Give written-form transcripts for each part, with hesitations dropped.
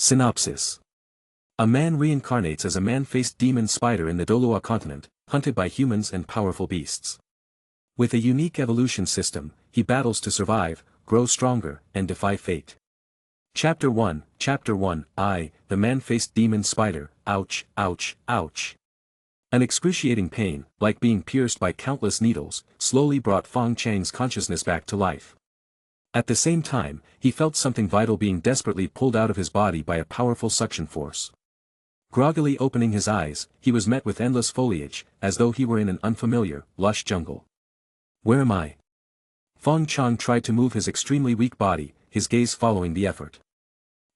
Synopsis. A man reincarnates as a man-faced demon spider in the Douluo Continent, hunted by humans and powerful beasts. With a unique evolution system, he battles to survive, grow stronger, and defy fate. Chapter 1, the man-faced demon spider, ouch, ouch, ouch. An excruciating pain, like being pierced by countless needles, slowly brought Fong Chang's consciousness back to life. At the same time, he felt something vital being desperately pulled out of his body by a powerful suction force. Groggily opening his eyes, he was met with endless foliage, as though he were in an unfamiliar, lush jungle. Where am I? Fong Chong tried to move his extremely weak body, his gaze following the effort.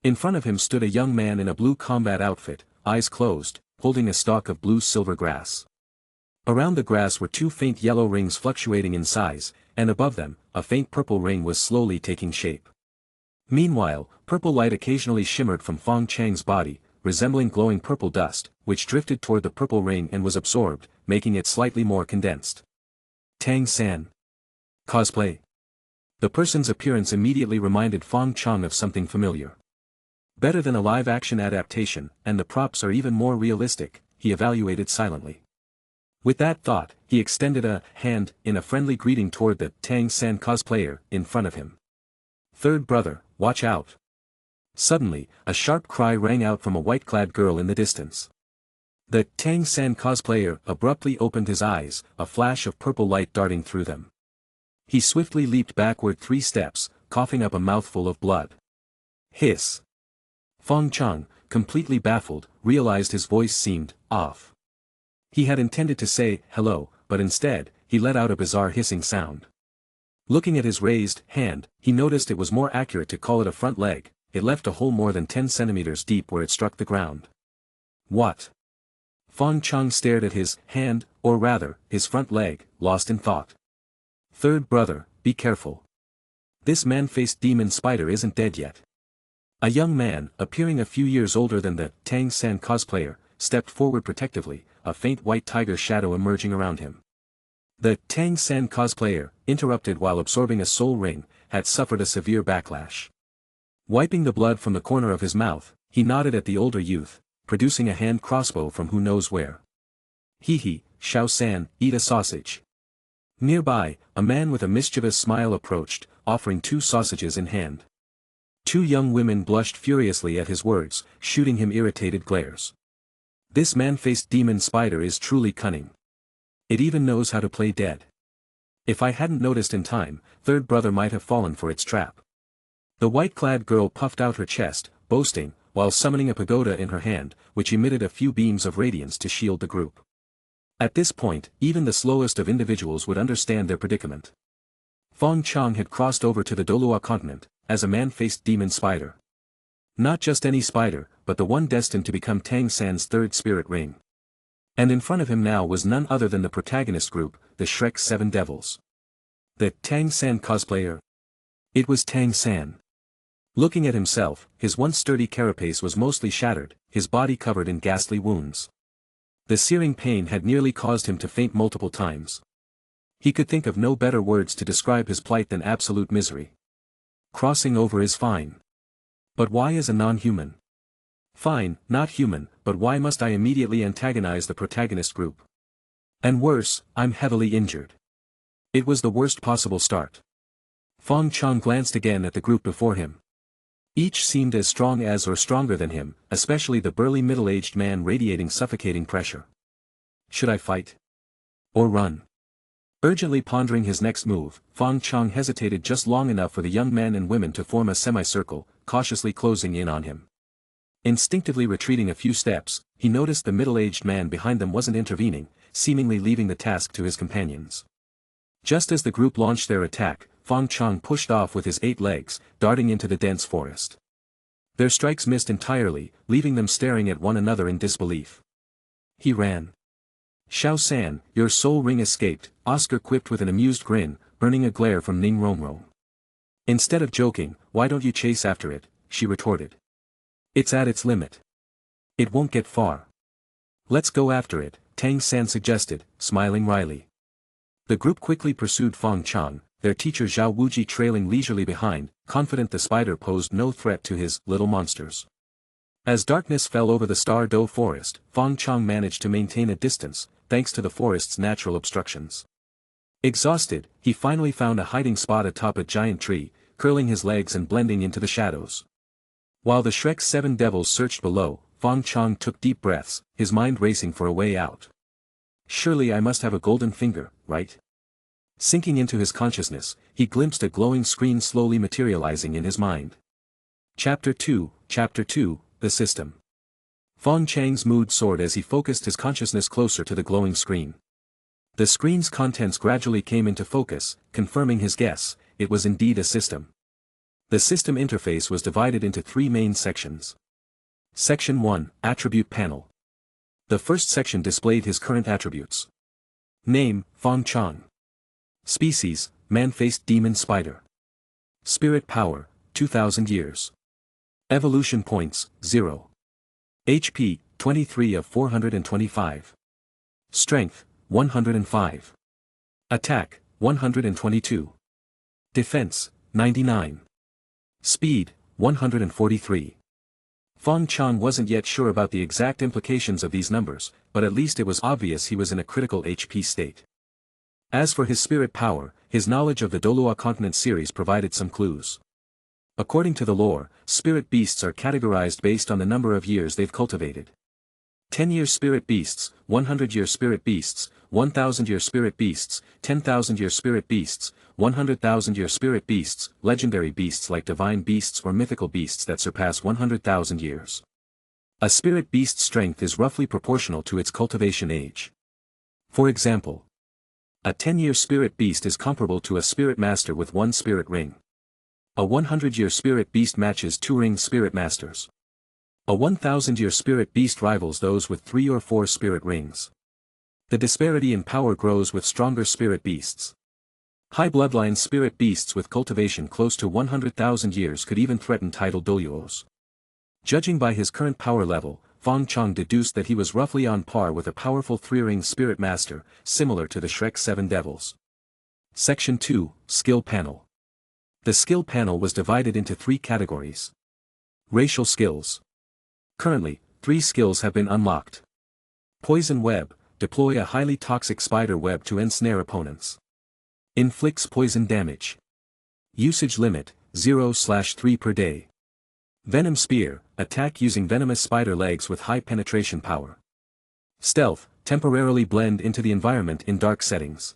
In front of him stood a young man in a blue combat outfit, eyes closed, holding a stalk of blue-silver grass. Around the grass were two faint yellow rings fluctuating in size, and above them, a faint purple ring was slowly taking shape. Meanwhile, purple light occasionally shimmered from Fong Chang's body, resembling glowing purple dust, which drifted toward the purple ring and was absorbed, making it slightly more condensed. Tang San. Cosplay. The person's appearance immediately reminded Fong Chong of something familiar. Better than a live-action adaptation, and the props are even more realistic, he evaluated silently. With that thought, he extended a hand in a friendly greeting toward the Tang San cosplayer in front of him. Third brother, watch out. Suddenly, a sharp cry rang out from a white-clad girl in the distance. The Tang San cosplayer abruptly opened his eyes, a flash of purple light darting through them. He swiftly leaped backward 3 steps, coughing up a mouthful of blood. Hiss. Fong Chong, completely baffled, realized his voice seemed off. He had intended to say, hello, but instead, he let out a bizarre hissing sound. Looking at his raised hand, he noticed it was more accurate to call it a front leg. It left a hole more than 10 centimeters deep where it struck the ground. What? Fong Chong stared at his hand, or rather, his front leg, lost in thought. Third brother, be careful. This man-faced demon spider isn't dead yet. A young man, appearing a few years older than the Tang San cosplayer, stepped forward protectively, a faint white tiger shadow emerging around him. The Tang San cosplayer, interrupted while absorbing a soul ring, had suffered a severe backlash. Wiping the blood from the corner of his mouth, he nodded at the older youth, producing a hand crossbow from who knows where. Hee, Xiao San, eat a sausage. Nearby, a man with a mischievous smile approached, offering 2 sausages in hand. 2 young women blushed furiously at his words, shooting him irritated glares. This man-faced demon spider is truly cunning. It even knows how to play dead. If I hadn't noticed in time, third brother might have fallen for its trap. The white-clad girl puffed out her chest, boasting, while summoning a pagoda in her hand, which emitted a few beams of radiance to shield the group. At this point, even the slowest of individuals would understand their predicament. Fong Chong had crossed over to the Douluo Continent, as a man-faced demon spider. Not just any spider, but the one destined to become Tang San's third spirit ring. And in front of him now was none other than the protagonist group, the Shrek's 7 Devils. The Tang San cosplayer. It was Tang San. Looking at himself, his once sturdy carapace was mostly shattered, his body covered in ghastly wounds. The searing pain had nearly caused him to faint multiple times. He could think of no better words to describe his plight than absolute misery. Crossing over is fine. But why as a non-human? Fine, not human, but why must I immediately antagonize the protagonist group? And worse, I'm heavily injured. It was the worst possible start. Fong Chong glanced again at the group before him. Each seemed as strong as or stronger than him, especially the burly middle-aged man radiating suffocating pressure. Should I fight? Or run? Urgently pondering his next move, Fong Chong hesitated just long enough for the young men and women to form a semicircle, cautiously closing in on him. Instinctively retreating a few steps, he noticed the middle-aged man behind them wasn't intervening, seemingly leaving the task to his companions. Just as the group launched their attack, Fong Chong pushed off with his 8 legs, darting into the dense forest. Their strikes missed entirely, leaving them staring at one another in disbelief. He ran. Xiao San, your soul ring escaped, Oscar quipped with an amused grin, burning a glare from Ning Rongro. Instead of joking, why don't you chase after it, she retorted. It's at its limit. It won't get far. Let's go after it, Tang San suggested, smiling wryly. The group quickly pursued Fong Chong, their teacher Zhao Wuji trailing leisurely behind, confident the spider posed no threat to his little monsters. As darkness fell over the Star Doe forest, Fong Chong managed to maintain a distance, thanks to the forest's natural obstructions. Exhausted, he finally found a hiding spot atop a giant tree, curling his legs and blending into the shadows. While the Shrek 7 devils searched below, Fong Chong took deep breaths, his mind racing for a way out. Surely I must have a golden finger, right? Sinking into his consciousness, he glimpsed a glowing screen slowly materializing in his mind. Chapter 2, The System. Fong Chang's mood soared as he focused his consciousness closer to the glowing screen. The screen's contents gradually came into focus, confirming his guess, it was indeed a system. The system interface was divided into three main sections. Section 1, Attribute Panel. The first section displayed his current attributes. Name, Fong Chong. Species, man-faced demon spider. Spirit power, 2000 years. Evolution points, 0. HP, 23 of 425. Strength, 105. Attack, 122. Defense, 99. Speed, 143. Fong Chong wasn't yet sure about the exact implications of these numbers, but at least it was obvious he was in a critical HP state. As for his spirit power, his knowledge of the Douluo Continent series provided some clues. According to the lore, spirit beasts are categorized based on the number of years they've cultivated. 10-year spirit beasts, 100-year spirit beasts, 1,000-year spirit beasts, 10,000-year spirit beasts, 100,000-year spirit beasts, legendary beasts like divine beasts or mythical beasts that surpass 100,000 years. A spirit beast's strength is roughly proportional to its cultivation age. For example, a 10-year spirit beast is comparable to a spirit master with 1 spirit ring. A 100-year spirit beast matches 2 ring spirit masters. A 1,000-year spirit beast rivals those with 3 or 4 spirit rings. The disparity in power grows with stronger spirit beasts. High bloodline spirit beasts with cultivation close to 100,000 years could even threaten titled Douluos. Judging by his current power level, Fong Chong deduced that he was roughly on par with a powerful 3-ring spirit master, similar to the Shrek 7 devils. Section 2, Skill Panel. The skill panel was divided into 3 categories. Racial skills. Currently, 3 skills have been unlocked. Poison Web, deploy a highly toxic spider web to ensnare opponents. Inflicts poison damage. Usage limit, 0/3 per day. Venom Spear, attack using venomous spider legs with high penetration power. Stealth, temporarily blend into the environment in dark settings.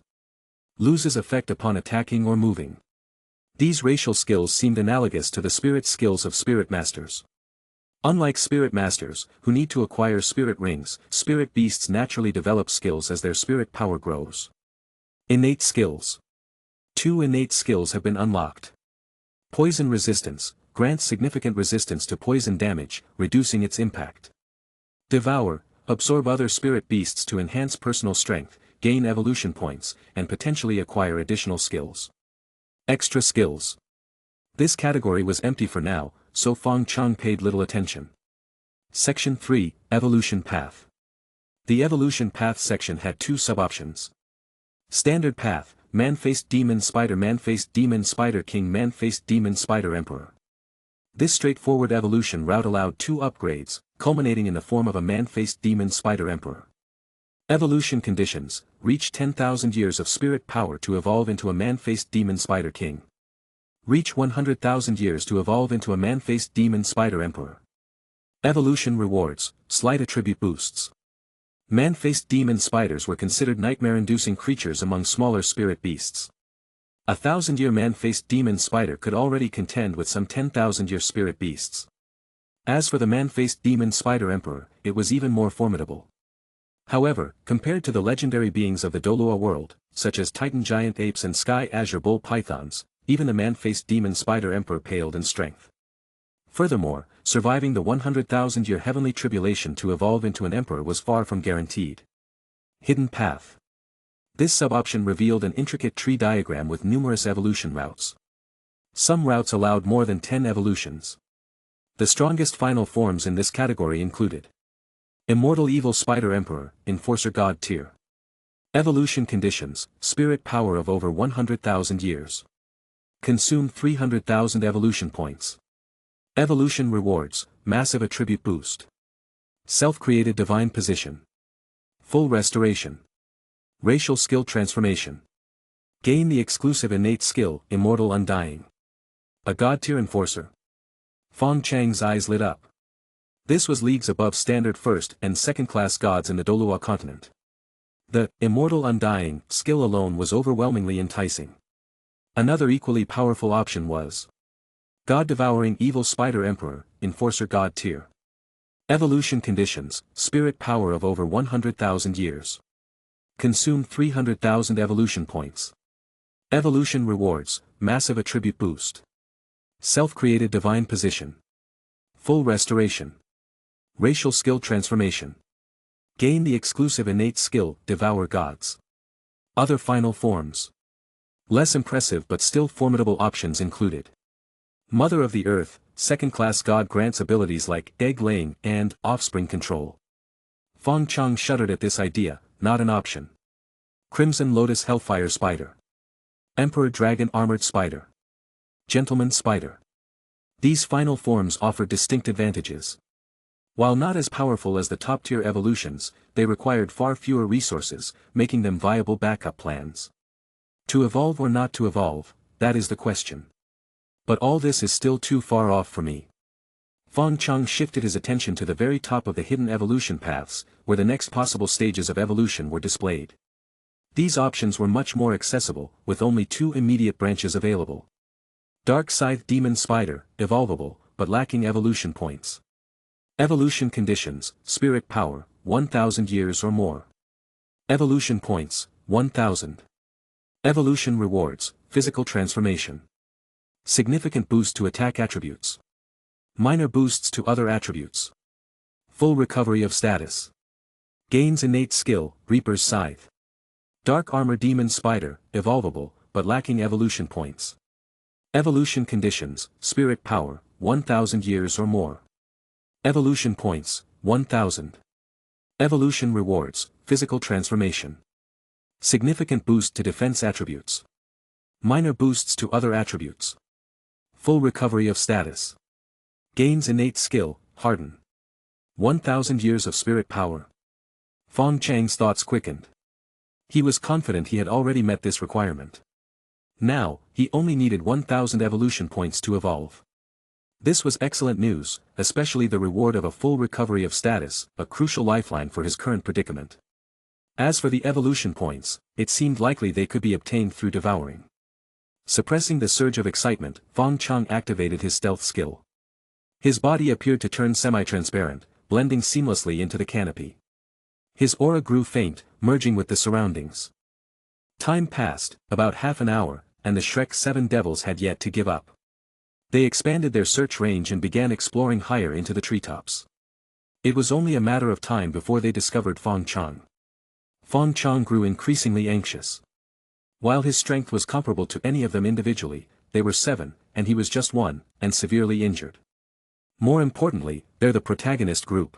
Loses effect upon attacking or moving. These racial skills seemed analogous to the spirit skills of spirit masters. Unlike spirit masters, who need to acquire spirit rings, spirit beasts naturally develop skills as their spirit power grows. Innate skills. 2 innate skills have been unlocked. Poison Resistance, grants significant resistance to poison damage, reducing its impact. Devour, absorb other spirit beasts to enhance personal strength, gain evolution points, and potentially acquire additional skills. Extra skills. This category was empty for now, so Fong Chong paid little attention. Section 3, Evolution Path. The Evolution Path section had 2 sub-options. Standard Path, Man-Faced Demon Spider, Man-Faced Demon Spider King, Man-Faced Demon Spider Emperor. This straightforward evolution route allowed 2 upgrades, culminating in the form of a man-faced demon spider emperor. Evolution conditions: reach 10,000 years of spirit power to evolve into a man-faced demon spider king. Reach 100,000 years to evolve into a man-faced demon spider emperor. Evolution rewards: slight attribute boosts. Man-faced demon spiders were considered nightmare-inducing creatures among smaller spirit beasts. A 1,000-year man-faced demon spider could already contend with some 10,000-year spirit beasts. As for the man-faced demon spider emperor, it was even more formidable. However, compared to the legendary beings of the Douluo world, such as Titan giant apes and sky azure bull pythons, even the man-faced demon spider emperor paled in strength. Furthermore, surviving the 100,000-year heavenly tribulation to evolve into an emperor was far from guaranteed. Hidden Path. This sub-option revealed an intricate tree diagram with numerous evolution routes. Some routes allowed more than 10 evolutions. The strongest final forms in this category included Immortal Evil Spider Emperor, Enforcer God Tier. Evolution conditions: spirit power of over 100,000 years. Consume 300,000 evolution points. Evolution rewards, massive attribute boost. Self-created divine position. Full restoration. Racial skill transformation. Gain the exclusive innate skill, immortal undying. A god-tier enforcer. Fong Chang's eyes lit up. This was leagues above standard first and second-class gods in the Douluo Continent. The immortal undying skill alone was overwhelmingly enticing. Another equally powerful option was God Devouring Evil Spider Emperor, Enforcer God Tier. Evolution conditions, spirit power of over 100,000 years. Consume 300,000 evolution points. Evolution rewards, massive attribute boost. Self-created divine position. Full restoration. Racial skill transformation. Gain the exclusive innate skill, Devour Gods. Other final forms. Less impressive but still formidable options included. Mother of the Earth, second-class god grants abilities like egg-laying and offspring control. Fong Chong shuddered at this idea, not an option. Crimson Lotus Hellfire Spider. Emperor Dragon Armored Spider. Gentleman Spider. These final forms offered distinct advantages. While not as powerful as the top-tier evolutions, they required far fewer resources, making them viable backup plans. To evolve or not to evolve, that is the question. But all this is still too far off for me. Fong Chong shifted his attention to the very top of the hidden evolution paths, where the next possible stages of evolution were displayed. These options were much more accessible, with only 2 immediate branches available. Dark Scythe Demon Spider, evolvable, but lacking evolution points. Evolution conditions, spirit power, 1,000 years or more. Evolution points, 1,000. Evolution rewards, physical transformation. Significant boost to attack attributes. Minor boosts to other attributes. Full recovery of status. Gains innate skill, Reaper's Scythe. Dark Armor Demon Spider, evolvable, but lacking evolution points. Evolution conditions, spirit power, 1,000 years or more. Evolution points, 1,000. Evolution rewards, physical transformation. Significant boost to defense attributes. Minor boosts to other attributes. Full recovery of status. Gains innate skill, harden. 1,000 years of spirit power. Fong Chang's thoughts quickened. He was confident he had already met this requirement. Now, he only needed 1,000 evolution points to evolve. This was excellent news, especially the reward of a full recovery of status, a crucial lifeline for his current predicament. As for the evolution points, it seemed likely they could be obtained through devouring. Suppressing the surge of excitement, Fong Chong activated his stealth skill. His body appeared to turn semi-transparent, blending seamlessly into the canopy. His aura grew faint, merging with the surroundings. Time passed, about half an hour, and the Shrek 7 devils had yet to give up. They expanded their search range and began exploring higher into the treetops. It was only a matter of time before they discovered Fong Chong. Fong Chong grew increasingly anxious. While his strength was comparable to any of them individually, they were 7, and he was just 1, and severely injured. More importantly, they're the protagonist group.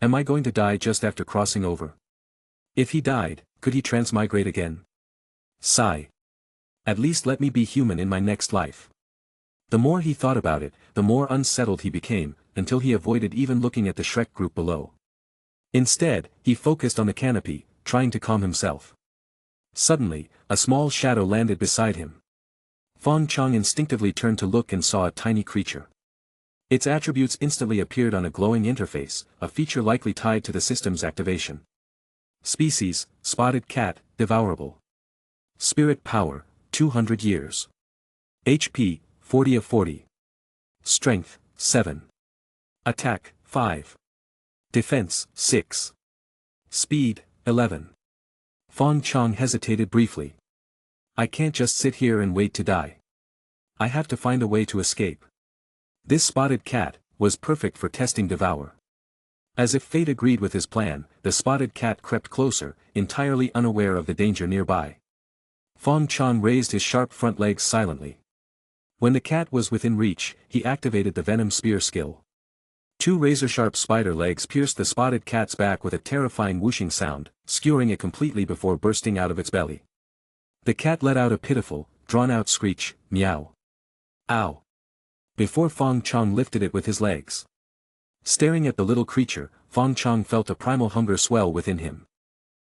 Am I going to die just after crossing over? If he died, could he transmigrate again? Sigh. At least let me be human in my next life. The more he thought about it, the more unsettled he became, until he avoided even looking at the Shrek group below. Instead, he focused on the canopy, trying to calm himself. Suddenly, a small shadow landed beside him. Fong Chong instinctively turned to look and saw a tiny creature. Its attributes instantly appeared on a glowing interface, a feature likely tied to the system's activation. Species, spotted cat, devourable. Spirit power, 200 years. HP, 40 of 40. Strength, 7. Attack, 5. Defense, 6. Speed, 11. Fong Chong hesitated briefly. I can't just sit here and wait to die. I have to find a way to escape. This spotted cat was perfect for testing Devour. As if fate agreed with his plan, the spotted cat crept closer, entirely unaware of the danger nearby. Fong Chong raised his sharp front legs silently. When the cat was within reach, he activated the Venom Spear skill. 2 razor-sharp spider legs pierced the spotted cat's back with a terrifying whooshing sound, skewering it completely before bursting out of its belly. The cat let out a pitiful, drawn-out screech, meow. Ow! before Fong Chong lifted it with his legs. Staring at the little creature, Fong Chong felt a primal hunger swell within him.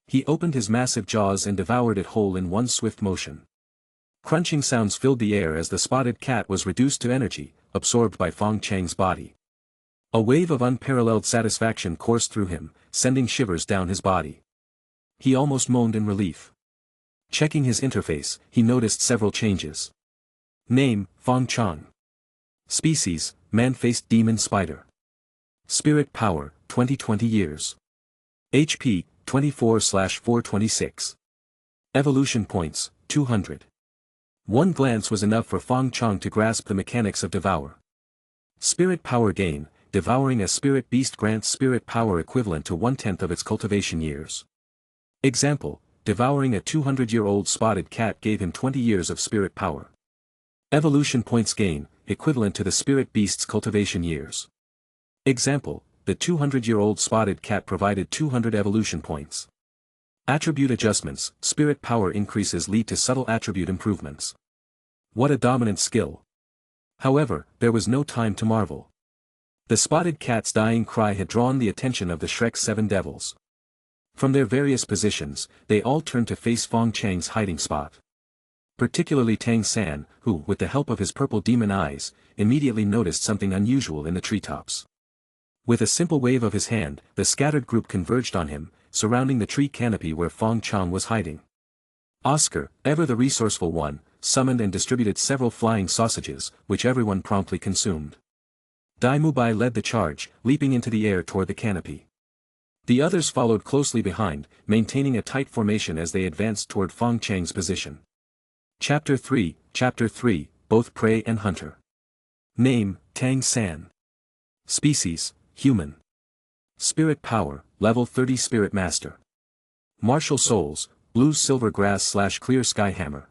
He opened his massive jaws and devoured it whole in one swift motion. Crunching sounds filled the air as the spotted cat was reduced to energy, absorbed by Fong Chang's body. A wave of unparalleled satisfaction coursed through him, sending shivers down his body. He almost moaned in relief. Checking his interface, he noticed several changes. Name, Fong Chong. Species, man-faced demon spider. Spirit power, 20 years. HP, 24/426. Evolution points, 200. One glance was enough for Fong Chong to grasp the mechanics of devour. Spirit power gain, devouring a spirit beast grants spirit power equivalent to 1/10 of its cultivation years. Example, devouring a 200-year-old spotted cat gave him 20 years of spirit power. Evolution points gain, equivalent to the spirit beast's cultivation years. Example, the 200-year-old spotted cat provided 200 evolution points. Attribute adjustments, spirit power increases lead to subtle attribute improvements. What a dominant skill. However, there was no time to marvel. The spotted cat's dying cry had drawn the attention of the Shrek's 7 devils. From their various positions, they all turned to face Fong Chang's hiding spot. Particularly Tang San, who, with the help of his purple demon eyes, immediately noticed something unusual in the treetops. With a simple wave of his hand, the scattered group converged on him, surrounding the tree canopy where Fong Chong was hiding. Oscar, ever the resourceful one, summoned and distributed several flying sausages, which everyone promptly consumed. Dai Mubai led the charge, leaping into the air toward the canopy. The others followed closely behind, maintaining a tight formation as they advanced toward Fong Chang's position. Chapter 3, both Prey and Hunter. Name, Tang San. Species, human. Spirit power, level 30 Spirit Master. Martial souls, blue silver grass / clear sky hammer.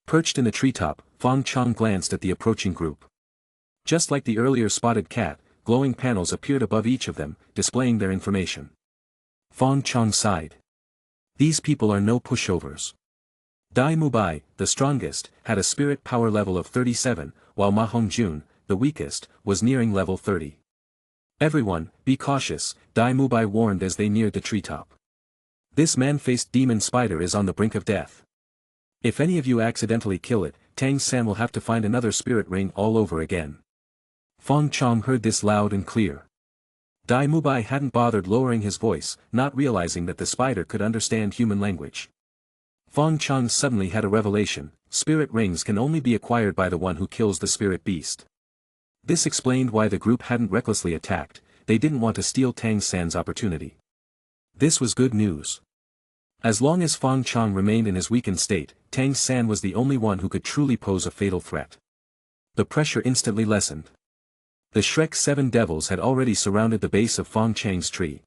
Perched in the treetop, Fong Chong glanced at the approaching group. Just like the earlier spotted cat, glowing panels appeared above each of them, displaying their information. Fong Chong sighed. These people are no pushovers. Dai Mubai, the strongest, had a spirit power level of 37, while Ma Hongjun, the weakest, was nearing level 30. Everyone, be cautious, Dai Mubai warned as they neared the treetop. This man-faced demon spider is on the brink of death. If any of you accidentally kill it, Tang San will have to find another spirit ring all over again. Fong Chong heard this loud and clear. Dai Mubai hadn't bothered lowering his voice, not realizing that the spider could understand human language. Fong Chong suddenly had a revelation: spirit rings can only be acquired by the one who kills the spirit beast. This explained why the group hadn't recklessly attacked. They didn't want to steal Tang San's opportunity. This was good news. As long as Fong Chong remained in his weakened state, Tang San was the only one who could truly pose a fatal threat. The pressure instantly lessened. The Shrek's 7 devils had already surrounded the base of Fong Chang's tree.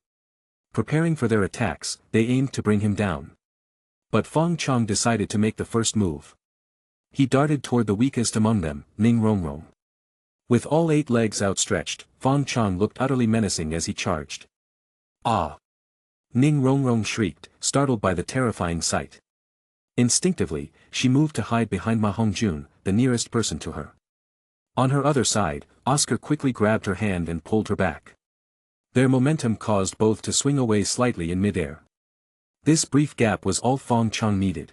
Preparing for their attacks, they aimed to bring him down. But Fong Chong decided to make the first move. He darted toward the weakest among them, Ning Rongrong. With all 8 legs outstretched, Fong Chong looked utterly menacing as he charged. Ah! Ning Rongrong shrieked, startled by the terrifying sight. Instinctively, she moved to hide behind Ma Hongjun, the nearest person to her. On her other side, Oscar quickly grabbed her hand and pulled her back. Their momentum caused both to swing away slightly in midair. This brief gap was all Fong Chong needed.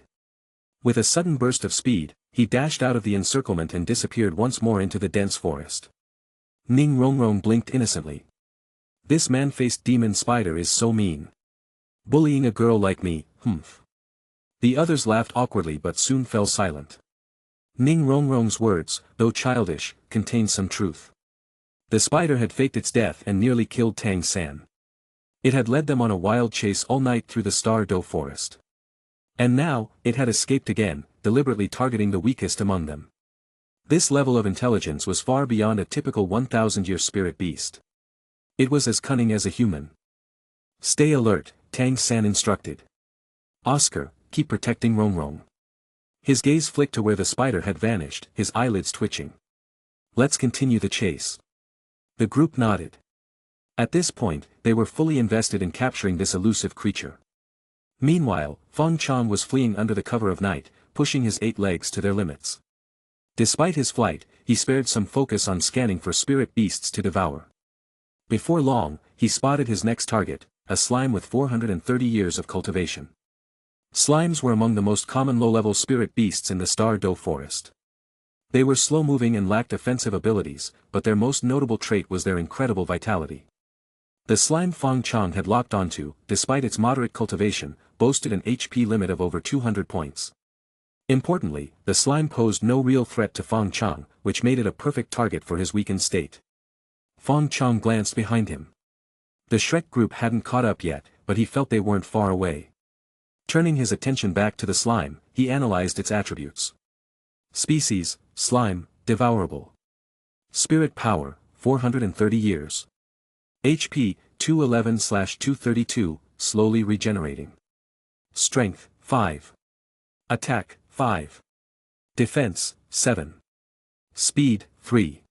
With a sudden burst of speed, he dashed out of the encirclement and disappeared once more into the dense forest. Ning Rongrong blinked innocently. This man-faced demon spider is so mean. Bullying a girl like me, humph. The others laughed awkwardly but soon fell silent. Ning Rongrong's words, though childish, contained some truth. The spider had faked its death and nearly killed Tang San. It had led them on a wild chase all night through the Star Doe forest. And now, it had escaped again, deliberately targeting the weakest among them. This level of intelligence was far beyond a typical 1,000-year spirit beast. It was as cunning as a human. Stay alert, Tang San instructed. Oscar, keep protecting Rongrong. His gaze flicked to where the spider had vanished, his eyelids twitching. Let's continue the chase. The group nodded. At this point, they were fully invested in capturing this elusive creature. Meanwhile, Fong Chong was fleeing under the cover of night, pushing his 8 legs to their limits. Despite his flight, he spared some focus on scanning for spirit beasts to devour. Before long, he spotted his next target, a slime with 430 years of cultivation. Slimes were among the most common low-level spirit beasts in the Star Doe forest. They were slow-moving and lacked offensive abilities, but their most notable trait was their incredible vitality. The slime Fong Chong had locked onto, despite its moderate cultivation, boasted an HP limit of over 200 points. Importantly, the slime posed no real threat to Fong Chong, which made it a perfect target for his weakened state. Fong Chong glanced behind him. The Shrek group hadn't caught up yet, but he felt they weren't far away. Turning his attention back to the slime, he analyzed its attributes. Species, slime, devourable. Spirit power, 430 years. HP, 211/232, slowly regenerating. Strength, 5. Attack, 5. Defense, 7. Speed, 3.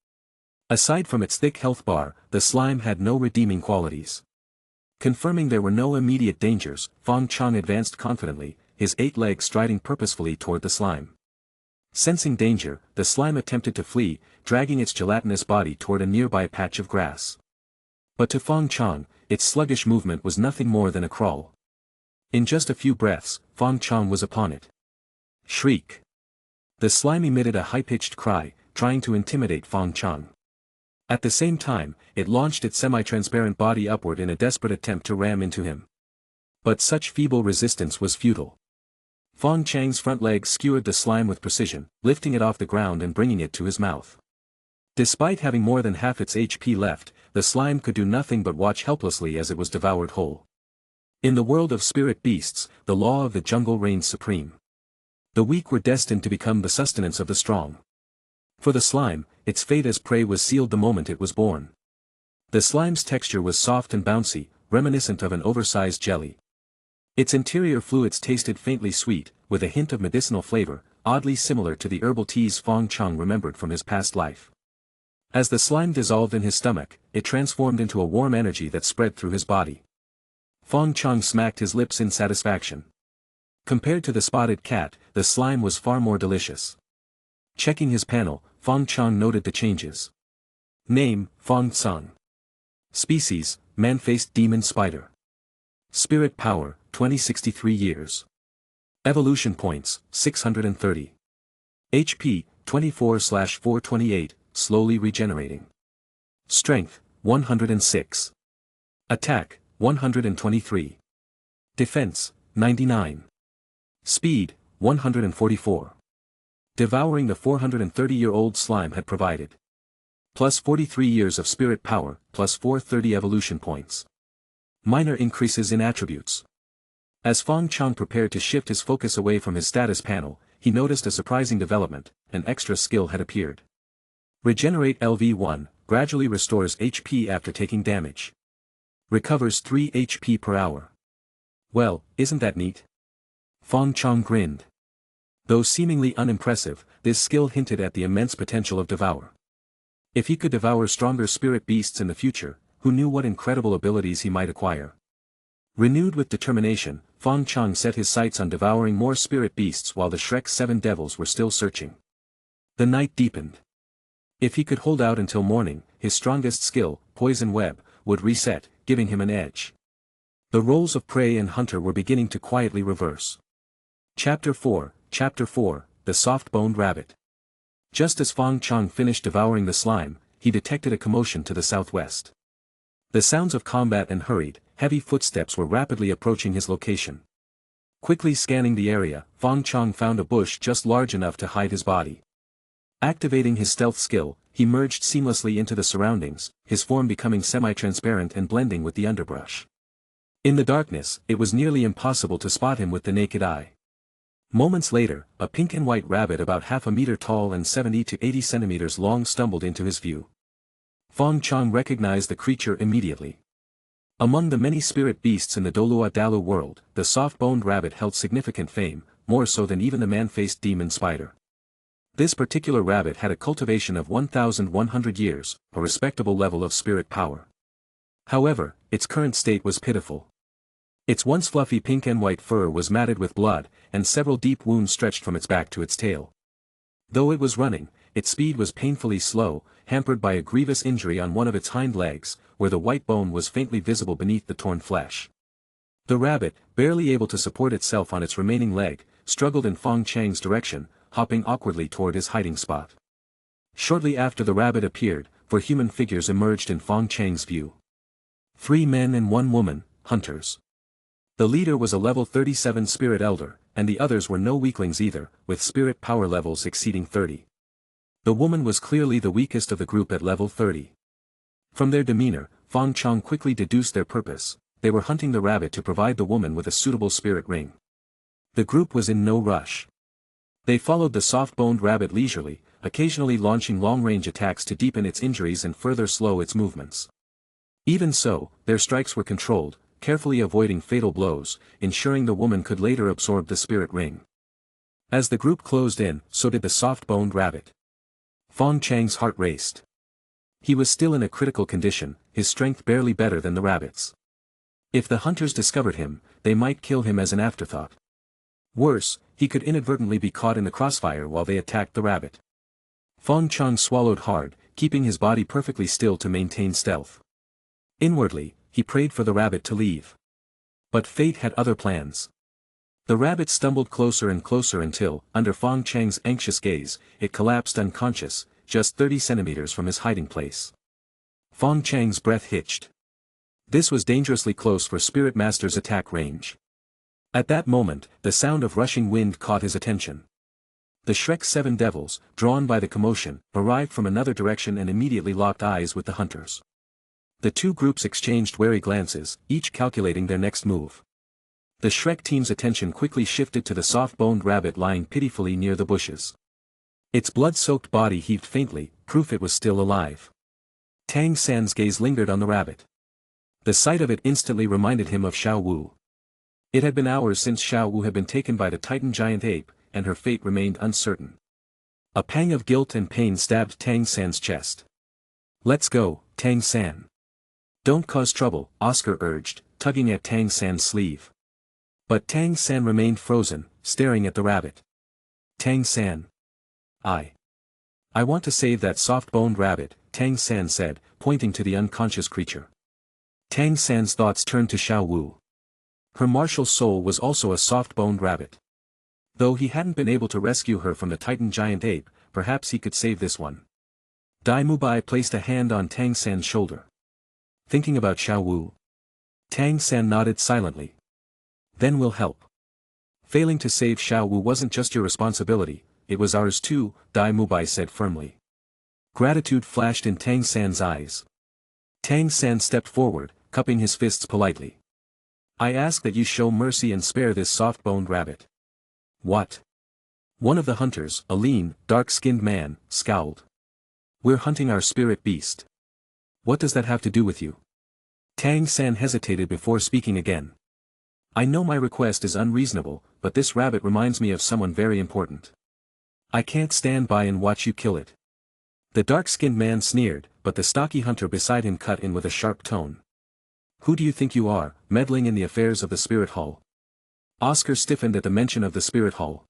Aside from its thick health bar, the slime had no redeeming qualities. Confirming there were no immediate dangers, Fong Chong advanced confidently, his 8 legs striding purposefully toward the slime. Sensing danger, the slime attempted to flee, dragging its gelatinous body toward a nearby patch of grass. But to Fong Chong, its sluggish movement was nothing more than a crawl. In just a few breaths, Fong Chong was upon it. Shriek. The slime emitted a high-pitched cry, trying to intimidate Fong Chong. At the same time, it launched its semi-transparent body upward in a desperate attempt to ram into him. But such feeble resistance was futile. Fong Chang's front legs skewered the slime with precision, lifting it off the ground and bringing it to his mouth. Despite having more than half its HP left, the slime could do nothing but watch helplessly as it was devoured whole. In the world of spirit beasts, the law of the jungle reigns supreme. The weak were destined to become the sustenance of the strong. For the slime, its fate as prey was sealed the moment it was born. The slime's texture was soft and bouncy, reminiscent of an oversized jelly. Its interior fluids tasted faintly sweet, with a hint of medicinal flavor, oddly similar to the herbal teas Fong Chong remembered from his past life. As the slime dissolved in his stomach, it transformed into a warm energy that spread through his body. Fong Chong smacked his lips in satisfaction. Compared to the spotted cat, the slime was far more delicious. Checking his panel, Fong Chong noted the changes. Name, Fong Chong. Species, man-faced demon spider. Spirit power, 2063 years. Evolution points, 630. HP, 24/428, slowly regenerating. Strength, 106. Attack, 123. Defense, 99. Speed, 144. Devouring the 430-year-old slime had provided. Plus 43 years of spirit power, plus 430 evolution points. Minor increases in attributes. As Fong Chong prepared to shift his focus away from his status panel, he noticed a surprising development: an extra skill had appeared. Regenerate LV1, gradually restores HP after taking damage. Recovers 3 HP per hour. Well, isn't that neat? Fong Chong grinned. Though seemingly unimpressive, this skill hinted at the immense potential of Devour. If he could devour stronger spirit beasts in the future, who knew what incredible abilities he might acquire. Renewed with determination, Fong Chong set his sights on devouring more spirit beasts while the Shrek's 7 devils were still searching. The night deepened. If he could hold out until morning, his strongest skill, Poison Web, would reset, giving him an edge. The roles of prey and hunter were beginning to quietly reverse. Chapter 4, The Soft-Boned Rabbit. Just as Fong Chong finished devouring the slime, he detected a commotion to the southwest. The sounds of combat and hurried, heavy footsteps were rapidly approaching his location. Quickly scanning the area, Fong Chong found a bush just large enough to hide his body. Activating his stealth skill, he merged seamlessly into the surroundings, his form becoming semi-transparent and blending with the underbrush. In the darkness, it was nearly impossible to spot him with the naked eye. Moments later, a pink and white rabbit about half a meter tall and 70 to 80 centimeters long stumbled into his view. Fong Chong recognized the creature immediately. Among the many spirit beasts in the Douluo Dalu world, the soft-boned rabbit held significant fame, more so than even the man-faced demon spider. This particular rabbit had a cultivation of 1,100 years, a respectable level of spirit power. However, its current state was pitiful. Its once fluffy pink and white fur was matted with blood, and several deep wounds stretched from its back to its tail. Though it was running, its speed was painfully slow, hampered by a grievous injury on one of its hind legs, where the white bone was faintly visible beneath the torn flesh. The rabbit, barely able to support itself on its remaining leg, struggled in Fong Chang's direction, hopping awkwardly toward his hiding spot. Shortly after the rabbit appeared, 4 human figures emerged in Fong Chang's view. 3 men and 1 woman, hunters. The leader was a level 37 spirit elder, and the others were no weaklings either, with spirit power levels exceeding 30. The woman was clearly the weakest of the group at level 30. From their demeanor, Fong Chong quickly deduced their purpose: they were hunting the rabbit to provide the woman with a suitable spirit ring. The group was in no rush. They followed the soft-boned rabbit leisurely, occasionally launching long-range attacks to deepen its injuries and further slow its movements. Even so, their strikes were controlled, carefully avoiding fatal blows, ensuring the woman could later absorb the spirit ring. As the group closed in, so did the soft-boned rabbit. Fong Chang's heart raced. He was still in a critical condition, his strength barely better than the rabbit's. If the hunters discovered him, they might kill him as an afterthought. Worse, he could inadvertently be caught in the crossfire while they attacked the rabbit. Fong Chong swallowed hard, keeping his body perfectly still to maintain stealth. Inwardly, he prayed for the rabbit to leave. But fate had other plans. The rabbit stumbled closer and closer until, under Fong Chang's anxious gaze, it collapsed unconscious, just 30 centimeters from his hiding place. Fong Chang's breath hitched. This was dangerously close for Spirit Master's attack range. At that moment, the sound of rushing wind caught his attention. The Shrek's 7 devils, drawn by the commotion, arrived from another direction and immediately locked eyes with the hunters. The 2 groups exchanged wary glances, each calculating their next move. The Shrek team's attention quickly shifted to the soft-boned rabbit lying pitifully near the bushes. Its blood-soaked body heaved faintly, proof it was still alive. Tang San's gaze lingered on the rabbit. The sight of it instantly reminded him of Xiao Wu. It had been hours since Xiao Wu had been taken by the Titan giant ape, and her fate remained uncertain. A pang of guilt and pain stabbed Tang San's chest. "Let's go, Tang San." "Don't cause trouble," Oscar urged, tugging at Tang San's sleeve. But Tang San remained frozen, staring at the rabbit. "Tang San. I want to save that soft-boned rabbit," Tang San said, pointing to the unconscious creature. Tang San's thoughts turned to Xiao Wu. Her martial soul was also a soft-boned rabbit. Though he hadn't been able to rescue her from the Titan giant ape, perhaps he could save this one. Dai Mubai placed a hand on Tang San's shoulder. "Thinking about Xiao Wu?" Tang San nodded silently. "Then we'll help. Failing to save Xiao Wu wasn't just your responsibility, it was ours too," Dai Mubai said firmly. Gratitude flashed in Tang San's eyes. Tang San stepped forward, cupping his fists politely. "I ask that you show mercy and spare this soft-boned rabbit." "What?" One of the hunters, a lean, dark-skinned man, scowled. "We're hunting our spirit beast. What does that have to do with you?" Tang San hesitated before speaking again. "I know my request is unreasonable, but this rabbit reminds me of someone very important. I can't stand by and watch you kill it." The dark-skinned man sneered, but the stocky hunter beside him cut in with a sharp tone. "Who do you think you are, meddling in the affairs of the spirit hall?" Oscar stiffened at the mention of the spirit hall.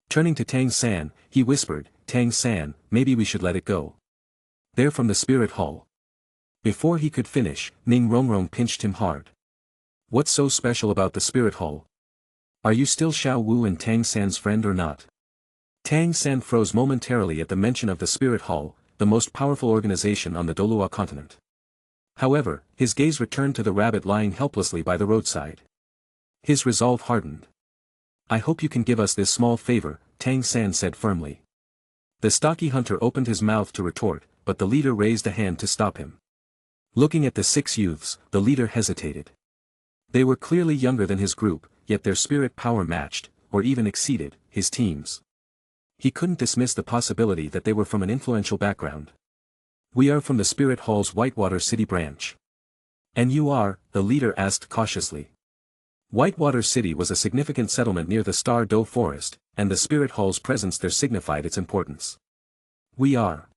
Turning to Tang San, he whispered, "Tang San, maybe we should let it go. They're from the spirit hall." Before he could finish, Ning Rongrong pinched him hard. "What's so special about the spirit hall? Are you still Xiao Wu and Tang San's friend or not?" Tang San froze momentarily at the mention of the spirit hall, the most powerful organization on the Douluo Continent. However, his gaze returned to the rabbit lying helplessly by the roadside. His resolve hardened. "I hope you can give us this small favor," Tang San said firmly. The stocky hunter opened his mouth to retort, but the leader raised a hand to stop him. Looking at the 6 youths, the leader hesitated. They were clearly younger than his group, yet their spirit power matched, or even exceeded, his team's. He couldn't dismiss the possibility that they were from an influential background. "We are from the Spirit Hall's Whitewater City branch." "And you are?" the leader asked cautiously. Whitewater City was a significant settlement near the Star Doe Forest, and the Spirit Hall's presence there signified its importance. "We are."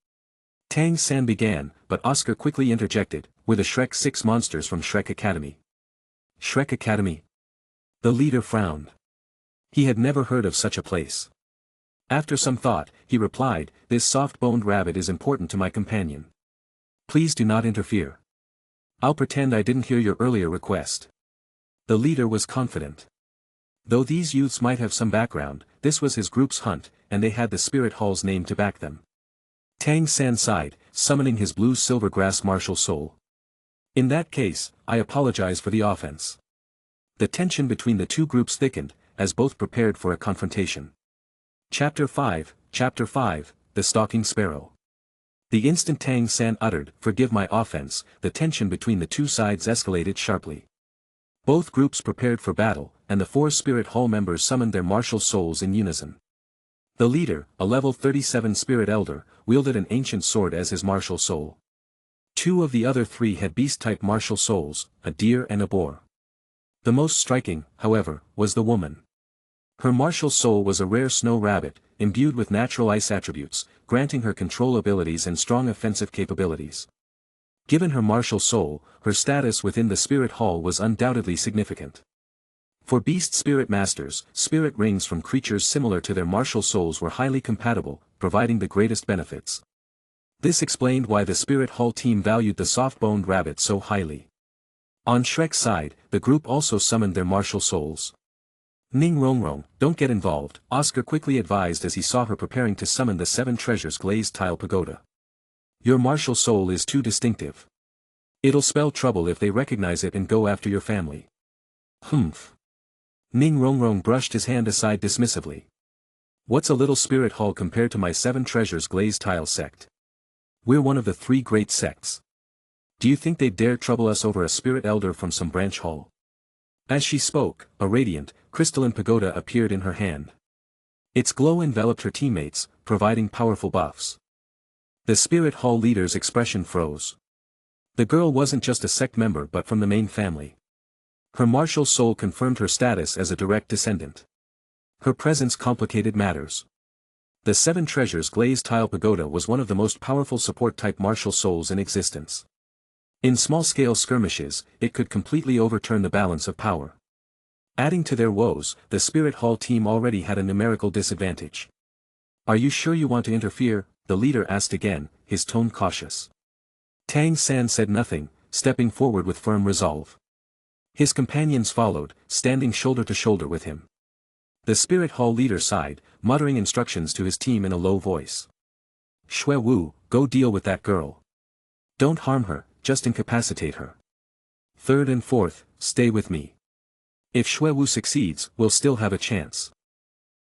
Tang San began, but Oscar quickly interjected, "We're the Shrek 6 monsters from Shrek Academy." "Shrek Academy?" The leader frowned. He had never heard of such a place. After some thought, he replied, "This soft-boned rabbit is important to my companion. Please do not interfere. I'll pretend I didn't hear your earlier request." The leader was confident. Though these youths might have some background, this was his group's hunt, and they had the spirit hall's name to back them. Tang San sighed, summoning his blue silver grass martial soul. "In that case, I apologize for the offense." The tension between the two groups thickened, as both prepared for a confrontation. Chapter 5, The Stalking Sparrow. The instant Tang San uttered, "Forgive my offense," the tension between the two sides escalated sharply. Both groups prepared for battle, and the four Spirit Hall members summoned their martial souls in unison. The leader, a level 37 Spirit Elder, wielded an ancient sword as his martial soul. Two of the other three had beast-type martial souls, a deer and a boar. The most striking, however, was the woman. Her martial soul was a rare snow rabbit, imbued with natural ice attributes, granting her control abilities and strong offensive capabilities. Given her martial soul, her status within the Spirit Hall was undoubtedly significant. For beast spirit masters, spirit rings from creatures similar to their martial souls were highly compatible, providing the greatest benefits. This explained why the Spirit Hall team valued the soft-boned rabbit so highly. On Shrek's side, the group also summoned their martial souls. "Ning Rongrong, don't get involved," Oscar quickly advised as he saw her preparing to summon the Seven Treasures glazed tile pagoda. "Your martial soul is too distinctive. It'll spell trouble if they recognize it and go after your family." "Humph." Ning Rongrong brushed his hand aside dismissively. "What's a little Spirit Hall compared to my Seven Treasures glazed tile sect? We're one of the three great sects. Do you think they'd dare trouble us over a Spirit Elder from some branch hall?" As she spoke, a radiant, crystalline pagoda appeared in her hand. Its glow enveloped her teammates, providing powerful buffs. The Spirit Hall leader's expression froze. The girl wasn't just a sect member but from the main family. Her martial soul confirmed her status as a direct descendant. Her presence complicated matters. The Seven Treasures glazed tile pagoda was one of the most powerful support-type martial souls in existence. In small-scale skirmishes, it could completely overturn the balance of power. Adding to their woes, the Spirit Hall team already had a numerical disadvantage. "Are you sure you want to interfere?" the leader asked again, his tone cautious. Tang San said nothing, stepping forward with firm resolve. His companions followed, standing shoulder to shoulder with him. The Spirit Hall leader sighed, muttering instructions to his team in a low voice. "Xue Wu, go deal with that girl. Don't harm her, just incapacitate her. Third and fourth, stay with me. If Xue Wu succeeds, we'll still have a chance."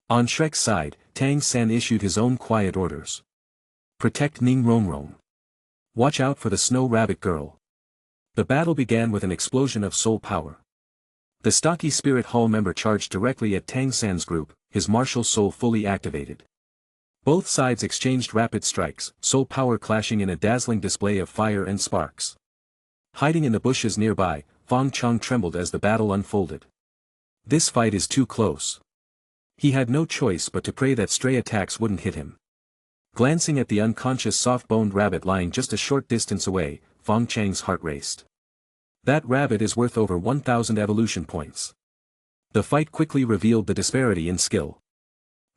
On Shrek's side, Tang San issued his own quiet orders. "Protect Ning Rongrong. Watch out for the Snow Rabbit Girl." The battle began with an explosion of soul power. The stocky Spirit Hall member charged directly at Tang San's group, his martial soul fully activated. Both sides exchanged rapid strikes, soul power clashing in a dazzling display of fire and sparks. Hiding in the bushes nearby, Fong Chong trembled as the battle unfolded. This fight is too close. He had no choice but to pray that stray attacks wouldn't hit him. Glancing at the unconscious soft-boned rabbit lying just a short distance away, Fong Chang's heart raced. That rabbit is worth over 1,000 evolution points. The fight quickly revealed the disparity in skill.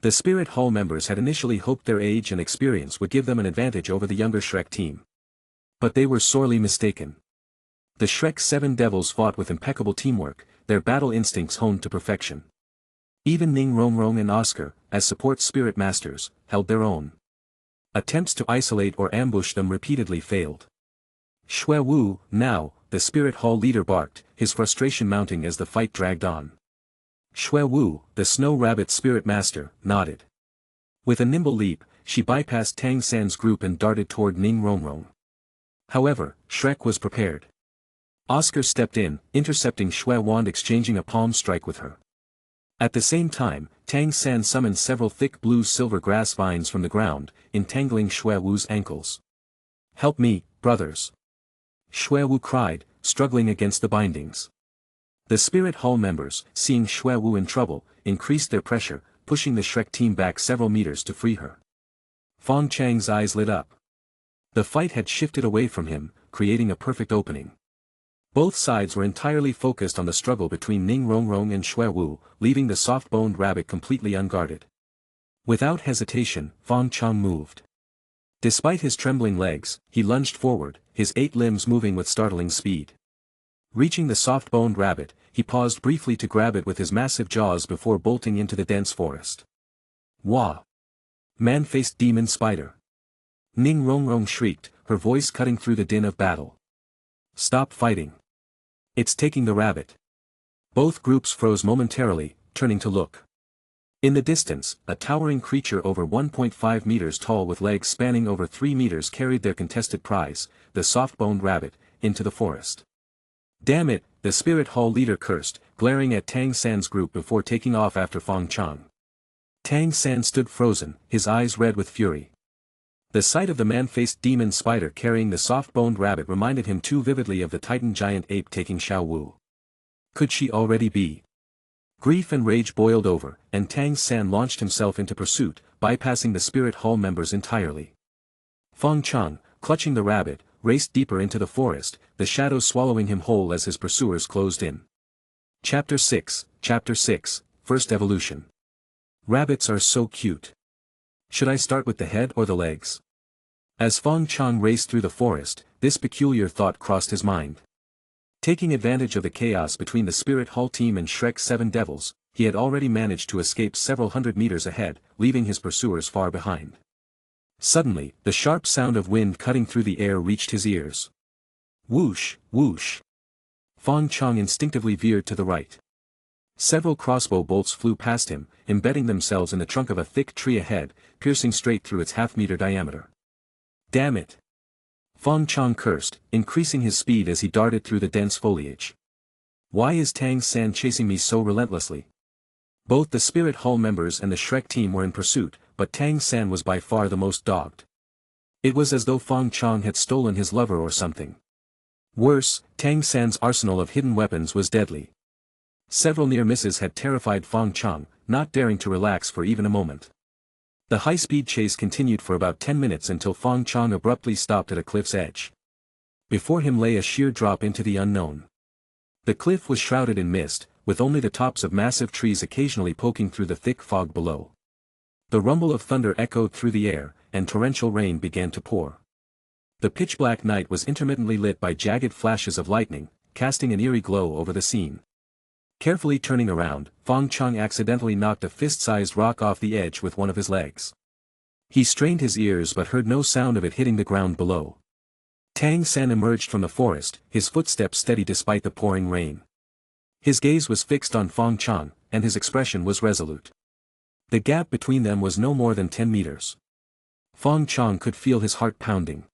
The Spirit Hall members had initially hoped their age and experience would give them an advantage over the younger Shrek team. But they were sorely mistaken. The Shrek Seven Devils fought with impeccable teamwork, their battle instincts honed to perfection. Even Ning Rongrong and Oscar, as support spirit masters, held their own. Attempts to isolate or ambush them repeatedly failed. "Xue Wu, now," the Spirit Hall leader barked, his frustration mounting as the fight dragged on. Xue Wu, the Snow Rabbit Spirit Master, nodded. With a nimble leap, she bypassed Tang San's group and darted toward Ning Rongrong. However, Shrek was prepared. Oscar stepped in, intercepting Xue Wu and exchanging a palm strike with her. At the same time, Tang San summoned several thick blue-silver grass vines from the ground, entangling Xue Wu's ankles. "Help me, brothers!" Xue Wu cried, struggling against the bindings. The Spirit Hall members, seeing Xue Wu in trouble, increased their pressure, pushing the Shrek team back several meters to free her. Fong Chang's eyes lit up. The fight had shifted away from him, creating a perfect opening. Both sides were entirely focused on the struggle between Ning Rongrong and Xue Wu, leaving the soft-boned rabbit completely unguarded. Without hesitation, Fong Chong moved. Despite his trembling legs, he lunged forward, his 8 limbs moving with startling speed. Reaching the soft-boned rabbit, he paused briefly to grab it with his massive jaws before bolting into the dense forest. Wah! Man-faced demon spider. Ning Rong Rong shrieked, her voice cutting through the din of battle. Stop fighting. It's taking the rabbit. Both groups froze momentarily, turning to look. In the distance, a towering creature over 1.5 meters tall with legs spanning over 3 meters carried their contested prize, the soft-boned rabbit, into the forest. Damn it, the spirit hall leader cursed, glaring at Tang San's group before taking off after Fong Chong. Tang San stood frozen, his eyes red with fury. The sight of the man-faced demon spider carrying the soft-boned rabbit reminded him too vividly of the titan giant ape taking Xiao Wu. Could she already be? Grief and rage boiled over, and Tang San launched himself into pursuit, bypassing the spirit hall members entirely. Fong Chong, clutching the rabbit, raced deeper into the forest, the shadows swallowing him whole as his pursuers closed in. Chapter 6, First Evolution. Rabbits are so cute. Should I start with the head or the legs? As Fong Chong raced through the forest, this peculiar thought crossed his mind. Taking advantage of the chaos between the Spirit Hall team and Shrek's 7 devils, he had already managed to escape several hundred meters ahead, leaving his pursuers far behind. Suddenly, the sharp sound of wind cutting through the air reached his ears. Whoosh, whoosh. Fong Chong instinctively veered to the right. Several crossbow bolts flew past him, embedding themselves in the trunk of a thick tree ahead, piercing straight through its half-meter diameter. Damn it! Fong Chong cursed, increasing his speed as he darted through the dense foliage. Why is Tang San chasing me so relentlessly? Both the Spirit Hall members and the Shrek team were in pursuit, but Tang San was by far the most dogged. It was as though Fong Chong had stolen his lover or something. Worse, Tang San's arsenal of hidden weapons was deadly. Several near misses had terrified Fong Chong, not daring to relax for even a moment. The high-speed chase continued for about 10 minutes until Fong Chong abruptly stopped at a cliff's edge. Before him lay a sheer drop into the unknown. The cliff was shrouded in mist, with only the tops of massive trees occasionally poking through the thick fog below. The rumble of thunder echoed through the air, and torrential rain began to pour. The pitch-black night was intermittently lit by jagged flashes of lightning, casting an eerie glow over the scene. Carefully turning around, Fong Chong accidentally knocked a fist-sized rock off the edge with one of his legs. He strained his ears but heard no sound of it hitting the ground below. Tang San emerged from the forest, his footsteps steady despite the pouring rain. His gaze was fixed on Fong Chong, and his expression was resolute. The gap between them was no more than 10 meters. Fong Chong could feel his heart pounding.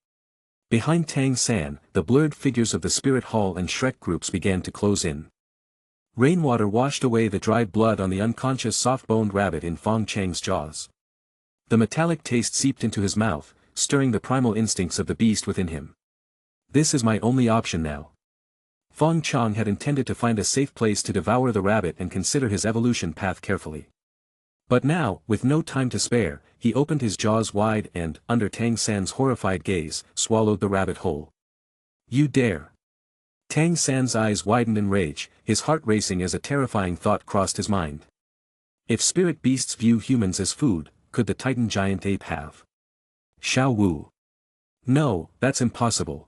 Behind Tang San, the blurred figures of the Spirit Hall and Shrek groups began to close in. Rainwater washed away the dried blood on the unconscious soft-boned rabbit in Fong Chang's jaws. The metallic taste seeped into his mouth, stirring the primal instincts of the beast within him. This is my only option now. Fong Chong had intended to find a safe place to devour the rabbit and consider his evolution path carefully. But now, with no time to spare, he opened his jaws wide and, under Tang San's horrified gaze, swallowed the rabbit whole. You dare! Tang San's eyes widened in rage, his heart racing as a terrifying thought crossed his mind. If spirit beasts view humans as food, could the titan giant ape have Xiao Wu? No, that's impossible.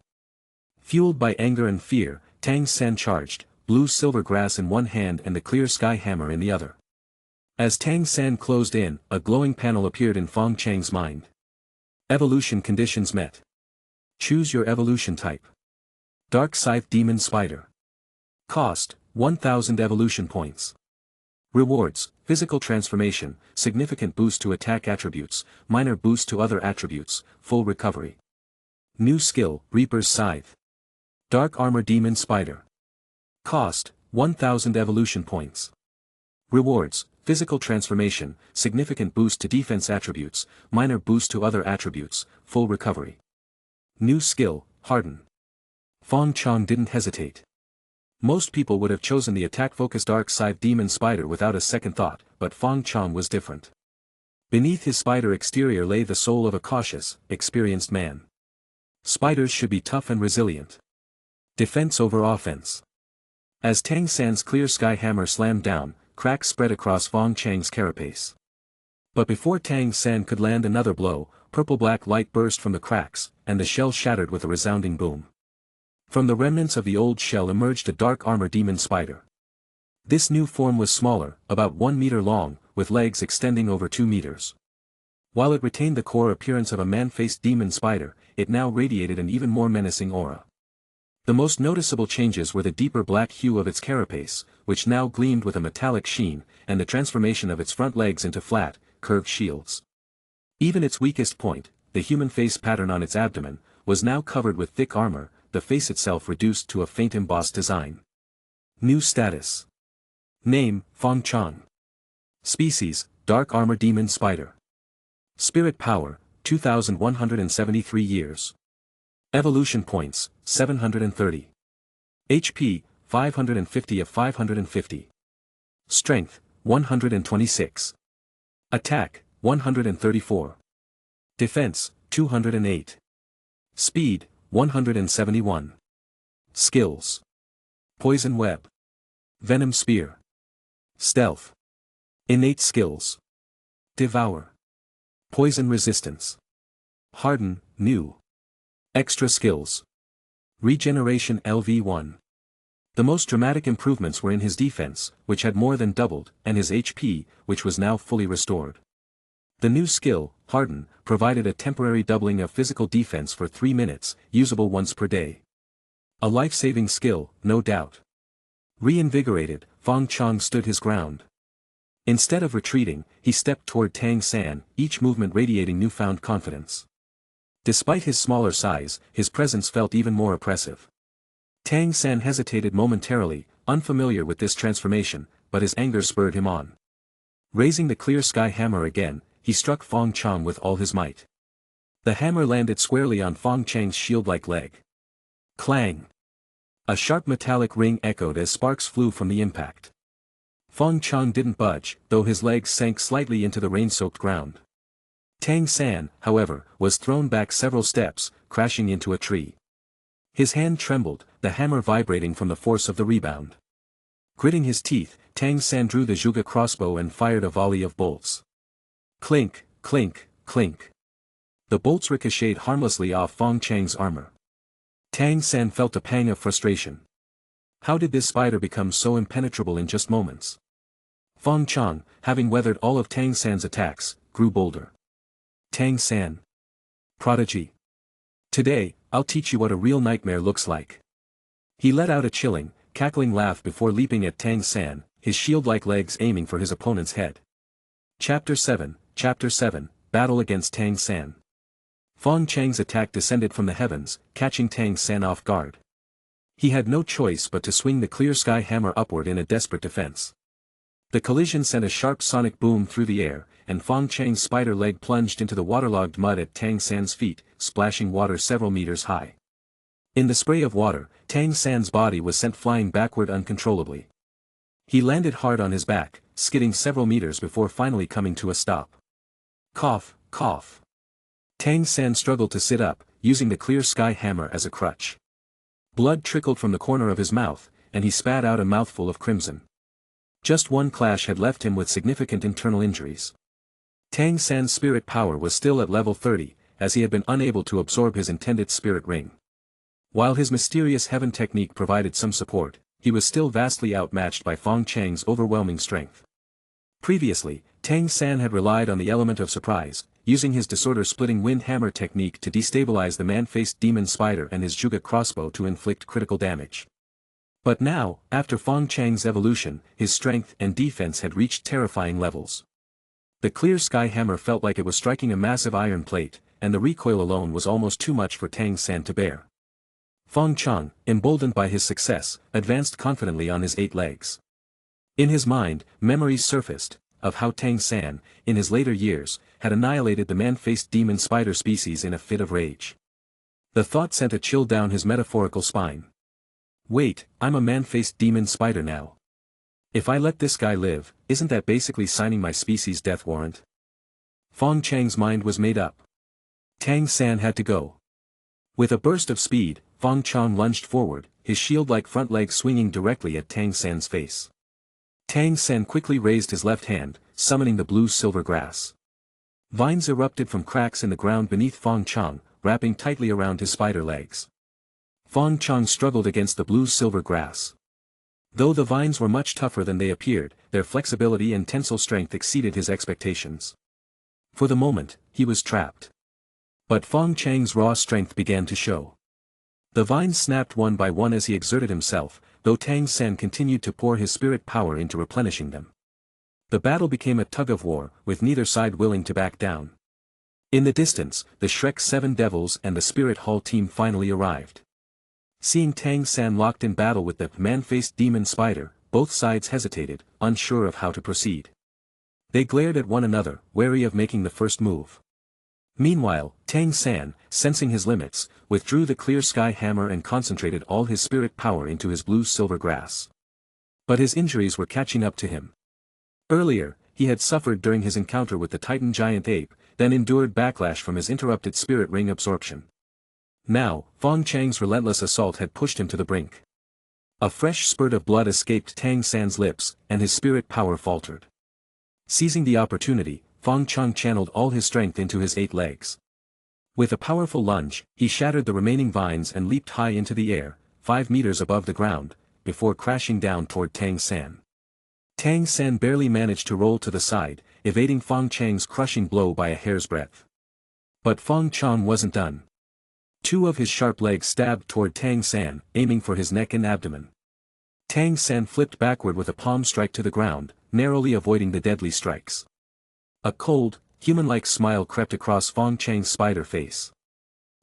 Fueled by anger and fear, Tang San charged, blue silver grass in one hand and the clear sky hammer in the other. As Tang San closed in, a glowing panel appeared in Fong Chang's mind. Evolution conditions met. Choose your evolution type. Dark Scythe Demon Spider. Cost, 1000 evolution points. Rewards, physical transformation, significant boost to attack attributes, minor boost to other attributes, full recovery. New skill, Reaper's Scythe. Dark Armor Demon Spider. Cost, 1000 evolution points. Rewards, physical transformation, significant boost to defense attributes, minor boost to other attributes, full recovery. New skill, Harden. Fong Chong didn't hesitate. Most people would have chosen the attack-focused Dark Scythe Demon Spider without a second thought, but Fong Chong was different. Beneath his spider exterior lay the soul of a cautious, experienced man. Spiders should be tough and resilient. Defense over offense. As Tang San's clear sky hammer slammed down, cracks spread across Fong Chang's carapace. But before Tang San could land another blow, purple-black light burst from the cracks, and the shell shattered with a resounding boom. From the remnants of the old shell emerged a dark armor demon spider. This new form was smaller, about 1 meter long, with legs extending over 2 meters. While it retained the core appearance of a man-faced demon spider, it now radiated an even more menacing aura. The most noticeable changes were the deeper black hue of its carapace, which now gleamed with a metallic sheen, and the transformation of its front legs into flat, curved shields. Even its weakest point, the human face pattern on its abdomen, was now covered with thick armor, the face itself reduced to a faint embossed design. New status. Name, Fong Chong. Species, Dark Armor Demon Spider. Spirit Power, 2,173 years. Evolution Points, 730. HP, 550 of 550. Strength, 126. Attack, 134. Defense, 208. Speed, 171. Skills. Poison Web. Venom Spear. Stealth. Innate Skills. Devour. Poison Resistance. Harden, New. Extra Skills. Regeneration LV1. The most dramatic improvements were in his defense, which had more than doubled, and his HP, which was now fully restored. The new skill, Harden, provided a temporary doubling of physical defense for 3 minutes, usable once per day. A life-saving skill, no doubt. Reinvigorated, Fong Chong stood his ground. Instead of retreating, he stepped toward Tang San, each movement radiating newfound confidence. Despite his smaller size, his presence felt even more oppressive. Tang San hesitated momentarily, unfamiliar with this transformation, but his anger spurred him on. Raising the clear sky hammer again, he struck Fong Chong with all his might. The hammer landed squarely on Fong Chang's shield-like leg. Clang! A sharp metallic ring echoed as sparks flew from the impact. Fong Chong didn't budge, though his legs sank slightly into the rain-soaked ground. Tang San, however, was thrown back several steps, crashing into a tree. His hand trembled, the hammer vibrating from the force of the rebound. Gritting his teeth, Tang San drew the Zhuge crossbow and fired a volley of bolts. Clink, clink, clink. The bolts ricocheted harmlessly off Fong Chang's armor. Tang San felt a pang of frustration. How did this spider become so impenetrable in just moments? Fong Chong, having weathered all of Tang San's attacks, grew bolder. Tang San. Prodigy. Today, I'll teach you what a real nightmare looks like. He let out a chilling, cackling laugh before leaping at Tang San, his shield-like legs aiming for his opponent's head. Chapter 7, Battle against Tang San. Fong Chang's attack descended from the heavens, catching Tang San off guard. He had no choice but to swing the clear sky hammer upward in a desperate defense. The collision sent a sharp sonic boom through the air, and Fong Chang's spider leg plunged into the waterlogged mud at Tang San's feet, splashing water several meters high. In the spray of water, Tang San's body was sent flying backward uncontrollably. He landed hard on his back, skidding several meters before finally coming to a stop. Cough, cough. Tang San struggled to sit up, using the clear sky hammer as a crutch. Blood trickled from the corner of his mouth, and he spat out a mouthful of crimson. Just one clash had left him with significant internal injuries. Tang San's spirit power was still at level 30, as he had been unable to absorb his intended spirit ring. While his mysterious heaven technique provided some support, he was still vastly outmatched by Fong Chang's overwhelming strength. Previously, Tang San had relied on the element of surprise, using his disorder-splitting wind hammer technique to destabilize the man-faced demon spider and his Zhuge crossbow to inflict critical damage. But now, after Fong Chang's evolution, his strength and defense had reached terrifying levels. The clear sky hammer felt like it was striking a massive iron plate, and the recoil alone was almost too much for Tang San to bear. Fong Chong, emboldened by his success, advanced confidently on his 8 legs. In his mind, memories surfaced, of how Tang San, in his later years, had annihilated the man-faced demon spider species in a fit of rage. The thought sent a chill down his metaphorical spine. Wait, I'm a man-faced demon spider now. If I let this guy live, isn't that basically signing my species' death warrant? Fong Chang's mind was made up. Tang San had to go. With a burst of speed, Fong Chong lunged forward, his shield-like front leg swinging directly at Tang San's face. Tang San quickly raised his left hand, summoning the blue-silver grass. Vines erupted from cracks in the ground beneath Fong Chong, wrapping tightly around his spider legs. Fong Chong struggled against the blue-silver grass. Though the vines were much tougher than they appeared, their flexibility and tensile strength exceeded his expectations. For the moment, he was trapped. But Fong Chang's raw strength began to show. The vines snapped one by one as he exerted himself, though Tang San continued to pour his spirit power into replenishing them. The battle became a tug-of-war, with neither side willing to back down. In the distance, the Shrek 7 Devils and the Spirit Hall team finally arrived. Seeing Tang San locked in battle with the man-faced demon spider, both sides hesitated, unsure of how to proceed. They glared at one another, wary of making the first move. Meanwhile, Tang San, sensing his limits, withdrew the clear sky hammer and concentrated all his spirit power into his blue-silver grass. But his injuries were catching up to him. Earlier, he had suffered during his encounter with the Titan giant ape, then endured backlash from his interrupted spirit ring absorption. Now, Fong Chang's relentless assault had pushed him to the brink. A fresh spurt of blood escaped Tang San's lips, and his spirit power faltered. Seizing the opportunity, Fong Chong channeled all his strength into his 8 legs. With a powerful lunge, he shattered the remaining vines and leaped high into the air, 5 meters above the ground, before crashing down toward Tang San. Tang San barely managed to roll to the side, evading Fong Chang's crushing blow by a hair's breadth. But Fong Chong wasn't done. 2 of his sharp legs stabbed toward Tang San, aiming for his neck and abdomen. Tang San flipped backward with a palm strike to the ground, narrowly avoiding the deadly strikes. A cold, human-like smile crept across Fong Chang's spider face.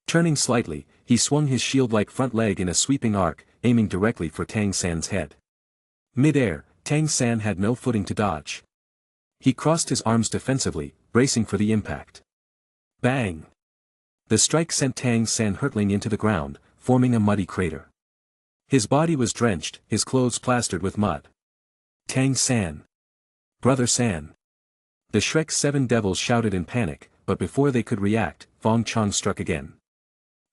Turning slightly, he swung his shield-like front leg in a sweeping arc, aiming directly for Tang San's head. Mid-air, Tang San had no footing to dodge. He crossed his arms defensively, bracing for the impact. Bang! The strike sent Tang San hurtling into the ground, forming a muddy crater. His body was drenched, his clothes plastered with mud. Tang San! Brother San! The Shrek 7 Devils shouted in panic, but before they could react, Fong Chong struck again.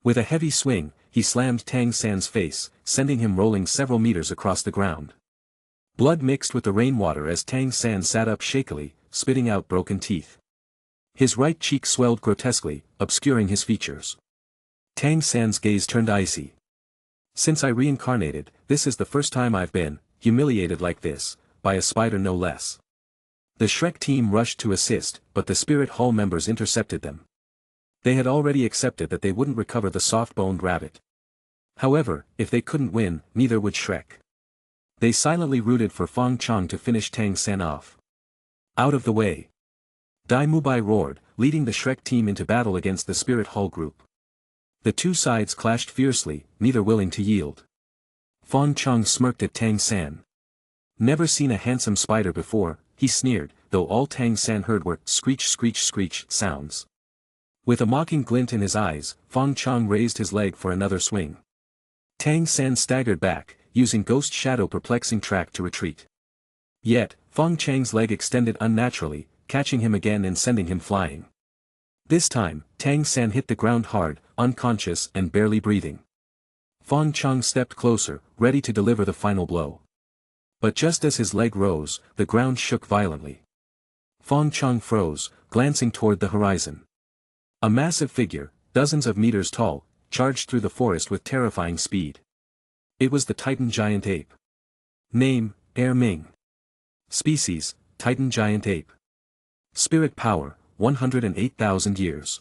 With a heavy swing, he slammed Tang San's face, sending him rolling several meters across the ground. Blood mixed with the rainwater as Tang San sat up shakily, spitting out broken teeth. His right cheek swelled grotesquely, obscuring his features. Tang San's gaze turned icy. Since I reincarnated, this is the first time I've been humiliated like this, by a spider no less. The Shrek team rushed to assist, but the Spirit Hall members intercepted them. They had already accepted that they wouldn't recover the soft-boned rabbit. However, if they couldn't win, neither would Shrek. They silently rooted for Fong Chong to finish Tang San off. Out of the way! Dai Mubai roared, leading the Shrek team into battle against the Spirit Hall group. The 2 sides clashed fiercely, neither willing to yield. Fong Chong smirked at Tang San. Never seen a handsome spider before, he sneered, though all Tang San heard were screech screech screech sounds. With a mocking glint in his eyes, Fong Chong raised his leg for another swing. Tang San staggered back, using Ghost Shadow Perplexing Track to retreat. Yet, Fong Chang's leg extended unnaturally, catching him again and sending him flying. This time, Tang San hit the ground hard, unconscious and barely breathing. Fong Chong stepped closer, ready to deliver the final blow. But just as his leg rose, the ground shook violently. Fong Chong froze, glancing toward the horizon. A massive figure, dozens of meters tall, charged through the forest with terrifying speed. It was the Titan giant ape. Name, Air Ming. Species, Titan giant ape. Spirit power, 108,000 years.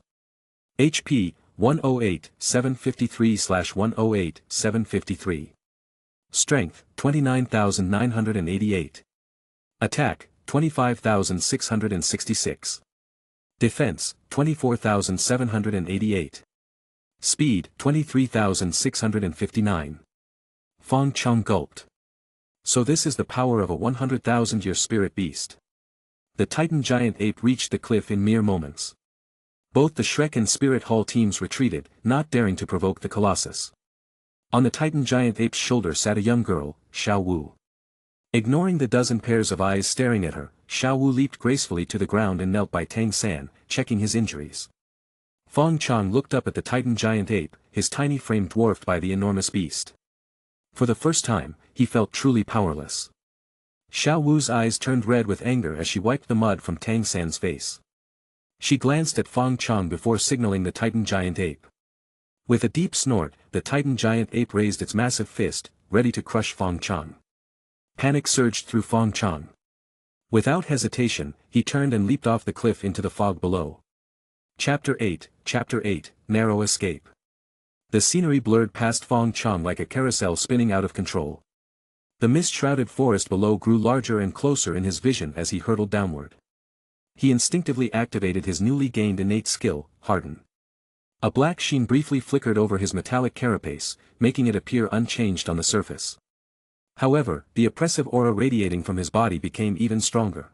HP, 108,753/108,753. Strength, 29,988. Attack, 25,666. Defense, 24,788. Speed, 23,659. Fong Chong gulped. So this is the power of a 100,000-year spirit beast. The Titan giant ape reached the cliff in mere moments. Both the Shrek and Spirit Hall teams retreated, not daring to provoke the Colossus. On the Titan giant ape's shoulder sat a young girl, Xiao Wu. Ignoring the dozen pairs of eyes staring at her, Xiao Wu leaped gracefully to the ground and knelt by Tang San, checking his injuries. Fong Chong looked up at the Titan giant ape, his tiny frame dwarfed by the enormous beast. For the first time, he felt truly powerless. Xiao Wu's eyes turned red with anger as she wiped the mud from Tang San's face. She glanced at Fong Chong before signaling the Titan giant ape. With a deep snort, the Titan giant ape raised its massive fist, ready to crush Fong Chong. Panic surged through Fong Chong. Without hesitation, he turned and leaped off the cliff into the fog below. Chapter 8, Narrow Escape. The scenery blurred past Fong Chong like a carousel spinning out of control. The mist-shrouded forest below grew larger and closer in his vision as he hurtled downward. He instinctively activated his newly gained innate skill, Harden. A black sheen briefly flickered over his metallic carapace, making it appear unchanged on the surface. However, the oppressive aura radiating from his body became even stronger.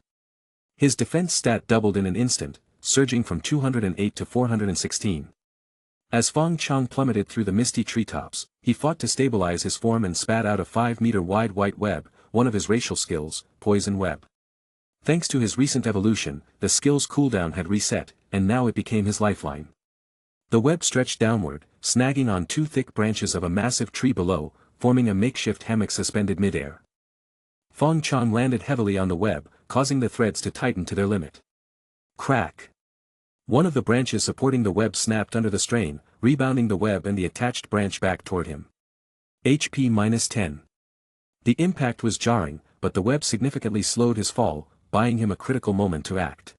His defense stat doubled in an instant, surging from 208 to 416. As Fong Chong plummeted through the misty treetops, he fought to stabilize his form and spat out a 5-meter-wide white web, one of his racial skills, Poison Web. Thanks to his recent evolution, the skill's cooldown had reset, and now it became his lifeline. The web stretched downward, snagging on 2 thick branches of a massive tree below, forming a makeshift hammock suspended midair. Fong Chong landed heavily on the web, causing the threads to tighten to their limit. Crack! One of the branches supporting the web snapped under the strain, rebounding the web and the attached branch back toward him. HP -10. The impact was jarring, but the web significantly slowed his fall, buying him a critical moment to act.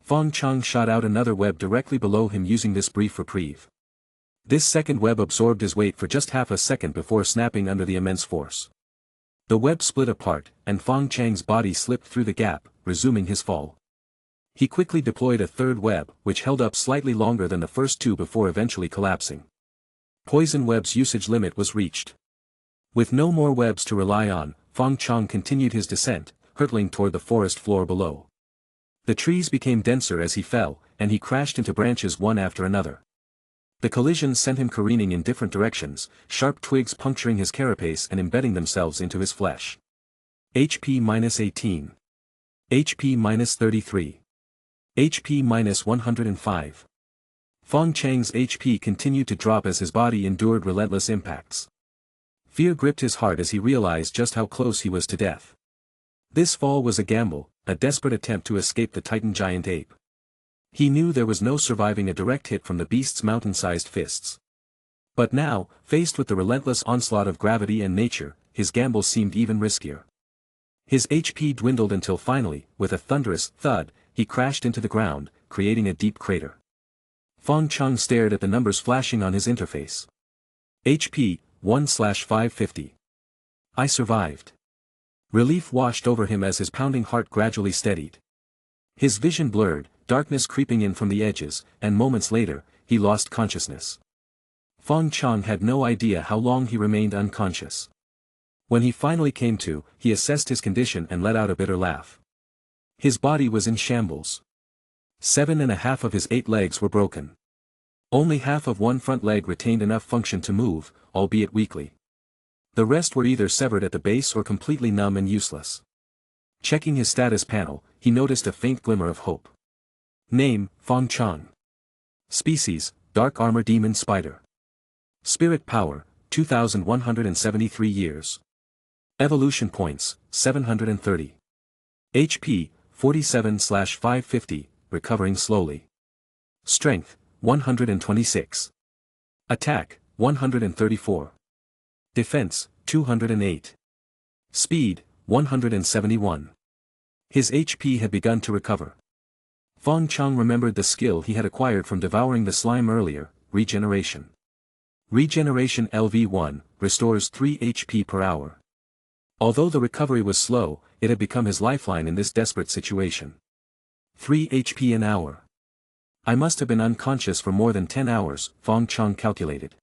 Fong Chong shot out another web directly below him using this brief reprieve. This second web absorbed his weight for just half a second before snapping under the immense force. The web split apart, and Fong Chang's body slipped through the gap, resuming his fall. He quickly deployed a third web, which held up slightly longer than the first 2 before eventually collapsing. Poison Web's usage limit was reached. With no more webs to rely on, Fong Chong continued his descent, hurtling toward the forest floor below. The trees became denser as he fell, and he crashed into branches one after another. The collisions sent him careening in different directions, sharp twigs puncturing his carapace and embedding themselves into his flesh. HP -18. HP -33. HP -105. Fong Chang's HP continued to drop as his body endured relentless impacts. Fear gripped his heart as he realized just how close he was to death. This fall was a gamble, a desperate attempt to escape the Titan giant ape. He knew there was no surviving a direct hit from the beast's mountain-sized fists. But now, faced with the relentless onslaught of gravity and nature, his gamble seemed even riskier. His HP dwindled until finally, with a thunderous thud, he crashed into the ground, creating a deep crater. Fong Chong stared at the numbers flashing on his interface. HP, 1/550. I survived. Relief washed over him as his pounding heart gradually steadied. His vision blurred, darkness creeping in from the edges, and moments later, he lost consciousness. Fong Chong had no idea how long he remained unconscious. When he finally came to, he assessed his condition and let out a bitter laugh. His body was in shambles. 7.5 of his 8 legs were broken. Only half of one front leg retained enough function to move, albeit weakly. The rest were either severed at the base or completely numb and useless. Checking his status panel, he noticed a faint glimmer of hope. Name, Fong Chong. Species, Dark Armor Demon Spider. Spirit Power, 2,173 years. Evolution Points, 730. HP, 47/550, recovering slowly. Strength, 126. Attack, 134. Defense, 208. Speed, 171. His HP had begun to recover. Fong Chong remembered the skill he had acquired from devouring the slime earlier, Regeneration. Regeneration LV1, restores 3 HP per hour. Although the recovery was slow, it had become his lifeline in this desperate situation. 3 HP an hour. I must have been unconscious for more than 10 hours, Fong Chong calculated.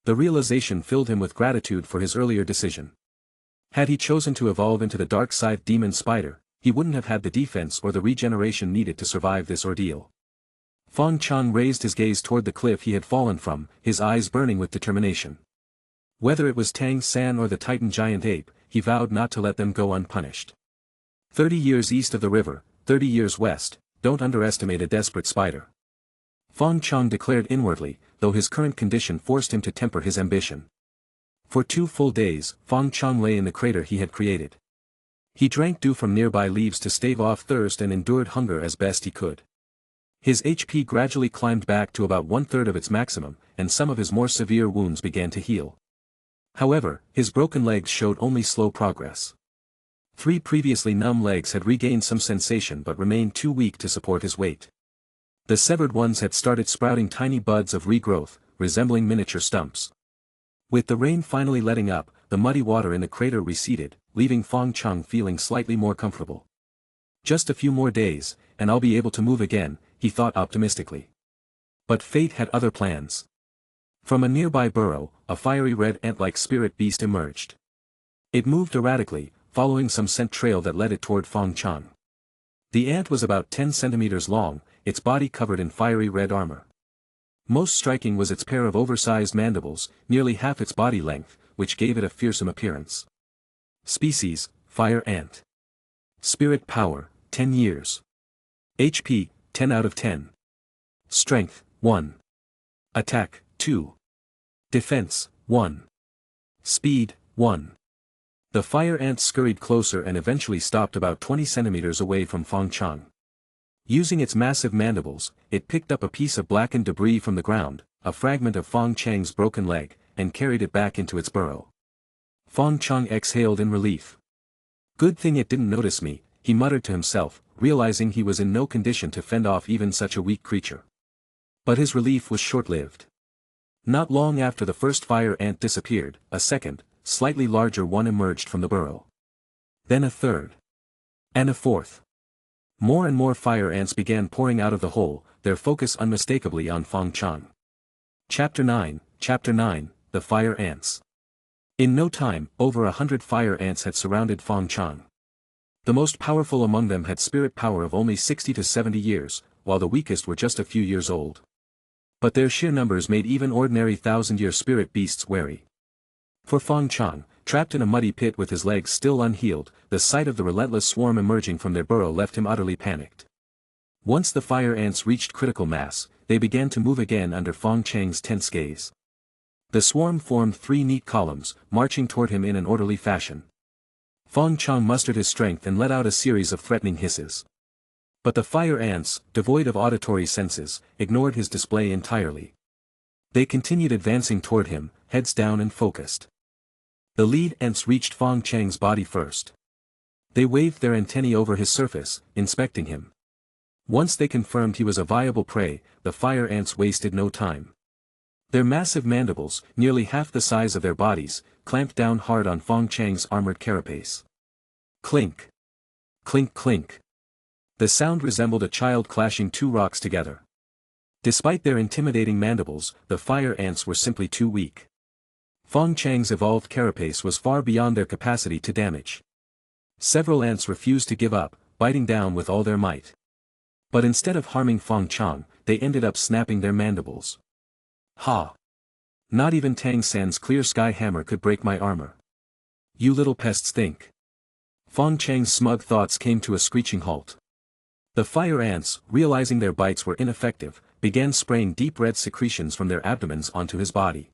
The realization filled him with gratitude for his earlier decision. Had he chosen to evolve into the dark side demon spider, he wouldn't have had the defense or the regeneration needed to survive this ordeal. Fong Chong raised his gaze toward the cliff he had fallen from, his eyes burning with determination. Whether it was Tang San or the Titan giant ape, he vowed not to let them go unpunished. 30 years east of the river, 30 years west, don't underestimate a desperate spider. Fong Chong declared inwardly, though his current condition forced him to temper his ambition. For 2 full days, Fong Chong lay in the crater he had created. He drank dew from nearby leaves to stave off thirst and endured hunger as best he could. His HP gradually climbed back to about one-third of its maximum, and some of his more severe wounds began to heal. However, his broken legs showed only slow progress. 3 previously numb legs had regained some sensation but remained too weak to support his weight. The severed ones had started sprouting tiny buds of regrowth, resembling miniature stumps. With the rain finally letting up, the muddy water in the crater receded, leaving Fong Chong feeling slightly more comfortable. Just a few more days, and I'll be able to move again, he thought optimistically. But fate had other plans. From a nearby burrow, a fiery red ant-like spirit beast emerged. It moved erratically, following some scent trail that led it toward Fong Chong. The ant was about 10 centimeters long, its body covered in fiery red armor. Most striking was its pair of oversized mandibles, nearly half its body length, which gave it a fearsome appearance. Species, fire ant. Spirit power, 10 years. HP, 10 out of 10. Strength, 1. Attack, 2. Defense, 1. Speed, 1. The fire ant scurried closer and eventually stopped about 20 centimeters away from Fong Chong. Using its massive mandibles, it picked up a piece of blackened debris from the ground, a fragment of Fong Chang's broken leg, and carried it back into its burrow. Fong Chong exhaled in relief. Good thing it didn't notice me, he muttered to himself, realizing he was in no condition to fend off even such a weak creature. But his relief was short-lived. Not long after the first fire ant disappeared, a second, slightly larger one emerged from the burrow. Then a third. And a fourth. More and more fire ants began pouring out of the hole, their focus unmistakably on Fong Chong. Chapter 9, The Fire Ants. In no time, over 100 fire ants had surrounded Fong Chong. The most powerful among them had spirit power of only 60 to 70 years, while the weakest were just a few years old. But their sheer numbers made even ordinary 1,000-year spirit beasts wary. For Fong Chong, trapped in a muddy pit with his legs still unhealed, the sight of the relentless swarm emerging from their burrow left him utterly panicked. Once the fire ants reached critical mass, they began to move again under Fong Chang's tense gaze. The swarm formed 3 neat columns, marching toward him in an orderly fashion. Fong Chong mustered his strength and let out a series of threatening hisses. But the fire ants, devoid of auditory senses, ignored his display entirely. They continued advancing toward him, heads down and focused. The lead ants reached Fong Chang's body first. They waved their antennae over his surface, inspecting him. Once they confirmed he was a viable prey, the fire ants wasted no time. Their massive mandibles, nearly half the size of their bodies, clamped down hard on Fong Chang's armored carapace. Clink. Clink clink. The sound resembled a child clashing 2 rocks together. Despite their intimidating mandibles, the fire ants were simply too weak. Fong Chang's evolved carapace was far beyond their capacity to damage. Several ants refused to give up, biting down with all their might. But instead of harming Fong Chong, they ended up snapping their mandibles. Ha! Not even Tang San's clear sky hammer could break my armor. You little pests think. Fong Chang's smug thoughts came to a screeching halt. The fire ants, realizing their bites were ineffective, began spraying deep red secretions from their abdomens onto his body.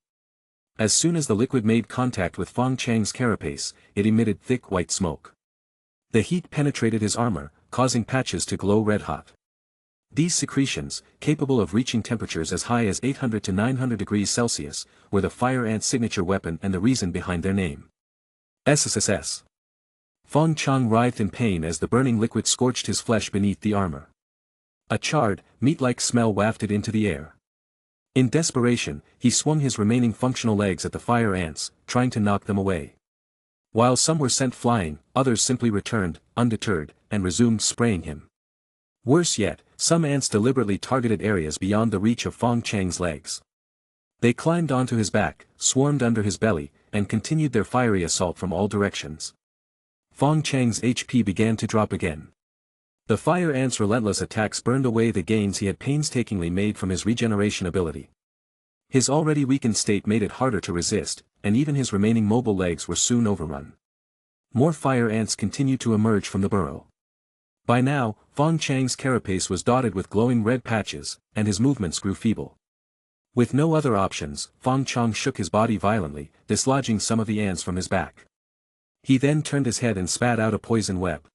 As soon as the liquid made contact with Fong Chang's carapace, it emitted thick white smoke. The heat penetrated his armor, causing patches to glow red-hot. These secretions, capable of reaching temperatures as high as 800 to 900 degrees Celsius, were the fire ant's signature weapon and the reason behind their name. SSSS. Fong Chong writhed in pain as the burning liquid scorched his flesh beneath the armor. A charred, meat-like smell wafted into the air. In desperation, he swung his remaining functional legs at the fire ants, trying to knock them away. While some were sent flying, others simply returned, undeterred, and resumed spraying him. Worse yet, some ants deliberately targeted areas beyond the reach of Fong Chang's legs. They climbed onto his back, swarmed under his belly, and continued their fiery assault from all directions. Fong Chang's HP began to drop again. The fire ant's relentless attacks burned away the gains he had painstakingly made from his regeneration ability. His already weakened state made it harder to resist, and even his remaining mobile legs were soon overrun. More fire ants continued to emerge from the burrow. By now, Fong Chang's carapace was dotted with glowing red patches, and his movements grew feeble. With no other options, Fong Chong shook his body violently, dislodging some of the ants from his back. He then turned his head and spat out a poison web.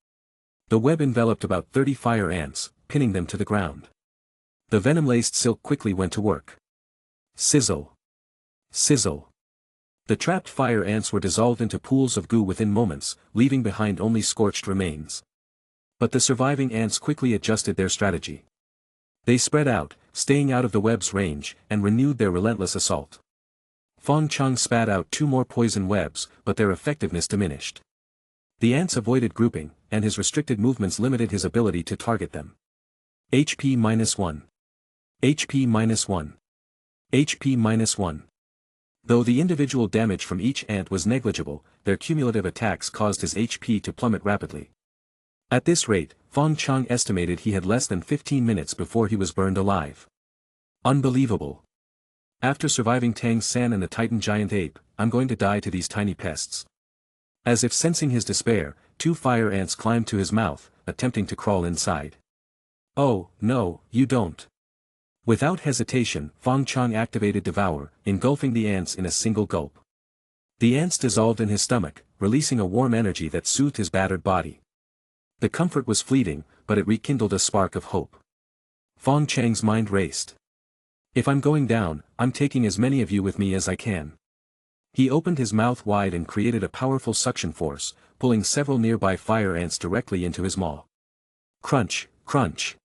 The web enveloped about 30 fire ants, pinning them to the ground. The venom-laced silk quickly went to work. Sizzle. Sizzle. The trapped fire ants were dissolved into pools of goo within moments, leaving behind only scorched remains. But the surviving ants quickly adjusted their strategy. They spread out, staying out of the web's range, and renewed their relentless assault. Fong Chong spat out 2 more poison webs, but their effectiveness diminished. The ants avoided grouping, and his restricted movements limited his ability to target them. HP -1. HP -1. HP -1. Though the individual damage from each ant was negligible, their cumulative attacks caused his HP to plummet rapidly. At this rate, Fong Chong estimated he had less than 15 minutes before he was burned alive. Unbelievable. After surviving Tang San and the Titan giant ape, I'm going to die to these tiny pests. As if sensing his despair, 2 fire ants climbed to his mouth, attempting to crawl inside. Oh, no, you don't. Without hesitation, Fong Chong activated Devour, engulfing the ants in a single gulp. The ants dissolved in his stomach, releasing a warm energy that soothed his battered body. The comfort was fleeting, but it rekindled a spark of hope. Fong Chang's mind raced. If I'm going down, I'm taking as many of you with me as I can. He opened his mouth wide and created a powerful suction force, pulling several nearby fire ants directly into his maw. Crunch, crunch.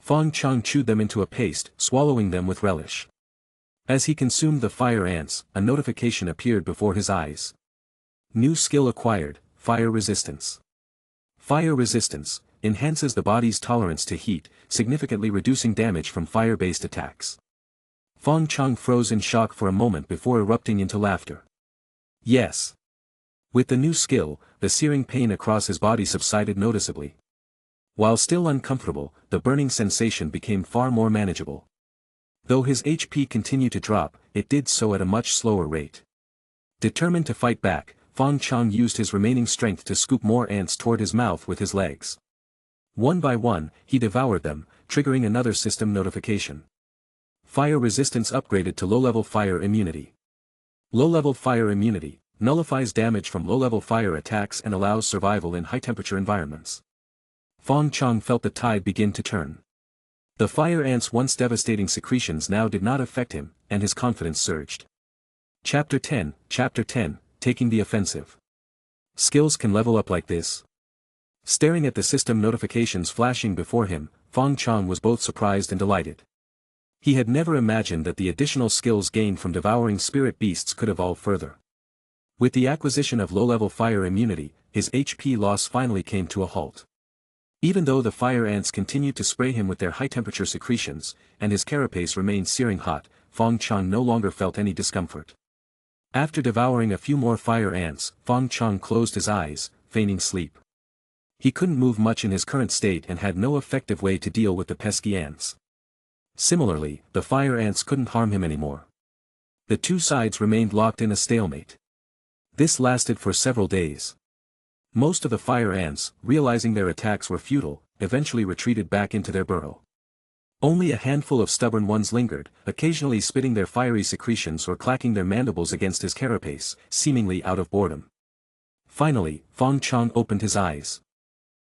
Fong Chong chewed them into a paste, swallowing them with relish. As he consumed the fire ants, a notification appeared before his eyes. New skill acquired, Fire Resistance. Fire Resistance enhances the body's tolerance to heat, significantly reducing damage from fire-based attacks. Fong Chong froze in shock for a moment before erupting into laughter. Yes. With the new skill, the searing pain across his body subsided noticeably. While still uncomfortable, the burning sensation became far more manageable. Though his HP continued to drop, it did so at a much slower rate. Determined to fight back, Fong Chong used his remaining strength to scoop more ants toward his mouth with his legs. One by one, he devoured them, triggering another system notification. Fire resistance upgraded to low-level fire immunity. Low-level fire immunity nullifies damage from low-level fire attacks and allows survival in high-temperature environments. Fong Chong felt the tide begin to turn. The fire ants' once devastating secretions now did not affect him, and his confidence surged. Chapter 10, Taking the Offensive. Skills can level up like this. Staring at the system notifications flashing before him, Fong Chong was both surprised and delighted. He had never imagined that the additional skills gained from devouring spirit beasts could evolve further. With the acquisition of low-level fire immunity, his HP loss finally came to a halt. Even though the fire ants continued to spray him with their high-temperature secretions, and his carapace remained searing hot, Fong Chong no longer felt any discomfort. After devouring a few more fire ants, Fong Chong closed his eyes, feigning sleep. He couldn't move much in his current state and had no effective way to deal with the pesky ants. Similarly, the fire ants couldn't harm him anymore. The 2 sides remained locked in a stalemate. This lasted for several days. Most of the fire ants, realizing their attacks were futile, eventually retreated back into their burrow. Only a handful of stubborn ones lingered, occasionally spitting their fiery secretions or clacking their mandibles against his carapace, seemingly out of boredom. Finally, Fong Chong opened his eyes.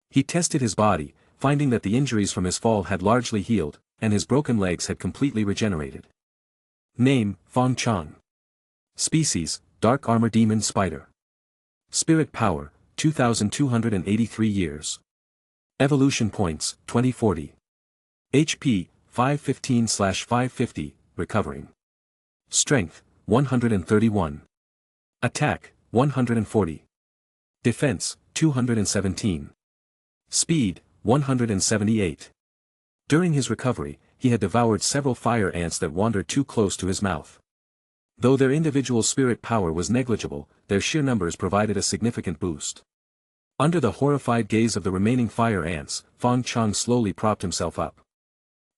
He tested his body, finding that the injuries from his fall had largely healed, and his broken legs had completely regenerated. Name, Fong Chong. Species, Dark Armor Demon Spider. Spirit Power, 2,283 years. Evolution Points, 2040. HP, 515/550, recovering. Strength, 131. Attack, 140. Defense, 217. Speed, 178. During his recovery, he had devoured several fire ants that wandered too close to his mouth. Though their individual spirit power was negligible, their sheer numbers provided a significant boost. Under the horrified gaze of the remaining fire ants, Fong Chong slowly propped himself up.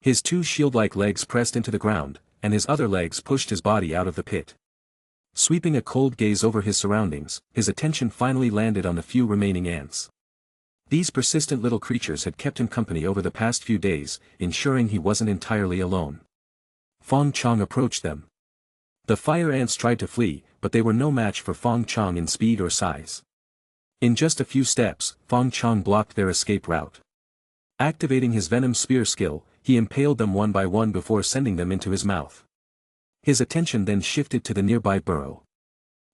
His 2 shield-like legs pressed into the ground, and his other legs pushed his body out of the pit. Sweeping a cold gaze over his surroundings, his attention finally landed on the few remaining ants. These persistent little creatures had kept him company over the past few days, ensuring he wasn't entirely alone. Fong Chong approached them. The fire ants tried to flee, but they were no match for Fong Chong in speed or size. In just a few steps, Fong Chong blocked their escape route. Activating his venom spear skill, he impaled them one by one before sending them into his mouth. His attention then shifted to the nearby burrow.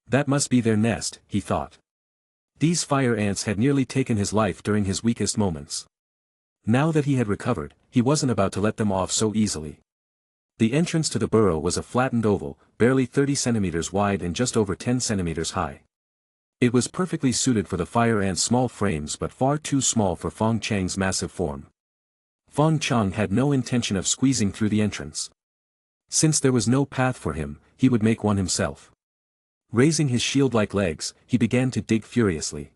That must be their nest, he thought. These fire ants had nearly taken his life during his weakest moments. Now that he had recovered, he wasn't about to let them off so easily. The entrance to the burrow was a flattened oval, barely 30 centimeters wide and just over 10 centimeters high. It was perfectly suited for the fire ant's small frames but far too small for Fong Chang's massive form. Fong Chong had no intention of squeezing through the entrance. Since there was no path for him, he would make one himself. Raising his shield-like legs, he began to dig furiously.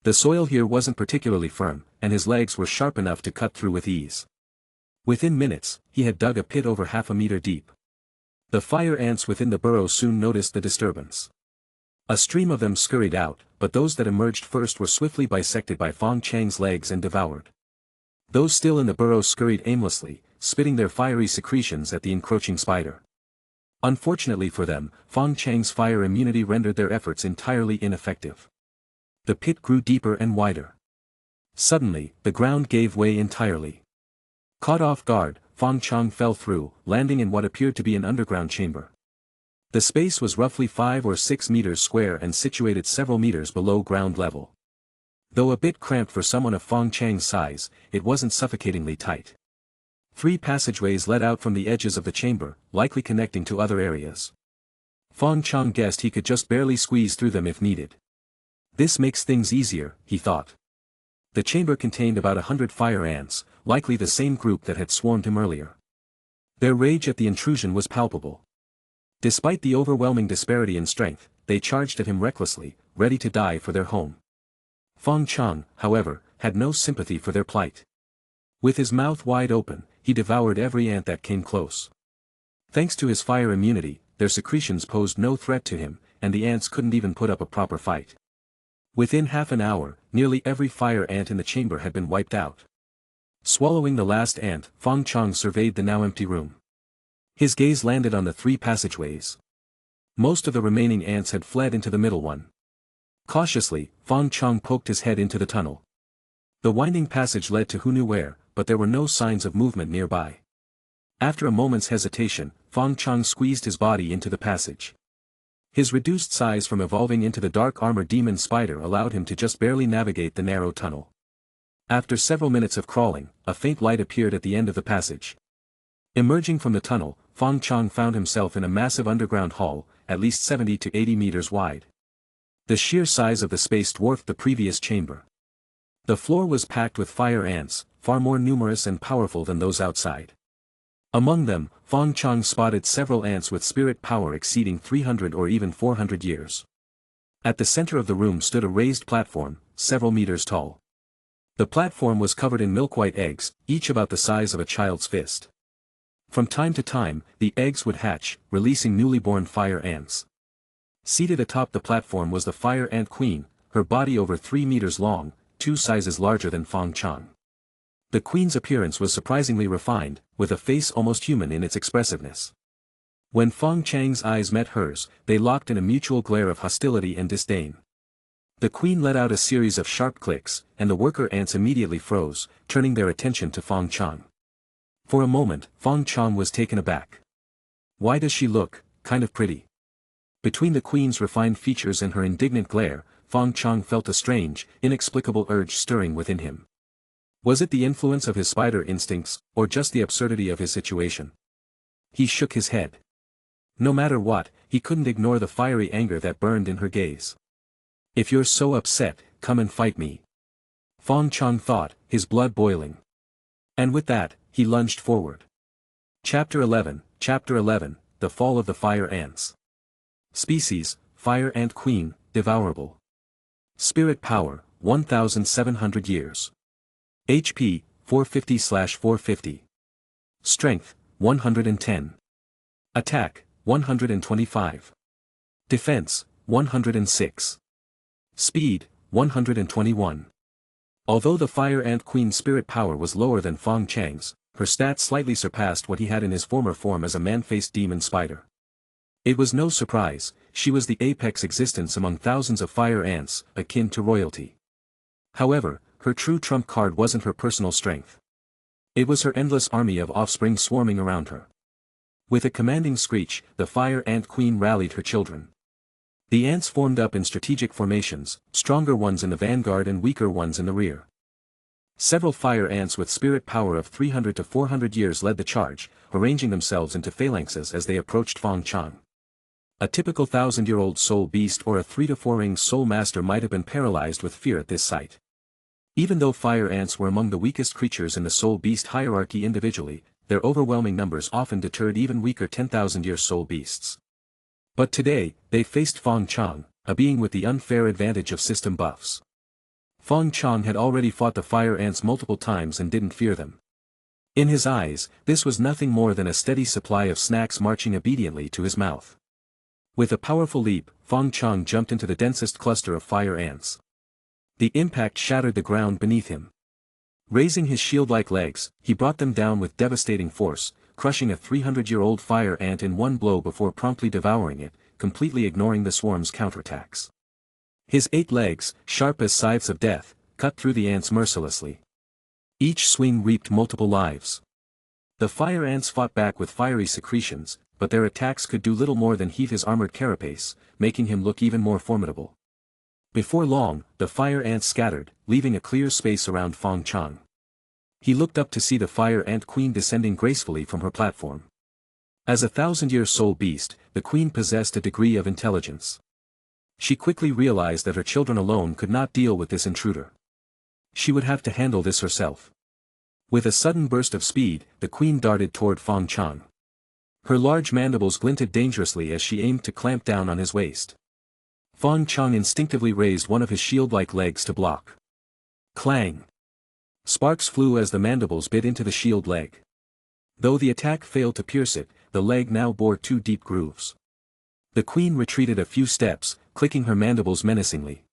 The soil here wasn't particularly firm, and his legs were sharp enough to cut through with ease. Within minutes, he had dug a pit over half a meter deep. The fire ants within the burrow soon noticed the disturbance. A stream of them scurried out, but those that emerged first were swiftly bisected by Fong Chang's legs and devoured. Those still in the burrow scurried aimlessly, spitting their fiery secretions at the encroaching spider. Unfortunately for them, Fong Chang's fire immunity rendered their efforts entirely ineffective. The pit grew deeper and wider. Suddenly, the ground gave way entirely. Caught off guard, Fong Chong fell through, landing in what appeared to be an underground chamber. The space was roughly 5 or 6 meters square and situated several meters below ground level. Though a bit cramped for someone of Fong Chang's size, it wasn't suffocatingly tight. 3 passageways led out from the edges of the chamber, likely connecting to other areas. Fong Chong guessed he could just barely squeeze through them if needed. This makes things easier, he thought. The chamber contained about 100 fire ants, likely the same group that had swarmed him earlier. Their rage at the intrusion was palpable. Despite the overwhelming disparity in strength, they charged at him recklessly, ready to die for their home. Fong Chong, however, had no sympathy for their plight. With his mouth wide open, he devoured every ant that came close. Thanks to his fire immunity, their secretions posed no threat to him, and the ants couldn't even put up a proper fight. Within half an hour, nearly every fire ant in the chamber had been wiped out. Swallowing the last ant, Fong Chong surveyed the now empty room. His gaze landed on the 3 passageways. Most of the remaining ants had fled into the middle one. Cautiously, Fong Chong poked his head into the tunnel. The winding passage led to who knew where, but there were no signs of movement nearby. After a moment's hesitation, Fong Chong squeezed his body into the passage. His reduced size from evolving into the dark armor demon spider allowed him to just barely navigate the narrow tunnel. After several minutes of crawling, a faint light appeared at the end of the passage. Emerging from the tunnel, Fong Chong found himself in a massive underground hall, at least 70 to 80 meters wide. The sheer size of the space dwarfed the previous chamber. The floor was packed with fire ants, far more numerous and powerful than those outside. Among them, Fong Chong spotted several ants with spirit power exceeding 300 or even 400 years. At the center of the room stood a raised platform, several meters tall. The platform was covered in milk-white eggs, each about the size of a child's fist. From time to time, the eggs would hatch, releasing newly born fire ants. Seated atop the platform was the fire ant queen, her body over 3 meters long, 2 sizes larger than Fong Chong. The queen's appearance was surprisingly refined, with a face almost human in its expressiveness. When Fong Chang's eyes met hers, they locked in a mutual glare of hostility and disdain. The queen let out a series of sharp clicks, and the worker ants immediately froze, turning their attention to Fong Chong. For a moment, Fong Chong was taken aback. Why does she look kind of pretty? Between the queen's refined features and her indignant glare, Fong Chong felt a strange, inexplicable urge stirring within him. Was it the influence of his spider instincts, or just the absurdity of his situation? He shook his head. No matter what, he couldn't ignore the fiery anger that burned in her gaze. If you're so upset, come and fight me. Fong Chong thought, his blood boiling. And with that, he lunged forward. Chapter 11, The Fall of the Fire Ants. Species, Fire Ant Queen, Devourable. Spirit Power, 1,700 years. HP, 450/450. Strength, 110. Attack, 125. Defense, 106. Speed, 121. Although the Fire Ant Queen's spirit power was lower than Fong Chang's, her stats slightly surpassed what he had in his former form as a man-faced demon spider. It was no surprise, she was the apex existence among thousands of fire ants, akin to royalty. However, her true trump card wasn't her personal strength. It was her endless army of offspring swarming around her. With a commanding screech, the fire ant queen rallied her children. The ants formed up in strategic formations, stronger ones in the vanguard and weaker ones in the rear. Several fire ants with spirit power of 300 to 400 years led the charge, arranging themselves into phalanxes as they approached Fong Chong. A typical 1,000-year-old soul beast or a 3 to 4-ring soul master might have been paralyzed with fear at this sight. Even though fire ants were among the weakest creatures in the soul beast hierarchy individually, their overwhelming numbers often deterred even weaker 10,000-year soul beasts. But today, they faced Fong Chong, a being with the unfair advantage of system buffs. Fong Chong had already fought the fire ants multiple times and didn't fear them. In his eyes, this was nothing more than a steady supply of snacks marching obediently to his mouth. With a powerful leap, Fong Chong jumped into the densest cluster of fire ants. The impact shattered the ground beneath him. Raising his shield-like legs, he brought them down with devastating force, crushing a 300-year-old fire ant in one blow before promptly devouring it, completely ignoring the swarm's counterattacks. His 8 legs, sharp as scythes of death, cut through the ants mercilessly. Each swing reaped multiple lives. The fire ants fought back with fiery secretions, but their attacks could do little more than heat his armored carapace, making him look even more formidable. Before long, the fire ants scattered, leaving a clear space around Fong Chong. He looked up to see the fire ant queen descending gracefully from her platform. As a 1,000-year soul beast, the queen possessed a degree of intelligence. She quickly realized that her children alone could not deal with this intruder. She would have to handle this herself. With a sudden burst of speed, the queen darted toward Fong Chong. Her large mandibles glinted dangerously as she aimed to clamp down on his waist. Fong Chong instinctively raised one of his shield-like legs to block. Clang! Sparks flew as the mandibles bit into the shield leg. Though the attack failed to pierce it, the leg now bore 2 deep grooves. The queen retreated a few steps, clicking her mandibles menacingly.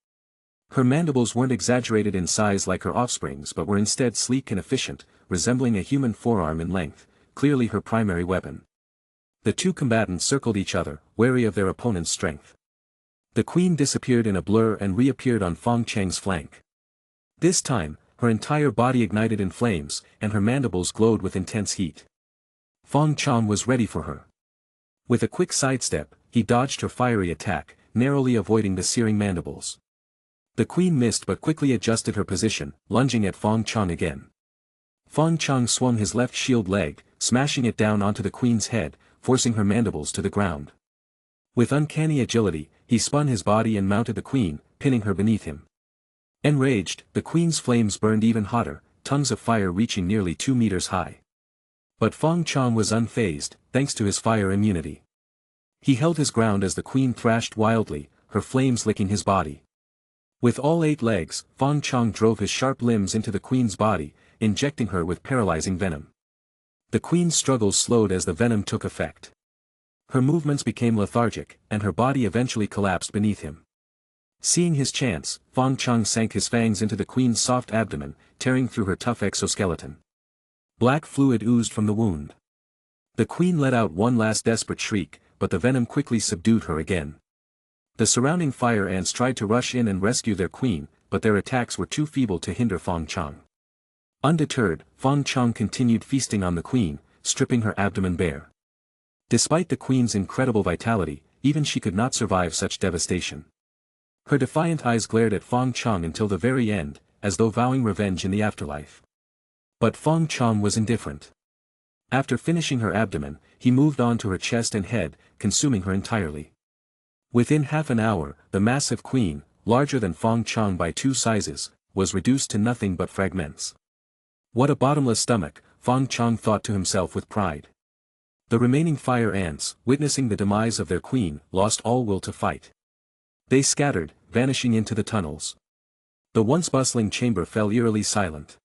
Her mandibles weren't exaggerated in size like her offspring's but were instead sleek and efficient, resembling a human forearm in length, clearly her primary weapon. The two combatants circled each other, wary of their opponent's strength. The queen disappeared in a blur and reappeared on Fong Chang's flank. This time, her entire body ignited in flames, and her mandibles glowed with intense heat. Fong Chong was ready for her. With a quick sidestep, he dodged her fiery attack, narrowly avoiding the searing mandibles. The queen missed but quickly adjusted her position, lunging at Fong Chong again. Fong Chong swung his left shield leg, smashing it down onto the queen's head, forcing her mandibles to the ground. With uncanny agility, he spun his body and mounted the queen, pinning her beneath him. Enraged, the queen's flames burned even hotter, tongues of fire reaching nearly 2 meters high. But Fong Chong was unfazed, thanks to his fire immunity. He held his ground as the queen thrashed wildly, her flames licking his body. With all 8 legs, Fong Chong drove his sharp limbs into the queen's body, injecting her with paralyzing venom. The queen's struggles slowed as the venom took effect. Her movements became lethargic, and her body eventually collapsed beneath him. Seeing his chance, Fong Chong sank his fangs into the queen's soft abdomen, tearing through her tough exoskeleton. Black fluid oozed from the wound. The queen let out one last desperate shriek, but the venom quickly subdued her again. The surrounding fire ants tried to rush in and rescue their queen, but their attacks were too feeble to hinder Fong Chong. Undeterred, Fong Chong continued feasting on the queen, stripping her abdomen bare. Despite the queen's incredible vitality, even she could not survive such devastation. Her defiant eyes glared at Fong Chong until the very end, as though vowing revenge in the afterlife. But Fong Chong was indifferent. After finishing her abdomen, he moved on to her chest and head, consuming her entirely. Within half an hour, the massive queen, larger than Fong Chong by 2 sizes, was reduced to nothing but fragments. What a bottomless stomach, Fong Chong thought to himself with pride. The remaining fire ants, witnessing the demise of their queen, lost all will to fight. They scattered, vanishing into the tunnels. The once bustling chamber fell eerily silent.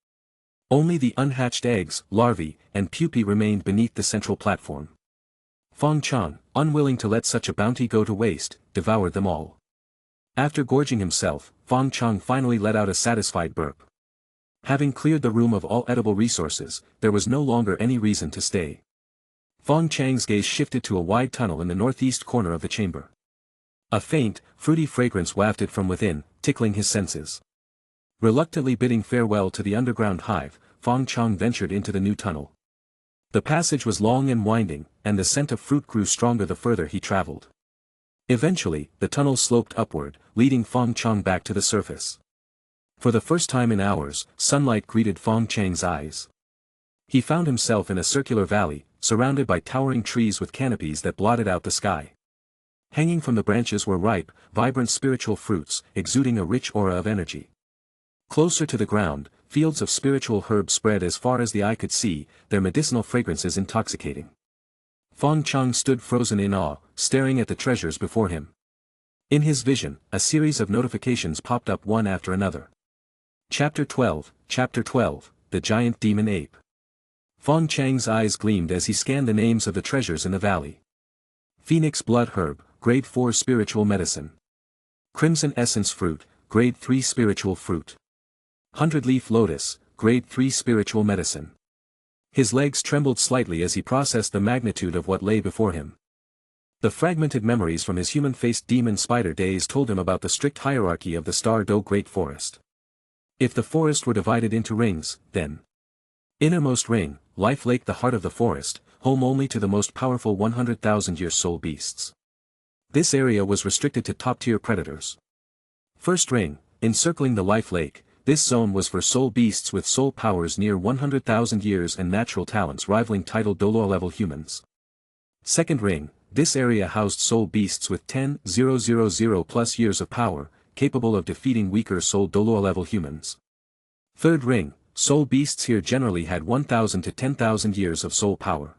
Only the unhatched eggs, larvae, and pupae remained beneath the central platform. Fong Chong, unwilling to let such a bounty go to waste, devoured them all. After gorging himself, Fong Chong finally let out a satisfied burp. Having cleared the room of all edible resources, there was no longer any reason to stay. Fong Chang's gaze shifted to a wide tunnel in the northeast corner of the chamber. A faint, fruity fragrance wafted from within, tickling his senses. Reluctantly bidding farewell to the underground hive, Fong Chong ventured into the new tunnel. The passage was long and winding, and the scent of fruit grew stronger the further he traveled. Eventually, the tunnel sloped upward, leading Fong Chong back to the surface. For the first time in hours, sunlight greeted Fong Chang's eyes. He found himself in a circular valley, surrounded by towering trees with canopies that blotted out the sky. Hanging from the branches were ripe, vibrant spiritual fruits, exuding a rich aura of energy. Closer to the ground, fields of spiritual herbs spread as far as the eye could see, their medicinal fragrances intoxicating. Fong Chong stood frozen in awe, staring at the treasures before him. In his vision, a series of notifications popped up one after another. Chapter 12, The Giant Demon Ape. Fong Chang's eyes gleamed as he scanned the names of the treasures in the valley. Phoenix Blood Herb, Grade 4 Spiritual Medicine. Crimson Essence Fruit, Grade 3 Spiritual Fruit. 100-Leaf Lotus, Grade 3 Spiritual Medicine. His legs trembled slightly as he processed the magnitude of what lay before him. The fragmented memories from his human-faced demon spider days told him about the strict hierarchy of the Star Do Great Forest. If the forest were divided into rings, then innermost ring, Life Lake, the heart of the forest, home only to the most powerful 100,000-year soul beasts. This area was restricted to top-tier predators. First ring, encircling the Life Lake, this zone was for soul beasts with soul powers near 100,000 years and natural talents rivaling titled Douluo level humans. Second ring, this area housed soul beasts with 10,000 plus years of power, capable of defeating weaker soul Douluo level humans. Third ring, soul beasts here generally had 1,000 to 10,000 years of soul power.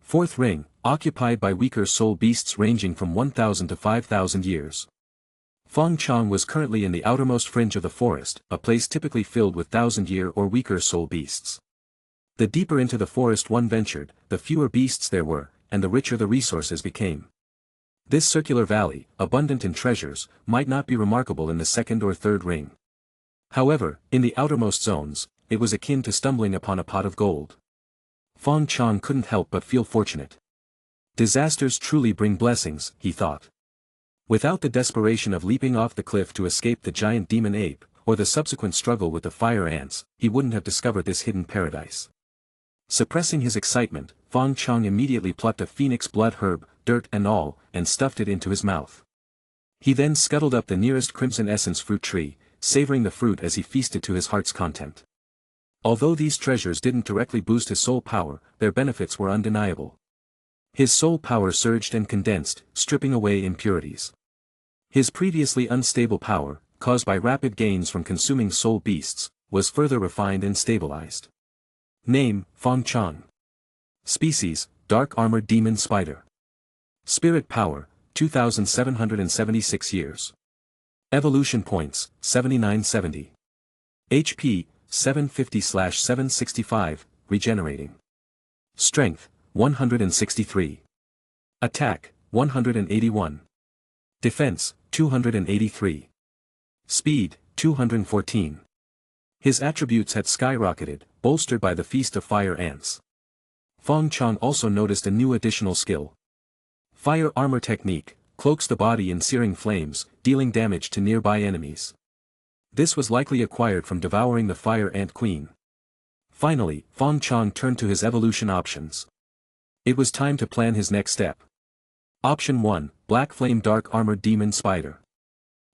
Fourth ring, occupied by weaker soul beasts ranging from 1,000 to 5,000 years. Fong Chong was currently in the outermost fringe of the forest, a place typically filled with 1,000-year or weaker soul beasts. The deeper into the forest one ventured, the fewer beasts there were, and the richer the resources became. This circular valley, abundant in treasures, might not be remarkable in the second or third ring. However, in the outermost zones, it was akin to stumbling upon a pot of gold. Fong Chong couldn't help but feel fortunate. Disasters truly bring blessings, he thought. Without the desperation of leaping off the cliff to escape the giant demon ape, or the subsequent struggle with the fire ants, he wouldn't have discovered this hidden paradise. Suppressing his excitement, Fong Chong immediately plucked a phoenix blood herb, dirt and all, and stuffed it into his mouth. He then scuttled up the nearest crimson essence fruit tree, savoring the fruit as he feasted to his heart's content. Although these treasures didn't directly boost his soul power, their benefits were undeniable. His soul power surged and condensed, stripping away impurities. His previously unstable power, caused by rapid gains from consuming soul beasts, was further refined and stabilized. Name, Fong Chong. Species, Dark Armored Demon Spider. Spirit Power, 2,776 years. Evolution Points, 7970. HP, 750/765, regenerating. Strength, 163. Attack, 181. Defense, 283. Speed, 214. His attributes had skyrocketed, bolstered by the feast of fire ants. Fong Chong also noticed a new additional skill. Fire Armor Technique, cloaks the body in searing flames, dealing damage to nearby enemies. This was likely acquired from devouring the Fire Ant Queen. Finally, Fong Chong turned to his evolution options. It was time to plan his next step. Option 1, Black Flame Dark Armored Demon Spider.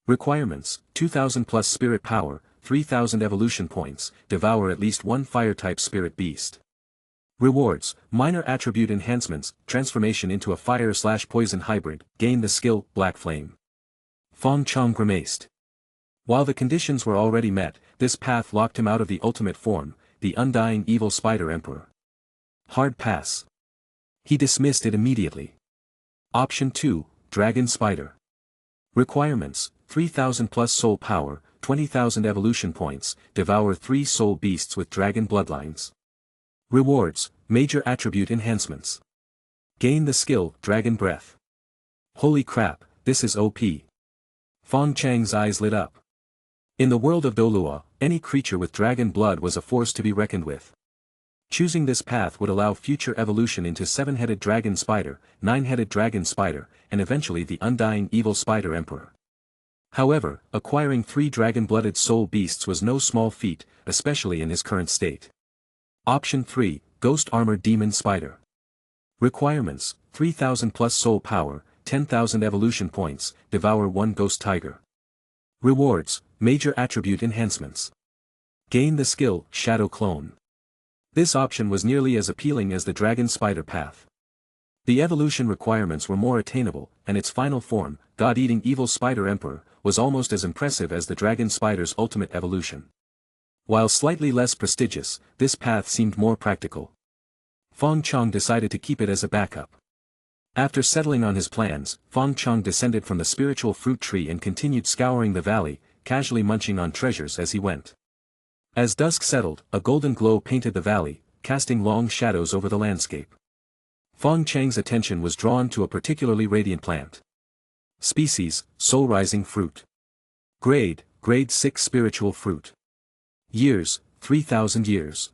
Requirements, 2,000 plus spirit power, 3,000 evolution points, devour at least one fire-type spirit beast. Rewards, minor attribute enhancements, transformation into a fire/poison hybrid, gain the skill, Black Flame. Fong Chong grimaced. While the conditions were already met, this path locked him out of the ultimate form, the undying evil Spider Emperor. Hard pass. He dismissed it immediately. Option 2, Dragon Spider. Requirements, 3,000 plus soul power, 20,000 evolution points, devour 3 soul beasts with dragon bloodlines. Rewards, major attribute enhancements. Gain the skill, Dragon Breath. Holy crap, this is OP. Fong Chang's eyes lit up. In the world of Douluo, any creature with dragon blood was a force to be reckoned with. Choosing this path would allow future evolution into 7-headed dragon spider, 9-headed dragon spider, and eventually the undying evil Spider Emperor. However, acquiring 3 dragon-blooded soul beasts was no small feat, especially in his current state. Option 3, Ghost Armored Demon Spider. Requirements, 3000 plus soul power, 10,000 evolution points, devour 1 ghost tiger. Rewards, major attribute enhancements. Gain the skill, Shadow Clone. This option was nearly as appealing as the Dragon Spider path. The evolution requirements were more attainable, and its final form, God-eating evil Spider Emperor, was almost as impressive as the Dragon Spider's ultimate evolution. While slightly less prestigious, this path seemed more practical. Fong Chong decided to keep it as a backup. After settling on his plans, Fong Chong descended from the spiritual fruit tree and continued scouring the valley, casually munching on treasures as he went. As dusk settled, a golden glow painted the valley, casting long shadows over the landscape. Fong Chang's attention was drawn to a particularly radiant plant. Species, soul-rising fruit. Grade 6 spiritual fruit. Years, 3000 years.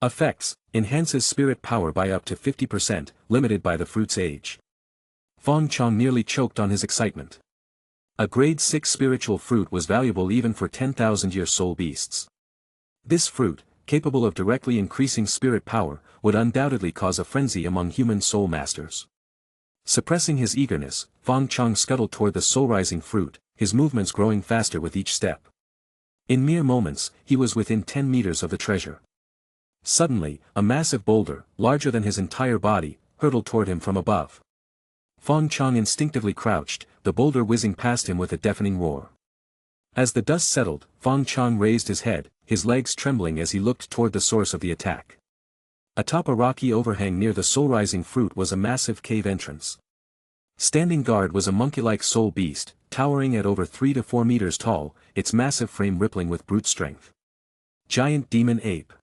Effects, enhances spirit power by up to 50%, limited by the fruit's age. Fong Chong nearly choked on his excitement. A grade 6 spiritual fruit was valuable even for 10,000-year soul beasts. This fruit, capable of directly increasing spirit power, would undoubtedly cause a frenzy among human soul masters. Suppressing his eagerness, Fong Chong scuttled toward the soul-rising fruit, his movements growing faster with each step. In mere moments, he was within 10 meters of the treasure. Suddenly, a massive boulder, larger than his entire body, hurtled toward him from above. Fong Chong instinctively crouched, the boulder whizzing past him with a deafening roar. As the dust settled, Fong Chong raised his head, his legs trembling as he looked toward the source of the attack. Atop a rocky overhang near the soul-rising fruit was a massive cave entrance. Standing guard was a monkey-like soul beast, towering at over 3 to 4 meters tall, its massive frame rippling with brute strength. Giant Demon Ape.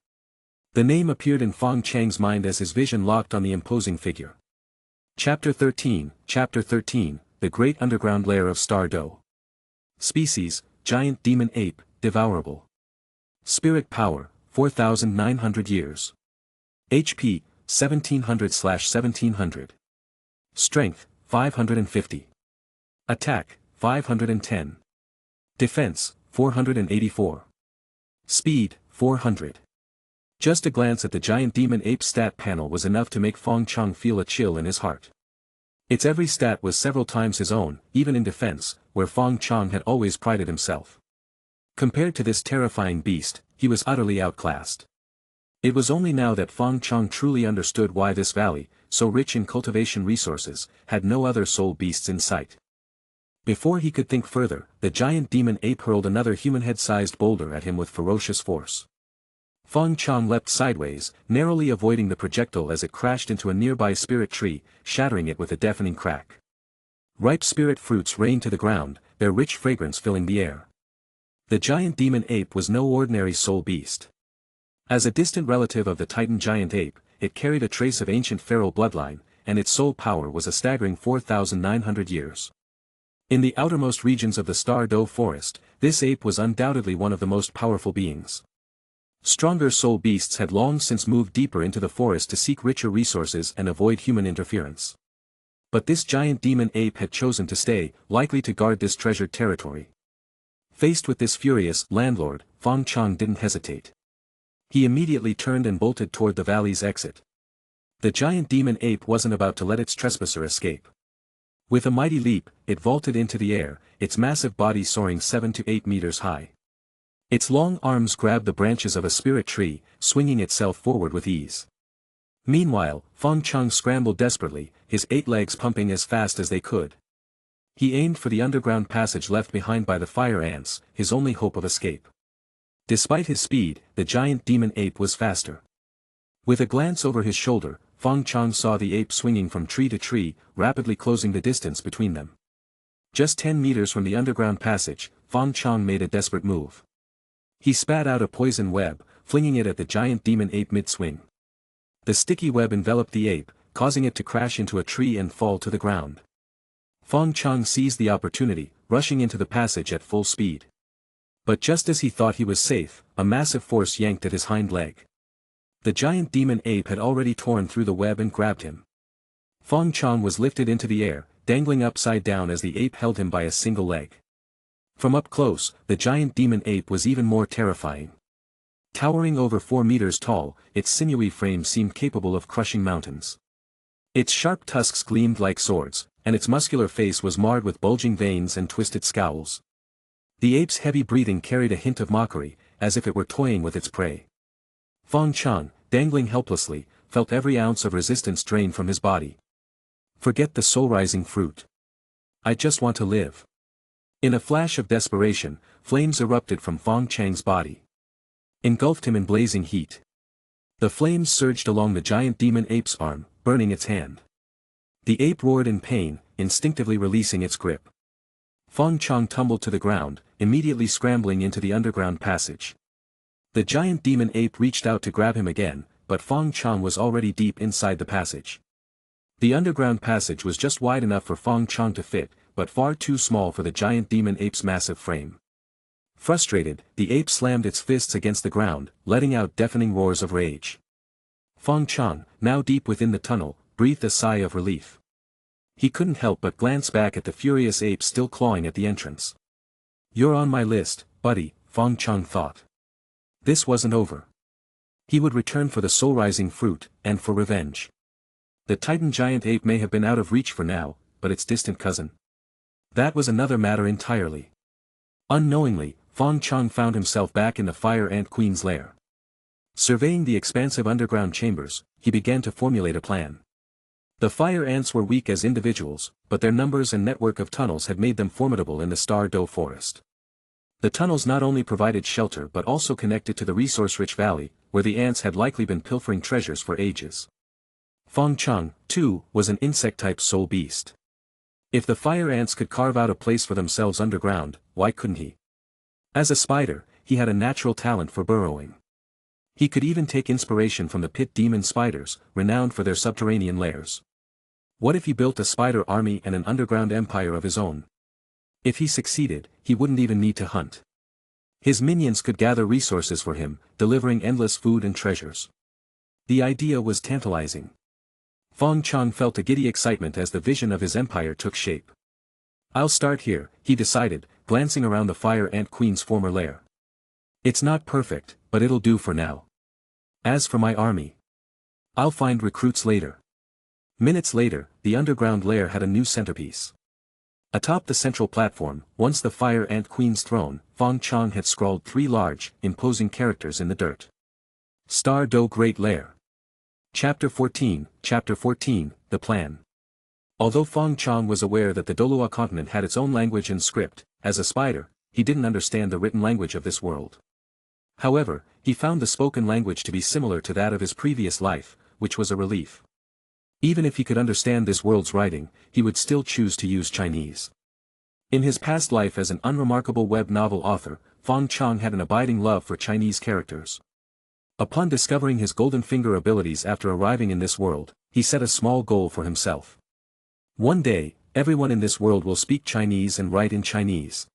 The name appeared in Fong Chang's mind as his vision locked on the imposing figure. Chapter 13, The Great Underground Lair of Star Do. Species, Giant Demon Ape, devourable. Spirit power, 4,900 years. HP, 1700/1700. Strength, 550. Attack, 510. Defense, 484. Speed, 400. Just a glance at the Giant Demon Ape stat panel was enough to make Fong Chong feel a chill in his heart. Its every stat was several times his own, even in defense, where Fong Chong had always prided himself. Compared to this terrifying beast, he was utterly outclassed. It was only now that Fong Chong truly understood why this valley, so rich in cultivation resources, had no other soul beasts in sight. Before he could think further, the Giant Demon Ape hurled another human-head-sized boulder at him with ferocious force. Fong Chong leapt sideways, narrowly avoiding the projectile as it crashed into a nearby spirit tree, shattering it with a deafening crack. Ripe spirit fruits rained to the ground, their rich fragrance filling the air. The Giant Demon Ape was no ordinary soul beast. As a distant relative of the Titan Giant Ape, it carried a trace of ancient feral bloodline, and its soul power was a staggering 4,900 years. In the outermost regions of the Star Do forest, this ape was undoubtedly one of the most powerful beings. Stronger soul beasts had long since moved deeper into the forest to seek richer resources and avoid human interference. But this Giant Demon Ape had chosen to stay, likely to guard this treasured territory. Faced with this furious landlord, Fong Chong didn't hesitate. He immediately turned and bolted toward the valley's exit. The Giant Demon Ape wasn't about to let its trespasser escape. With a mighty leap, it vaulted into the air, its massive body soaring 7 to 8 meters high. Its long arms grabbed the branches of a spirit tree, swinging itself forward with ease. Meanwhile, Fong Chong scrambled desperately, his 8 legs pumping as fast as they could. He aimed for the underground passage left behind by the fire ants, his only hope of escape. Despite his speed, the Giant Demon Ape was faster. With a glance over his shoulder, Fong Chong saw the ape swinging from tree to tree, rapidly closing the distance between them. Just 10 meters from the underground passage, Fong Chong made a desperate move. He spat out a poison web, flinging it at the Giant Demon Ape mid-swing. The sticky web enveloped the ape, causing it to crash into a tree and fall to the ground. Fong Chong seized the opportunity, rushing into the passage at full speed. But just as he thought he was safe, a massive force yanked at his hind leg. The Giant Demon Ape had already torn through the web and grabbed him. Fong Chong was lifted into the air, dangling upside down as the ape held him by a single leg. From up close, the Giant Demon Ape was even more terrifying. Towering over 4 meters tall, its sinewy frame seemed capable of crushing mountains. Its sharp tusks gleamed like swords, and its muscular face was marred with bulging veins and twisted scowls. The ape's heavy breathing carried a hint of mockery, as if it were toying with its prey. Fong Chong, dangling helplessly, felt every ounce of resistance drain from his body. Forget the soul-rising fruit. I just want to live. In a flash of desperation, flames erupted from Fong Chang's body, engulfed him in blazing heat. The flames surged along the giant demon ape's arm, burning its hand. The ape roared in pain, instinctively releasing its grip. Fong Chong tumbled to the ground, immediately scrambling into the underground passage. The giant demon ape reached out to grab him again, but Fong Chong was already deep inside the passage. The underground passage was just wide enough for Fong Chong to fit, but far too small for the giant demon ape's massive frame. Frustrated, the ape slammed its fists against the ground, letting out deafening roars of rage. Fong Chong, now deep within the tunnel, breathed a sigh of relief. He couldn't help but glance back at the furious ape still clawing at the entrance. "You're on my list, buddy," Fong Chong thought. This wasn't over. He would return for the soul-rising fruit, and for revenge. The titan giant ape may have been out of reach for now, but its distant cousin? That was another matter entirely. Unknowingly, Fong Chong found himself back in the Fire Ant Queen's lair. Surveying the expansive underground chambers, he began to formulate a plan. The fire ants were weak as individuals, but their numbers and network of tunnels had made them formidable in the Star Do forest. The tunnels not only provided shelter but also connected to the resource-rich valley, where the ants had likely been pilfering treasures for ages. Fong Chong, too, was an insect-type soul beast. If the fire ants could carve out a place for themselves underground, why couldn't he? As a spider, he had a natural talent for burrowing. He could even take inspiration from the pit demon spiders, renowned for their subterranean lairs. What if he built a spider army and an underground empire of his own? If he succeeded, he wouldn't even need to hunt. His minions could gather resources for him, delivering endless food and treasures. The idea was tantalizing. Fong Chong felt a giddy excitement as the vision of his empire took shape. "I'll start here," he decided, glancing around the Fire Ant Queen's former lair. "It's not perfect, but it'll do for now. As for my army, I'll find recruits later." Minutes later, the underground lair had a new centerpiece. Atop the central platform, once the Fire Ant Queen's throne, Fong Chong had scrawled 3 large, imposing characters in the dirt. Star Do Great Lair. Chapter 14, The Plan. Although Fong Chong was aware that the Douluo Continent had its own language and script, as a spider, he didn't understand the written language of this world. However, he found the spoken language to be similar to that of his previous life, which was a relief. Even if he could understand this world's writing, he would still choose to use Chinese. In his past life as an unremarkable web novel author, Fong Chong had an abiding love for Chinese characters. Upon discovering his golden finger abilities after arriving in this world, he set a small goal for himself. One day, everyone in this world will speak Chinese and write in Chinese.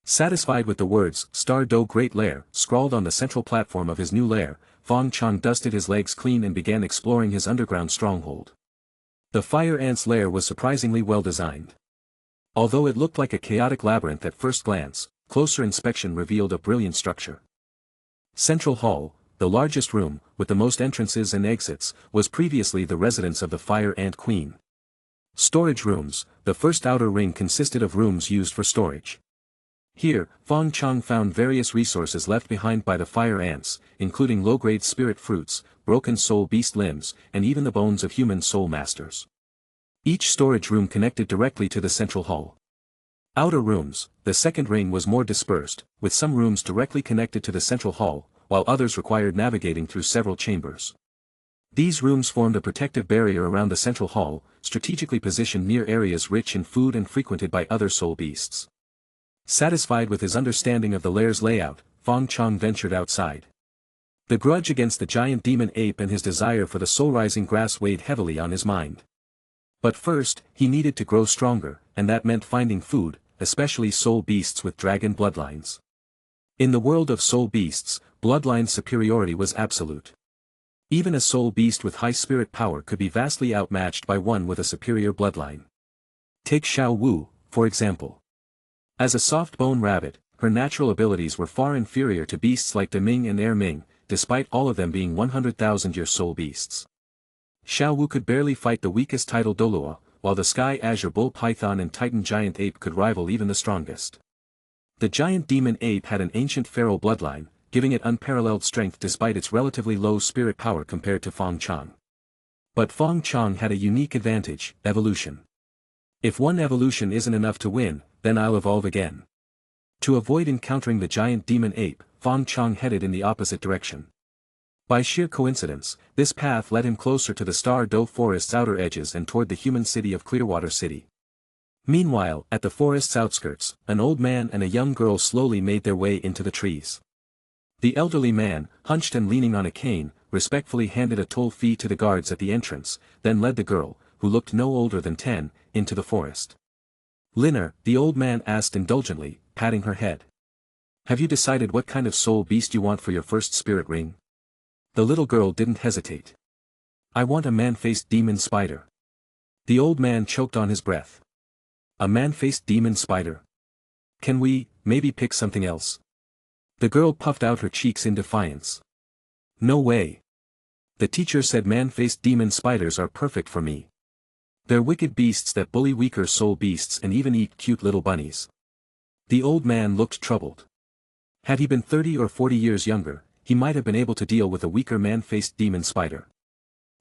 Satisfied with the words, Star Do Great Lair, scrawled on the central platform of his new lair, Fong Chong dusted his legs clean and began exploring his underground stronghold. The fire ant's lair was surprisingly well designed. Although it looked like a chaotic labyrinth at first glance, closer inspection revealed a brilliant structure. Central Hall, the largest room, with the most entrances and exits, was previously the residence of the Fire Ant Queen. Storage rooms, the first outer ring consisted of rooms used for storage. Here, Fong Chong found various resources left behind by the fire ants, including low-grade spirit fruits, broken soul beast limbs, and even the bones of human soul masters. Each storage room connected directly to the central hall. Outer rooms, the second ring was more dispersed, with some rooms directly connected to the central hall, while others required navigating through several chambers. These rooms formed a protective barrier around the central hall, strategically positioned near areas rich in food and frequented by other soul beasts. Satisfied with his understanding of the lair's layout, Fong Chong ventured outside. The grudge against the giant demon ape and his desire for the soul-rising grass weighed heavily on his mind. But first, he needed to grow stronger, and that meant finding food, especially soul beasts with dragon bloodlines. In the world of soul beasts, bloodline superiority was absolute. Even a soul beast with high spirit power could be vastly outmatched by one with a superior bloodline. Take Xiao Wu, for example. As a soft-bone rabbit, her natural abilities were far inferior to beasts like Deming and Air Ming, despite all of them being 100,000-year soul beasts. Xiao Wu could barely fight the weakest tidal Douluo, while the Sky Azure Bull Python and Titan Giant Ape could rival even the strongest. The giant demon ape had an ancient feral bloodline, giving it unparalleled strength despite its relatively low spirit power compared to Fong Chong. But Fong Chong had a unique advantage: evolution. If one evolution isn't enough to win, then I'll evolve again. To avoid encountering the giant demon ape, Fong Chong headed in the opposite direction. By sheer coincidence, this path led him closer to the Star Do Forest's outer edges and toward the human city of Clearwater City. Meanwhile, at the forest's outskirts, an old man and a young girl slowly made their way into the trees. The elderly man, hunched and leaning on a cane, respectfully handed a toll fee to the guards at the entrance, then led the girl, who looked no older than 10, into the forest. "Linner," the old man asked indulgently, patting her head. "Have you decided what kind of soul beast you want for your first spirit ring?" The little girl didn't hesitate. "I want a man-faced demon spider." The old man choked on his breath. "A man-faced demon spider? Can we, maybe pick something else?" The girl puffed out her cheeks in defiance. "No way. The teacher said man-faced demon spiders are perfect for me. They're wicked beasts that bully weaker soul beasts and even eat cute little bunnies." The old man looked troubled. Had he been 30 or 40 years younger, he might have been able to deal with a weaker man-faced demon spider.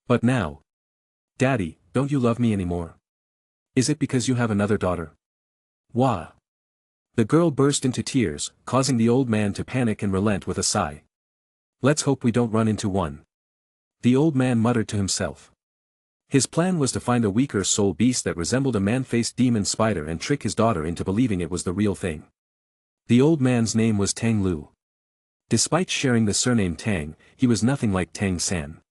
But now... "Daddy, don't you love me anymore? Is it because you have another daughter?" "Wah!" The girl burst into tears, causing the old man to panic and relent with a sigh. "Let's hope we don't run into one," the old man muttered to himself. His plan was to find a weaker soul beast that resembled a man-faced demon spider and trick his daughter into believing it was the real thing. The old man's name was Tang Lu. Despite sharing the surname Tang, he was nothing like Tang San.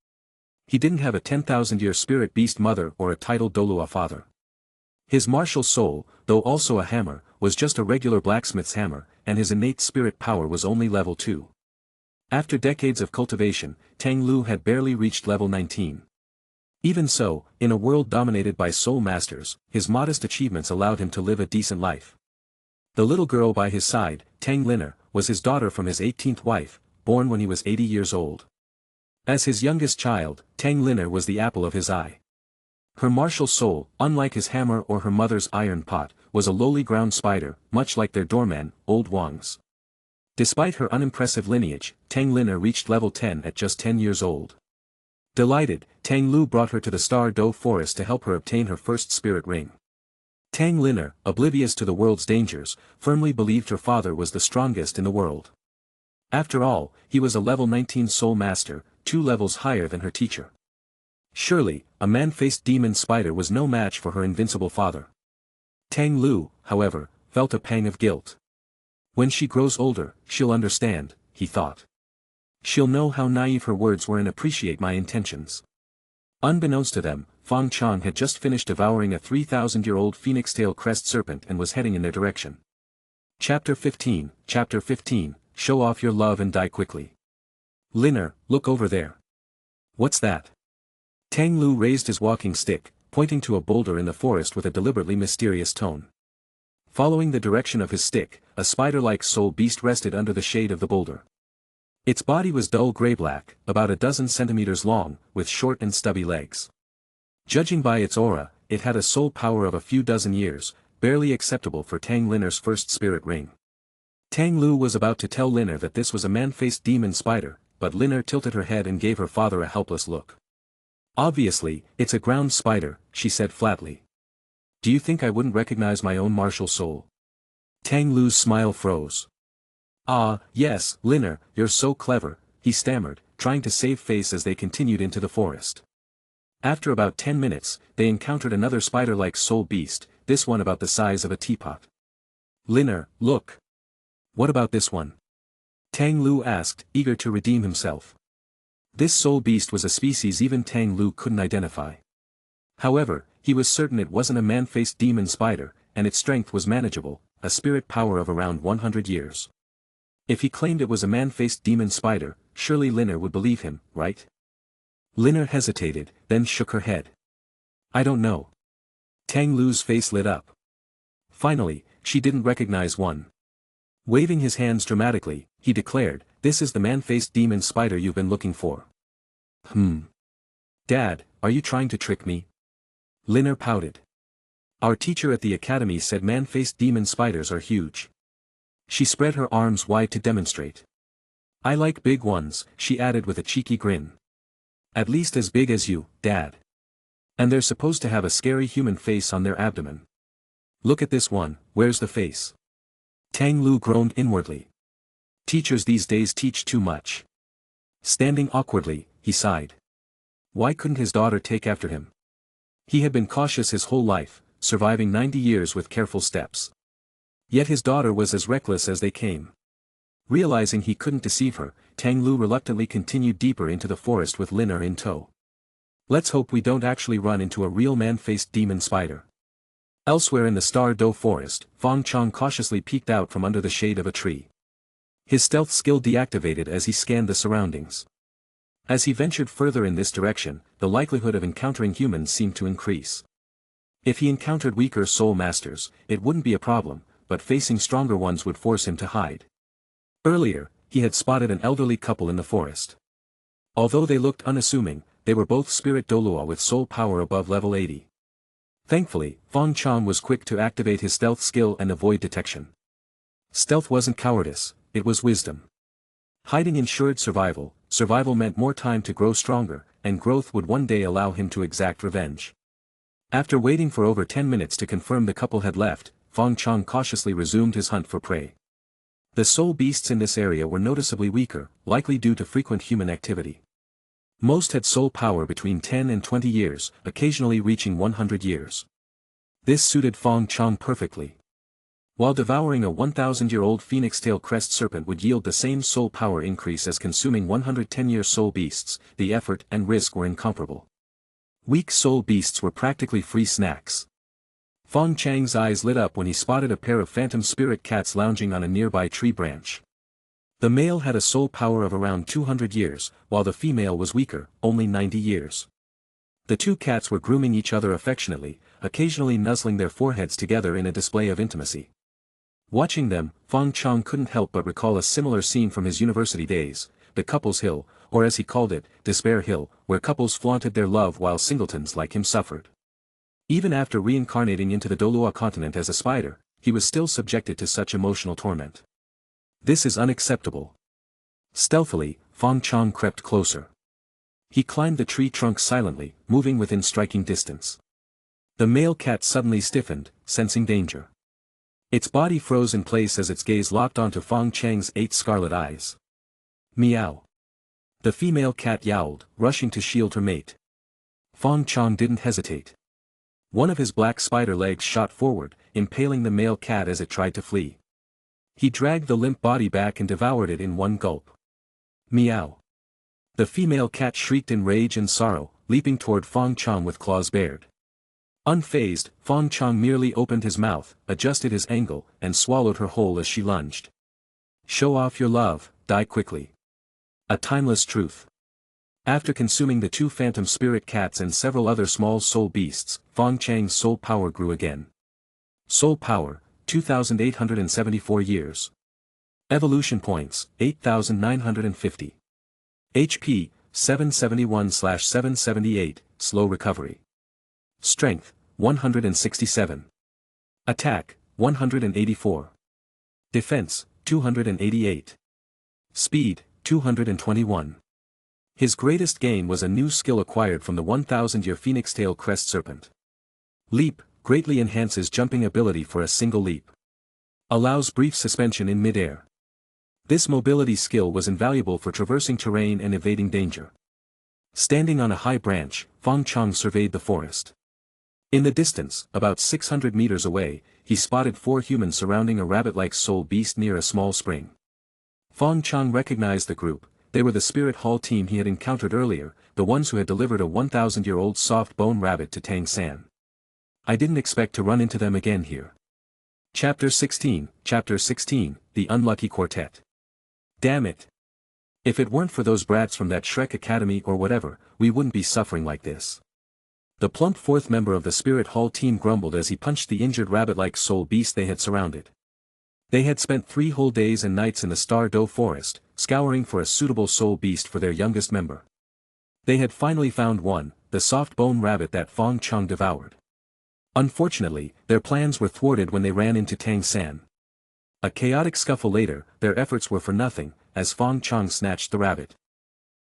He didn't have a 10,000-year spirit beast mother or a titled Douluo father. His martial soul, though also a hammer, was just a regular blacksmith's hammer, and his innate spirit power was only level 2. After decades of cultivation, Tang Lu had barely reached level 19. Even so, in a world dominated by soul masters, his modest achievements allowed him to live a decent life. The little girl by his side, Tang Linner, was his daughter from his 18th wife, born when he was 80 years old. As his youngest child, Tang Linner was the apple of his eye. Her martial soul, unlike his hammer or her mother's iron pot, was a lowly ground spider, much like their doorman, Old Wang's. Despite her unimpressive lineage, Tang Linner reached level 10 at just 10 years old. Delighted, Tang Lu brought her to the Star Do Forest to help her obtain her first spirit ring. Tang Linner, oblivious to the world's dangers, firmly believed her father was the strongest in the world. After all, he was a level 19 soul master, 2 levels higher than her teacher. Surely, a man-faced demon spider was no match for her invincible father. Tang Lu, however, felt a pang of guilt. When she grows older, she'll understand, he thought. She'll know how naive her words were and appreciate my intentions. Unbeknownst to them, Fong Chong had just finished devouring a 3,000-year-old phoenix-tail crest serpent and was heading in their direction. Chapter 15, Show off your love and die quickly. Linner, look over there. What's that? Tang Lu raised his walking stick, pointing to a boulder in the forest with a deliberately mysterious tone. Following the direction of his stick, a spider-like soul beast rested under the shade of the boulder. Its body was dull gray-black, about a dozen centimeters long, with short and stubby legs. Judging by its aura, it had a soul power of a few dozen years, barely acceptable for Tang Linner's first spirit ring. Tang Lu was about to tell Linner that this was a man-faced demon spider, but Linner tilted her head and gave her father a helpless look. Obviously, it's a ground spider, she said flatly. Do you think I wouldn't recognize my own martial soul? Tang Lu's smile froze. Ah, yes, Linner, you're so clever, he stammered, trying to save face as they continued into the forest. After about 10 minutes, they encountered another spider-like soul beast, this one about the size of a teapot. Linner, look. What about this one? Tang Lu asked, eager to redeem himself. This soul beast was a species even Tang Lu couldn't identify. However, he was certain it wasn't a man-faced demon spider, and its strength was manageable, a spirit power of around 100 years. If he claimed it was a man-faced demon spider, surely Linner would believe him, right? Linner hesitated, then shook her head. I don't know. Tang Lu's face lit up. Finally, she didn't recognize one. Waving his hands dramatically, he declared, "This is the man-faced demon spider you've been looking for." Dad, are you trying to trick me? Lair pouted. Our teacher at the academy said man-faced demon spiders are huge. She spread her arms wide to demonstrate. I like big ones, she added with a cheeky grin. At least as big as you, Dad. And they're supposed to have a scary human face on their abdomen. Look at this one, where's the face? Tang Lu groaned inwardly. Teachers these days teach too much. Standing awkwardly, he sighed. Why couldn't his daughter take after him? He had been cautious his whole life, surviving 90 years with careful steps. Yet his daughter was as reckless as they came. Realizing he couldn't deceive her, Tang Lu reluctantly continued deeper into the forest with Lair in tow. Let's hope we don't actually run into a real man-faced demon spider. Elsewhere in the Star Doe forest, Fong Chong cautiously peeked out from under the shade of a tree. His stealth skill deactivated as he scanned the surroundings. As he ventured further in this direction, the likelihood of encountering humans seemed to increase. If he encountered weaker soul masters, it wouldn't be a problem, but facing stronger ones would force him to hide. Earlier, he had spotted an elderly couple in the forest. Although they looked unassuming, they were both spirit Douluo with soul power above level 80. Thankfully, Fong Chong was quick to activate his stealth skill and avoid detection. Stealth wasn't cowardice, it was wisdom. Hiding ensured survival, survival meant more time to grow stronger, and growth would one day allow him to exact revenge. After waiting for over 10 minutes to confirm the couple had left, Fong Chong cautiously resumed his hunt for prey. The soul beasts in this area were noticeably weaker, likely due to frequent human activity. Most had soul power between 10 and 20 years, occasionally reaching 100 years. This suited Fong Chong perfectly. While devouring a 1,000-year-old phoenix-tail crest serpent would yield the same soul power increase as consuming 110-year soul beasts, the effort and risk were incomparable. Weak soul beasts were practically free snacks. Fong Chang's eyes lit up when he spotted a pair of phantom spirit cats lounging on a nearby tree branch. The male had a soul power of around 200 years, while the female was weaker, only 90 years. The two cats were grooming each other affectionately, occasionally nuzzling their foreheads together in a display of intimacy. Watching them, Fong Chong couldn't help but recall a similar scene from his university days, the Couples Hill, or as he called it, Despair Hill, where couples flaunted their love while singletons like him suffered. Even after reincarnating into the Douluo Continent as a spider, he was still subjected to such emotional torment. This is unacceptable. Stealthily, Fong Chong crept closer. He climbed the tree trunk silently, moving within striking distance. The male cat suddenly stiffened, sensing danger. Its body froze in place as its gaze locked onto Fong Chang's 8 scarlet eyes. Meow. The female cat yowled, rushing to shield her mate. Fong Chong didn't hesitate. One of his black spider legs shot forward, impaling the male cat as it tried to flee. He dragged the limp body back and devoured it in one gulp. Meow. The female cat shrieked in rage and sorrow, leaping toward Fong Chong with claws bared. Unfazed, Fong Chong merely opened his mouth, adjusted his angle, and swallowed her whole as she lunged. Show off your love, die quickly. A timeless truth. After consuming the 2 phantom spirit cats and several other small soul beasts, Fong Chang's soul power grew again. Soul power, 2,874 years. Evolution points, 8,950. HP, 771/778, slow recovery. Strength, 167. Attack, 184. Defense, 288. Speed, 221. His greatest gain was a new skill acquired from the 1,000-year phoenix-tail crest serpent. Leap, greatly enhances jumping ability for a single leap. Allows brief suspension in mid-air. This mobility skill was invaluable for traversing terrain and evading danger. Standing on a high branch, Fong Chong surveyed the forest. In the distance, about 600 meters away, he spotted 4 humans surrounding a rabbit-like soul beast near a small spring. Fong Chong recognized the group. They were the Spirit Hall team he had encountered earlier, the ones who had delivered a 1,000-year-old soft-bone rabbit to Tang San. I didn't expect to run into them again here. Chapter 16, The Unlucky Quartet. Damn it. If it weren't for those brats from that Shrek Academy or whatever, we wouldn't be suffering like this. The plump 4th member of the Spirit Hall team grumbled as he punched the injured rabbit-like soul beast they had surrounded. They had spent 3 whole days and nights in the Star Doe forest, scouring for a suitable soul beast for their youngest member. They had finally found one, the soft-bone rabbit that Fong Chong devoured. Unfortunately, their plans were thwarted when they ran into Tang San. A chaotic scuffle later, their efforts were for nothing, as Fong Chong snatched the rabbit.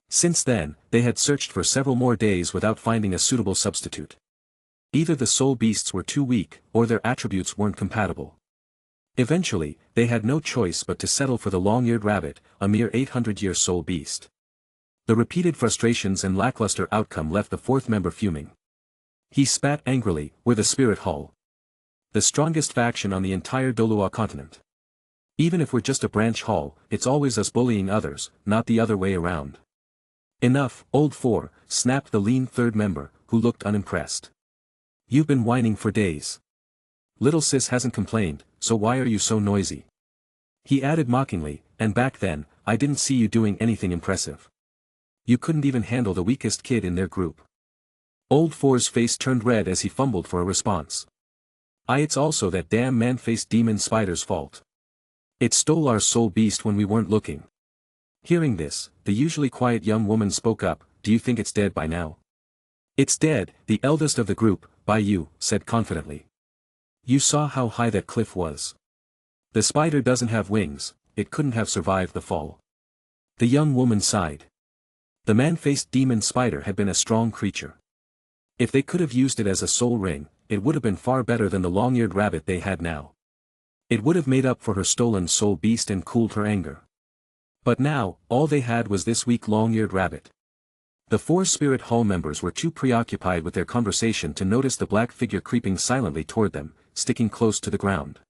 Since then, they had searched for several more days without finding a suitable substitute. Either the soul beasts were too weak, or their attributes weren't compatible. Eventually, they had no choice but to settle for the long-eared rabbit, a mere 800-year soul beast. The repeated frustrations and lackluster outcome left the 4th member fuming. He spat angrily, "We're the Spirit Hall. The strongest faction on the entire Douluo Continent. Even if we're just a branch hall, it's always us bullying others, not the other way around." "Enough, old 4, snapped the lean 3rd member, who looked unimpressed. "You've been whining for days. Little sis hasn't complained, so why are you so noisy?" He added mockingly, "And back then, I didn't see you doing anything impressive. You couldn't even handle the weakest kid in their group." Old 4's face turned red as he fumbled for a response. "It's also that damn man-faced demon spider's fault. It stole our soul beast when we weren't looking." Hearing this, the usually quiet young woman spoke up, "Do you think it's dead by now?" "It's dead," the eldest of the group, Yu, said confidently. "You saw how high that cliff was. The spider doesn't have wings, it couldn't have survived the fall." The young woman sighed. The man-faced demon spider had been a strong creature. If they could have used it as a soul ring, it would have been far better than the long-eared rabbit they had now. It would have made up for her stolen soul beast and cooled her anger. But now, all they had was this weak long-eared rabbit. The 4 Spirit Hall members were too preoccupied with their conversation to notice the black figure creeping silently toward them, sticking close to the ground.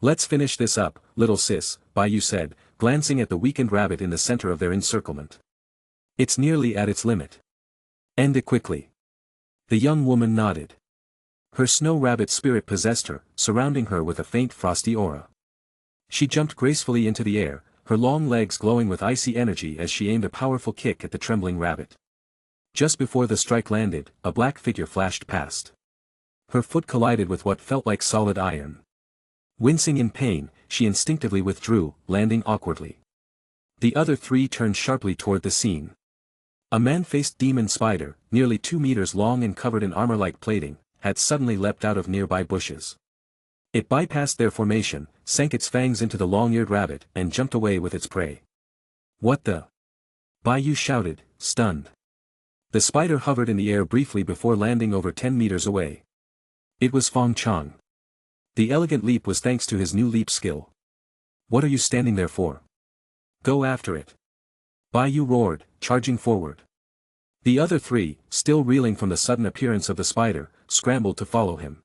"Let's finish this up, little sis," Yu said, glancing at the weakened rabbit in the center of their encirclement. "It's nearly at its limit. End it quickly." The young woman nodded. Her snow rabbit spirit possessed her, surrounding her with a faint frosty aura. She jumped gracefully into the air, her long legs glowing with icy energy as she aimed a powerful kick at the trembling rabbit. Just before the strike landed, a black figure flashed past. Her foot collided with what felt like solid iron. Wincing in pain, she instinctively withdrew, landing awkwardly. The other 3 turned sharply toward the scene. A man-faced demon spider, nearly 2 meters long and covered in armor-like plating, had suddenly leapt out of nearby bushes. It bypassed their formation, sank its fangs into the long-eared rabbit, and jumped away with its prey. "What the?" Yu shouted, stunned. The spider hovered in the air briefly before landing over 10 meters away. It was Fong Chong. The elegant leap was thanks to his new leap skill. "What are you standing there for? Go after it!" Yu roared, charging forward. The other 3, still reeling from the sudden appearance of the spider, scrambled to follow him.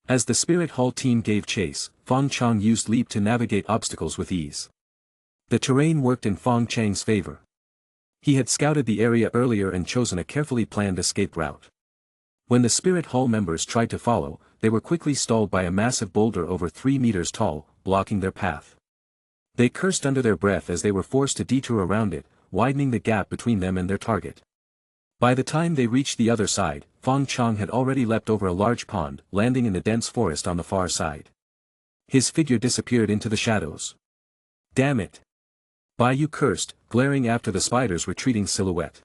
As the Spirit Hall team gave chase, Fong Chong used leap to navigate obstacles with ease. The terrain worked in Fong Chang's favor. He had scouted the area earlier and chosen a carefully planned escape route. When the Spirit Hall members tried to follow, they were quickly stalled by a massive boulder over 3 meters tall, blocking their path. They cursed under their breath as they were forced to detour around it, widening the gap between them and their target. By the time they reached the other side, Fong Chong had already leapt over a large pond, landing in the dense forest on the far side. His figure disappeared into the shadows. "Damn it!" Yu cursed, glaring after the spider's retreating silhouette.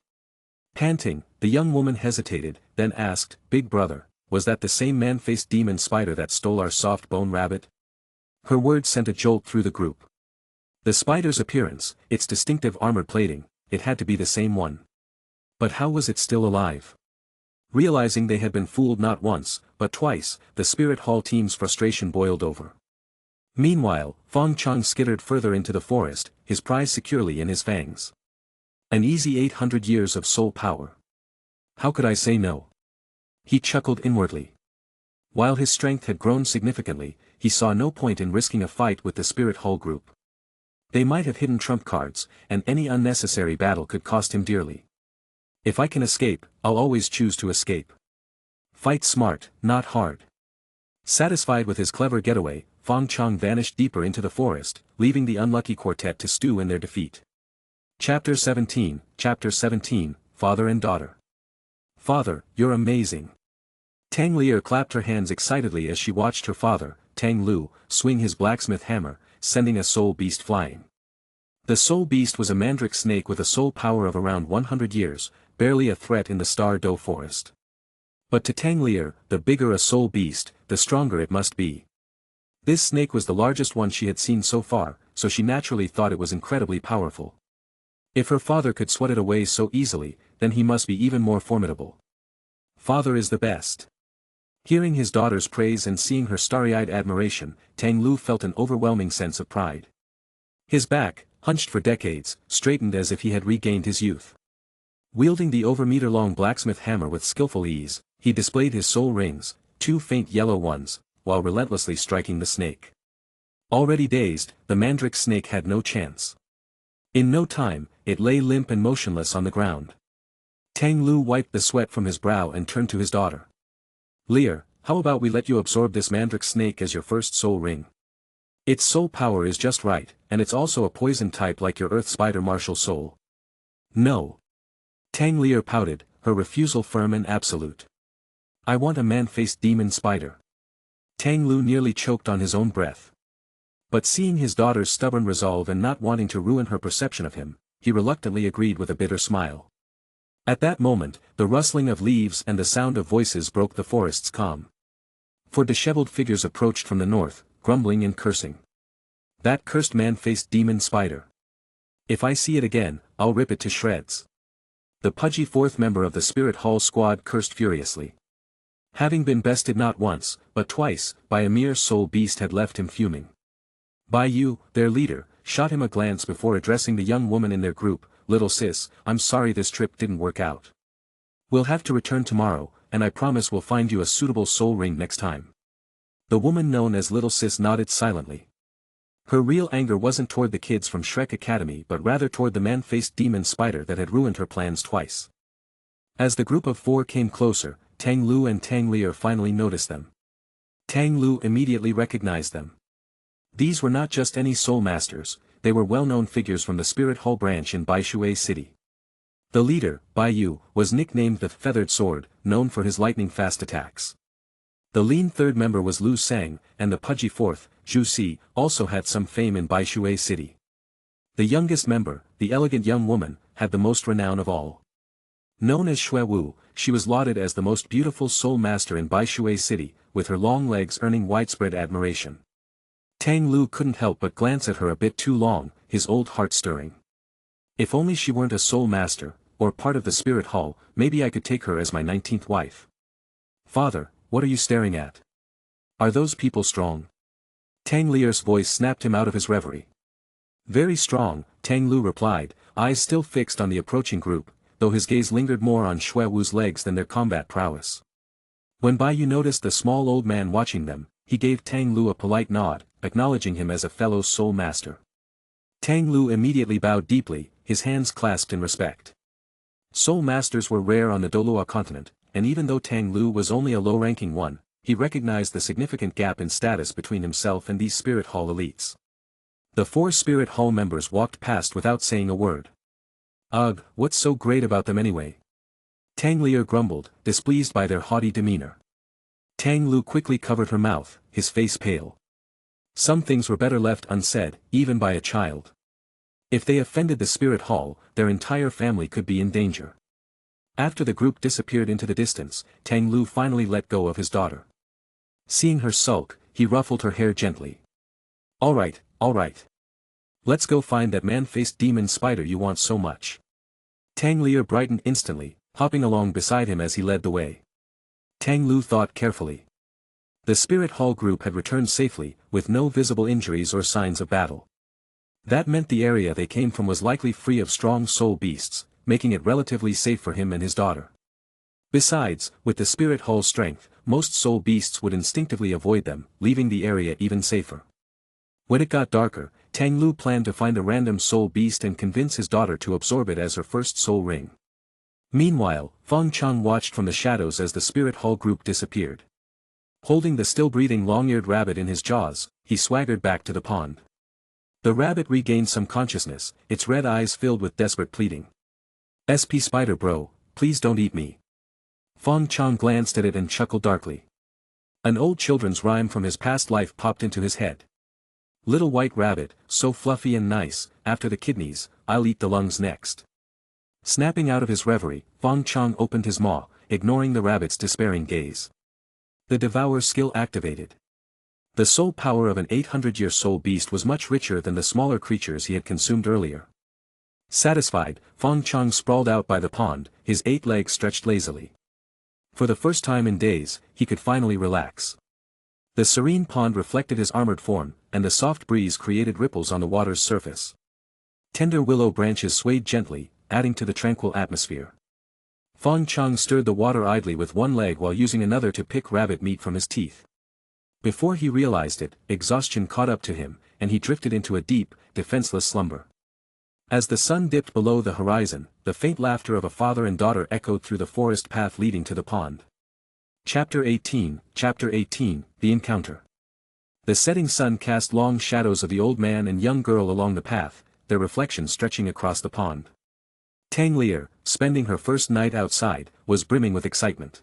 Panting, the young woman hesitated, then asked, "Big brother, was that the same man-faced demon spider that stole our soft-bone rabbit?" Her words sent a jolt through the group. The spider's appearance, its distinctive armored plating, it had to be the same one. But how was it still alive? Realizing they had been fooled not once, but twice, the Spirit Hall team's frustration boiled over. Meanwhile, Fong Chong skittered further into the forest, his prize securely in his fangs. An easy 800 years of soul power. How could I say no? He chuckled inwardly. While his strength had grown significantly, he saw no point in risking a fight with the Spirit Hall group. They might have hidden trump cards, and any unnecessary battle could cost him dearly. If I can escape, I'll always choose to escape. Fight smart, not hard. Satisfied with his clever getaway, Fong Chong vanished deeper into the forest, leaving the unlucky quartet to stew in their defeat. Chapter 17, Father and Daughter. "Father, you're amazing." Tang Lair clapped her hands excitedly as she watched her father, Tang Lu, swing his blacksmith hammer, sending a soul beast flying. The soul beast was a mandrake snake with a soul power of around 100 years, barely a threat in the Star Do forest. But to Tang Lair, the bigger a soul beast, the stronger it must be. This snake was the largest one she had seen so far, so she naturally thought it was incredibly powerful. If her father could swat it away so easily, then he must be even more formidable. Father is the best. Hearing his daughter's praise and seeing her starry-eyed admiration, Tang Lu felt an overwhelming sense of pride. His back, hunched for decades, straightened as if he had regained his youth. Wielding the over-meter-long blacksmith hammer with skillful ease, he displayed his soul rings, 2 faint yellow ones, while relentlessly striking the snake. Already dazed, the mandrake snake had no chance. In no time, it lay limp and motionless on the ground. Tang Lu wiped the sweat from his brow and turned to his daughter. Lair, how about we let you absorb this mandrake snake as your first soul ring? Its soul power is just right, and it's also a poison type like your earth spider martial soul. No. Tang Lair pouted, her refusal firm and absolute. I want a man-faced demon spider. Tang Lu nearly choked on his own breath. But seeing his daughter's stubborn resolve and not wanting to ruin her perception of him, he reluctantly agreed with a bitter smile. At that moment, the rustling of leaves and the sound of voices broke the forest's calm. 4 disheveled figures approached from the north, grumbling and cursing. That cursed man-faced demon spider. If I see it again, I'll rip it to shreds. The pudgy 4th member of the Spirit Hall squad cursed furiously. Having been bested not once, but twice, by a mere soul beast had left him fuming. Bai Yu, their leader, shot him a glance before addressing the young woman in their group. Little sis, I'm sorry this trip didn't work out. We'll have to return tomorrow, and I promise we'll find you a suitable soul ring next time. The woman known as Little Sis nodded silently. Her real anger wasn't toward the kids from Shrek Academy but rather toward the man-faced demon spider that had ruined her plans twice. As the group of 4 came closer, Tang Lu and Tang Lair finally noticed them. Tang Lu immediately recognized them. These were not just any soul masters, they were well-known figures from the Spirit Hall branch in Baishui City. The leader, Bai Yu, was nicknamed the Feathered Sword, known for his lightning-fast attacks. The lean 3rd member was Lu Sang, and the pudgy 4th, Zhu Si, also had some fame in Baishui City. The youngest member, the elegant young woman, had the most renown of all. Known as Xue Wu, she was lauded as the most beautiful soul master in Baishui City, with her long legs earning widespread admiration. Tang Lu couldn't help but glance at her a bit too long, his old heart stirring. If only she weren't a soul master, or part of the Spirit Hall, maybe I could take her as my 19th wife. Father, what are you staring at? Are those people strong? Tang Lair's voice snapped him out of his reverie. Very strong, Tang Lu replied, eyes still fixed on the approaching group, though his gaze lingered more on Xue Wu's legs than their combat prowess. When Bai Yu noticed the small old man watching them, he gave Tang Lu a polite nod, acknowledging him as a fellow soul master. Tang Lu immediately bowed deeply, his hands clasped in respect. Soul masters were rare on the Douluo Continent, and even though Tang Lu was only a low-ranking one, he recognized the significant gap in status between himself and these Spirit Hall elites. The 4 Spirit Hall members walked past without saying a word. Ugh, what's so great about them anyway? Tang Lair grumbled, displeased by their haughty demeanor. Tang Lu quickly covered her mouth, his face pale. Some things were better left unsaid, even by a child. If they offended the Spirit Hall, their entire family could be in danger. After the group disappeared into the distance, Tang Lu finally let go of his daughter. Seeing her sulk, he ruffled her hair gently. All right. Let's go find that man-faced demon spider you want so much. Tang Lair brightened instantly, hopping along beside him as he led the way. Tang Lu thought carefully. The Spirit Hall group had returned safely, with no visible injuries or signs of battle. That meant the area they came from was likely free of strong soul beasts, making it relatively safe for him and his daughter. Besides, with the Spirit Hall's strength, most soul beasts would instinctively avoid them, leaving the area even safer. When it got darker, Tang Lu planned to find a random soul beast and convince his daughter to absorb it as her first soul ring. Meanwhile, Fong Chong watched from the shadows as the Spirit Hall group disappeared. Holding the still-breathing long-eared rabbit in his jaws, he swaggered back to the pond. The rabbit regained some consciousness, its red eyes filled with desperate pleading. SP Spider Bro, please don't eat me. Fong Chong glanced at it and chuckled darkly. An old children's rhyme from his past life popped into his head. Little white rabbit, so fluffy and nice, after the kidneys, I'll eat the lungs next. Snapping out of his reverie, Fong Chong opened his maw, ignoring the rabbit's despairing gaze. The devour skill activated. The soul power of an 800-year soul beast was much richer than the smaller creatures he had consumed earlier. Satisfied, Fong Chong sprawled out by the pond, his 8 legs stretched lazily. For the first time in days, he could finally relax. The serene pond reflected his armored form, and the soft breeze created ripples on the water's surface. Tender willow branches swayed gently, adding to the tranquil atmosphere. Fong Chong stirred the water idly with one leg while using another to pick rabbit meat from his teeth. Before he realized it, exhaustion caught up to him, and he drifted into a deep, defenseless slumber. As the sun dipped below the horizon, the faint laughter of a father and daughter echoed through the forest path leading to the pond. Chapter 18, The Encounter. The setting sun cast long shadows of the old man and young girl along the path, their reflections stretching across the pond. Tang Lair, spending her first night outside, was brimming with excitement.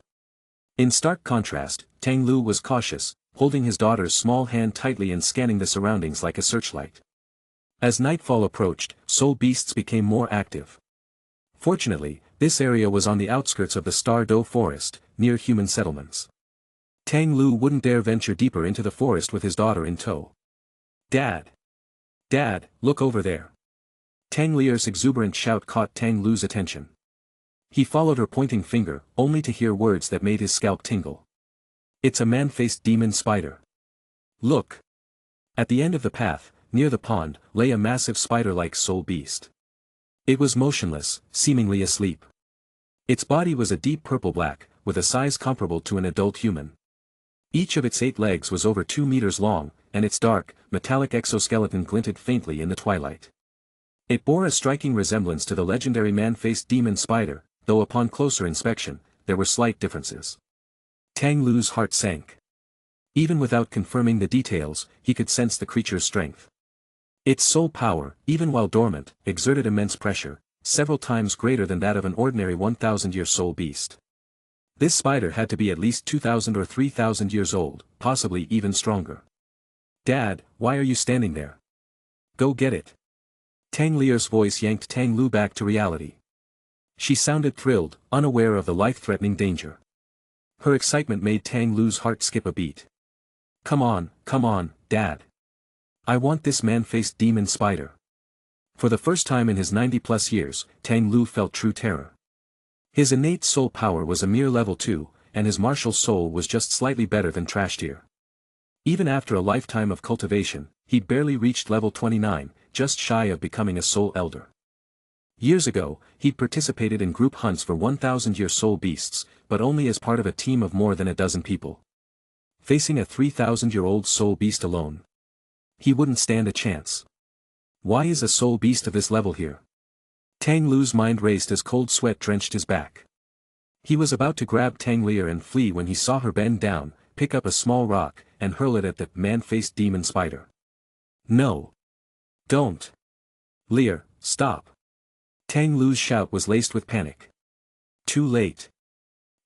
In stark contrast, Tang Lu was cautious, holding his daughter's small hand tightly and scanning the surroundings like a searchlight. As nightfall approached, soul beasts became more active. Fortunately, this area was on the outskirts of the Star Do forest, near human settlements. Tang Lu wouldn't dare venture deeper into the forest with his daughter in tow. "Dad! Dad, look over there!" Tang Lair's exuberant shout caught Tang Lu's attention. He followed her pointing finger, only to hear words that made his scalp tingle. "It's a man-faced demon spider. Look!" At the end of the path, near the pond, lay a massive spider-like soul beast. It was motionless, seemingly asleep. Its body was a deep purple-black, with a size comparable to an adult human. Each of its 8 legs was over 2 meters long, and its dark, metallic exoskeleton glinted faintly in the twilight. It bore a striking resemblance to the legendary man-faced demon spider, though upon closer inspection, there were slight differences. Tang Lu's heart sank. Even without confirming the details, he could sense the creature's strength. Its soul power, even while dormant, exerted immense pressure, several times greater than that of an ordinary 1,000-year soul beast. This spider had to be at least 2,000 or 3,000 years old, possibly even stronger. "Dad, why are you standing there? Go get it." Tang Lair's voice yanked Tang Lu back to reality. She sounded thrilled, unaware of the life-threatening danger. Her excitement made Tang Lu's heart skip a beat. Come on, Dad. I want this man-faced demon spider." For the first time in his 90-plus years, Tang Lu felt true terror. His innate soul power was a mere level 2, and his martial soul was just slightly better than trash tier. Even after a lifetime of cultivation, he'd barely reached level 29, just shy of becoming a soul elder. Years ago, he'd participated in group hunts for 1,000-year soul beasts, but only as part of a team of more than a dozen people. Facing a 3,000-year-old soul beast alone, he wouldn't stand a chance. Why is a soul beast of this level here? Tang Lu's mind raced as cold sweat drenched his back. He was about to grab Tang Lair and flee when he saw her bend down, pick up a small rock, and hurl it at the man-faced demon spider. "No! Don't! Lair, stop!" Tang Lu's shout was laced with panic. Too late.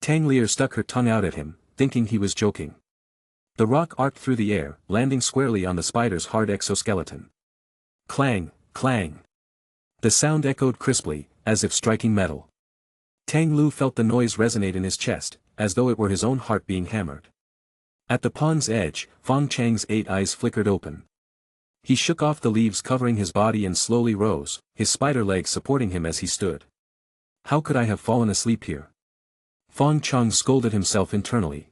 Tang Lair stuck her tongue out at him, thinking he was joking. The rock arced through the air, landing squarely on the spider's hard exoskeleton. Clang, clang. The sound echoed crisply, as if striking metal. Tang Lu felt the noise resonate in his chest, as though it were his own heart being hammered. At the pond's edge, Fong Chang's 8 eyes flickered open. He shook off the leaves covering his body and slowly rose, his spider legs supporting him as he stood. How could I have fallen asleep here? Fong Chong scolded himself internally.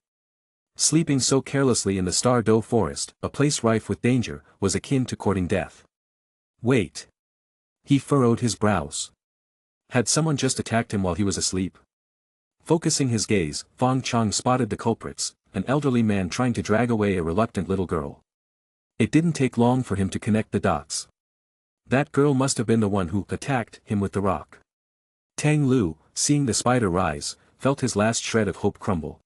Sleeping so carelessly in the Star Do forest, a place rife with danger, was akin to courting death. Wait. He furrowed his brows. Had someone just attacked him while he was asleep? Focusing his gaze, Fong Chong spotted the culprits, an elderly man trying to drag away a reluctant little girl. It didn't take long for him to connect the dots. That girl must have been the one who attacked him with the rock. Tang Lu, seeing the spider rise, felt his last shred of hope crumble.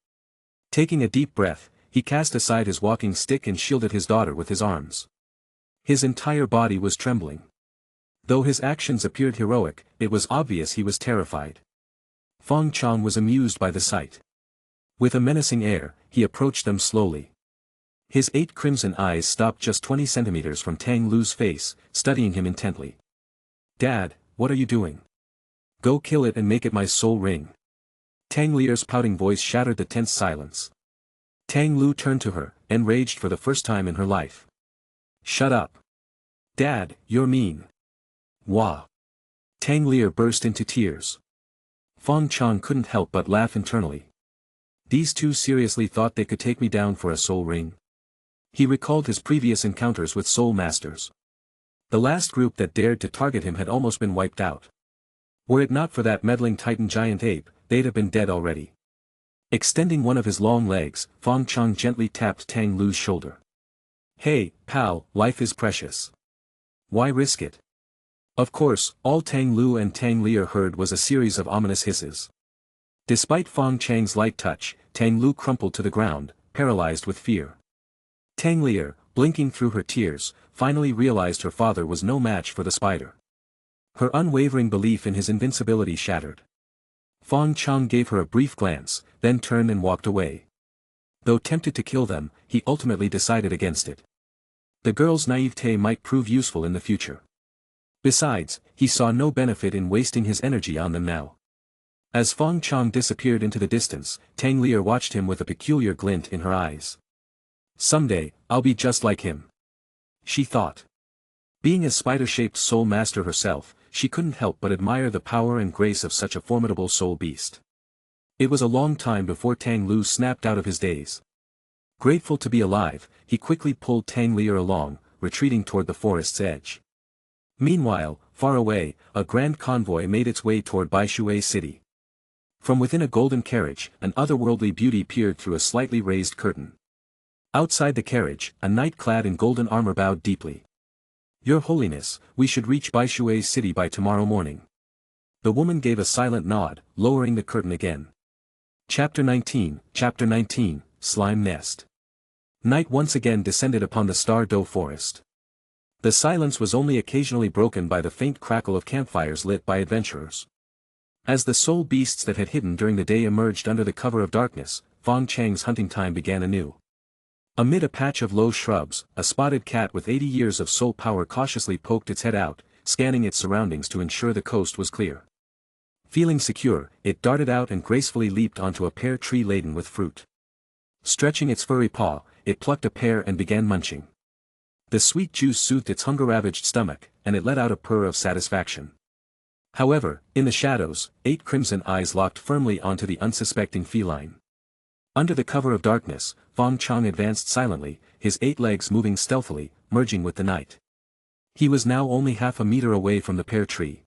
Taking a deep breath, he cast aside his walking stick and shielded his daughter with his arms. His entire body was trembling. Though his actions appeared heroic, it was obvious he was terrified. Fong Chong was amused by the sight. With a menacing air, he approached them slowly. His 8 crimson eyes stopped just 20 centimeters from Tang Lu's face, studying him intently. "Dad, what are you doing? Go kill it and make it my soul ring." Tang Lear's pouting voice shattered the tense silence. Tang Lu turned to her, enraged for the first time in her life. "Shut up. Dad, you're mean." "Wah." Tang Lear burst into tears. Fong Chong couldn't help but laugh internally. These two seriously thought they could take me down for a soul ring? He recalled his previous encounters with soul masters. The last group that dared to target him had almost been wiped out. Were it not for that meddling titan giant ape, they'd have been dead already. Extending one of his long legs, Fong Chong gently tapped Tang Lu's shoulder. "Hey, pal, life is precious. Why risk it?" Of course, all Tang Lu and Tang Lear heard was a series of ominous hisses. Despite Fong Chang's light touch, Tang Lu crumpled to the ground, paralyzed with fear. Tang Lear, blinking through her tears, finally realized her father was no match for the spider. Her unwavering belief in his invincibility shattered. Fong Chong gave her a brief glance, then turned and walked away. Though tempted to kill them, he ultimately decided against it. The girl's naivete might prove useful in the future. Besides, he saw no benefit in wasting his energy on them now. As Fong Chong disappeared into the distance, Tang Lear watched him with a peculiar glint in her eyes. "Someday, I'll be just like him," she thought. Being a spider-shaped soul master herself, she couldn't help but admire the power and grace of such a formidable soul beast. It was a long time before Tang Lu snapped out of his daze. Grateful to be alive, he quickly pulled Tang Lear along, retreating toward the forest's edge. Meanwhile, far away, a grand convoy made its way toward Baishui City. From within a golden carriage, an otherworldly beauty peered through a slightly raised curtain. Outside the carriage, a knight clad in golden armor bowed deeply. "Your Holiness, we should reach Baishui City by tomorrow morning." The woman gave a silent nod, lowering the curtain again. Chapter 19, Slime Nest. Night once again descended upon the Star Doe forest. The silence was only occasionally broken by the faint crackle of campfires lit by adventurers. As the soul beasts that had hidden during the day emerged under the cover of darkness, Fong Chang's hunting time began anew. Amid a patch of low shrubs, a spotted cat with 80 years of soul power cautiously poked its head out, scanning its surroundings to ensure the coast was clear. Feeling secure, it darted out and gracefully leaped onto a pear tree laden with fruit. Stretching its furry paw, it plucked a pear and began munching. The sweet juice soothed its hunger-ravaged stomach, and it let out a purr of satisfaction. However, in the shadows, 8 crimson eyes locked firmly onto the unsuspecting feline. Under the cover of darkness, Fong Chong advanced silently, his 8 legs moving stealthily, merging with the night. He was now only half a meter away from the pear tree.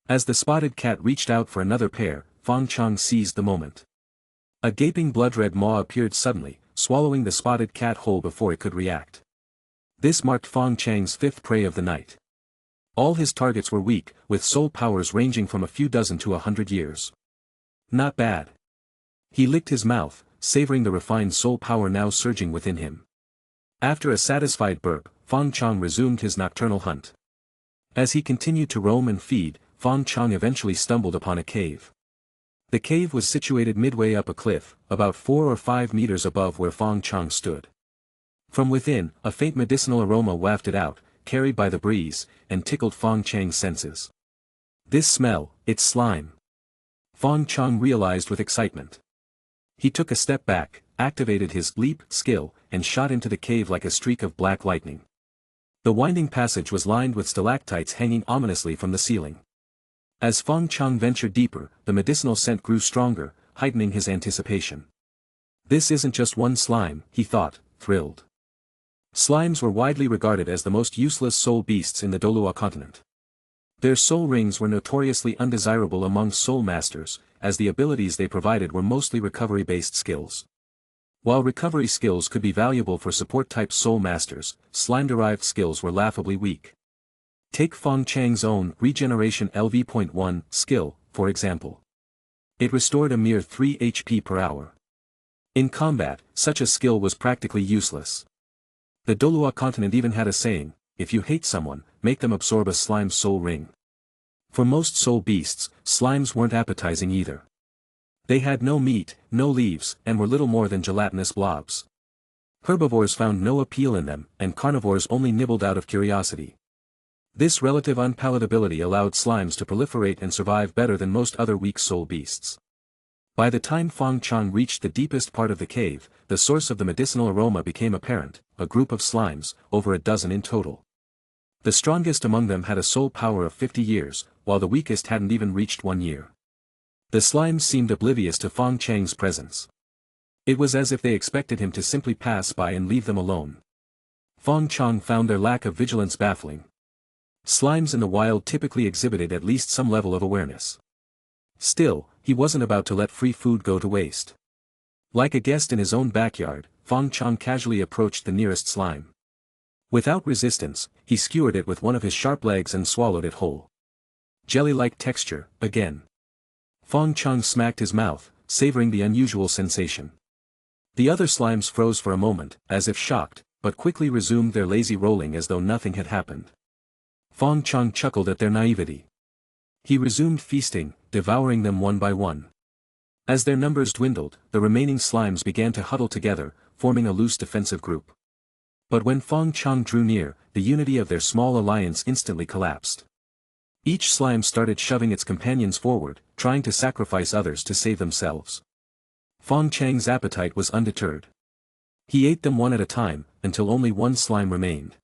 As the spotted cat reached out for another pear, Fong Chong seized the moment. A gaping blood-red maw appeared suddenly, swallowing the spotted cat whole before it could react. This marked Fong Chang's 5th prey of the night. All his targets were weak, with soul powers ranging from a few dozen to 100 years. Not bad. He licked his mouth, savoring the refined soul power now surging within him. After a satisfied burp, Fong Chong resumed his nocturnal hunt. As he continued to roam and feed, Fong Chong eventually stumbled upon a cave. The cave was situated midway up a cliff, about 4 or 5 meters above where Fong Chong stood. From within, a faint medicinal aroma wafted out, carried by the breeze, and tickled Fong Chang's senses. This smell, it's slime. Fong Chong realized with excitement. He took a step back, activated his leap skill, and shot into the cave like a streak of black lightning. The winding passage was lined with stalactites hanging ominously from the ceiling. As Fong Chong ventured deeper, the medicinal scent grew stronger, heightening his anticipation. This isn't just one slime, he thought, thrilled. Slimes were widely regarded as the most useless soul beasts in the Douluo Continent. Their soul rings were notoriously undesirable among soul masters, as the abilities they provided were mostly recovery-based skills. While recovery skills could be valuable for support-type soul masters, slime-derived skills were laughably weak. Take Fong Chang's own Regeneration LV.1 skill, for example. It restored a mere 3 HP per hour. In combat, such a skill was practically useless. The Douluo Continent even had a saying, if you hate someone, make them absorb a slime soul ring. For most soul beasts, slimes weren't appetizing either. They had no meat, no leaves, and were little more than gelatinous blobs. Herbivores found no appeal in them, and carnivores only nibbled out of curiosity. This relative unpalatability allowed slimes to proliferate and survive better than most other weak soul beasts. By the time Fong Chong reached the deepest part of the cave, the source of the medicinal aroma became apparent, a group of slimes, over a dozen in total. The strongest among them had a soul power of 50 years, while the weakest hadn't even reached 1 year. The slimes seemed oblivious to Fong Chang's presence. It was as if they expected him to simply pass by and leave them alone. Fong Chong found their lack of vigilance baffling. Slimes in the wild typically exhibited at least some level of awareness. Still, he wasn't about to let free food go to waste. Like a guest in his own backyard, Fong Chong casually approached the nearest slime. Without resistance, he skewered it with one of his sharp legs and swallowed it whole. Jelly-like texture, again. Fong Chong smacked his mouth, savoring the unusual sensation. The other slimes froze for a moment, as if shocked, but quickly resumed their lazy rolling as though nothing had happened. Fong Chong chuckled at their naivety. He resumed feasting, devouring them one by one. As their numbers dwindled, the remaining slimes began to huddle together, forming a loose defensive group. But when Fong Chong drew near, the unity of their small alliance instantly collapsed. Each slime started shoving its companions forward, trying to sacrifice others to save themselves. Fong Chang's appetite was undeterred. He ate them one at a time, until only one slime remained.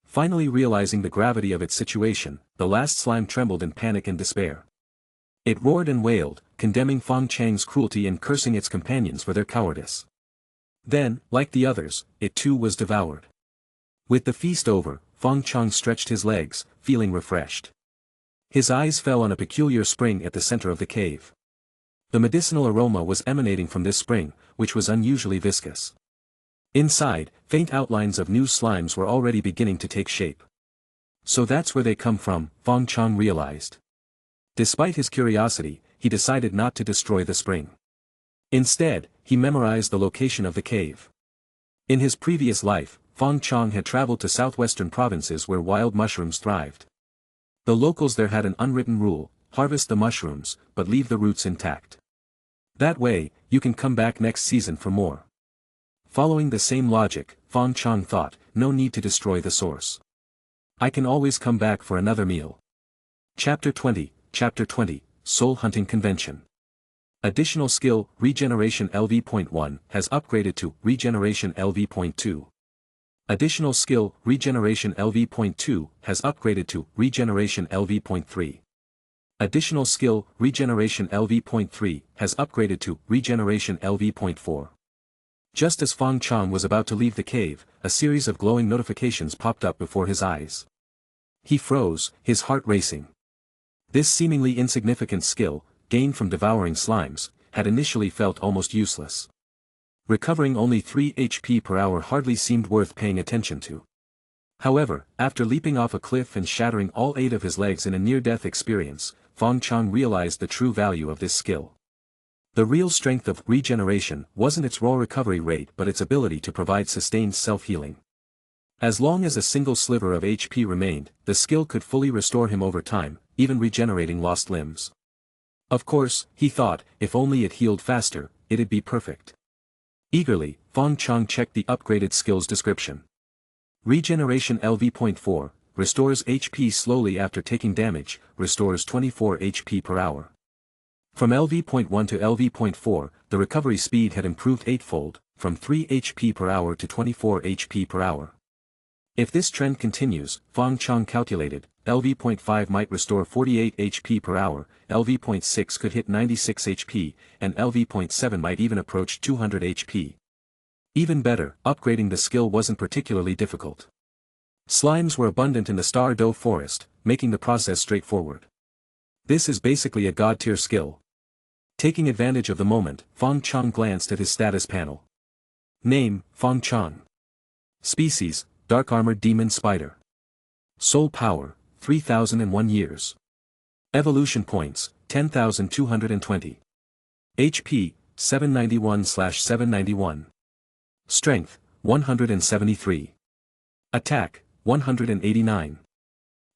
Finally realizing the gravity of its situation, the last slime trembled in panic and despair. It roared and wailed, condemning Fong Chang's cruelty and cursing its companions for their cowardice. Then, like the others, it too was devoured. With the feast over, Fong Chong stretched his legs, feeling refreshed. His eyes fell on a peculiar spring at the center of the cave. The medicinal aroma was emanating from this spring, which was unusually viscous. Inside, faint outlines of new slimes were already beginning to take shape. So that's where they come from, Fong Chong realized. Despite his curiosity, he decided not to destroy the spring. Instead, he memorized the location of the cave. In his previous life, Fong Chong had traveled to southwestern provinces where wild mushrooms thrived. The locals there had an unwritten rule: harvest the mushrooms, but leave the roots intact. That way, you can come back next season for more. Following the same logic, Fong Chong thought, no need to destroy the source. I can always come back for another meal. Chapter 20, Soul Hunting Convention. Additional skill, Regeneration LV.1, has upgraded to Regeneration LV.2. Additional skill, Regeneration LV.2, has upgraded to Regeneration LV.3. Additional skill, Regeneration LV.3, has upgraded to Regeneration LV.4. Just as Fong Chong was about to leave the cave, a series of glowing notifications popped up before his eyes. He froze, his heart racing. This seemingly insignificant skill, gained from devouring slimes, had initially felt almost useless. Recovering only 3 HP per hour hardly seemed worth paying attention to. However, after leaping off a cliff and shattering all 8 of his legs in a near-death experience, Fong Chong realized the true value of this skill. The real strength of regeneration wasn't its raw recovery rate but its ability to provide sustained self-healing. As long as a single sliver of HP remained, the skill could fully restore him over time, even regenerating lost limbs. Of course, he thought, if only it healed faster, it'd be perfect. Eagerly, Fong Chong checked the upgraded skills description. Regeneration LV.4, restores HP slowly after taking damage, restores 24 HP per hour. From LV.1 to LV.4, the recovery speed had improved 8-fold, from 3 HP per hour to 24 HP per hour. If this trend continues, Fong Chong calculated, LV.5 might restore 48 HP per hour, LV.6 could hit 96 HP, and LV.7 might even approach 200 HP. Even better, upgrading the skill wasn't particularly difficult. Slimes were abundant in the Star Doe forest, making the process straightforward. This is basically a god-tier skill. Taking advantage of the moment, Fong Chong glanced at his status panel. Name, Fong Chong. Species, Dark Armored Demon Spider. Soul Power, 3001 years. Evolution Points, 10,220. HP, 791/791. Strength, 173. Attack, 189.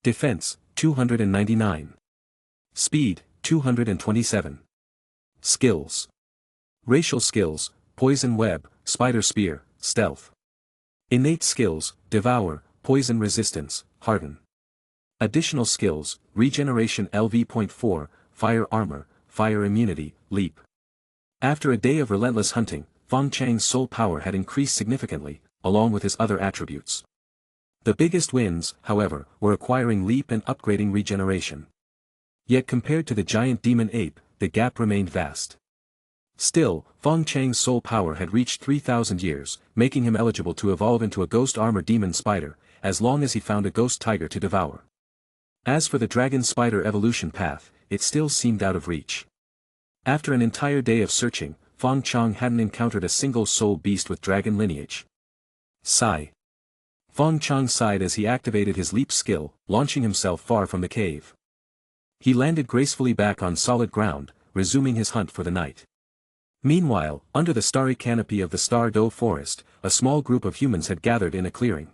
Defense, 299. Speed, 227. Skills. Racial skills, poison web, spider spear, stealth. Innate skills, devour, poison resistance, harden. Additional skills, regeneration LV.4, fire armor, fire immunity, leap. After a day of relentless hunting, Fong Chang's soul power had increased significantly, along with his other attributes. The biggest wins, however, were acquiring leap and upgrading regeneration. Yet compared to the giant demon ape, the gap remained vast. Still, Fong Chang's soul power had reached 3,000 years, making him eligible to evolve into a ghost armor demon spider, as long as he found a ghost tiger to devour. As for the dragon spider evolution path, it still seemed out of reach. After an entire day of searching, Fong Chong hadn't encountered a single soul beast with dragon lineage. Sigh. Fong Chong sighed as he activated his leap skill, launching himself far from the cave. He landed gracefully back on solid ground, resuming his hunt for the night. Meanwhile, under the starry canopy of the Star Do forest, a small group of humans had gathered in a clearing.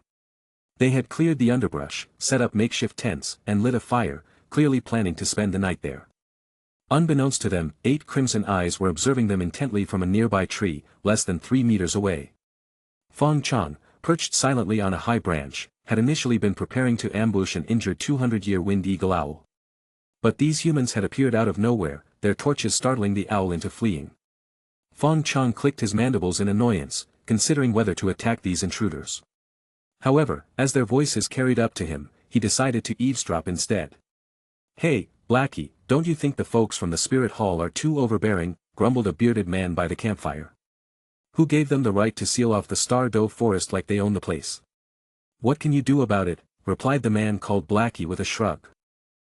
They had cleared the underbrush, set up makeshift tents, and lit a fire, clearly planning to spend the night there. Unbeknownst to them, 8 crimson eyes were observing them intently from a nearby tree, less than 3 meters away. Fong Chong, perched silently on a high branch, had initially been preparing to ambush an injured 200-year wind eagle owl. But these humans had appeared out of nowhere, their torches startling the owl into fleeing. Fong Chong clicked his mandibles in annoyance, considering whether to attack these intruders. However, as their voices carried up to him, he decided to eavesdrop instead. "Hey, Blackie, don't you think the folks from the Spirit Hall are too overbearing?" grumbled a bearded man by the campfire. "Who gave them the right to seal off the Star Do forest like they own the place?" "What can you do about it?" replied the man called Blackie with a shrug.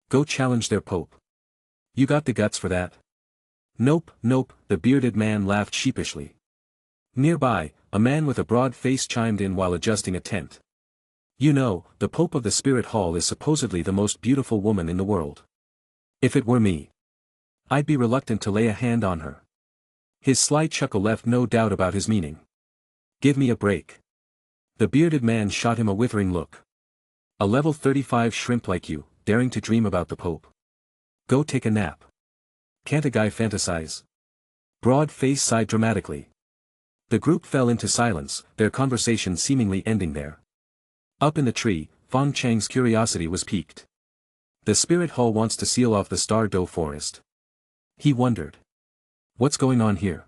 "Go challenge their pope. You got the guts for that?" "Nope, nope," the bearded man laughed sheepishly. Nearby, a man with a broad face chimed in while adjusting a tent. "You know, the Pope of the Spirit Hall is supposedly the most beautiful woman in the world. If it were me, I'd be reluctant to lay a hand on her." His sly chuckle left no doubt about his meaning. "Give me a break." The bearded man shot him a withering look. "A level 35 shrimp like you, daring to dream about the Pope. Go take a nap. Can't a guy fantasize?" Broad Face sighed dramatically. The group fell into silence, their conversation seemingly ending there. Up in the tree, Fong Chang's curiosity was piqued. The Spirit Hall wants to seal off the Star Do forest. He wondered. What's going on here?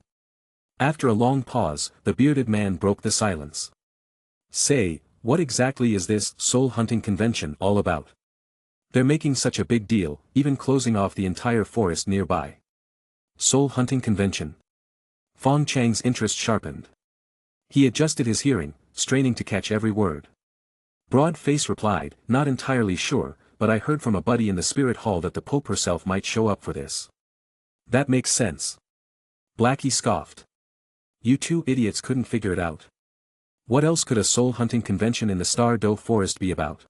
After a long pause, the bearded man broke the silence. "Say, what exactly is this soul hunting convention all about? They're making such a big deal, even closing off the entire forest nearby." "Soul hunting convention?" Fong Chang's interest sharpened. He adjusted his hearing, straining to catch every word. Broad Face replied, "Not entirely sure, but I heard from a buddy in the Spirit Hall that the Pope herself might show up for this." "That makes sense." Blackie scoffed. "You two idiots couldn't figure it out. What else could a soul hunting convention in the Star Do forest be about?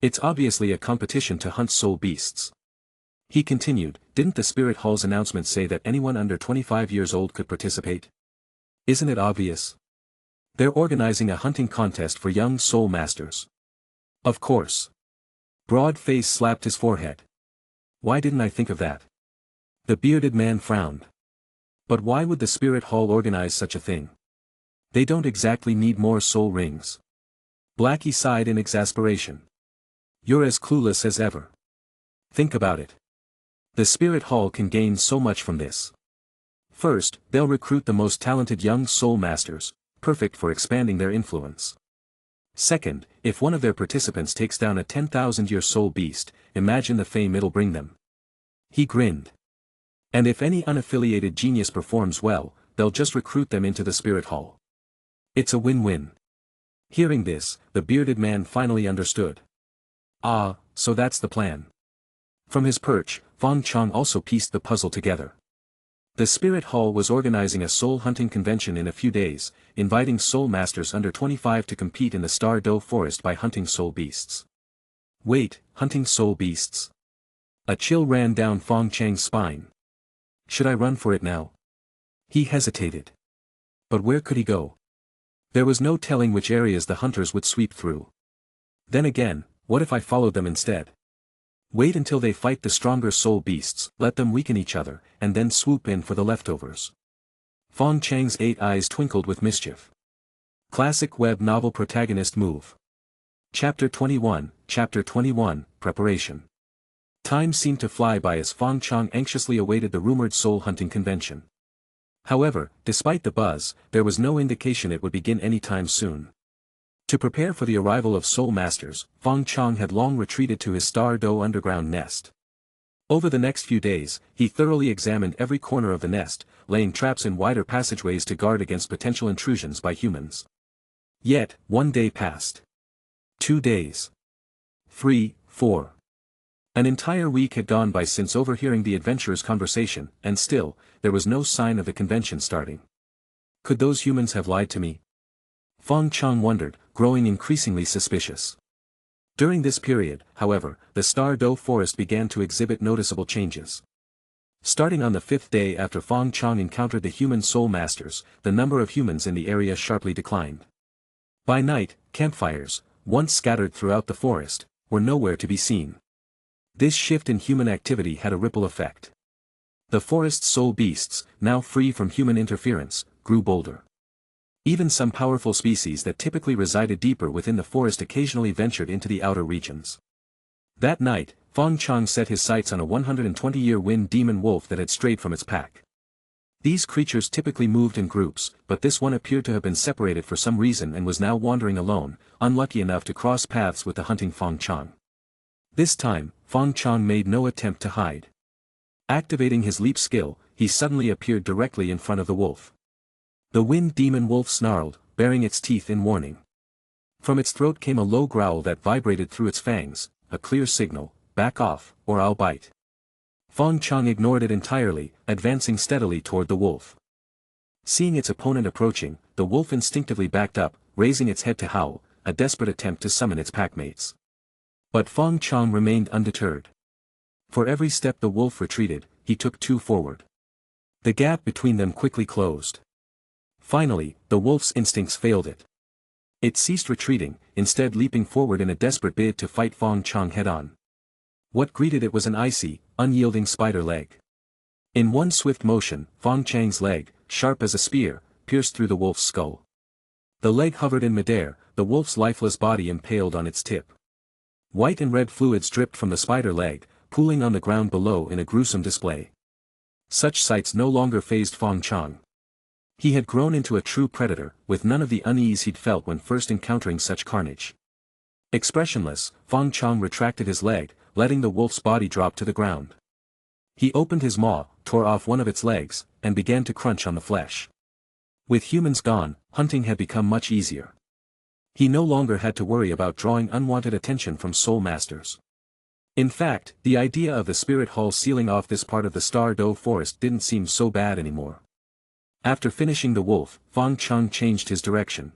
It's obviously a competition to hunt soul beasts." He continued, "Didn't the Spirit Hall's announcement say that anyone under 25 years old could participate? Isn't it obvious? They're organizing a hunting contest for young soul masters." "Of course." Broad Face slapped his forehead. "Why didn't I think of that?" The bearded man frowned. "But why would the Spirit Hall organize such a thing? They don't exactly need more soul rings." Blackie sighed in exasperation. "You're as clueless as ever. Think about it. The Spirit Hall can gain so much from this. First, they'll recruit the most talented young soul masters, perfect for expanding their influence. Second, if one of their participants takes down a 10,000-year soul beast, imagine the fame it'll bring them." He grinned. "And if any unaffiliated genius performs well, they'll just recruit them into the Spirit Hall. It's a win-win." Hearing this, the bearded man finally understood. "Ah, so that's the plan." From his perch, Fong Chong also pieced the puzzle together. The Spirit Hall was organizing a soul hunting convention in a few days, inviting soul masters under 25 to compete in the Star Do forest by hunting soul beasts. Wait, hunting soul beasts? A chill ran down Fong Chang's spine. Should I run for it now? He hesitated. But where could he go? There was no telling which areas the hunters would sweep through. Then again, what if I followed them instead? Wait until they fight the stronger soul beasts, let them weaken each other, and then swoop in for the leftovers. Fong Chang's 8 eyes twinkled with mischief. Classic web novel protagonist move. Chapter 21, Preparation. Time seemed to fly by as Fong Chong anxiously awaited the rumored soul hunting convention. However, despite the buzz, there was no indication it would begin anytime soon. To prepare for the arrival of soul masters, Fong Chong had long retreated to his Star Do underground nest. Over the next few days, he thoroughly examined every corner of the nest, laying traps in wider passageways to guard against potential intrusions by humans. Yet, 1 day passed. 2 days. 3, 4. An entire week had gone by since overhearing the adventurers' conversation, and still, there was no sign of the convention starting. Could those humans have lied to me? Fong Chong wondered, growing increasingly suspicious. During this period, however, the Star Do forest began to exhibit noticeable changes. Starting on the 5th day after Fong Chong encountered the human soul masters, the number of humans in the area sharply declined. By night, campfires, once scattered throughout the forest, were nowhere to be seen. This shift in human activity had a ripple effect. The forest's soul beasts, now free from human interference, grew bolder. Even some powerful species that typically resided deeper within the forest occasionally ventured into the outer regions. That night, Fong Chong set his sights on a 120-year wind demon wolf that had strayed from its pack. These creatures typically moved in groups, but this one appeared to have been separated for some reason and was now wandering alone, unlucky enough to cross paths with the hunting Fong Chong. This time, Fong Chong made no attempt to hide. Activating his leap skill, he suddenly appeared directly in front of the wolf. The wind demon wolf snarled, baring its teeth in warning. From its throat came a low growl that vibrated through its fangs, a clear signal, back off, or I'll bite. Fong Chong ignored it entirely, advancing steadily toward the wolf. Seeing its opponent approaching, the wolf instinctively backed up, raising its head to howl, a desperate attempt to summon its packmates. But Fong Chong remained undeterred. For every step the wolf retreated, he took 2 forward. The gap between them quickly closed. Finally, the wolf's instincts failed it. It ceased retreating, instead leaping forward in a desperate bid to fight Fong Chong head-on. What greeted it was an icy, unyielding spider leg. In one swift motion, Fong Chang's leg, sharp as a spear, pierced through the wolf's skull. The leg hovered in midair, the wolf's lifeless body impaled on its tip. White and red fluids dripped from the spider leg, pooling on the ground below in a gruesome display. Such sights no longer fazed Fong Chong. He had grown into a true predator, with none of the unease he'd felt when first encountering such carnage. Expressionless, Fong Chong retracted his leg, letting the wolf's body drop to the ground. He opened his maw, tore off one of its legs, and began to crunch on the flesh. With humans gone, hunting had become much easier. He no longer had to worry about drawing unwanted attention from soul masters. In fact, the idea of the spirit hall sealing off this part of the Star Do forest didn't seem so bad anymore. After finishing the wolf, Fong Chong changed his direction.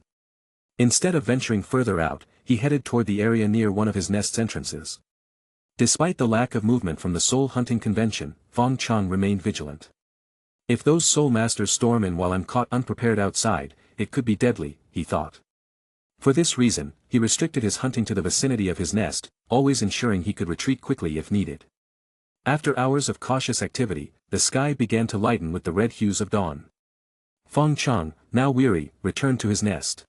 Instead of venturing further out, he headed toward the area near one of his nest's entrances. Despite the lack of movement from the soul hunting convention, Fong Chong remained vigilant. If those soul masters storm in while I'm caught unprepared outside, it could be deadly, he thought. For this reason, he restricted his hunting to the vicinity of his nest, always ensuring he could retreat quickly if needed. After hours of cautious activity, the sky began to lighten with the red hues of dawn. Fong Chong, now weary, returned to his nest.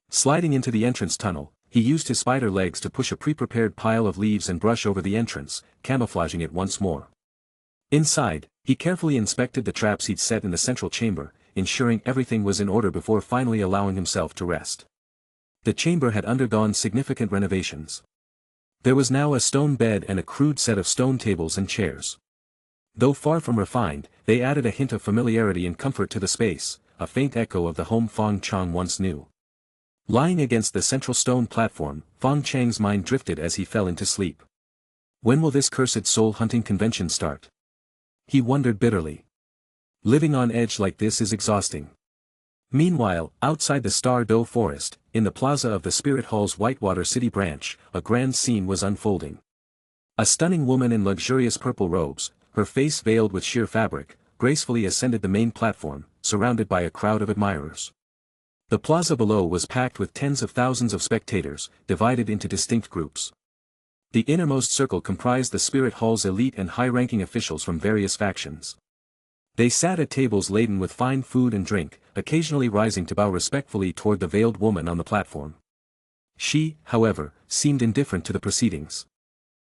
Sliding into the entrance tunnel, he used his spider legs to push a pre-prepared pile of leaves and brush over the entrance, camouflaging it once more. Inside, he carefully inspected the traps he'd set in the central chamber, ensuring everything was in order before finally allowing himself to rest. The chamber had undergone significant renovations. There was now a stone bed and a crude set of stone tables and chairs. Though far from refined, they added a hint of familiarity and comfort to the space, a faint echo of the home Fong Chong once knew. Lying against the central stone platform, Fong Chang's mind drifted as he fell into sleep. When will this cursed soul hunting convention start? He wondered bitterly. Living on edge like this is exhausting. Meanwhile, outside the Star Do forest, in the plaza of the Spirit Hall's Whitewater City branch, a grand scene was unfolding. A stunning woman in luxurious purple robes, her face veiled with sheer fabric, gracefully ascended the main platform, surrounded by a crowd of admirers. The plaza below was packed with tens of thousands of spectators, divided into distinct groups. The innermost circle comprised the Spirit Hall's elite and high-ranking officials from various factions. They sat at tables laden with fine food and drink, occasionally rising to bow respectfully toward the veiled woman on the platform. She, however, seemed indifferent to the proceedings.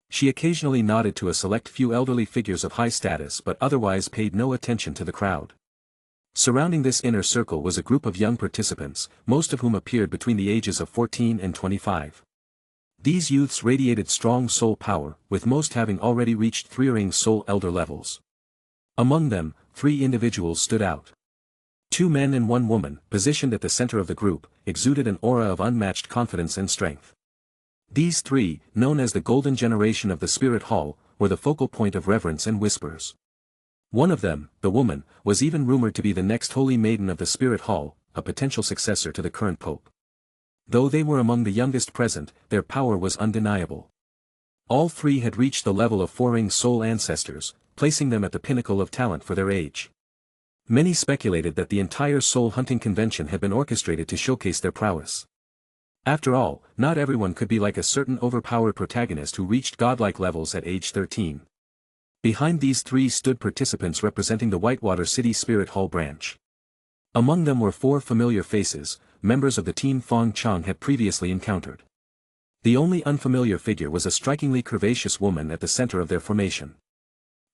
She occasionally nodded to a select few elderly figures of high status but otherwise paid no attention to the crowd. Surrounding this inner circle was a group of young participants, most of whom appeared between the ages of 14 and 25. These youths radiated strong soul power, with most having already reached Threering soul elder levels. Among them, 3 individuals stood out. 2 men and 1 woman, positioned at the center of the group, exuded an aura of unmatched confidence and strength. These 3, known as the Golden Generation of the Spirit Hall, were the focal point of reverence and whispers. One of them, the woman, was even rumored to be the next Holy Maiden of the Spirit Hall, a potential successor to the current Pope. Though they were among the youngest present, their power was undeniable. All 3 had reached the level of Foring soul ancestors, placing them at the pinnacle of talent for their age. Many speculated that the entire soul hunting convention had been orchestrated to showcase their prowess. After all, not everyone could be like a certain overpowered protagonist who reached godlike levels at age 13. Behind these 3 stood participants representing the Whitewater City Spirit Hall branch. Among them were 4 familiar faces, members of the team Fong Chong had previously encountered. The only unfamiliar figure was a strikingly curvaceous woman at the center of their formation.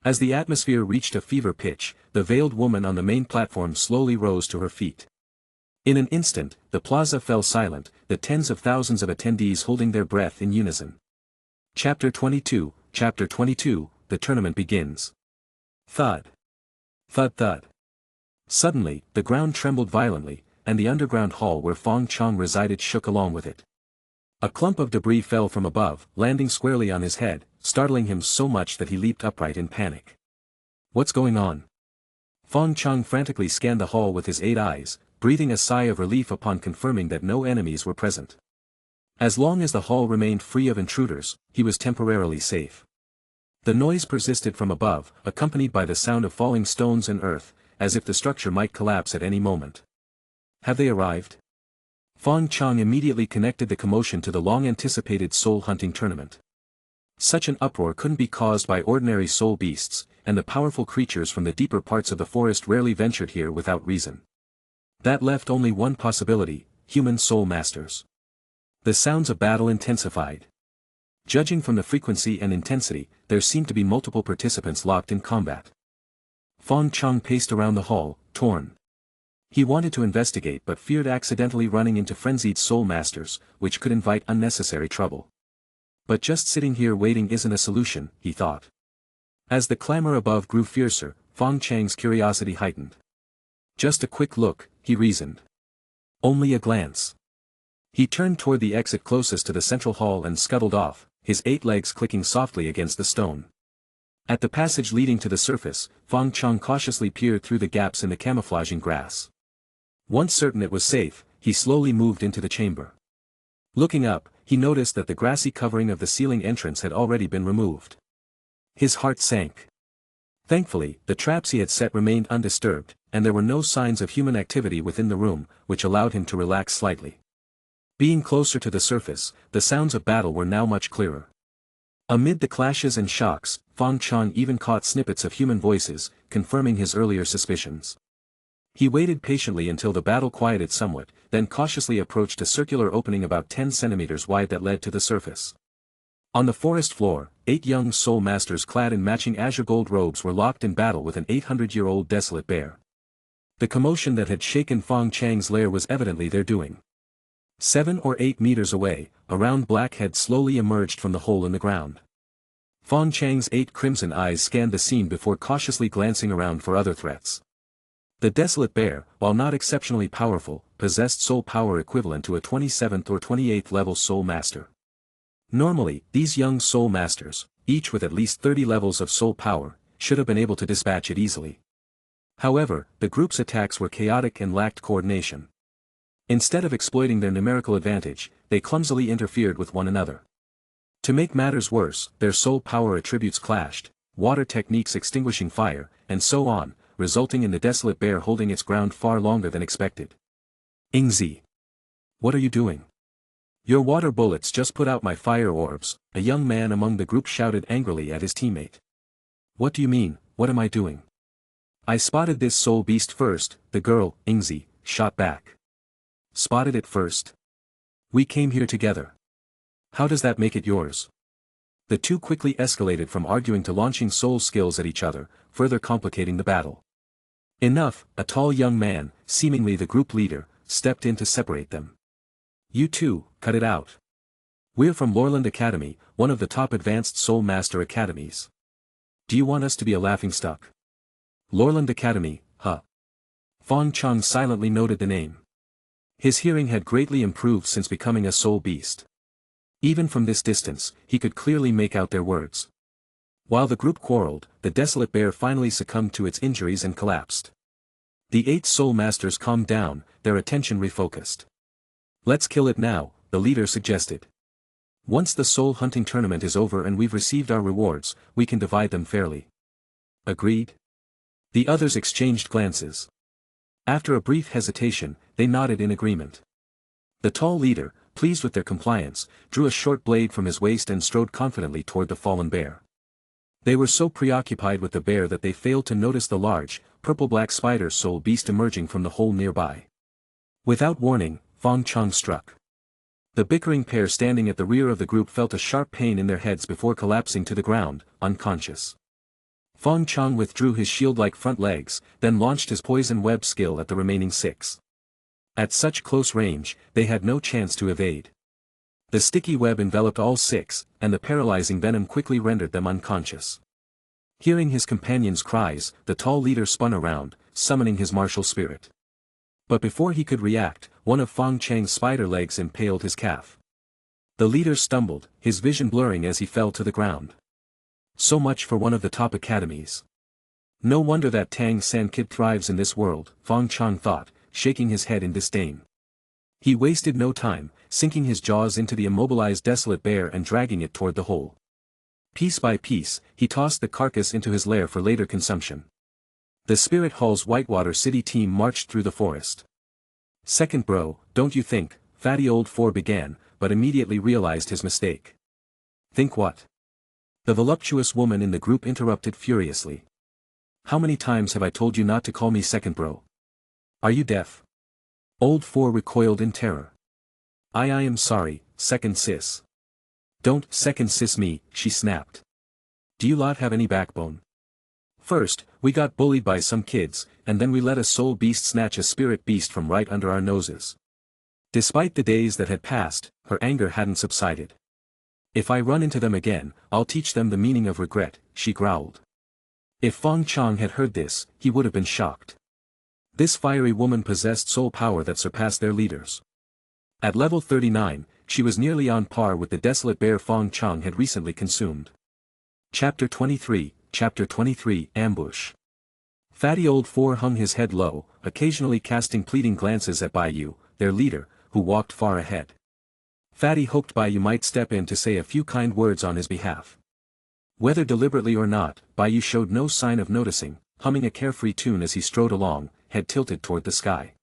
As the atmosphere reached a fever pitch, the veiled woman on the main platform slowly rose to her feet. In an instant, the plaza fell silent, the tens of thousands of attendees holding their breath in unison. Chapter 22, the tournament begins. Thud. Thud thud. Suddenly, the ground trembled violently, and the underground hall where Fong Chong resided shook along with it. A clump of debris fell from above, landing squarely on his head, startling him so much that he leaped upright in panic. What's going on? Fong Chong frantically scanned the hall with his 8 eyes, breathing a sigh of relief upon confirming that no enemies were present. As long as the hall remained free of intruders, he was temporarily safe. The noise persisted from above, accompanied by the sound of falling stones and earth, as if the structure might collapse at any moment. Have they arrived? Fong Chong immediately connected the commotion to the long-anticipated soul-hunting tournament. Such an uproar couldn't be caused by ordinary soul beasts, and the powerful creatures from the deeper parts of the forest rarely ventured here without reason. That left only one possibility: human soul masters. The sounds of battle intensified. Judging from the frequency and intensity, there seemed to be multiple participants locked in combat. Fong Chong paced around the hall, torn. He wanted to investigate but feared accidentally running into frenzied soul masters, which could invite unnecessary trouble. But just sitting here waiting isn't a solution, he thought. As the clamor above grew fiercer, Fong Chang's curiosity heightened. Just a quick look, he reasoned. Only a glance. He turned toward the exit closest to the central hall and scuttled off, his 8 legs clicking softly against the stone. At the passage leading to the surface, Fong Chong cautiously peered through the gaps in the camouflaging grass. Once certain it was safe, he slowly moved into the chamber. Looking up, he noticed that the grassy covering of the ceiling entrance had already been removed. His heart sank. Thankfully, the traps he had set remained undisturbed, and there were no signs of human activity within the room, which allowed him to relax slightly. Being closer to the surface, the sounds of battle were now much clearer. Amid the clashes and shocks, Fong Chong even caught snippets of human voices, confirming his earlier suspicions. He waited patiently until the battle quieted somewhat, then cautiously approached a circular opening about 10 centimeters wide that led to the surface. On the forest floor, 8 young soul masters clad in matching azure gold robes were locked in battle with an 800-year-old desolate bear. The commotion that had shaken Fong Chang's lair was evidently their doing. 7 or 8 meters away, a round black head slowly emerged from the hole in the ground. Fong Chang's 8 crimson eyes scanned the scene before cautiously glancing around for other threats. The desolate bear, while not exceptionally powerful, possessed soul power equivalent to a 27th or 28th level soul master. Normally, these young soul masters, each with at least 30 levels of soul power, should have been able to dispatch it easily. However, the group's attacks were chaotic and lacked coordination. Instead of exploiting their numerical advantage, they clumsily interfered with one another. To make matters worse, their soul power attributes clashed, water techniques extinguishing fire, and so on, resulting in the desolate bear holding its ground far longer than expected. Ingzi. What are you doing? Your water bullets just put out my fire orbs, a young man among the group shouted angrily at his teammate. What do you mean, what am I doing? I spotted this soul beast first, the girl, Ingzi, shot back. Spotted it first? We came here together. How does that make it yours? The two quickly escalated from arguing to launching soul skills at each other, further complicating the battle. Enough, a tall young man, seemingly the group leader, stepped in to separate them. You two, cut it out. We're from Lorland Academy, one of the top advanced soul master academies. Do you want us to be a laughingstock? Lorland Academy, huh? Fong Chong silently noted the name. His hearing had greatly improved since becoming a soul beast. Even from this distance, he could clearly make out their words. While the group quarreled, the desolate bear finally succumbed to its injuries and collapsed. The 8 soul masters calmed down, their attention refocused. Let's kill it now, the leader suggested. Once the soul hunting tournament is over and we've received our rewards, we can divide them fairly. Agreed? The others exchanged glances. After a brief hesitation, they nodded in agreement. The tall leader, pleased with their compliance, drew a short blade from his waist and strode confidently toward the fallen bear. They were so preoccupied with the bear that they failed to notice the large, purple-black spider soul beast emerging from the hole nearby. Without warning, Fong Chong struck. The bickering pair standing at the rear of the group felt a sharp pain in their heads before collapsing to the ground, unconscious. Fong Chong withdrew his shield-like front legs, then launched his poison web skill at the remaining 6. At such close range, they had no chance to evade. The sticky web enveloped all 6, and the paralyzing venom quickly rendered them unconscious. Hearing his companions' cries, the tall leader spun around, summoning his martial spirit. But before he could react, one of Fong Chang's spider legs impaled his calf. The leader stumbled, his vision blurring as he fell to the ground. So much for one of the top academies. No wonder that Tang San kid thrives in this world, Fong Chong thought, shaking his head in disdain. He wasted no time, sinking his jaws into the immobilized desolate bear and dragging it toward the hole. Piece by piece, he tossed the carcass into his lair for later consumption. The Spirit Hall's Whitewater City team marched through the forest. Second bro, don't you think, Fatty Old Four began, but immediately realized his mistake. Think what? The voluptuous woman in the group interrupted furiously. How many times have I told you not to call me second bro? Are you deaf? Old Four recoiled in terror. I am sorry, second sis. Don't second sis me, she snapped. Do you lot have any backbone? First, we got bullied by some kids, and then we let a soul beast snatch a spirit beast from right under our noses. Despite the days that had passed, her anger hadn't subsided. If I run into them again, I'll teach them the meaning of regret, she growled. If Fong Chong had heard this, he would have been shocked. This fiery woman possessed soul power that surpassed their leaders. At level 39, she was nearly on par with the desolate bear Fong Chong had recently consumed. Chapter 23, Ambush. Fatty Old Four hung his head low, occasionally casting pleading glances at Baiyu, their leader, who walked far ahead. Fatty hoped Baiyu might step in to say a few kind words on his behalf. Whether deliberately or not, Baiyu showed no sign of noticing, humming a carefree tune as he strode along, head tilted toward the sky.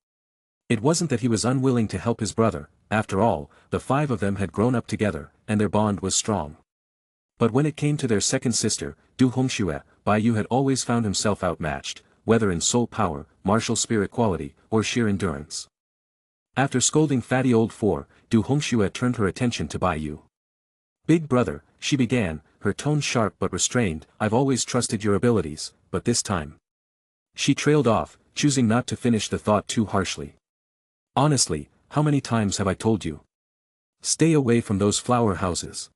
It wasn't that he was unwilling to help his brother, after all, the 5 of them had grown up together, and their bond was strong. But when it came to their second sister, Du Hongxue, Baiyu had always found himself outmatched, whether in soul power, martial spirit quality, or sheer endurance. After scolding Fatty Old Four, Du Hongxue turned her attention to Baiyu. Big brother, she began, her tone sharp but restrained, I've always trusted your abilities, but this time. She trailed off, choosing not to finish the thought too harshly. Honestly, how many times have I told you? Stay away from those flower houses.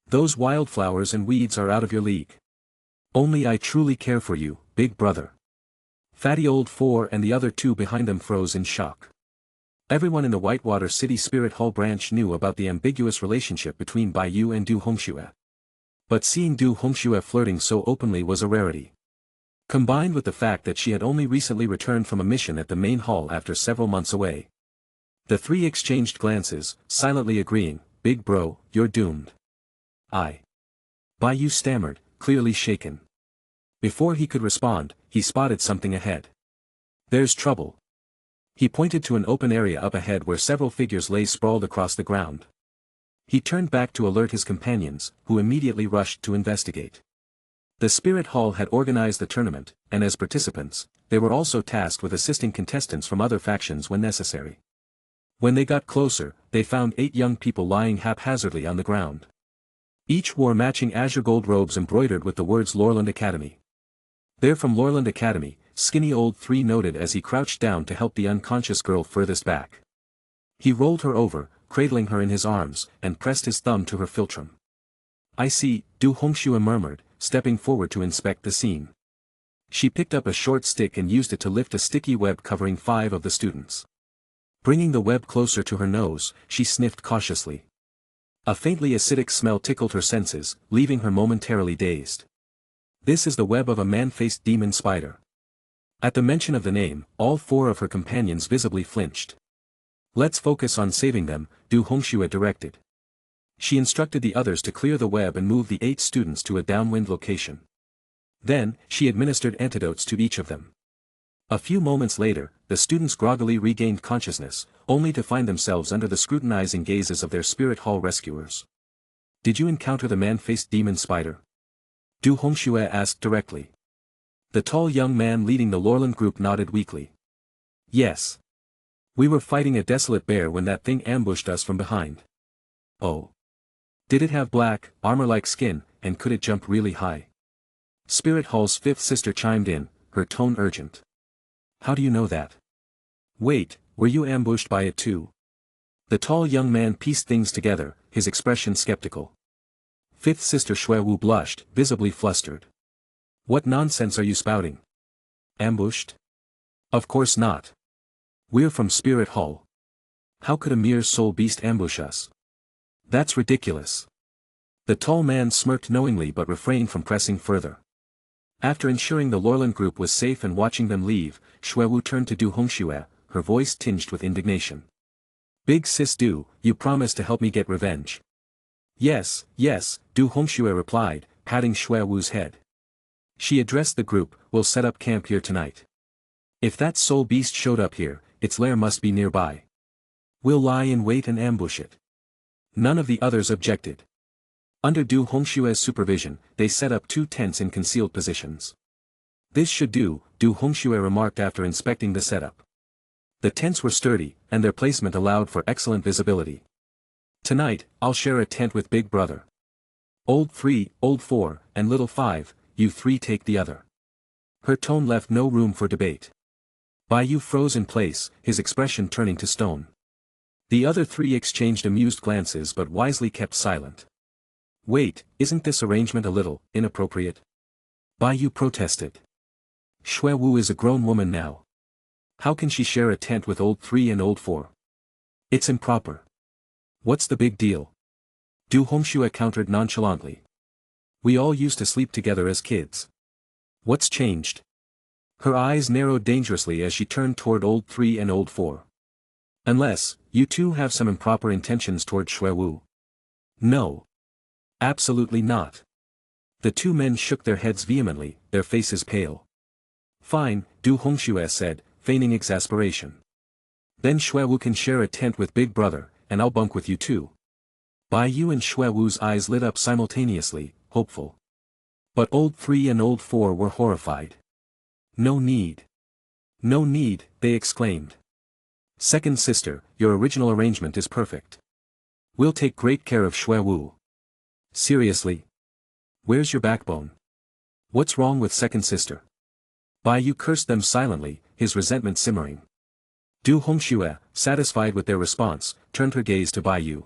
Those wildflowers and weeds are out of your league. Only I truly care for you, big brother. Fatty Old Four and the other 2 behind them froze in shock. Everyone in the Whitewater City Spirit Hall branch knew about the ambiguous relationship between Baiyu and Du Hongxue. But seeing Du Hongxue flirting so openly was a rarity. Combined with the fact that she had only recently returned from a mission at the main hall after several months away. The 3 exchanged glances, silently agreeing, big bro, you're doomed. Baiyu stammered, clearly shaken. Before he could respond, he spotted something ahead. There's trouble. He pointed to an open area up ahead where several figures lay sprawled across the ground. He turned back to alert his companions, who immediately rushed to investigate. The Spirit Hall had organized the tournament, and as participants, they were also tasked with assisting contestants from other factions when necessary. When they got closer, they found 8 young people lying haphazardly on the ground. Each wore matching azure gold robes embroidered with the words Lorland Academy. "They're from Lorland Academy," skinny old 3 noted as he crouched down to help the unconscious girl furthest back. He rolled her over, cradling her in his arms, and pressed his thumb to her philtrum. "I see," Du Hongxue murmured, stepping forward to inspect the scene. She picked up a short stick and used it to lift a sticky web covering 5 of the students. Bringing the web closer to her nose, she sniffed cautiously. A faintly acidic smell tickled her senses, leaving her momentarily dazed. "This is the web of a man-faced demon spider." At the mention of the name, all 4 of her companions visibly flinched. "Let's focus on saving them," Du Hongxue directed. She instructed the others to clear the web and move the 8 students to a downwind location. Then, she administered antidotes to each of them. A few moments later, the students groggily regained consciousness, only to find themselves under the scrutinizing gazes of their Spirit Hall rescuers. "Did you encounter the man-faced demon spider?" Du Hongxue asked directly. The tall young man leading the Lorland group nodded weakly. "Yes. We were fighting a desolate bear when that thing ambushed us from behind." "Oh. Did it have black, armor-like skin, and could it jump really high?" Spirit Hall's 5th sister chimed in, her tone urgent. "How do you know that?" "Wait, were you ambushed by it too?" The tall young man pieced things together, his expression skeptical. 5th sister Xuewu blushed, visibly flustered. "What nonsense are you spouting? Ambushed? Of course not. We're from Spirit Hall. How could a mere soul beast ambush us? That's ridiculous." The tall man smirked knowingly but refrained from pressing further. After ensuring the Lorland group was safe and watching them leave, Xuewu turned to Du Hongxue, her voice tinged with indignation. "Big sis Du, you promised to help me get revenge." Yes, Du Hongxue replied, patting Xuewu's head. She addressed the group, "We'll set up camp here tonight. If that soul beast showed up here, its lair must be nearby. We'll lie in wait and ambush it." None of the others objected. Under Du Hongxue's supervision, they set up 2 tents in concealed positions. "This should do," Du Hongxue remarked after inspecting the setup. The tents were sturdy, and their placement allowed for excellent visibility. "Tonight, I'll share a tent with Big Brother. Old 3, Old 4, and Little 5, you 3 take the other." Her tone left no room for debate. Baiyu froze in place, his expression turning to stone. The other 3 exchanged amused glances but wisely kept silent. "Wait, isn't this arrangement a little inappropriate?" Baiyu protested. "Xuewu is a grown woman now. How can she share a tent with Old 3 and Old 4? It's improper." "What's the big deal?" Du Hongxue countered nonchalantly. "We all used to sleep together as kids. What's changed?" Her eyes narrowed dangerously as she turned toward Old 3 and Old 4. "Unless, you 2 have some improper intentions toward Xuewu." "No. Absolutely not." The 2 men shook their heads vehemently, their faces pale. "Fine," Du Hongxue said, feigning exasperation. "Then Xuewu can share a tent with Big Brother, and I'll bunk with you too." Baiyu and Xuewu's eyes lit up simultaneously, hopeful. But Old 3 and Old 4 were horrified. "No need. No need," they exclaimed. "Second sister, your original arrangement is perfect. We'll take great care of Xuewu." "Seriously? Where's your backbone? What's wrong with second sister?" Baiyu cursed them silently, his resentment simmering. Du Hongxue, satisfied with their response, turned her gaze to Baiyu.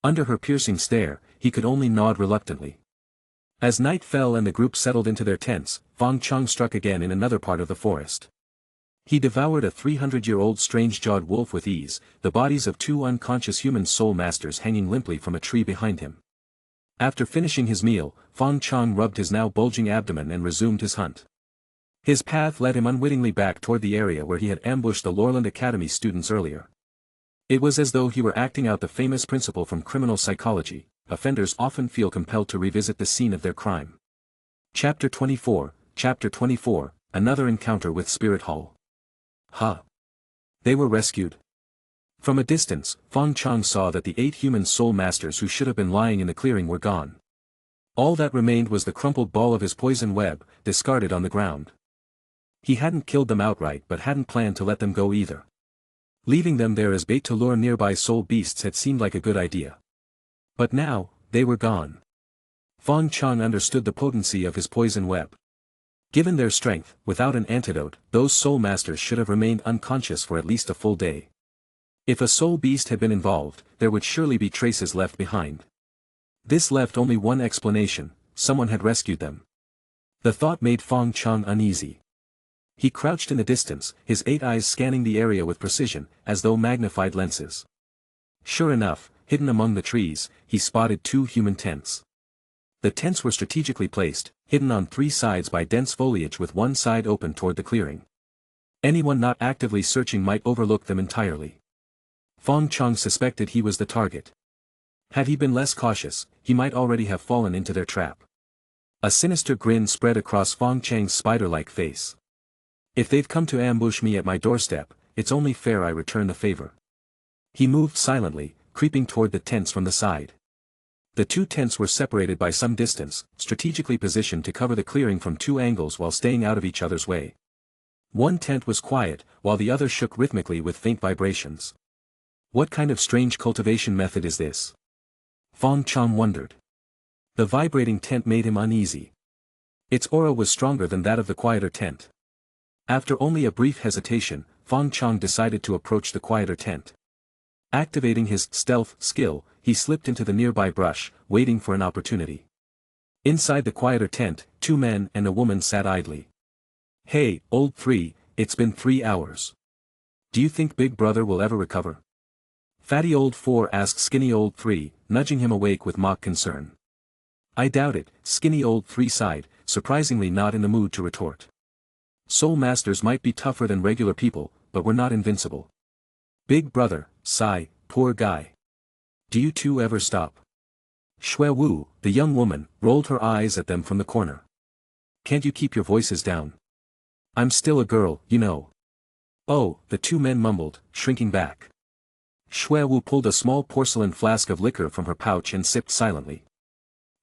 Under her piercing stare, he could only nod reluctantly. As night fell and the group settled into their tents, Fong Chong struck again in another part of the forest. He devoured a 300-year-old strange-jawed wolf with ease, the bodies of 2 unconscious human soul masters hanging limply from a tree behind him. After finishing his meal, Fong Chong rubbed his now bulging abdomen and resumed his hunt. His path led him unwittingly back toward the area where he had ambushed the Lorland Academy students earlier. It was as though he were acting out the famous principle from criminal psychology: offenders often feel compelled to revisit the scene of their crime. Chapter 24, Another encounter with Spirit Hall. Huh. They were rescued. From a distance, Fong Chong saw that the 8 human soul masters who should have been lying in the clearing were gone. All that remained was the crumpled ball of his poison web, discarded on the ground. He hadn't killed them outright but hadn't planned to let them go either. Leaving them there as bait to lure nearby soul beasts had seemed like a good idea. But now, they were gone. Fong Chong understood the potency of his poison web. Given their strength, without an antidote, those soul masters should have remained unconscious for at least a full day. If a soul beast had been involved, there would surely be traces left behind. This left only one explanation: someone had rescued them. The thought made Fong Chong uneasy. He crouched in the distance, his 8 eyes scanning the area with precision, as though magnified lenses. Sure enough, hidden among the trees, he spotted 2 human tents. The tents were strategically placed, hidden on 3 sides by dense foliage with one side open toward the clearing. Anyone not actively searching might overlook them entirely. Fong Chong suspected he was the target. Had he been less cautious, he might already have fallen into their trap. A sinister grin spread across Fong Chang's spider-like face. If they've come to ambush me at my doorstep, it's only fair I return the favor. He moved silently, creeping toward the tents from the side. The 2 tents were separated by some distance, strategically positioned to cover the clearing from 2 angles while staying out of each other's way. One tent was quiet, while the other shook rhythmically with faint vibrations. What kind of strange cultivation method is this? Fong Chong wondered. The vibrating tent made him uneasy. Its aura was stronger than that of the quieter tent. After only a brief hesitation, Fong Chong decided to approach the quieter tent. Activating his stealth skill, he slipped into the nearby brush, waiting for an opportunity. Inside the quieter tent, 2 men and a woman sat idly. "Hey, old 3, it's been 3 hours. Do you think Big Brother will ever recover?" Fatty old 4 asked skinny old 3, nudging him awake with mock concern. "I doubt it," skinny old 3 sighed, surprisingly not in the mood to retort. Soul masters might be tougher than regular people, but were not invincible. Big Brother, sigh, poor guy. Do you 2 ever stop? Shui Wu, the young woman, rolled her eyes at them from the corner. Can't you keep your voices down? I'm still a girl, you know. Oh, the 2 men mumbled, shrinking back. Shui Wu pulled a small porcelain flask of liquor from her pouch and sipped silently.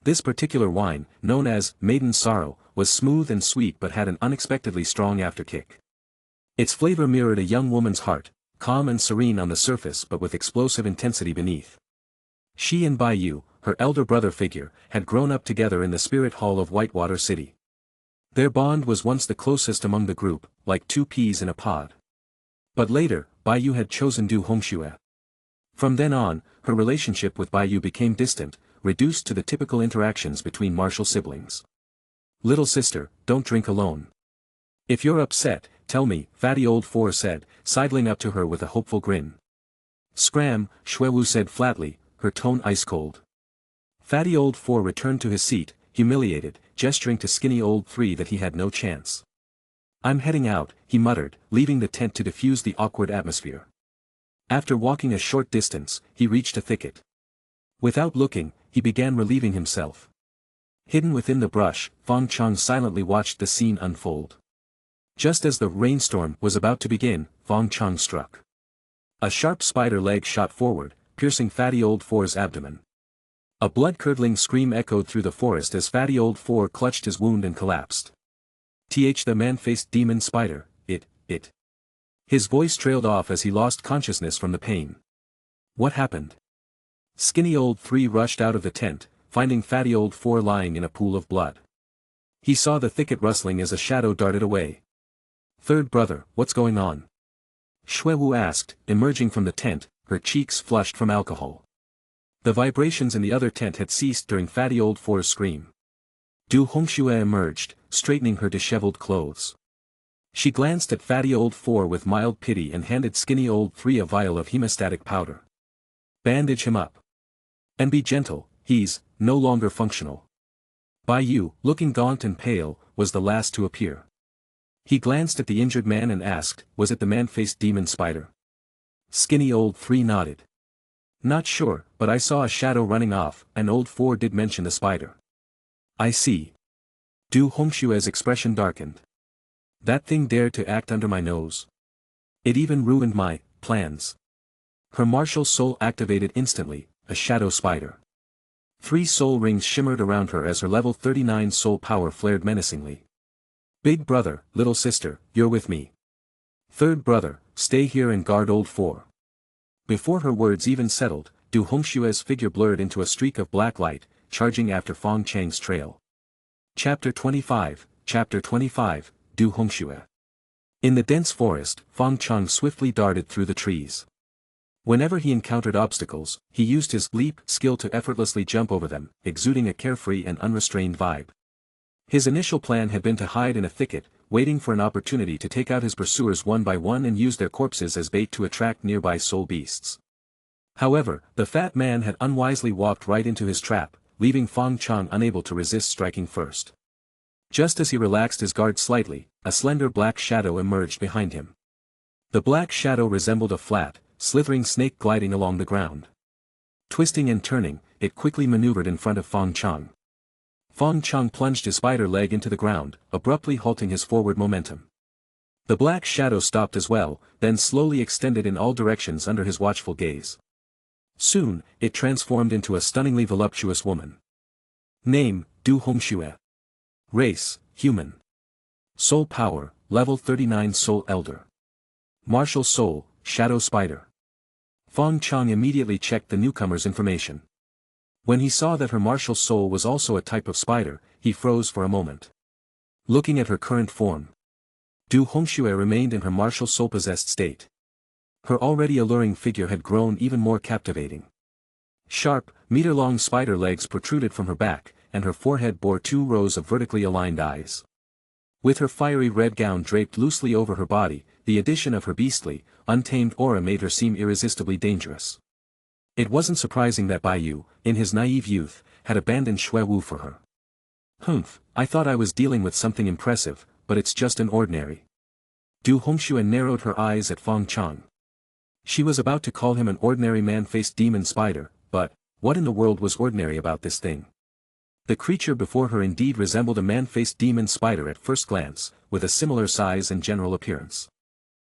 This particular wine, known as Maiden Sorrow, was smooth and sweet but had an unexpectedly strong afterkick. Its flavor mirrored a young woman's heart, calm and serene on the surface but with explosive intensity beneath. She and Bai Yu, her elder brother figure, had grown up together in the spirit hall of Whitewater City. Their bond was once the closest among the group, like 2 peas in a pod. But later, Bai Yu had chosen Du Hongxue. From then on, her relationship with Bai Yu became distant, reduced to the typical interactions between martial siblings. "Little sister, don't drink alone. If you're upset, tell me," Fatty old 4 said, sidling up to her with a hopeful grin. "Scram," Shui Wu said flatly, her tone ice-cold. Fatty old 4 returned to his seat, humiliated, gesturing to skinny old 3 that he had no chance. "I'm heading out," he muttered, leaving the tent to diffuse the awkward atmosphere. After walking a short distance, he reached a thicket. Without looking, he began relieving himself. Hidden within the brush, Fong Chong silently watched the scene unfold. Just as the rainstorm was about to begin, Fong Chong struck. A sharp spider leg shot forward, piercing Fatty old 4's abdomen. A blood-curdling scream echoed through the forest as Fatty old 4 clutched his wound and collapsed. The man-faced demon spider, it. His voice trailed off as he lost consciousness from the pain. What happened? Skinny old 3 rushed out of the tent, finding Fatty old 4 lying in a pool of blood. He saw the thicket rustling as a shadow darted away. "Third brother, what's going on?" Shui Wu asked, emerging from the tent, her cheeks flushed from alcohol. The vibrations in the other tent had ceased during Fatty old 4's scream. Du Hongxue emerged, straightening her disheveled clothes. She glanced at Fatty old 4 with mild pity and handed skinny old 3 a vial of hemostatic powder. "Bandage him up. And be gentle, he's no longer functional." Bai Yu, looking gaunt and pale, was the last to appear. He glanced at the injured man and asked, "Was it the man-faced demon spider?" Skinny old 3 nodded. "Not sure, but I saw a shadow running off, and old 4 did mention the spider." "I see." Du Hongxue's expression darkened. "That thing dared to act under my nose. It even ruined my plans." Her martial soul activated instantly, a shadow spider. 3 soul rings shimmered around her as her level 39 soul power flared menacingly. Big brother, little sister, you're with me. Third brother, stay here and guard old 4. Before her words even settled, Du Hongshue's figure blurred into a streak of black light, charging after Fong Chang's trail. Chapter 25, Du Hongxue. In the dense forest, Fong Chong swiftly darted through the trees. Whenever he encountered obstacles, he used his leap skill to effortlessly jump over them, exuding a carefree and unrestrained vibe. His initial plan had been to hide in a thicket, waiting for an opportunity to take out his pursuers one by one and use their corpses as bait to attract nearby soul beasts. However, the fat man had unwisely walked right into his trap, leaving Fong Chong unable to resist striking first. Just as he relaxed his guard slightly, a slender black shadow emerged behind him. The black shadow resembled a flat, slithering snake gliding along the ground. Twisting and turning, it quickly maneuvered in front of Fong Chong. Fong Chong plunged his spider leg into the ground, abruptly halting his forward momentum. The black shadow stopped as well, then slowly extended in all directions under his watchful gaze. Soon, it transformed into a stunningly voluptuous woman. Name, Du Hongxue. Race, human. Soul power, level 39 soul elder. Martial soul, shadow spider. Fong Chong immediately checked the newcomer's information. When he saw that her martial soul was also a type of spider, he froze for a moment. Looking at her current form, Du Hongxue remained in her martial soul-possessed state. Her already alluring figure had grown even more captivating. Sharp, meter-long spider legs protruded from her back, and her forehead bore 2 rows of vertically aligned eyes. With her fiery red gown draped loosely over her body, the addition of her beastly, untamed aura made her seem irresistibly dangerous. It wasn't surprising that Bai Yu, in his naive youth, had abandoned Xue Wu for her. Humph, I thought I was dealing with something impressive, but it's just an ordinary. Du Hongxue narrowed her eyes at Fong Chong. She was about to call him an ordinary man-faced demon spider, but, what in the world was ordinary about this thing? The creature before her indeed resembled a man-faced demon spider at first glance, with a similar size and general appearance.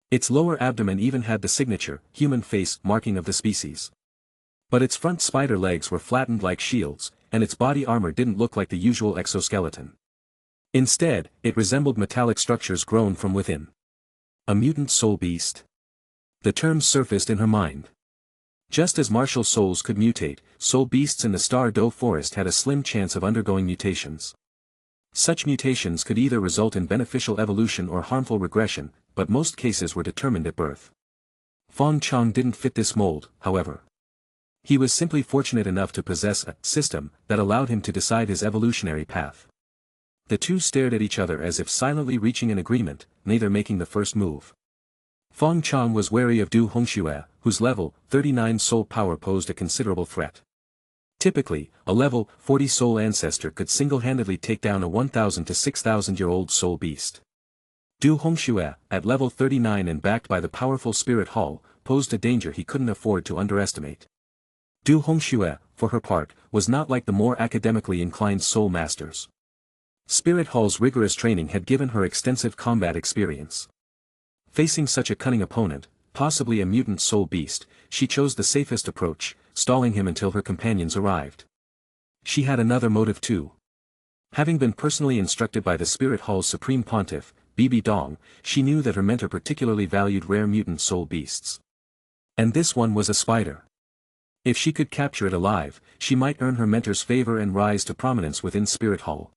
Its lower abdomen even had the signature, human face marking of the species. But its front spider legs were flattened like shields, and its body armor didn't look like the usual exoskeleton. Instead, it resembled metallic structures grown from within. A mutant soul beast? The term surfaced in her mind. Just as martial souls could mutate, soul beasts in the Star Do forest had a slim chance of undergoing mutations. Such mutations could either result in beneficial evolution or harmful regression, but most cases were determined at birth. Fong Chong didn't fit this mold, however. He was simply fortunate enough to possess a system that allowed him to decide his evolutionary path. The two stared at each other as if silently reaching an agreement, neither making the first move. Fong Chong was wary of Du Hongxue, whose level 39 soul power posed a considerable threat. Typically, a level 40 soul ancestor could single-handedly take down a 1,000 to 6,000-year-old soul beast. Du Hongxue, at level 39 and backed by the powerful Spirit Hall, posed a danger he couldn't afford to underestimate. Du Hongxue, for her part, was not like the more academically inclined soul masters. Spirit Hall's rigorous training had given her extensive combat experience. Facing such a cunning opponent, possibly a mutant soul beast, she chose the safest approach, stalling him until her companions arrived. She had another motive too. Having been personally instructed by the Spirit Hall's Supreme Pontiff, Bibi Dong, she knew that her mentor particularly valued rare mutant soul beasts. And this one was a spider. If she could capture it alive, she might earn her mentor's favor and rise to prominence within Spirit Hall.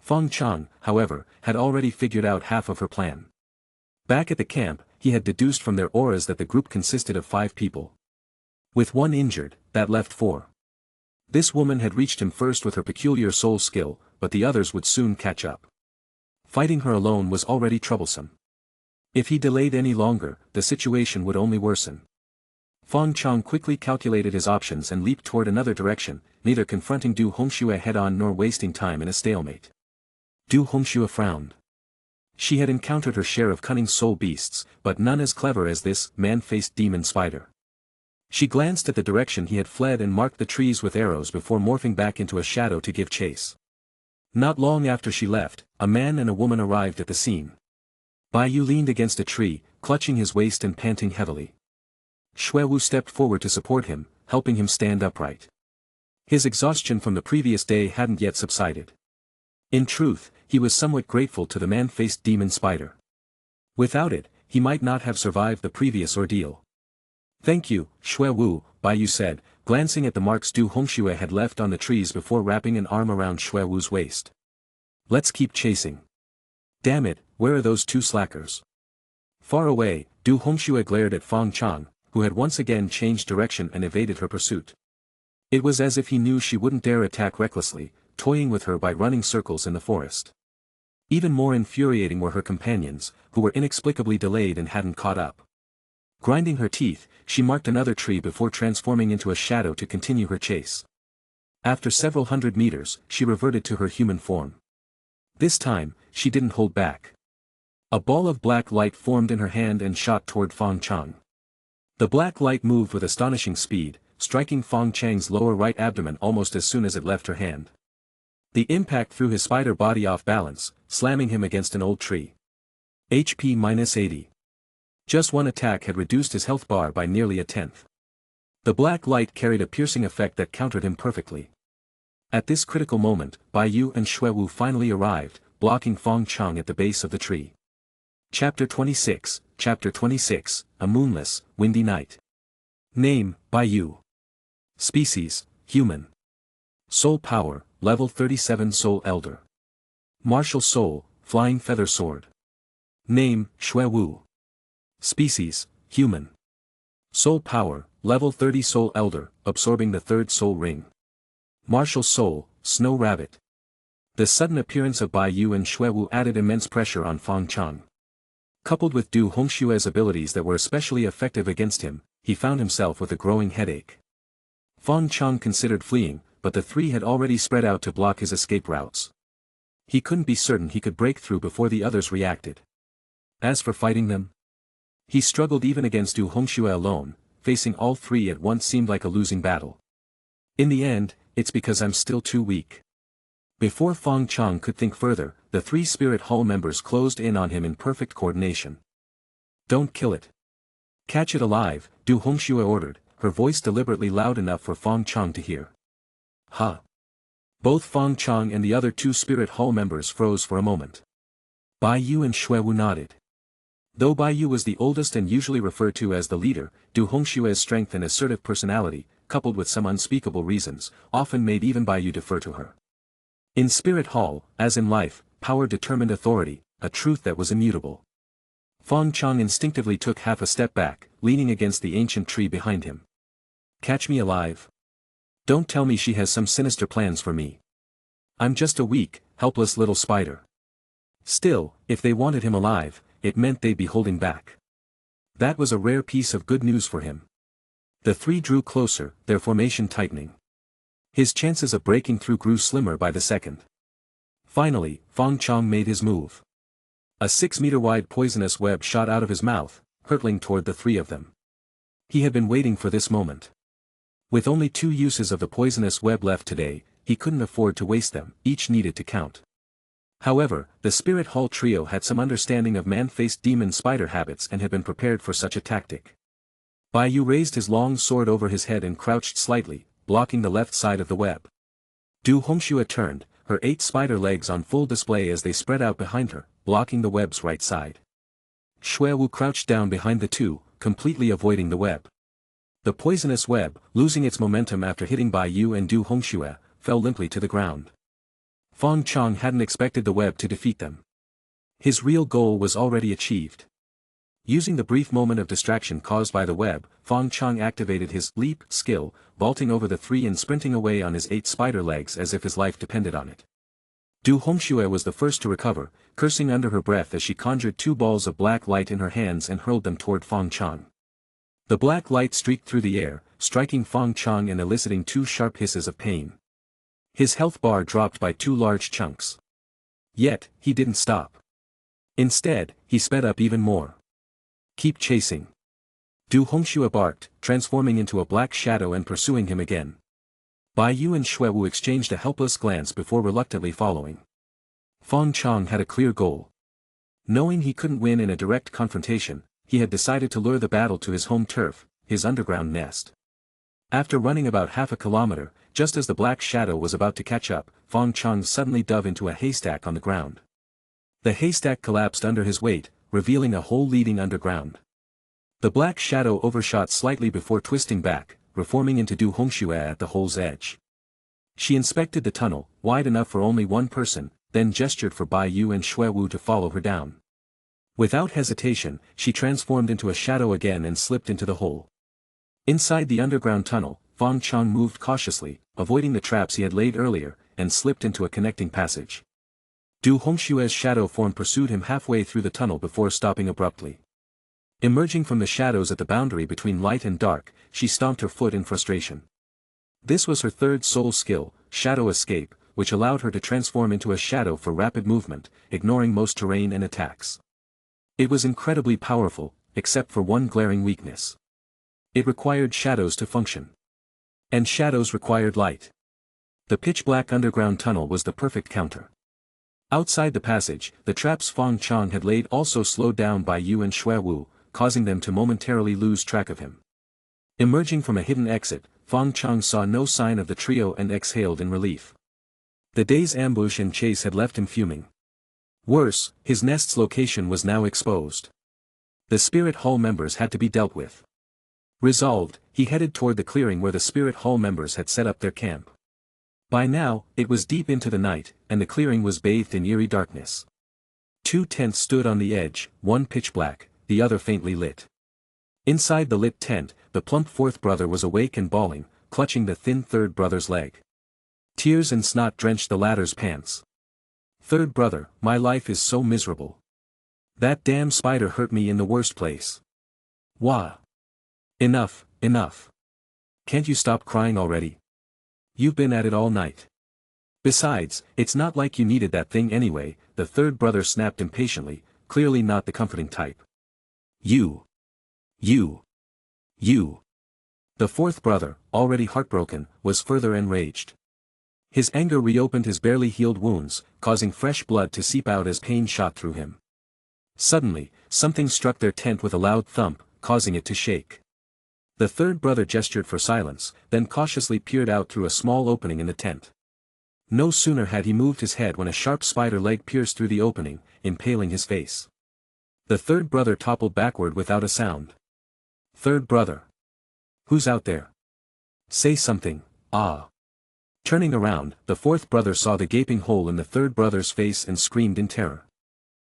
Fong Chong, however, had already figured out half of her plan. Back at the camp, he had deduced from their auras that the group consisted of 5 people. With one injured, that left 4. This woman had reached him first with her peculiar soul skill, but the others would soon catch up. Fighting her alone was already troublesome. If he delayed any longer, the situation would only worsen. Fong Chong quickly calculated his options and leaped toward another direction, neither confronting Du Hongxue head-on nor wasting time in a stalemate. Du Hongxue frowned. She had encountered her share of cunning soul beasts, but none as clever as this man-faced demon spider. She glanced at the direction he had fled and marked the trees with arrows before morphing back into a shadow to give chase. Not long after she left, a man and a woman arrived at the scene. Bai Yu leaned against a tree, clutching his waist and panting heavily. Xuewu stepped forward to support him, helping him stand upright. His exhaustion from the previous day hadn't yet subsided. In truth, he was somewhat grateful to the man-faced demon spider. Without it, he might not have survived the previous ordeal. "Thank you, Xuewu," Baiyu said, glancing at the marks Du Hongxue had left on the trees before wrapping an arm around Xuewu's waist. "Let's keep chasing." "Damn it, where are those two slackers?" Far away, Du Hongxue glared at Fong Chong, who had once again changed direction and evaded her pursuit. It was as if he knew she wouldn't dare attack recklessly, toying with her by running circles in the forest. Even more infuriating were her companions, who were inexplicably delayed and hadn't caught up. Grinding her teeth, she marked another tree before transforming into a shadow to continue her chase. After several hundred meters, she reverted to her human form. This time, she didn't hold back. A ball of black light formed in her hand and shot toward Fong Chong. The black light moved with astonishing speed, striking Fong Chang's lower right abdomen almost as soon as it left her hand. The impact threw his spider body off balance, slamming him against an old tree. HP -80. Just one attack had reduced his health bar by nearly a tenth. The black light carried a piercing effect that countered him perfectly. At this critical moment, Baiyu and Xuewu finally arrived, blocking Fong Chong at the base of the tree. Chapter 26, A Moonless, Windy Night. Name, Baiyu. Species, Human. Soul Power, Level 37 Soul Elder. Martial Soul, Flying Feather Sword. Name, Xuewu. Species, Human. Soul Power, Level 30 Soul Elder, absorbing the third soul ring. Martial Soul, Snow Rabbit. The sudden appearance of Baiyu and Xuewu added immense pressure on Fong Chong. Coupled with Du Hongxue's abilities that were especially effective against him, he found himself with a growing headache. Fong Chong considered fleeing, but the three had already spread out to block his escape routes. He couldn't be certain he could break through before the others reacted. As for fighting them, he struggled even against Du Hongxue alone. Facing all three at once seemed like a losing battle. In the end, it's because I'm still too weak. Before Fong Chong could think further, the three Spirit Hall members closed in on him in perfect coordination. "Don't kill it. Catch it alive," Du Hongxue ordered, her voice deliberately loud enough for Fong Chong to hear. "Huh." Both Fong Chong and the other two Spirit Hall members froze for a moment. Baiyu and Xuewu nodded. Though Baiyu was the oldest and usually referred to as the leader, Du Hongxue's strength and assertive personality, coupled with some unspeakable reasons, often made even Baiyu defer to her. In Spirit Hall, as in life, power determined authority, a truth that was immutable. Fong Chong instinctively took half a step back, leaning against the ancient tree behind him. "Catch me alive. Don't tell me she has some sinister plans for me. I'm just a weak, helpless little spider." Still, if they wanted him alive, it meant they'd be holding back. That was a rare piece of good news for him. The three drew closer, their formation tightening. His chances of breaking through grew slimmer by the second. Finally, Fong Chong made his move. A 6-meter-wide poisonous web shot out of his mouth, hurtling toward the three of them. He had been waiting for this moment. With only 2 uses of the poisonous web left today, he couldn't afford to waste them, each needed to count. However, the Spirit Hall trio had some understanding of man-faced demon spider habits and had been prepared for such a tactic. Baiyu raised his long sword over his head and crouched slightly, blocking the left side of the web. Du Hongxue turned, her 8 spider legs on full display as they spread out behind her, blocking the web's right side. Xuewu crouched down behind the two, completely avoiding the web. The poisonous web, losing its momentum after hitting Baiyu and Du Hongxue, fell limply to the ground. Fong Chong hadn't expected the web to defeat them. His real goal was already achieved. Using the brief moment of distraction caused by the web, Fong Chong activated his leap skill, vaulting over the 3 and sprinting away on his 8 spider legs as if his life depended on it. Du Hongxue was the first to recover, cursing under her breath as she conjured 2 balls of black light in her hands and hurled them toward Fong Chong. The black light streaked through the air, striking Fong Chong and eliciting 2 sharp hisses of pain. His health bar dropped by 2 large chunks. Yet, he didn't stop. Instead, he sped up even more. "Keep chasing." Du Hongxue barked, transforming into a black shadow and pursuing him again. Baiyu and Xuewu exchanged a helpless glance before reluctantly following. Fong Chong had a clear goal. Knowing he couldn't win in a direct confrontation, he had decided to lure the battle to his home turf, his underground nest. After running about half a kilometer, just as the black shadow was about to catch up, Fong Chong suddenly dove into a haystack on the ground. The haystack collapsed under his weight, revealing a hole leading underground. The black shadow overshot slightly before twisting back, reforming into Du Hongxue at the hole's edge. She inspected the tunnel, wide enough for only one person, then gestured for Bai Yu and Xue Wu to follow her down. Without hesitation, she transformed into a shadow again and slipped into the hole. Inside the underground tunnel, Fong Chong moved cautiously, avoiding the traps he had laid earlier, and slipped into a connecting passage. Du Hongxue's shadow form pursued him halfway through the tunnel before stopping abruptly. Emerging from the shadows at the boundary between light and dark, she stomped her foot in frustration. This was her third soul skill, Shadow Escape, which allowed her to transform into a shadow for rapid movement, ignoring most terrain and attacks. It was incredibly powerful, except for one glaring weakness. It required shadows to function. And shadows required light. The pitch-black underground tunnel was the perfect counter. Outside the passage, the traps Fong Chong had laid also slowed down Bai Yu and Xue Wu, causing them to momentarily lose track of him. Emerging from a hidden exit, Fong Chong saw no sign of the trio and exhaled in relief. The day's ambush and chase had left him fuming. Worse, his nest's location was now exposed. The Spirit Hall members had to be dealt with. Resolved, he headed toward the clearing where the Spirit Hall members had set up their camp. By now, it was deep into the night, and the clearing was bathed in eerie darkness. Two tents stood on the edge, one pitch black, the other faintly lit. Inside the lit tent, the plump fourth brother was awake and bawling, clutching the thin third brother's leg. Tears and snot drenched the latter's pants. "Third brother, my life is so miserable. That damn spider hurt me in the worst place. Wah! Enough, enough. Can't you stop crying already? You've been at it all night. Besides, it's not like you needed that thing anyway," the third brother snapped impatiently, clearly not the comforting type. You. The fourth brother, already heartbroken, was further enraged. His anger reopened his barely healed wounds, causing fresh blood to seep out as pain shot through him. Suddenly, something struck their tent with a loud thump, causing it to shake. The third brother gestured for silence, then cautiously peered out through a small opening in the tent. No sooner had he moved his head when a sharp spider leg pierced through the opening, impaling his face. The third brother toppled backward without a sound. "Third brother. Who's out there? Say something, ah." Turning around, the fourth brother saw the gaping hole in the third brother's face and screamed in terror.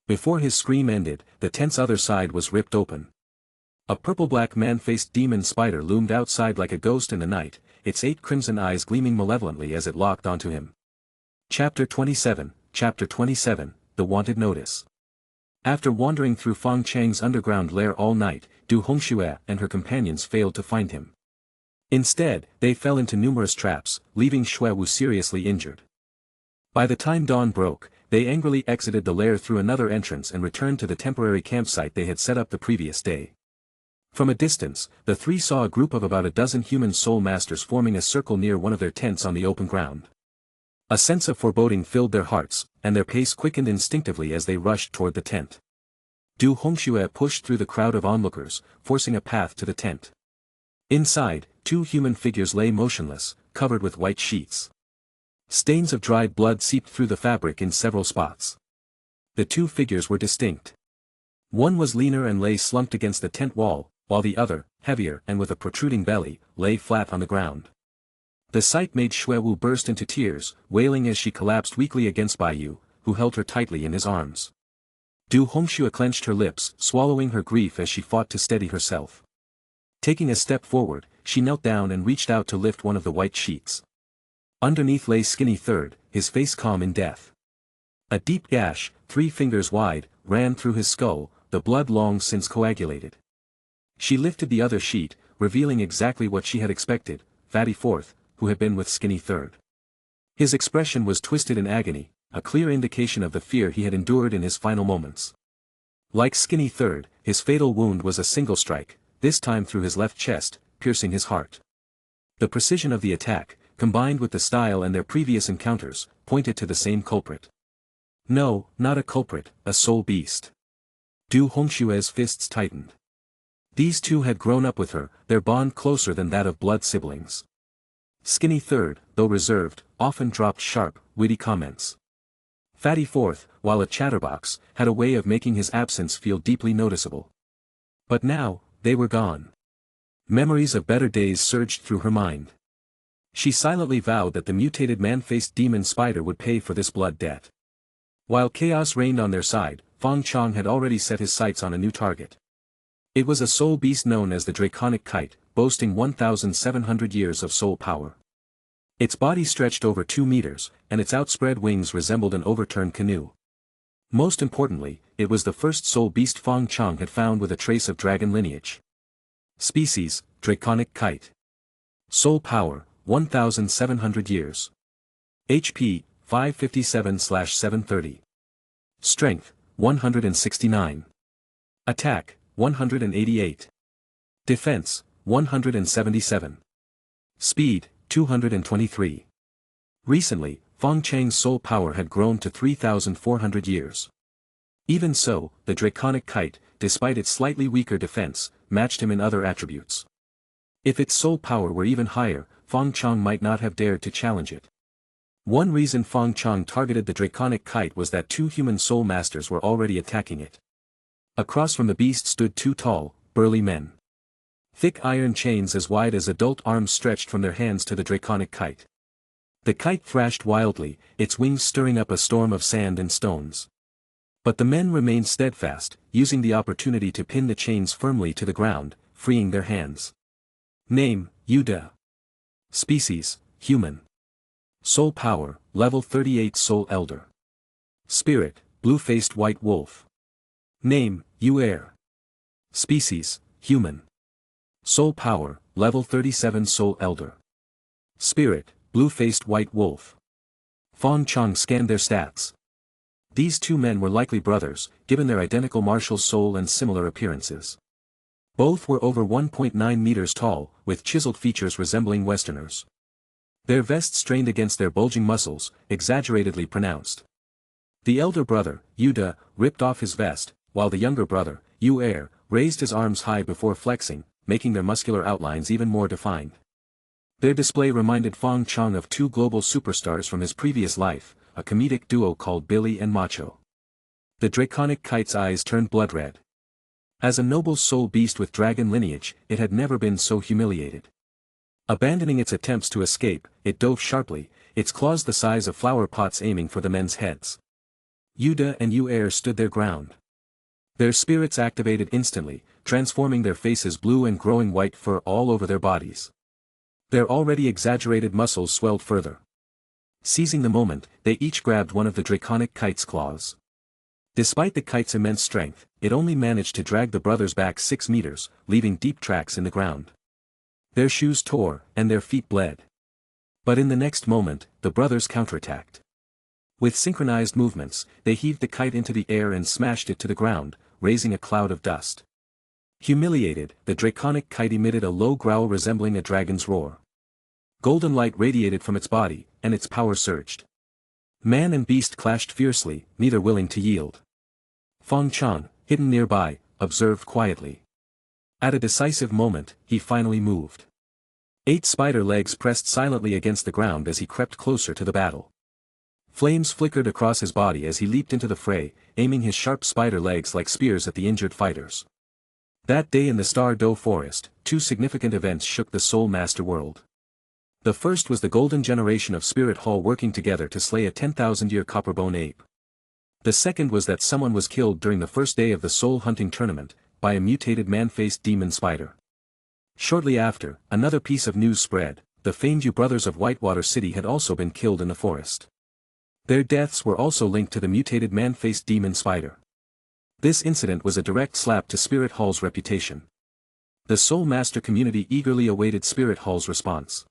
Before his scream ended, the tent's other side was ripped open. A purple-black man-faced demon spider loomed outside like a ghost in the night, its 8 crimson eyes gleaming malevolently as it locked onto him. Chapter 27, The Wanted Notice. After wandering through Fong Chang's underground lair all night, Du Hongxue and her companions failed to find him. Instead, they fell into numerous traps, leaving Xue Wu seriously injured. By the time dawn broke, they angrily exited the lair through another entrance and returned to the temporary campsite they had set up the previous day. From a distance, the three saw a group of about a dozen human soul masters forming a circle near one of their tents on the open ground. A sense of foreboding filled their hearts, and their pace quickened instinctively as they rushed toward the tent. Du Hongxue pushed through the crowd of onlookers, forcing a path to the tent. Inside, 2 human figures lay motionless, covered with white sheets. Stains of dried blood seeped through the fabric in several spots. The 2 figures were distinct. One was leaner and lay slumped against the tent wall, while the other, heavier and with a protruding belly, lay flat on the ground. The sight made Xue Wu burst into tears, wailing as she collapsed weakly against Bai Yu, who held her tightly in his arms. Du Hongxue clenched her lips, swallowing her grief as she fought to steady herself. Taking a step forward, she knelt down and reached out to lift one of the white sheets. Underneath lay Skinny Third, his face calm in death. A deep gash, 3 fingers wide, ran through his skull, the blood long since coagulated. She lifted the other sheet, revealing exactly what she had expected, Fatty Fourth, who had been with Skinny Third. His expression was twisted in agony, a clear indication of the fear he had endured in his final moments. Like Skinny Third, his fatal wound was a single strike, this time through his left chest, piercing his heart. The precision of the attack, combined with the style and their previous encounters, pointed to the same culprit. No, not a culprit, a soul beast. Du Hongxue's fists tightened. These two had grown up with her, their bond closer than that of blood siblings. Skinny third, though reserved, often dropped sharp, witty comments. Fatty fourth, while a chatterbox, had a way of making his absence feel deeply noticeable. But now, they were gone. Memories of better days surged through her mind. She silently vowed that the mutated man-faced demon spider would pay for this blood debt. While chaos reigned on their side, Fong Chong had already set his sights on a new target. It was a soul beast known as the Draconic Kite, boasting 1,700 years of soul power. Its body stretched over 2 meters, and its outspread wings resembled an overturned canoe. Most importantly, it was the first soul beast Fong Chong had found with a trace of dragon lineage. Species, Draconic Kite. Soul power, 1,700 years. HP, 557/730. Strength, 169. Attack, 188. Defense, 177. Speed, 223. Recently, Fong Chang's soul power had grown to 3,400 years. Even so, the Draconic Kite, despite its slightly weaker defense, matched him in other attributes. If its soul power were even higher, Fong Chong might not have dared to challenge it. One reason Fong Chong targeted the Draconic Kite was that 2 human soul masters were already attacking it. Across from the beast stood 2 tall, burly men. Thick iron chains as wide as adult arms stretched from their hands to the Draconic Kite. The kite thrashed wildly, its wings stirring up a storm of sand and stones. But the men remained steadfast, using the opportunity to pin the chains firmly to the ground, freeing their hands. Name, Yuda. Species, human. Soul power, level 38 Soul Elder. Spirit, blue-faced white wolf. Name, Lair. Species, human. Soul power, level 37 Soul Elder. Spirit, blue-faced white wolf. Fong Chong scanned their stats. These 2 men were likely brothers, given their identical martial soul and similar appearances. Both were over 1.9 meters tall, with chiseled features resembling Westerners. Their vests strained against their bulging muscles, exaggeratedly pronounced. The elder brother, Yuda, ripped off his vest, while the younger brother, Lair, raised his arms high before flexing, making their muscular outlines even more defined. Their display reminded Fong Chong of 2 global superstars from his previous life, a comedic duo called Billy and Macho. The Draconic Kite's eyes turned blood red. As a noble soul beast with dragon lineage, it had never been so humiliated. Abandoning its attempts to escape, it dove sharply, its claws the size of flower pots aiming for the men's heads. Yuda and Lair stood their ground. Their spirits activated instantly, transforming their faces blue and growing white fur all over their bodies. Their already exaggerated muscles swelled further. Seizing the moment, they each grabbed one of the Draconic Kite's claws. Despite the kite's immense strength, it only managed to drag the brothers back 6 meters, leaving deep tracks in the ground. Their shoes tore, and their feet bled. But in the next moment, the brothers counterattacked. With synchronized movements, they heaved the kite into the air and smashed it to the ground, raising a cloud of dust. Humiliated, the Draconic Kite emitted a low growl resembling a dragon's roar. Golden light radiated from its body, and its power surged. Man and beast clashed fiercely, neither willing to yield. Fong Chong, hidden nearby, observed quietly. At a decisive moment, he finally moved. 8 spider legs pressed silently against the ground as he crept closer to the battle. Flames flickered across his body as he leaped into the fray, aiming his sharp spider legs like spears at the injured fighters. That day in the Star Do Forest, 2 significant events shook the Soul Master world. The first was the golden generation of Spirit Hall working together to slay a 10,000-year copperbone ape. The second was that someone was killed during the first day of the soul hunting tournament, by a mutated man-faced demon spider. Shortly after, another piece of news spread: the famed Yu brothers of Whitewater City had also been killed in the forest. Their deaths were also linked to the mutated man-faced demon spider. This incident was a direct slap to Spirit Hall's reputation. The Soul Master community eagerly awaited Spirit Hall's response.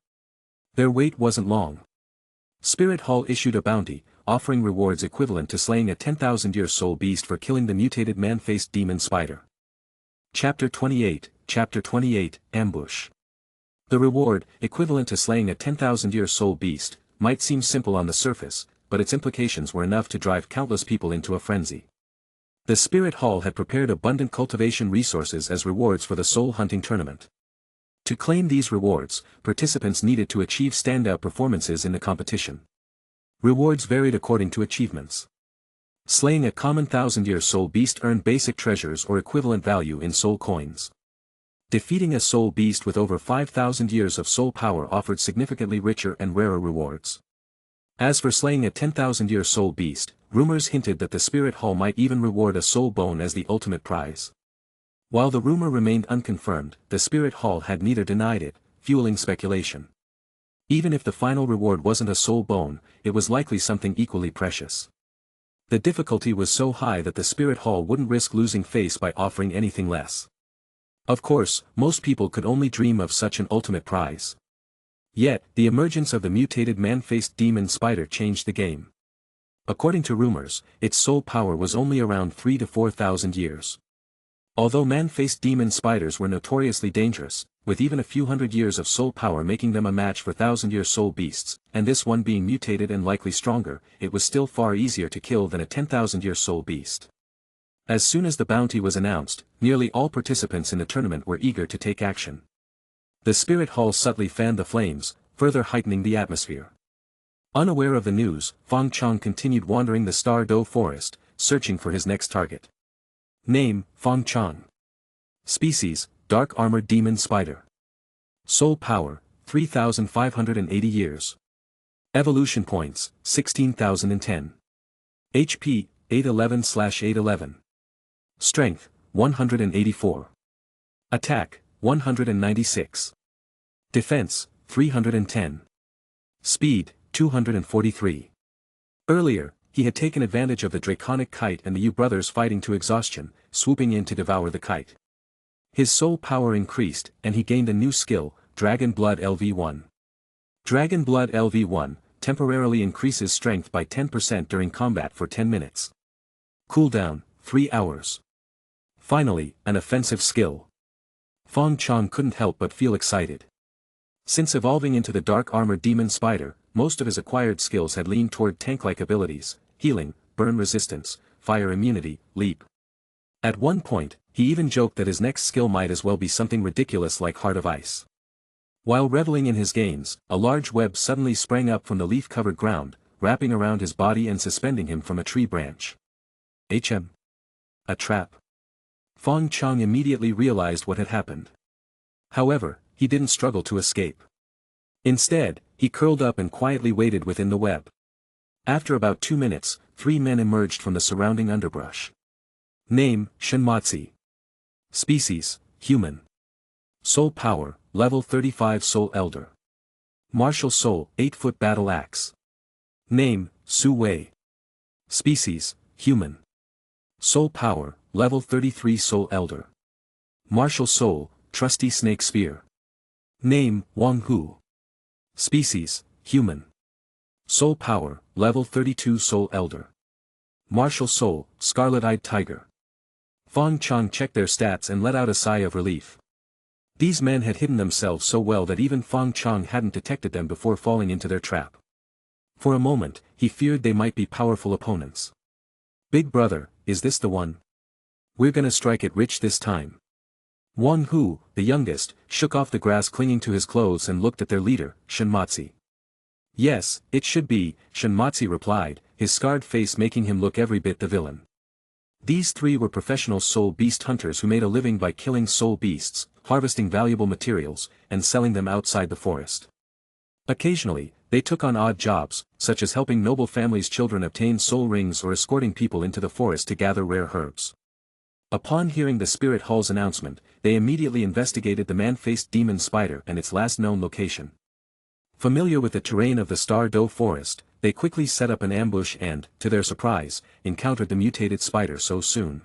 Their wait wasn't long. Spirit Hall issued a bounty, offering rewards equivalent to slaying a 10,000-year soul beast for killing the mutated man-faced demon spider. Chapter 28, Ambush. The reward, equivalent to slaying a 10,000-year soul beast, might seem simple on the surface, but its implications were enough to drive countless people into a frenzy. The Spirit Hall had prepared abundant cultivation resources as rewards for the soul hunting tournament. To claim these rewards, participants needed to achieve standout performances in the competition. Rewards varied according to achievements. Slaying a common 1,000-year soul beast earned basic treasures or equivalent value in soul coins. Defeating a soul beast with over 5,000 years of soul power offered significantly richer and rarer rewards. As for slaying a 10,000-year soul beast, rumors hinted that the Spirit Hall might even reward a soul bone as the ultimate prize. While the rumor remained unconfirmed, the Spirit Hall had neither denied it, fueling speculation. Even if the final reward wasn't a soul bone, it was likely something equally precious. The difficulty was so high that the Spirit Hall wouldn't risk losing face by offering anything less. Of course, most people could only dream of such an ultimate prize. Yet, the emergence of the mutated man-faced demon spider changed the game. According to rumors, its soul power was only around 3,000 to 4,000 years. Although man-faced demon spiders were notoriously dangerous, with even a few hundred years of soul power making them a match for 1,000-year soul beasts, and this one being mutated and likely stronger, it was still far easier to kill than a 10,000-year soul beast. As soon as the bounty was announced, nearly all participants in the tournament were eager to take action. The Spirit Hall subtly fanned the flames, further heightening the atmosphere. Unaware of the news, Fong Chong continued wandering the Star Do forest, searching for his next target. Name, Fong Chong. Species, Dark Armored Demon Spider. Soul Power, 3,580 years. Evolution Points, 16,010. HP, 811/811. Strength, 184. Attack, 196. Defense, 310. Speed, 243. Earlier, he had taken advantage of the draconic kite and the Yu brothers fighting to exhaustion, swooping in to devour the kite. His soul power increased, and he gained a new skill, Dragon Blood LV1. Dragon Blood LV1 temporarily increases strength by 10% during combat for 10 minutes. Cooldown, 3 hours. Finally, an offensive skill. Fong Chong couldn't help but feel excited. Since evolving into the Dark Armored Demon Spider, most of his acquired skills had leaned toward tank-like abilities, healing, burn resistance, fire immunity, leap. At one point, he even joked that his next skill might as well be something ridiculous like Heart of Ice. While reveling in his gains, a large web suddenly sprang up from the leaf-covered ground, wrapping around his body and suspending him from a tree branch. A trap. Fong Chong immediately realized what had happened. However, he didn't struggle to escape. Instead, he curled up and quietly waited within the web. After about 2 minutes, 3 men emerged from the surrounding underbrush. Name, Shinmatsu. Species, human. Soul power, level 35 Soul Elder. Martial soul, 8-foot battle axe. Name, Su Wei. Species, human. Soul power, level 33 Soul Elder. Martial soul, trusty snake spear. Name, Wang Hu. Species, human. Soul power, level 32 Soul Elder. Martial soul, scarlet-eyed tiger. Fong Chong checked their stats and let out a sigh of relief. These men had hidden themselves so well that even Fong Chong hadn't detected them before falling into their trap. For a moment, he feared they might be powerful opponents. Big brother, is this the one? We're gonna strike it rich this time. Wang Hu, the youngest, shook off the grass clinging to his clothes and looked at their leader, Shinmatsu. Yes, it should be, Shinmatsu replied, his scarred face making him look every bit the villain. These three were professional soul beast hunters who made a living by killing soul beasts, harvesting valuable materials, and selling them outside the forest. Occasionally, they took on odd jobs, such as helping noble families' children obtain soul rings or escorting people into the forest to gather rare herbs. Upon hearing the Spirit Hall's announcement, they immediately investigated the man-faced demon spider and its last known location. Familiar with the terrain of the Star Do forest, they quickly set up an ambush and, to their surprise, encountered the mutated spider so soon.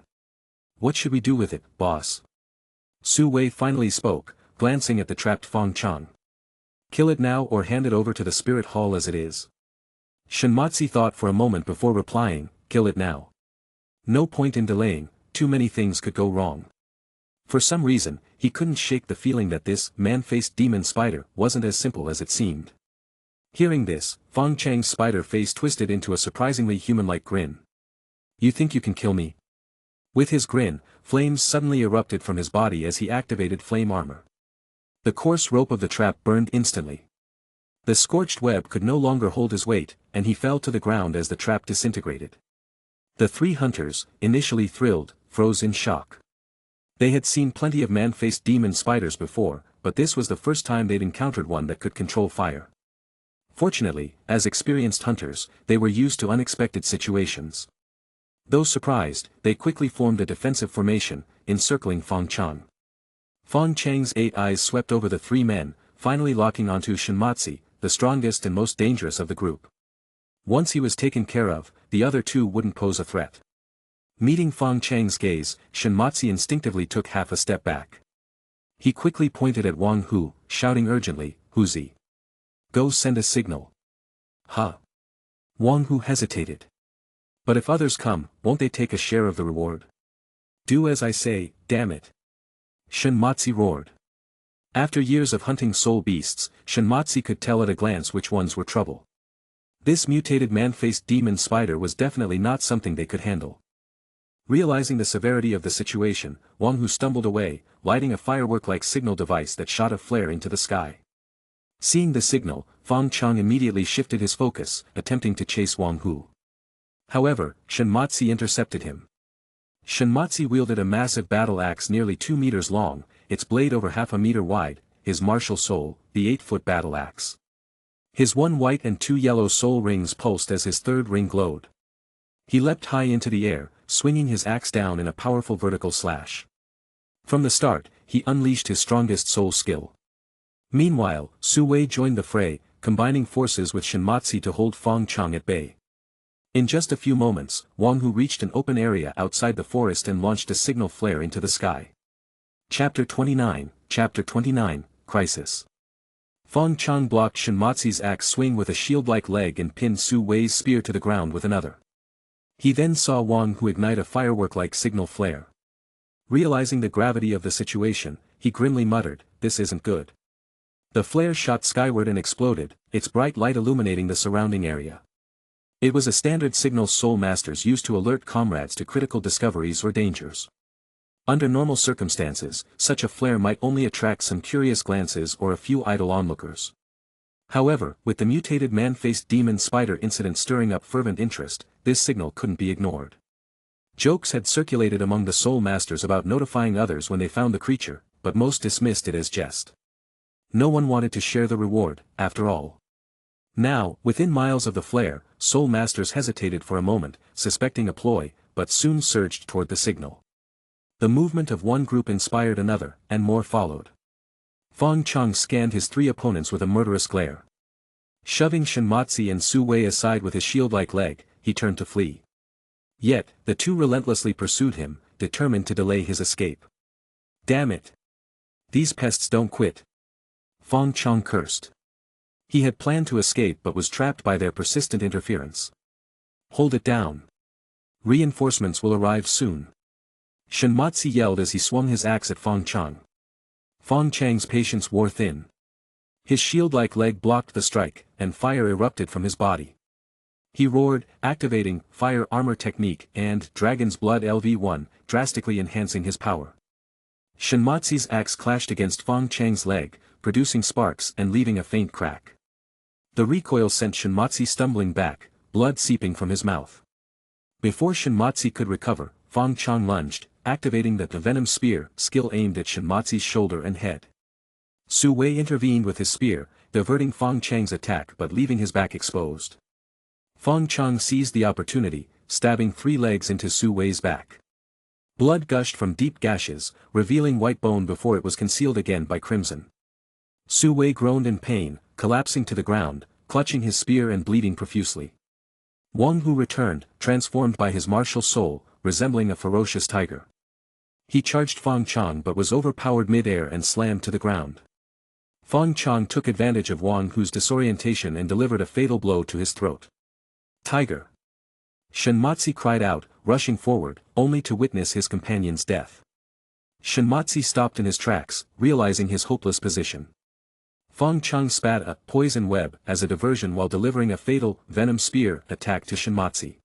What should we do with it, boss? Su Wei finally spoke, glancing at the trapped Fong Chong. Kill it now or hand it over to the Spirit Hall as it is. Shinmatsu thought for a moment before replying, kill it now. No point in delaying, too many things could go wrong. For some reason, he couldn't shake the feeling that this man-faced demon spider wasn't as simple as it seemed. Hearing this, Fong Chang's spider face twisted into a surprisingly human-like grin. You think you can kill me? With his grin, flames suddenly erupted from his body as he activated flame armor. The coarse rope of the trap burned instantly. The scorched web could no longer hold his weight, and he fell to the ground as the trap disintegrated. The three hunters, initially thrilled, froze in shock. They had seen plenty of man-faced demon spiders before, but this was the first time they'd encountered one that could control fire. Fortunately, as experienced hunters, they were used to unexpected situations. Though surprised, they quickly formed a defensive formation, encircling Fong Chong. Fong Chang's 8 eyes swept over the three men, finally locking onto Shinmatsu, the strongest and most dangerous of the group. Once he was taken care of, the other two wouldn't pose a threat. Meeting Fong Chang's gaze, Shinmatsu instinctively took half a step back. He quickly pointed at Wang Hu, shouting urgently, "Huzi! Go send a signal." "Huh?" Wang Hu hesitated. "But if others come, won't they take a share of the reward?" "Do as I say, damn it!" Shinmatsu roared. After years of hunting soul beasts, Shinmatsu could tell at a glance which ones were trouble. This mutated man-faced demon spider was definitely not something they could handle. Realizing the severity of the situation, Wang Hu stumbled away, lighting a firework-like signal device that shot a flare into the sky. Seeing the signal, Fong Chong immediately shifted his focus, attempting to chase Wang Hu. However, Shinmatsu intercepted him. Shinmatsu wielded a massive battle axe nearly 2 meters long, its blade over half a meter wide, his martial soul, the 8-foot battle axe. His 1 white and 2 yellow soul rings pulsed as his third ring glowed. He leapt high into the air, swinging his axe down in a powerful vertical slash. From the start, he unleashed his strongest soul skill. Meanwhile, Su Wei joined the fray, combining forces with Shinmatsu to hold Fong Chong at bay. In just a few moments, Wang Hu reached an open area outside the forest and launched a signal flare into the sky. Chapter 29, Crisis. Fong Chong blocked Shinmatsu's axe swing with a shield-like leg and pinned Su Wei's spear to the ground with another. He then saw Wang Hu ignite a firework-like signal flare. Realizing the gravity of the situation, he grimly muttered, "This isn't good." The flare shot skyward and exploded, its bright light illuminating the surrounding area. It was a standard signal Soul Masters used to alert comrades to critical discoveries or dangers. Under normal circumstances, such a flare might only attract some curious glances or a few idle onlookers. However, with the mutated man-faced demon spider incident stirring up fervent interest, this signal couldn't be ignored. Jokes had circulated among the Soul Masters about notifying others when they found the creature, but most dismissed it as jest. No one wanted to share the reward, after all. Now, within miles of the flare, Soul Masters hesitated for a moment, suspecting a ploy, but soon surged toward the signal. The movement of one group inspired another, and more followed. Fong Chong scanned his 3 opponents with a murderous glare. Shoving Shinmatsu and Su Wei aside with his shield-like leg, he turned to flee. Yet, the two relentlessly pursued him, determined to delay his escape. "Damn it! These pests don't quit," Fong Chong cursed. He had planned to escape but was trapped by their persistent interference. "Hold it down. Reinforcements will arrive soon," Shinmatsu yelled as he swung his axe at Fong Chong. Fong Chang's patience wore thin. His shield-like leg blocked the strike, and fire erupted from his body. He roared, activating Fire Armor Technique and Dragon's Blood LV1, drastically enhancing his power. Shinmatsu's axe clashed against Fong Chang's leg, producing sparks and leaving a faint crack. The recoil sent Shinmatsu stumbling back, blood seeping from his mouth. Before Shinmatsu could recover, Fong Chong lunged, activating the Venom Spear skill aimed at Shinmatsu's shoulder and head. Su Wei intervened with his spear, diverting Fong Chang's attack but leaving his back exposed. Fong Chong seized the opportunity, stabbing 3 legs into Su Wei's back. Blood gushed from deep gashes, revealing white bone before it was concealed again by crimson. Su Wei groaned in pain, collapsing to the ground, clutching his spear and bleeding profusely. Wang Hu returned, transformed by his martial soul, resembling a ferocious tiger. He charged Fong Chong but was overpowered mid-air and slammed to the ground. Fong Chong took advantage of Wang Hu's disorientation and delivered a fatal blow to his throat. "Tiger!" Shinmatsu cried out, rushing forward, only to witness his companion's death. Shinmatsu stopped in his tracks, realizing his hopeless position. Fong Chong spat a poison web as a diversion while delivering a fatal Venom Spear attack to Shinmatsu.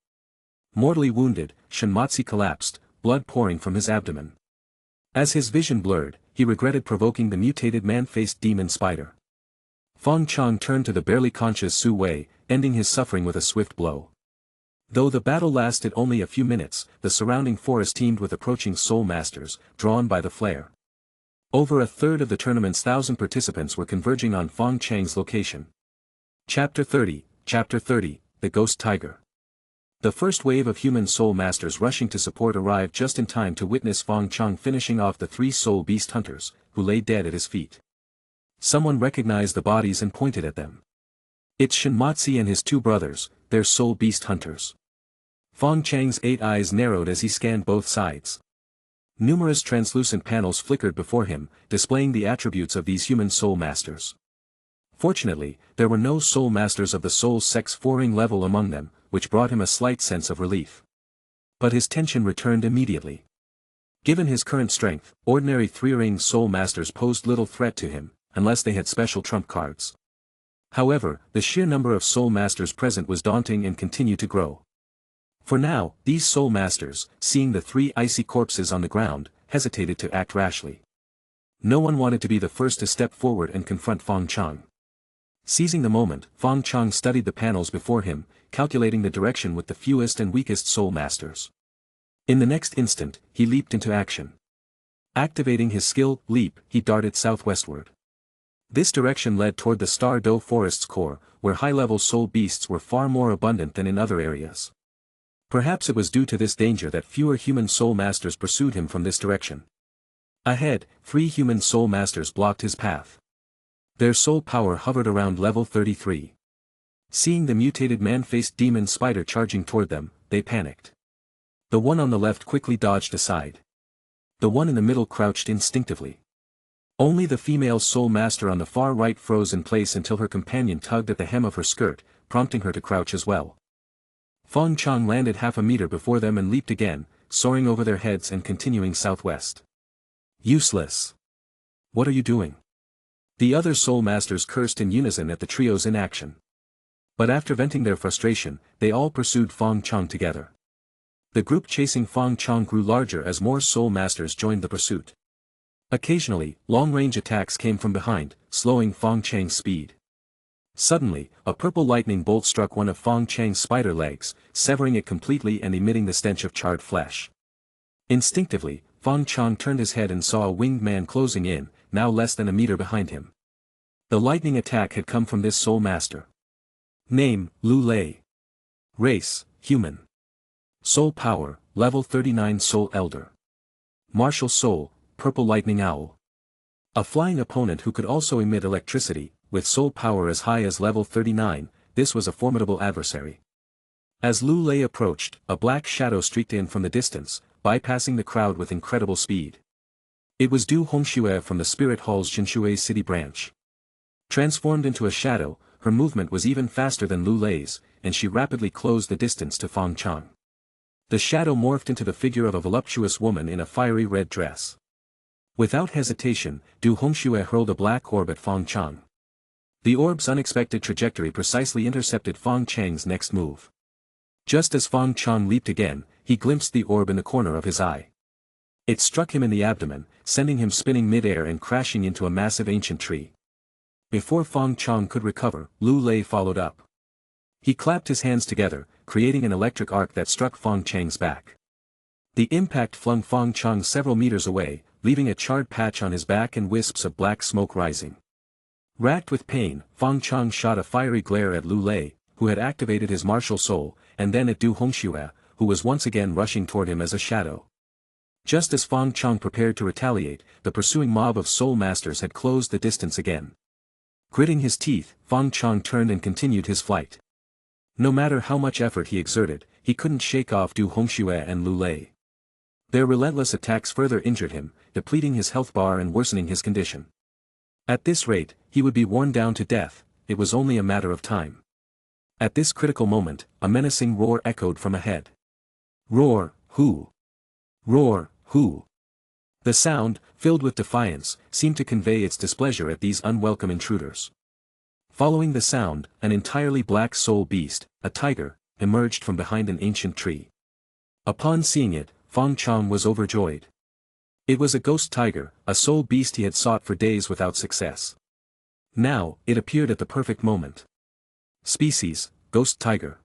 Mortally wounded, Shinmatsu collapsed, blood pouring from his abdomen. As his vision blurred, he regretted provoking the mutated man-faced demon spider. Fong Chong turned to the barely conscious Su Wei, ending his suffering with a swift blow. Though the battle lasted only a few minutes, the surrounding forest teemed with approaching soul masters, drawn by the flare. Over a third of the tournament's 1,000 participants were converging on Fong Chang's location. Chapter 30, The Ghost Tiger. The first wave of human soul masters rushing to support arrived just in time to witness Fong Chong finishing off the 3 soul beast hunters, who lay dead at his feet. Someone recognized the bodies and pointed at them. It's Shinmatsu and his 2 brothers, their soul beast hunters. Fong Chang's 8 eyes narrowed as he scanned both sides. Numerous translucent panels flickered before him, displaying the attributes of these human soul masters. Fortunately, there were no soul masters of the soul sex 4-ring level among them, which brought him a slight sense of relief. But his tension returned immediately. Given his current strength, ordinary 3-ring soul masters posed little threat to him, unless they had special trump cards. However, the sheer number of soul masters present was daunting and continued to grow. For now, these soul masters, seeing the 3 icy corpses on the ground, hesitated to act rashly. No one wanted to be the first to step forward and confront Fong Chong. Seizing the moment, Fong Chong studied the panels before him, calculating the direction with the fewest and weakest soul masters. In the next instant, he leaped into action. Activating his skill, Leap, he darted southwestward. This direction led toward the Star Do Forest's core, where high-level soul beasts were far more abundant than in other areas. Perhaps it was due to this danger that fewer human soul masters pursued him from this direction. Ahead, 3 human soul masters blocked his path. Their soul power hovered around level 33. Seeing the mutated man-faced demon spider charging toward them, they panicked. The one on the left quickly dodged aside. The one in the middle crouched instinctively. Only the female soul master on the far right froze in place until her companion tugged at the hem of her skirt, prompting her to crouch as well. Fong Chong landed half a meter before them and leaped again, soaring over their heads and continuing southwest. Useless. What are you doing? The other soul masters cursed in unison at the trio's inaction. But after venting their frustration, they all pursued Fong Chong together. The group chasing Fong Chong grew larger as more soul masters joined the pursuit. Occasionally, long-range attacks came from behind, slowing Fong Chang's speed. Suddenly, a purple lightning bolt struck one of Fong Chang's spider legs, severing it completely and emitting the stench of charred flesh. Instinctively, Fong Chong turned his head and saw a winged man closing in, now less than a meter behind him. The lightning attack had come from this soul master. Name, Lu Lei. Race, human. Soul power, level 39 soul elder. Martial soul, purple lightning owl. A flying opponent who could also emit electricity, with soul power as high as level 39, this was a formidable adversary. As Lu Lei approached, a black shadow streaked in from the distance, bypassing the crowd with incredible speed. It was Du Hongxue from the Spirit Hall's Jinshui City branch. Transformed into a shadow, her movement was even faster than Lu Lei's, and she rapidly closed the distance to Fong Chong. The shadow morphed into the figure of a voluptuous woman in a fiery red dress. Without hesitation, Du Hongxue hurled a black orb at Fong Chong. The orb's unexpected trajectory precisely intercepted Fong Chang's next move. Just as Fong Chong leaped again, he glimpsed the orb in the corner of his eye. It struck him in the abdomen, sending him spinning mid-air and crashing into a massive ancient tree. Before Fong Chong could recover, Lu Lei followed up. He clapped his hands together, creating an electric arc that struck Fong Chang's back. The impact flung Fong Chong several meters away, leaving a charred patch on his back and wisps of black smoke rising. Racked with pain, Fong Chong shot a fiery glare at Lu Lei, who had activated his martial soul, and then at Du Hongxue, who was once again rushing toward him as a shadow. Just as Fong Chong prepared to retaliate, the pursuing mob of soul masters had closed the distance again. Gritting his teeth, Fong Chong turned and continued his flight. No matter how much effort he exerted, he couldn't shake off Du Hongxue and Lu Lei. Their relentless attacks further injured him, depleting his health bar and worsening his condition. At this rate, he would be worn down to death, it was only a matter of time. At this critical moment, a menacing roar echoed from ahead. Roar, who? Roar, who? The sound, filled with defiance, seemed to convey its displeasure at these unwelcome intruders. Following the sound, an entirely black soul beast, a tiger, emerged from behind an ancient tree. Upon seeing it, Fong Chong was overjoyed. It was a ghost tiger, a soul beast he had sought for days without success. Now, it appeared at the perfect moment. Species, Ghost Tiger.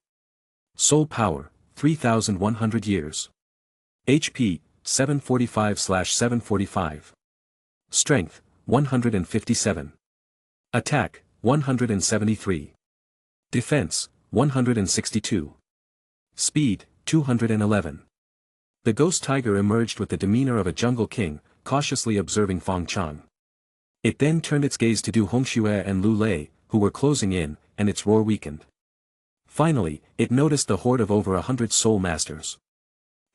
Soul Power, 3,100 years. HP, 745/745. Strength, 157. Attack, 173. Defense, 162. Speed, 211. The ghost tiger emerged with the demeanor of a jungle king, cautiously observing Fong Chong. It then turned its gaze to Du Hongxue and Lu Lei, who were closing in, and its roar weakened. Finally, it noticed the horde of over 100 soul masters.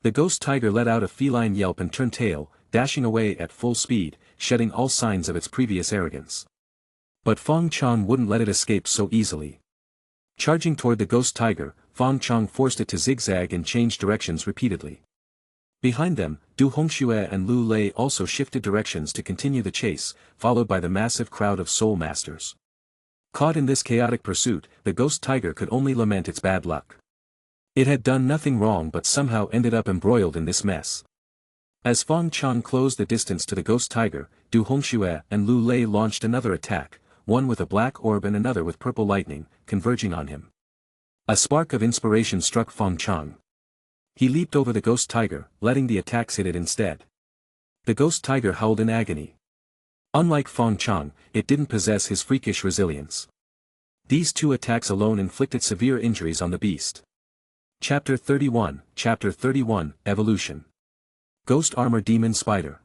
The ghost tiger let out a feline yelp and turned tail, dashing away at full speed, shedding all signs of its previous arrogance. But Fong Chong wouldn't let it escape so easily. Charging toward the ghost tiger, Fong Chong forced it to zigzag and change directions repeatedly. Behind them, Du Hongxue and Lu Lei also shifted directions to continue the chase, followed by the massive crowd of soul masters. Caught in this chaotic pursuit, the ghost tiger could only lament its bad luck. It had done nothing wrong but somehow ended up embroiled in this mess. As Fong Chong closed the distance to the ghost tiger, Du Hongxue and Lu Lei launched another attack, one with a black orb and another with purple lightning, converging on him. A spark of inspiration struck Fong Chong. He leaped over the ghost tiger, letting the attacks hit it instead. The ghost tiger howled in agony. Unlike Fong Chong, it didn't possess his freakish resilience. These two attacks alone inflicted severe injuries on the beast. Chapter 31, Evolution. Ghost Armor Demon Spider.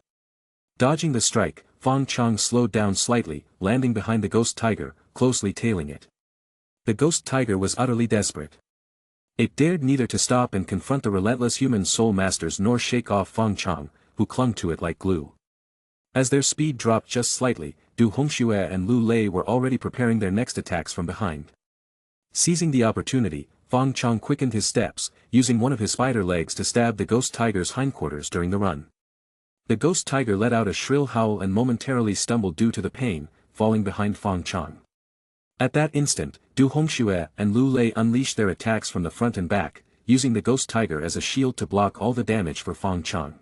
Dodging the strike, Fong Chong slowed down slightly, landing behind the ghost tiger, closely tailing it. The ghost tiger was utterly desperate. It dared neither to stop and confront the relentless human soul masters nor shake off Fong Chong, who clung to it like glue. As their speed dropped just slightly, Du Hongxue and Lu Lei were already preparing their next attacks from behind. Seizing the opportunity, Fong Chong quickened his steps, using one of his spider legs to stab the ghost tiger's hindquarters during the run. The ghost tiger let out a shrill howl and momentarily stumbled due to the pain, falling behind Fong Chong. At that instant, Du Hongxue and Lu Lei unleashed their attacks from the front and back, using the ghost tiger as a shield to block all the damage for Fong Chong.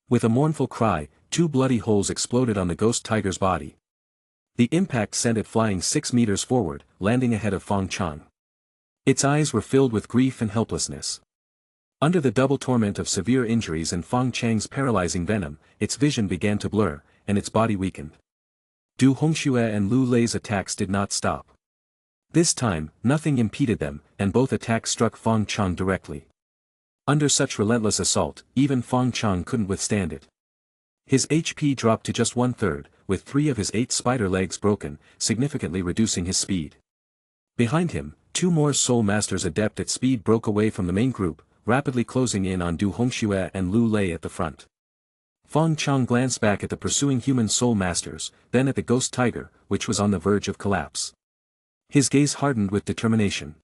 With a mournful cry, 2 bloody holes exploded on the ghost tiger's body. The impact sent it flying 6 meters forward, landing ahead of Fong Chong. Its eyes were filled with grief and helplessness. Under the double torment of severe injuries and Fong Chang's paralyzing venom, its vision began to blur, and its body weakened. Du Hongxue and Lu Lei's attacks did not stop. This time, nothing impeded them, and both attacks struck Fong Chong directly. Under such relentless assault, even Fong Chong couldn't withstand it. His HP dropped to just 1/3, with 3 of his 8 spider legs broken, significantly reducing his speed. Behind him, 2 more soul masters adept at speed broke away from the main group, rapidly closing in on Du Hongxue and Lu Lei at the front. Fong Chong glanced back at the pursuing human soul masters, then at the ghost tiger, which was on the verge of collapse. His gaze hardened with determination.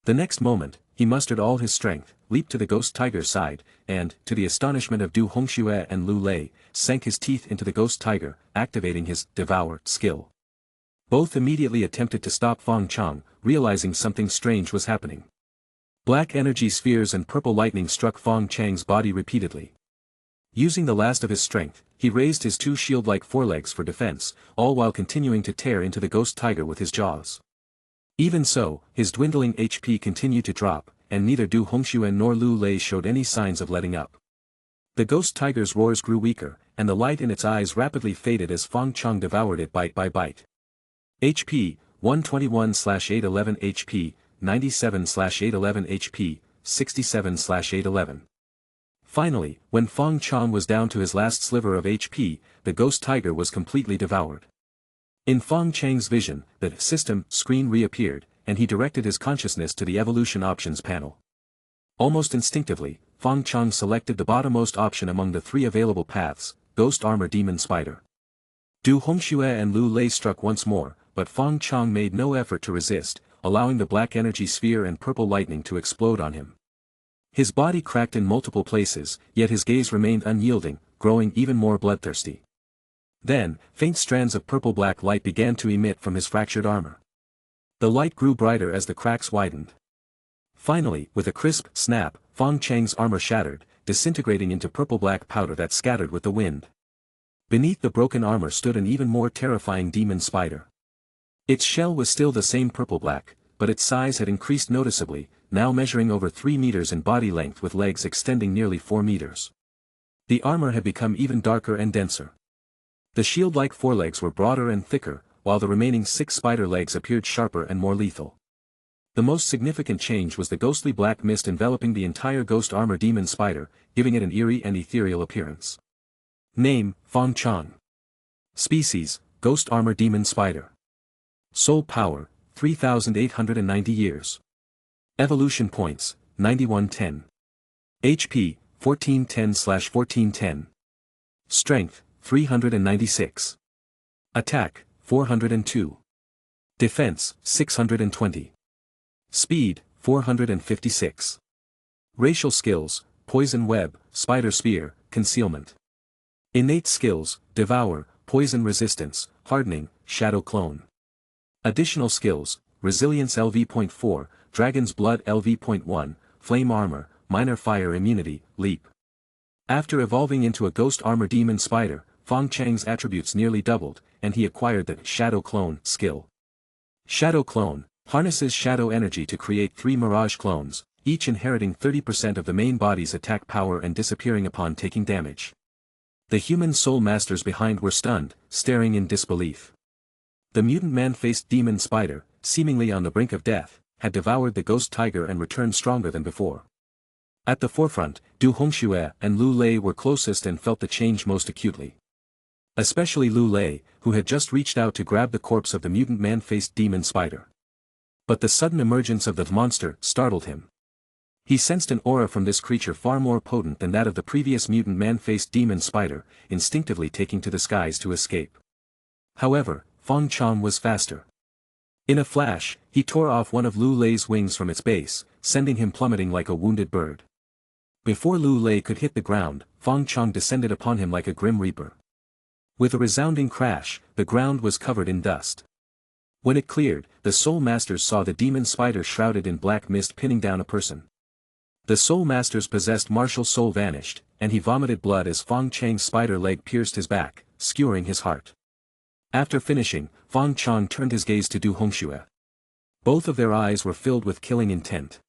The next moment, he mustered all his strength, leaped to the ghost tiger's side, and, to the astonishment of Du Hongxue and Lu Lei, sank his teeth into the ghost tiger, activating his devour skill. Both immediately attempted to stop Fong Chong, realizing something strange was happening. Black energy spheres and purple lightning struck Fong Chang's body repeatedly. Using the last of his strength, he raised his 2 shield-like forelegs for defense, all while continuing to tear into the ghost tiger with his jaws. Even so, his dwindling HP continued to drop, and neither Du Hongxue nor Lu Lei showed any signs of letting up. The ghost tiger's roars grew weaker, and the light in its eyes rapidly faded as Fong Chong devoured it bite by bite. HP, 121/811 HP, 97/811 HP, 67/811. Finally, when Fong Chong was down to his last sliver of HP, the ghost tiger was completely devoured. In Fong Chang's vision, the system screen reappeared, and he directed his consciousness to the evolution options panel. Almost instinctively, Fong Chong selected the bottommost option among the 3 available paths, Ghost Armor Demon Spider. Du Hongxue and Lu Lei struck once more, but Fong Chong made no effort to resist, allowing the black energy sphere and purple lightning to explode on him. His body cracked in multiple places, yet his gaze remained unyielding, growing even more bloodthirsty. Then, faint strands of purple-black light began to emit from his fractured armor. The light grew brighter as the cracks widened. Finally, with a crisp snap, Fong Chang's armor shattered, disintegrating into purple-black powder that scattered with the wind. Beneath the broken armor stood an even more terrifying demon spider. Its shell was still the same purple-black, but its size had increased noticeably, now measuring over 3 meters in body length with legs extending nearly 4 meters. The armor had become even darker and denser. The shield-like forelegs were broader and thicker, while the remaining 6 spider legs appeared sharper and more lethal. The most significant change was the ghostly black mist enveloping the entire ghost armor demon spider, giving it an eerie and ethereal appearance. Name, Fong Chong. Species, ghost armor demon spider. Soul power, 3,890 years. Evolution points, 9110. HP, 1410/1410. Strength, 396. Attack, 402. Defense, 620. Speed, 456. Racial skills, poison web, spider spear, concealment. Innate skills, devour, poison resistance, hardening, shadow clone. Additional skills, resilience LV.4, dragon's blood LV.1, flame armor, minor fire immunity, leap. After evolving into a ghost armor demon spider, Fong Chang's attributes nearly doubled, and he acquired the Shadow Clone skill. Shadow Clone harnesses shadow energy to create 3 mirage clones, each inheriting 30% of the main body's attack power and disappearing upon taking damage. The human soul masters behind were stunned, staring in disbelief. The mutant man-faced demon spider, seemingly on the brink of death, had devoured the ghost tiger and returned stronger than before. At the forefront, Du Hongxue and Lu Lei were closest and felt the change most acutely. Especially Lu Lei, who had just reached out to grab the corpse of the mutant man-faced demon spider. But the sudden emergence of the monster startled him. He sensed an aura from this creature far more potent than that of the previous mutant man-faced demon spider, instinctively taking to the skies to escape. However, Fong Chong was faster. In a flash, he tore off one of Lu Lei's wings from its base, sending him plummeting like a wounded bird. Before Lu Lei could hit the ground, Fong Chong descended upon him like a grim reaper. With a resounding crash, the ground was covered in dust. When it cleared, the Soul Masters saw the demon spider shrouded in black mist pinning down a person. The Soul Master's possessed martial soul vanished, and he vomited blood as Fong Chang's spider leg pierced his back, skewering his heart. After finishing, Fong Chong turned his gaze to Du Hongxue. Both of their eyes were filled with killing intent.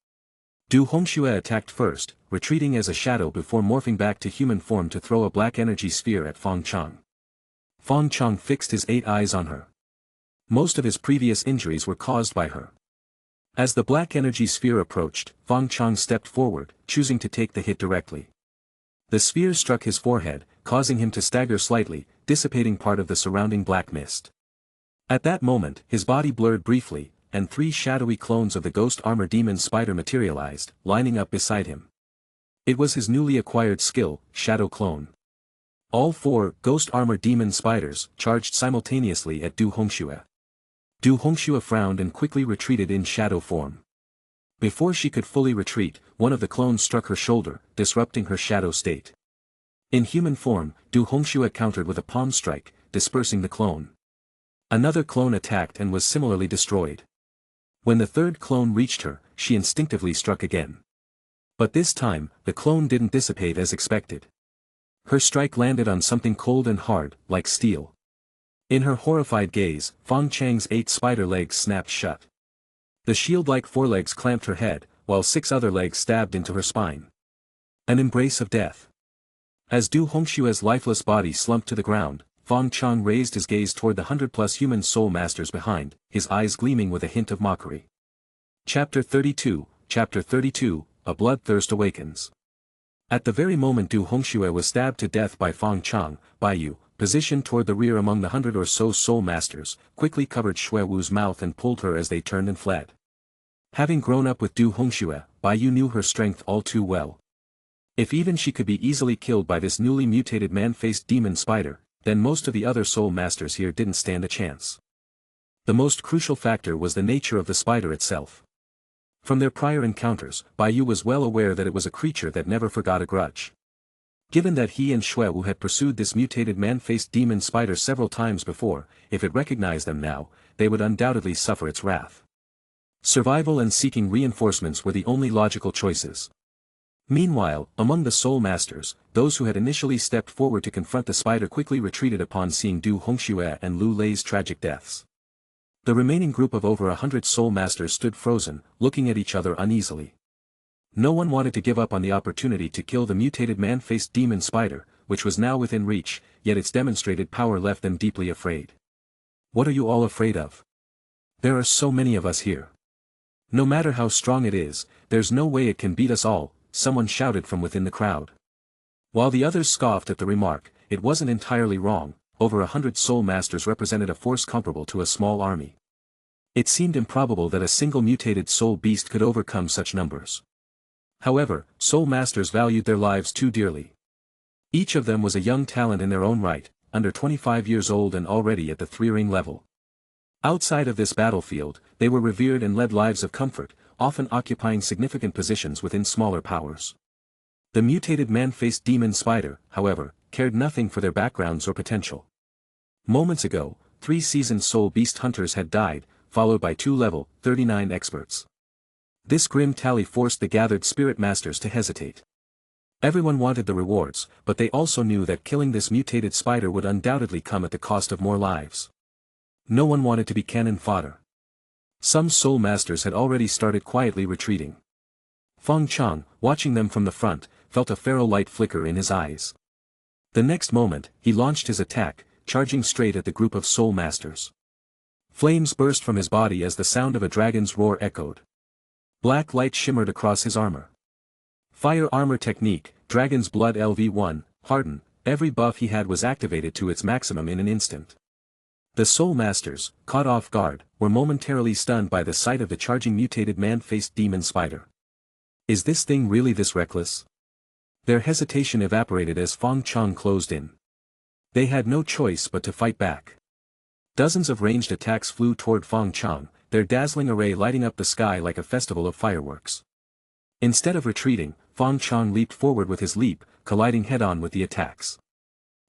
Du Hongxue attacked first, retreating as a shadow before morphing back to human form to throw a black energy sphere at Fong Chong. Fong Chong fixed his 8 eyes on her. Most of his previous injuries were caused by her. As the black energy sphere approached, Fong Chong stepped forward, choosing to take the hit directly. The sphere struck his forehead, causing him to stagger slightly, dissipating part of the surrounding black mist. At that moment, his body blurred briefly, and 3 shadowy clones of the ghost armor demon spider materialized, lining up beside him. It was his newly acquired skill, Shadow Clone. All 4 ghost armor demon spiders charged simultaneously at Du Hongxue. Du Hongxue frowned and quickly retreated in shadow form. Before she could fully retreat, one of the clones struck her shoulder, disrupting her shadow state. In human form, Du Hongxue countered with a palm strike, dispersing the clone. Another clone attacked and was similarly destroyed. When the 3rd clone reached her, she instinctively struck again. But this time, the clone didn't dissipate as expected. Her strike landed on something cold and hard, like steel. In her horrified gaze, Fong Chang's 8 spider legs snapped shut. The shield-like forelegs clamped her head, while 6 other legs stabbed into her spine. An embrace of death. As Du Hongxue's lifeless body slumped to the ground, Fong Chong raised his gaze toward the 100+ human soul masters behind, his eyes gleaming with a hint of mockery. Chapter 32, A Bloodthirst Awakens. At the very moment Du Hongxue was stabbed to death by Fong Chong, Baiyu, positioned toward the rear among the 100 or so soul masters, quickly covered Xue Wu's mouth and pulled her as they turned and fled. Having grown up with Du Hongxue, Baiyu knew her strength all too well. If even she could be easily killed by this newly mutated man-faced demon spider, then most of the other soul masters here didn't stand a chance. The most crucial factor was the nature of the spider itself. From their prior encounters, Baiyu was well aware that it was a creature that never forgot a grudge. Given that he and Xue Wu had pursued this mutated man-faced demon spider several times before, if it recognized them now, they would undoubtedly suffer its wrath. Survival and seeking reinforcements were the only logical choices. Meanwhile, among the Soul Masters, those who had initially stepped forward to confront the spider quickly retreated upon seeing Du Hongxue and Lu Lei's tragic deaths. The remaining group of over 100 Soul Masters stood frozen, looking at each other uneasily. No one wanted to give up on the opportunity to kill the mutated man-faced demon spider, which was now within reach, yet its demonstrated power left them deeply afraid. What are you all afraid of? There are so many of us here. No matter how strong it is, there's no way it can beat us all, someone shouted from within the crowd. While the others scoffed at the remark, it wasn't entirely wrong. Over 100 Soul Masters represented a force comparable to a small army. It seemed improbable that a single mutated soul beast could overcome such numbers. However, Soul Masters valued their lives too dearly. Each of them was a young talent in their own right, under 25 years old and already at the 3-ring level. Outside of this battlefield, they were revered and led lives of comfort, often occupying significant positions within smaller powers. The mutated man-faced demon spider, however, cared nothing for their backgrounds or potential. Moments ago, 3 seasoned soul beast hunters had died, followed by 2 level 39 experts. This grim tally forced the gathered spirit masters to hesitate. Everyone wanted the rewards, but they also knew that killing this mutated spider would undoubtedly come at the cost of more lives. No one wanted to be cannon fodder. Some Soul Masters had already started quietly retreating. Fong Chong, watching them from the front, felt a feral light flicker in his eyes. The next moment, he launched his attack, charging straight at the group of Soul Masters. Flames burst from his body as the sound of a dragon's roar echoed. Black light shimmered across his armor. Fire armor technique, Dragon's Blood LV1, harden, every buff he had was activated to its maximum in an instant. The Soul Masters, caught off guard, were momentarily stunned by the sight of the charging mutated man-faced demon spider. Is this thing really this reckless? Their hesitation evaporated as Fong Chong closed in. They had no choice but to fight back. Dozens of ranged attacks flew toward Fong Chong, their dazzling array lighting up the sky like a festival of fireworks. Instead of retreating, Fong Chong leaped forward with his leap, colliding head-on with the attacks.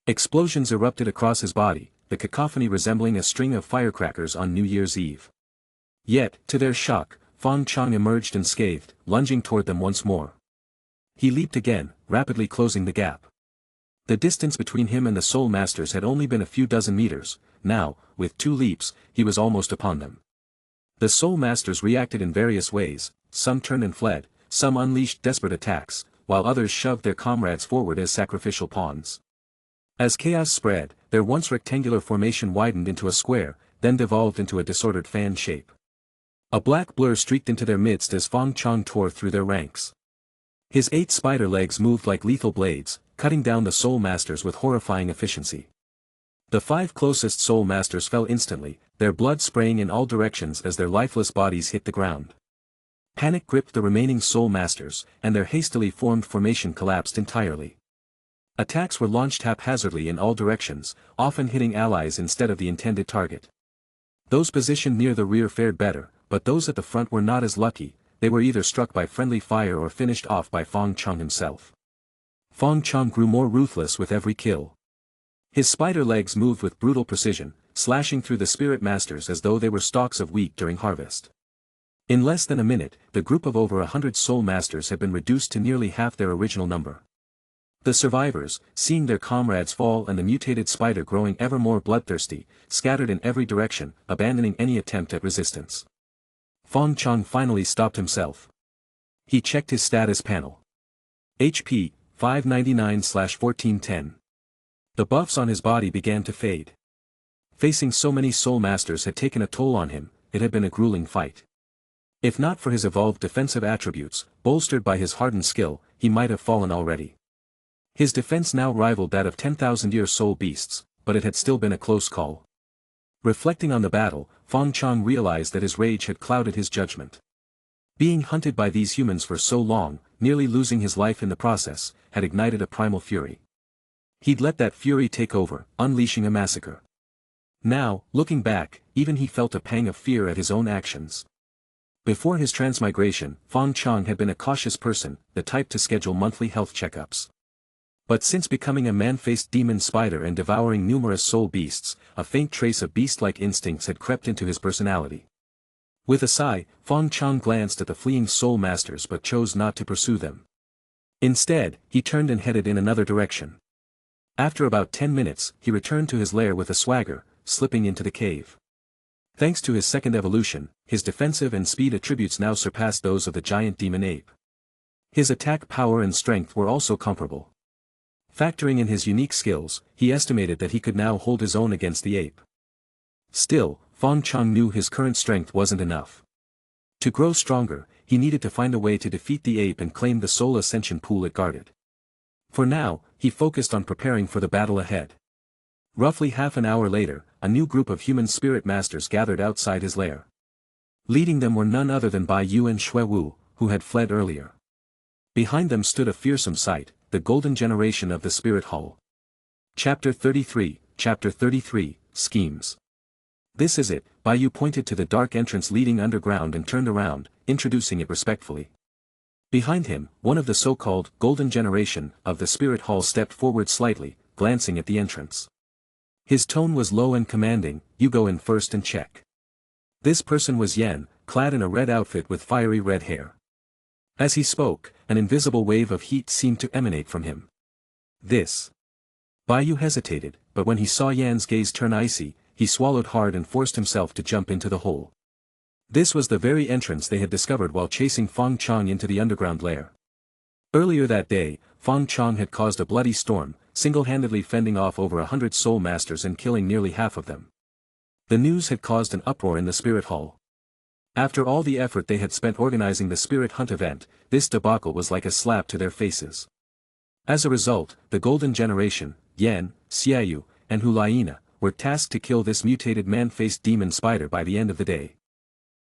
Explosions erupted across his body, the cacophony resembling a string of firecrackers on New Year's Eve. Yet, to their shock, Fong Chong emerged unscathed, lunging toward them once more. He leaped again, rapidly closing the gap. The distance between him and the Soul Masters had only been a few dozen meters. Now, with 2 leaps, he was almost upon them. The Soul Masters reacted in various ways, some turned and fled, some unleashed desperate attacks, while others shoved their comrades forward as sacrificial pawns. As chaos spread, their once rectangular formation widened into a square, then devolved into a disordered fan shape. A black blur streaked into their midst as Fong Chong tore through their ranks. His 8 spider legs moved like lethal blades, cutting down the Soul Masters with horrifying efficiency. The 5 closest Soul Masters fell instantly, their blood spraying in all directions as their lifeless bodies hit the ground. Panic gripped the remaining Soul Masters, and their hastily formed formation collapsed entirely. Attacks were launched haphazardly in all directions, often hitting allies instead of the intended target. Those positioned near the rear fared better, but those at the front were not as lucky. They were either struck by friendly fire or finished off by Fong Chong himself. Fong Chong grew more ruthless with every kill. His spider legs moved with brutal precision, slashing through the spirit masters as though they were stalks of wheat during harvest. In less than a minute, the group of over 100 Soul Masters had been reduced to nearly half their original number. The survivors, seeing their comrades fall and the mutated spider growing ever more bloodthirsty, scattered in every direction, abandoning any attempt at resistance. Fong Chong finally stopped himself. He checked his status panel. HP, 599/1410. The buffs on his body began to fade. Facing so many Soul Masters had taken a toll on him, it had been a grueling fight. If not for his evolved defensive attributes, bolstered by his hardened skill, he might have fallen already. His defense now rivaled that of 10,000-year soul beasts, but it had still been a close call. Reflecting on the battle, Fong Chong realized that his rage had clouded his judgment. Being hunted by these humans for so long, nearly losing his life in the process, had ignited a primal fury. He'd let that fury take over, unleashing a massacre. Now, looking back, even he felt a pang of fear at his own actions. Before his transmigration, Fong Chong had been a cautious person, the type to schedule monthly health checkups. But since becoming a man-faced demon spider and devouring numerous soul beasts, a faint trace of beast-like instincts had crept into his personality. With a sigh, Fong Chong glanced at the fleeing Soul Masters but chose not to pursue them. Instead, he turned and headed in another direction. After about 10 minutes, he returned to his lair with a swagger, slipping into the cave. Thanks to his second evolution, his defensive and speed attributes now surpassed those of the giant demon ape. His attack power and strength were also comparable. Factoring in his unique skills, he estimated that he could now hold his own against the ape. Still, Fong Chong knew his current strength wasn't enough. To grow stronger, he needed to find a way to defeat the ape and claim the soul ascension pool it guarded. For now, he focused on preparing for the battle ahead. Roughly half an hour later, a new group of human spirit masters gathered outside his lair. Leading them were none other than Bai Yu and Shui Wu, who had fled earlier. Behind them stood a fearsome sight, the golden generation of the spirit hall. Chapter 33, Schemes. This is it, Bai Yu pointed to the dark entrance leading underground and turned around, introducing it respectfully. Behind him, one of the so-called golden generation of the spirit hall stepped forward slightly, glancing at the entrance. His tone was low and commanding, "You go in first and check." This person was Yan, clad in a red outfit with fiery red hair. As he spoke, an invisible wave of heat seemed to emanate from him. This. Bai Yu hesitated, but when he saw Yan's gaze turn icy, he swallowed hard and forced himself to jump into the hole. This was the very entrance they had discovered while chasing Fong Chong into the underground lair. Earlier that day, Fong Chong had caused a bloody storm, single-handedly fending off over 100 soul masters and killing nearly half of them. The news had caused an uproar in the spirit hall. After all the effort they had spent organizing the spirit hunt event, this debacle was like a slap to their faces. As a result, the golden generation, Yan, Xiaoyu, and Hulaina, were tasked to kill this mutated man-faced demon spider by the end of the day.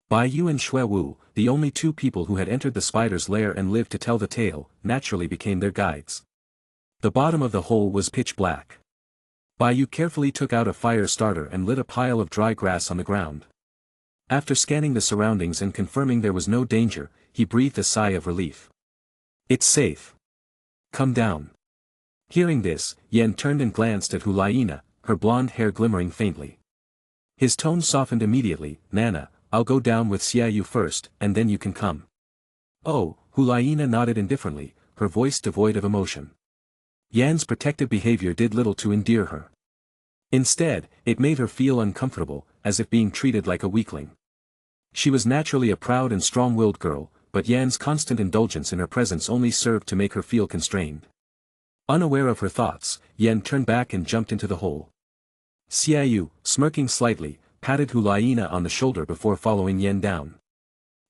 Bai Yu and Shui Wu, the only two people who had entered the spider's lair and lived to tell the tale, naturally became their guides. The bottom of the hole was pitch black. Bai Yu carefully took out a fire starter and lit a pile of dry grass on the ground. After scanning the surroundings and confirming there was no danger, he breathed a sigh of relief. "It's safe. Come down." Hearing this, Yan turned and glanced at Hulaina, her blonde hair glimmering faintly. His tone softened immediately. "Nana, I'll go down with Xiaoyu first, and then you can come." "Oh," Hulaina nodded indifferently, her voice devoid of emotion. Yan's protective behavior did little to endear her. Instead, it made her feel uncomfortable, as if being treated like a weakling. She was naturally a proud and strong-willed girl, but Yan's constant indulgence in her presence only served to make her feel constrained. Unaware of her thoughts, Yan turned back and jumped into the hole. Xiaoyu, smirking slightly, patted Hulaina on the shoulder before following Yan down.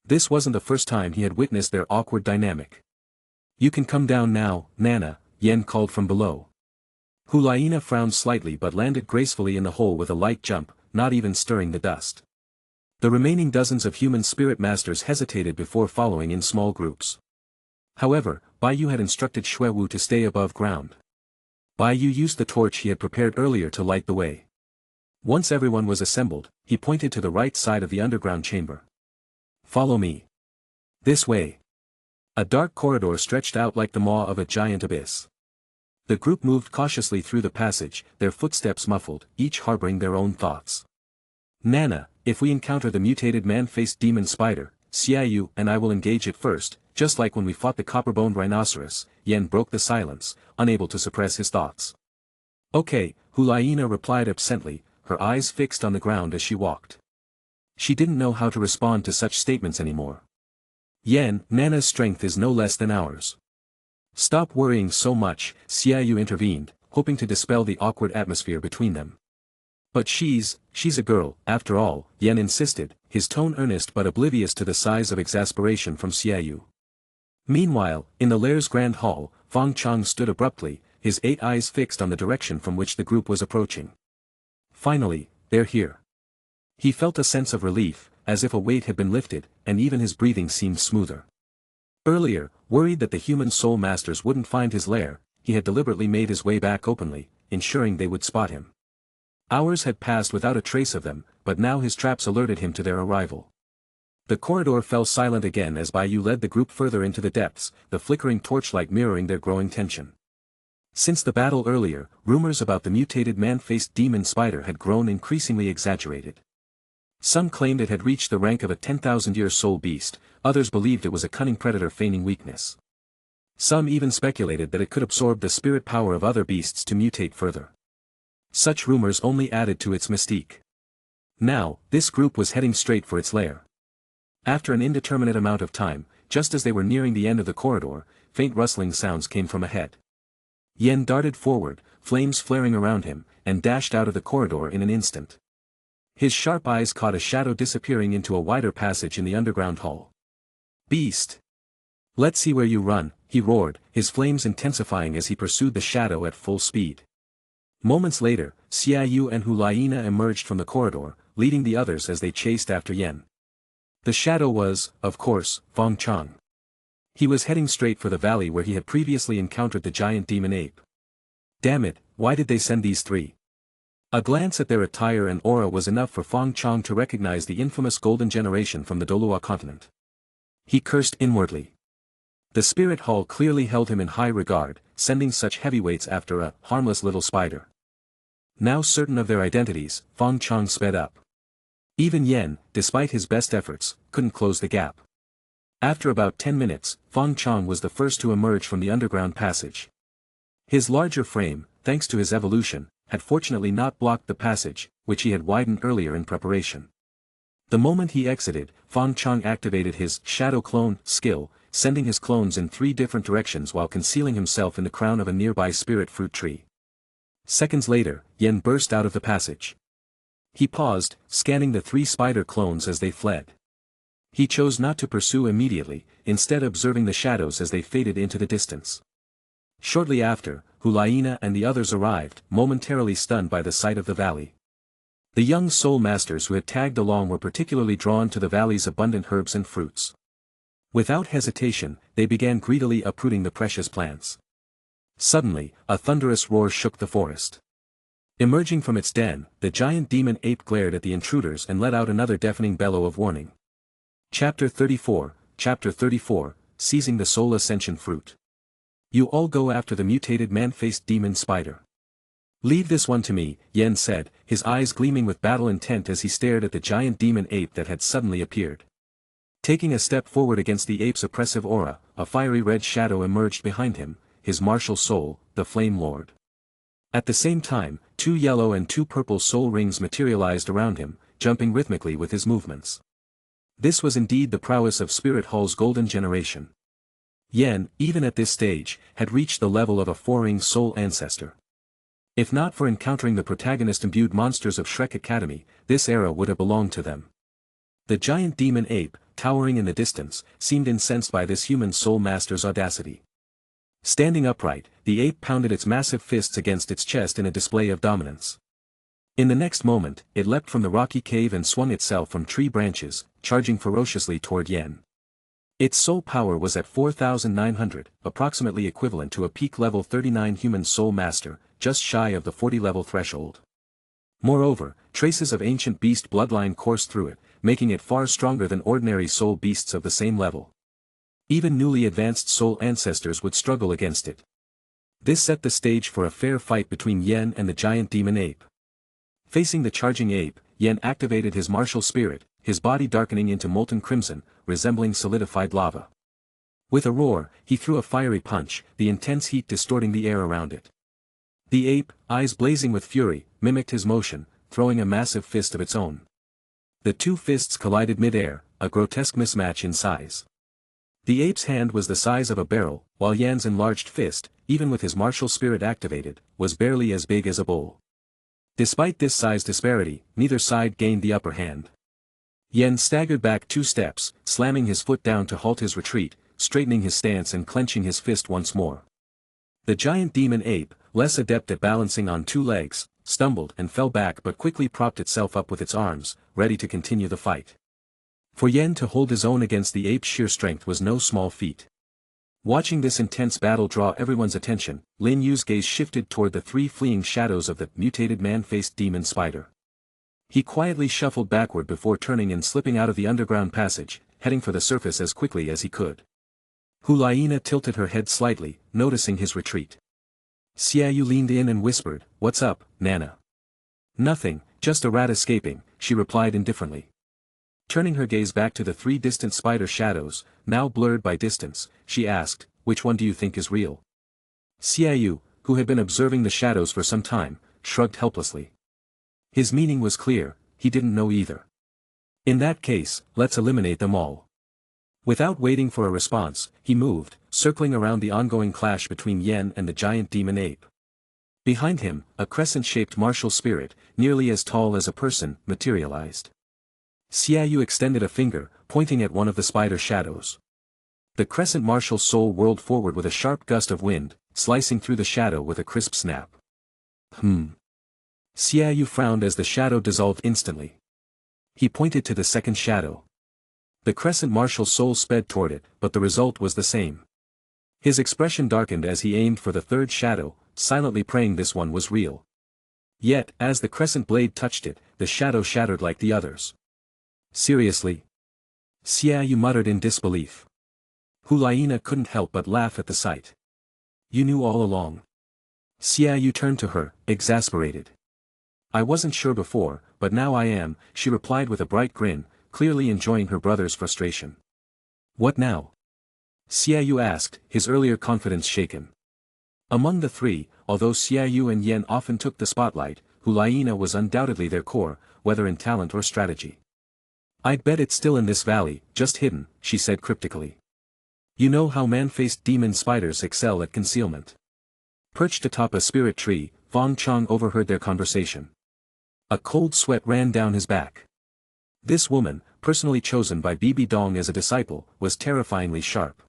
This wasn't the first time he had witnessed their awkward dynamic. "You can come down now, Nana," Yan called from below. Hulaina frowned slightly but landed gracefully in the hole with a light jump, not even stirring the dust. The remaining dozens of human spirit masters hesitated before following in small groups. However, Bai Yu had instructed Shui Wu to stay above ground. Bai Yu used the torch he had prepared earlier to light the way. Once everyone was assembled, he pointed to the right side of the underground chamber. "Follow me. This way." A dark corridor stretched out like the maw of a giant abyss. The group moved cautiously through the passage, their footsteps muffled, each harboring their own thoughts. "Nana, if we encounter the mutated man-faced demon spider, Xiaoyu and I will engage it first, just like when we fought the copper-boned rhinoceros." Yan broke the silence, unable to suppress his thoughts. "Okay," Hulaina replied absently, her eyes fixed on the ground as she walked. She didn't know how to respond to such statements anymore. "Yan, Nana's strength is no less than ours." "Stop worrying so much," Xiaoyu intervened, hoping to dispel the awkward atmosphere between them. "But she's a girl, after all," Yan insisted, his tone earnest but oblivious to the sighs of exasperation from Xiaoyu. Meanwhile, in the lair's grand hall, Fong Chong stood abruptly, his 8 eyes fixed on the direction from which the group was approaching. Finally, they're here. He felt a sense of relief, as if a weight had been lifted, and even his breathing seemed smoother. Earlier, worried that the human soul masters wouldn't find his lair, he had deliberately made his way back openly, ensuring they would spot him. Hours had passed without a trace of them, but now his traps alerted him to their arrival. The corridor fell silent again as Bai Yu led the group further into the depths, the flickering torchlight mirroring their growing tension. Since the battle earlier, rumors about the mutated man-faced demon spider had grown increasingly exaggerated. Some claimed it had reached the rank of a 10,000-year soul beast, others believed it was a cunning predator feigning weakness. Some even speculated that it could absorb the spirit power of other beasts to mutate further. Such rumors only added to its mystique. Now, this group was heading straight for its lair. After an indeterminate amount of time, just as they were nearing the end of the corridor, faint rustling sounds came from ahead. Yen darted forward, flames flaring around him, and dashed out of the corridor in an instant. His sharp eyes caught a shadow disappearing into a wider passage in the underground hall. "Beast! Let's see where you run," he roared, his flames intensifying as he pursued the shadow at full speed. Moments later, Xiaoyu and Hulaina emerged from the corridor, leading the others as they chased after Yen. The shadow was, of course, Fong Chong. He was heading straight for the valley where he had previously encountered the giant demon ape. Damn it, why did they send these three? A glance at their attire and aura was enough for Fong Chong to recognize the infamous golden generation from the Douluo Continent. He cursed inwardly. The spirit hall clearly held him in high regard, sending such heavyweights after a harmless little spider. Now certain of their identities, Fong Chong sped up. Even Yen, despite his best efforts, couldn't close the gap. After about 10 minutes, Fong Chong was the first to emerge from the underground passage. His larger frame, thanks to his evolution, had fortunately not blocked the passage, which he had widened earlier in preparation. The moment he exited, Fong Chong activated his shadow clone skill, sending his clones in 3 different directions while concealing himself in the crown of a nearby spirit fruit tree. Seconds later, Yen burst out of the passage. He paused, scanning the 3 spider clones as they fled. He chose not to pursue immediately, instead observing the shadows as they faded into the distance. Shortly after, Hulaina and the others arrived, momentarily stunned by the sight of the valley. The young soul masters who had tagged along were particularly drawn to the valley's abundant herbs and fruits. Without hesitation, they began greedily uprooting the precious plants. Suddenly, a thunderous roar shook the forest. Emerging from its den, the giant demon ape glared at the intruders and let out another deafening bellow of warning. Chapter 34, Seizing the Soul Ascension Fruit. You all go after the mutated man-faced demon spider. Leave this one to me, Yen said, his eyes gleaming with battle intent as he stared at the giant demon ape that had suddenly appeared. Taking a step forward against the ape's oppressive aura, a fiery red shadow emerged behind him, his martial soul, the Flame Lord. At the same time, 2 yellow and 2 purple soul rings materialized around him, jumping rhythmically with his movements. This was indeed the prowess of Spirit Hall's golden generation. Yen, even at this stage, had reached the level of a 4-ring soul ancestor. If not for encountering the protagonist-imbued monsters of Shrek Academy, this era would have belonged to them. The giant demon ape, towering in the distance, seemed incensed by this human soul master's audacity. Standing upright, the ape pounded its massive fists against its chest in a display of dominance. In the next moment, it leapt from the rocky cave and swung itself from tree branches, charging ferociously toward Yen. Its soul power was at 4,900, approximately equivalent to a peak level 39 human soul master, just shy of the 40 level threshold. Moreover, traces of ancient beast bloodline coursed through it, making it far stronger than ordinary soul beasts of the same level. Even newly advanced soul ancestors would struggle against it. This set the stage for a fair fight between Yen and the giant demon ape. Facing the charging ape, Yen activated his martial spirit, his body darkening into molten crimson, resembling solidified lava. With a roar, he threw a fiery punch, the intense heat distorting the air around it. The ape, eyes blazing with fury, mimicked his motion, throwing a massive fist of its own. The 2 fists collided mid-air, a grotesque mismatch in size. The ape's hand was the size of a barrel, while Yan's enlarged fist, even with his martial spirit activated, was barely as big as a bowl. Despite this size disparity, neither side gained the upper hand. Yen staggered back 2 steps, slamming his foot down to halt his retreat, straightening his stance and clenching his fist once more. The giant demon ape, less adept at balancing on 2 legs, stumbled and fell back but quickly propped itself up with its arms, ready to continue the fight. For Yen to hold his own against the ape's sheer strength was no small feat. Watching this intense battle draw everyone's attention, Lin Yu's gaze shifted toward the 3 fleeing shadows of the mutated man-faced demon spider. He quietly shuffled backward before turning and slipping out of the underground passage, heading for the surface as quickly as he could. Hulaina tilted her head slightly, noticing his retreat. Xiaoyu leaned in and whispered, "What's up, Nana?" "Nothing, just a rat escaping," she replied indifferently. Turning her gaze back to the 3 distant spider shadows, now blurred by distance, she asked, which one do you think is real? Xiaoyu, who had been observing the shadows for some time, shrugged helplessly. His meaning was clear, he didn't know either. In that case, let's eliminate them all. Without waiting for a response, he moved, circling around the ongoing clash between Yen and the giant demon ape. Behind him, a crescent-shaped martial spirit, nearly as tall as a person, materialized. Xiaoyu extended a finger, pointing at one of the spider shadows. The crescent martial soul whirled forward with a sharp gust of wind, slicing through the shadow with a crisp snap. Xiaoyu frowned as the shadow dissolved instantly. He pointed to the second shadow. The crescent martial soul sped toward it, but the result was the same. His expression darkened as he aimed for the third shadow, silently praying this one was real. Yet, as the crescent blade touched it, the shadow shattered like the others. Seriously? Xiaoyu muttered in disbelief. Hulaina couldn't help but laugh at the sight. You knew all along. Xiaoyu turned to her, exasperated. I wasn't sure before, but now I am, she replied with a bright grin, clearly enjoying her brother's frustration. What now? Xiaoyu asked, his earlier confidence shaken. Among the three, although Xiaoyu and Yen often took the spotlight, Hulaina was undoubtedly their core, whether in talent or strategy. I'd bet it's still in this valley, just hidden, she said cryptically. You know how man-faced demon spiders excel at concealment. Perched atop a spirit tree, Fong Chong overheard their conversation. A cold sweat ran down his back. This woman, personally chosen by Bibi Dong as a disciple, was terrifyingly sharp.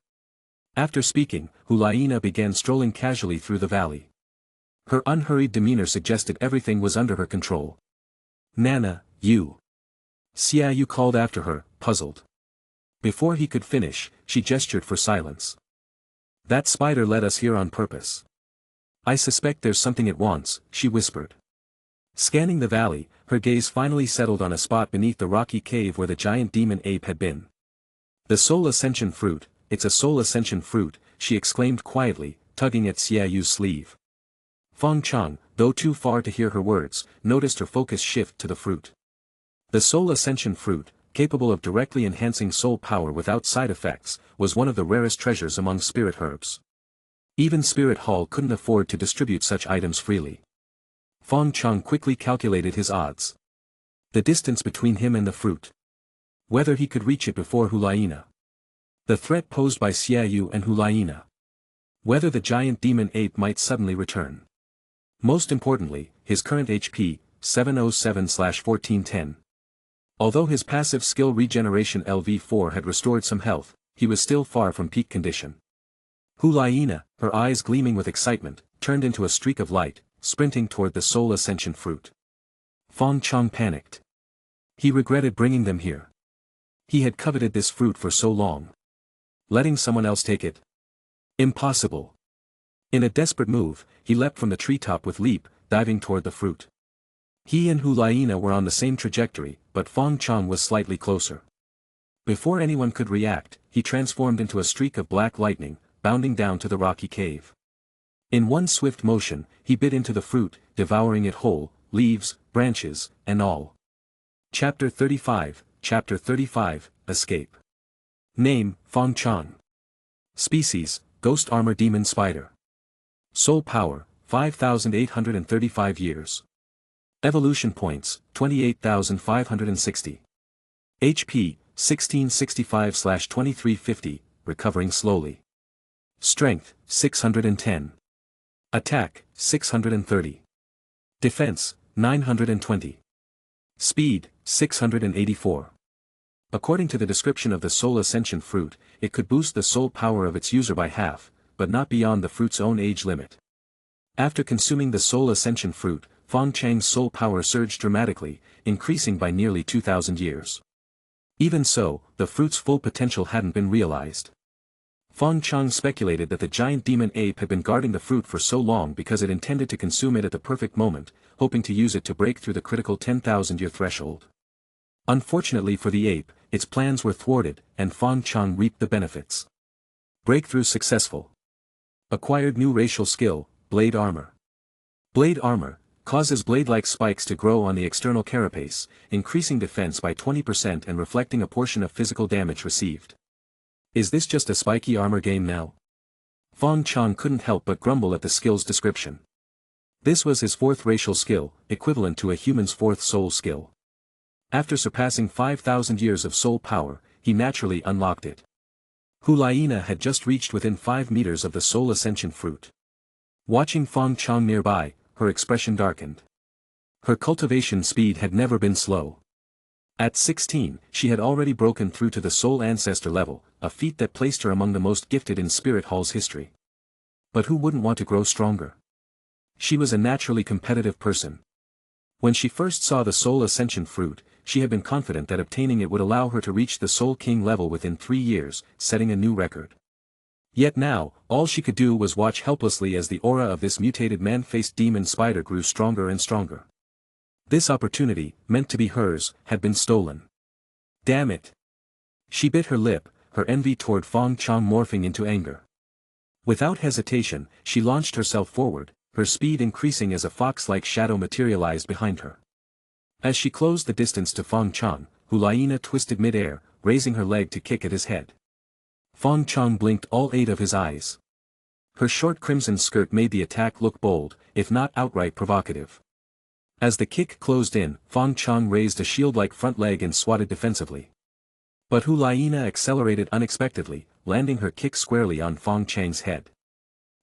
After speaking, Hulaina began strolling casually through the valley. Her unhurried demeanor suggested everything was under her control. Nana, you. Xiaoyu called after her, puzzled. Before he could finish, she gestured for silence. That spider led us here on purpose. I suspect there's something it wants, she whispered. Scanning the valley, her gaze finally settled on a spot beneath the rocky cave where the giant demon ape had been. The soul ascension fruit, it's a soul ascension fruit, she exclaimed quietly, tugging at Xiaoyu's sleeve. Fong Chong, though too far to hear her words, noticed her focus shift to the fruit. The soul ascension fruit, capable of directly enhancing soul power without side effects, was one of the rarest treasures among spirit herbs. Even Spirit Hall couldn't afford to distribute such items freely. Fong Chong quickly calculated his odds. The distance between him and the fruit. Whether he could reach it before Hulaina. The threat posed by Xiaoyu and Hulaina. Whether the giant demon ape might suddenly return. Most importantly, his current HP, 707/1410. Although his passive skill regeneration LV4 had restored some health, he was still far from peak condition. Hulaina, her eyes gleaming with excitement, turned into a streak of light, sprinting toward the soul ascension fruit. Fong Chong panicked. He regretted bringing them here. He had coveted this fruit for so long. Letting someone else take it? Impossible. In a desperate move, he leapt from the treetop with leap, diving toward the fruit. He and Hulaina were on the same trajectory, but Fong Chong was slightly closer. Before anyone could react, he transformed into a streak of black lightning, bounding down to the rocky cave. In one swift motion, he bit into the fruit, devouring it whole, leaves, branches, and all. Chapter 35, Escape. Name, Fong Chong. Species, Ghost Armor Demon Spider. Soul Power, 5,835 years. Evolution Points, 28,560. HP, 1665/2350, recovering slowly. Strength, 610. Attack, 630. Defense, 920. Speed, 684. According to the description of the soul ascension fruit, it could boost the soul power of its user by half, but not beyond the fruit's own age limit. After consuming the soul ascension fruit, Fong Chang's soul power surged dramatically, increasing by nearly 2,000 years. Even so, the fruit's full potential hadn't been realized. Fong Chong speculated that the giant demon ape had been guarding the fruit for so long because it intended to consume it at the perfect moment, hoping to use it to break through the critical 10,000-year threshold. Unfortunately for the ape, its plans were thwarted, and Fong Chong reaped the benefits. Breakthrough successful. Acquired new racial skill, Blade Armor. Blade Armor causes blade-like spikes to grow on the external carapace, increasing defense by 20% and reflecting a portion of physical damage received. Is this just a spiky armor game now? Fong Chong couldn't help but grumble at the skill's description. This was his fourth racial skill, equivalent to a human's fourth soul skill. After surpassing 5,000 years of soul power, he naturally unlocked it. Hulayina had just reached within 5 meters of the soul ascension fruit. Watching Fong Chong nearby, her expression darkened. Her cultivation speed had never been slow. At 16, she had already broken through to the soul ancestor level, a feat that placed her among the most gifted in Spirit Hall's history. But who wouldn't want to grow stronger? She was a naturally competitive person. When she first saw the soul ascension fruit, she had been confident that obtaining it would allow her to reach the Soul King level within 3 years, setting a new record. Yet now, all she could do was watch helplessly as the aura of this mutated man-faced demon spider grew stronger and stronger. This opportunity, meant to be hers, had been stolen. Damn it! She bit her lip, her envy toward Fong Chong morphing into anger. Without hesitation, she launched herself forward, her speed increasing as a fox-like shadow materialized behind her. As she closed the distance to Fong Chong, Hulayina twisted mid-air, raising her leg to kick at his head. Fong Chong blinked all 8 of his eyes. Her short crimson skirt made the attack look bold, if not outright provocative. As the kick closed in, Fong Chong raised a shield-like front leg and swatted defensively. But Hulayina accelerated unexpectedly, landing her kick squarely on Fong Chang's head.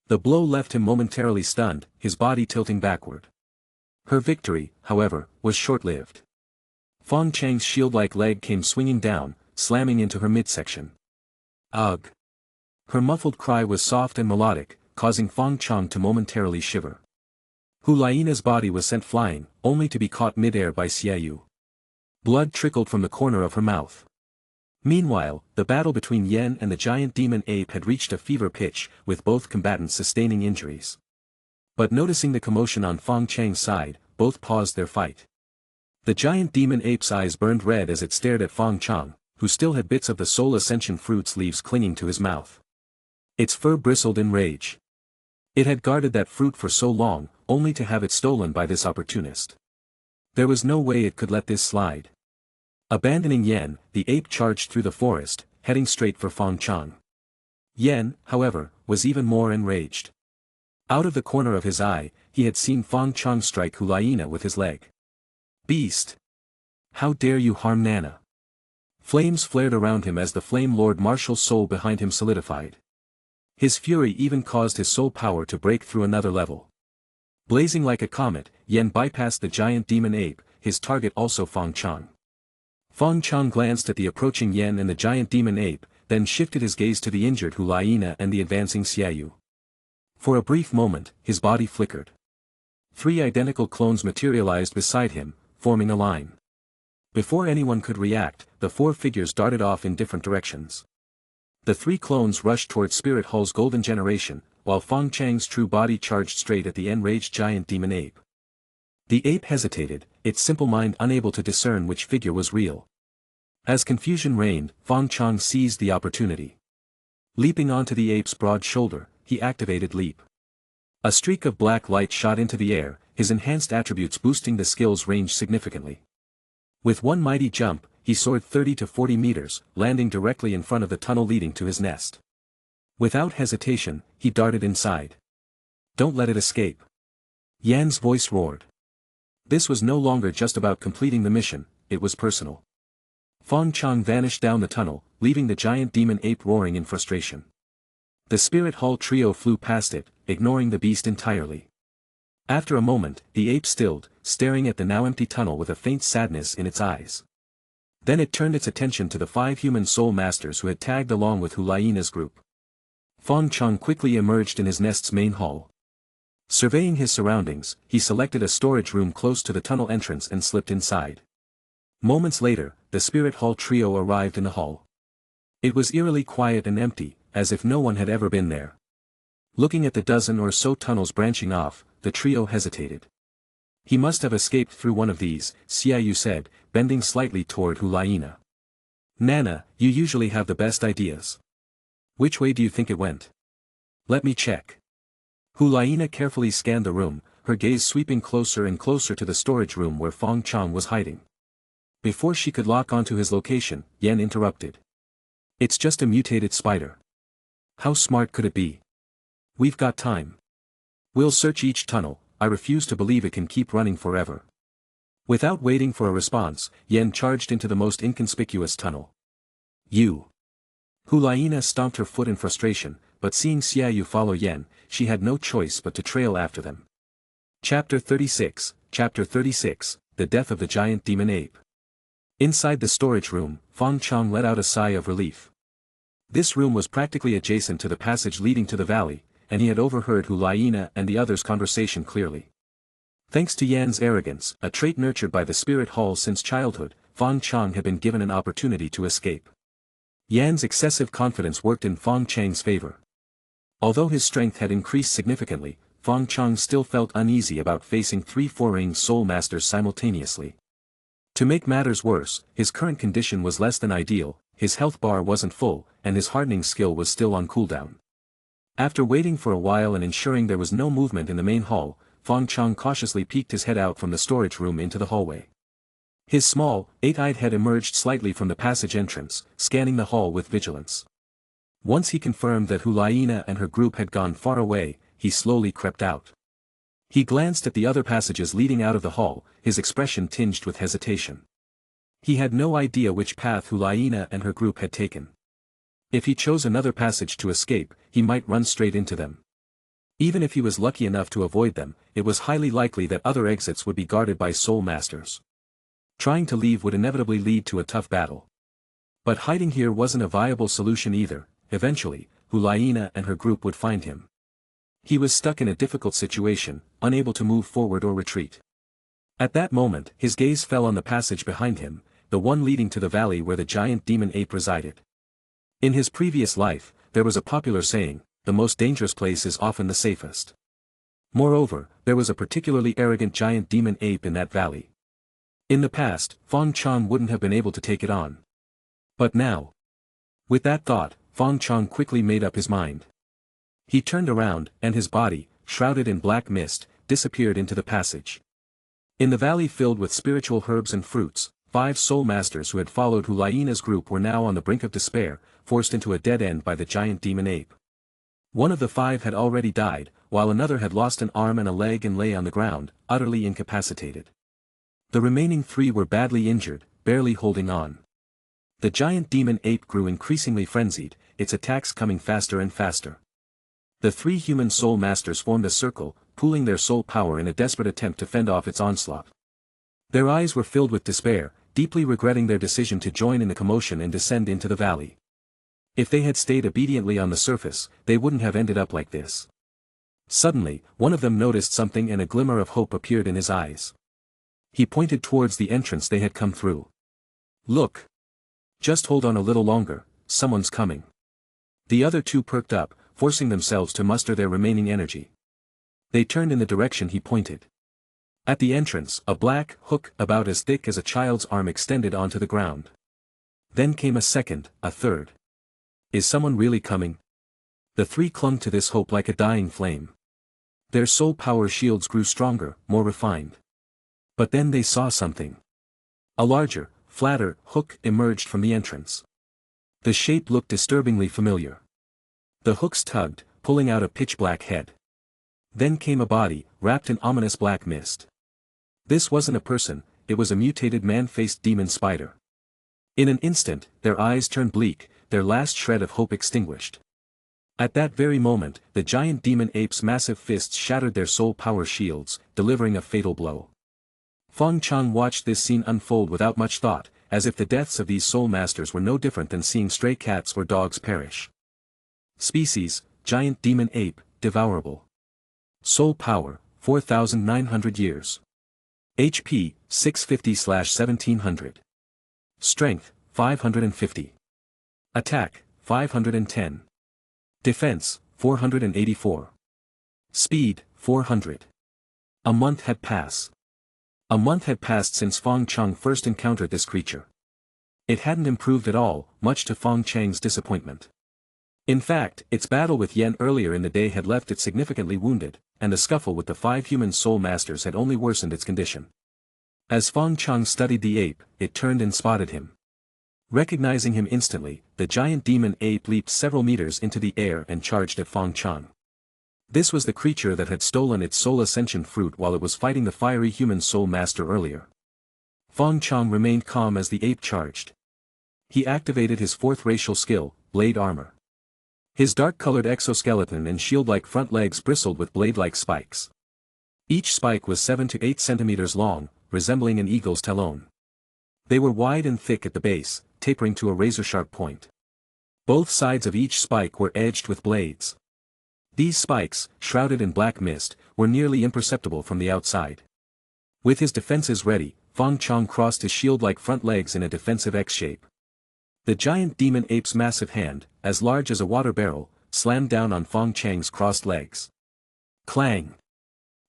The blow left him momentarily stunned, his body tilting backward. Her victory, however, was short-lived. Fong Chang's shield-like leg came swinging down, slamming into her midsection. Ugh! Her muffled cry was soft and melodic, causing Fong Chong to momentarily shiver. Hulayina's body was sent flying, only to be caught mid-air by Xiaoyu. Blood trickled from the corner of her mouth. Meanwhile, the battle between Yen and the giant demon ape had reached a fever pitch, with both combatants sustaining injuries. But noticing the commotion on Fong Chang's side, both paused their fight. The giant demon ape's eyes burned red as it stared at Fong Chong, who still had bits of the soul ascension fruit's leaves clinging to his mouth. Its fur bristled in rage. It had guarded that fruit for so long, only to have it stolen by this opportunist. There was no way it could let this slide. Abandoning Yen, the ape charged through the forest, heading straight for Fong Chong. Yen, however, was even more enraged. Out of the corner of his eye, he had seen Fong Chong strike Hulayina with his leg. Beast! How dare you harm Nana? Flames flared around him as the Flame Lord Martial's soul behind him solidified. His fury even caused his soul power to break through another level. Blazing like a comet, Yen bypassed the giant demon ape, his target also Fong Chong. Fong Chong glanced at the approaching Yen and the giant demon ape, then shifted his gaze to the injured Hulayina and the advancing Xiaoyu. For a brief moment, his body flickered. 3 identical clones materialized beside him, forming a line. Before anyone could react, the 4 figures darted off in different directions. The 3 clones rushed toward Spirit Hall's golden generation, while Fong Chang's true body charged straight at the enraged giant demon ape. The ape hesitated, its simple mind unable to discern which figure was real. As confusion reigned, Fong Chong seized the opportunity. Leaping onto the ape's broad shoulder, he activated Leap. A streak of black light shot into the air, his enhanced attributes boosting the skill's range significantly. With one mighty jump, he soared 30 to 40 meters, landing directly in front of the tunnel leading to his nest. Without hesitation, he darted inside. Don't let it escape. Yan's voice roared. This was no longer just about completing the mission, it was personal. Fong Chong vanished down the tunnel, leaving the giant demon ape roaring in frustration. The Spirit Hall trio flew past it, ignoring the beast entirely. After a moment, the ape stilled, staring at the now empty tunnel with a faint sadness in its eyes. Then it turned its attention to the 5 human soul masters who had tagged along with Hulayina's group. Fong Chong quickly emerged in his nest's main hall. Surveying his surroundings, he selected a storage room close to the tunnel entrance and slipped inside. Moments later, the Spirit Hall trio arrived in the hall. It was eerily quiet and empty, as if no one had ever been there. Looking at the dozen or so tunnels branching off, the trio hesitated. He must have escaped through one of these, Xiaoyu said, bending slightly toward Hulayina. Nana, you usually have the best ideas. Which way do you think it went? Let me check. Hulayina carefully scanned the room, her gaze sweeping closer and closer to the storage room where Fong Chong was hiding. Before she could lock onto his location, Yen interrupted. It's just a mutated spider. How smart could it be? We've got time. We'll search each tunnel, I refuse to believe it can keep running forever. Without waiting for a response, Yen charged into the most inconspicuous tunnel. You. Hulaina stomped her foot in frustration, but seeing Xiaoyu follow Yen, she had no choice but to trail after them. Chapter 36, The Death of the Giant Demon Ape. Inside the storage room, Fong Chong let out a sigh of relief. This room was practically adjacent to the passage leading to the valley, and he had overheard Hulaina and the others' conversation clearly. Thanks to Yan's arrogance, a trait nurtured by the spirit hall since childhood, Fong Chong had been given an opportunity to escape. Yan's excessive confidence worked in Fong Chang's favor. Although his strength had increased significantly, Fong Chong still felt uneasy about facing 3 foreign soul masters simultaneously. To make matters worse, his current condition was less than ideal, his health bar wasn't full, and his hardening skill was still on cooldown. After waiting for a while and ensuring there was no movement in the main hall, Fong Chong cautiously peeked his head out from the storage room into the hallway. His small, 8-eyed head emerged slightly from the passage entrance, scanning the hall with vigilance. Once he confirmed that Hulaina and her group had gone far away, he slowly crept out. He glanced at the other passages leading out of the hall, his expression tinged with hesitation. He had no idea which path Hulaina and her group had taken. If he chose another passage to escape, he might run straight into them. Even if he was lucky enough to avoid them, it was highly likely that other exits would be guarded by soul masters. Trying to leave would inevitably lead to a tough battle. But hiding here wasn't a viable solution either. Eventually, Hulaina and her group would find him. He was stuck in a difficult situation, unable to move forward or retreat. At that moment, his gaze fell on the passage behind him, the one leading to the valley where the giant demon ape resided. In his previous life, there was a popular saying, the most dangerous place is often the safest. Moreover, there was a particularly arrogant giant demon ape in that valley. In the past, Fong Chong wouldn't have been able to take it on. But now. With that thought, Fong Chong quickly made up his mind. He turned around, and his body, shrouded in black mist, disappeared into the passage. In the valley filled with spiritual herbs and fruits, 5 soul masters who had followed Hulaina's group were now on the brink of despair, forced into a dead end by the giant demon ape. One of the 5 had already died, while another had lost an arm and a leg and lay on the ground, utterly incapacitated. The remaining 3 were badly injured, barely holding on. The giant demon ape grew increasingly frenzied, its attacks coming faster and faster. The 3 human soul masters formed a circle, pooling their soul power in a desperate attempt to fend off its onslaught. Their eyes were filled with despair, deeply regretting their decision to join in the commotion and descend into the valley. If they had stayed obediently on the surface, they wouldn't have ended up like this. Suddenly, one of them noticed something and a glimmer of hope appeared in his eyes. He pointed towards the entrance they had come through. Look! Just hold on a little longer, someone's coming. The other 2 perked up, forcing themselves to muster their remaining energy. They turned in the direction he pointed. At the entrance, a black hook about as thick as a child's arm extended onto the ground. Then came a second, a third. Is someone really coming? The 3 clung to this hope like a dying flame. Their soul power shields grew stronger, more refined. But then they saw something. A larger, flatter hook emerged from the entrance. The shape looked disturbingly familiar. The hooks tugged, pulling out a pitch-black head. Then came a body, wrapped in ominous black mist. This wasn't a person, it was a mutated man-faced demon spider. In an instant, their eyes turned bleak, their last shred of hope extinguished. At that very moment, the giant demon ape's massive fists shattered their soul power shields, delivering a fatal blow. Fong Chong watched this scene unfold without much thought, as if the deaths of these soul masters were no different than seeing stray cats or dogs perish. Species, giant demon ape, devourable. Soul power, 4,900 years. HP, 650/1700. Strength, 550. Attack, 510. Defense, 484. Speed, 400. A month had passed. A month had passed since Fong Chong first encountered this creature. It hadn't improved at all, much to Fong Chang's disappointment. In fact, its battle with Yen earlier in the day had left it significantly wounded, and the scuffle with the 5 human soul masters had only worsened its condition. As Fong Chong studied the ape, it turned and spotted him. Recognizing him instantly, the giant demon ape leaped several meters into the air and charged at Fong Chong. This was the creature that had stolen its soul ascension fruit while it was fighting the fiery human soul master earlier. Fong Chong remained calm as the ape charged. He activated his fourth racial skill, blade armor. His dark-colored exoskeleton and shield-like front legs bristled with blade-like spikes. Each spike was 7 to 8 centimeters long, resembling an eagle's talon. They were wide and thick at the base, tapering to a razor-sharp point. Both sides of each spike were edged with blades. These spikes, shrouded in black mist, were nearly imperceptible from the outside. With his defenses ready, Fong Chong crossed his shield-like front legs in a defensive X shape. The giant demon ape's massive hand, as large as a water barrel, slammed down on Fong Chang's crossed legs. Clang!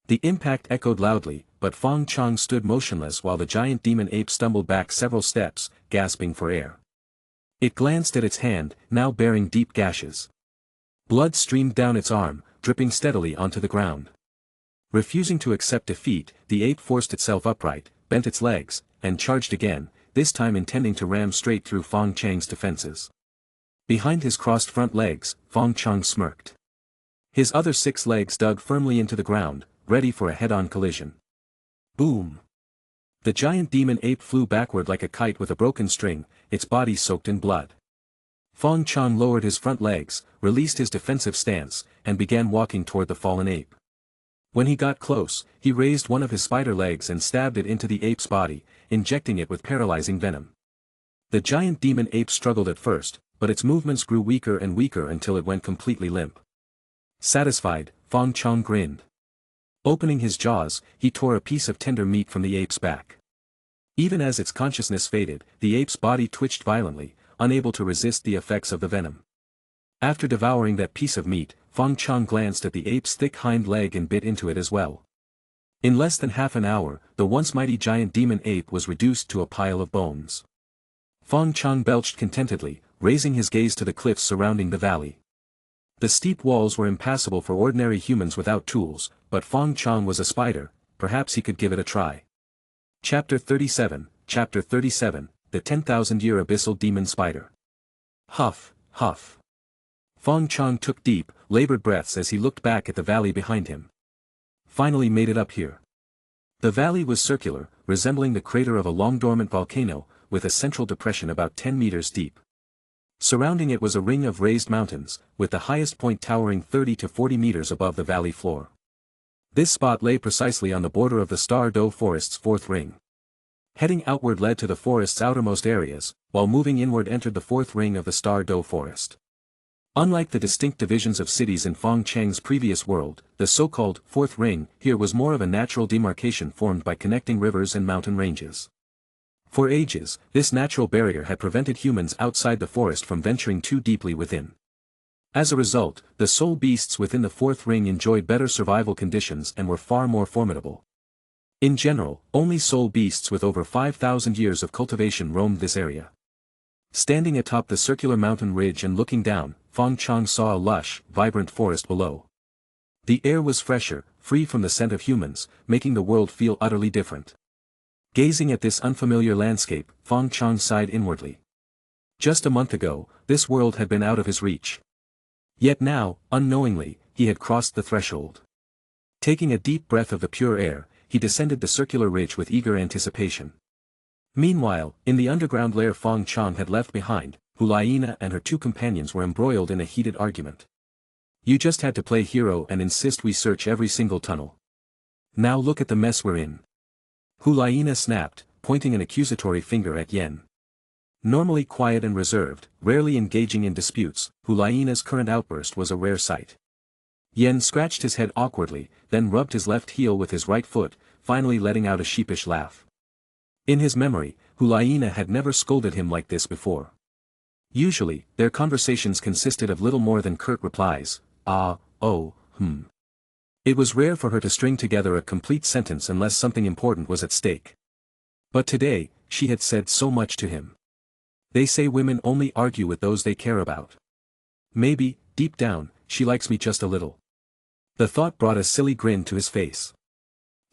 The impact echoed loudly, but Fong Chong stood motionless while the giant demon ape stumbled back several steps, gasping for air. It glanced at its hand, now bearing deep gashes. Blood streamed down its arm, dripping steadily onto the ground. Refusing to accept defeat, the ape forced itself upright, bent its legs, and charged again, this time intending to ram straight through Fong Chang's defenses. Behind his crossed front legs, Fong Chong smirked. His other 6 legs dug firmly into the ground, ready for a head-on collision. Boom! The giant demon ape flew backward like a kite with a broken string, its body soaked in blood. Fong Chong lowered his front legs, released his defensive stance, and began walking toward the fallen ape. When he got close, he raised one of his spider legs and stabbed it into the ape's body, injecting it with paralyzing venom. The giant demon ape struggled at first, but its movements grew weaker and weaker until it went completely limp. Satisfied, Fong Chong grinned. Opening his jaws, he tore a piece of tender meat from the ape's back. Even as its consciousness faded, the ape's body twitched violently, unable to resist the effects of the venom. After devouring that piece of meat, Fong Chong glanced at the ape's thick hind leg and bit into it as well. In less than half an hour, the once mighty giant demon ape was reduced to a pile of bones. Fong Chong belched contentedly, raising his gaze to the cliffs surrounding the valley. The steep walls were impassable for ordinary humans without tools, but Fong Chong was a spider, perhaps he could give it a try. Chapter 37, The 10,000-Year Abyssal Demon Spider. Huff, huff. Fong Chong took deep, labored breaths as he looked back at the valley behind him. Finally made it up here. The valley was circular, resembling the crater of a long-dormant volcano, with a central depression about 10 meters deep. Surrounding it was a ring of raised mountains, with the highest point towering 30 to 40 meters above the valley floor. This spot lay precisely on the border of the Star Doe Forest's fourth ring. Heading outward led to the forest's outermost areas, while moving inward entered the fourth ring of the Star Doe Forest. Unlike the distinct divisions of cities in Fong Chang's previous world, the so-called fourth ring here was more of a natural demarcation formed by connecting rivers and mountain ranges. For ages, this natural barrier had prevented humans outside the forest from venturing too deeply within. As a result, the soul beasts within the fourth ring enjoyed better survival conditions and were far more formidable. In general, only soul beasts with over 5,000 years of cultivation roamed this area. Standing atop the circular mountain ridge and looking down, Fong Chong saw a lush, vibrant forest below. The air was fresher, free from the scent of humans, making the world feel utterly different. Gazing at this unfamiliar landscape, Fong Chong sighed inwardly. Just a month ago, this world had been out of his reach. Yet now, unknowingly, he had crossed the threshold. Taking a deep breath of the pure air, he descended the circular ridge with eager anticipation. Meanwhile, in the underground lair Fong Chong had left behind, Hulayina and her 2 companions were embroiled in a heated argument. You just had to play hero and insist we search every single tunnel. Now look at the mess we're in. Hulayina snapped, pointing an accusatory finger at Yen. Normally quiet and reserved, rarely engaging in disputes, Hulayina's current outburst was a rare sight. Yen scratched his head awkwardly, then rubbed his left heel with his right foot, finally letting out a sheepish laugh. In his memory, Hulayina had never scolded him like this before. Usually, their conversations consisted of little more than curt replies, ah, oh, It was rare for her to string together a complete sentence unless something important was at stake. But today, she had said so much to him. They say women only argue with those they care about. Maybe, deep down, she likes me just a little. The thought brought a silly grin to his face.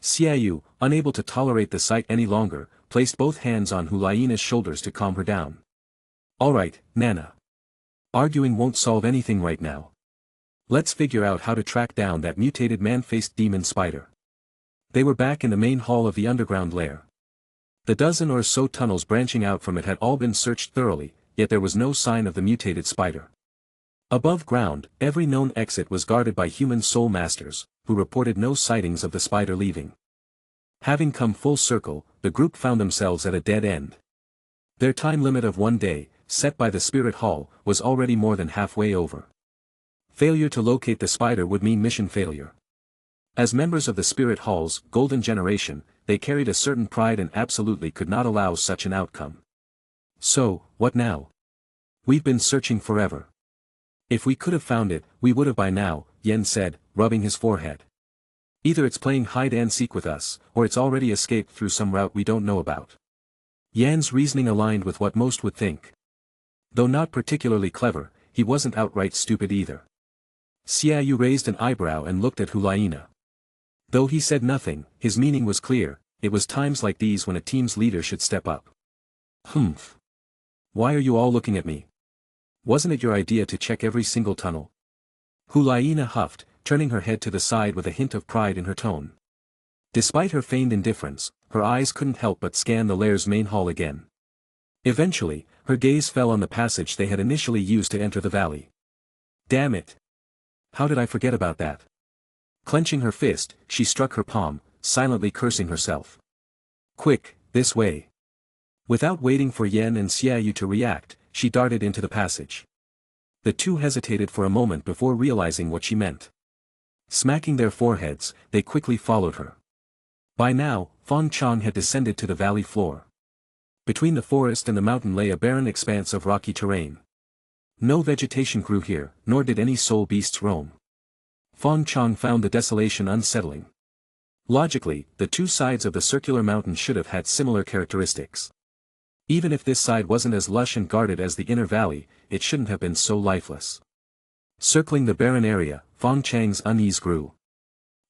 Xiaoyu, unable to tolerate the sight any longer, placed both hands on Hulayina's shoulders to calm her down. Alright, Nana. Arguing won't solve anything right now. Let's figure out how to track down that mutated man-faced demon spider. They were back in the main hall of the underground lair. The dozen or so tunnels branching out from it had all been searched thoroughly, yet there was no sign of the mutated spider. Above ground, every known exit was guarded by human soul masters, who reported no sightings of the spider leaving. Having come full circle, the group found themselves at a dead end. Their time limit of 1 day, set by the Spirit Hall, was already more than halfway over. Failure to locate the spider would mean mission failure. As members of the Spirit Hall's Golden Generation, they carried a certain pride and absolutely could not allow such an outcome. So, what now? We've been searching forever. If we could have found it, we would have by now, Yen said, rubbing his forehead. Either it's playing hide-and-seek with us, or it's already escaped through some route we don't know about. Yan's reasoning aligned with what most would think. Though not particularly clever, he wasn't outright stupid either. Xiaoyu raised an eyebrow and looked at Hulaina. Though he said nothing, his meaning was clear. It was times like these when a team's leader should step up. Humph. Why are you all looking at me? Wasn't it your idea to check every single tunnel? Hulaina huffed, turning her head to the side with a hint of pride in her tone. Despite her feigned indifference, her eyes couldn't help but scan the lair's main hall again. Eventually, her gaze fell on the passage they had initially used to enter the valley. Damn it! How did I forget about that? Clenching her fist, she struck her palm, silently cursing herself. Quick, this way. Without waiting for Yen and Xiaoyu to react, she darted into the passage. The two hesitated for a moment before realizing what she meant. Smacking their foreheads, they quickly followed her. By now, Fong Chong had descended to the valley floor. Between the forest and the mountain lay a barren expanse of rocky terrain. No vegetation grew here, nor did any soul beasts roam. Fong Chong found the desolation unsettling. Logically, the two sides of the circular mountain should have had similar characteristics. Even if this side wasn't as lush and guarded as the inner valley, it shouldn't have been so lifeless. Circling the barren area, Fong Chang's unease grew.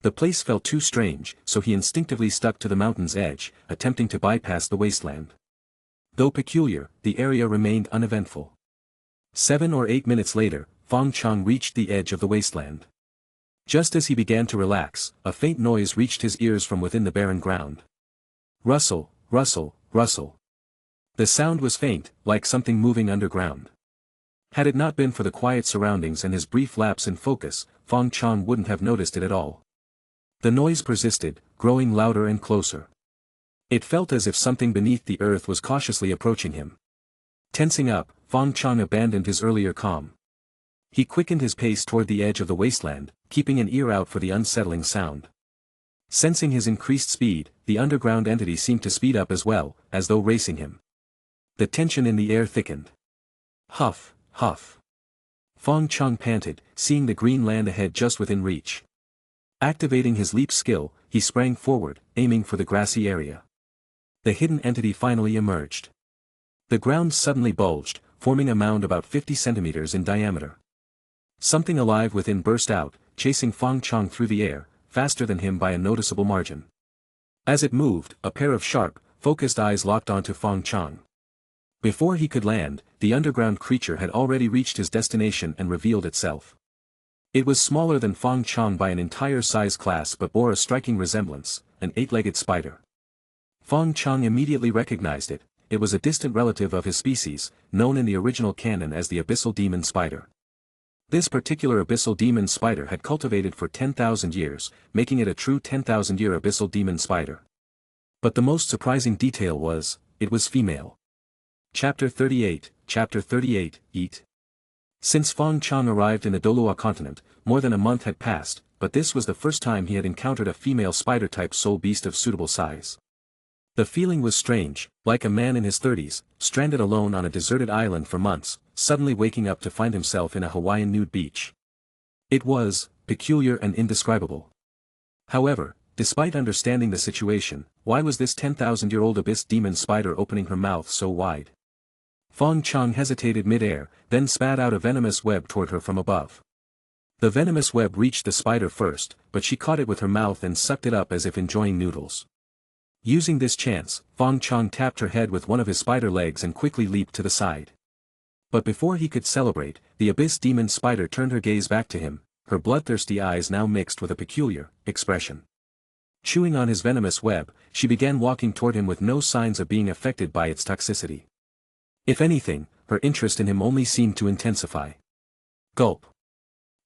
The place felt too strange, so he instinctively stuck to the mountain's edge, attempting to bypass the wasteland. Though peculiar, the area remained uneventful. 7 or 8 minutes later, Fong Chong reached the edge of the wasteland. Just as he began to relax, a faint noise reached his ears from within the barren ground. Rustle, rustle, rustle. The sound was faint, like something moving underground. Had it not been for the quiet surroundings and his brief lapse in focus, Fong Chong wouldn't have noticed it at all. The noise persisted, growing louder and closer. It felt as if something beneath the earth was cautiously approaching him. Tensing up, Fong Chong abandoned his earlier calm. He quickened his pace toward the edge of the wasteland, keeping an ear out for the unsettling sound. Sensing his increased speed, the underground entity seemed to speed up as well, as though racing him. The tension in the air thickened. Huff, huff. Fong Chong panted, seeing the green land ahead just within reach. Activating his leap skill, he sprang forward, aiming for the grassy area. The hidden entity finally emerged. The ground suddenly bulged, forming a mound about 50 centimeters in diameter. Something alive within burst out, chasing Fong Chong through the air, faster than him by a noticeable margin. As it moved, a pair of sharp, focused eyes locked onto Fong Chong. Before he could land, the underground creature had already reached his destination and revealed itself. It was smaller than Fong Chong by an entire size class but bore a striking resemblance, an 8-legged spider. Fong Chong immediately recognized it. It was a distant relative of his species, known in the original canon as the abyssal demon spider. This particular abyssal demon spider had cultivated for 10,000 years, making it a true 10,000-year abyssal demon spider. But the most surprising detail was, it was female. Chapter 38, Eat. Since Fong Chong arrived in the Douluo Continent, more than a month had passed, but this was the first time he had encountered a female spider-type soul beast of suitable size. The feeling was strange, like a man in his 30s, stranded alone on a deserted island for months, suddenly waking up to find himself in a Hawaiian nude beach. It was peculiar and indescribable. However, despite understanding the situation, why was this 10,000-year-old abyss demon spider opening her mouth so wide? Fong Chong hesitated mid-air, then spat out a venomous web toward her from above. The venomous web reached the spider first, but she caught it with her mouth and sucked it up as if enjoying noodles. Using this chance, Fong Chong tapped her head with one of his spider legs and quickly leaped to the side. But before he could celebrate, the abyss demon spider turned her gaze back to him, her bloodthirsty eyes now mixed with a peculiar expression. Chewing on his venomous web, she began walking toward him with no signs of being affected by its toxicity. If anything, her interest in him only seemed to intensify. Gulp.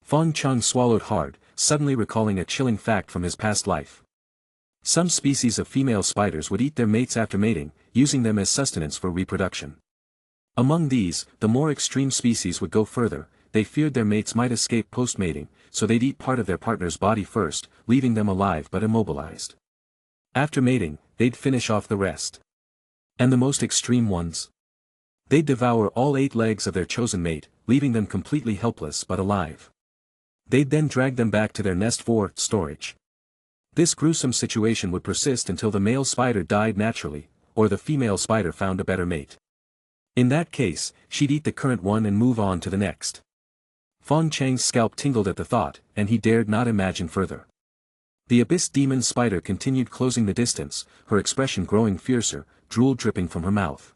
Fong Chong swallowed hard, suddenly recalling a chilling fact from his past life. Some species of female spiders would eat their mates after mating, using them as sustenance for reproduction. Among these, the more extreme species would go further. They feared their mates might escape post-mating, so they'd eat part of their partner's body first, leaving them alive but immobilized. After mating, they'd finish off the rest. And the most extreme ones? They'd devour all 8 legs of their chosen mate, leaving them completely helpless but alive. They'd then drag them back to their nest for storage. This gruesome situation would persist until the male spider died naturally, or the female spider found a better mate. In that case, she'd eat the current one and move on to the next. Fong Chang's scalp tingled at the thought, and he dared not imagine further. The abyss demon spider continued closing the distance, her expression growing fiercer, drool dripping from her mouth.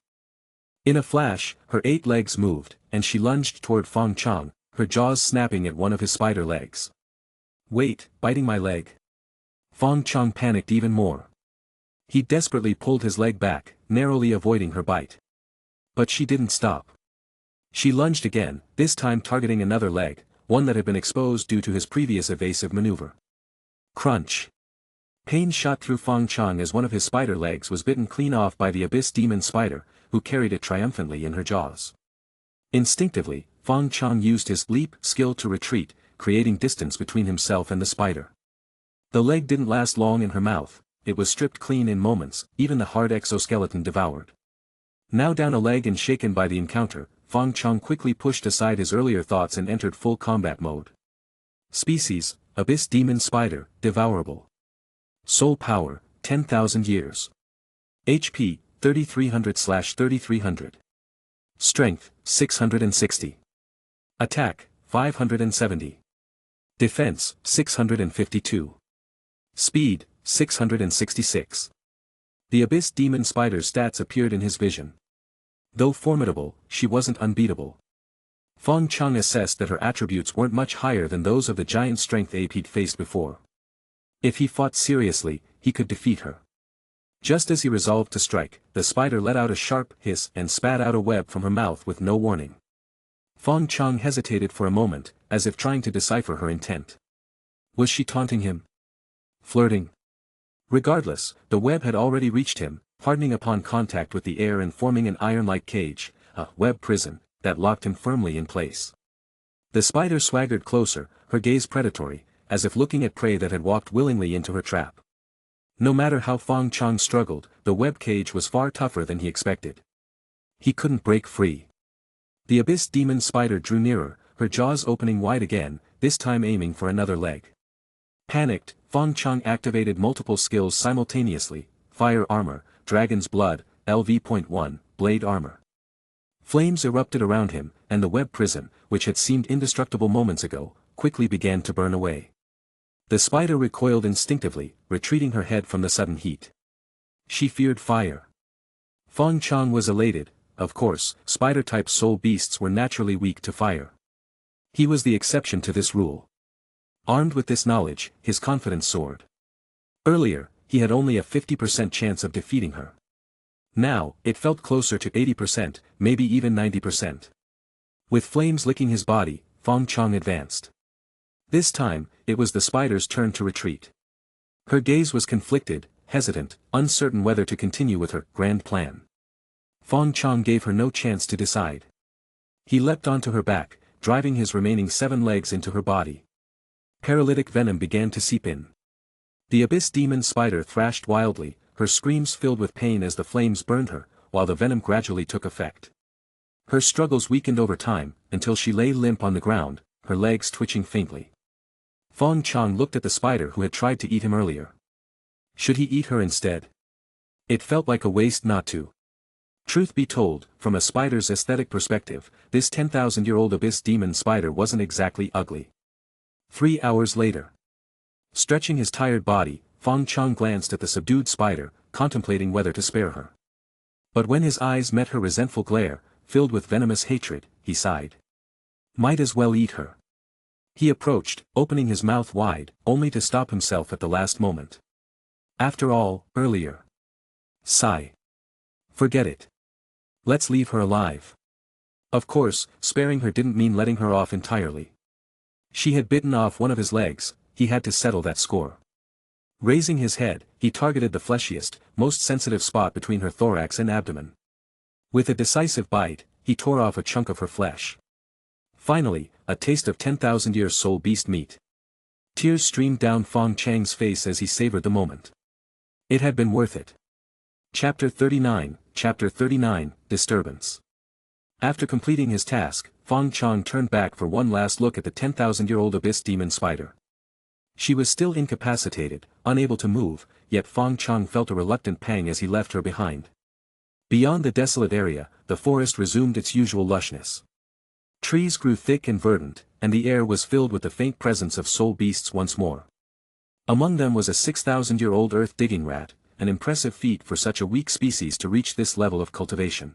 In a flash, her 8 legs moved, and she lunged toward Fong Chong, her jaws snapping at one of his spider legs. "Wait, biting my leg." Fong Chong panicked even more. He desperately pulled his leg back, narrowly avoiding her bite. But she didn't stop. She lunged again, this time targeting another leg, one that had been exposed due to his previous evasive maneuver. Crunch. Pain shot through Fong Chong as one of his spider legs was bitten clean off by the abyss demon spider, who carried it triumphantly in her jaws. Instinctively, Fong Chong used his leap skill to retreat, creating distance between himself and the spider. The leg didn't last long in her mouth, it was stripped clean in moments, even the hard exoskeleton devoured. Now down a leg and shaken by the encounter, Fong Chong quickly pushed aside his earlier thoughts and entered full combat mode. Species, Abyss Demon Spider, Devourable. Soul Power, 10,000 years. HP, 3300/3300. Strength, 660. Attack, 570. Defense, 652. Speed, 666. The Abyss Demon Spider's stats appeared in his vision. Though formidable, she wasn't unbeatable. Fong Chong assessed that her attributes weren't much higher than those of the giant strength ape he'd faced before. If he fought seriously, he could defeat her. Just as he resolved to strike, the spider let out a sharp hiss and spat out a web from her mouth with no warning. Fong Chong hesitated for a moment, as if trying to decipher her intent. Was she taunting him? Flirting? Regardless, the web had already reached him, hardening upon contact with the air and forming an iron-like cage, a web prison, that locked him firmly in place. The spider swaggered closer, her gaze predatory, as if looking at prey that had walked willingly into her trap. No matter how Fong Chong struggled, the web cage was far tougher than he expected. He couldn't break free. The abyss demon spider drew nearer, her jaws opening wide again, this time aiming for another leg. Panicked, Fong Chong activated multiple skills simultaneously: Fire Armor, Dragon's Blood, LV.1, Blade Armor. Flames erupted around him, and the web prison, which had seemed indestructible moments ago, quickly began to burn away. The spider recoiled instinctively, retreating her head from the sudden heat. She feared fire. Fong Chong was elated. Of course, spider-type soul beasts were naturally weak to fire. He was the exception to this rule. Armed with this knowledge, his confidence soared. Earlier, he had only a 50% chance of defeating her. Now, it felt closer to 80%, maybe even 90%. With flames licking his body, Fong Chong advanced. This time, it was the spider's turn to retreat. Her gaze was conflicted, hesitant, uncertain whether to continue with her grand plan. Fong Chong gave her no chance to decide. He leapt onto her back, driving his remaining 7 legs into her body. Paralytic venom began to seep in. The abyss demon spider thrashed wildly, her screams filled with pain as the flames burned her, while the venom gradually took effect. Her struggles weakened over time, until she lay limp on the ground, her legs twitching faintly. Fong Chong looked at the spider who had tried to eat him earlier. Should he eat her instead? It felt like a waste not to. Truth be told, from a spider's aesthetic perspective, this 10,000-year-old abyss demon spider wasn't exactly ugly. 3 hours later. Stretching his tired body, Fong Chong glanced at the subdued spider, contemplating whether to spare her. But when his eyes met her resentful glare, filled with venomous hatred, he sighed. Might as well eat her. He approached, opening his mouth wide, only to stop himself at the last moment. After all, earlier. Sigh. Forget it. Let's leave her alive. Of course, sparing her didn't mean letting her off entirely. She had bitten off one of his legs, he had to settle that score. Raising his head, he targeted the fleshiest, most sensitive spot between her thorax and abdomen. With a decisive bite, he tore off a chunk of her flesh. Finally, a taste of 10,000 years soul beast meat. Tears streamed down Fong Chang's face as he savored the moment. It had been worth it. Chapter 39, Disturbance. After completing his task, Fong Chong turned back for one last look at the 10,000-year-old abyss demon spider. She was still incapacitated, unable to move, yet Fong Chong felt a reluctant pang as he left her behind. Beyond the desolate area, the forest resumed its usual lushness. Trees grew thick and verdant, and the air was filled with the faint presence of soul beasts once more. Among them was a 6,000-year-old earth-digging rat, an impressive feat for such a weak species to reach this level of cultivation.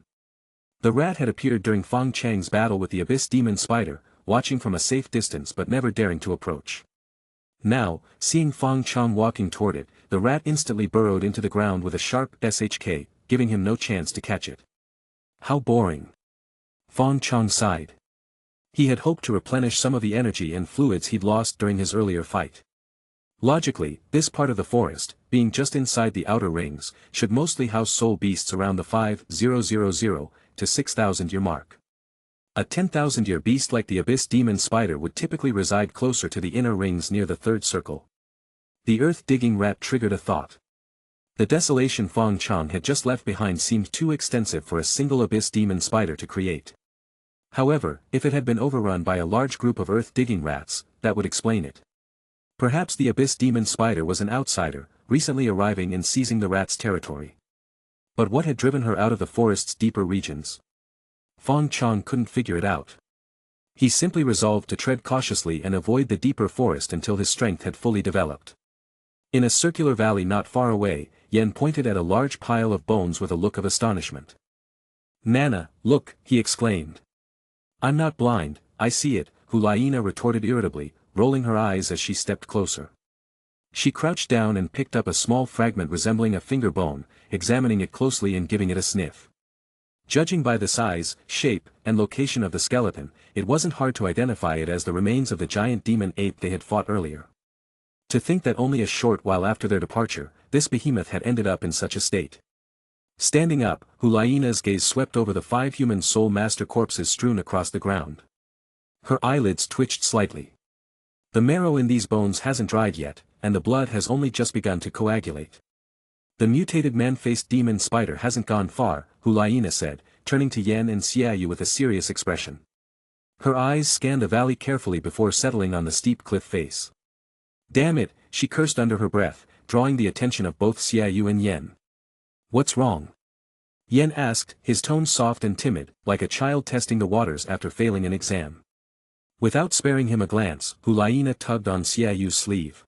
The rat had appeared during Fong Chang's battle with the abyss demon spider, watching from a safe distance but never daring to approach. Now, seeing Fong Chong walking toward it, the rat instantly burrowed into the ground with a sharp SHK, giving him no chance to catch it. How boring. Fong Chong sighed. He had hoped to replenish some of the energy and fluids he'd lost during his earlier fight. Logically, this part of the forest, being just inside the outer rings, should mostly house soul beasts around the 5,000 to 6,000-year mark. A 10,000-year beast like the abyss demon spider would typically reside closer to the inner rings near the third circle. The earth-digging rat triggered a thought. The desolation Fong Chong had just left behind seemed too extensive for a single abyss demon spider to create. However, if it had been overrun by a large group of earth-digging rats, that would explain it. Perhaps the abyss demon spider was an outsider, recently arriving and seizing the rat's territory. But what had driven her out of the forest's deeper regions? Fong Chong couldn't figure it out. He simply resolved to tread cautiously and avoid the deeper forest until his strength had fully developed. In a circular valley not far away, Yen pointed at a large pile of bones with a look of astonishment. "Nana, look," he exclaimed. "I'm not blind, I see it," Hulaina retorted irritably, rolling her eyes as she stepped closer. She crouched down and picked up a small fragment resembling a finger bone, examining it closely and giving it a sniff. Judging by the size, shape, and location of the skeleton, it wasn't hard to identify it as the remains of the giant demon ape they had fought earlier. To think that only a short while after their departure, this behemoth had ended up in such a state. Standing up, Hulaina's gaze swept over the 5 human soul master corpses strewn across the ground. Her eyelids twitched slightly. The marrow in these bones hasn't dried yet, and the blood has only just begun to coagulate. The mutated man-faced demon spider hasn't gone far, Hulaina said, turning to Yen and Xiaoyu with a serious expression. Her eyes scanned the valley carefully before settling on the steep cliff face. "Damn it," she cursed under her breath, drawing the attention of both Xiaoyu and Yen. "What's wrong?" Yen asked, his tone soft and timid, like a child testing the waters after failing an exam. Without sparing him a glance, Hulaina tugged on Xiaoyu's sleeve.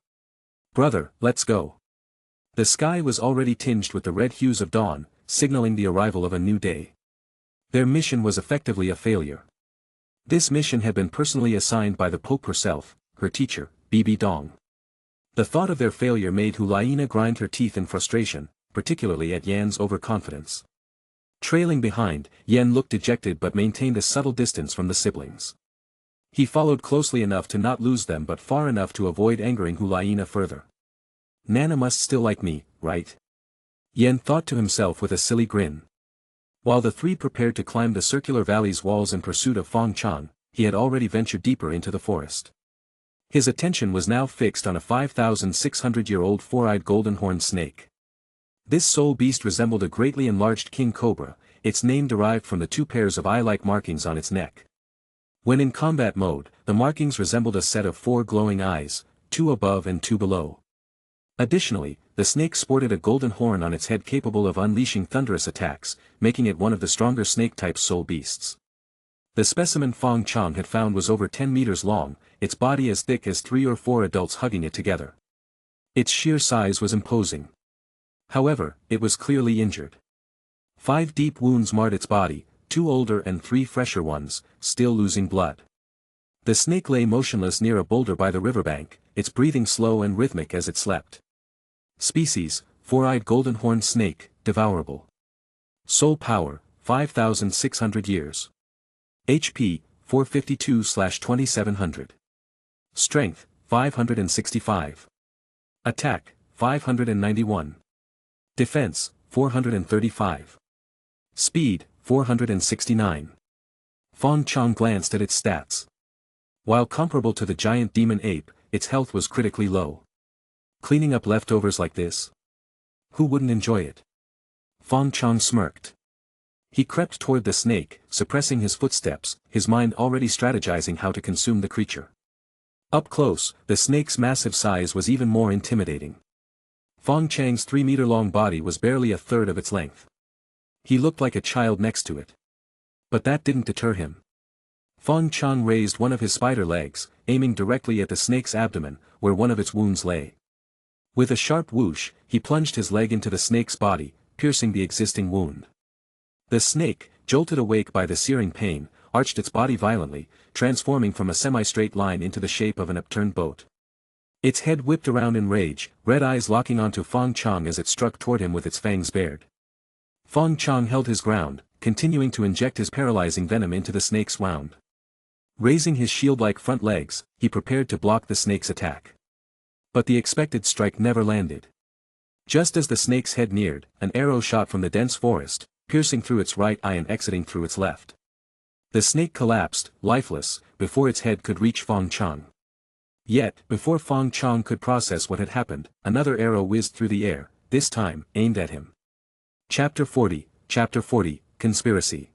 "Brother, let's go." The sky was already tinged with the red hues of dawn, signaling the arrival of a new day. Their mission was effectively a failure. This mission had been personally assigned by the Pope herself, her teacher, Bibi Dong. The thought of their failure made Hulaina grind her teeth in frustration, particularly at Yan's overconfidence. Trailing behind, Yan looked dejected but maintained a subtle distance from the siblings. He followed closely enough to not lose them but far enough to avoid angering Hulaina further. Nana must still like me, right? Yen thought to himself with a silly grin. While the 3 prepared to climb the circular valley's walls in pursuit of Fong Chong, he had already ventured deeper into the forest. His attention was now fixed on a 5,600-year-old 4-eyed golden-horned snake. This soul beast resembled a greatly enlarged king cobra, its name derived from the 2 pairs of eye-like markings on its neck. When in combat mode, the markings resembled a set of 4 glowing eyes, 2 above and 2 below. Additionally, the snake sported a golden horn on its head capable of unleashing thunderous attacks, making it one of the stronger snake-type soul beasts. The specimen Fong Chong had found was over 10 meters long, its body as thick as 3 or 4 adults hugging it together. Its sheer size was imposing. However, it was clearly injured. 5 deep wounds marred its body, 2 older and 3 fresher ones, still losing blood. The snake lay motionless near a boulder by the riverbank, its breathing slow and rhythmic as it slept. Species, four-eyed golden horned snake, devourable. Soul power, 5,600 years. HP, 452/2700. Strength, 565. Attack, 591. Defense, 435. Speed, 469. Fong Chong glanced at its stats. While comparable to the giant demon ape, its health was critically low. Cleaning up leftovers like this? Who wouldn't enjoy it? Fong Chong smirked. He crept toward the snake, suppressing his footsteps, his mind already strategizing how to consume the creature. Up close, the snake's massive size was even more intimidating. Fong Chang's 3-meter-long body was barely a third of its length. He looked like a child next to it. But that didn't deter him. Fong Chong raised one of his spider legs, aiming directly at the snake's abdomen, where one of its wounds lay. With a sharp whoosh, he plunged his leg into the snake's body, piercing the existing wound. The snake, jolted awake by the searing pain, arched its body violently, transforming from a semi-straight line into the shape of an upturned boat. Its head whipped around in rage, red eyes locking onto Fong Chong as it struck toward him with its fangs bared. Fong Chong held his ground, continuing to inject his paralyzing venom into the snake's wound. Raising his shield-like front legs, he prepared to block the snake's attack. But the expected strike never landed. Just as the snake's head neared, an arrow shot from the dense forest, piercing through its right eye and exiting through its left. The snake collapsed, lifeless, before its head could reach Fong Chong. Yet, before Fong Chong could process what had happened, another arrow whizzed through the air, this time, aimed at him. Chapter 40, Conspiracy.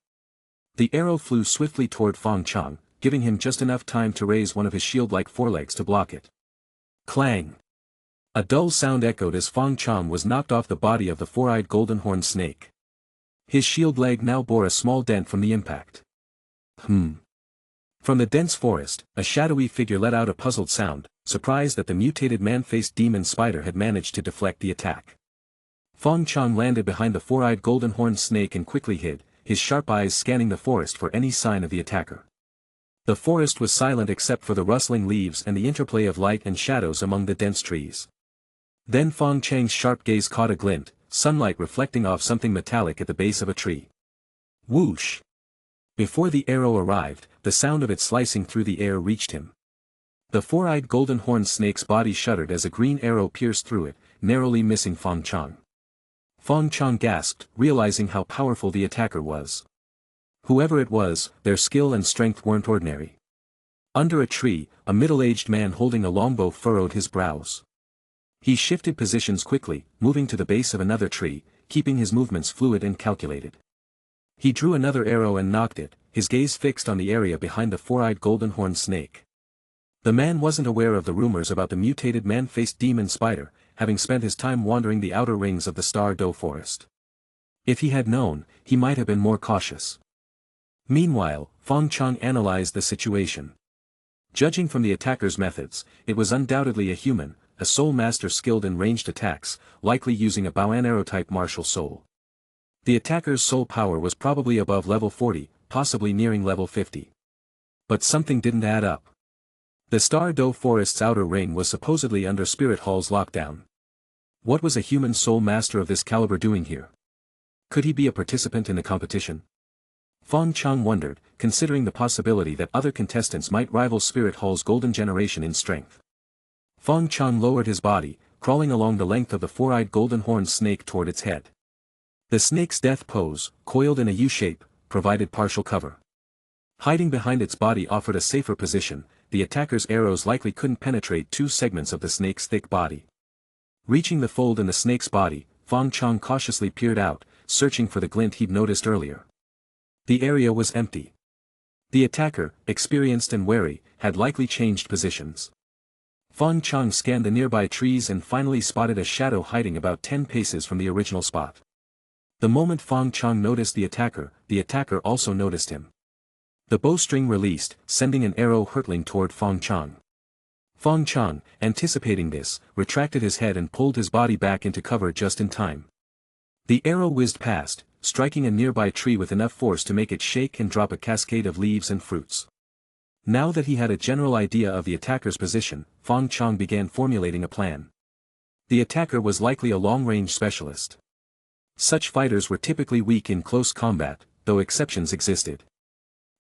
The arrow flew swiftly toward Fong Chong, giving him just enough time to raise one of his shield-like forelegs to block it. Clang! A dull sound echoed as Fong Chong was knocked off the body of the four-eyed golden-horned snake. His shield leg now bore a small dent from the impact. From the dense forest, a shadowy figure let out a puzzled sound, surprised that the mutated man-faced demon spider had managed to deflect the attack. Fong Chong landed behind the four-eyed golden-horned snake and quickly hid, his sharp eyes scanning the forest for any sign of the attacker. The forest was silent except for the rustling leaves and the interplay of light and shadows among the dense trees. Then Fong Chang's sharp gaze caught a glint, sunlight reflecting off something metallic at the base of a tree. Whoosh! Before the arrow arrived, the sound of it slicing through the air reached him. The four-eyed golden-horned snake's body shuddered as a green arrow pierced through it, narrowly missing Fong Chong. Fong Chong gasped, realizing how powerful the attacker was. Whoever it was, their skill and strength weren't ordinary. Under a tree, a middle-aged man holding a longbow furrowed his brows. He shifted positions quickly, moving to the base of another tree, keeping his movements fluid and calculated. He drew another arrow and nocked it, his gaze fixed on the area behind the four-eyed golden-horned snake. The man wasn't aware of the rumors about the mutated man-faced demon spider, having spent his time wandering the outer rings of the Star Doe forest. If he had known, he might have been more cautious. Meanwhile, Fong Chong analyzed the situation. Judging from the attacker's methods, it was undoubtedly a human, a soul master skilled in ranged attacks, likely using a bow and arrow type martial soul. The attacker's soul power was probably above level 40, possibly nearing level 50. But something didn't add up. The Star Doe forest's outer ring was supposedly under Spirit Hall's lockdown. What was a human soul master of this caliber doing here? Could he be a participant in the competition? Fong Chong wondered, considering the possibility that other contestants might rival Spirit Hall's golden generation in strength. Fong Chong lowered his body, crawling along the length of the four-eyed golden-horned snake toward its head. The snake's death pose, coiled in a U-shape, provided partial cover. Hiding behind its body offered a safer position, the attacker's arrows likely couldn't penetrate two segments of the snake's thick body. Reaching the fold in the snake's body, Fong Chong cautiously peered out, searching for the glint he'd noticed earlier. The area was empty. The attacker, experienced and wary, had likely changed positions. Fong Chong scanned the nearby trees and finally spotted a shadow hiding about 10 paces from the original spot. The moment Fong Chong noticed the attacker also noticed him. The bowstring released, sending an arrow hurtling toward Fong Chong. Fong Chong, anticipating this, retracted his head and pulled his body back into cover just in time. The arrow whizzed past, striking a nearby tree with enough force to make it shake and drop a cascade of leaves and fruits. Now that he had a general idea of the attacker's position, Fong Chong began formulating a plan. The attacker was likely a long-range specialist. Such fighters were typically weak in close combat, though exceptions existed.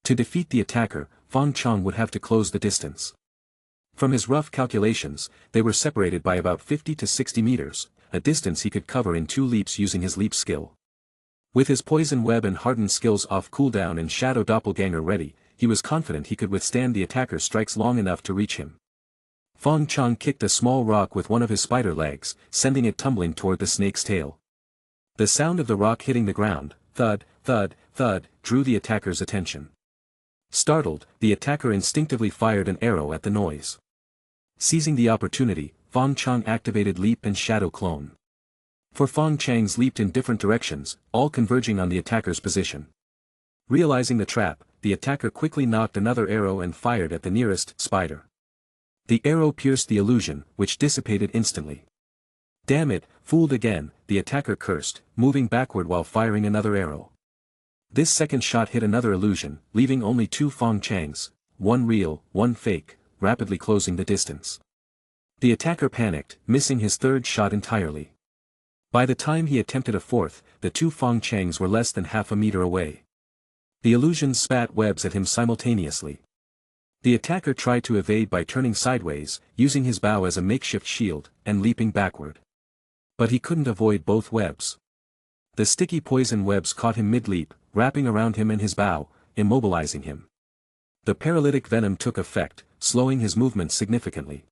To defeat the attacker, Fong Chong would have to close the distance. From his rough calculations, they were separated by about 50 to 60 meters, a distance he could cover in 2 leaps using his leap skill. With his poison web and hardened skills off cooldown and shadow doppelganger ready, he was confident he could withstand the attacker's strikes long enough to reach him. Fong Chong kicked a small rock with one of his spider legs, sending it tumbling toward the snake's tail. The sound of the rock hitting the ground, thud, thud, thud, drew the attacker's attention. Startled, the attacker instinctively fired an arrow at the noise. Seizing the opportunity, Fong Chong activated Leap and Shadow Clone. For Fong Chang's leaped in different directions, all converging on the attacker's position. Realizing the trap, the attacker quickly knocked another arrow and fired at the nearest spider. The arrow pierced the illusion, which dissipated instantly. Damn it, fooled again, the attacker cursed, moving backward while firing another arrow. This second shot hit another illusion, leaving only 2 Fong Changs, one real, one fake, rapidly closing the distance. The attacker panicked, missing his third shot entirely. By the time he attempted a fourth, the 2 Fong Changs were less than half a meter away. The illusions spat webs at him simultaneously. The attacker tried to evade by turning sideways, using his bow as a makeshift shield, and leaping backward. But he couldn't avoid both webs. The sticky poison webs caught him mid-leap, wrapping around him and his bow, immobilizing him. The paralytic venom took effect, slowing his movements significantly.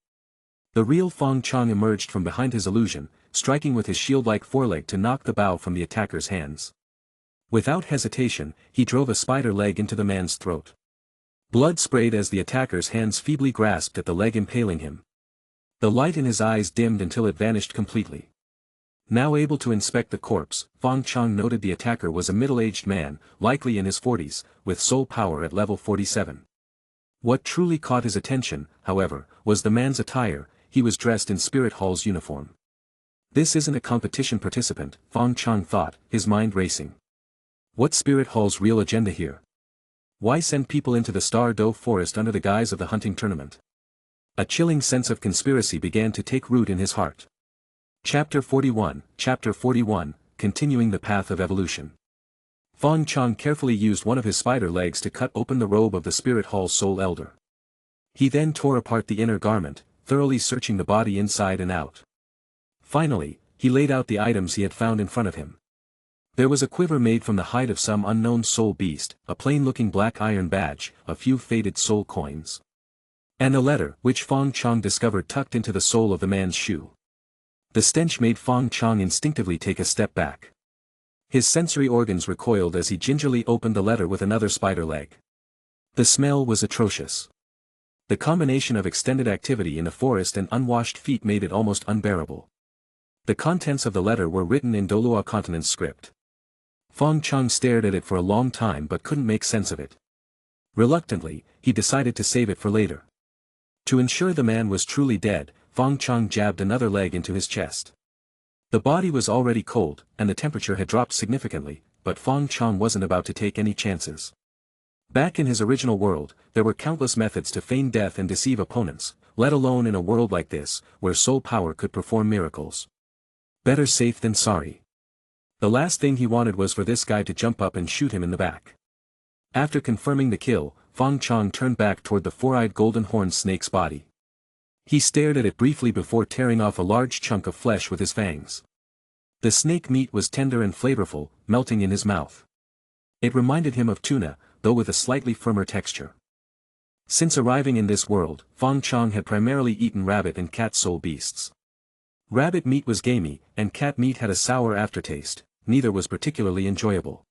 The real Fong Chong emerged from behind his illusion, striking with his shield-like foreleg to knock the bow from the attacker's hands. Without hesitation, he drove a spider leg into the man's throat. Blood sprayed as the attacker's hands feebly grasped at the leg impaling him. The light in his eyes dimmed until it vanished completely. Now able to inspect the corpse, Fong Chong noted the attacker was a middle-aged man, likely in his 40s, with soul power at level 47. What truly caught his attention, however, was the man's attire. He was dressed in Spirit Hall's uniform. This isn't a competition participant, Fong Chong thought, his mind racing. What's Spirit Hall's real agenda here? Why send people into the Star Doe Forest under the guise of the hunting tournament? A chilling sense of conspiracy began to take root in his heart. Chapter 41, Continuing the Path of Evolution. Fong Chong carefully used one of his spider legs to cut open the robe of the Spirit Hall's Soul Elder. He then tore apart the inner garment, thoroughly searching the body inside and out. Finally, he laid out the items he had found in front of him. There was a quiver made from the hide of some unknown soul beast, a plain-looking black iron badge, a few faded soul coins. And a letter, which Fong Chong discovered tucked into the sole of the man's shoe. The stench made Fong Chong instinctively take a step back. His sensory organs recoiled as he gingerly opened the letter with another spider leg. The smell was atrocious. The combination of extended activity in the forest and unwashed feet made it almost unbearable. The contents of the letter were written in Douluo Continent script. Fong Chong stared at it for a long time but couldn't make sense of it. Reluctantly, he decided to save it for later. To ensure the man was truly dead, Fong Chong jabbed another leg into his chest. The body was already cold, and the temperature had dropped significantly, but Fong Chong wasn't about to take any chances. Back in his original world, there were countless methods to feign death and deceive opponents, let alone in a world like this, where soul power could perform miracles. Better safe than sorry. The last thing he wanted was for this guy to jump up and shoot him in the back. After confirming the kill, Fong Chong turned back toward the four-eyed golden-horned snake's body. He stared at it briefly before tearing off a large chunk of flesh with his fangs. The snake meat was tender and flavorful, melting in his mouth. It reminded him of tuna, though with a slightly firmer texture. Since arriving in this world, Fong Chong had primarily eaten rabbit and cat soul beasts. Rabbit meat was gamey, and cat meat had a sour aftertaste, neither was particularly enjoyable.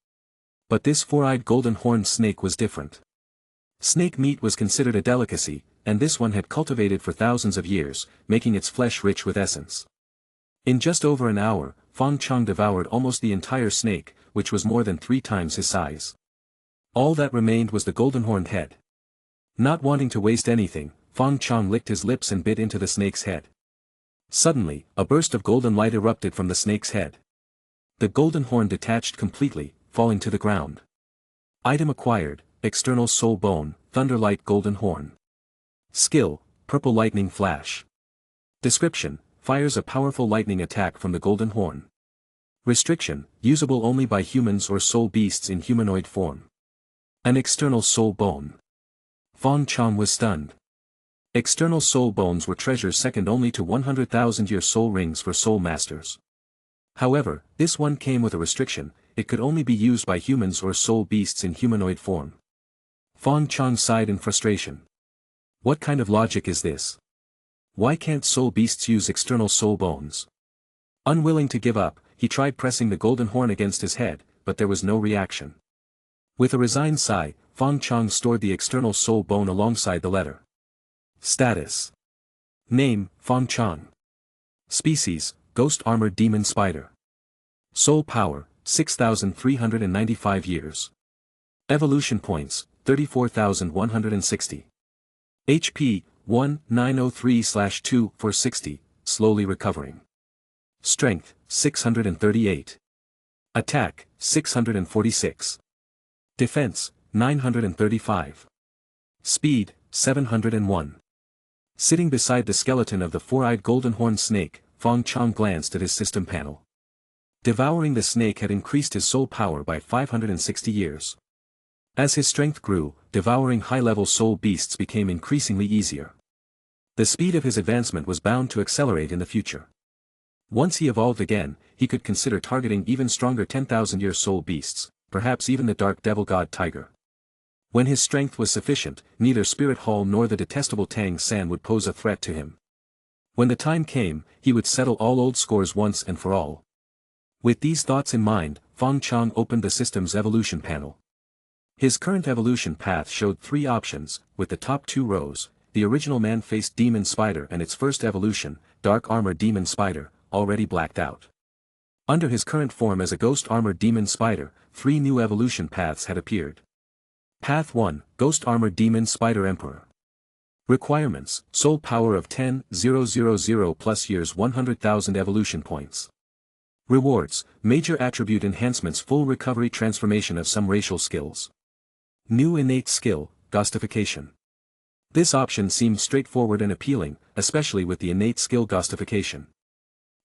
But this four-eyed golden-horned snake was different. Snake meat was considered a delicacy, and this one had cultivated for thousands of years, making its flesh rich with essence. In just over an hour, Fong Chong devoured almost the entire snake, which was more than 3 times his size. All that remained was the golden-horned head. Not wanting to waste anything, Fong Chong licked his lips and bit into the snake's head. Suddenly, a burst of golden light erupted from the snake's head. The golden horn detached completely, falling to the ground. Item acquired, external soul bone, Thunderlight Golden Horn. Skill, Purple Lightning Flash. Description, fires a powerful lightning attack from the Golden Horn. Restriction, usable only by humans or soul beasts in humanoid form. An external soul bone. Fong Chong was stunned. External soul bones were treasures second only to 100,000-year soul rings for soul masters. However, this one came with a restriction: it could only be used by humans or soul beasts in humanoid form. Fong Chong sighed in frustration. What kind of logic is this? Why can't soul beasts use external soul bones? Unwilling to give up, he tried pressing the golden horn against his head, but there was no reaction. With a resigned sigh, Fong Chong stored the external soul bone alongside the letter. Status. Name, Fong Chong. Species, Ghost Armored Demon Spider. Soul Power, 6,395 years. Evolution Points, 34,160. HP, 1903/2 for 60, slowly recovering. Strength, 638. Attack, 646. Defense, 935. Speed, 701. Sitting beside the skeleton of the four-eyed golden horn snake, Fong Chong glanced at his system panel. Devouring the snake had increased his soul power by 560 years. As his strength grew, devouring high-level soul beasts became increasingly easier. The speed of his advancement was bound to accelerate in the future. Once he evolved again, he could consider targeting even stronger 10,000-year soul beasts, perhaps even the dark devil god tiger. When his strength was sufficient, neither Spirit Hall nor the detestable Tang San would pose a threat to him. When the time came, he would settle all old scores once and for all. With these thoughts in mind, Fong Chong opened the system's evolution panel. His current evolution path showed three options, with the top two rows, the original man-faced demon spider and its first evolution, dark armor demon spider, already blacked out. Under his current form as a ghost armored demon spider, three new evolution paths had appeared. Path 1, Ghost Armored Demon Spider Emperor. Requirements, soul power of 10,000 plus years 100,000 evolution points. Rewards, major attribute enhancements, full recovery, transformation of some racial skills. New innate skill, ghostification. This option seemed straightforward and appealing, especially with the innate skill ghostification.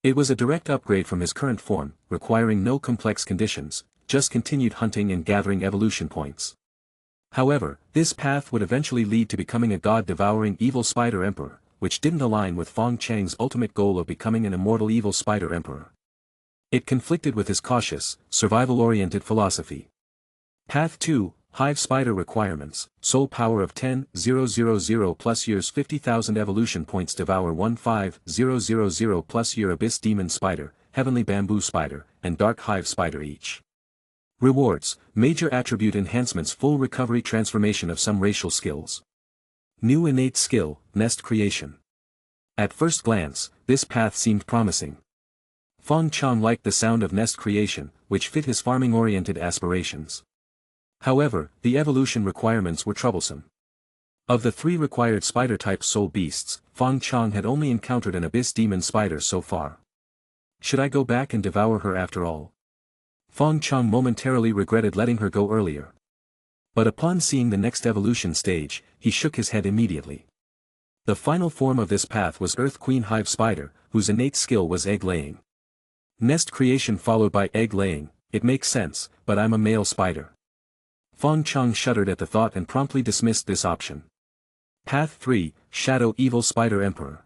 It was a direct upgrade from his current form, requiring no complex conditions, just continued hunting and gathering evolution points. However, this path would eventually lead to becoming a god-devouring evil spider emperor, which didn't align with Fong Chang's ultimate goal of becoming an immortal evil spider emperor. It conflicted with his cautious, survival-oriented philosophy. Path 2, Hive Spider Requirements, soul power of 10,000 plus years 50,000 evolution points, devour 15,000 plus year abyss demon spider, heavenly bamboo spider, and dark hive spider each. Rewards, major attribute enhancements, full recovery, transformation of some racial skills. New innate skill, nest creation. At first glance, this path seemed promising. Fong Chong liked the sound of nest creation, which fit his farming-oriented aspirations. However, the evolution requirements were troublesome. Of the three required spider-type soul beasts, Fong Chong had only encountered an abyss demon spider so far. Should I go back and devour her after all? Fong Chong momentarily regretted letting her go earlier. But upon seeing the next evolution stage, he shook his head immediately. The final form of this path was Earth Queen Hive Spider, whose innate skill was egg-laying. Nest creation followed by egg-laying, it makes sense, but I'm a male spider. Fong Chong shuddered at the thought and promptly dismissed this option. Path 3, Shadow Evil Spider Emperor.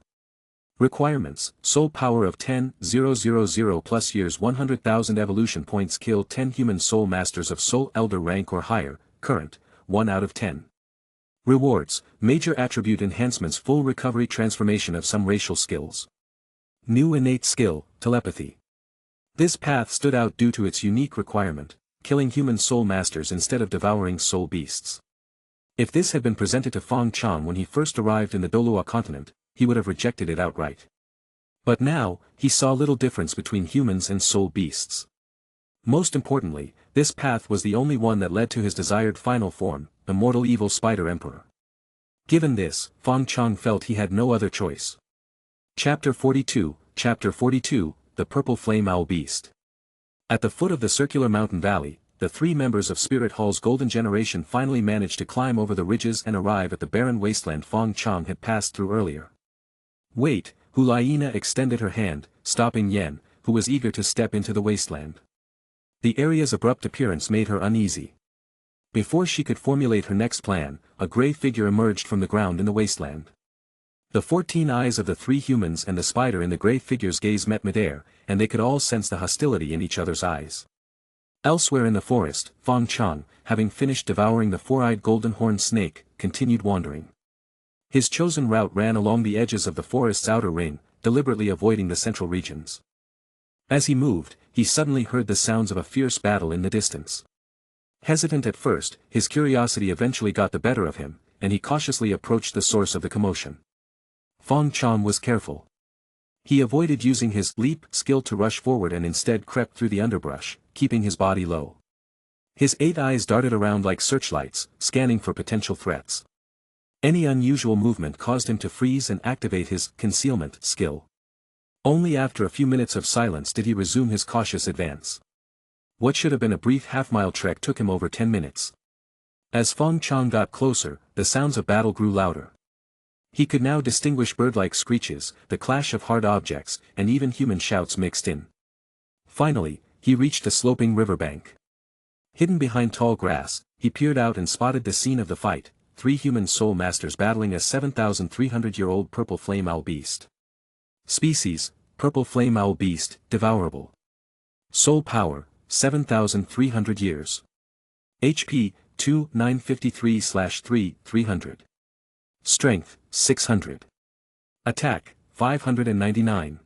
Requirements, soul power of 10,000 plus years 100,000 evolution points, kill 10 human soul masters of soul elder rank or higher, current, 1 out of 10. Rewards, major attribute enhancements, full recovery, transformation of some racial skills. New innate skill, telepathy. This path stood out due to its unique requirement, killing human soul masters instead of devouring soul beasts. If this had been presented to Fong Chong when he first arrived in the Douluo Continent, he would have rejected it outright. But now, he saw little difference between humans and soul beasts. Most importantly, this path was the only one that led to his desired final form, immortal evil spider emperor. Given this, Fong Chong felt he had no other choice. Chapter 42, The Purple Flame Owl Beast. At the foot of the circular mountain valley, the three members of Spirit Hall's Golden Generation finally managed to climb over the ridges and arrive at the barren wasteland Fong Chong had passed through earlier. Wait, Huliena extended her hand, stopping Yen, who was eager to step into the wasteland. The area's abrupt appearance made her uneasy. Before she could formulate her next plan, a grey figure emerged from the ground in the wasteland. The 14 eyes of the three humans and the spider in the grey figure's gaze met midair, and they could all sense the hostility in each other's eyes. Elsewhere in the forest, Fong Chong, having finished devouring the four-eyed golden horned snake, continued wandering. His chosen route ran along the edges of the forest's outer ring, deliberately avoiding the central regions. As he moved, he suddenly heard the sounds of a fierce battle in the distance. Hesitant at first, his curiosity eventually got the better of him, and he cautiously approached the source of the commotion. Fong Chong was careful. He avoided using his leap skill to rush forward and instead crept through the underbrush, keeping his body low. His 8 eyes darted around like searchlights, scanning for potential threats. Any unusual movement caused him to freeze and activate his concealment skill. Only after a few minutes of silence did he resume his cautious advance. What should have been a brief half-mile trek took him over 10 minutes. As Fong Chong got closer, the sounds of battle grew louder. He could now distinguish bird-like screeches, the clash of hard objects, and even human shouts mixed in. Finally, he reached a sloping riverbank. Hidden behind tall grass, he peered out and spotted the scene of the fight, 3 human soul masters battling a 7,300-year-old purple flame owl beast. Species, purple flame owl beast, devourable. Soul power, 7,300 years. HP, 2953/3, 300. Strength, 600. Attack, 599.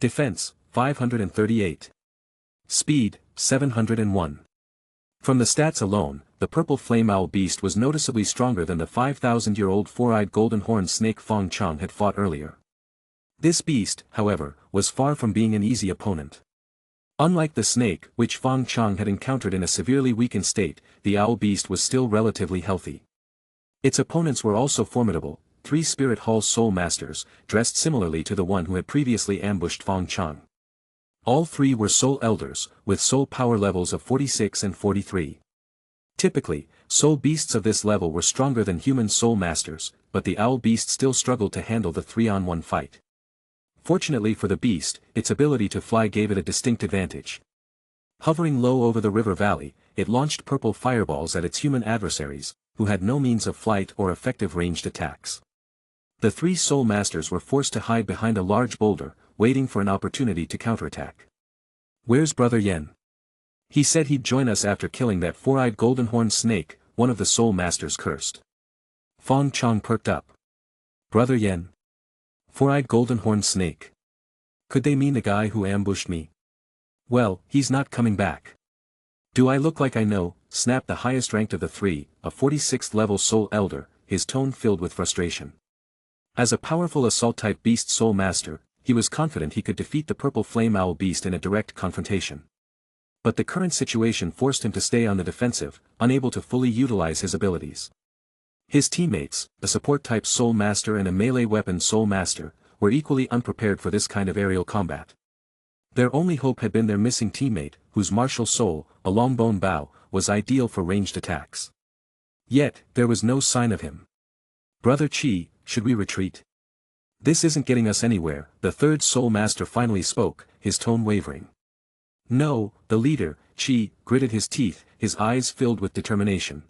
Defense, 538. Speed, 701. From the stats alone, the purple flame owl beast was noticeably stronger than the 5,000-year-old four-eyed golden horned snake Fong Chong had fought earlier. This beast, however, was far from being an easy opponent. Unlike the snake, which Fong Chong had encountered in a severely weakened state, the owl beast was still relatively healthy. Its opponents were also formidable, 3 Spirit Hall Soul Masters, dressed similarly to the one who had previously ambushed Fong Chong. All 3 were Soul Elders, with soul power levels of 46 and 43. Typically, soul beasts of this level were stronger than human Soul Masters, but the owl beast still struggled to handle the 3-on-1 fight. Fortunately for the beast, its ability to fly gave it a distinct advantage. Hovering low over the river valley, it launched purple fireballs at its human adversaries, who had no means of flight or effective ranged attacks. The 3 Soul Masters were forced to hide behind a large boulder, waiting for an opportunity to counterattack. "Where's Brother Yen? He said he'd join us after killing that four-eyed golden horned snake," one of the Soul Masters cursed. Fong Chong perked up. "Brother Yen? Four-eyed golden horned snake? Could they mean the guy who ambushed me? Well, he's not coming back." "Do I look like I know?" snapped the highest ranked of the 3, a 46th level Soul Elder, his tone filled with frustration. As a powerful assault-type beast Soul Master, he was confident he could defeat the purple flame owl beast in a direct confrontation. But the current situation forced him to stay on the defensive, unable to fully utilize his abilities. His teammates, a support-type Soul Master and a melee weapon Soul Master, were equally unprepared for this kind of aerial combat. Their only hope had been their missing teammate, whose martial soul, a longbone bow, was ideal for ranged attacks. Yet, there was no sign of him. "Brother Chi, should we retreat? This isn't getting us anywhere," the 3rd Soul Master finally spoke, his tone wavering. "No," the leader, Chi, gritted his teeth, his eyes filled with determination.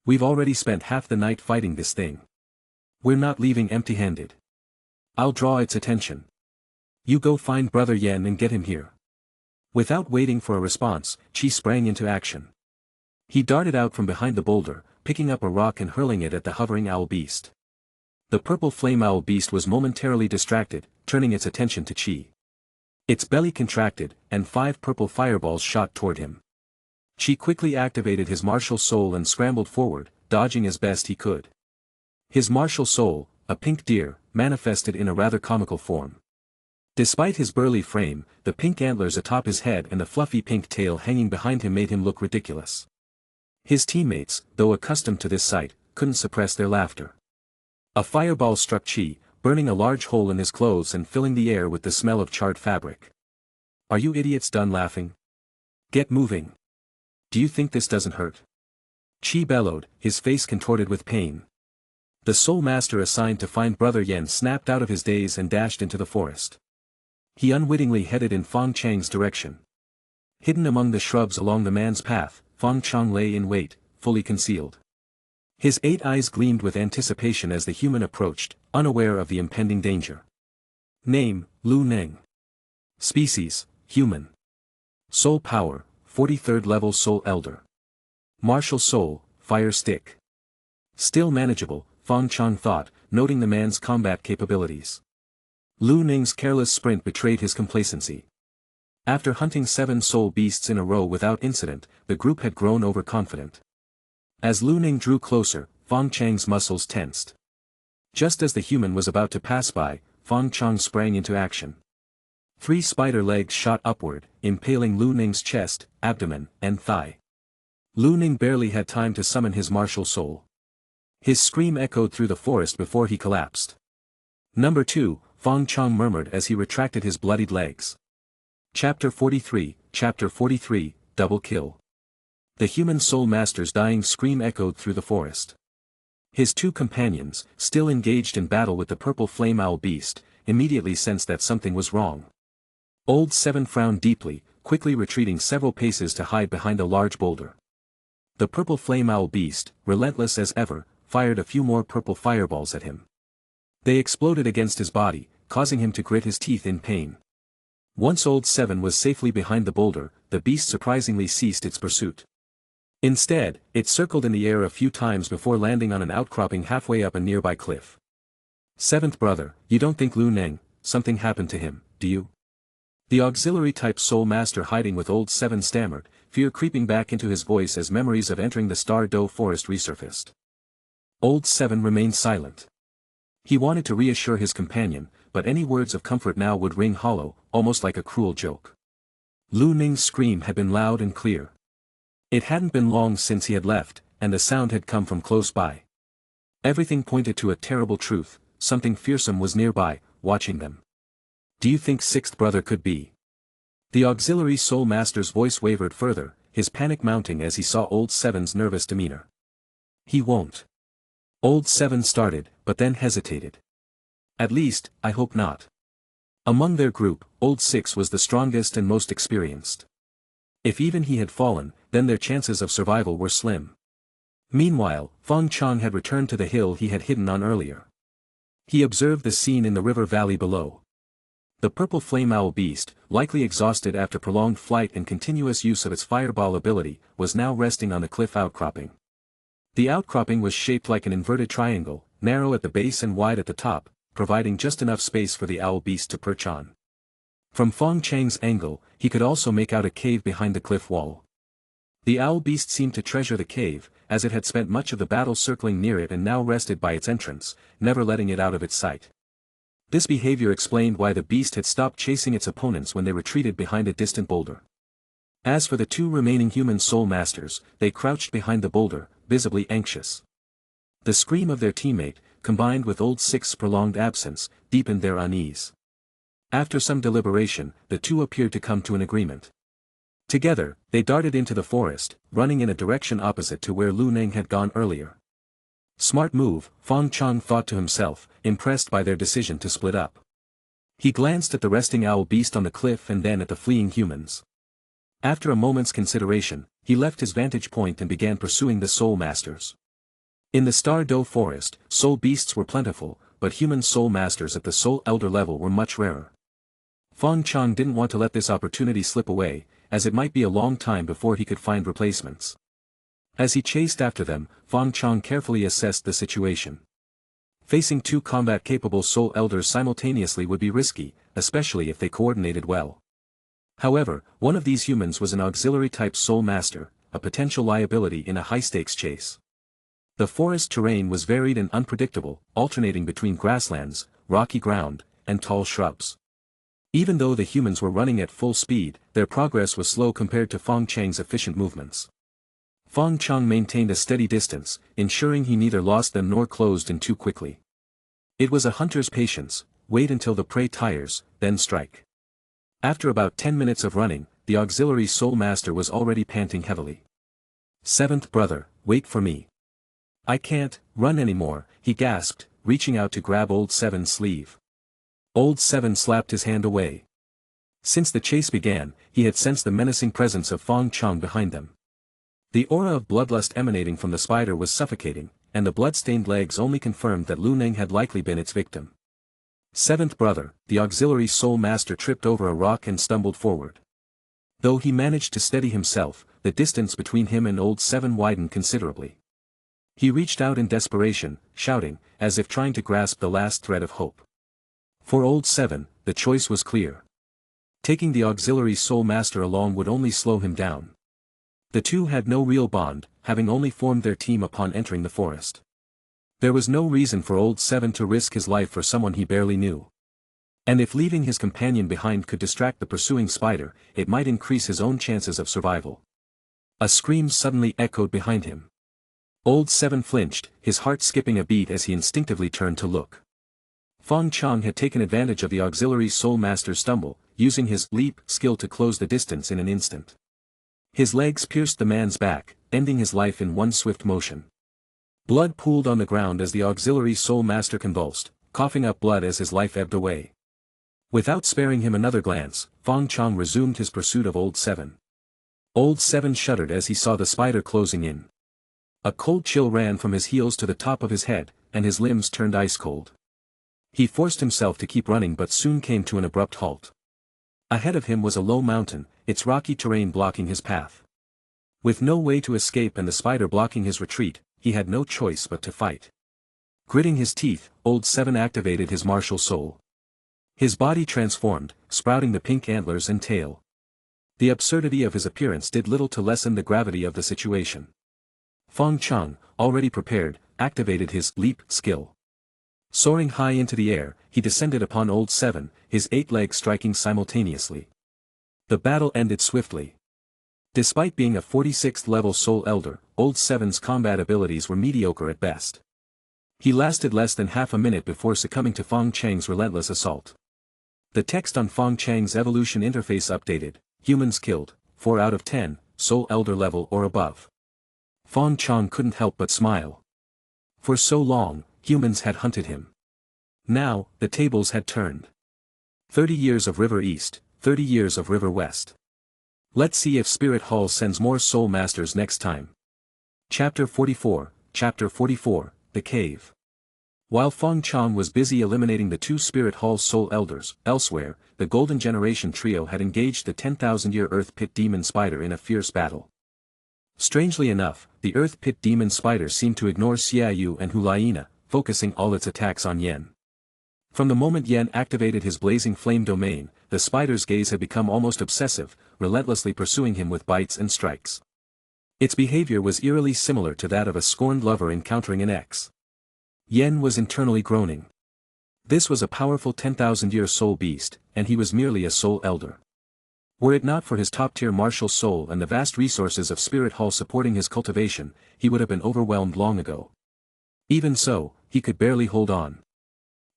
"We've already spent half the night fighting this thing. We're not leaving empty-handed. I'll draw its attention. You go find Brother Yen and get him here." Without waiting for a response, Chi sprang into action. He darted out from behind the boulder, picking up a rock and hurling it at the hovering owl beast. The purple flame owl beast was momentarily distracted, turning its attention to Chi. Its belly contracted, and 5 purple fireballs shot toward him. Chi quickly activated his martial soul and scrambled forward, dodging as best he could. His martial soul, a pink deer, manifested in a rather comical form. Despite his burly frame, the pink antlers atop his head and the fluffy pink tail hanging behind him made him look ridiculous. His teammates, though accustomed to this sight, couldn't suppress their laughter. A fireball struck Chi, burning a large hole in his clothes and filling the air with the smell of charred fabric. "Are you idiots done laughing? Get moving. Do you think this doesn't hurt? Chi bellowed, his face contorted with pain. The Soul Master assigned to find Brother Yen snapped out of his daze and dashed into the forest. He unwittingly headed in Fong Chang's direction. Hidden among the shrubs along the man's path, Fong Chong lay in wait, fully concealed. His 8 eyes gleamed with anticipation as the human approached, unaware of the impending danger. Name, Lu Neng. Species, human. Soul power, 43rd level Soul Elder. Martial soul, fire stick. Still manageable, Fong Chong thought, noting the man's combat capabilities. Lu Ning's careless sprint betrayed his complacency. After hunting 7 soul beasts in a row without incident, the group had grown overconfident. As Lu Ning drew closer, Fong Chang's muscles tensed. Just as the human was about to pass by, Fong Chong sprang into action. 3 spider legs shot upward, impaling Lu Ning's chest, abdomen, and thigh. Lu Ning barely had time to summon his martial soul. His scream echoed through the forest before he collapsed. Number 2, Fong Chong murmured as he retracted his bloodied legs. Chapter 43, Double Kill. The human soul master's dying scream echoed through the forest. His 2 companions, still engaged in battle with the purple flame owl beast, immediately sensed that something was wrong. Old 7 frowned deeply, quickly retreating several paces to hide behind a large boulder. The purple flame owl beast, relentless as ever, fired a few more purple fireballs at him. They exploded against his body, causing him to grit his teeth in pain. Once Old 7 was safely behind the boulder, the beast surprisingly ceased its pursuit. Instead, it circled in the air a few times before landing on an outcropping halfway up a nearby cliff. 7th brother, you don't think Lu Neng, something happened to him, do you? The auxiliary-type soul master hiding with Old 7 stammered, fear creeping back into his voice as memories of entering the Star Doe forest resurfaced. Old 7 remained silent. He wanted to reassure his companion, but any words of comfort now would ring hollow, almost like a cruel joke. Lu Ning's scream had been loud and clear. It hadn't been long since he had left, and the sound had come from close by. Everything pointed to a terrible truth, something fearsome was nearby, watching them. Do you think 6th brother could be? The auxiliary soul master's voice wavered further, his panic mounting as he saw Old 7's nervous demeanor. He won't. Old 7 started, but then hesitated. At least, I hope not. Among their group, Old 6 was the strongest and most experienced. If even he had fallen, then their chances of survival were slim. Meanwhile, Fong Chong had returned to the hill he had hidden on earlier. He observed the scene in the river valley below. The purple flame owl beast, likely exhausted after prolonged flight and continuous use of its fireball ability, was now resting on the cliff outcropping. The outcropping was shaped like an inverted triangle, narrow at the base and wide at the top, providing just enough space for the owl beast to perch on. From Fong Chang's angle, he could also make out a cave behind the cliff wall. The owl beast seemed to treasure the cave, as it had spent much of the battle circling near it and now rested by its entrance, never letting it out of its sight. This behavior explained why the beast had stopped chasing its opponents when they retreated behind a distant boulder. As for the 2 remaining human soul masters, they crouched behind the boulder, visibly anxious. The scream of their teammate, combined with Old 6's prolonged absence, deepened their unease. After some deliberation, the 2 appeared to come to an agreement. Together, they darted into the forest, running in a direction opposite to where Lu Neng had gone earlier. Smart move, Fong Chong thought to himself, impressed by their decision to split up. He glanced at the resting owl beast on the cliff and then at the fleeing humans. After a moment's consideration, he left his vantage point and began pursuing the soul masters. In the Star Doe forest, soul beasts were plentiful, but human soul masters at the soul elder level were much rarer. Fong Chong didn't want to let this opportunity slip away, as it might be a long time before he could find replacements. As he chased after them, Fong Chong carefully assessed the situation. Facing 2 combat-capable soul elders simultaneously would be risky, especially if they coordinated well. However, one of these humans was an auxiliary-type soul master, a potential liability in a high-stakes chase. The forest terrain was varied and unpredictable, alternating between grasslands, rocky ground, and tall shrubs. Even though the humans were running at full speed, their progress was slow compared to Fong Chang's efficient movements. Fong Chong maintained a steady distance, ensuring he neither lost them nor closed in too quickly. It was a hunter's patience, wait until the prey tires, then strike. After about 10 minutes of running, the auxiliary soul master was already panting heavily. Seventh brother, wait for me. I can't run anymore, he gasped, reaching out to grab Old Seven's sleeve. Old Seven slapped his hand away. Since the chase began, he had sensed the menacing presence of Fong Chong behind them. The aura of bloodlust emanating from the spider was suffocating, and the blood-stained legs only confirmed that Lu Neng had likely been its victim. Seventh brother, the auxiliary soul master tripped over a rock and stumbled forward. Though he managed to steady himself, the distance between him and Old Seven widened considerably. He reached out in desperation, shouting, as if trying to grasp the last thread of hope. For Old Seven, the choice was clear. Taking the auxiliary soul master along would only slow him down. The two had no real bond, having only formed their team upon entering the forest. There was no reason for Old Seven to risk his life for someone he barely knew. And if leaving his companion behind could distract the pursuing spider, it might increase his own chances of survival. A scream suddenly echoed behind him. Old Seven flinched, his heart skipping a beat as he instinctively turned to look. Fong Chong had taken advantage of the auxiliary soul master's stumble, using his leap skill to close the distance in an instant. His legs pierced the man's back, ending his life in one swift motion. Blood pooled on the ground as the auxiliary soul master convulsed, coughing up blood as his life ebbed away. Without sparing him another glance, Fong Chong resumed his pursuit of Old Seven. Old Seven shuddered as he saw the spider closing in. A cold chill ran from his heels to the top of his head, and his limbs turned ice-cold. He forced himself to keep running but soon came to an abrupt halt. Ahead of him was a low mountain, its rocky terrain blocking his path. With no way to escape and the spider blocking his retreat, he had no choice but to fight. Gritting his teeth, Old Seven activated his martial soul. His body transformed, sprouting the pink antlers and tail. The absurdity of his appearance did little to lessen the gravity of the situation. Fong Chong, already prepared, activated his leap skill. Soaring high into the air, he descended upon Old Seven, his 8 legs striking simultaneously. The battle ended swiftly. Despite being a 46th level soul elder, Old Seven's combat abilities were mediocre at best. He lasted less than half a minute before succumbing to Fong Chang's relentless assault. The text on Fong Chang's evolution interface updated: humans killed, 4 out of 10, soul elder level or above. Fong Chong couldn't help but smile. For so long, humans had hunted him. Now, the tables had turned. 30 years of River East, 30 years of River West. Let's see if Spirit Hall sends more Soul Masters next time. Chapter 44, The Cave. While Fong Chong was busy eliminating the 2 Spirit Hall Soul Elders, elsewhere, the Golden Generation trio had engaged the 10,000-year Earth Pit Demon Spider in a fierce battle. Strangely enough, the Earth Pit Demon Spider seemed to ignore Xiaoyu and Hulaina, focusing all its attacks on Yen. From the moment Yen activated his blazing flame domain, the spider's gaze had become almost obsessive, relentlessly pursuing him with bites and strikes. Its behavior was eerily similar to that of a scorned lover encountering an ex. Yen was internally groaning. This was a powerful 10,000-year soul beast, and he was merely a soul elder. Were it not for his top-tier martial soul and the vast resources of Spirit Hall supporting his cultivation, he would have been overwhelmed long ago. Even so, he could barely hold on.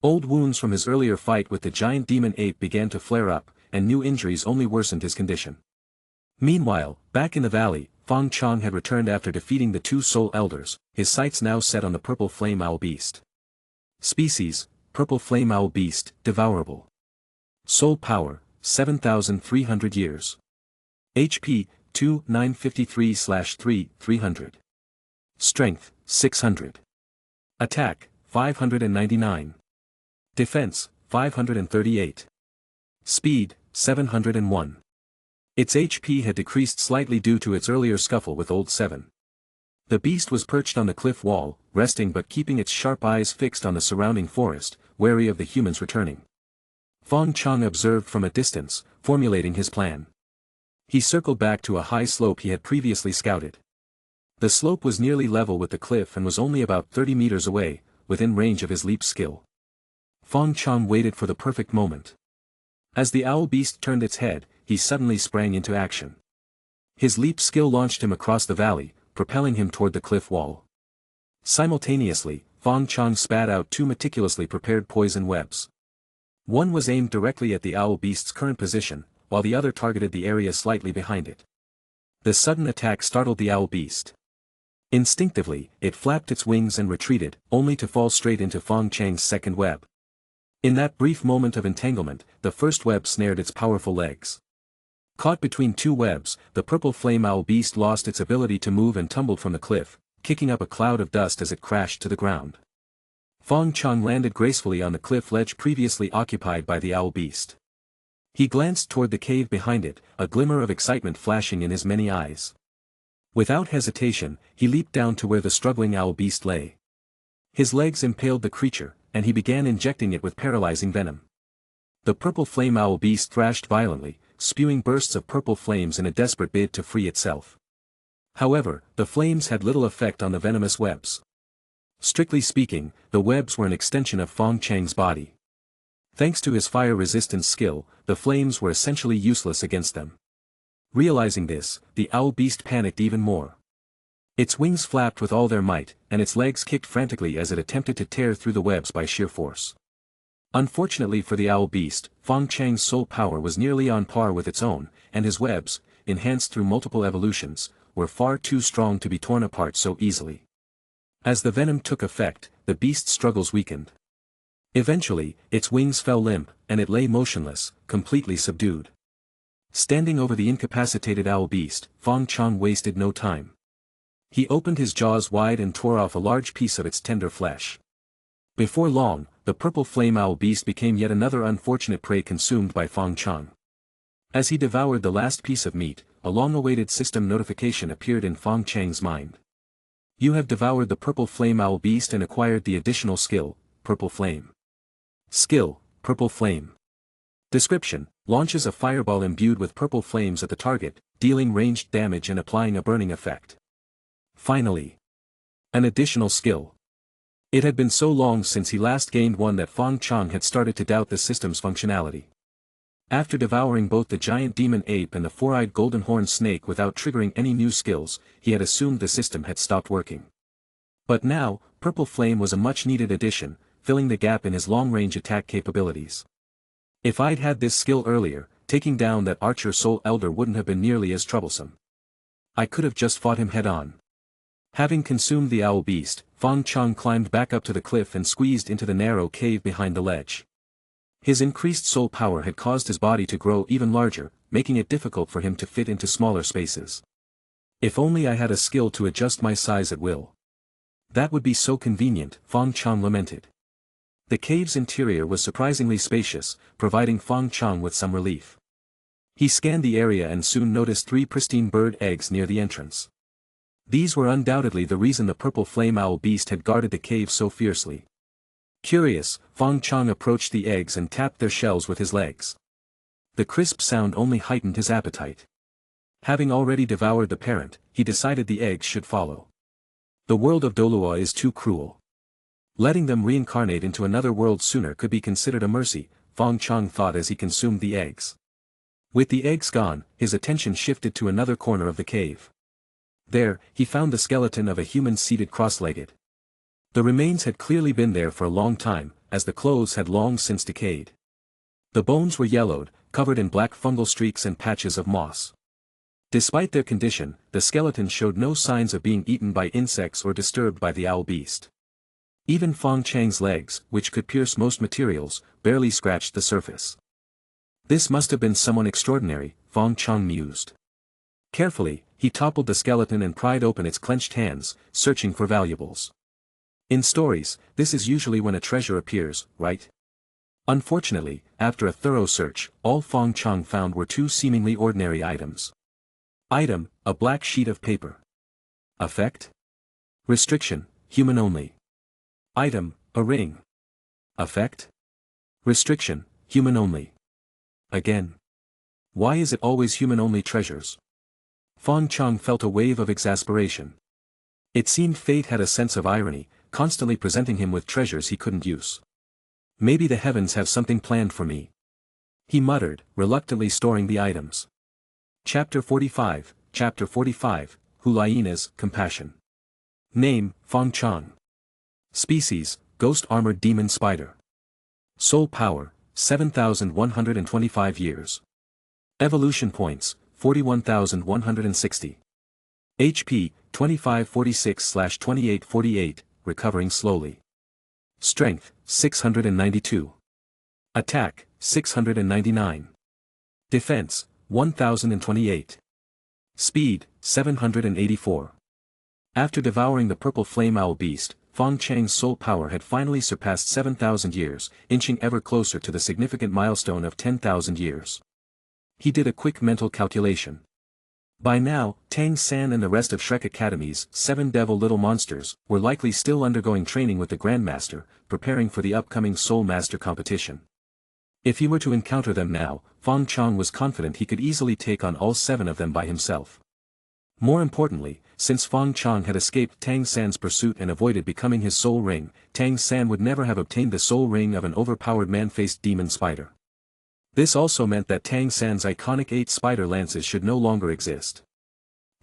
Old wounds from his earlier fight with the giant demon ape began to flare up, and new injuries only worsened his condition. Meanwhile, back in the valley, Fong Chong had returned after defeating the 2 soul elders, his sights now set on the purple flame owl beast. Species: purple flame owl beast, devourable. Soul power: 7,300 years. HP: 2,953/3,300. Strength: 600. Attack: 599. Defense: 538. Speed: 701. Its HP had decreased slightly due to its earlier scuffle with Old Seven. The beast was perched on the cliff wall, resting but keeping its sharp eyes fixed on the surrounding forest, wary of the humans returning. Fong Chong observed from a distance, formulating his plan. He circled back to a high slope he had previously scouted. The slope was nearly level with the cliff and was only about 30 meters away, within range of his leap skill. Fong Chong waited for the perfect moment. As the owl beast turned its head, he suddenly sprang into action. His leap skill launched him across the valley, propelling him toward the cliff wall. Simultaneously, Fong Chong spat out 2 meticulously prepared poison webs. One was aimed directly at the owl beast's current position, while the other targeted the area slightly behind it. The sudden attack startled the owl beast. Instinctively, it flapped its wings and retreated, only to fall straight into Fong Chang's second web. In that brief moment of entanglement, the first web snared its powerful legs. Caught between two webs, the purple flame owl beast lost its ability to move and tumbled from the cliff, kicking up a cloud of dust as it crashed to the ground. Fong Chong landed gracefully on the cliff ledge previously occupied by the owl beast. He glanced toward the cave behind it, a glimmer of excitement flashing in his many eyes. Without hesitation, he leaped down to where the struggling owl beast lay. His legs impaled the creature, and he began injecting it with paralyzing venom. The purple flame owl beast thrashed violently, spewing bursts of purple flames in a desperate bid to free itself. However, the flames had little effect on the venomous webs. Strictly speaking, the webs were an extension of Fong Chang's body. Thanks to his fire resistance skill, the flames were essentially useless against them. Realizing this, the owl beast panicked even more. Its wings flapped with all their might, and its legs kicked frantically as it attempted to tear through the webs by sheer force. Unfortunately for the owl beast, Fong Chang's soul power was nearly on par with its own, and his webs, enhanced through multiple evolutions, were far too strong to be torn apart so easily. As the venom took effect, the beast's struggles weakened. Eventually, its wings fell limp, and it lay motionless, completely subdued. Standing over the incapacitated owl beast, Fong Chong wasted no time. He opened his jaws wide and tore off a large piece of its tender flesh. Before long, the purple flame owl beast became yet another unfortunate prey consumed by Fong Chong. As he devoured the last piece of meat, a long-awaited system notification appeared in Fong Chang's mind. You have devoured the purple flame owl beast and acquired the additional skill, Purple Flame. Skill, Purple Flame. Description: launches a fireball imbued with purple flames at the target, dealing ranged damage and applying a burning effect. Finally, an additional skill. It had been so long since he last gained one that Fong Chong had started to doubt the system's functionality. After devouring both the giant demon ape and the four-eyed golden horn snake without triggering any new skills, he had assumed the system had stopped working. But now, Purple Flame was a much-needed addition, filling the gap in his long-range attack capabilities. If I'd had this skill earlier, taking down that Archer Soul Elder wouldn't have been nearly as troublesome. I could have just fought him head-on. Having consumed the owl beast, Fong Chong climbed back up to the cliff and squeezed into the narrow cave behind the ledge. His increased soul power had caused his body to grow even larger, making it difficult for him to fit into smaller spaces. If only I had a skill to adjust my size at will. That would be so convenient, Fong Chong lamented. The cave's interior was surprisingly spacious, providing Fong Chong with some relief. He scanned the area and soon noticed 3 pristine bird eggs near the entrance. These were undoubtedly the reason the purple flame owl beast had guarded the cave so fiercely. Curious, Fong Chong approached the eggs and tapped their shells with his legs. The crisp sound only heightened his appetite. Having already devoured the parent, he decided the eggs should follow. The world of Douluo is too cruel. Letting them reincarnate into another world sooner could be considered a mercy, Fong Chong thought as he consumed the eggs. With the eggs gone, his attention shifted to another corner of the cave. There, he found the skeleton of a human seated cross-legged. The remains had clearly been there for a long time, as the clothes had long since decayed. The bones were yellowed, covered in black fungal streaks and patches of moss. Despite their condition, the skeleton showed no signs of being eaten by insects or disturbed by the owl beast. Even Fong Chang's legs, which could pierce most materials, barely scratched the surface. This must have been someone extraordinary, Fong Chong mused. Carefully, he toppled the skeleton and pried open its clenched hands, searching for valuables. In stories, this is usually when a treasure appears, right? Unfortunately, after a thorough search, all Fong Chong found were 2 seemingly ordinary items. Item: a black sheet of paper. Effect: restriction, human only. Item: a ring. Effect: restriction, human only. Again. Why is it always human-only treasures? Fong Chong felt a wave of exasperation. It seemed fate had a sense of irony, constantly presenting him with treasures he couldn't use. Maybe the heavens have something planned for me. He muttered, reluctantly storing the items. Chapter 45, Hulaiina's Compassion. Name: Fong Chong. Species: Ghost Armored Demon Spider. Soul Power: 7,125 years. Evolution Points: 41,160. HP: 2546/2848, recovering slowly. Strength, 692. Attack, 699. Defense, 1028. Speed, 784. After devouring the purple flame owl beast, Fong Chang's soul power had finally surpassed 7,000 years, inching ever closer to the significant milestone of 10,000 years. He did a quick mental calculation. By now, Tang San and the rest of Shrek Academy's 7 devil little monsters were likely still undergoing training with the Grandmaster, preparing for the upcoming Soul Master competition. If he were to encounter them now, Fong Chong was confident he could easily take on all 7 of them by himself. More importantly, since Fong Chong had escaped Tang San's pursuit and avoided becoming his soul ring, Tang San would never have obtained the soul ring of an overpowered man-faced demon spider. This also meant that Tang San's iconic 8 spider lances should no longer exist.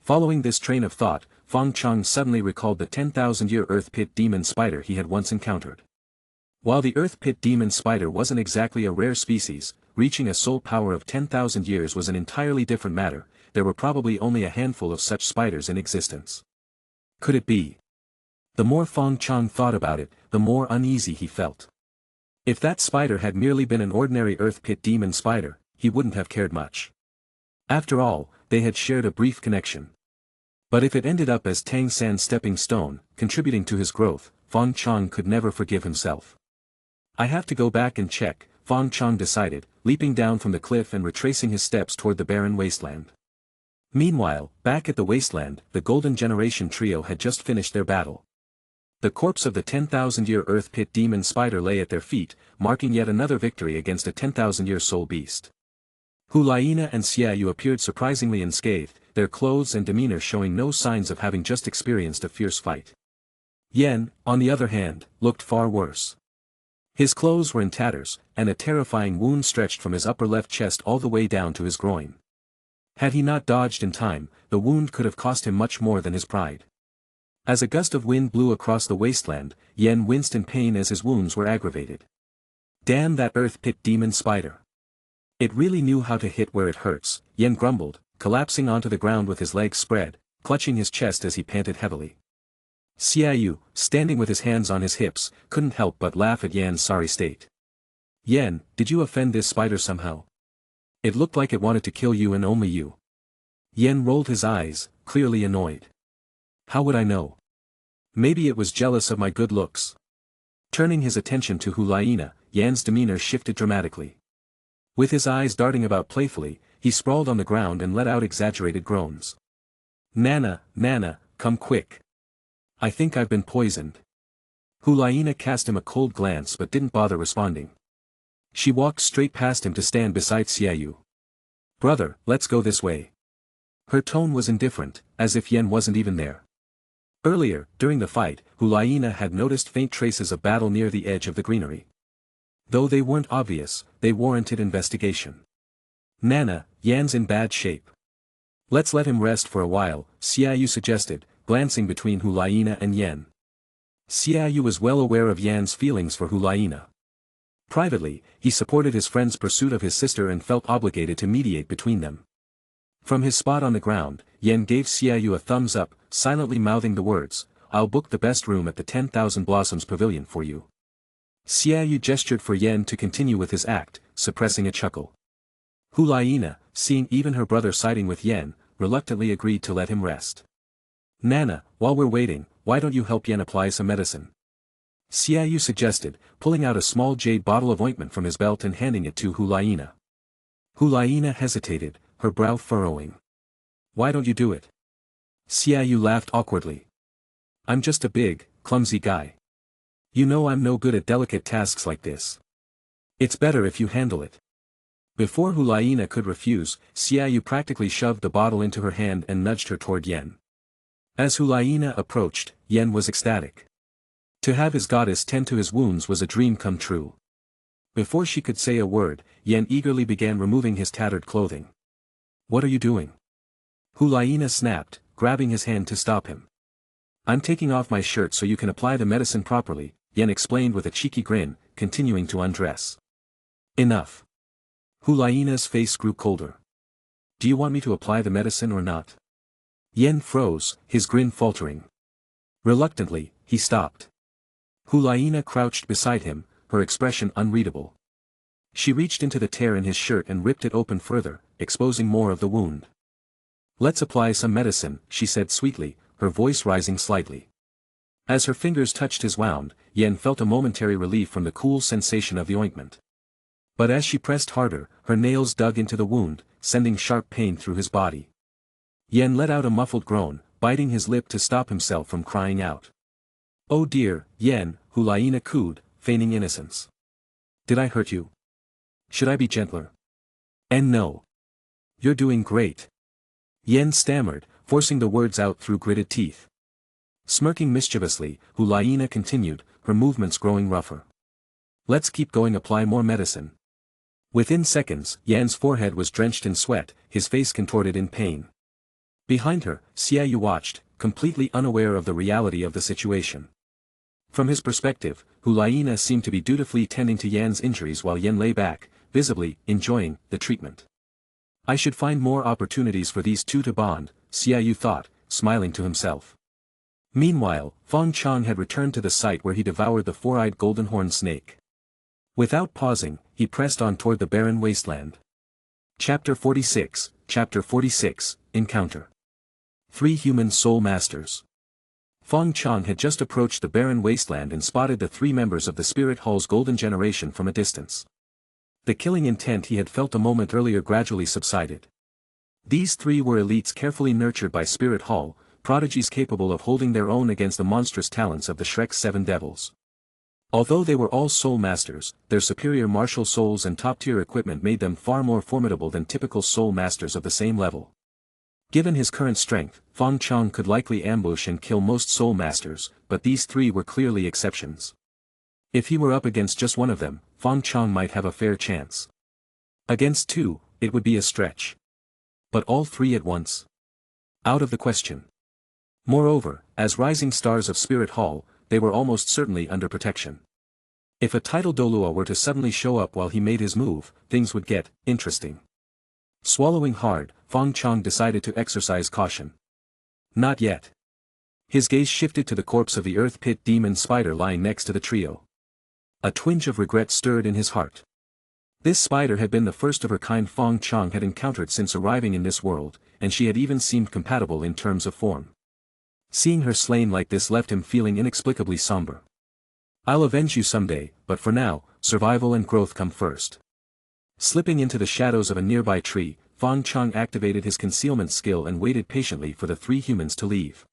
Following this train of thought, Fong Chong suddenly recalled the 10,000-year Earth Pit demon spider he had once encountered. While the Earth Pit demon spider wasn't exactly a rare species, reaching a soul power of 10,000 years was an entirely different matter. There were probably only a handful of such spiders in existence. Could it be? The more Fong Chong thought about it, the more uneasy he felt. If that spider had merely been an ordinary Earth Pit demon spider, he wouldn't have cared much. After all, they had shared a brief connection. But if it ended up as Tang San's stepping stone, contributing to his growth, Fong Chong could never forgive himself. I have to go back and check, Fong Chong decided, leaping down from the cliff and retracing his steps toward the barren wasteland. Meanwhile, back at the wasteland, the Golden Generation trio had just finished their battle. The corpse of the 10,000-year Earth Pit demon spider lay at their feet, marking yet another victory against a 10,000-year soul beast. Hulaina and Xiaoyu appeared surprisingly unscathed, their clothes and demeanor showing no signs of having just experienced a fierce fight. Yan, on the other hand, looked far worse. His clothes were in tatters, and a terrifying wound stretched from his upper left chest all the way down to his groin. Had he not dodged in time, the wound could have cost him much more than his pride. As a gust of wind blew across the wasteland, Yan winced in pain as his wounds were aggravated. Damn that Earth Pit demon spider. It really knew how to hit where it hurts, Yan grumbled, collapsing onto the ground with his legs spread, clutching his chest as he panted heavily. Xiaoyu, standing with his hands on his hips, couldn't help but laugh at Yan's sorry state. Yan, did you offend this spider somehow? It looked like it wanted to kill you and only you. Yan rolled his eyes, clearly annoyed. How would I know? Maybe it was jealous of my good looks. Turning his attention to Hulaina, Yan's demeanor shifted dramatically. With his eyes darting about playfully, he sprawled on the ground and let out exaggerated groans. Nana, Nana, come quick. I think I've been poisoned. Hulaina cast him a cold glance but didn't bother responding. She walked straight past him to stand beside Xiaoyu. Brother, let's go this way. Her tone was indifferent, as if Yan wasn't even there. Earlier, during the fight, Hulaina had noticed faint traces of battle near the edge of the greenery. Though they weren't obvious, they warranted investigation. Nana, Yan's in bad shape. Let's let him rest for a while, Xiaoyu suggested, glancing between Hulaina and Yan. Xiaoyu was well aware of Yan's feelings for Hulaina. Privately, he supported his friend's pursuit of his sister and felt obligated to mediate between them. From his spot on the ground, Yan gave Xiaoyu a thumbs up, silently mouthing the words, I'll book the best room at the 10,000 Blossoms Pavilion for you. Xiaoyu gestured for Yan to continue with his act, suppressing a chuckle. Hulaina, seeing even her brother siding with Yan, reluctantly agreed to let him rest. Nana, while we're waiting, why don't you help Yan apply some medicine? Xiaoyu suggested, pulling out a small jade bottle of ointment from his belt and handing it to Hulaina. Hulaina hesitated, her brow furrowing. Why don't you do it? Xiaoyu laughed awkwardly. I'm just a big, clumsy guy. You know I'm no good at delicate tasks like this. It's better if you handle it. Before Hulaina could refuse, Xiaoyu practically shoved the bottle into her hand and nudged her toward Yan. As Hulaina approached, Yan was ecstatic. To have his goddess tend to his wounds was a dream come true. Before she could say a word, Yan eagerly began removing his tattered clothing. What are you doing? Hulaina snapped, grabbing his hand to stop him. I'm taking off my shirt so you can apply the medicine properly, Yan explained with a cheeky grin, continuing to undress. Enough. Hulaina's face grew colder. Do you want me to apply the medicine or not? Yen froze, his grin faltering. Reluctantly, he stopped. Hulaina crouched beside him, her expression unreadable. She reached into the tear in his shirt and ripped it open further, exposing more of the wound. "Let's apply some medicine," she said sweetly, her voice rising slightly. As her fingers touched his wound, Yen felt a momentary relief from the cool sensation of the ointment. But as she pressed harder, her nails dug into the wound, sending sharp pain through his body. Yen let out a muffled groan, biting his lip to stop himself from crying out. "Oh dear, Yen," Hulaina cooed, feigning innocence. "Did I hurt you? Should I be gentler?" "And no. You're doing great." Yen stammered, forcing the words out through gritted teeth. Smirking mischievously, Hulaina continued, her movements growing rougher. "Let's keep going, apply more medicine." Within seconds, Yan's forehead was drenched in sweat, his face contorted in pain. Behind her, Xiaoyu watched, completely unaware of the reality of the situation. From his perspective, Hulaina seemed to be dutifully tending to Yan's injuries while Yen lay back, visibly enjoying the treatment. "I should find more opportunities for these two to bond," Xiaoyu thought, smiling to himself. Meanwhile, Fong Chong had returned to the site where he devoured the four-eyed golden-horned snake. Without pausing, he pressed on toward the barren wasteland. Chapter 46, Encounter. 3 Human Soul Masters. Fong Chong had just approached the barren wasteland and spotted the 3 members of the Spirit Hall's Golden Generation from a distance. The killing intent he had felt a moment earlier gradually subsided. These 3 were elites carefully nurtured by Spirit Hall, prodigies capable of holding their own against the monstrous talents of the Shrek's 7 devils. Although they were all soul masters, their superior martial souls and top-tier equipment made them far more formidable than typical soul masters of the same level. Given his current strength, Fong Chong could likely ambush and kill most soul masters, but these 3 were clearly exceptions. If he were up against just one of them, Fong Chong might have a fair chance. Against 2, it would be a stretch. But all 3 at once? Out of the question. Moreover, as rising stars of Spirit Hall, they were almost certainly under protection. If a tidal Douluo were to suddenly show up while he made his move, things would get interesting. Swallowing hard, Fong Chong decided to exercise caution. Not yet. His gaze shifted to the corpse of the Earth Pit demon spider lying next to the trio. A twinge of regret stirred in his heart. This spider had been the first of her kind Fong Chong had encountered since arriving in this world, and she had even seemed compatible in terms of form. Seeing her slain like this left him feeling inexplicably somber. "I'll avenge you someday, but for now, survival and growth come first." Slipping into the shadows of a nearby tree, Fong Chong activated his concealment skill and waited patiently for the 3 humans to leave.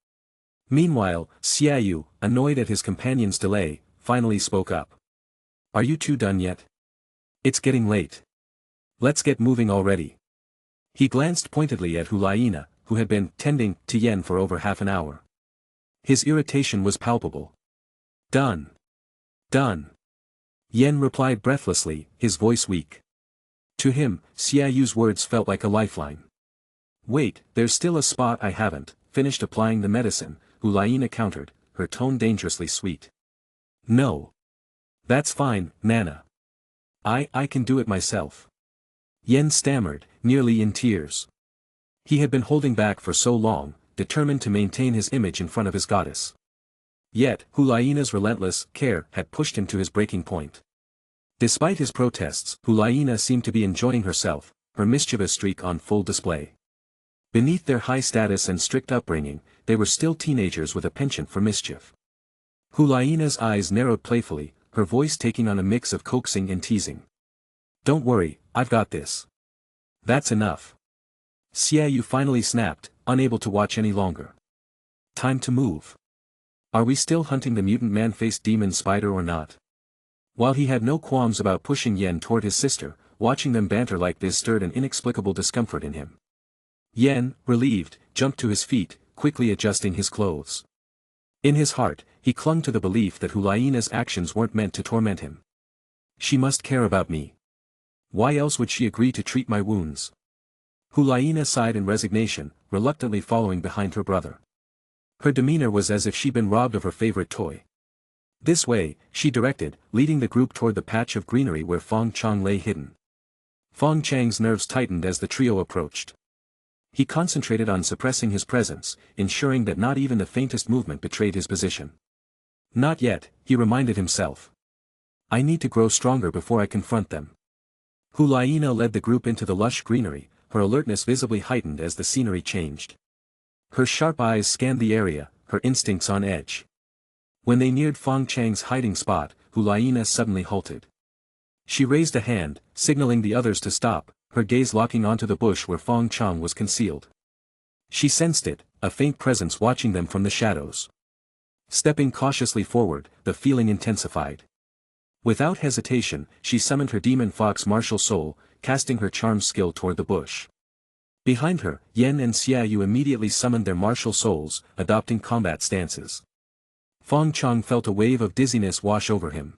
Meanwhile, Xiaoyu, annoyed at his companion's delay, finally spoke up. "Are you 2 done yet? It's getting late. Let's get moving already." He glanced pointedly at Hulaina, who had been tending to Yen for over half an hour. His irritation was palpable. "Done. Done." Yen replied breathlessly, his voice weak. To him, Xiaoyu's words felt like a lifeline. "Wait, there's still a spot I haven't finished applying the medicine," Hulaina countered, her tone dangerously sweet. "No. That's fine, Nana. I can do it myself." Yen stammered, nearly in tears. He had been holding back for so long, determined to maintain his image in front of his goddess. Yet, Hulaina's relentless care had pushed him to his breaking point. Despite his protests, Hulaina seemed to be enjoying herself, her mischievous streak on full display. Beneath their high status and strict upbringing, they were still teenagers with a penchant for mischief. Hulaina's eyes narrowed playfully, her voice taking on a mix of coaxing and teasing. "Don't worry, I've got this." "That's enough." Xiaoyu finally snapped, unable to watch any longer. "Time to move. Are we still hunting the mutant man-faced demon spider or not?" While he had no qualms about pushing Yen toward his sister, watching them banter like this stirred an inexplicable discomfort in him. Yen, relieved, jumped to his feet, quickly adjusting his clothes. In his heart, he clung to the belief that Hulaina's actions weren't meant to torment him. "She must care about me. Why else would she agree to treat my wounds?" Hulaina sighed in resignation, reluctantly following behind her brother. Her demeanor was as if she'd been robbed of her favorite toy. "This way," she directed, leading the group toward the patch of greenery where Fong Chong lay hidden. Fong Chang's nerves tightened as the trio approached. He concentrated on suppressing his presence, ensuring that not even the faintest movement betrayed his position. Not yet, he reminded himself. I need to grow stronger before I confront them. Hulaina led the group into the lush greenery, her alertness visibly heightened as the scenery changed. Her sharp eyes scanned the area, her instincts on edge. When they neared Fong Chang's hiding spot, Hulaina suddenly halted. She raised a hand, signaling the others to stop, her gaze locking onto the bush where Fong Chong was concealed. She sensed it, a faint presence watching them from the shadows. Stepping cautiously forward, the feeling intensified. Without hesitation, she summoned her demon fox martial soul, casting her charm skill toward the bush. Behind her, Yen and Xiaoyu immediately summoned their martial souls, adopting combat stances. Fong Chong felt a wave of dizziness wash over him.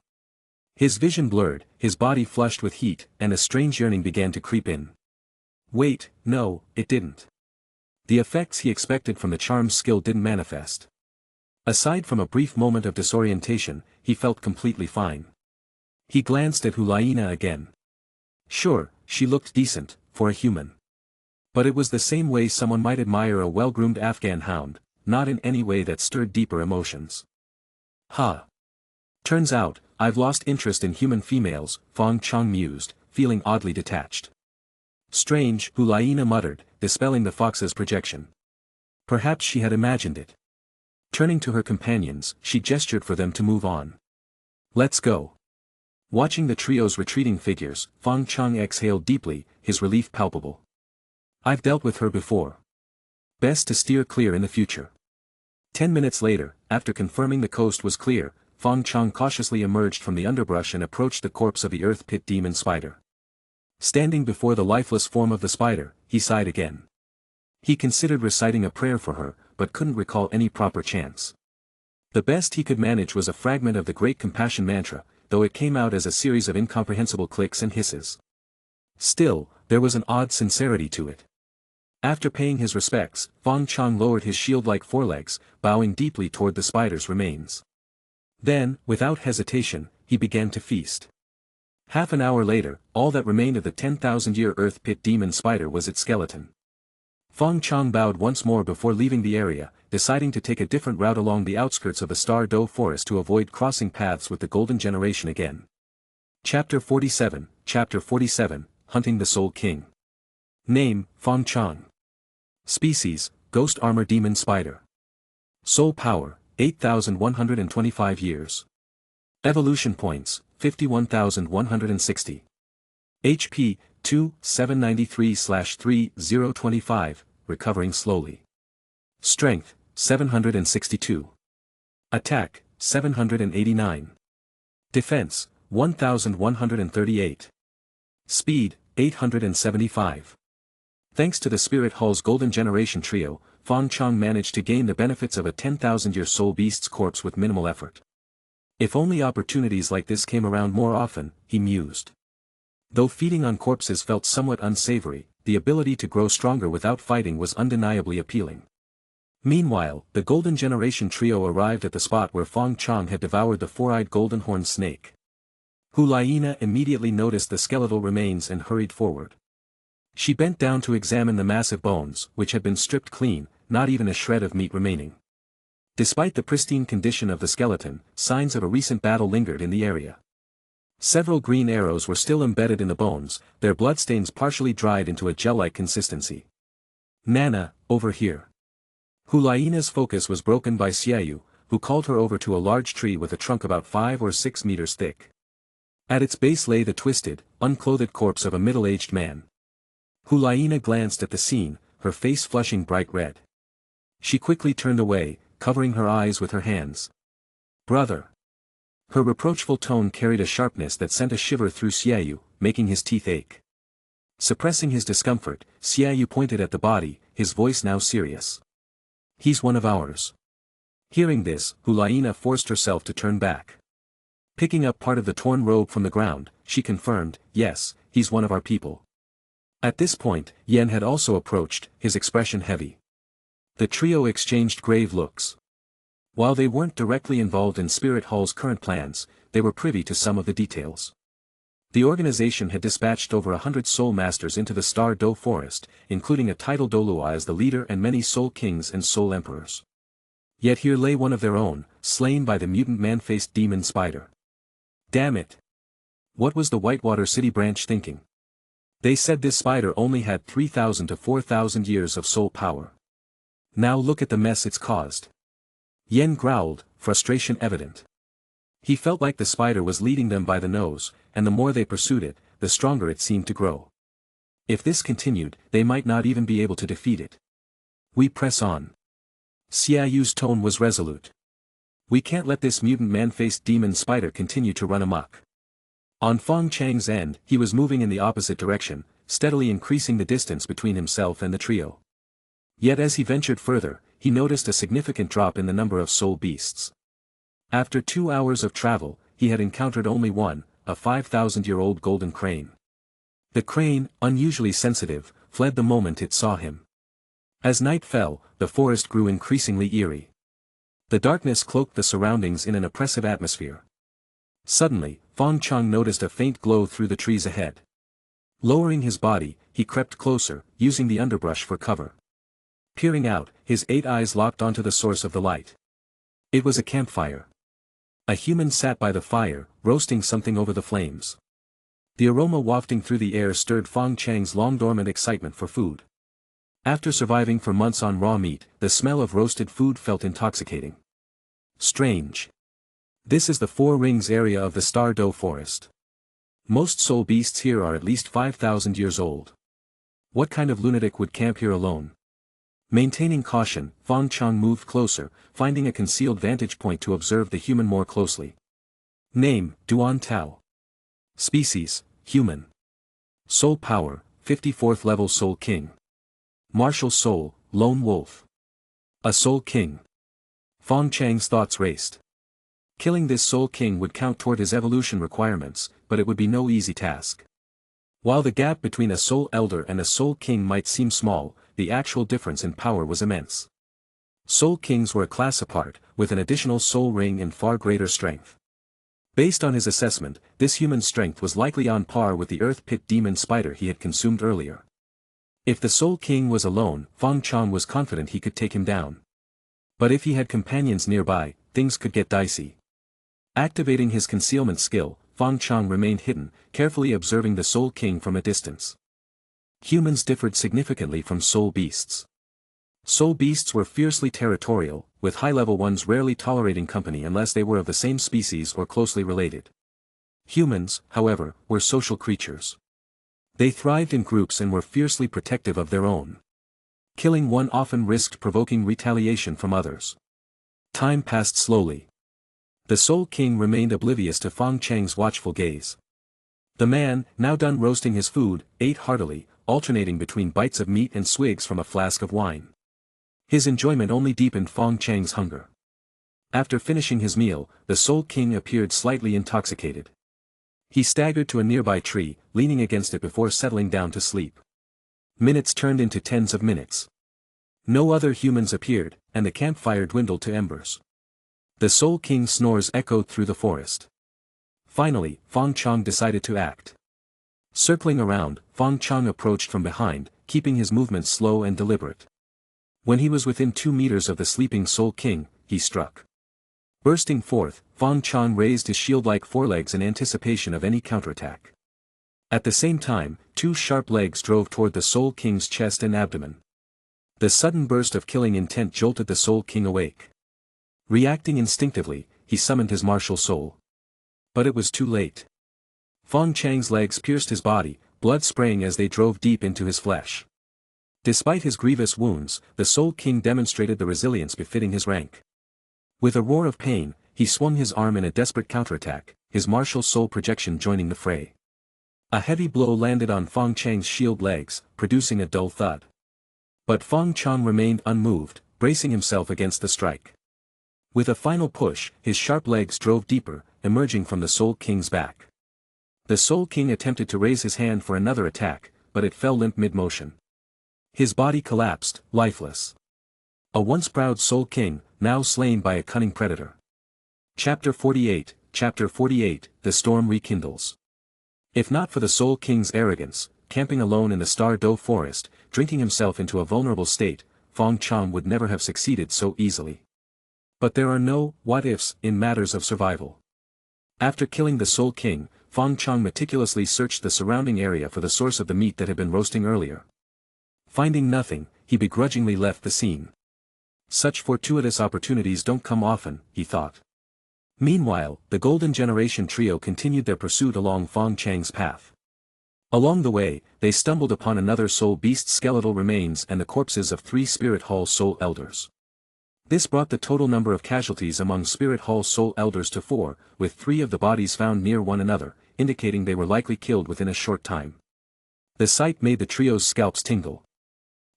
His vision blurred, his body flushed with heat, and a strange yearning began to creep in. Wait, no, it didn't. The effects he expected from the charm skill didn't manifest. Aside from a brief moment of disorientation, he felt completely fine. He glanced at Hulaina again. Sure, she looked decent, for a human. But it was the same way someone might admire a well-groomed Afghan hound, not in any way that stirred deeper emotions. Turns out, I've lost interest in human females, Fong Chong mused, feeling oddly detached. Strange, Hulaina muttered, dispelling the fox's projection. Perhaps she had imagined it. Turning to her companions, she gestured for them to move on. Let's go. Watching the trio's retreating figures, Fong Chong exhaled deeply, his relief palpable. I've dealt with her before. Best to steer clear in the future. 10 minutes later, after confirming the coast was clear, Fong Chong cautiously emerged from the underbrush and approached the corpse of the earth pit demon spider. Standing before the lifeless form of the spider, he sighed again. He considered reciting a prayer for her, but couldn't recall any proper chants. The best he could manage was a fragment of the Great Compassion Mantra, though it came out as a series of incomprehensible clicks and hisses. Still, there was an odd sincerity to it. After paying his respects, Fong Chong lowered his shield-like forelegs, bowing deeply toward the spider's remains. Then, without hesitation, he began to feast. Half an hour later, all that remained of the 10,000-year earth pit demon spider was its skeleton. Fong Chong bowed once more before leaving the area, deciding to take a different route along the outskirts of the Star Doe forest to avoid crossing paths with the Golden Generation again. Chapter 47, Hunting the Soul King. Name, Fong Chong. Species, Ghost Armor Demon Spider. Soul Power, 8,125 years. Evolution Points, 51,160. HP, 2,793/3025, recovering slowly. Strength, 762. Attack, 789. Defense, 1,138. Speed, 875. Thanks to the Spirit Hall's Golden Generation trio, Fong Chong managed to gain the benefits of a 10,000-year soul beast's corpse with minimal effort. If only opportunities like this came around more often, he mused. Though feeding on corpses felt somewhat unsavory, the ability to grow stronger without fighting was undeniably appealing. Meanwhile, the Golden Generation trio arrived at the spot where Fong Chong had devoured the four-eyed golden horned snake. Hulaina immediately noticed the skeletal remains and hurried forward. She bent down to examine the massive bones, which had been stripped clean, not even a shred of meat remaining. Despite the pristine condition of the skeleton, signs of a recent battle lingered in the area. Several green arrows were still embedded in the bones, their bloodstains partially dried into a gel-like consistency. Nana, over here. Hulaina's focus was broken by Xiaoyu, who called her over to a large tree with a trunk about 5 or 6 meters thick. At its base lay the twisted, unclothed corpse of a middle-aged man. Hulaina glanced at the scene, her face flushing bright red. She quickly turned away, covering her eyes with her hands. Brother. Her reproachful tone carried a sharpness that sent a shiver through Xiaoyu, making his teeth ache. Suppressing his discomfort, Xiaoyu pointed at the body, his voice now serious. He's one of ours. Hearing this, Hulaina forced herself to turn back. Picking up part of the torn robe from the ground, she confirmed, yes, he's one of our people. At this point, Yen had also approached, his expression heavy. The trio exchanged grave looks. While they weren't directly involved in Spirit Hall's current plans, they were privy to some of the details. The organization had dispatched over 100 soul masters into the Star Do forest, including a titled Douluo as the leader and many soul kings and soul emperors. Yet here lay one of their own, slain by the mutant man-faced demon spider. Damn it! What was the Whitewater City branch thinking? They said this spider only had 3,000 to 4,000 years of soul power. Now look at the mess it's caused. Yen growled, frustration evident. He felt like the spider was leading them by the nose, and the more they pursued it, the stronger it seemed to grow. If this continued, they might not even be able to defeat it. We press on. Xiaoyu's tone was resolute. We can't let this mutant man-faced demon spider continue to run amok. On Fong Chang's end, he was moving in the opposite direction, steadily increasing the distance between himself and the trio. Yet as he ventured further, he noticed a significant drop in the number of soul beasts. After 2 hours of travel, he had encountered only one, a 5,000-year-old golden crane. The crane, unusually sensitive, fled the moment it saw him. As night fell, the forest grew increasingly eerie. The darkness cloaked the surroundings in an oppressive atmosphere. Suddenly, Fong Chong noticed a faint glow through the trees ahead. Lowering his body, he crept closer, using the underbrush for cover. Peering out, his 8 eyes locked onto the source of the light. It was a campfire. A human sat by the fire, roasting something over the flames. The aroma wafting through the air stirred Fong Chang's long-dormant excitement for food. After surviving for months on raw meat, the smell of roasted food felt intoxicating. Strange. This is the Four Rings area of the Star Do forest. Most soul beasts here are at least 5,000 years old. What kind of lunatic would camp here alone? Maintaining caution, Fong Chong moved closer, finding a concealed vantage point to observe the human more closely. Name, Duan Tao. Species, human. Soul power, 54th level Soul King. Martial soul, lone wolf. A Soul King. Fong Chang's thoughts raced. Killing this Soul King would count toward his evolution requirements, but it would be no easy task. While the gap between a Soul Elder and a Soul King might seem small, the actual difference in power was immense. Soul Kings were a class apart, with an additional soul ring and far greater strength. Based on his assessment, this human strength was likely on par with the Earth Pit demon spider he had consumed earlier. If the Soul King was alone, Fong Chong was confident he could take him down. But if he had companions nearby, things could get dicey. Activating his concealment skill, Fong Chong remained hidden, carefully observing the Soul King from a distance. Humans differed significantly from soul beasts. Soul beasts were fiercely territorial, with high-level ones rarely tolerating company unless they were of the same species or closely related. Humans, however, were social creatures. They thrived in groups and were fiercely protective of their own. Killing one often risked provoking retaliation from others. Time passed slowly. The Soul King remained oblivious to Fong Chang's watchful gaze. The man, now done roasting his food, ate heartily, alternating between bites of meat and swigs from a flask of wine. His enjoyment only deepened Fong Chang's hunger. After finishing his meal, the Soul King appeared slightly intoxicated. He staggered to a nearby tree, leaning against it before settling down to sleep. Minutes turned into tens of minutes. No other humans appeared, and the campfire dwindled to embers. The Soul King's snores echoed through the forest. Finally, Fong Chong decided to act. Circling around, Fong Chong approached from behind, keeping his movements slow and deliberate. When he was within 2 meters of the sleeping Soul King, he struck. Bursting forth, Fong Chong raised his shield-like forelegs in anticipation of any counterattack. At the same time, 2 sharp legs drove toward the Soul King's chest and abdomen. The sudden burst of killing intent jolted the Soul King awake. Reacting instinctively, he summoned his martial soul. But it was too late. Fong Chang's legs pierced his body, blood spraying as they drove deep into his flesh. Despite his grievous wounds, the Soul King demonstrated the resilience befitting his rank. With a roar of pain, he swung his arm in a desperate counterattack, his martial soul projection joining the fray. A heavy blow landed on Fong Chang's shield legs, producing a dull thud. But Fong Chong remained unmoved, bracing himself against the strike. With a final push, his sharp legs drove deeper, emerging from the Soul King's back. The Soul King attempted to raise his hand for another attack, but it fell limp mid-motion. His body collapsed, lifeless. A once proud Soul King, now slain by a cunning predator. Chapter 48, The Storm Rekindles. If not for the Soul King's arrogance, camping alone in the Star Doe forest, drinking himself into a vulnerable state, Fong Chong would never have succeeded so easily. But there are no what-ifs in matters of survival. After killing the Soul King, Fong Chong meticulously searched the surrounding area for the source of the meat that had been roasting earlier. Finding nothing, he begrudgingly left the scene. Such fortuitous opportunities don't come often, he thought. Meanwhile, the Golden Generation trio continued their pursuit along Fong Chang's path. Along the way, they stumbled upon another soul beast's skeletal remains and the corpses of 3 Spirit Hall soul elders. This brought the total number of casualties among Spirit Hall soul elders to 4, with 3 of the bodies found near one another, indicating they were likely killed within a short time. The sight made the trio's scalps tingle.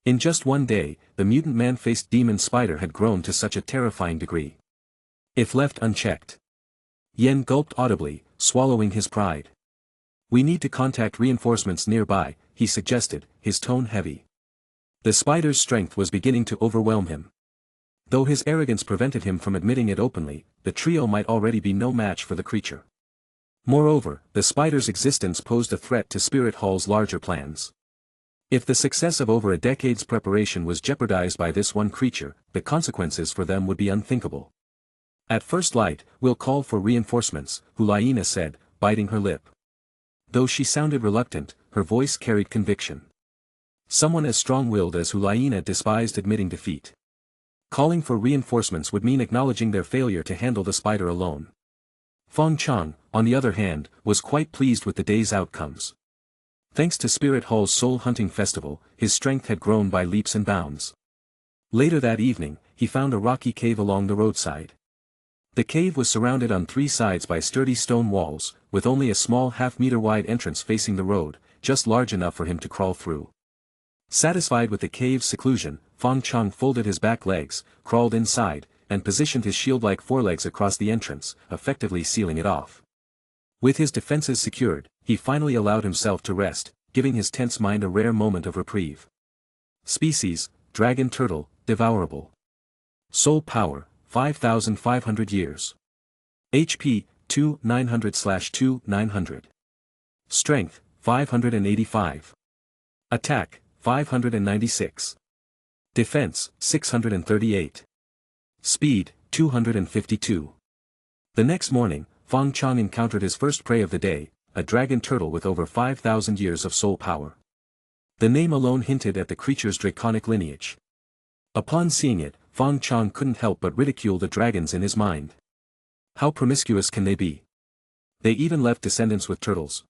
In just one day, the mutant man-faced demon spider had grown to such a terrifying degree. If left unchecked. Yen gulped audibly, swallowing his pride. We need to contact reinforcements nearby, he suggested, his tone heavy. The spider's strength was beginning to overwhelm him. Though his arrogance prevented him from admitting it openly, the trio might already be no match for the creature. Moreover, the spider's existence posed a threat to Spirit Hall's larger plans. If the success of over a decade's preparation was jeopardized by this one creature, the consequences for them would be unthinkable. At first light, we'll call for reinforcements, Hulayina said, biting her lip. Though she sounded reluctant, her voice carried conviction. Someone as strong-willed as Hulayina despised admitting defeat. Calling for reinforcements would mean acknowledging their failure to handle the spider alone. Fong Chong, on the other hand, was quite pleased with the day's outcomes. Thanks to Spirit Hall's Soul Hunting Festival, his strength had grown by leaps and bounds. Later that evening, he found a rocky cave along the roadside. The cave was surrounded on 3 sides by sturdy stone walls, with only a small half-meter-wide entrance facing the road, just large enough for him to crawl through. Satisfied with the cave's seclusion, Fong Chong folded his back legs, crawled inside, and positioned his shield-like forelegs across the entrance, effectively sealing it off. With his defenses secured, he finally allowed himself to rest, giving his tense mind a rare moment of reprieve. Species, Dragon Turtle, Devourable. Soul Power, 5,500 years. HP, 2,900/2,900. Strength, 585. Attack, 596. Defense, 638. Speed, 252. The next morning, Fong Chong encountered his first prey of the day, a dragon turtle with over 5,000 years of soul power. The name alone hinted at the creature's draconic lineage. Upon seeing it, Fong Chong couldn't help but ridicule the dragons in his mind. How promiscuous can they be? They even left descendants with turtles.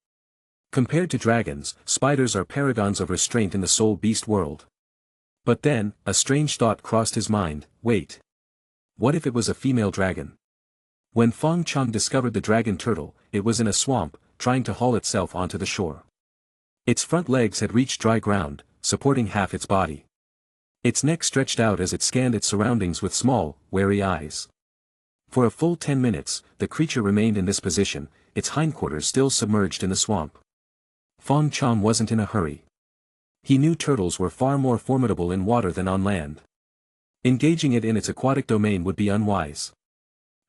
Compared to dragons, spiders are paragons of restraint in the soul beast world. But then, a strange thought crossed his mind, wait. What if it was a female dragon? When Fong Chong discovered the dragon turtle, it was in a swamp, trying to haul itself onto the shore. Its front legs had reached dry ground, supporting half its body. Its neck stretched out as it scanned its surroundings with small, wary eyes. For a full 10 minutes, the creature remained in this position, its hindquarters still submerged in the swamp. Fong Chong wasn't in a hurry. He knew turtles were far more formidable in water than on land. Engaging it in its aquatic domain would be unwise.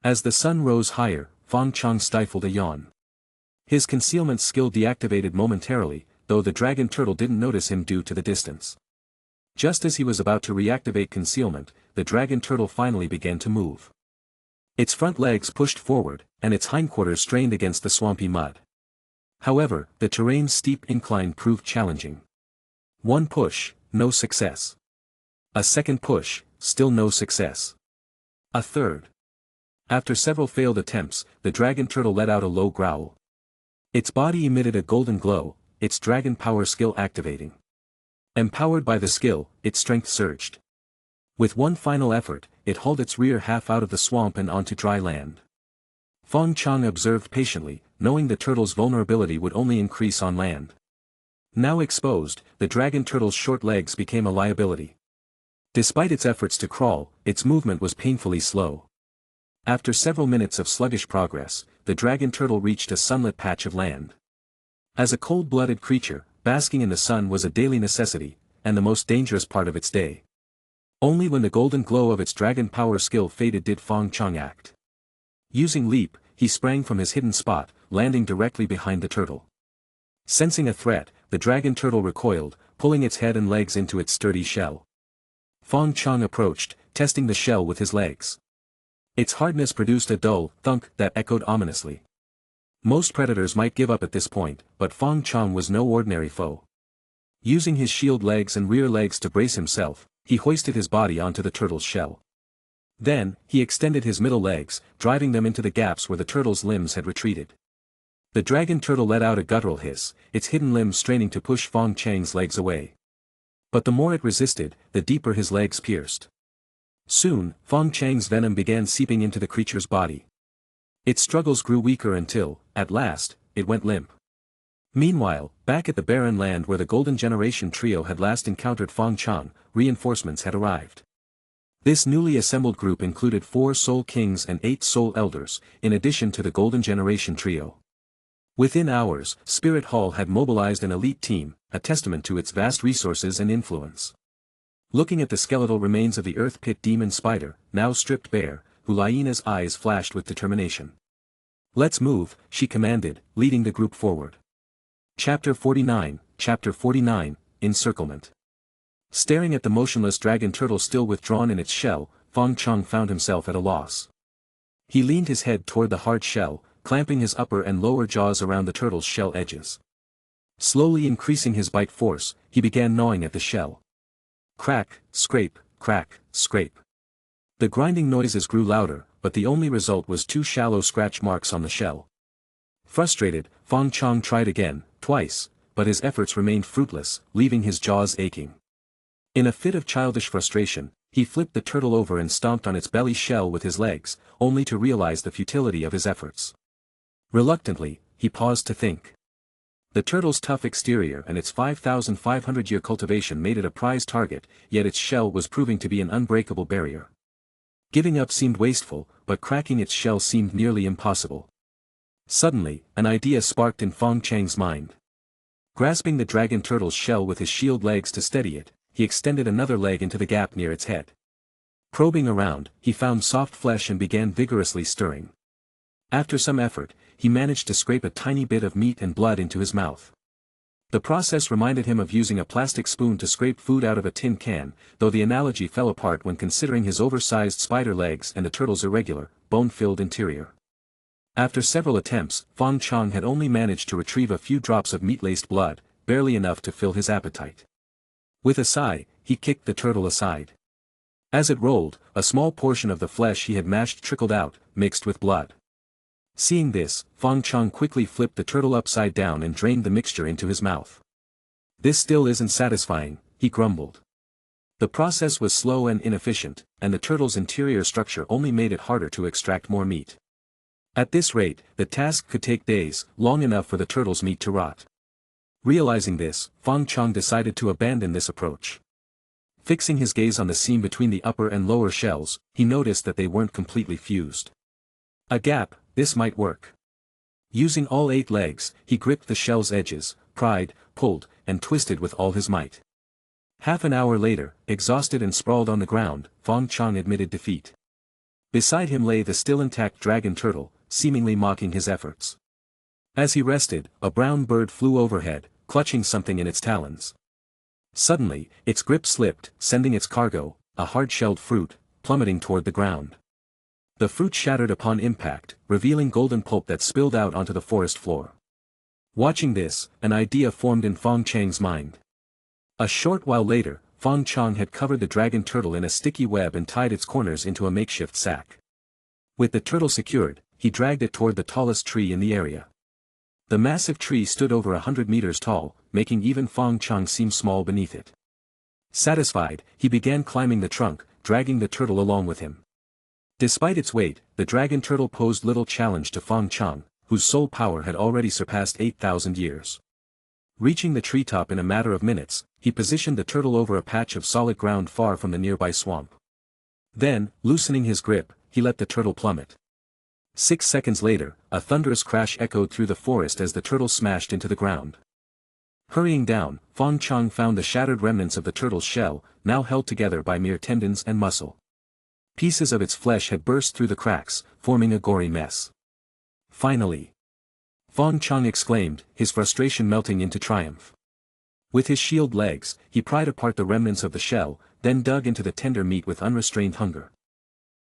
As the sun rose higher, Fong Chong stifled a yawn. His concealment skill deactivated momentarily, though the dragon turtle didn't notice him due to the distance. Just as he was about to reactivate concealment, the dragon turtle finally began to move. Its front legs pushed forward, and its hindquarters strained against the swampy mud. However, the terrain's steep incline proved challenging. One push, no success. A second push, still no success. A third. After several failed attempts, the dragon turtle let out a low growl. Its body emitted a golden glow, its dragon power skill activating. Empowered by the skill, its strength surged. With one final effort, it hauled its rear half out of the swamp and onto dry land. Fong Chong observed patiently, knowing the turtle's vulnerability would only increase on land. Now exposed, the dragon turtle's short legs became a liability. Despite its efforts to crawl, its movement was painfully slow. After several minutes of sluggish progress, the dragon turtle reached a sunlit patch of land. As a cold-blooded creature, basking in the sun was a daily necessity, and the most dangerous part of its day. Only when the golden glow of its dragon power skill faded did Fong Chong act. Using leap, he sprang from his hidden spot, landing directly behind the turtle. Sensing a threat, the dragon turtle recoiled, pulling its head and legs into its sturdy shell. Fong Chong approached, testing the shell with his legs. Its hardness produced a dull thunk that echoed ominously. Most predators might give up at this point, but Fong Chong was no ordinary foe. Using his shield legs and rear legs to brace himself, he hoisted his body onto the turtle's shell. Then, he extended his middle legs, driving them into the gaps where the turtle's limbs had retreated. The dragon turtle let out a guttural hiss, its hidden limbs straining to push Fong Chang's legs away. But the more it resisted, the deeper his legs pierced. Soon, Fong Chang's venom began seeping into the creature's body. Its struggles grew weaker until, at last, it went limp. Meanwhile, back at the barren land where the Golden Generation trio had last encountered Fong Chong, reinforcements had arrived. This newly assembled group included 4 Soul Kings and 8 Soul Elders, in addition to the Golden Generation trio. Within hours, Spirit Hall had mobilized an elite team, a testament to its vast resources and influence. Looking at the skeletal remains of the Earth Pit Demon Spider, now stripped bare, Hulayina's eyes flashed with determination. "Let's move," she commanded, leading the group forward. Chapter 49, Encirclement. Staring at the motionless dragon turtle still withdrawn in its shell, Fong Chong found himself at a loss. He leaned his head toward the hard shell, clamping his upper and lower jaws around the turtle's shell edges. Slowly increasing his bite force, he began gnawing at the shell. Crack, scrape, crack, scrape. The grinding noises grew louder, but the only result was 2 shallow scratch marks on the shell. Frustrated, Fong Chong tried again, twice, but his efforts remained fruitless, leaving his jaws aching. In a fit of childish frustration, he flipped the turtle over and stomped on its belly shell with his legs, only to realize the futility of his efforts. Reluctantly, he paused to think. The turtle's tough exterior and its 5,500-year cultivation made it a prize target, yet its shell was proving to be an unbreakable barrier. Giving up seemed wasteful, but cracking its shell seemed nearly impossible. Suddenly, an idea sparked in Fong Chang's mind. Grasping the dragon turtle's shell with his shield legs to steady it, he extended another leg into the gap near its head. Probing around, he found soft flesh and began vigorously stirring. After some effort, he managed to scrape a tiny bit of meat and blood into his mouth. The process reminded him of using a plastic spoon to scrape food out of a tin can, though the analogy fell apart when considering his oversized spider legs and the turtle's irregular, bone-filled interior. After several attempts, Fong Chong had only managed to retrieve a few drops of meat-laced blood, barely enough to fill his appetite. With a sigh, he kicked the turtle aside. As it rolled, a small portion of the flesh he had mashed trickled out, mixed with blood. Seeing this, Fong Chong quickly flipped the turtle upside down and drained the mixture into his mouth. "This still isn't satisfying," he grumbled. The process was slow and inefficient, and the turtle's interior structure only made it harder to extract more meat. At this rate, the task could take days, long enough for the turtle's meat to rot. Realizing this, Fong Chong decided to abandon this approach. Fixing his gaze on the seam between the upper and lower shells, he noticed that they weren't completely fused. A gap, this might work. Using all 8 legs, he gripped the shell's edges, pried, pulled, and twisted with all his might. Half an hour later, exhausted and sprawled on the ground, Fong Chong admitted defeat. Beside him lay the still intact dragon turtle, seemingly mocking his efforts. As he rested, a brown bird flew overhead, clutching something in its talons. Suddenly, its grip slipped, sending its cargo, a hard-shelled fruit, plummeting toward the ground. The fruit shattered upon impact, revealing golden pulp that spilled out onto the forest floor. Watching this, an idea formed in Fong Chang's mind. A short while later, Fong Chong had covered the dragon turtle in a sticky web and tied its corners into a makeshift sack. With the turtle secured, he dragged it toward the tallest tree in the area. The massive tree stood over 100 meters tall, making even Fong Chong seem small beneath it. Satisfied, he began climbing the trunk, dragging the turtle along with him. Despite its weight, the dragon turtle posed little challenge to Fong Chong, whose soul power had already surpassed 8,000 years. Reaching the treetop in a matter of minutes, he positioned the turtle over a patch of solid ground far from the nearby swamp. Then, loosening his grip, he let the turtle plummet. 6 seconds later, a thunderous crash echoed through the forest as the turtle smashed into the ground. Hurrying down, Fong Chong found the shattered remnants of the turtle's shell, now held together by mere tendons and muscle. Pieces of its flesh had burst through the cracks, forming a gory mess. Finally, Fong Chong exclaimed, his frustration melting into triumph. With his shield legs, he pried apart the remnants of the shell, then dug into the tender meat with unrestrained hunger.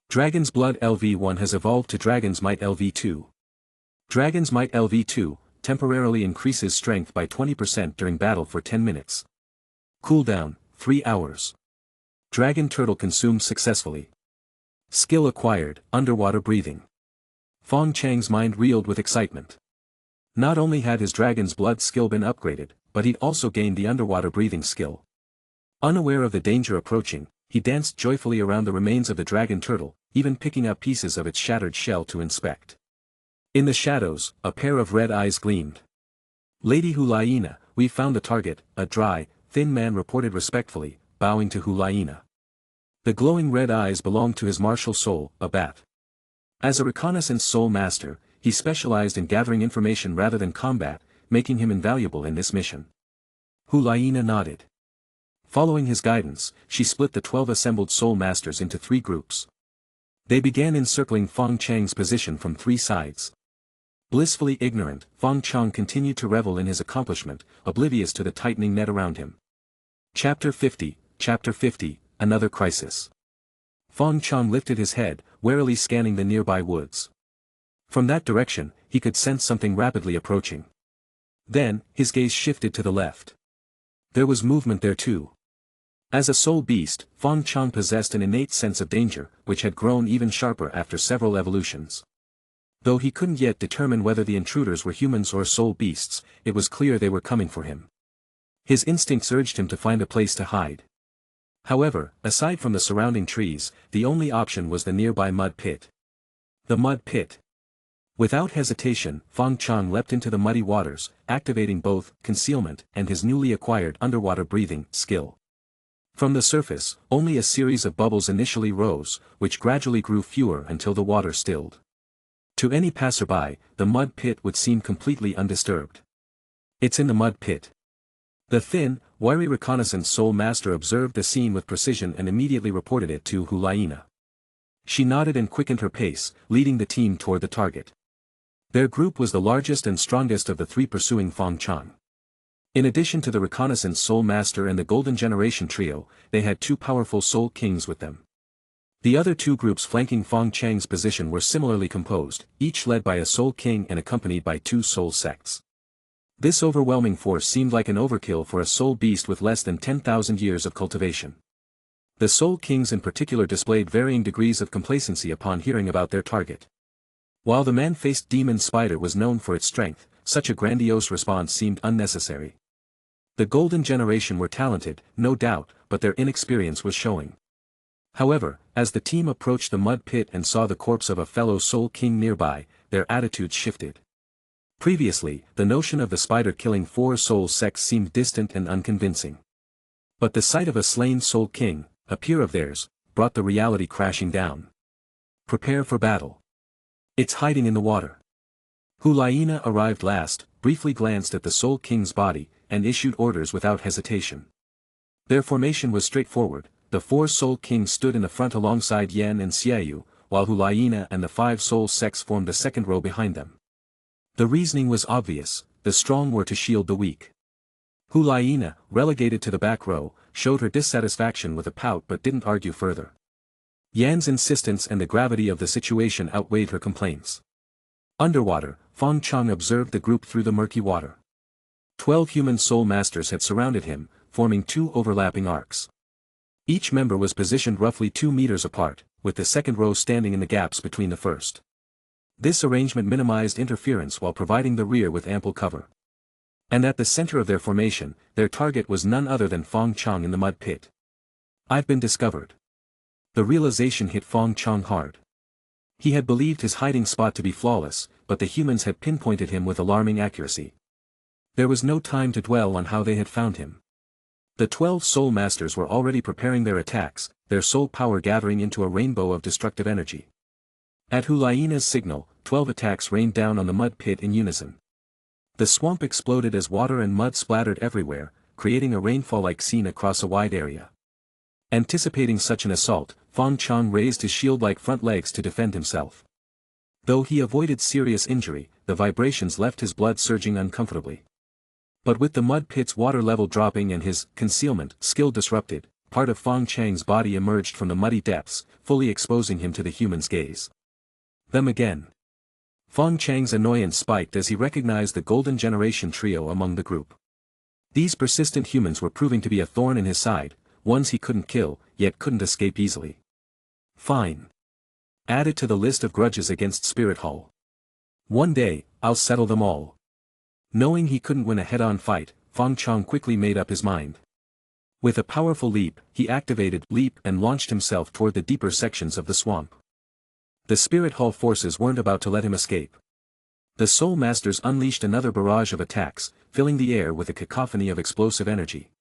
Dragon's Blood LV1 has evolved to Dragon's Might LV2. Dragon's Might LV2 temporarily increases strength by 20% during battle for 10 minutes. Cooldown, 3 hours. Dragon Turtle consumed successfully. Skill acquired, underwater breathing. Fong Chang's mind reeled with excitement. Not only had his Dragon's Blood skill been upgraded, but he'd also gained the underwater breathing skill. Unaware of the danger approaching, he danced joyfully around the remains of the dragon turtle, even picking up pieces of its shattered shell to inspect. In the shadows, a pair of red eyes gleamed. Lady Hulaina, we've found the target, a dry, thin man reported respectfully, bowing to Hulaina. The glowing red eyes belonged to his martial soul, a bat. As a reconnaissance soul master, he specialized in gathering information rather than combat, making him invaluable in this mission. Hulaina nodded. Following his guidance, she split the 12 assembled soul masters into 3 groups. They began encircling Fong Chang's position from 3 sides. Blissfully ignorant, Fong Chong continued to revel in his accomplishment, oblivious to the tightening net around him. Chapter 50, Another Crisis. Fong Chong lifted his head, warily scanning the nearby woods. From that direction, he could sense something rapidly approaching. Then, his gaze shifted to the left. There was movement there too. As a soul beast, Fong Chong possessed an innate sense of danger, which had grown even sharper after several evolutions. Though he couldn't yet determine whether the intruders were humans or soul beasts, it was clear they were coming for him. His instincts urged him to find a place to hide. However, aside from the surrounding trees, the only option was the nearby mud pit. The mud pit. Without hesitation, Fong Chong leapt into the muddy waters, activating both concealment and his newly acquired underwater breathing skill. From the surface, only a series of bubbles initially rose, which gradually grew fewer until the water stilled. To any passerby, the mud pit would seem completely undisturbed. It's in the mud pit. The thin, wiry reconnaissance soul master observed the scene with precision and immediately reported it to Hulaina. She nodded and quickened her pace, leading the team toward the target. Their group was the largest and strongest of the 3 pursuing Fong Chong. In addition to the reconnaissance soul master and the Golden Generation trio, they had 2 powerful soul kings with them. The other 2 groups flanking Fong Chang's position were similarly composed, each led by a soul king and accompanied by 2 soul sects. This overwhelming force seemed like an overkill for a soul beast with less than 10,000 years of cultivation. The soul kings in particular displayed varying degrees of complacency upon hearing about their target. While the man-faced demon spider was known for its strength, such a grandiose response seemed unnecessary. The Golden Generation were talented, no doubt, but their inexperience was showing. However, as the team approached the mud pit and saw the corpse of a fellow soul king nearby, their attitudes shifted. Previously, the notion of the spider killing 4 soul sects seemed distant and unconvincing. But the sight of a slain soul king, a peer of theirs, brought the reality crashing down. Prepare for battle. It's hiding in the water. Hulaina arrived last, briefly glanced at the soul king's body, and issued orders without hesitation. Their formation was straightforward. The 4 soul kings stood in the front alongside Yan and Xiaoyu, while Hulaina and the 5 soul sects formed a second row behind them. The reasoning was obvious: the strong were to shield the weak. Hulaina, relegated to the back row, showed her dissatisfaction with a pout but didn't argue further. Yan's insistence and the gravity of the situation outweighed her complaints. Underwater, Fong Chong observed the group through the murky water. 12 human soul masters had surrounded him, forming 2 overlapping arcs. Each member was positioned roughly 2 meters apart, with the second row standing in the gaps between the first. This arrangement minimized interference while providing the rear with ample cover. And at the center of their formation, their target was none other than Fong Chong in the mud pit. I've been discovered. The realization hit Fong Chong hard. He had believed his hiding spot to be flawless, but the humans had pinpointed him with alarming accuracy. There was no time to dwell on how they had found him. The 12 soul masters were already preparing their attacks, their soul power gathering into a rainbow of destructive energy. At Hulaina's signal, 12 attacks rained down on the mud pit in unison. The swamp exploded as water and mud splattered everywhere, creating a rainfall-like scene across a wide area. Anticipating such an assault, Fong Chong raised his shield-like front legs to defend himself. Though he avoided serious injury, the vibrations left his blood surging uncomfortably. But with the mud pit's water level dropping and his concealment skill disrupted, part of Fong Chang's body emerged from the muddy depths, fully exposing him to the human's gaze. Them again. Fong Chang's annoyance spiked as he recognized the Golden Generation trio among the group. These persistent humans were proving to be a thorn in his side, ones he couldn't kill, yet couldn't escape easily. Fine. Add it to the list of grudges against Spirit Hall. One day, I'll settle them all. Knowing he couldn't win a head-on fight, Fong Chong quickly made up his mind. With a powerful leap, he activated Leap and launched himself toward the deeper sections of the swamp. The Spirit Hall forces weren't about to let him escape. The Soul Masters unleashed another barrage of attacks, filling the air with a cacophony of explosive energy.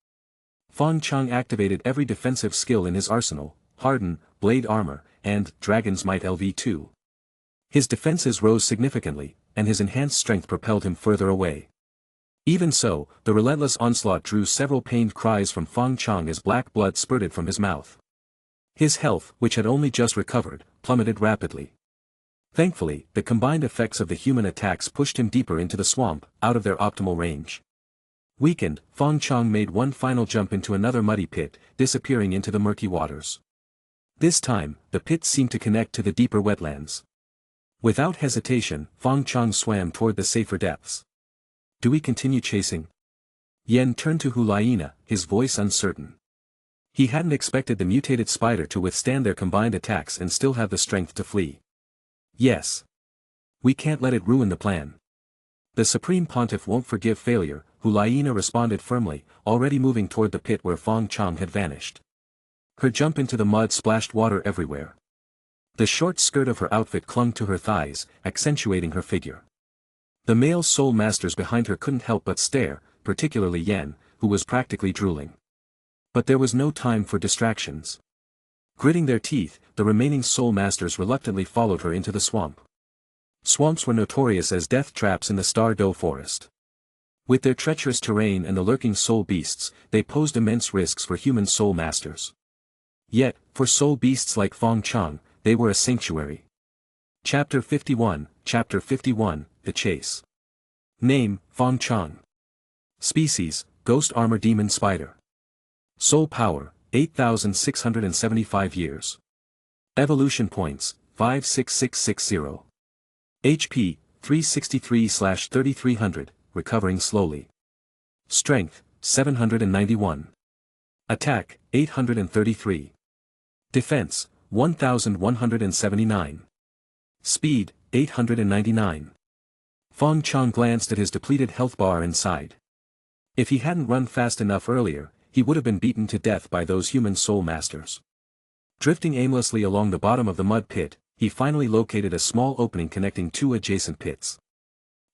Fong Chong activated every defensive skill in his arsenal, Harden, Blade Armor, and Dragon's Might LV2. His defenses rose significantly, and his enhanced strength propelled him further away. Even so, the relentless onslaught drew several pained cries from Fong Chong as black blood spurted from his mouth. His health, which had only just recovered, plummeted rapidly. Thankfully, the combined effects of the human attacks pushed him deeper into the swamp, out of their optimal range. Weakened, Fong Chong made one final jump into another muddy pit, disappearing into the murky waters. This time, the pit seemed to connect to the deeper wetlands. Without hesitation, Fong Chong swam toward the safer depths. Do we continue chasing? Yen turned to Hulayina, his voice uncertain. He hadn't expected the mutated spider to withstand their combined attacks and still have the strength to flee. Yes. We can't let it ruin the plan. The Supreme Pontiff won't forgive failure, Hulayina responded firmly, already moving toward the pit where Fong Chong had vanished. Her jump into the mud splashed water everywhere. The short skirt of her outfit clung to her thighs, accentuating her figure. The male soul masters behind her couldn't help but stare, particularly Yen, who was practically drooling. But there was no time for distractions. Gritting their teeth, the remaining soul masters reluctantly followed her into the swamp. Swamps were notorious as death traps in the Star Doe forest. With their treacherous terrain and the lurking soul beasts, they posed immense risks for human soul masters. Yet, for soul beasts like Fong Chong, they were a sanctuary. Chapter 51, The Chase. Name, Fong Chong. Species, Ghost Armor Demon Spider. Soul Power, 8,675 years. Evolution Points, 56660. HP, 363/3300, recovering slowly. Strength, 791. Attack, 833. Defense, 1,179. Speed, 899. Fong Chong glanced at his depleted health bar and sighed. If he hadn't run fast enough earlier, he would have been beaten to death by those human soul masters. Drifting aimlessly along the bottom of the mud pit, he finally located a small opening connecting two adjacent pits.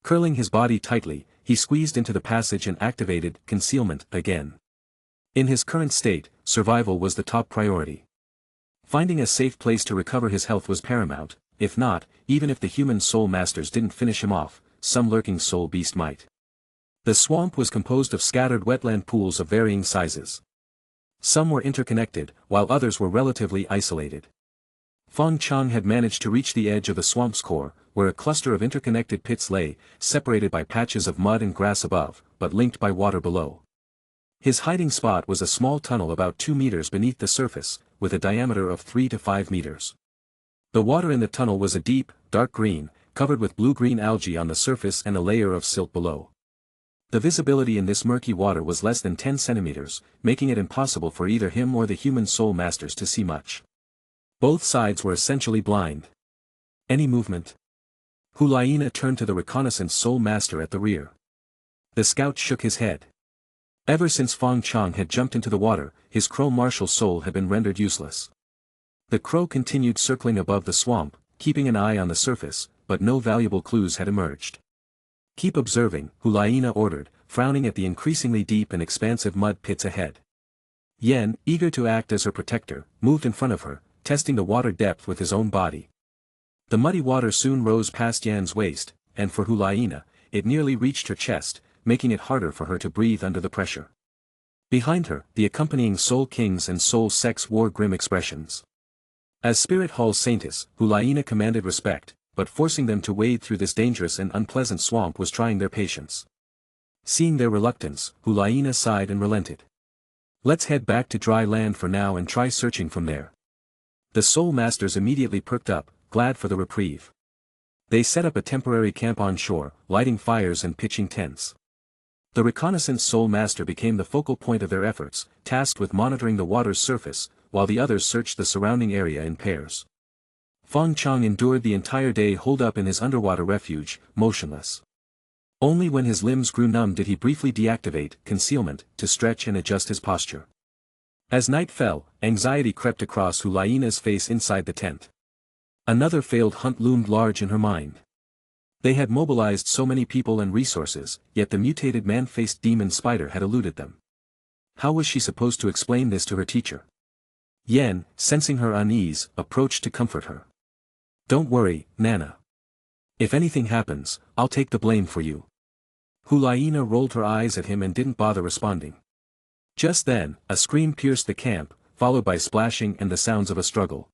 Curling his body tightly, he squeezed into the passage and activated concealment again. In his current state, survival was the top priority. Finding a safe place to recover his health was paramount. If not, even if the human soul masters didn't finish him off, some lurking soul beast might. The swamp was composed of scattered wetland pools of varying sizes. Some were interconnected, while others were relatively isolated. Fong Chong had managed to reach the edge of the swamp's core, where a cluster of interconnected pits lay, separated by patches of mud and grass above, but linked by water below. His hiding spot was a small tunnel about 2 meters beneath the surface, with a diameter of 3 to 5 meters. The water in the tunnel was a deep, dark green, covered with blue-green algae on the surface and a layer of silt below. The visibility in this murky water was less than 10 centimeters, making it impossible for either him or the human soul masters to see much. Both sides were essentially blind. Any movement? Hulayina turned to the reconnaissance soul master at the rear. The scout shook his head. Ever since Fong Chong had jumped into the water, his crow martial soul had been rendered useless. The crow continued circling above the swamp, keeping an eye on the surface, but no valuable clues had emerged. Keep observing, Hulayina ordered, frowning at the increasingly deep and expansive mud pits ahead. Yen, eager to act as her protector, moved in front of her, testing the water depth with his own body. The muddy water soon rose past Yan's waist, and for Hulayina, it nearly reached her chest, making it harder for her to breathe under the pressure. Behind her, the accompanying Soul Kings and Soul Sects wore grim expressions. As Spirit Hall Saintess, Hulayina commanded respect, but forcing them to wade through this dangerous and unpleasant swamp was trying their patience. Seeing their reluctance, Hulaina sighed and relented. Let's head back to dry land for now and try searching from there. The Soul Masters immediately perked up, glad for the reprieve. They set up a temporary camp on shore, lighting fires and pitching tents. The reconnaissance Soul Master became the focal point of their efforts, tasked with monitoring the water's surface, while the others searched the surrounding area in pairs. Fong Chong endured the entire day holed up in his underwater refuge, motionless. Only when his limbs grew numb did he briefly deactivate concealment to stretch and adjust his posture. As night fell, anxiety crept across Hulaina's face inside the tent. Another failed hunt loomed large in her mind. They had mobilized so many people and resources, yet the mutated man-faced demon spider had eluded them. How was she supposed to explain this to her teacher? Yen, sensing her unease, approached to comfort her. Don't worry, Nana. If anything happens, I'll take the blame for you. Hulaina rolled her eyes at him and didn't bother responding. Just then, a scream pierced the camp, followed by splashing and the sounds of a struggle.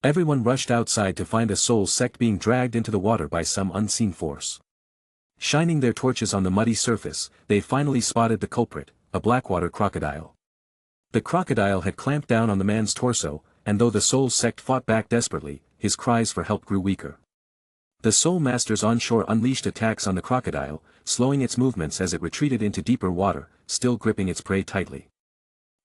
Everyone rushed outside to find a soul sect being dragged into the water by some unseen force. Shining their torches on the muddy surface, they finally spotted the culprit, a blackwater crocodile. The crocodile had clamped down on the man's torso, and though the soul sect fought back desperately, his cries for help grew weaker. The Soul Masters onshore unleashed attacks on the crocodile, slowing its movements as it retreated into deeper water, still gripping its prey tightly.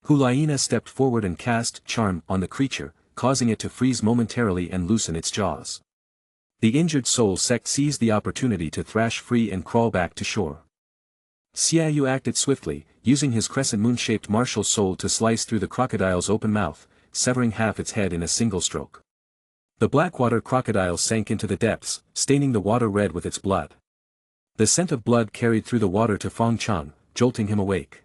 Hulaina stepped forward and cast Charm on the creature, causing it to freeze momentarily and loosen its jaws. The injured soul sect seized the opportunity to thrash free and crawl back to shore. Xiaoyu acted swiftly, using his crescent moon-shaped martial soul to slice through the crocodile's open mouth, severing half its head in a single stroke. The blackwater crocodile sank into the depths, staining the water red with its blood. The scent of blood carried through the water to Fong Chong, jolting him awake.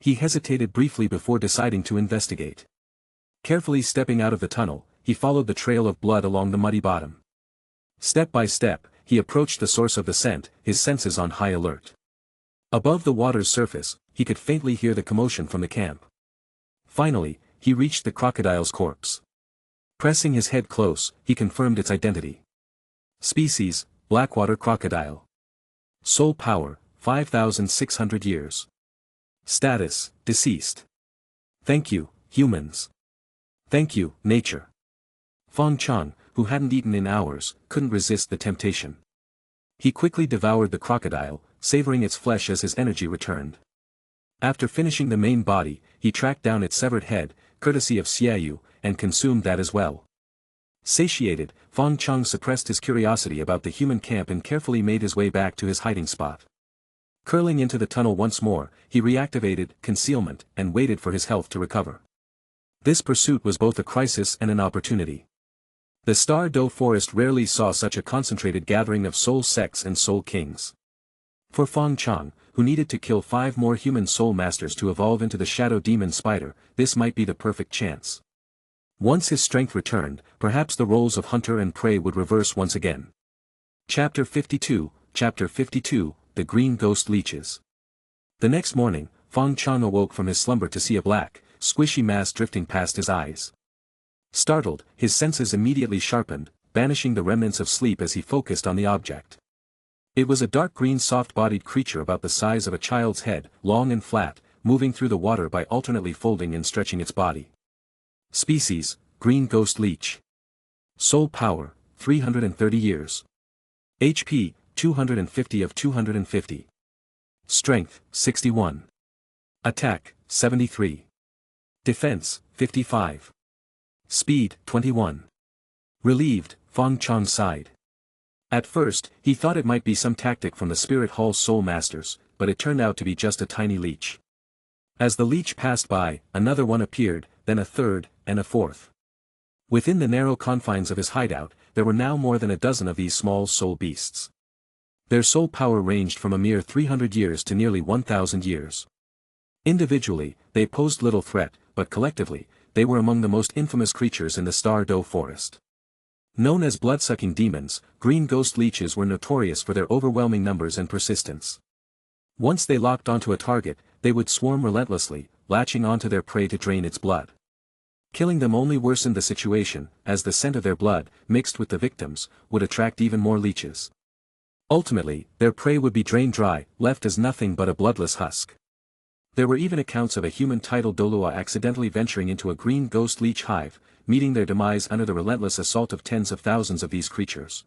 He hesitated briefly before deciding to investigate. Carefully stepping out of the tunnel, he followed the trail of blood along the muddy bottom. Step by step, he approached the source of the scent, his senses on high alert. Above the water's surface, he could faintly hear the commotion from the camp. Finally, he reached the crocodile's corpse. Pressing his head close, he confirmed its identity. Species, blackwater crocodile. Soul power, 5,600 years. Status, deceased. Thank you, humans. Thank you, nature. Fong Chong, who hadn't eaten in hours, couldn't resist the temptation. He quickly devoured the crocodile, savoring its flesh as his energy returned. After finishing the main body, he tracked down its severed head, courtesy of Xiaoyu, and consumed that as well. Satiated, Fong Chong suppressed his curiosity about the human camp and carefully made his way back to his hiding spot. Curling into the tunnel once more, he reactivated concealment and waited for his health to recover. This pursuit was both a crisis and an opportunity. The Star Do Forest rarely saw such a concentrated gathering of soul sects and soul kings. For Fong Chong, who needed to kill 5 more human soul masters to evolve into the shadow demon spider, this might be the perfect chance. Once his strength returned, perhaps the roles of hunter and prey would reverse once again. Chapter 52, The Green Ghost Leeches. The next morning, Fong Chong awoke from his slumber to see a black, squishy mass drifting past his eyes. Startled, his senses immediately sharpened, banishing the remnants of sleep as he focused on the object. It was a dark green soft-bodied creature about the size of a child's head, long and flat, moving through the water by alternately folding and stretching its body. Species, Green Ghost Leech. Soul power, 330 years. HP, 250 of 250. Strength, 61. Attack, 73. Defense, 55. Speed, 21. Relieved, Fong Chong sighed. At first, he thought it might be some tactic from the Spirit Hall Soul Masters, but it turned out to be just a tiny leech. As the leech passed by, another one appeared, then a third, and a fourth. Within the narrow confines of his hideout, there were now more than a dozen of these small soul beasts. Their soul power ranged from a mere 300 years to nearly 1,000 years. Individually, they posed little threat, but collectively, they were among the most infamous creatures in the Star Do Forest. Known as blood-sucking demons, green ghost leeches were notorious for their overwhelming numbers and persistence. Once they locked onto a target, they would swarm relentlessly, latching onto their prey to drain its blood. Killing them only worsened the situation, as the scent of their blood, mixed with the victims, would attract even more leeches. Ultimately, their prey would be drained dry, left as nothing but a bloodless husk. There were even accounts of a human titled Douluo accidentally venturing into a green ghost leech hive, meeting their demise under the relentless assault of tens of thousands of these creatures.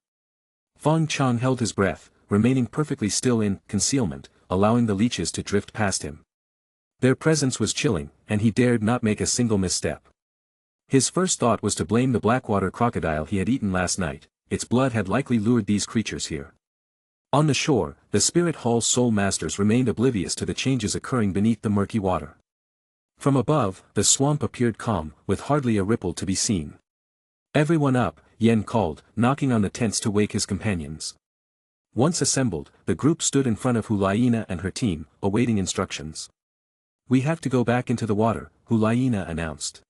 Fong Chong held his breath, remaining perfectly still in concealment, allowing the leeches to drift past him. Their presence was chilling, and he dared not make a single misstep. His first thought was to blame the blackwater crocodile he had eaten last night. Its blood had likely lured these creatures here. On the shore, the Spirit Hall's soul masters remained oblivious to the changes occurring beneath the murky water. From above, the swamp appeared calm, with hardly a ripple to be seen. "Everyone up," Yen called, knocking on the tents to wake his companions. Once assembled, the group stood in front of Hulaina and her team, awaiting instructions. "We have to go back into the water," Hulaina announced.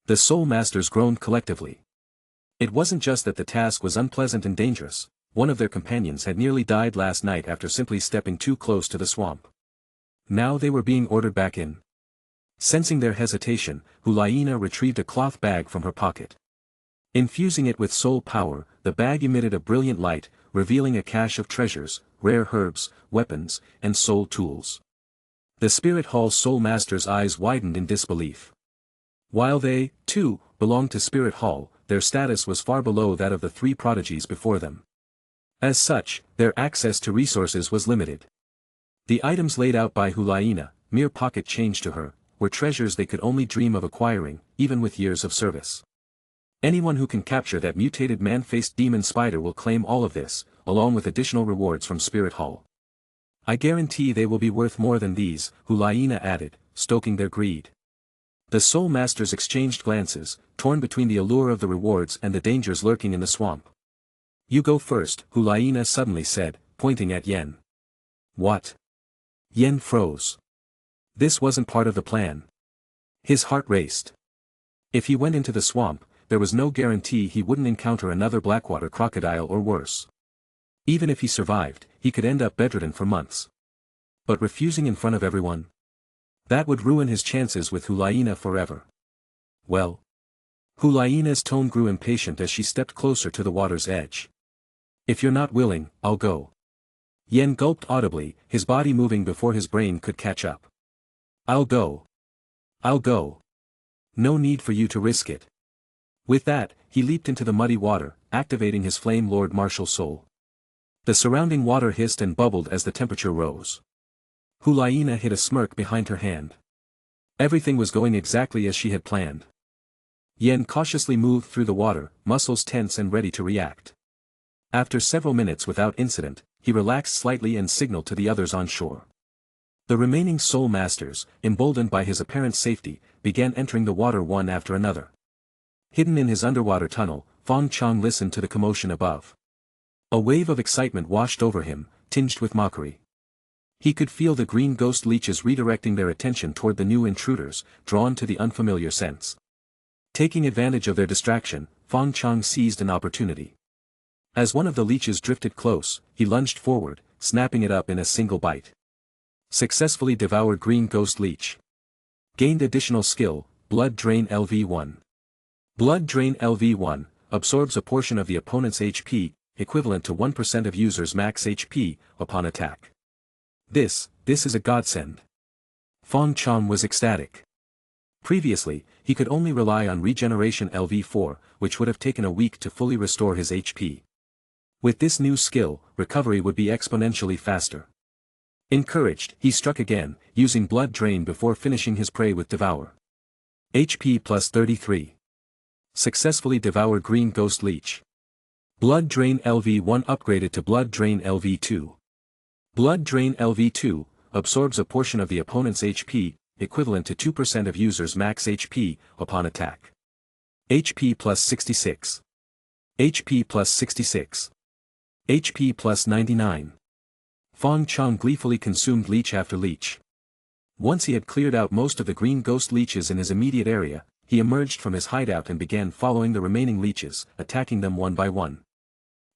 The soul masters groaned collectively. It wasn't just that the task was unpleasant and dangerous. One of their companions had nearly died last night after simply stepping too close to the swamp. Now they were being ordered back in. Sensing their hesitation, Hulaina retrieved a cloth bag from her pocket. Infusing it with soul power, the bag emitted a brilliant light, revealing a cache of treasures, rare herbs, weapons, and soul tools. The Spirit Hall's soul masters' eyes widened in disbelief. While they, too, belonged to Spirit Hall, their status was far below that of the three prodigies before them. As such, their access to resources was limited. The items laid out by Hulaina, mere pocket change to her, were treasures they could only dream of acquiring, even with years of service. Anyone who can capture that mutated man-faced demon spider will claim all of this, along with additional rewards from Spirit Hall. "I guarantee they will be worth more than these," Hulaina added, stoking their greed. The soul masters exchanged glances, torn between the allure of the rewards and the dangers lurking in the swamp. "You go first," Hulaina suddenly said, pointing at Yen. "What?" Yen froze. This wasn't part of the plan. His heart raced. If he went into the swamp, there was no guarantee he wouldn't encounter another blackwater crocodile or worse. Even if he survived, he could end up bedridden for months. But refusing in front of everyone? That would ruin his chances with Hulaina forever. "Well?" Hulaina's tone grew impatient as she stepped closer to the water's edge. "If you're not willing, I'll go." Yen gulped audibly, his body moving before his brain could catch up. "I'll go. I'll go. No need for you to risk it." With that, he leaped into the muddy water, activating his flame lord martial soul. The surrounding water hissed and bubbled as the temperature rose. Hulaina hid a smirk behind her hand. Everything was going exactly as she had planned. Yen cautiously moved through the water, muscles tense and ready to react. After several minutes without incident, he relaxed slightly and signaled to the others on shore. The remaining soul masters, emboldened by his apparent safety, began entering the water one after another. Hidden in his underwater tunnel, Fong Chong listened to the commotion above. A wave of excitement washed over him, tinged with mockery. He could feel the green ghost leeches redirecting their attention toward the new intruders, drawn to the unfamiliar scents. Taking advantage of their distraction, Fong Chong seized an opportunity. As one of the leeches drifted close, he lunged forward, snapping it up in a single bite. Successfully devoured green ghost leech. Gained additional skill, Blood Drain LV1. Blood Drain LV1 absorbs a portion of the opponent's HP, equivalent to 1% of user's max HP, upon attack. This is a godsend. Fong Chong was ecstatic. Previously, he could only rely on Regeneration LV4, which would have taken a week to fully restore his HP. With this new skill, recovery would be exponentially faster. Encouraged, he struck again, using Blood Drain before finishing his prey with Devour. HP plus 33. Successfully devoured green ghost leech. Blood Drain LV1 upgraded to Blood Drain LV2. Blood Drain LV2 absorbs a portion of the opponent's HP, equivalent to 2% of user's max HP, upon attack. HP plus 66. HP plus 66. HP plus 99. Fong Chong gleefully consumed leech after leech. Once he had cleared out most of the green ghost leeches in his immediate area, he emerged from his hideout and began following the remaining leeches, attacking them one by one.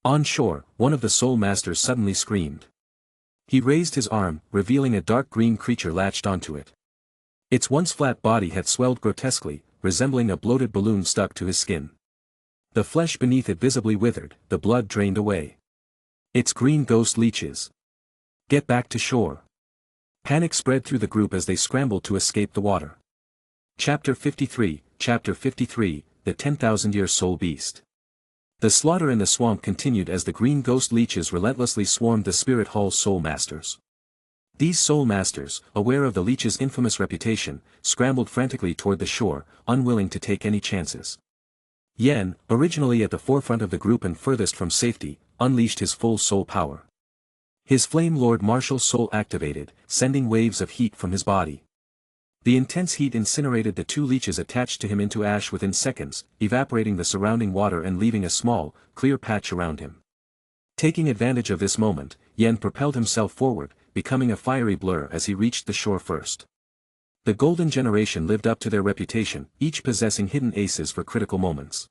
On shore, one of the soul masters suddenly screamed. He raised his arm, revealing a dark green creature latched onto it. Its once flat body had swelled grotesquely, resembling a bloated balloon stuck to his skin. The flesh beneath it visibly withered, the blood drained away. It's green ghost leeches. Get back to shore. Panic spread through the group as they scrambled to escape the water. Chapter 53, The 10,000-Year Soul Beast. The slaughter in the swamp continued as the green ghost leeches relentlessly swarmed the Spirit Hall's soul masters. These soul masters, aware of the leech's infamous reputation, scrambled frantically toward the shore, unwilling to take any chances. Yen, originally at the forefront of the group and furthest from safety, unleashed his full soul power. His Flame Lord martial soul activated, sending waves of heat from his body. The intense heat incinerated the two leeches attached to him into ash within seconds, evaporating the surrounding water and leaving a small, clear patch around him. Taking advantage of this moment, Yen propelled himself forward, becoming a fiery blur as he reached the shore first. The Golden Generation lived up to their reputation, each possessing hidden aces for critical moments.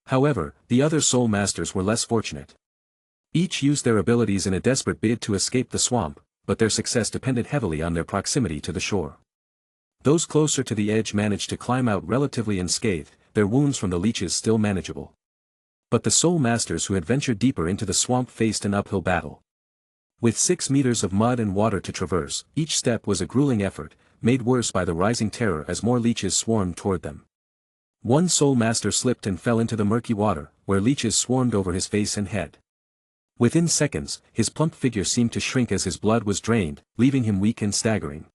However, the other soul masters were less fortunate. Each used their abilities in a desperate bid to escape the swamp, but their success depended heavily on their proximity to the shore. Those closer to the edge managed to climb out relatively unscathed, their wounds from the leeches still manageable. But the soul masters who had ventured deeper into the swamp faced an uphill battle. With 6 meters of mud and water to traverse, each step was a grueling effort, made worse by the rising terror as more leeches swarmed toward them. One soul master slipped and fell into the murky water, where leeches swarmed over his face and head. Within seconds, his plump figure seemed to shrink as his blood was drained, leaving him weak and staggering.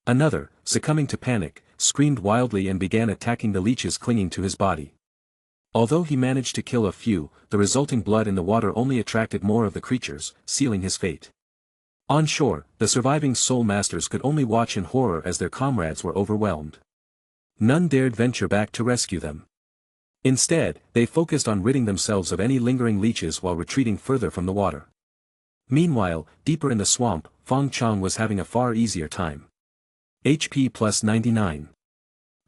Another, succumbing to panic, screamed wildly and began attacking the leeches clinging to his body. Although he managed to kill a few, the resulting blood in the water only attracted more of the creatures, sealing his fate. On shore, the surviving soul masters could only watch in horror as their comrades were overwhelmed. None dared venture back to rescue them. Instead, they focused on ridding themselves of any lingering leeches while retreating further from the water. Meanwhile, deeper in the swamp, Fong Chong was having a far easier time. HP plus 99.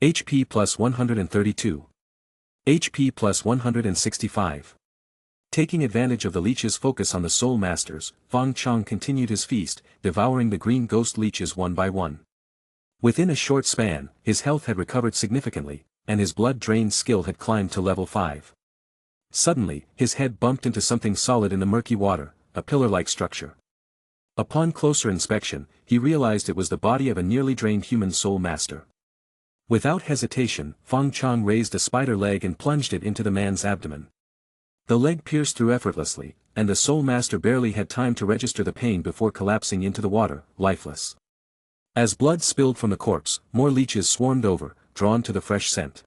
HP plus 132. HP plus 165. Taking advantage of the leech's focus on the soul masters, Fong Chong continued his feast, devouring the green ghost leeches one by one. Within a short span, his health had recovered significantly, and his blood-drained skill had climbed to level 5. Suddenly, his head bumped into something solid in the murky water, a pillar-like structure. Upon closer inspection, he realized it was the body of a nearly drained human soul master. Without hesitation, Fong Chong raised a spider leg and plunged it into the man's abdomen. The leg pierced through effortlessly, and the soul master barely had time to register the pain before collapsing into the water, lifeless. As blood spilled from the corpse, more leeches swarmed over, drawn to the fresh scent.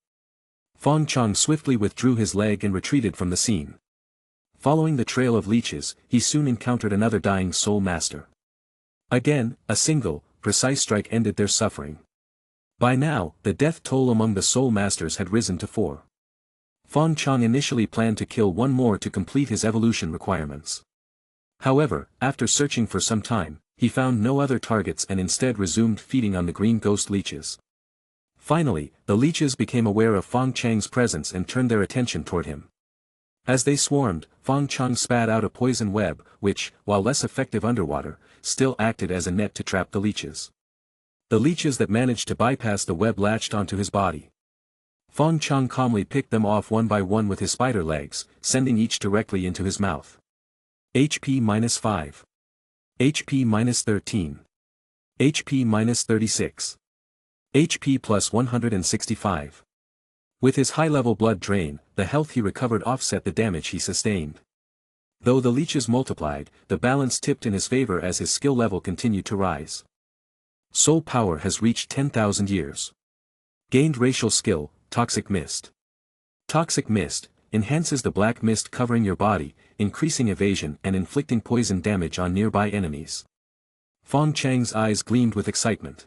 Fong Chong swiftly withdrew his leg and retreated from the scene. Following the trail of leeches, he soon encountered another dying soul master. Again, a single, precise strike ended their suffering. By now, the death toll among the soul masters had risen to 4. Fong Chong initially planned to kill one more to complete his evolution requirements. However, after searching for some time, he found no other targets and instead resumed feeding on the green ghost leeches. Finally, the leeches became aware of Fong Chang's presence and turned their attention toward him. As they swarmed, Fong Chong spat out a poison web, which, while less effective underwater, still acted as a net to trap the leeches. The leeches that managed to bypass the web latched onto his body. Fong Chong calmly picked them off one by one with his spider legs, sending each directly into his mouth. HP minus 5. HP minus 13. HP minus 36. HP plus 165. With his high-level blood drain, the health he recovered offset the damage he sustained. Though the leeches multiplied, the balance tipped in his favor as his skill level continued to rise. Soul power has reached 10,000 years. Gained racial skill, Toxic Mist. Toxic Mist enhances the black mist covering your body, increasing evasion and inflicting poison damage on nearby enemies. Fong Chang's eyes gleamed with excitement.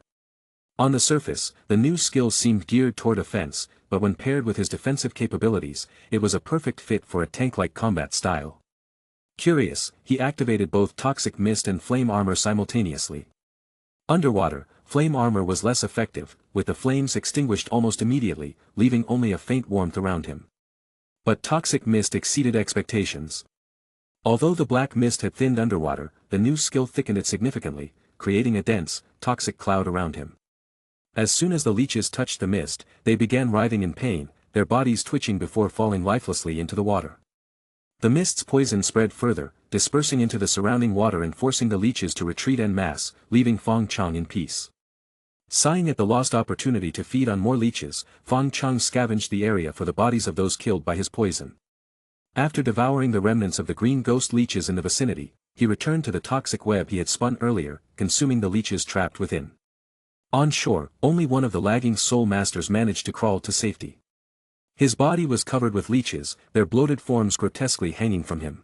On the surface, the new skill seemed geared toward offense, but when paired with his defensive capabilities, it was a perfect fit for a tank-like combat style. Curious, he activated both Toxic Mist and Flame Armor simultaneously. Underwater, Flame Armor was less effective, with the flames extinguished almost immediately, leaving only a faint warmth around him. But Toxic Mist exceeded expectations. Although the black mist had thinned underwater, the new skill thickened it significantly, creating a dense, toxic cloud around him. As soon as the leeches touched the mist, they began writhing in pain, their bodies twitching before falling lifelessly into the water. The mist's poison spread further, dispersing into the surrounding water and forcing the leeches to retreat en masse, leaving Fong Chong in peace. Sighing at the lost opportunity to feed on more leeches, Fong Chong scavenged the area for the bodies of those killed by his poison. After devouring the remnants of the green ghost leeches in the vicinity, he returned to the toxic web he had spun earlier, consuming the leeches trapped within. On shore, only one of the lagging soul masters managed to crawl to safety. His body was covered with leeches, their bloated forms grotesquely hanging from him.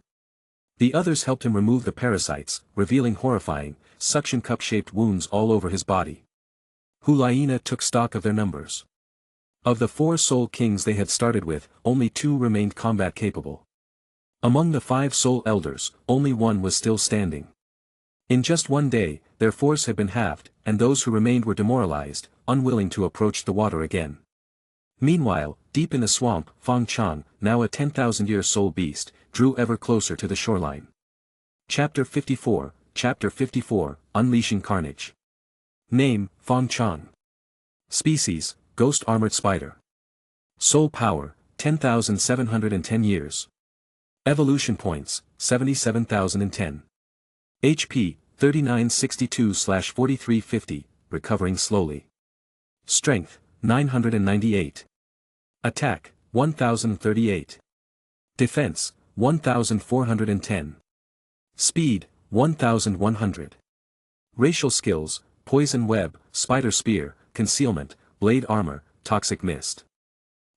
The others helped him remove the parasites, revealing horrifying, suction cup-shaped wounds all over his body. Hulayina took stock of their numbers. Of the 4 soul kings they had started with, only 2 remained combat capable. Among the 5 soul elders, only 1 was still standing. In just one day, their force had been halved, and those who remained were demoralized, unwilling to approach the water again. Meanwhile, deep in the swamp, Fong Chong, now a 10,000-year soul beast, drew ever closer to the shoreline. Chapter 54, Unleashing Carnage. Name, Fong Chong. Species, Ghost Armored Spider. Soul Power, 10,710 years. Evolution Points, 77,010. HP, 3962/4350, recovering slowly. Strength, 998. Attack, 1038. Defense, 1410. Speed, 1100. Racial skills, Poison Web, Spider Spear, Concealment, Blade Armor, Toxic Mist.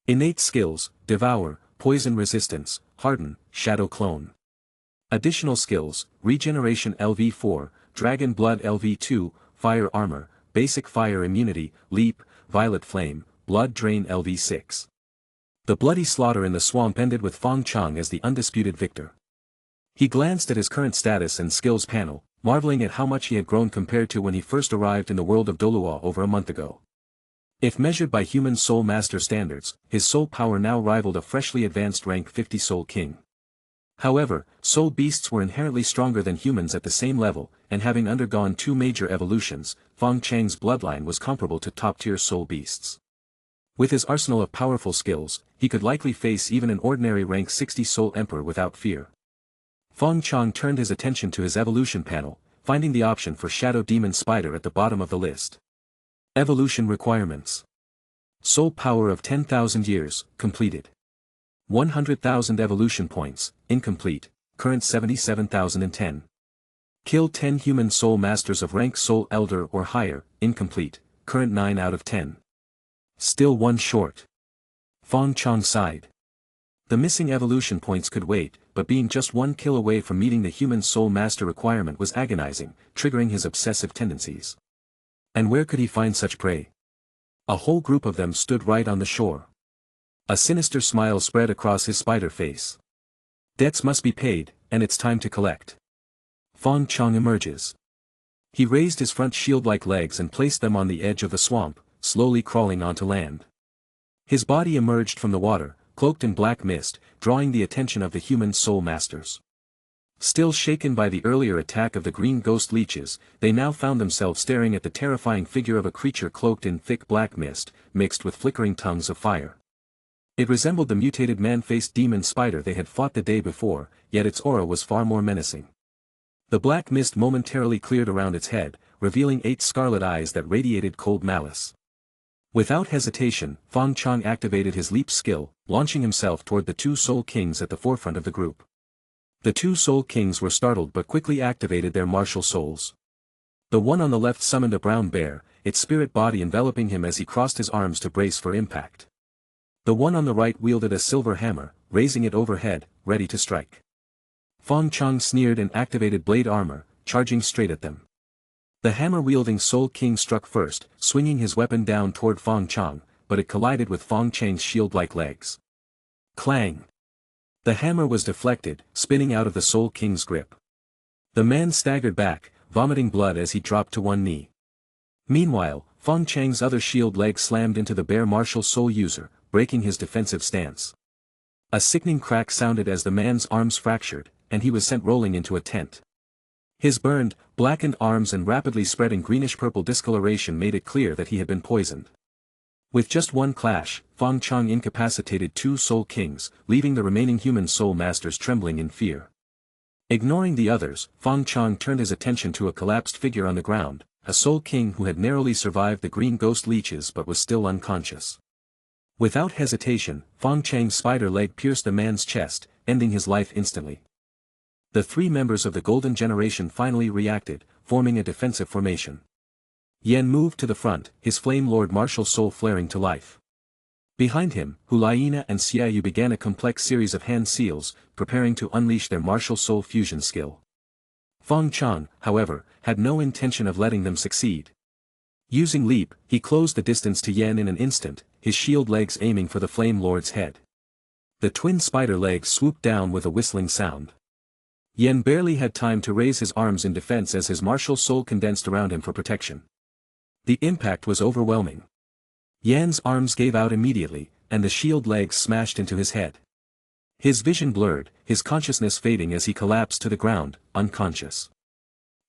Innate skills, Devour, Poison Resistance, Harden, Shadow Clone. Additional skills, Regeneration LV4, Dragon Blood LV2, Fire Armor, Basic Fire Immunity, Leap, Violet Flame, Blood Drain LV6. The bloody slaughter in the swamp ended with Fong Chong as the undisputed victor. He glanced at his current status and skills panel, marveling at how much he had grown compared to when he first arrived in the world of Douluo over a month ago. If measured by human soul master standards, his soul power now rivaled a freshly advanced rank 50 soul king. However, soul beasts were inherently stronger than humans at the same level, and having undergone 2 major evolutions, Fong Chang's bloodline was comparable to top-tier soul beasts. With his arsenal of powerful skills, he could likely face even an ordinary rank 60 soul emperor without fear. Fong Chong turned his attention to his evolution panel, finding the option for Shadow Demon Spider at the bottom of the list. Evolution Requirements. Soul Power of 10,000 years, completed. 100,000 evolution points, incomplete, current 77,010. Kill 10 human soul masters of rank soul elder or higher, incomplete, current 9 out of 10. Still 1 short. Fong Chong sighed. The missing evolution points could wait, but being just 1 kill away from meeting the human soul master requirement was agonizing, triggering his obsessive tendencies. And where could he find such prey? A whole group of them stood right on the shore. A sinister smile spread across his spider face. Debts must be paid, and it's time to collect. Fong Chong emerges. He raised his front shield-like legs and placed them on the edge of the swamp, slowly crawling onto land. His body emerged from the water, cloaked in black mist, drawing the attention of the human soul masters. Still shaken by the earlier attack of the green ghost leeches, they now found themselves staring at the terrifying figure of a creature cloaked in thick black mist, mixed with flickering tongues of fire. It resembled the mutated man-faced demon spider they had fought the day before, yet its aura was far more menacing. The black mist momentarily cleared around its head, revealing 8 scarlet eyes that radiated cold malice. Without hesitation, Fong Chong activated his leap skill, launching himself toward the 2 soul kings at the forefront of the group. The 2 soul kings were startled but quickly activated their martial souls. The one on the left summoned a brown bear, its spirit body enveloping him as he crossed his arms to brace for impact. The one on the right wielded a silver hammer, raising it overhead, ready to strike. Fong Chong sneered and activated blade armor, charging straight at them. The hammer-wielding Soul King struck first, swinging his weapon down toward Fong Chong, but it collided with Fong Chang's shield-like legs. Clang! The hammer was deflected, spinning out of the Soul King's grip. The man staggered back, vomiting blood as he dropped to one knee. Meanwhile, Fong Chang's other shield leg slammed into the bear martial soul user, breaking his defensive stance. A sickening crack sounded as the man's arms fractured, and he was sent rolling into a tent. His burned, blackened arms and rapidly spreading greenish-purple discoloration made it clear that he had been poisoned. With just one clash, Fong Chong incapacitated 2 Soul Kings, leaving the remaining human Soul Masters trembling in fear. Ignoring the others, Fong Chong turned his attention to a collapsed figure on the ground, a Soul King who had narrowly survived the green ghost leeches but was still unconscious. Without hesitation, Fong Chang's spider leg pierced the man's chest, ending his life instantly. The 3 members of the Golden Generation finally reacted, forming a defensive formation. Yen moved to the front, his Flame Lord martial soul flaring to life. Behind him, Hulaina and Xiaoyu began a complex series of hand seals, preparing to unleash their martial soul fusion skill. Fong Chong, however, had no intention of letting them succeed. Using Leap, he closed the distance to Yen in an instant, his shield legs aiming for the Flame Lord's head. The twin spider legs swooped down with a whistling sound. Yen barely had time to raise his arms in defense as his martial soul condensed around him for protection. The impact was overwhelming. Yan's arms gave out immediately, and the shield legs smashed into his head. His vision blurred, his consciousness fading as he collapsed to the ground, unconscious.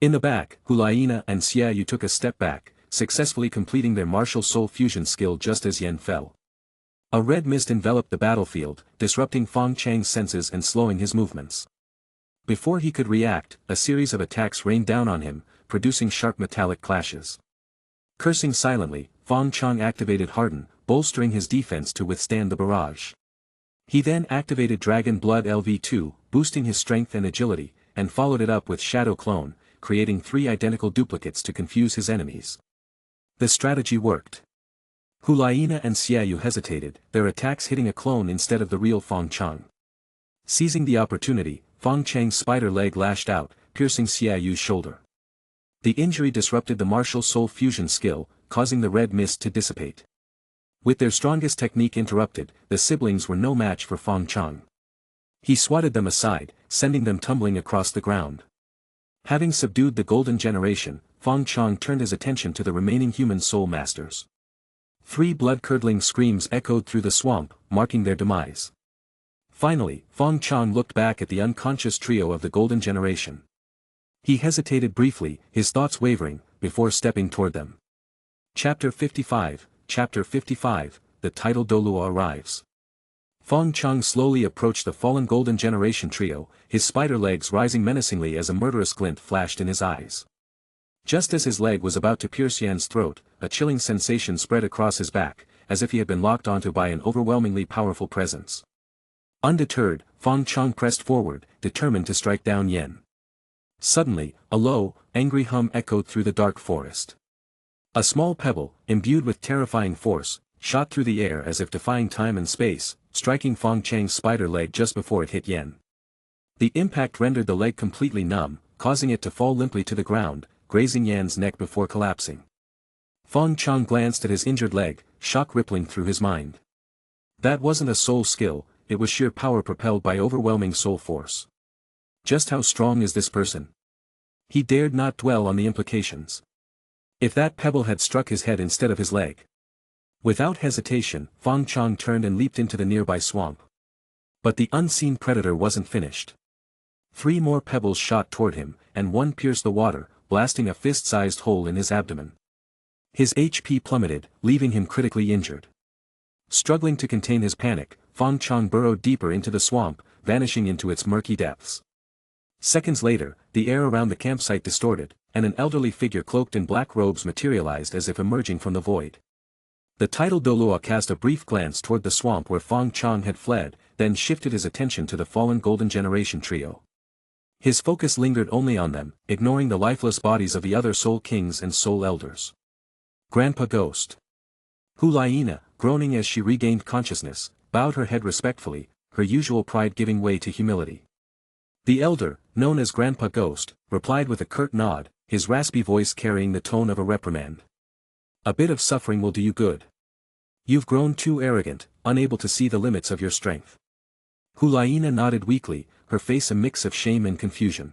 In the back, Hulaina and Xiaoyu took a step back, successfully completing their martial soul fusion skill just as Yen fell. A red mist enveloped the battlefield, disrupting Fong Chang's senses and slowing his movements. Before he could react, a series of attacks rained down on him, producing sharp metallic clashes. Cursing silently, Fong Chong activated Harden, bolstering his defense to withstand the barrage. He then activated Dragon Blood LV2, boosting his strength and agility, and followed it up with Shadow Clone, creating 3 identical duplicates to confuse his enemies. The strategy worked. Hulaina and Xiaoyu hesitated, their attacks hitting a clone instead of the real Fong Chong. Seizing the opportunity, Fong Chang's spider leg lashed out, piercing Xiaoyu's shoulder. The injury disrupted the martial soul fusion skill, causing the red mist to dissipate. With their strongest technique interrupted, the siblings were no match for Fong Chong. He swatted them aside, sending them tumbling across the ground. Having subdued the Golden Generation, Fong Chong turned his attention to the remaining human soul masters. 3 blood-curdling screams echoed through the swamp, marking their demise. Finally, Fong Chong looked back at the unconscious trio of the Golden Generation. He hesitated briefly, his thoughts wavering, before stepping toward them. Chapter 55, the title Douluo arrives. Fong Chong slowly approached the fallen Golden Generation trio, his spider legs rising menacingly as a murderous glint flashed in his eyes. Just as his leg was about to pierce Yan's throat, a chilling sensation spread across his back, as if he had been locked onto by an overwhelmingly powerful presence. Undeterred, Fong Chong pressed forward, determined to strike down Yan. Suddenly, a low, angry hum echoed through the dark forest. A small pebble, imbued with terrifying force, shot through the air as if defying time and space, striking Fong Chang's spider leg just before it hit Yan. The impact rendered the leg completely numb, causing it to fall limply to the ground, grazing Yan's neck before collapsing. Fong Chong glanced at his injured leg, shock rippling through his mind. That wasn't a soul skill, it was sheer power propelled by overwhelming soul force. Just how strong is this person? He dared not dwell on the implications. If that pebble had struck his head instead of his leg. Without hesitation, Fong Chong turned and leaped into the nearby swamp. But the unseen predator wasn't finished. 3 more pebbles shot toward him, and one pierced the water, blasting a fist-sized hole in his abdomen. His HP plummeted, leaving him critically injured. Struggling to contain his panic, Fong Chong burrowed deeper into the swamp, vanishing into its murky depths. Seconds later, the air around the campsite distorted, and an elderly figure cloaked in black robes materialized as if emerging from the void. The title Douluo cast a brief glance toward the swamp where Fong Chong had fled, then shifted his attention to the fallen Golden Generation trio. His focus lingered only on them, ignoring the lifeless bodies of the other Soul Kings and Soul Elders. Grandpa Ghost. Hulaina, groaning as she regained consciousness, bowed her head respectfully, her usual pride giving way to humility. The elder, known as Grandpa Ghost, replied with a curt nod, his raspy voice carrying the tone of a reprimand. A bit of suffering will do you good. You've grown too arrogant, unable to see the limits of your strength. Hulaina nodded weakly, her face a mix of shame and confusion.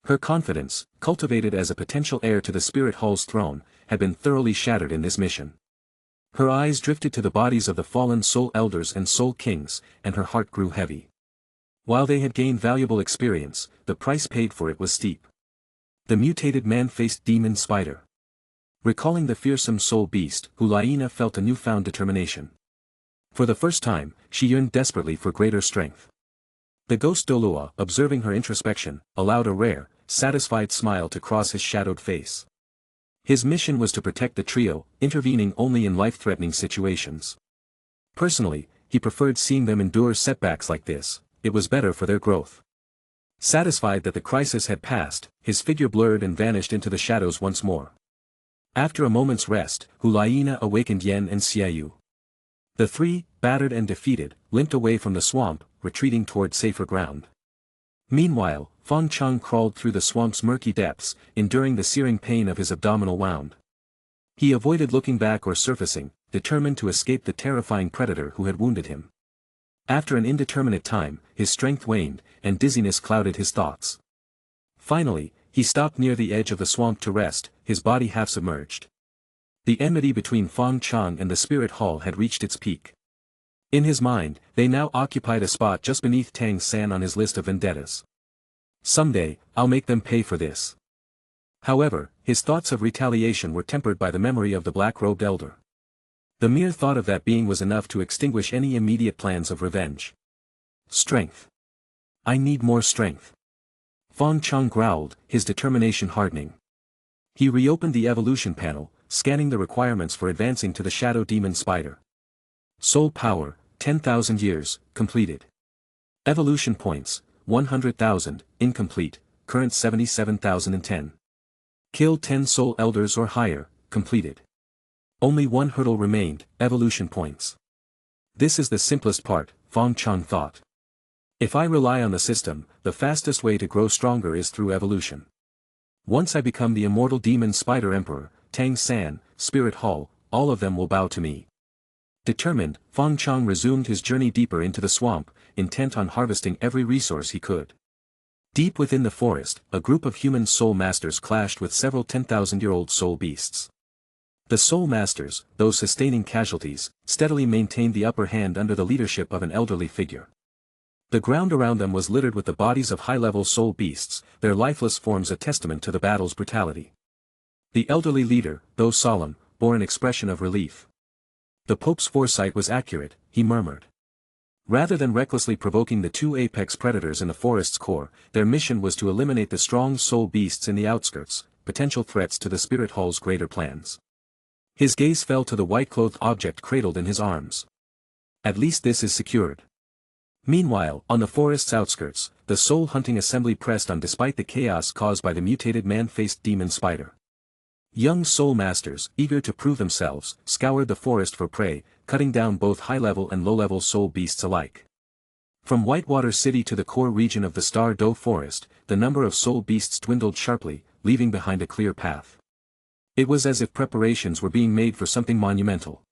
Her confidence, cultivated as a potential heir to the Spirit Hall's throne, had been thoroughly shattered in this mission. Her eyes drifted to the bodies of the fallen Soul Elders and Soul Kings, and her heart grew heavy. While they had gained valuable experience, the price paid for it was steep. The mutated man-faced demon spider. Recalling the fearsome soul beast, Hulaina felt a newfound determination. For the first time, she yearned desperately for greater strength. The ghost Douluo, observing her introspection, allowed a rare, satisfied smile to cross his shadowed face. His mission was to protect the trio, intervening only in life-threatening situations. Personally, he preferred seeing them endure setbacks like this. It was better for their growth. Satisfied that the crisis had passed, his figure blurred and vanished into the shadows once more. After a moment's rest, Hulaina awakened Yen and Xiaoyu. The three, battered and defeated, limped away from the swamp, retreating toward safer ground. Meanwhile, Fong Chong crawled through the swamp's murky depths, enduring the searing pain of his abdominal wound. He avoided looking back or surfacing, determined to escape the terrifying predator who had wounded him. After an indeterminate time, his strength waned, and dizziness clouded his thoughts. Finally, he stopped near the edge of the swamp to rest, his body half submerged. The enmity between Fong Chong and the Spirit Hall had reached its peak. In his mind, they now occupied a spot just beneath Tang San on his list of vendettas. Someday, I'll make them pay for this. However, his thoughts of retaliation were tempered by the memory of the black-robed elder. The mere thought of that being was enough to extinguish any immediate plans of revenge. Strength. I need more strength. Fong Chong growled, his determination hardening. He reopened the evolution panel, scanning the requirements for advancing to the shadow demon spider. Soul power, 10,000 years, completed. Evolution points, 100,000, incomplete, current 77,010. Kill 10 soul elders or higher, completed. Only one hurdle remained, evolution points. This is the simplest part, Fong Chong thought. If I rely on the system, the fastest way to grow stronger is through evolution. Once I become the immortal demon spider emperor, Tang San, Spirit Hall, all of them will bow to me. Determined, Fong Chong resumed his journey deeper into the swamp, intent on harvesting every resource he could. Deep within the forest, a group of human soul masters clashed with several 10,000-year-old soul beasts. The soul masters, though sustaining casualties, steadily maintained the upper hand under the leadership of an elderly figure. The ground around them was littered with the bodies of high-level soul beasts, their lifeless forms a testament to the battle's brutality. The elderly leader, though solemn, bore an expression of relief. The Pope's foresight was accurate, he murmured. Rather than recklessly provoking the two apex predators in the forest's core, their mission was to eliminate the strong soul beasts in the outskirts, potential threats to the Spirit Hall's greater plans. His gaze fell to the white-clothed object cradled in his arms. At least this is secured. Meanwhile, on the forest's outskirts, the soul-hunting assembly pressed on despite the chaos caused by the mutated man-faced demon spider. Young soul masters, eager to prove themselves, scoured the forest for prey, cutting down both high-level and low-level soul beasts alike. From Whitewater City to the core region of the Star Doe Forest, the number of soul beasts dwindled sharply, leaving behind a clear path. It was as if preparations were being made for something monumental.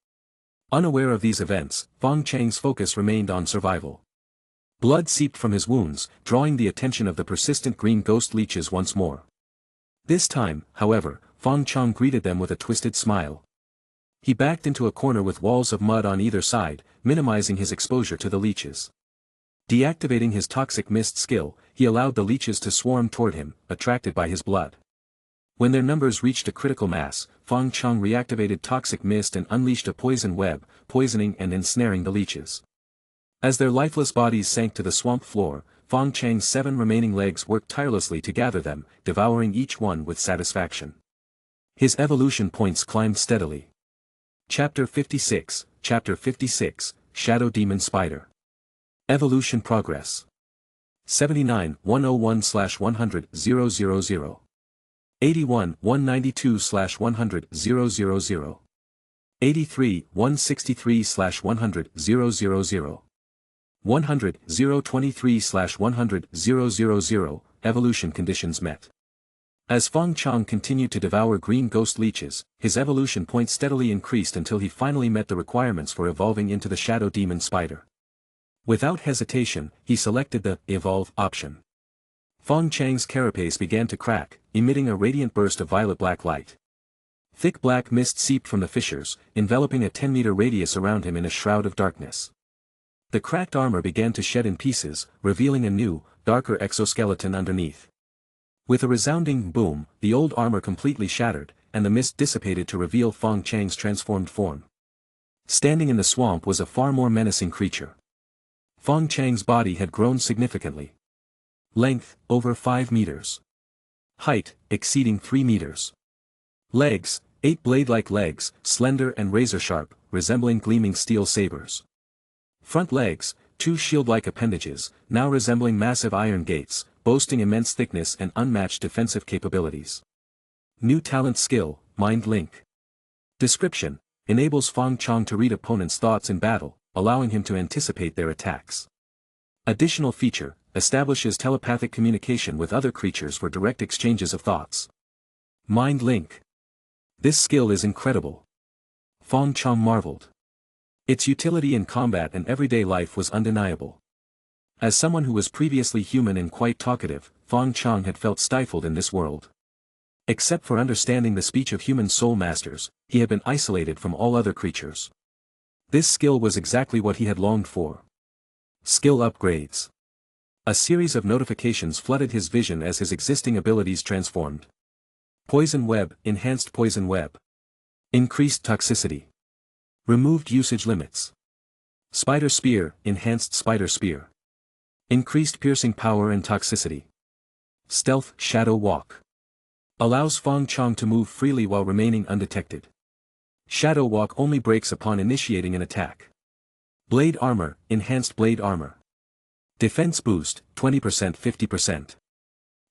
Unaware of these events, Fong Chang's focus remained on survival. Blood seeped from his wounds, drawing the attention of the persistent green ghost leeches once more. This time, however, Fong Chong greeted them with a twisted smile. He backed into a corner with walls of mud on either side, minimizing his exposure to the leeches. Deactivating his toxic mist skill, he allowed the leeches to swarm toward him, attracted by his blood. When their numbers reached a critical mass, Fong Chong reactivated toxic mist and unleashed a poison web, poisoning and ensnaring the leeches. As their lifeless bodies sank to the swamp floor, Fong Chang's 7 remaining legs worked tirelessly to gather them, devouring each one with satisfaction. His evolution points climbed steadily. Chapter 56, Shadow Demon Spider. Evolution Progress. 79, 101/100,000. 81, 192/100,000. 83, 163/100,000. 100, 023/100,000, evolution conditions met. As Fong Chong continued to devour green ghost leeches, his evolution point steadily increased until he finally met the requirements for evolving into the shadow demon spider. Without hesitation, he selected the Evolve option. Fong Chang's carapace began to crack, emitting a radiant burst of violet-black light. Thick black mist seeped from the fissures, enveloping a 10-meter radius around him in a shroud of darkness. The cracked armor began to shed in pieces, revealing a new, darker exoskeleton underneath. With a resounding boom, the old armor completely shattered, and the mist dissipated to reveal Fong Chang's transformed form. Standing in the swamp was a far more menacing creature. Fong Chang's body had grown significantly. Length, over 5 meters. Height, exceeding 3 meters. Legs, 8 blade-like legs, slender and razor-sharp, resembling gleaming steel sabers. Front legs, 2 shield-like appendages, now resembling massive iron gates, boasting immense thickness and unmatched defensive capabilities. New talent skill, Mind Link. Description: enables Fong Chong to read opponents' thoughts in battle, allowing him to anticipate their attacks. Additional feature: establishes telepathic communication with other creatures for direct exchanges of thoughts. Mind Link. This skill is incredible. Fong Chong marveled. Its utility in combat and everyday life was undeniable. As someone who was previously human and quite talkative, Fong Chong had felt stifled in this world. Except for understanding the speech of human soul masters, he had been isolated from all other creatures. This skill was exactly what he had longed for. Skill upgrades. A series of notifications flooded his vision as his existing abilities transformed. Poison Web, Enhanced Poison Web. Increased Toxicity. Removed Usage Limits. Spider Spear, Enhanced Spider Spear. Increased Piercing Power and Toxicity. Stealth Shadow Walk. Allows Fong Chong to move freely while remaining undetected. Shadow Walk only breaks upon initiating an attack. Blade Armor, Enhanced Blade Armor. Defense Boost, 20% 50%.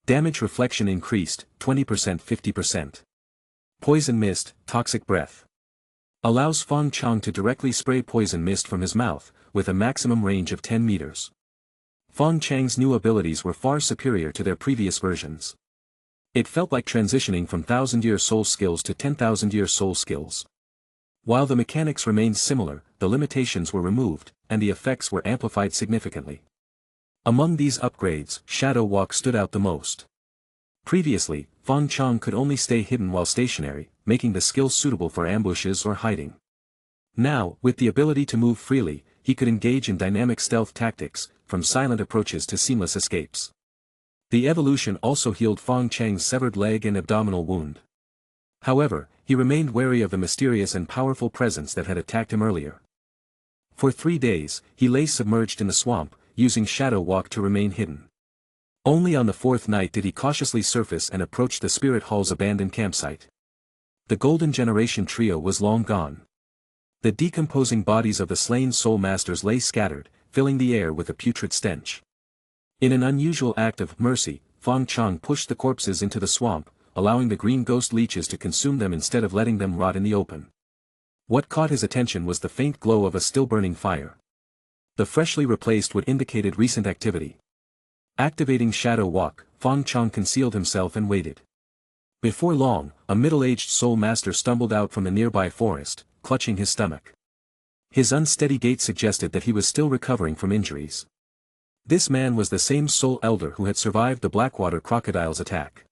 Damage Reflection increased, 20% 50%. Poison Mist, Toxic Breath. Allows Fong Chong to directly spray poison mist from his mouth, with a maximum range of 10 meters. Fong Chang's new abilities were far superior to their previous versions. It felt like transitioning from 1,000-year soul skills to 10,000-year soul skills. While the mechanics remained similar, the limitations were removed, and the effects were amplified significantly. Among these upgrades, Shadow Walk stood out the most. Previously, Fong Chong could only stay hidden while stationary, making the skill suitable for ambushes or hiding. Now, with the ability to move freely, he could engage in dynamic stealth tactics, from silent approaches to seamless escapes. The evolution also healed Fong Chang's severed leg and abdominal wound. However, he remained wary of the mysterious and powerful presence that had attacked him earlier. For 3 days, he lay submerged in the swamp, using Shadow Walk to remain hidden. Only on the 4th night did he cautiously surface and approach the Spirit Hall's abandoned campsite. The Golden Generation trio was long gone. The decomposing bodies of the slain soul masters lay scattered, filling the air with a putrid stench. In an unusual act of mercy, Fong Chong pushed the corpses into the swamp, allowing the green ghost leeches to consume them instead of letting them rot in the open. What caught his attention was the faint glow of a still-burning fire. The freshly replaced wood indicated recent activity. Activating Shadow Walk, Fong Chong concealed himself and waited. Before long, a middle-aged soul master stumbled out from the nearby forest, clutching his stomach. His unsteady gait suggested that he was still recovering from injuries. This man was the same soul elder who had survived the Blackwater crocodile's attack.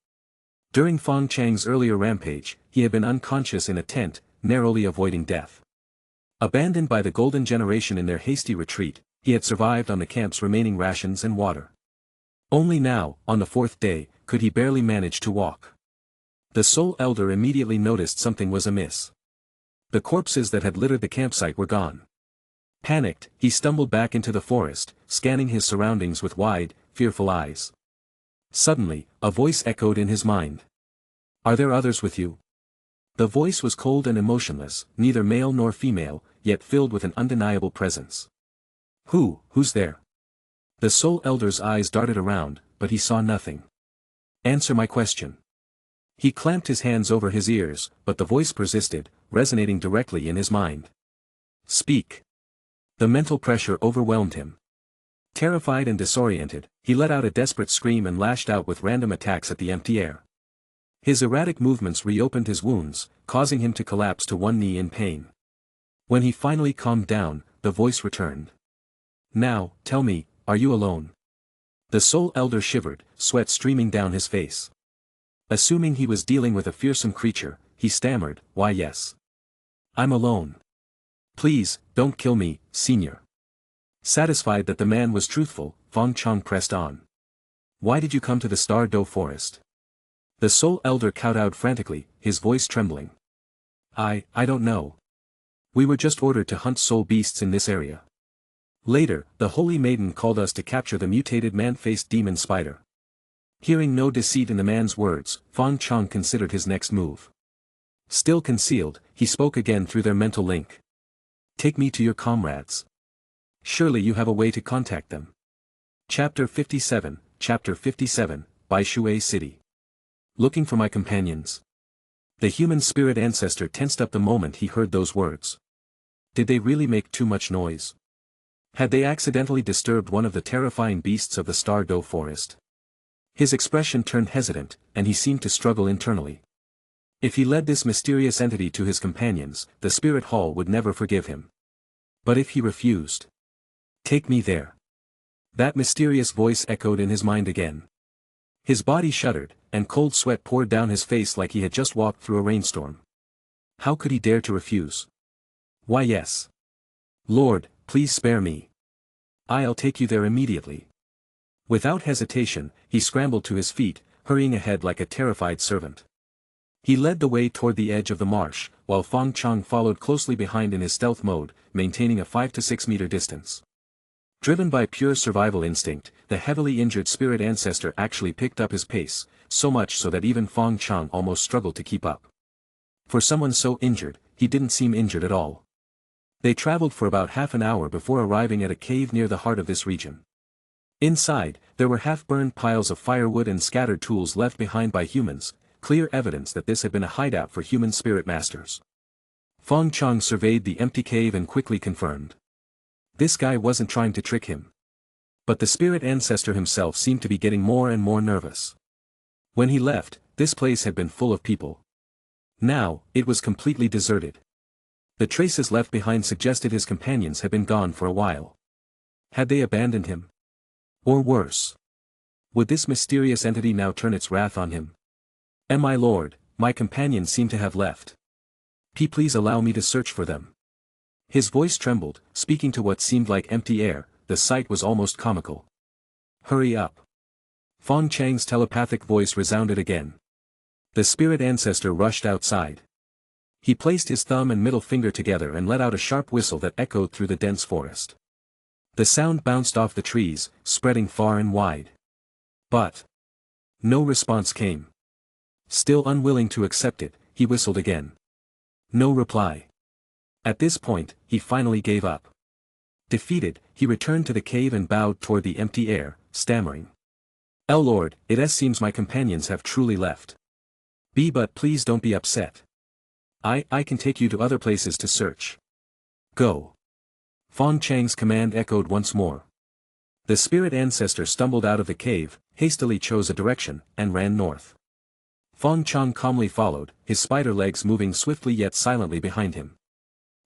During Fong Chang's earlier rampage, he had been unconscious in a tent, narrowly avoiding death. Abandoned by the Golden Generation in their hasty retreat, he had survived on the camp's remaining rations and water. Only now, on the 4th day, could he barely manage to walk. The soul elder immediately noticed something was amiss. The corpses that had littered the campsite were gone. Panicked, he stumbled back into the forest, scanning his surroundings with wide, fearful eyes. Suddenly, a voice echoed in his mind. "Are there others with you?" The voice was cold and emotionless, neither male nor female, yet filled with an undeniable presence. Who's there?" The soul elder's eyes darted around, but he saw nothing. "Answer my question." He clamped his hands over his ears, but the voice persisted, resonating directly in his mind. "Speak." The mental pressure overwhelmed him. Terrified and disoriented, he let out a desperate scream and lashed out with random attacks at the empty air. His erratic movements reopened his wounds, causing him to collapse to one knee in pain. When he finally calmed down, the voice returned. "Now, tell me, are you alone?" The soul elder shivered, sweat streaming down his face. Assuming he was dealing with a fearsome creature, he stammered, "Why yes. I'm alone. Please, don't kill me, Senior." Satisfied that the man was truthful, Fong Chong pressed on. "Why did you come to the Star Doe forest?" The Soul Elder kowtowed frantically, his voice trembling. I don't know. We were just ordered to hunt soul beasts in this area. Later, the Holy Maiden called us to capture the mutated man-faced demon spider. Hearing no deceit in the man's words, Fong Chong considered his next move. Still concealed, he spoke again through their mental link. Take me to your comrades. Surely you have a way to contact them. Chapter 57, Baishui City. Looking for my companions. The human spirit ancestor tensed up the moment he heard those words. Did they really make too much noise? Had they accidentally disturbed one of the terrifying beasts of the Star Doe forest? His expression turned hesitant, and he seemed to struggle internally. If he led this mysterious entity to his companions, the spirit hall would never forgive him. But if he refused? Take me there. That mysterious voice echoed in his mind again. His body shuddered, and cold sweat poured down his face like he had just walked through a rainstorm. How could he dare to refuse? Why yes. Lord, please spare me. I'll take you there immediately. Without hesitation, he scrambled to his feet, hurrying ahead like a terrified servant. He led the way toward the edge of the marsh, while Fong Chong followed closely behind in his stealth mode, maintaining a 5 to 6 meter distance. Driven by pure survival instinct, the heavily injured spirit ancestor actually picked up his pace, so much so that even Fong Chong almost struggled to keep up. For someone so injured, he didn't seem injured at all. They traveled for about half an hour before arriving at a cave near the heart of this region. Inside, there were half-burned piles of firewood and scattered tools left behind by humans, clear evidence that this had been a hideout for human spirit masters. Fong Chong surveyed the empty cave and quickly confirmed. This guy wasn't trying to trick him. But the spirit ancestor himself seemed to be getting more and more nervous. When he left, this place had been full of people. Now, it was completely deserted. The traces left behind suggested his companions had been gone for a while. Had they abandoned him? Or worse? Would this mysterious entity now turn its wrath on him? My lord, my companions seem to have left. Please allow me to search for them. His voice trembled, speaking to what seemed like empty air. The sight was almost comical. Hurry up. Fong Chang's telepathic voice resounded again. The spirit ancestor rushed outside. He placed his thumb and middle finger together and let out a sharp whistle that echoed through the dense forest. The sound bounced off the trees, spreading far and wide. But no response came. Still unwilling to accept it, he whistled again. No reply. At this point, he finally gave up. Defeated, he returned to the cave and bowed toward the empty air, stammering. Lord, it seems my companions have truly left. But please don't be upset. I can take you to other places to search. Go. Fong Chang's command echoed once more. The spirit ancestor stumbled out of the cave, hastily chose a direction, and ran north. Fong Chong calmly followed, his spider legs moving swiftly yet silently behind him.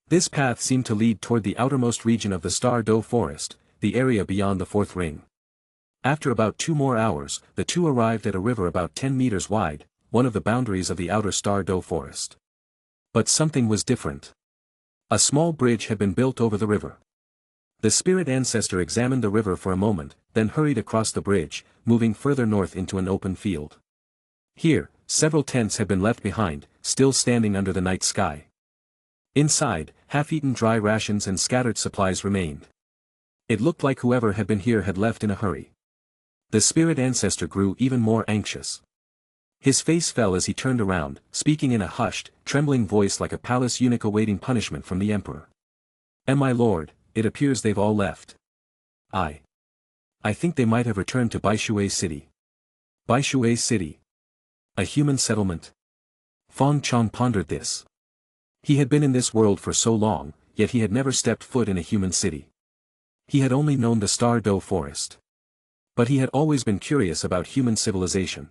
This path seemed to lead toward the outermost region of the Star Doe forest, the area beyond the fourth ring. After about 2 more hours, the two arrived at a river about 10 meters wide, one of the boundaries of the outer Star Doe forest. But something was different. A small bridge had been built over the river. The spirit ancestor examined the river for a moment, then hurried across the bridge, moving further north into an open field. Here, several tents had been left behind, still standing under the night sky. Inside, half-eaten dry rations and scattered supplies remained. It looked like whoever had been here had left in a hurry. The spirit ancestor grew even more anxious. His face fell as he turned around, speaking in a hushed, trembling voice like a palace eunuch awaiting punishment from the emperor. My lord, it appears they've all left. I think they might have returned to Baishui City. Baishui City. A human settlement? Fong Chong pondered this. He had been in this world for so long, yet he had never stepped foot in a human city. He had only known the Star Doe forest. But he had always been curious about human civilization.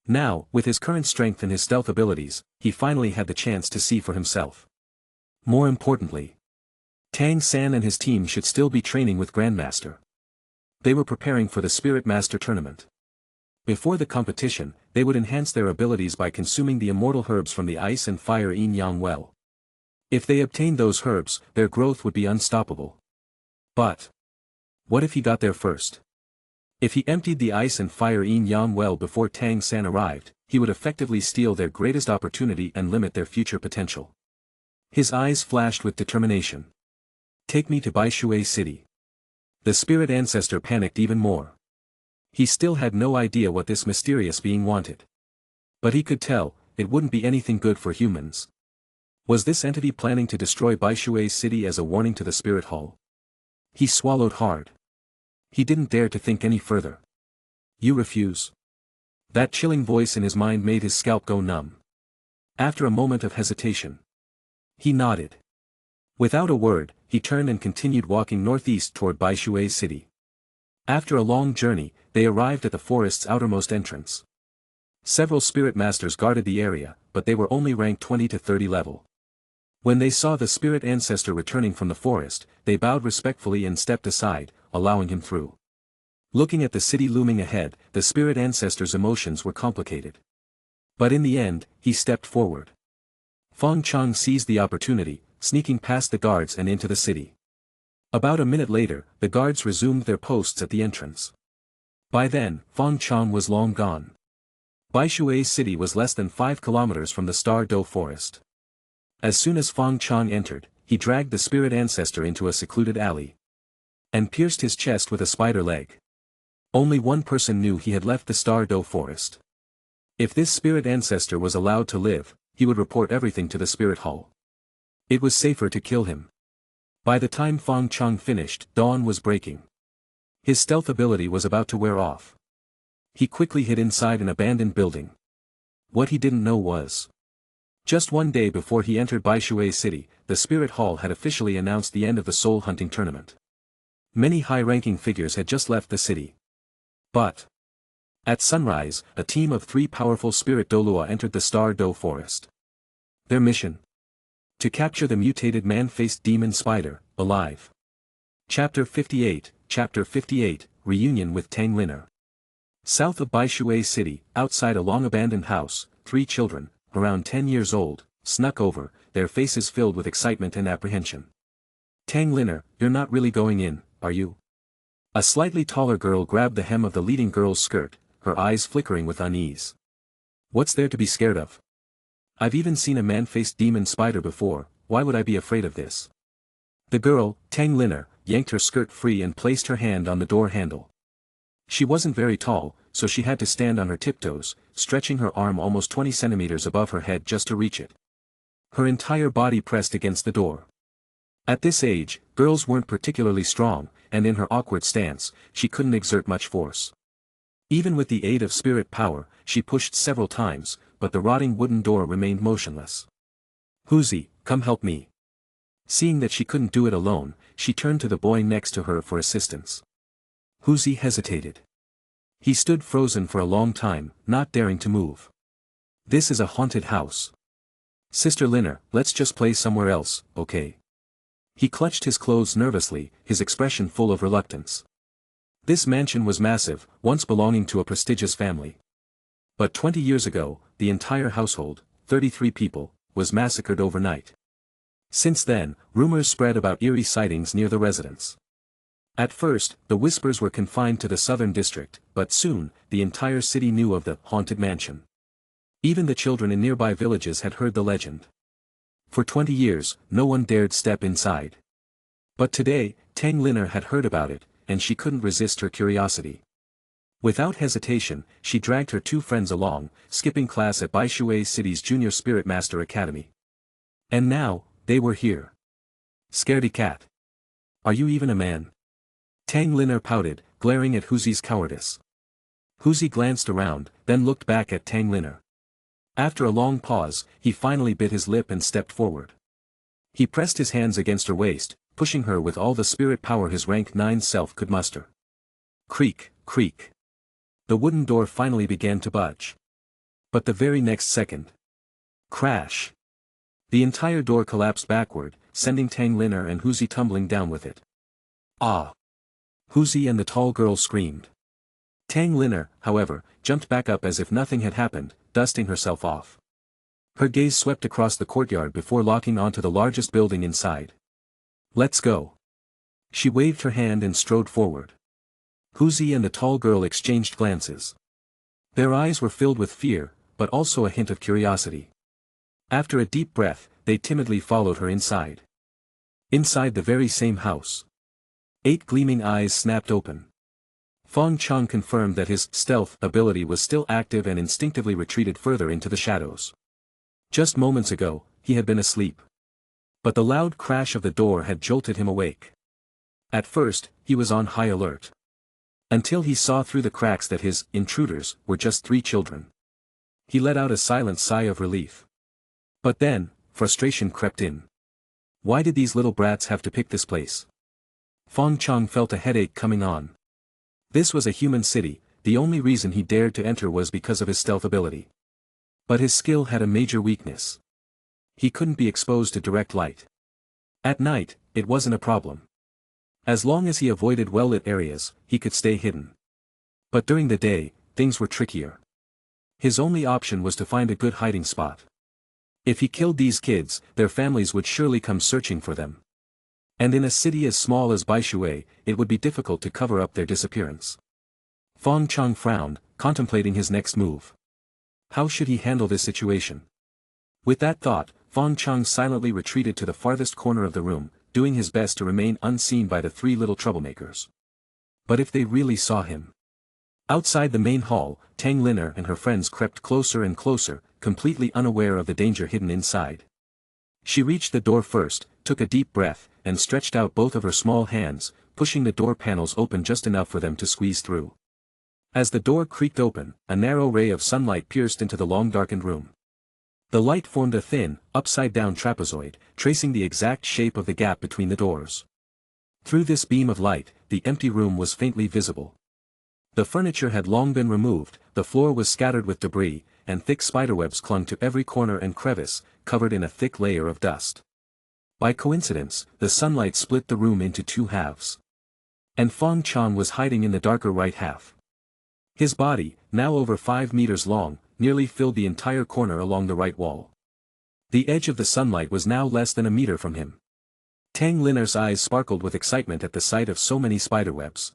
Now, with his current strength and his stealth abilities, he finally had the chance to see for himself. More importantly, Tang San and his team should still be training with Grandmaster. They were preparing for the Spirit Master tournament. Before the competition, they would enhance their abilities by consuming the immortal herbs from the ice and fire yin-yang well. If they obtained those herbs, their growth would be unstoppable. But what if he got there first? If he emptied the ice and fire yin-yang well before Tang San arrived, he would effectively steal their greatest opportunity and limit their future potential. His eyes flashed with determination. Take me to Baishui City. The spirit ancestor panicked even more. He still had no idea what this mysterious being wanted. But he could tell, it wouldn't be anything good for humans. Was this entity planning to destroy Baishui City as a warning to the spirit hall? He swallowed hard. He didn't dare to think any further. You refuse? That chilling voice in his mind made his scalp go numb. After a moment of hesitation, he nodded. Without a word, he turned and continued walking northeast toward Baishui City. After a long journey, they arrived at the forest's outermost entrance. Several spirit masters guarded the area, but they were only ranked 20 to 30 level. When they saw the spirit ancestor returning from the forest, they bowed respectfully and stepped aside, allowing him through. Looking at the city looming ahead, the spirit ancestor's emotions were complicated. But in the end, he stepped forward. Fong Chong seized the opportunity, sneaking past the guards and into the city. About a minute later, the guards resumed their posts at the entrance. By then, Fong Chong was long gone. Baishui City was less than 5 kilometers from the Star Do Forest. As soon as Fong Chong entered, he dragged the spirit ancestor into a secluded alley and pierced his chest with a spider leg. Only one person knew he had left the Star Do Forest. If this spirit ancestor was allowed to live, he would report everything to the spirit hall. It was safer to kill him. By the time Fong Chong finished, dawn was breaking. His stealth ability was about to wear off. He quickly hid inside an abandoned building. What he didn't know was, just one day before he entered Baishui City, the Spirit Hall had officially announced the end of the soul hunting tournament. Many high-ranking figures had just left the city. But at sunrise, a team of 3 powerful spirit Douluo entered the Star Do Forest. Their mission? To capture the mutated man-faced demon spider, alive. Chapter 58, Reunion with Tang Liner. South of Baishui City, outside a long-abandoned house, 3 children, around 10 years old, snuck over, their faces filled with excitement and apprehension. Tang Liner, you're not really going in, are you? A slightly taller girl grabbed the hem of the leading girl's skirt, her eyes flickering with unease. What's there to be scared of? I've even seen a man-faced demon spider before, why would I be afraid of this? The girl, Tang Liner, yanked her skirt free and placed her hand on the door handle. She wasn't very tall, so she had to stand on her tiptoes, stretching her arm almost 20 centimeters above her head just to reach it. Her entire body pressed against the door. At this age, girls weren't particularly strong, and in her awkward stance, she couldn't exert much force. Even with the aid of spirit power, she pushed several times, but the rotting wooden door remained motionless. Huzi, come help me. Seeing that she couldn't do it alone, she turned to the boy next to her for assistance. Huzi hesitated. He stood frozen for a long time, not daring to move. This is a haunted house. Sister Liner, let's just play somewhere else, okay? He clutched his clothes nervously, his expression full of reluctance. This mansion was massive, once belonging to a prestigious family. But 20 years ago, the entire household, 33 people, was massacred overnight. Since then, rumors spread about eerie sightings near the residence. At first, the whispers were confined to the southern district, but soon, the entire city knew of the haunted mansion. Even the children in nearby villages had heard the legend. For 20 years, no one dared step inside. But today, Tang Liner had heard about it, and she couldn't resist her curiosity. Without hesitation, she dragged her 2 friends along, skipping class at Baishui City's Junior Spirit Master Academy. And now, they were here. Scaredy cat. Are you even a man? Tang Liner pouted, glaring at Huzi's cowardice. Huzi glanced around, then looked back at Tang Liner. After a long pause, he finally bit his lip and stepped forward. He pressed his hands against her waist, pushing her with all the spirit power his rank 9 self could muster. Creak, creak. The wooden door finally began to budge. But the very next second. Crash. The entire door collapsed backward, sending Tang Liner and Huzi tumbling down with it. Ah! Huzi and the tall girl screamed. Tang Liner, however, jumped back up as if nothing had happened, dusting herself off. Her gaze swept across the courtyard before locking onto the largest building inside. Let's go. She waved her hand and strode forward. Huzi and the tall girl exchanged glances. Their eyes were filled with fear, but also a hint of curiosity. After a deep breath, they timidly followed her inside. Inside the very same house. 8 gleaming eyes snapped open. Fong Chong confirmed that his stealth ability was still active and instinctively retreated further into the shadows. Just moments ago, he had been asleep. But the loud crash of the door had jolted him awake. At first, he was on high alert. Until he saw through the cracks that his intruders were just 3 children. He let out a silent sigh of relief. But then, frustration crept in. Why did these little brats have to pick this place? Fong Chong felt a headache coming on. This was a human city, the only reason he dared to enter was because of his stealth ability. But his skill had a major weakness. He couldn't be exposed to direct light. At night, it wasn't a problem. As long as he avoided well-lit areas, he could stay hidden. But during the day, things were trickier. His only option was to find a good hiding spot. If he killed these kids, their families would surely come searching for them. And in a city as small as Baishui, it would be difficult to cover up their disappearance. Fong Chong frowned, contemplating his next move. How should he handle this situation? With that thought, Fong Chong silently retreated to the farthest corner of the room, doing his best to remain unseen by the 3 little troublemakers. But if they really saw him? Outside the main hall, Tang Liner and her friends crept closer and closer, completely unaware of the danger hidden inside. She reached the door first, took a deep breath, and stretched out both of her small hands, pushing the door panels open just enough for them to squeeze through. As the door creaked open, a narrow ray of sunlight pierced into the long-darkened room. The light formed a thin, upside-down trapezoid, tracing the exact shape of the gap between the doors. Through this beam of light, the empty room was faintly visible. The furniture had long been removed, the floor was scattered with debris, and thick spiderwebs clung to every corner and crevice, covered in a thick layer of dust. By coincidence, the sunlight split the room into 2 halves. And Fong Chong was hiding in the darker right half. His body, now over 5 meters long, nearly filled the entire corner along the right wall. The edge of the sunlight was now less than a meter from him. Tang Liner's eyes sparkled with excitement at the sight of so many spiderwebs.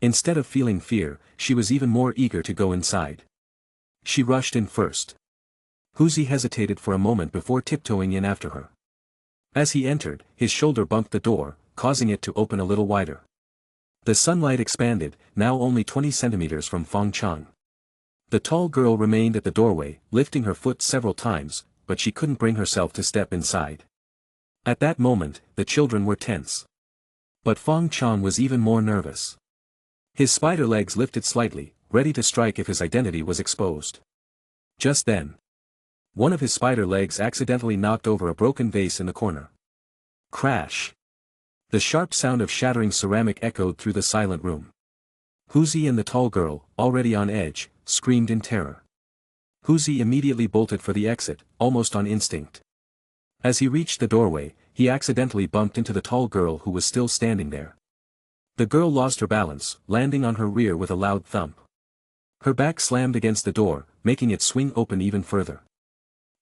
Instead of feeling fear, she was even more eager to go inside. She rushed in first. Huzi hesitated for a moment before tiptoeing in after her. As he entered, his shoulder bumped the door, causing it to open a little wider. The sunlight expanded, now only 20 centimeters from Fong Chong. The tall girl remained at the doorway, lifting her foot several times, but she couldn't bring herself to step inside. At that moment, the children were tense. But Fong Chong was even more nervous. His spider legs lifted slightly, ready to strike if his identity was exposed. Just then, one of his spider legs accidentally knocked over a broken vase in the corner. Crash! The sharp sound of shattering ceramic echoed through the silent room. Huzi and the tall girl, already on edge, screamed in terror. Huzi immediately bolted for the exit, almost on instinct. As he reached the doorway, he accidentally bumped into the tall girl who was still standing there. The girl lost her balance, landing on her rear with a loud thump. Her back slammed against the door, making it swing open even further.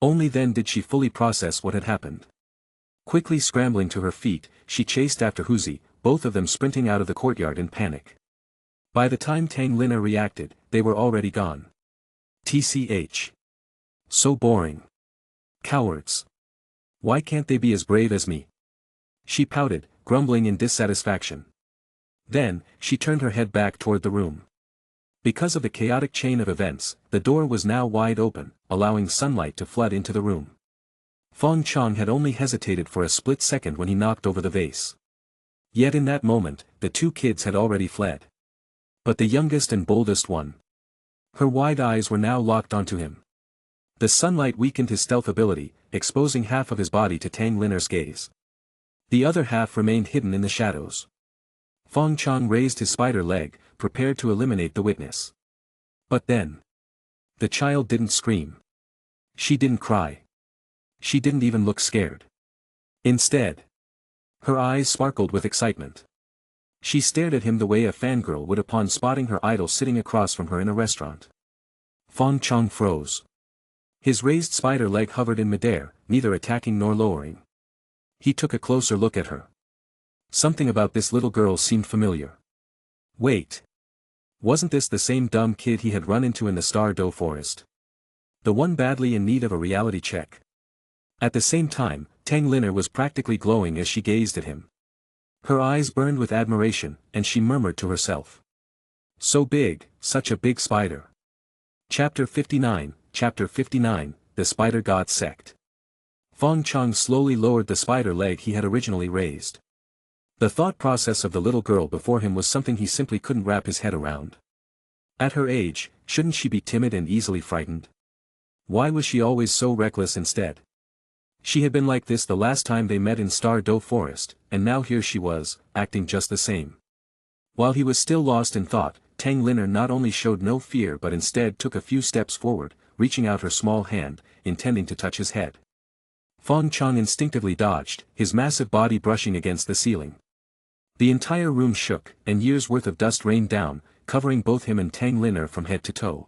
Only then did she fully process what had happened. Quickly scrambling to her feet, she chased after Huzi, both of them sprinting out of the courtyard in panic. By the time Tang Liner reacted, they were already gone. TCH. So boring. Cowards. Why can't they be as brave as me? She pouted, grumbling in dissatisfaction. Then, she turned her head back toward the room. Because of the chaotic chain of events, the door was now wide open, allowing sunlight to flood into the room. Fong Chong had only hesitated for a split second when he knocked over the vase. Yet in that moment, the 2 kids had already fled. But the youngest and boldest one. Her wide eyes were now locked onto him. The sunlight weakened his stealth ability, exposing half of his body to Tang Liner's gaze. The other half remained hidden in the shadows. Fong Chong raised his spider leg, prepared to eliminate the witness. But then, the child didn't scream. She didn't cry. She didn't even look scared. Instead, her eyes sparkled with excitement. She stared at him the way a fangirl would upon spotting her idol sitting across from her in a restaurant. Fong Chong froze. His raised spider leg hovered in midair, neither attacking nor lowering. He took a closer look at her. Something about this little girl seemed familiar. Wait. Wasn't this the same dumb kid he had run into in the Star Doe forest? The one badly in need of a reality check. At the same time, Tang Linner was practically glowing as she gazed at him. Her eyes burned with admiration, and she murmured to herself. So big, such a big spider. Chapter 59, The Spider God Sect. Fong Chong slowly lowered the spider leg he had originally raised. The thought process of the little girl before him was something he simply couldn't wrap his head around. At her age, shouldn't she be timid and easily frightened? Why was she always so reckless instead? She had been like this the last time they met in Star Do Forest, and now here she was, acting just the same. While he was still lost in thought, Tang Linner not only showed no fear but instead took a few steps forward, reaching out her small hand, intending to touch his head. Fong Chong instinctively dodged, his massive body brushing against the ceiling. The entire room shook, and years' worth of dust rained down, covering both him and Tang Linner from head to toe.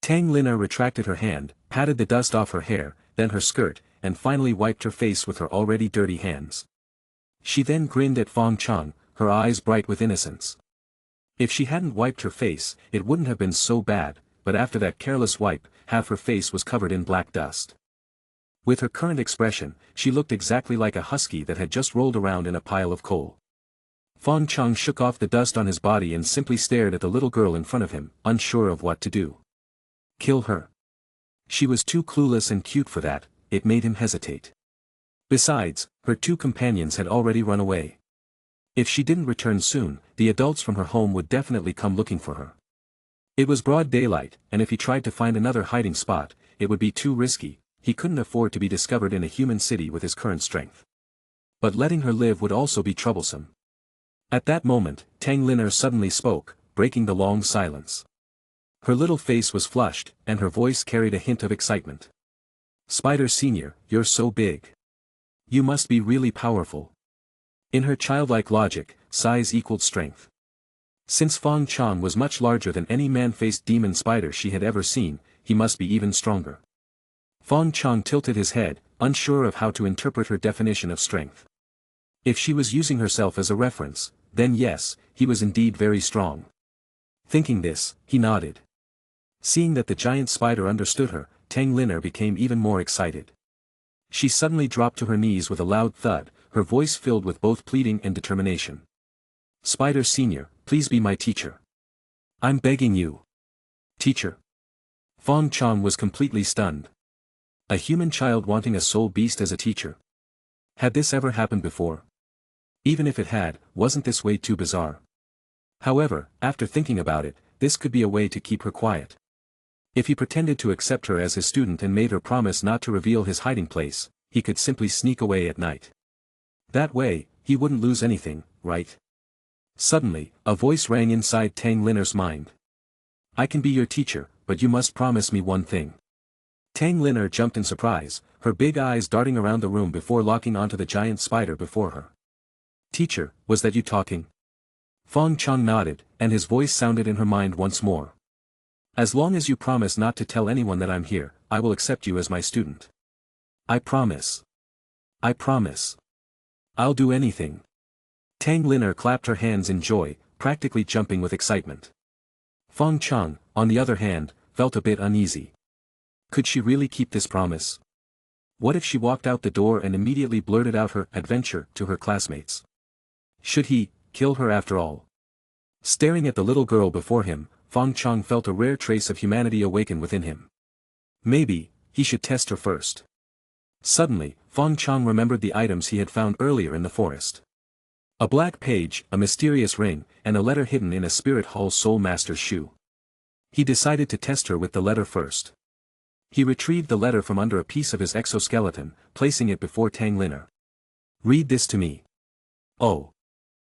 Tang Linner retracted her hand, patted the dust off her hair, then her skirt, and finally wiped her face with her already dirty hands. She then grinned at Fong Chong, her eyes bright with innocence. If she hadn't wiped her face, it wouldn't have been so bad, but after that careless wipe, half her face was covered in black dust. With her current expression, she looked exactly like a husky that had just rolled around in a pile of coal. Fong Chong shook off the dust on his body and simply stared at the little girl in front of him, unsure of what to do. Kill her. She was too clueless and cute for that. It made him hesitate. Besides, her two companions had already run away. If she didn't return soon, the adults from her home would definitely come looking for her. It was broad daylight, and if he tried to find another hiding spot, it would be too risky. He couldn't afford to be discovered in a human city with his current strength. But letting her live would also be troublesome. At that moment, Tang Linner suddenly spoke, breaking the long silence. Her little face was flushed, and her voice carried a hint of excitement. Spider Senior, you're so big. You must be really powerful. In her childlike logic, size equaled strength. Since Fong Chong was much larger than any man-faced demon spider she had ever seen, he must be even stronger. Fong Chong tilted his head, unsure of how to interpret her definition of strength. If she was using herself as a reference, then yes, he was indeed very strong. Thinking this, he nodded. Seeing that the giant spider understood her, Tang Linner became even more excited. She suddenly dropped to her knees with a loud thud, her voice filled with both pleading and determination. Spider Senior, please be my teacher. I'm begging you. Teacher. Fong Chong was completely stunned. A human child wanting a soul beast as a teacher. Had this ever happened before? Even if it had, wasn't this way too bizarre? However, after thinking about it, this could be a way to keep her quiet. If he pretended to accept her as his student and made her promise not to reveal his hiding place, he could simply sneak away at night. That way, he wouldn't lose anything, right? Suddenly, a voice rang inside Tang Linner's mind. I can be your teacher, but you must promise me one thing. Tang Linner jumped in surprise, her big eyes darting around the room before locking onto the giant spider before her. Teacher, was that you talking? Fong Chong nodded, and his voice sounded in her mind once more. As long as you promise not to tell anyone that I'm here, I will accept you as my student. I promise. I promise. I'll do anything. Tang Linner clapped her hands in joy, practically jumping with excitement. Fong Chong, on the other hand, felt a bit uneasy. Could she really keep this promise? What if she walked out the door and immediately blurted out her adventure to her classmates? Should he kill her after all? Staring at the little girl before him, Fong Chong felt a rare trace of humanity awaken within him. Maybe, he should test her first. Suddenly, Fong Chong remembered the items he had found earlier in the forest. A black page, a mysterious ring, and a letter hidden in a Spirit Hall Soul Master's shoe. He decided to test her with the letter first. He retrieved the letter from under a piece of his exoskeleton, placing it before Tang Linner. Read this to me. Oh.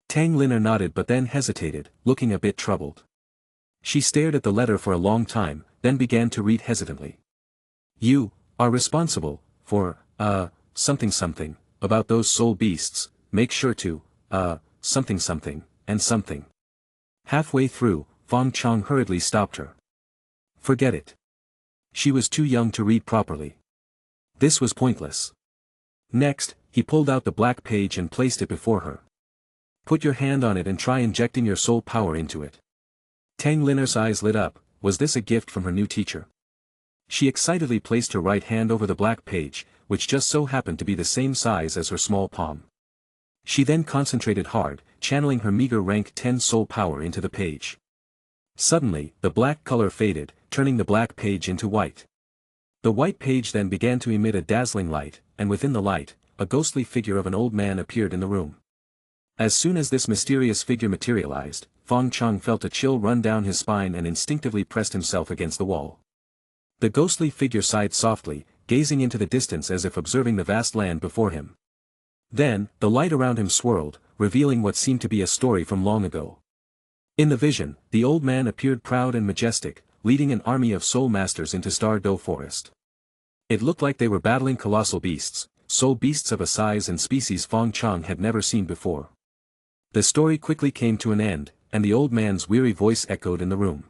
Tang Linner nodded but then hesitated, looking a bit troubled. She stared at the letter for a long time, then began to read hesitantly. You are responsible for, something, about those soul beasts, make sure to, something, and something. Halfway through, Fong Chong hurriedly stopped her. Forget it. She was too young to read properly. This was pointless. Next, he pulled out the black page and placed it before her. Put your hand on it and try injecting your soul power into it. Tang Linner's eyes lit up. Was this a gift from her new teacher? She excitedly placed her right hand over the black page, which just so happened to be the same size as her small palm. She then concentrated hard, channeling her meager rank 10 soul power into the page. Suddenly, the black color faded, turning the black page into white. The white page then began to emit a dazzling light, and within the light, a ghostly figure of an old man appeared in the room. As soon as this mysterious figure materialized, Fong Chong felt a chill run down his spine and instinctively pressed himself against the wall. The ghostly figure sighed softly, gazing into the distance as if observing the vast land before him. Then, the light around him swirled, revealing what seemed to be a story from long ago. In the vision, the old man appeared proud and majestic, leading an army of soul masters into Stardow Forest. It looked like they were battling colossal beasts, soul beasts of a size and species Fong Chong had never seen before. The story quickly came to an end, and the old man's weary voice echoed in the room.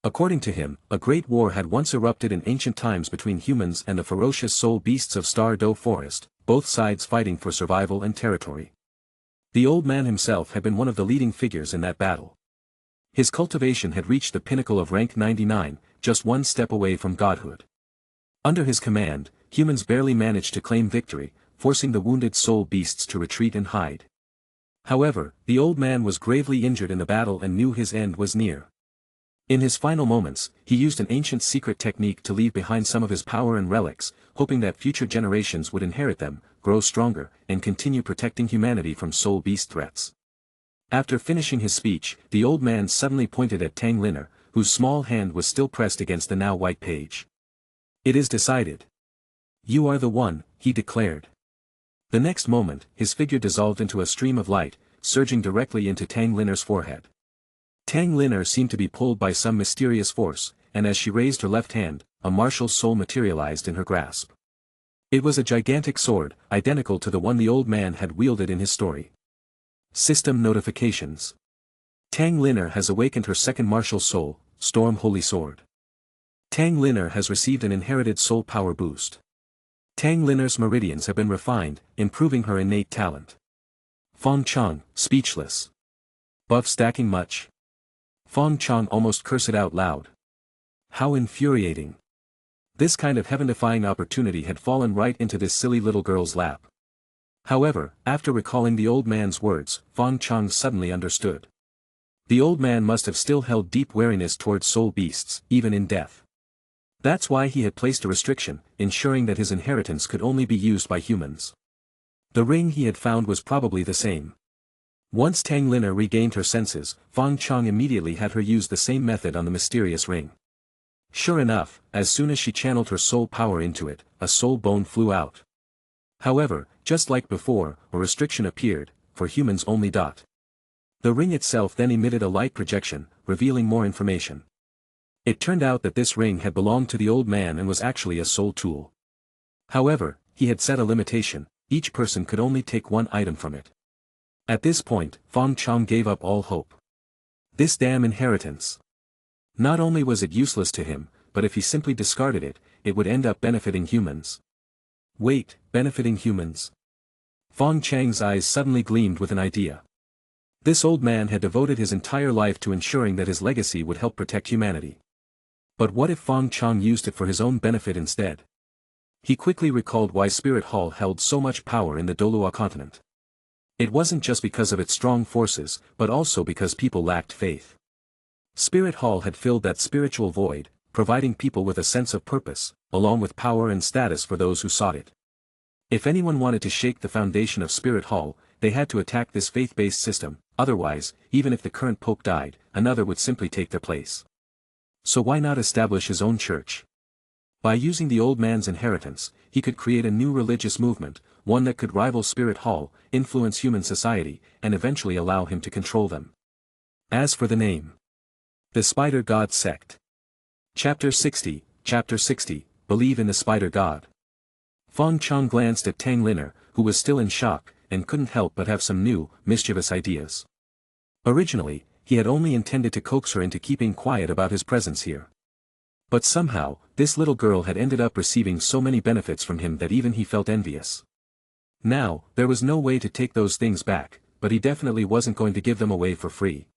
According to him, a great war had once erupted in ancient times between humans and the ferocious soul beasts of Stardow Forest, both sides fighting for survival and territory. The old man himself had been one of the leading figures in that battle. His cultivation had reached the pinnacle of rank 99, just one step away from godhood. Under his command, humans barely managed to claim victory, forcing the wounded soul beasts to retreat and hide. However, the old man was gravely injured in the battle and knew his end was near. In his final moments, he used an ancient secret technique to leave behind some of his power and relics, hoping that future generations would inherit them, grow stronger, and continue protecting humanity from soul beast threats. After finishing his speech, the old man suddenly pointed at Tang Liner, whose small hand was still pressed against the now white page. "It is decided. You are the one," he declared. The next moment, his figure dissolved into a stream of light, surging directly into Tang Liner's forehead. Tang Liner seemed to be pulled by some mysterious force, and as she raised her left hand, a martial soul materialized in her grasp. It was a gigantic sword, identical to the one the old man had wielded in his story. System notifications. Tang Liner has awakened her second martial soul, Storm Holy Sword. Tang Liner has received an inherited soul power boost. Tang Liner's meridians have been refined, improving her innate talent. Fong Chong, speechless. Buff stacking much? Fong Chong almost cursed out loud. How infuriating. This kind of heaven-defying opportunity had fallen right into this silly little girl's lap. However, after recalling the old man's words, Fong Chong suddenly understood. The old man must have still held deep wariness towards soul beasts, even in death. That's why he had placed a restriction, ensuring that his inheritance could only be used by humans. The ring he had found was probably the same. Once Tang Liner regained her senses, Fong Chong immediately had her use the same method on the mysterious ring. Sure enough, as soon as she channeled her soul power into it, a soul bone flew out. However, just like before, a restriction appeared, for humans only. The ring itself then emitted a light projection, revealing more information. It turned out that this ring had belonged to the old man and was actually a soul tool. However, he had set a limitation: each person could only take one item from it. At this point, Fong Chong gave up all hope. This damn inheritance. Not only was it useless to him, but if he simply discarded it, it would end up benefiting humans. Wait, benefiting humans? Fong Chang's eyes suddenly gleamed with an idea. This old man had devoted his entire life to ensuring that his legacy would help protect humanity. But what if Fong Chong used it for his own benefit instead? He quickly recalled why Spirit Hall held so much power in the Douluo Continent. It wasn't just because of its strong forces, but also because people lacked faith. Spirit Hall had filled that spiritual void, providing people with a sense of purpose, along with power and status for those who sought it. If anyone wanted to shake the foundation of Spirit Hall, they had to attack this faith-based system, otherwise, even if the current pope died, another would simply take their place. So why not establish his own church? By using the old man's inheritance, he could create a new religious movement, one that could rival Spirit Hall, influence human society, and eventually allow him to control them. As for the name. The Spider God Sect. Chapter 60, Believe in the Spider God. Fong Chong glanced at Tang Liner, who was still in shock, and couldn't help but have some new, mischievous ideas. Originally, he had only intended to coax her into keeping quiet about his presence here. But somehow, this little girl had ended up receiving so many benefits from him that even he felt envious. Now, there was no way to take those things back, but he definitely wasn't going to give them away for free.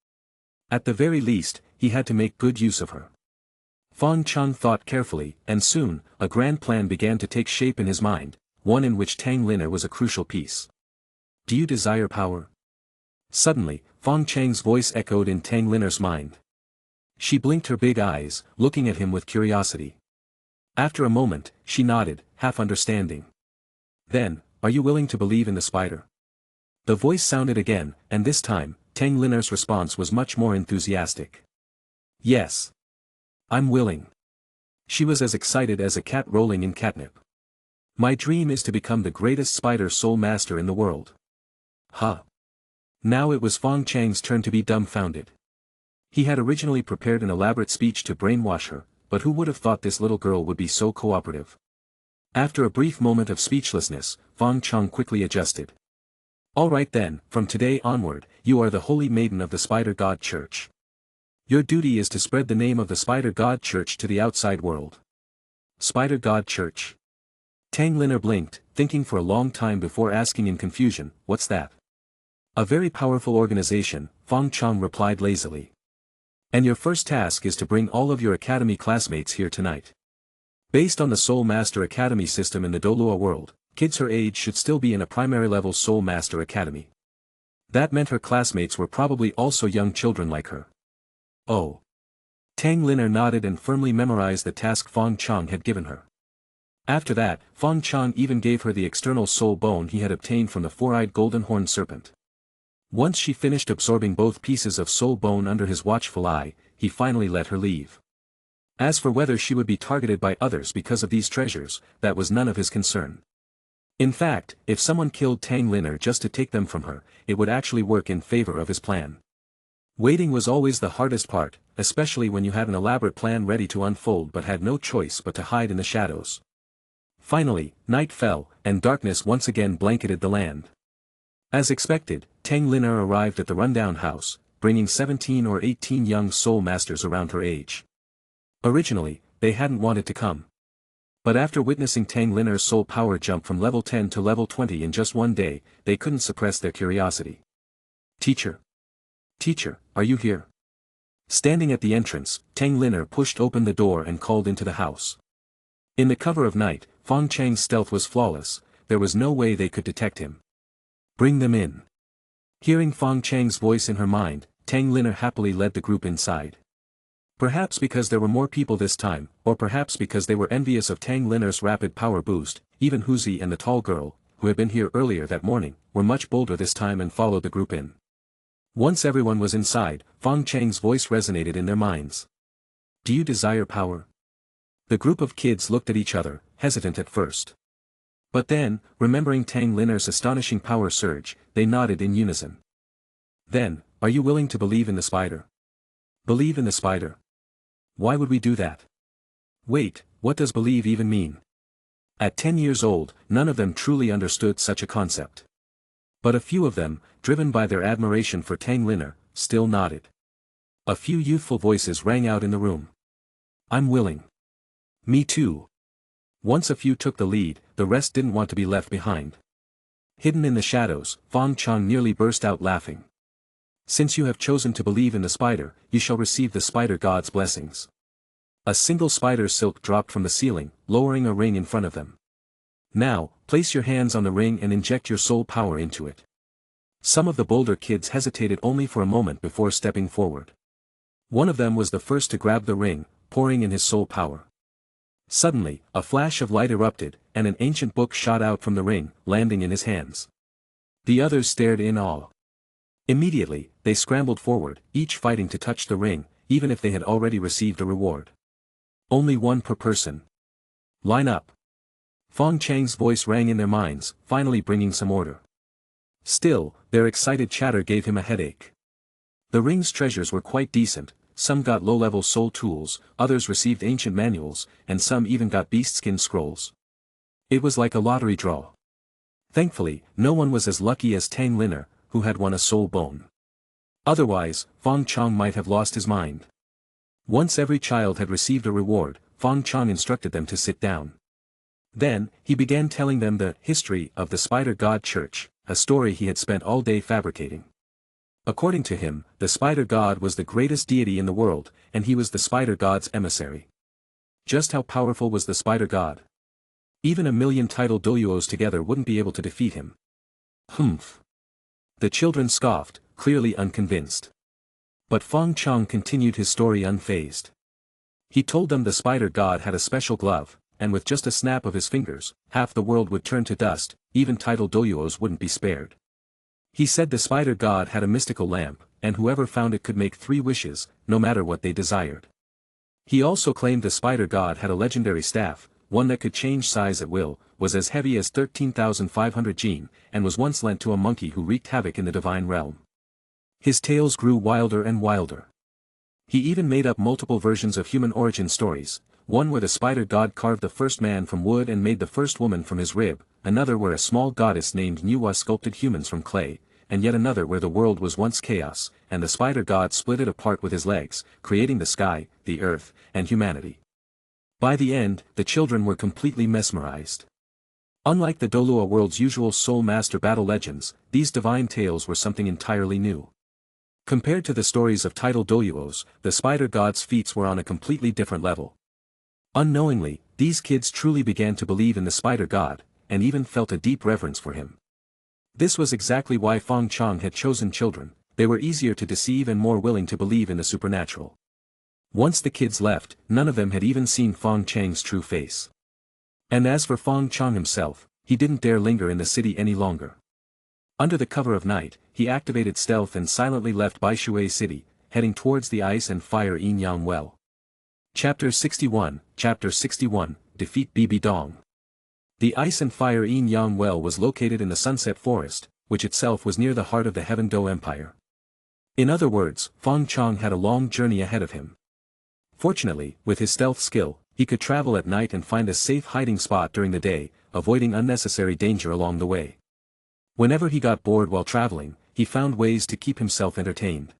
At the very least, he had to make good use of her. Fong Chong thought carefully, and soon, a grand plan began to take shape in his mind, one in which Tang Liner was a crucial piece. Do you desire power? Suddenly, Fong Chang's voice echoed in Tang Liner's mind. She blinked her big eyes, looking at him with curiosity. After a moment, she nodded, half understanding. Then, are you willing to believe in the spider? The voice sounded again, and this time, Tang Liner's response was much more enthusiastic. Yes. I'm willing. She was as excited as a cat rolling in catnip. My dream is to become the greatest spider soul master in the world. Huh. Now it was Fong Chang's turn to be dumbfounded. He had originally prepared an elaborate speech to brainwash her, but who would have thought this little girl would be so cooperative? After a brief moment of speechlessness, Fong Chong quickly adjusted. All right then, from today onward, you are the Holy Maiden of the Spider God Church. Your duty is to spread the name of the Spider God Church to the outside world. Spider God Church. Tang Liner blinked, thinking for a long time before asking in confusion, what's that? A very powerful organization, Fong Chong replied lazily. And your first task is to bring all of your academy classmates here tonight. Based on the Soul Master Academy system in the Douluo world, kids her age should still be in a primary-level Soul Master Academy. That meant her classmates were probably also young children like her. Oh. Tang Liner nodded and firmly memorized the task Fong Chong had given her. After that, Fong Chong even gave her the external soul bone he had obtained from the four-eyed golden horned serpent. Once she finished absorbing both pieces of soul bone under his watchful eye, he finally let her leave. As for whether she would be targeted by others because of these treasures, that was none of his concern. In fact, if someone killed Tang Liner just to take them from her, it would actually work in favor of his plan. Waiting was always the hardest part, especially when you had an elaborate plan ready to unfold but had no choice but to hide in the shadows. Finally, night fell, and darkness once again blanketed the land. As expected, Tang Liner arrived at the rundown house, bringing 17 or 18 young soul masters around her age. Originally, they hadn't wanted to come. But after witnessing Tang Liner's soul power jump from level 10 to level 20 in just one day, they couldn't suppress their curiosity. Teacher! Teacher, are you here? Standing at the entrance, Tang Liner pushed open the door and called into the house. In the cover of night, Fong Chang's stealth was flawless, there was no way they could detect him. Bring them in. Hearing Fong Chang's voice in her mind, Tang Liner happily led the group inside. Perhaps because there were more people this time, or perhaps because they were envious of Tang Liner's rapid power boost, even Huzi and the tall girl, who had been here earlier that morning, were much bolder this time and followed the group in. Once everyone was inside, Fong Chang's voice resonated in their minds. Do you desire power? The group of kids looked at each other, hesitant at first. But then, remembering Tang Liner's astonishing power surge, they nodded in unison. Then, are you willing to believe in the spider? Believe in the spider? Why would we do that? Wait, what does believe even mean? At 10 years old, none of them truly understood such a concept. But a few of them, driven by their admiration for Tang Liner, still nodded. A few youthful voices rang out in the room. I'm willing. Me too. Once a few took the lead, the rest didn't want to be left behind. Hidden in the shadows, Fong Chong nearly burst out laughing. Since you have chosen to believe in the spider, you shall receive the spider god's blessings. A single spider silk dropped from the ceiling, lowering a ring in front of them. Now, place your hands on the ring and inject your soul power into it. Some of the bolder kids hesitated only for a moment before stepping forward. One of them was the first to grab the ring, pouring in his soul power. Suddenly, a flash of light erupted, and an ancient book shot out from the ring, landing in his hands. The others stared in awe. Immediately, they scrambled forward, each fighting to touch the ring, even if they had already received a reward. Only one per person. Line up. Fong Chang's voice rang in their minds, finally bringing some order. Still, their excited chatter gave him a headache. The ring's treasures were quite decent. Some got low-level soul tools, others received ancient manuals, and some even got beast-skin scrolls. It was like a lottery draw. Thankfully, no one was as lucky as Tang Liner, who had won a soul bone. Otherwise, Fong Chong might have lost his mind. Once every child had received a reward, Fong Chong instructed them to sit down. Then, he began telling them the history of the Spider God Church, a story he had spent all day fabricating. According to him, the Spider God was the greatest deity in the world, and he was the Spider God's emissary. Just how powerful was the spider god? Even a million titled Douluos together wouldn't be able to defeat him. Humph. The children scoffed, clearly unconvinced. But Fong Chong continued his story unfazed. He told them the spider god had a special glove, and with just a snap of his fingers, half the world would turn to dust, even titled Douluos wouldn't be spared. He said the spider god had a mystical lamp, and whoever found it could make 3 wishes, no matter what they desired. He also claimed the spider god had a legendary staff, one that could change size at will, was as heavy as 13,500 gene, and was once lent to a monkey who wreaked havoc in the divine realm. His tales grew wilder and wilder. He even made up multiple versions of human origin stories, one where the spider god carved the first man from wood and made the first woman from his rib, another where a small goddess named Nuwa sculpted humans from clay, and yet another where the world was once chaos, and the spider god split it apart with his legs, creating the sky, the earth, and humanity. By the end, the children were completely mesmerized. Unlike the Douluo world's usual soul master battle legends, these divine tales were something entirely new. Compared to the stories of titled Douluos, the spider god's feats were on a completely different level. Unknowingly, these kids truly began to believe in the spider god, and even felt a deep reverence for him. This was exactly why Fong Chong had chosen children. They were easier to deceive and more willing to believe in the supernatural. Once the kids left, none of them had even seen Fong Chang's true face. And as for Fong Chong himself, he didn't dare linger in the city any longer. Under the cover of night, he activated stealth and silently left Baishui City, heading towards the ice and fire Yin Yang Well. Chapter 61, Defeat Bibi Dong. The ice and fire Yin Yang Well was located in the Sunset Forest, which itself was near the heart of the Heaven Do Empire. In other words, Fong Chong had a long journey ahead of him. Fortunately, with his stealth skill, he could travel at night and find a safe hiding spot during the day, avoiding unnecessary danger along the way. Whenever he got bored while traveling, he found ways to keep himself entertained.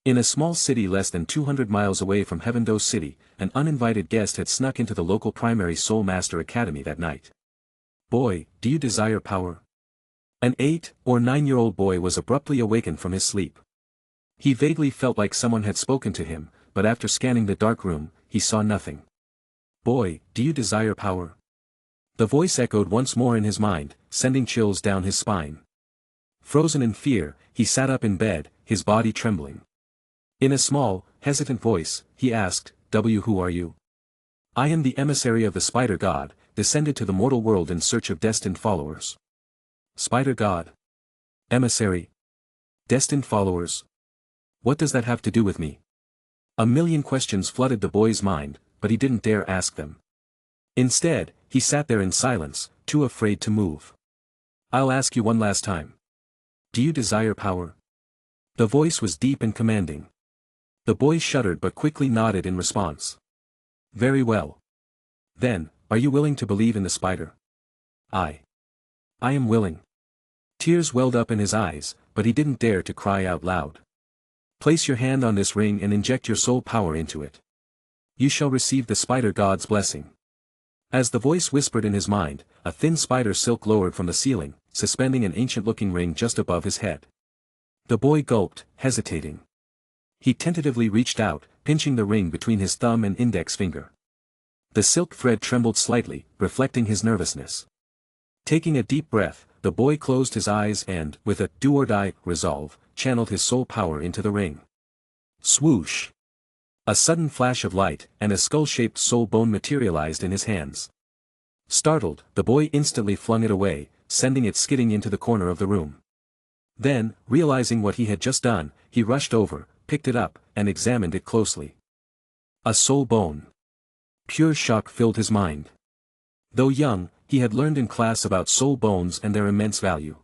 In a small city less than 200 miles away from Heaven Do City, an uninvited guest had snuck into the local primary Soul Master Academy that night. "Boy, do you desire power?" An 8 or 9-year-old boy was abruptly awakened from his sleep. He vaguely felt like someone had spoken to him, but after scanning the dark room, he saw nothing. "Boy, do you desire power?" The voice echoed once more in his mind, sending chills down his spine. Frozen in fear, he sat up in bed, his body trembling. In a small, hesitant voice, he asked, "Who are you?" "I am the emissary of the spider god, descended to the mortal world in search of destined followers." Spider god? Emissary? Destined followers? What does that have to do with me? A million questions flooded the boy's mind, but he didn't dare ask them. Instead, he sat there in silence, too afraid to move. "I'll ask you one last time. Do you desire power?" The voice was deep and commanding. The boy shuddered but quickly nodded in response. "Very well. Then, are you willing to believe in the spider?" I am willing." Tears welled up in his eyes, but he didn't dare to cry out loud. "Place your hand on this ring and inject your soul power into it. You shall receive the spider god's blessing." As the voice whispered in his mind, a thin spider silk lowered from the ceiling, suspending an ancient-looking ring just above his head. The boy gulped, hesitating. He tentatively reached out, pinching the ring between his thumb and index finger. The silk thread trembled slightly, reflecting his nervousness. Taking a deep breath, the boy closed his eyes and, with a do-or-die resolve, channeled his soul power into the ring. Swoosh! A sudden flash of light, and a skull-shaped soul bone materialized in his hands. Startled, the boy instantly flung it away, sending it skidding into the corner of the room. Then, realizing what he had just done, he rushed over, picked it up, and examined it closely. A soul bone. Pure shock filled his mind. Though young, he had learned in class about soul bones and their immense value.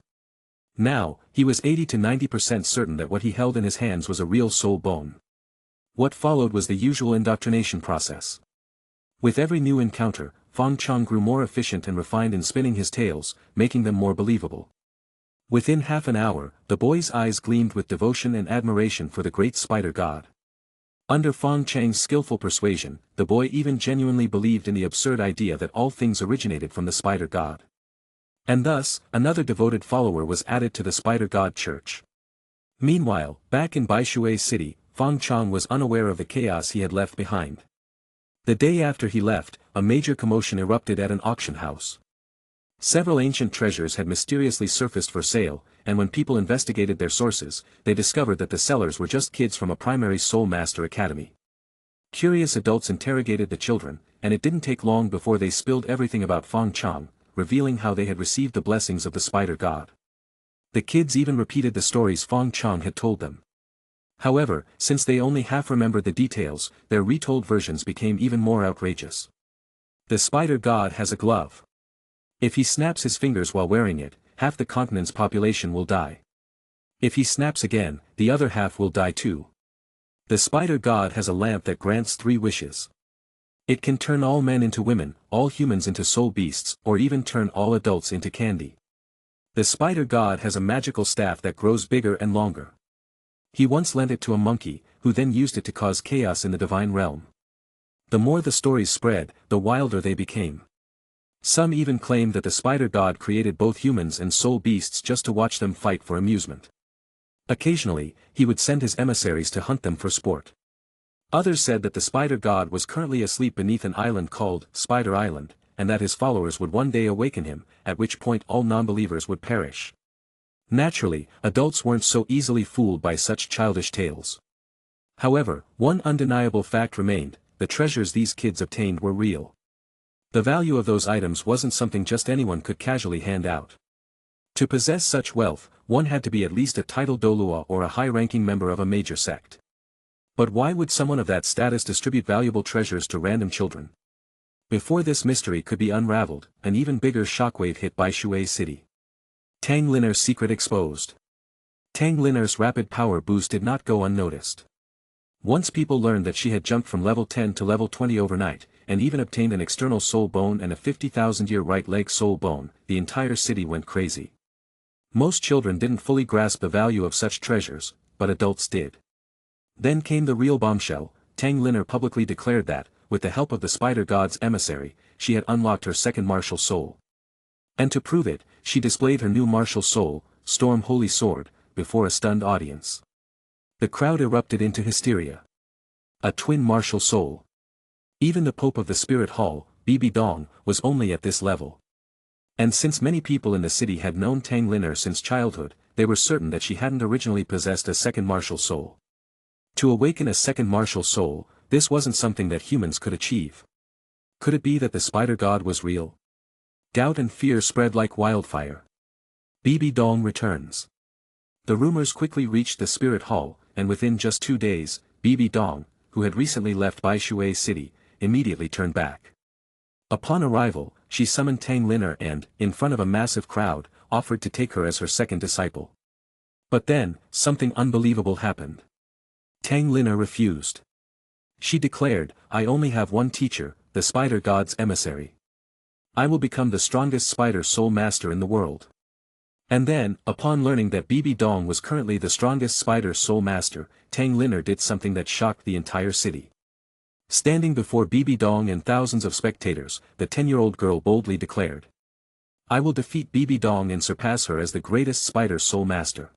Now, he was 80 to 90% certain that what he held in his hands was a real soul bone. What followed was the usual indoctrination process. With every new encounter, Fong Chong grew more efficient and refined in spinning his tales, making them more believable. Within half an hour, the boy's eyes gleamed with devotion and admiration for the great spider god. Under Fong Chang's skillful persuasion, the boy even genuinely believed in the absurd idea that all things originated from the spider god. And thus, another devoted follower was added to the spider god church. Meanwhile, back in Baishui City, Fong Chong was unaware of the chaos he had left behind. The day after he left, a major commotion erupted at an auction house. Several ancient treasures had mysteriously surfaced for sale, and when people investigated their sources, they discovered that the sellers were just kids from a primary soul master academy. Curious adults interrogated the children, and it didn't take long before they spilled everything about Fong Chong, revealing how they had received the blessings of the spider god. The kids even repeated the stories Fong Chong had told them. However, since they only half remembered the details, their retold versions became even more outrageous. The spider god has a glove. If he snaps his fingers while wearing it, half the continent's population will die. If he snaps again, the other half will die too. The spider god has a lamp that grants 3 wishes. It can turn all men into women, all humans into soul beasts, or even turn all adults into candy. The spider god has a magical staff that grows bigger and longer. He once lent it to a monkey, who then used it to cause chaos in the divine realm. The more the stories spread, the wilder they became. Some even claimed that the spider god created both humans and soul beasts just to watch them fight for amusement. Occasionally, he would send his emissaries to hunt them for sport. Others said that the spider god was currently asleep beneath an island called Spider Island, and that his followers would one day awaken him, at which point all non-believers would perish. Naturally, adults weren't so easily fooled by such childish tales. However, one undeniable fact remained: the treasures these kids obtained were real. The value of those items wasn't something just anyone could casually hand out. To possess such wealth, one had to be at least a titled Douluo or a high-ranking member of a major sect. But why would someone of that status distribute valuable treasures to random children? Before this mystery could be unraveled, an even bigger shockwave hit Baishui City. Tang Linner's secret exposed. Tang Linner's rapid power boost did not go unnoticed. Once people learned that she had jumped from level 10 to level 20 overnight, and even obtained an external soul bone and a 50,000-year right leg soul bone, the entire city went crazy. Most children didn't fully grasp the value of such treasures, but adults did. Then came the real bombshell. Tang Linner publicly declared that, with the help of the spider god's emissary, she had unlocked her second martial soul. And to prove it, she displayed her new martial soul, Storm Holy Sword, before a stunned audience. The crowd erupted into hysteria. A twin martial soul. Even the Pope of the Spirit Hall, Bibi Dong, was only at this level. And since many people in the city had known Tang Linner since childhood, they were certain that she hadn't originally possessed a second martial soul. To awaken a second martial soul, this wasn't something that humans could achieve. Could it be that the spider god was real? Doubt and fear spread like wildfire. Bibi Dong returns. The rumors quickly reached the Spirit Hall, and within just 2 days, Bibi Dong, who had recently left Baishui City, immediately turned back. Upon arrival, she summoned Tang Linner and, in front of a massive crowd, offered to take her as her second disciple. But then, something unbelievable happened. Tang Linner refused. She declared, "I only have one teacher, the spider god's emissary. I will become the strongest spider soul master in the world." And then, upon learning that Bibi Dong was currently the strongest spider soul master, Tang Linner did something that shocked the entire city. Standing before Bibi Dong and thousands of spectators, the 10-year-old girl boldly declared, "I will defeat Bibi Dong and surpass her as the greatest spider soul master."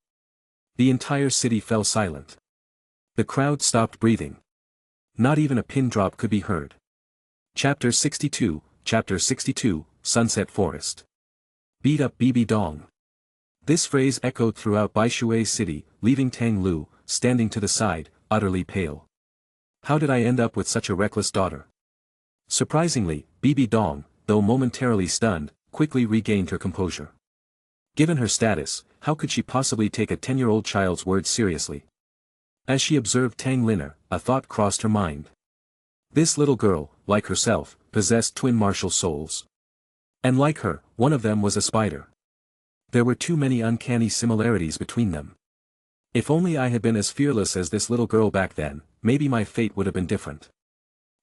The entire city fell silent. The crowd stopped breathing. Not even a pin drop could be heard. Chapter 62, Sunset Forest. Beat up Bibi Dong. This phrase echoed throughout Baishui City, leaving Tang Lu, standing to the side, utterly pale. How did I end up with such a reckless daughter? Surprisingly, Bibi Dong, though momentarily stunned, quickly regained her composure. Given her status, how could she possibly take a 10-year-old child's words seriously? As she observed Tang Linner, a thought crossed her mind. This little girl, like herself, possessed twin martial souls. And like her, one of them was a spider. There were too many uncanny similarities between them. If only I had been as fearless as this little girl back then, maybe my fate would have been different.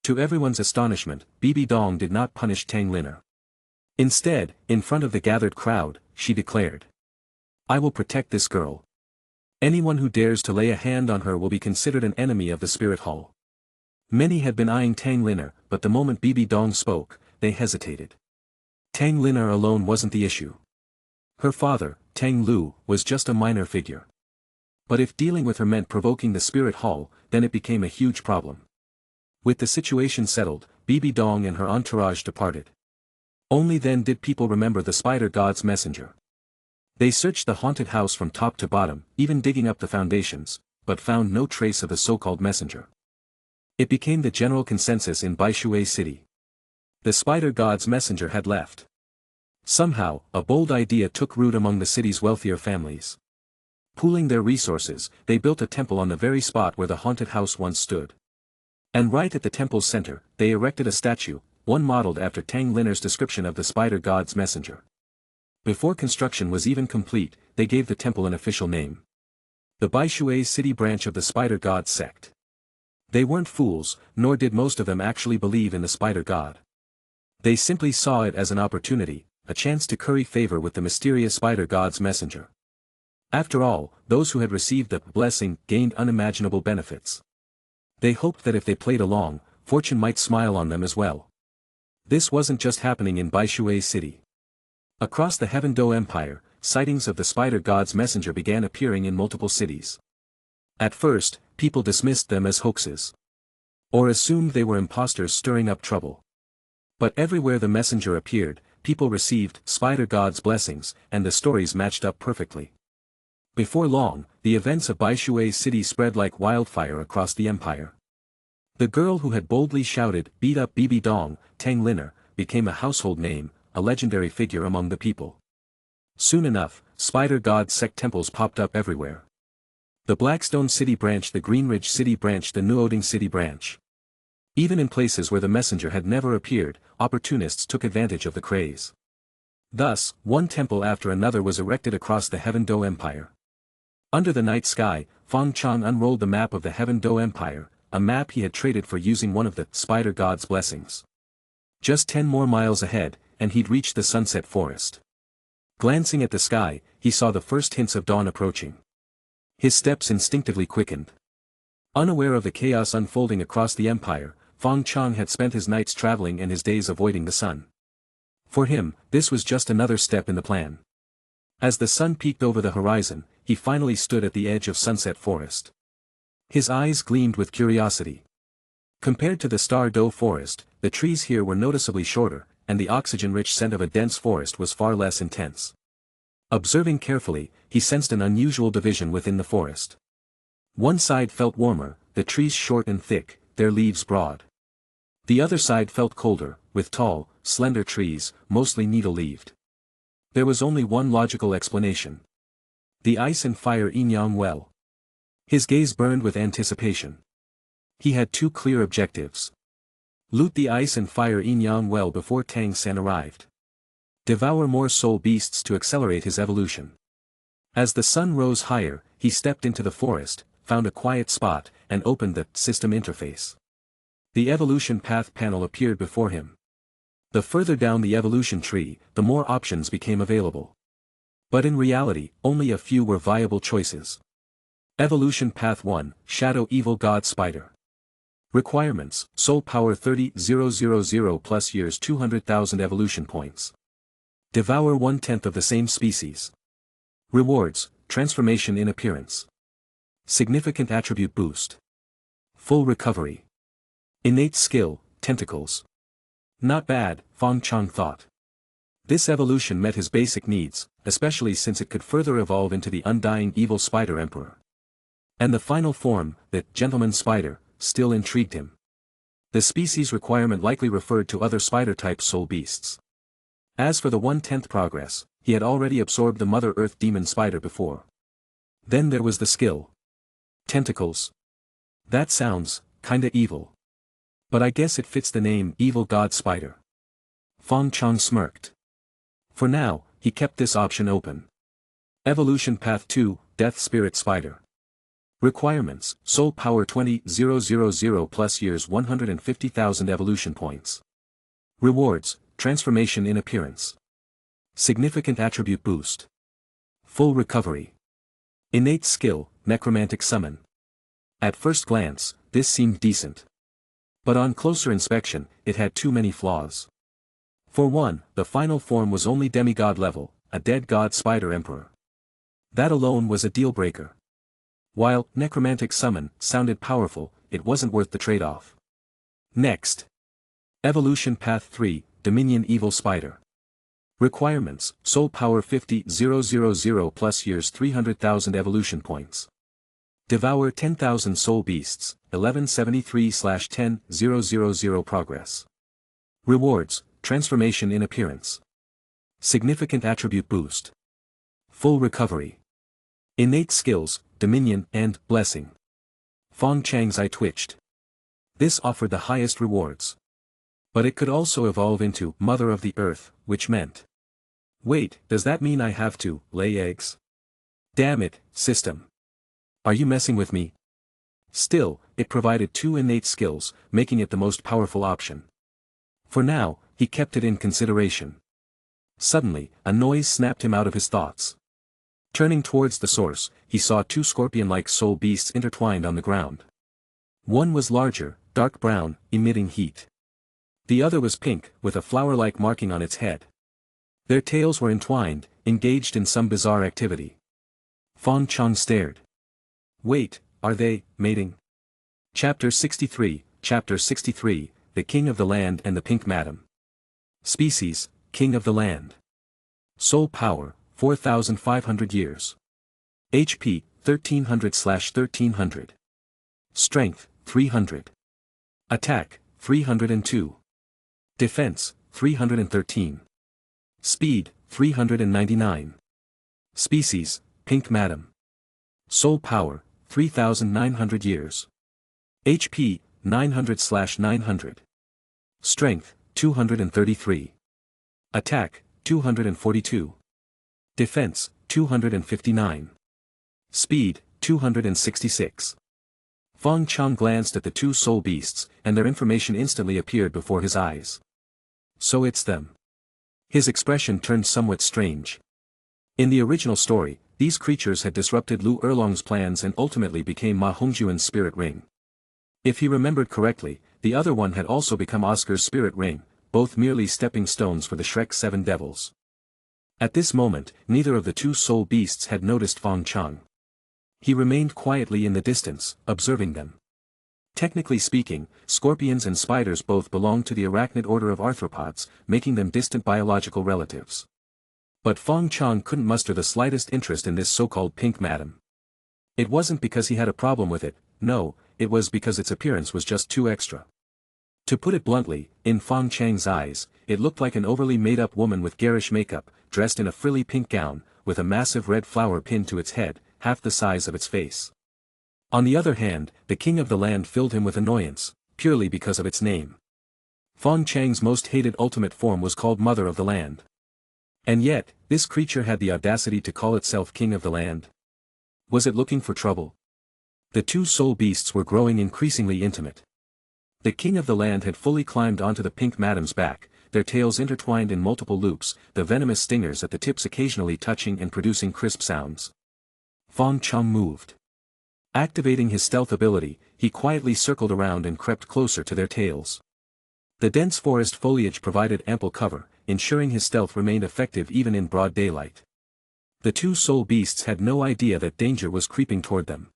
To everyone's astonishment, Bibi Dong did not punish Tang Linner. Instead, in front of the gathered crowd, she declared, "I will protect this girl. Anyone who dares to lay a hand on her will be considered an enemy of the Spirit Hall." Many had been eyeing Tang Linner, but the moment Bibi Dong spoke, they hesitated. Tang Linner alone wasn't the issue. Her father, Tang Lu, was just a minor figure. But if dealing with her meant provoking the Spirit Hall, then it became a huge problem. With the situation settled, Bibi Dong and her entourage departed. Only then did people remember the spider god's messenger. They searched the haunted house from top to bottom, even digging up the foundations, but found no trace of the so-called messenger. It became the general consensus in Baishui City. The spider god's messenger had left. Somehow, a bold idea took root among the city's wealthier families. Pooling their resources, they built a temple on the very spot where the haunted house once stood. And right at the temple's center, they erected a statue, one modeled after Tang Linner's description of the spider god's messenger. Before construction was even complete, they gave the temple an official name. The Baishui City branch of the spider god sect. They weren't fools, nor did most of them actually believe in the spider god. They simply saw it as an opportunity, a chance to curry favor with the mysterious spider god's messenger. After all, those who had received the blessing gained unimaginable benefits. They hoped that if they played along, fortune might smile on them as well. This wasn't just happening in Baishui City. Across the Heaven Do Empire, sightings of the spider god's messenger began appearing in multiple cities. At first, people dismissed them as hoaxes. Or assumed they were imposters stirring up trouble. But everywhere the messenger appeared, people received spider god's blessings, and the stories matched up perfectly. Before long, the events of Baishui City spread like wildfire across the empire. The girl who had boldly shouted, "Beat up Bibi Dong," Tang Linner, became a household name, a legendary figure among the people. Soon enough, spider god sect temples popped up everywhere. The Blackstone City branch, the Greenridge City branch, the Nuoding City branch. Even in places where the messenger had never appeared, opportunists took advantage of the craze. Thus, one temple after another was erected across the Heaven Do Empire. Under the night sky, Fong Chong unrolled the map of the Heaven Do Empire, a map he had traded for using one of the spider god's blessings. Just 10 more miles ahead, and he'd reached the sunset forest. Glancing at the sky, he saw the first hints of dawn approaching. His steps instinctively quickened. Unaware of the chaos unfolding across the empire, Fong Chong had spent his nights traveling and his days avoiding the sun. For him, this was just another step in the plan. As the sun peeked over the horizon, he finally stood at the edge of Sunset Forest. His eyes gleamed with curiosity. Compared to the Star Do Forest, the trees here were noticeably shorter, and the oxygen-rich scent of a dense forest was far less intense. Observing carefully, he sensed an unusual division within the forest. One side felt warmer, the trees short and thick, their leaves broad. The other side felt colder, with tall, slender trees, mostly needle-leaved. There was only one logical explanation. The ice and fire Yin-Yang well. His gaze burned with anticipation. He had two clear objectives. Loot the ice and fire Yin-Yang well before Tang San arrived. Devour more soul beasts to accelerate his evolution. As the sun rose higher, he stepped into the forest, found a quiet spot, and opened the system interface. The evolution path panel appeared before him. The further down the evolution tree, the more options became available. But in reality, only a few were viable choices. Evolution Path 1, Shadow Evil God Spider. Requirements, Soul Power 30,000 plus years 200,000 evolution points. Devour 1/10 of the same species. Rewards, Transformation in Appearance. Significant Attribute Boost. Full Recovery. Innate Skill, Tentacles. Not bad, Fong Chong thought. This evolution met his basic needs, especially since it could further evolve into the undying evil Spider Emperor. And the final form, the Gentleman Spider, still intrigued him. The species requirement likely referred to other spider-type soul beasts. As for the 1/10 progress, he had already absorbed the Mother Earth Demon Spider before. Then there was the skill. Tentacles. That sounds, kinda evil. But I guess it fits the name Evil God Spider. Fong Chong smirked. For now, he kept this option open. Evolution Path 2, Death Spirit Spider. Requirements, Soul Power 20,000 plus years 150,000 evolution points. Rewards, Transformation in Appearance. Significant Attribute Boost. Full Recovery. Innate Skill, Necromantic Summon. At first glance, this seemed decent. But on closer inspection, it had too many flaws. For one, the final form was only demigod level, a dead god spider emperor. That alone was a deal-breaker. While Necromantic Summon sounded powerful, it wasn't worth the trade-off. Next. Evolution Path 3, Dominion Evil Spider. Requirements, Soul Power 50,000 plus years 300,000 evolution points. Devour 10,000 soul beasts, 1173/10,000 progress. Rewards, transformation in appearance. Significant attribute boost. Full recovery. Innate skills, dominion, and blessing. Fong Chang's eye twitched. This offered the highest rewards. But it could also evolve into Mother of the Earth, which meant. Wait, does that mean I have to lay eggs? Damn it, system. Are you messing with me? Still, it provided 2 innate skills, making it the most powerful option. For now, he kept it in consideration. Suddenly, a noise snapped him out of his thoughts. Turning towards the source, he saw 2 scorpion-like soul beasts intertwined on the ground. One was larger, dark brown, emitting heat. The other was pink, with a flower-like marking on its head. Their tails were entwined, engaged in some bizarre activity. Fong Chong stared. Wait, are they mating? Chapter 63, The King of the Land and the Pink Madam. Species, King of the Land. Soul Power, 4,500 years. HP, 1300/1300. Strength, 300. Attack, 302. Defense, 313. Speed, 399. Species, Pink Madam. Soul Power, 3,900 years. HP, 900/900. Strength, 233. Attack, 242. Defense, 259. Speed, 266. Fong Chong glanced at the 2 soul beasts, and their information instantly appeared before his eyes. So it's them. His expression turned somewhat strange. In the original story, these creatures had disrupted Lu Erlong's plans and ultimately became Ma Hongjuan's spirit ring. If he remembered correctly, the other one had also become Oscar's spirit ring, both merely stepping stones for the Shrek 7 devils. At this moment, neither of the 2 soul beasts had noticed Fong Chong. He remained quietly in the distance, observing them. Technically speaking, scorpions and spiders both belong to the arachnid order of arthropods, making them distant biological relatives. But Fong Chong couldn't muster the slightest interest in this so-called Pink Madam. It wasn't because he had a problem with it, no, it was because its appearance was just too extra. To put it bluntly, in Fong Chang's eyes, it looked like an overly made-up woman with garish makeup, dressed in a frilly pink gown, with a massive red flower pinned to its head, half the size of its face. On the other hand, the King of the Land filled him with annoyance, purely because of its name. Fong Chang's most hated ultimate form was called Mother of the Land. And yet, this creature had the audacity to call itself King of the Land. Was it looking for trouble? The 2 soul beasts were growing increasingly intimate. The King of the Land had fully climbed onto the Pink Madam's back, their tails intertwined in multiple loops, the venomous stingers at the tips occasionally touching and producing crisp sounds. Fong Chong moved. Activating his stealth ability, he quietly circled around and crept closer to their tails. The dense forest foliage provided ample cover, ensuring his stealth remained effective even in broad daylight. The 2 soul beasts had no idea that danger was creeping toward them.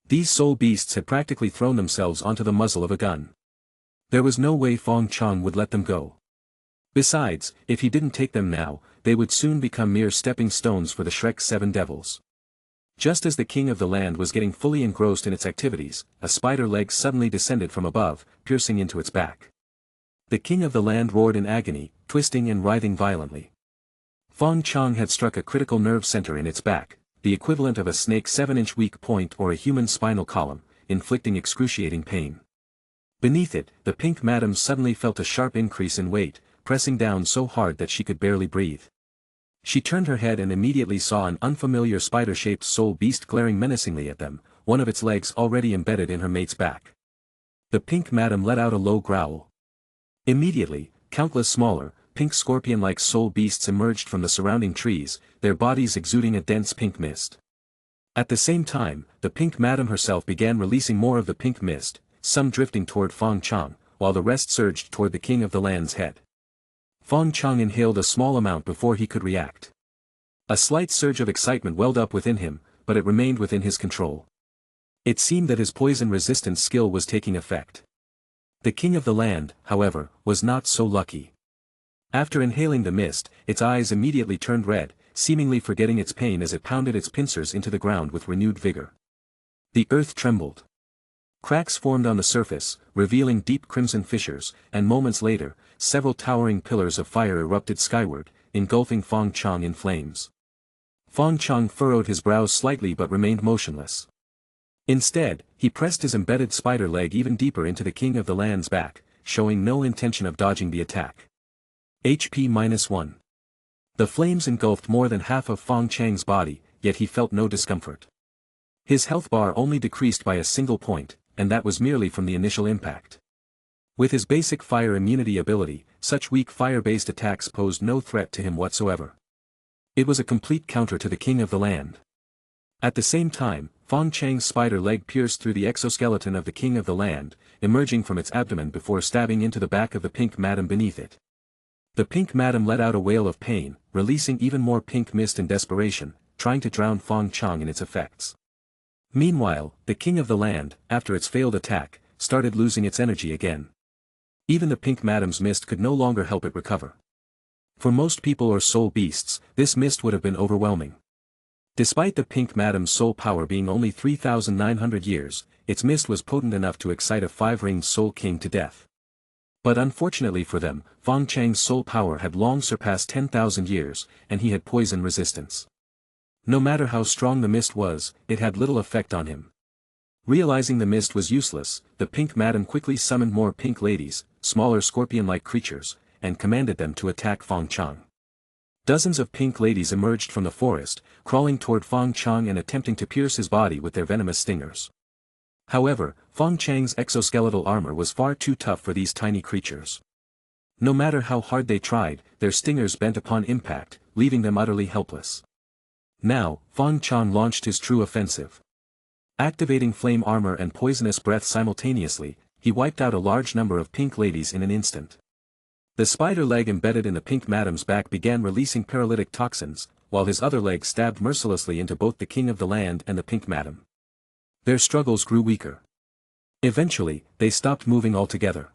These soul beasts had practically thrown themselves onto the muzzle of a gun. There was no way Fong Chong would let them go. Besides, if he didn't take them now, they would soon become mere stepping stones for the Shrek 7 devils. Just as the King of the Land was getting fully engrossed in its activities, a spider leg suddenly descended from above, piercing into its back. The King of the Land roared in agony, twisting and writhing violently. Fong Chong had struck a critical nerve center in its back, the equivalent of a snake's 7-inch weak point or a human spinal column, inflicting excruciating pain. Beneath it, the Pink Madam suddenly felt a sharp increase in weight, pressing down so hard that she could barely breathe. She turned her head and immediately saw an unfamiliar spider-shaped soul beast glaring menacingly at them, one of its legs already embedded in her mate's back. The Pink Madam let out a low growl. Immediately, countless smaller, pink scorpion-like soul beasts emerged from the surrounding trees, their bodies exuding a dense pink mist. At the same time, the Pink Madam herself began releasing more of the pink mist, some drifting toward Fong Chong, while the rest surged toward the King of the Land's head. Fong Chong inhaled a small amount before he could react. A slight surge of excitement welled up within him, but it remained within his control. It seemed that his poison resistance skill was taking effect. The king of the land, however, was not so lucky. After inhaling the mist, its eyes immediately turned red, seemingly forgetting its pain as it pounded its pincers into the ground with renewed vigor. The earth trembled. Cracks formed on the surface, revealing deep crimson fissures, and moments later, several towering pillars of fire erupted skyward, engulfing Fong Chong in flames. Fong Chong furrowed his brows slightly but remained motionless. Instead, he pressed his embedded spider leg even deeper into the king of the land's back, showing no intention of dodging the attack. HP-1. The flames engulfed more than half of Fong Chang's body, yet he felt no discomfort. His health bar only decreased by a single point, and that was merely from the initial impact. With his basic fire immunity ability, such weak fire-based attacks posed no threat to him whatsoever. It was a complete counter to the king of the land. At the same time, Fong Chang's spider leg pierced through the exoskeleton of the king of the land, emerging from its abdomen before stabbing into the back of the pink madam beneath it. The pink madam let out a wail of pain, releasing even more pink mist in desperation, trying to drown Fong Chong in its effects. Meanwhile, the king of the land, after its failed attack, started losing its energy again. Even the pink madam's mist could no longer help it recover. For most people or soul beasts, this mist would have been overwhelming. Despite the pink madam's soul power being only 3,900 years, its mist was potent enough to excite a 5-ringed soul king to death. But unfortunately for them, Fong Chang's soul power had long surpassed 10,000 years, and he had poison resistance. No matter how strong the mist was, it had little effect on him. Realizing the mist was useless, the pink madam quickly summoned more pink ladies, smaller scorpion-like creatures, and commanded them to attack Fong Chong. Dozens of pink ladies emerged from the forest, crawling toward Fong Chong and attempting to pierce his body with their venomous stingers. However, Fong Chang's exoskeletal armor was far too tough for these tiny creatures. No matter how hard they tried, their stingers bent upon impact, leaving them utterly helpless. Now, Fong Chong launched his true offensive. Activating flame armor and poisonous breath simultaneously, he wiped out a large number of pink ladies in an instant. The spider leg embedded in the pink madam's back began releasing paralytic toxins, while his other leg stabbed mercilessly into both the king of the land and the pink madam. Their struggles grew weaker. Eventually, they stopped moving altogether.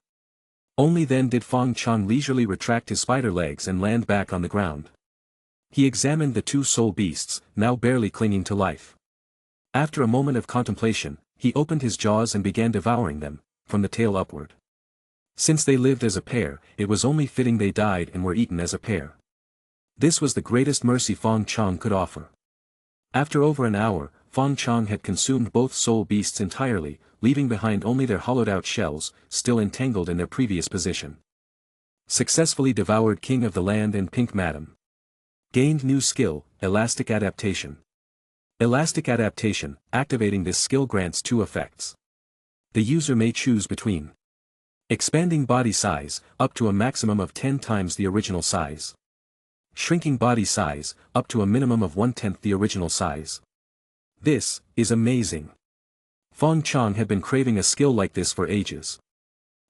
Only then did Fong Chong leisurely retract his spider legs and land back on the ground. He examined the two soul beasts, now barely clinging to life. After a moment of contemplation, he opened his jaws and began devouring them, from the tail upward. Since they lived as a pair, it was only fitting they died and were eaten as a pair. This was the greatest mercy Fong Chong could offer. After over an hour, Fong Chong had consumed both soul beasts entirely, leaving behind only their hollowed-out shells, still entangled in their previous position. Successfully devoured King of the Land and Pink Madam. Gained new skill, Elastic Adaptation. Elastic Adaptation, activating this skill grants two effects. The user may choose between expanding body size, up to a maximum of 10 times the original size. Shrinking body size, up to a minimum of 1/10 the original size. This is amazing. Fong Chong had been craving a skill like this for ages.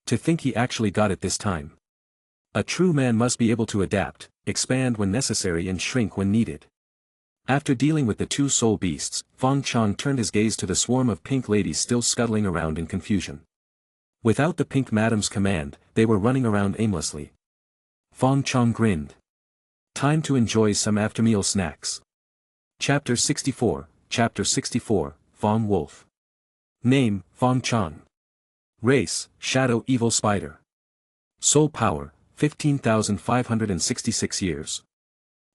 To think he actually got it this time. A true man must be able to adapt, expand when necessary and shrink when needed. After dealing with the two soul beasts, Fong Chong turned his gaze to the swarm of pink ladies still scuttling around in confusion. Without the pink madam's command, they were running around aimlessly. Fong Chong grinned. Time to enjoy some after-meal snacks. Chapter 64, Fong Wolf. Name, Fong Chong. Race, Shadow Evil Spider. Soul Power, 15,566 years.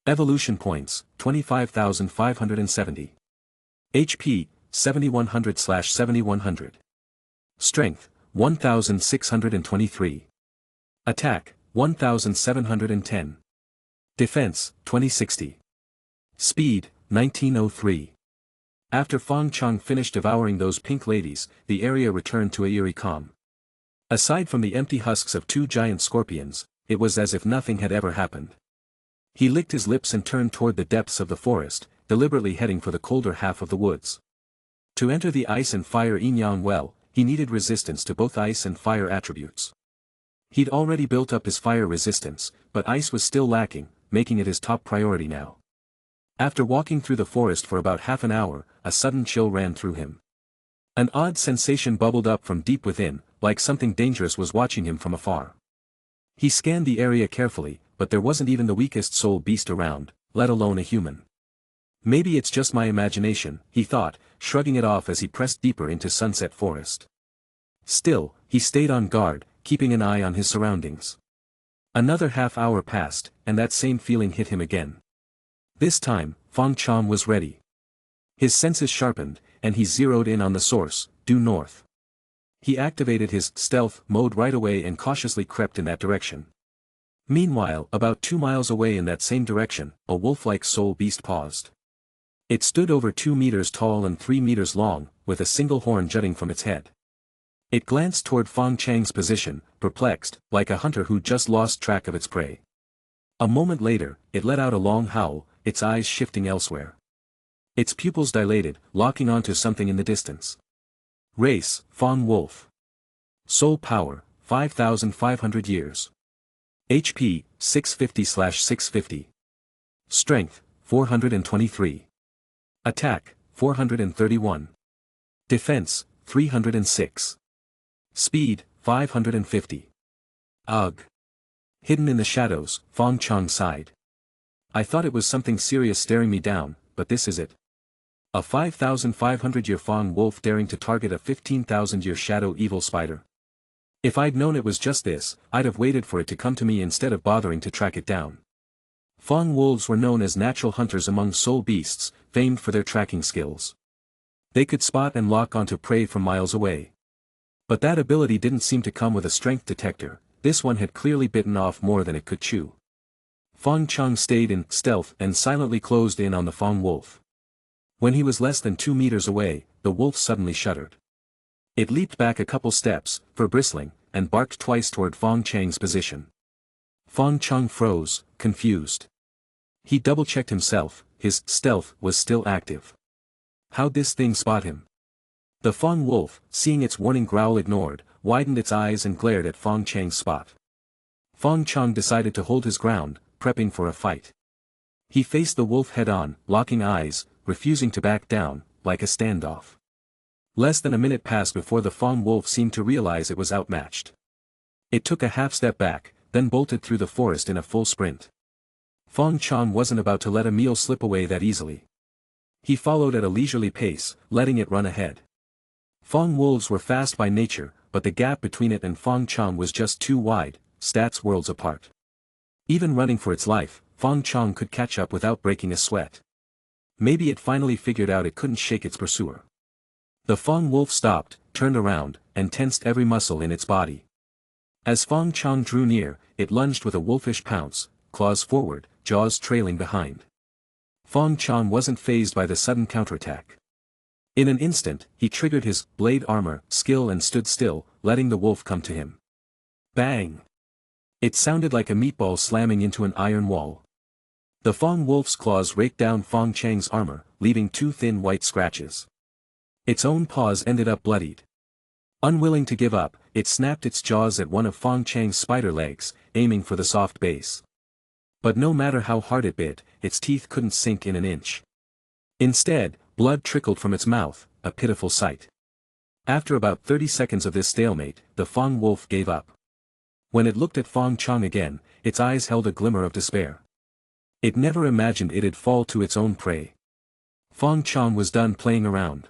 Evolution Points, 25,570. HP, 7100/7100. Strength, 1,623. Attack, 1,710. Defense, 2060. Speed, 1903. After Fong Chong finished devouring those pink ladies, the area returned to a eerie calm. Aside from the empty husks of two giant scorpions, it was as if nothing had ever happened. He licked his lips and turned toward the depths of the forest, deliberately heading for the colder half of the woods. To enter the ice and fire yin-yang well, he needed resistance to both ice and fire attributes. He'd already built up his fire resistance, but ice was still lacking, making it his top priority now. After walking through the forest for about half an hour, a sudden chill ran through him. An odd sensation bubbled up from deep within, like something dangerous was watching him from afar. He scanned the area carefully, but there wasn't even the weakest soul beast around, let alone a human. Maybe it's just my imagination, he thought, shrugging it off as he pressed deeper into Sunset Forest. Still, he stayed on guard, keeping an eye on his surroundings. Another half-hour passed, and that same feeling hit him again. This time, Fong Chong was ready. His senses sharpened, and he zeroed in on the source, due north. He activated his stealth mode right away and cautiously crept in that direction. Meanwhile, about 2 miles away in that same direction, a wolf-like soul beast paused. It stood over 2 meters tall and 3 meters long, with a single horn jutting from its head. It glanced toward Fong Chang's position, perplexed, like a hunter who just lost track of its prey. A moment later, it let out a long howl, its eyes shifting elsewhere. Its pupils dilated, locking onto something in the distance. Race, Fong Wolf. Soul power, 5,500 years. HP, 650/650. Strength, 423. Attack, 431. Defense, 306. Speed, 550. Ugh. Hidden in the shadows, Fong Chong sighed. I thought it was something serious staring me down, but this is it. A 5,500-year Fong wolf daring to target a 15,000-year shadow evil spider. If I'd known it was just this, I'd have waited for it to come to me instead of bothering to track it down. Fong wolves were known as natural hunters among soul beasts, famed for their tracking skills. They could spot and lock onto prey from miles away. But that ability didn't seem to come with a strength detector. This one had clearly bitten off more than it could chew. Fong Chong stayed in stealth and silently closed in on the Fong wolf. When he was less than 2 meters away, the wolf suddenly shuddered. It leaped back a couple steps, bristling, and barked twice toward Fong Chang's position. Fong Chong froze, confused. He double-checked himself, his stealth was still active. How'd this thing spot him? The Fong wolf, seeing its warning growl ignored, widened its eyes and glared at Fong Chang's spot. Fong Chong decided to hold his ground, prepping for a fight. He faced the wolf head-on, locking eyes, refusing to back down, like a standoff. Less than a minute passed before the Fong wolf seemed to realize it was outmatched. It took a half step back, then bolted through the forest in a full sprint. Fong Chong wasn't about to let a meal slip away that easily. He followed at a leisurely pace, letting it run ahead. Fong wolves were fast by nature, but the gap between it and Fong Chong was just too wide, stats worlds apart. Even running for its life, Fong Chong could catch up without breaking a sweat. Maybe it finally figured out it couldn't shake its pursuer. The Fong wolf stopped, turned around, and tensed every muscle in its body. As Fong Chong drew near, it lunged with a wolfish pounce, claws forward, jaws trailing behind. Fong Chong wasn't fazed by the sudden counterattack. In an instant, he triggered his blade armor skill and stood still, letting the wolf come to him. Bang! It sounded like a meatball slamming into an iron wall. The Fong wolf's claws raked down Fong Chang's armor, leaving 2 thin white scratches. Its own paws ended up bloodied. Unwilling to give up, it snapped its jaws at one of Fong Chang's spider legs, aiming for the soft base. But no matter how hard it bit, its teeth couldn't sink in an inch. Instead, blood trickled from its mouth, a pitiful sight. After about 30 seconds of this stalemate, the Fong wolf gave up. When it looked at Fong Chong again, its eyes held a glimmer of despair. It never imagined it'd fall to its own prey. Fong Chong was done playing around.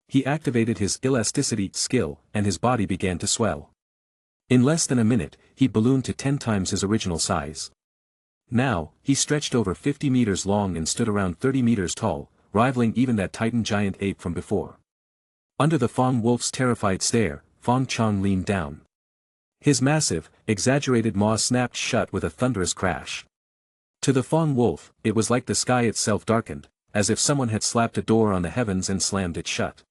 He activated his elasticity skill, and his body began to swell. In less than a minute, he ballooned to 10 times his original size. Now, he stretched over 50 meters long and stood around 30 meters tall, rivaling even that titan giant ape from before. Under the Fong wolf's terrified stare, Fong Chong leaned down. His massive, exaggerated maw snapped shut with a thunderous crash. To the Fong wolf, it was like the sky itself darkened, as if someone had slapped a door on the heavens and slammed it shut.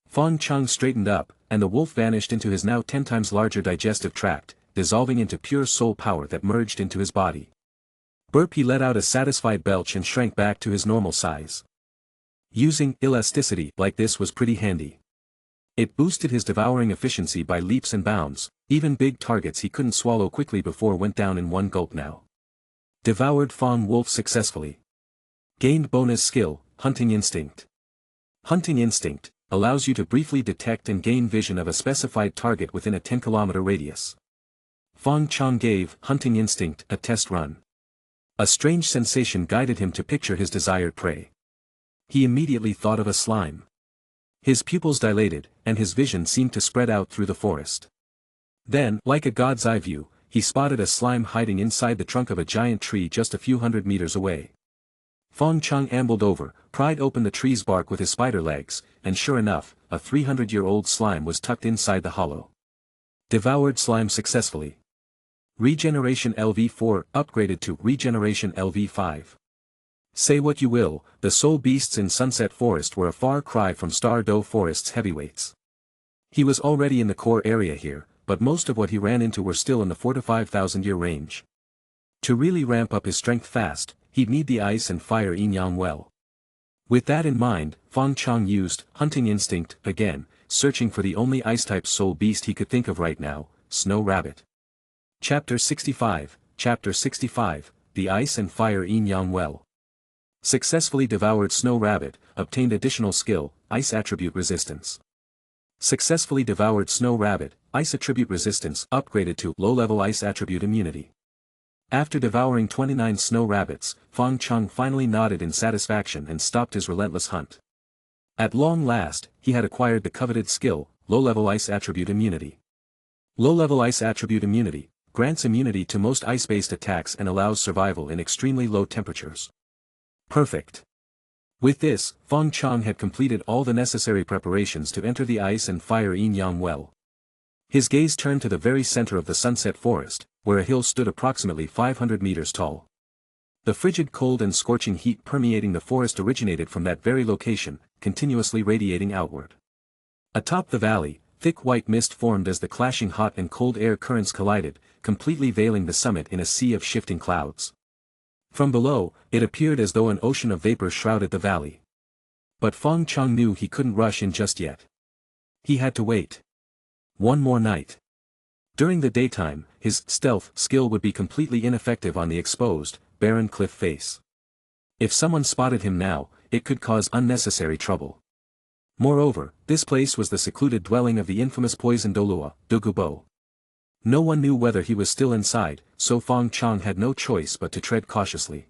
Fong Chong straightened up, and the wolf vanished into his now 10 times larger digestive tract, dissolving into pure soul power that merged into his body. Burp! He let out a satisfied belch and shrank back to his normal size. Using elasticity like this was pretty handy. It boosted his devouring efficiency by leaps and bounds, even big targets he couldn't swallow quickly before went down in one gulp now. Devoured Fong wolf successfully. Gained bonus skill, Hunting Instinct. Hunting Instinct, allows you to briefly detect and gain vision of a specified target within a 10-kilometer radius. Fong Chong gave Hunting Instinct a test run. A strange sensation guided him to picture his desired prey. He immediately thought of a slime. His pupils dilated, and his vision seemed to spread out through the forest. Then, like a god's eye view, he spotted a slime hiding inside the trunk of a giant tree just a few hundred meters away. Fong Chong ambled over, pried open the tree's bark with his spider legs, and sure enough, a 300-year-old slime was tucked inside the hollow. Devoured slime successfully. Regeneration LV4 upgraded to Regeneration LV5. Say what you will, the soul beasts in Sunset Forest were a far cry from Star Doe Forest's heavyweights. He was already in the core area here, but most of what he ran into were still in the 4 to 5,000 year range. To really ramp up his strength fast, he'd need the ice and fire yin-yang well. With that in mind, Fong Chong used Hunting Instinct again, searching for the only ice-type soul beast he could think of right now, Snow Rabbit. Chapter 65, The Ice and Fire Yin-Yang Well. Successfully devoured Snow Rabbit, obtained additional skill, Ice Attribute Resistance. Successfully devoured Snow Rabbit, Ice Attribute Resistance upgraded to low-level Ice Attribute Immunity. After devouring 29 snow rabbits, Fong Chong finally nodded in satisfaction and stopped his relentless hunt. At long last, he had acquired the coveted skill, low-level Ice Attribute Immunity. Low-level Ice Attribute Immunity grants immunity to most ice-based attacks and allows survival in extremely low temperatures. Perfect. With this, Fong Chong had completed all the necessary preparations to enter the ice and fire yin-yang well. His gaze turned to the very center of the Sunset Forest, where a hill stood approximately 500 meters tall. The frigid cold and scorching heat permeating the forest originated from that very location, continuously radiating outward. Atop the valley, thick white mist formed as the clashing hot and cold air currents collided, completely veiling the summit in a sea of shifting clouds. From below, it appeared as though an ocean of vapor shrouded the valley. But Fong Chong knew he couldn't rush in just yet. He had to wait. One more night. During the daytime, his stealth skill would be completely ineffective on the exposed, barren cliff face. If someone spotted him now, it could cause unnecessary trouble. Moreover, this place was the secluded dwelling of the infamous poison Douluo Dalу. No one knew whether he was still inside, so Fong Chong had no choice but to tread cautiously.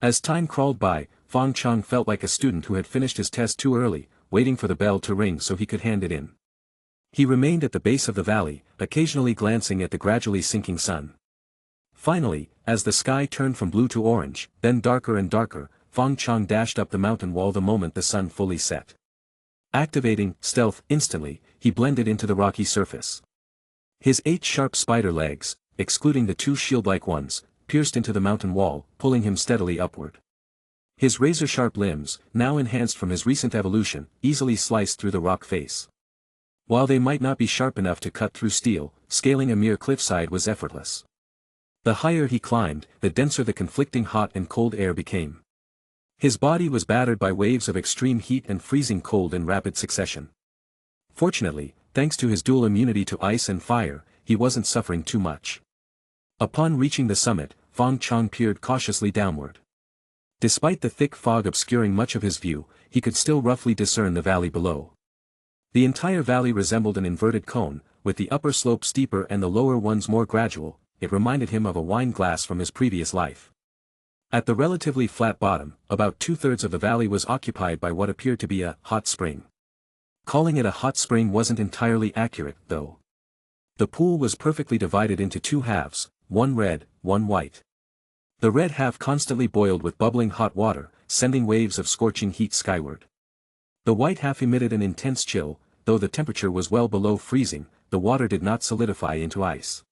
As time crawled by, Fong Chong felt like a student who had finished his test too early, waiting for the bell to ring so he could hand it in. He remained at the base of the valley, occasionally glancing at the gradually sinking sun. Finally, as the sky turned from blue to orange, then darker and darker, Fong Chong dashed up the mountain wall the moment the sun fully set. Activating stealth instantly, he blended into the rocky surface. His 8 sharp spider legs, excluding the 2 shield-like ones, pierced into the mountain wall, pulling him steadily upward. His razor-sharp limbs, now enhanced from his recent evolution, easily sliced through the rock face. While they might not be sharp enough to cut through steel, scaling a mere cliffside was effortless. The higher he climbed, the denser the conflicting hot and cold air became. His body was battered by waves of extreme heat and freezing cold in rapid succession. Fortunately, thanks to his dual immunity to ice and fire, he wasn't suffering too much. Upon reaching the summit, Fong Chong peered cautiously downward. Despite the thick fog obscuring much of his view, he could still roughly discern the valley below. The entire valley resembled an inverted cone, with the upper slope steeper and the lower ones more gradual. It reminded him of a wine glass from his previous life. At the relatively flat bottom, about 2/3 of the valley was occupied by what appeared to be a hot spring. Calling it a hot spring wasn't entirely accurate, though. The pool was perfectly divided into 2 halves, one red, one white. The red half constantly boiled with bubbling hot water, sending waves of scorching heat skyward. The white half emitted an intense chill, though the temperature was well below freezing, the water did not solidify into ice.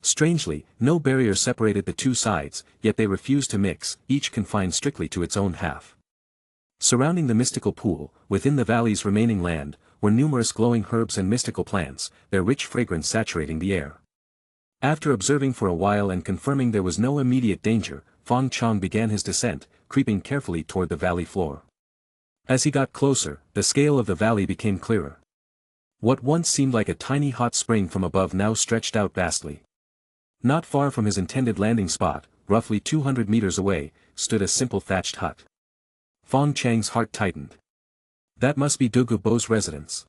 Strangely, no barrier separated the 2 sides, yet they refused to mix, each confined strictly to its own half. Surrounding the mystical pool, within the valley's remaining land, were numerous glowing herbs and mystical plants, their rich fragrance saturating the air. After observing for a while and confirming there was no immediate danger, Fong Chong began his descent, creeping carefully toward the valley floor. As he got closer, the scale of the valley became clearer. What once seemed like a tiny hot spring from above now stretched out vastly. Not far from his intended landing spot, roughly 200 meters away, stood a simple thatched hut. Fong Chang's heart tightened. That must be Douluo's residence.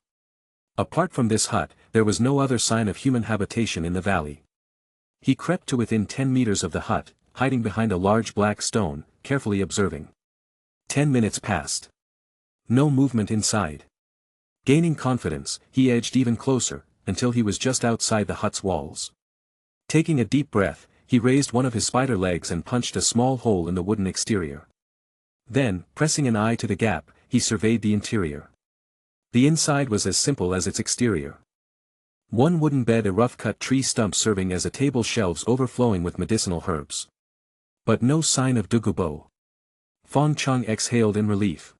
Apart from this hut, there was no other sign of human habitation in the valley. He crept to within 10 meters of the hut, hiding behind a large black stone, carefully observing. 10 minutes passed. No movement inside. Gaining confidence, he edged even closer, until he was just outside the hut's walls. Taking a deep breath, he raised one of his spider legs and punched a small hole in the wooden exterior. Then, pressing an eye to the gap, he surveyed the interior. The inside was as simple as its exterior. One wooden bed, a rough-cut tree stump serving as a table, shelves overflowing with medicinal herbs. But no sign of Douluo. Fong Chong exhaled in relief.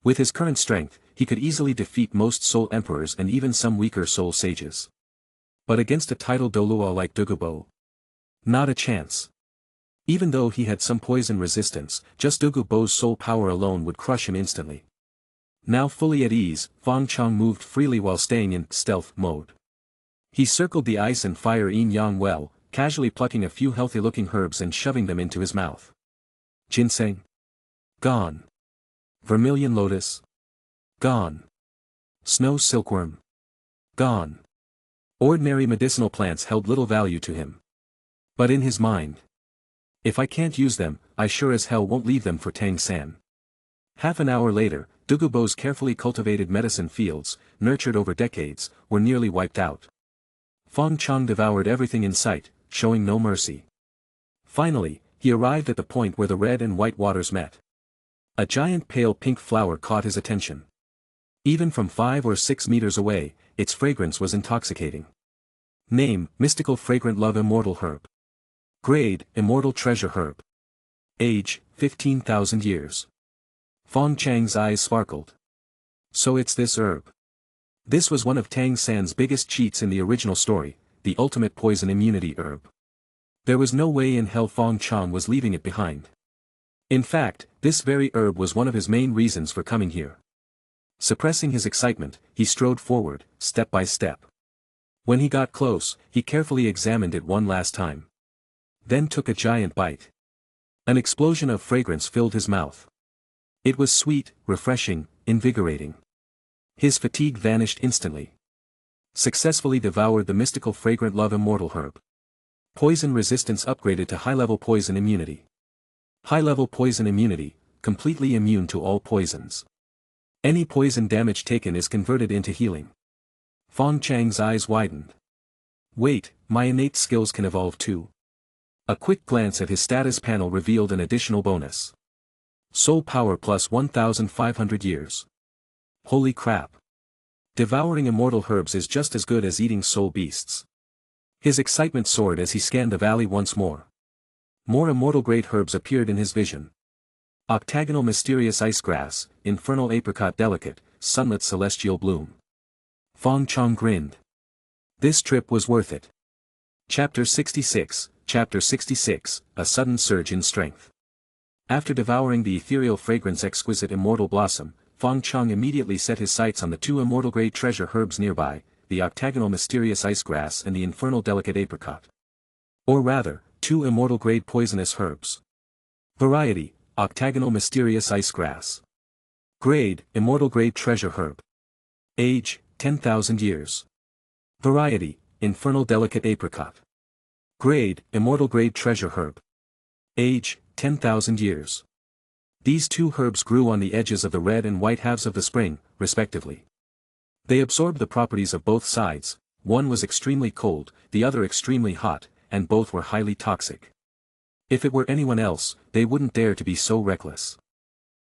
With his current strength, he could easily defeat most soul emperors and even some weaker soul sages. But against a titled Douluo like Douluo? Not a chance. Even though he had some poison resistance, just Douluo's soul power alone would crush him instantly. Now fully at ease, Fong Chong moved freely while staying in stealth mode. He circled the ice and fire yin-yang well, casually plucking a few healthy-looking herbs and shoving them into his mouth. Ginseng? Gone. Vermilion lotus? Gone. Snow silkworm? Gone. Ordinary medicinal plants held little value to him. But in his mind, if I can't use them, I sure as hell won't leave them for Tang San. Half an hour later, Douluo's carefully cultivated medicine fields, nurtured over decades, were nearly wiped out. Fong Chong devoured everything in sight, showing no mercy. Finally, he arrived at the point where the red and white waters met. A giant pale pink flower caught his attention. Even from 5 or 6 meters away, its fragrance was intoxicating. Name: mystical fragrant love immortal herb. Grade: immortal treasure herb. Age: 15,000 years. Fong Chang's eyes sparkled. So it's this herb. This was one of Tang San's biggest cheats in the original story, the ultimate poison immunity herb. There was no way in hell Fong Chong was leaving it behind. In fact, this very herb was one of his main reasons for coming here. Suppressing his excitement, he strode forward, step by step. When he got close, he carefully examined it one last time. Then took a giant bite. An explosion of fragrance filled his mouth. It was sweet, refreshing, invigorating. His fatigue vanished instantly. Successfully devoured the mystical fragrant love immortal herb. Poison resistance upgraded to high-level poison immunity. High-level poison immunity, completely immune to all poisons. Any poison damage taken is converted into healing. Fong Chang's eyes widened. Wait, my innate skills can evolve too. A quick glance at his status panel revealed an additional bonus. Soul power plus 1,500 years. Holy crap. Devouring immortal herbs is just as good as eating soul beasts. His excitement soared as he scanned the valley once more. More immortal grade herbs appeared in his vision. Octagonal mysterious ice grass, infernal apricot delicate, sunlit celestial bloom. Fong Chong grinned. This trip was worth it. Chapter 66, A Sudden Surge in Strength. After devouring the ethereal fragrance exquisite immortal blossom, Fong Chong immediately set his sights on the 2 immortal grade treasure herbs nearby, the octagonal mysterious ice grass and the infernal delicate apricot. Or rather, 2 immortal grade poisonous herbs. Variety: octagonal mysterious ice grass. Grade: immortal grade treasure herb. Age: 10,000 years. Variety: infernal delicate apricot. Grade: immortal grade treasure herb. Age: 10,000 years. These 2 herbs grew on the edges of the red and white halves of the spring, respectively. They absorbed the properties of both sides, one was extremely cold, the other extremely hot, and both were highly toxic. If it were anyone else, they wouldn't dare to be so reckless.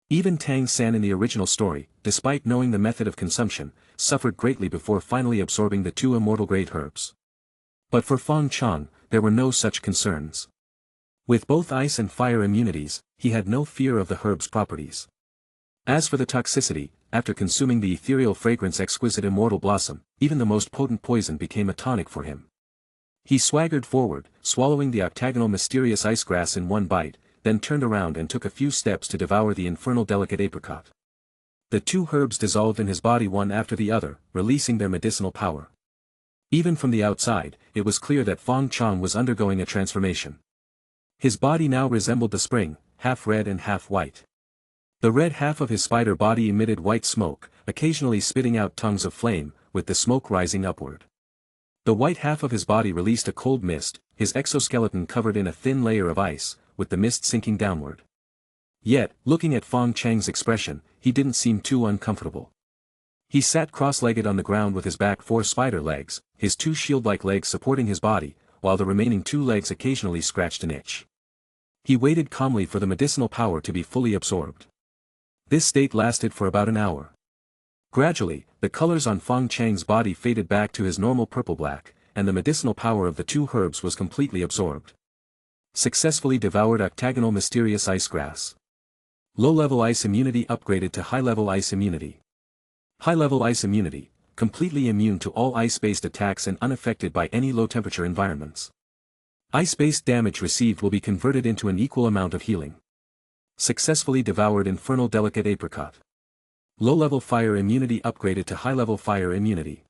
Even Tang San in the original story, despite knowing the method of consumption, suffered greatly before finally absorbing the 2 immortal grade herbs. But for Fong Chong, there were no such concerns. With both ice and fire immunities, he had no fear of the herb's properties. As for the toxicity, after consuming the ethereal fragrance exquisite immortal blossom, even the most potent poison became a tonic for him. He swaggered forward, swallowing the octagonal mysterious ice grass in one bite, then turned around and took a few steps to devour the infernal delicate apricot. The 2 herbs dissolved in his body one after the other, releasing their medicinal power. Even from the outside, it was clear that Fong Chong was undergoing a transformation. His body now resembled the spring, half red and half white. The red half of his spider body emitted white smoke, occasionally spitting out tongues of flame, with the smoke rising upward. The white half of his body released a cold mist, his exoskeleton covered in a thin layer of ice, with the mist sinking downward. Yet, looking at Fong Chang's expression, he didn't seem too uncomfortable. He sat cross-legged on the ground with his back 4 spider legs, his 2 shield-like legs supporting his body, while the remaining 2 legs occasionally scratched an itch. He waited calmly for the medicinal power to be fully absorbed. This state lasted for about an hour. Gradually, the colors on Fong Chang's body faded back to his normal purple-black, and the medicinal power of the 2 herbs was completely absorbed. Successfully devoured octagonal mysterious ice grass. Low-level ice immunity upgraded to high-level ice immunity. High-level ice immunity, completely immune to all ice-based attacks and unaffected by any low-temperature environments. Ice-based damage received will be converted into an equal amount of healing. Successfully devoured infernal delicate apricot. Low-level fire immunity upgraded to high-level fire immunity.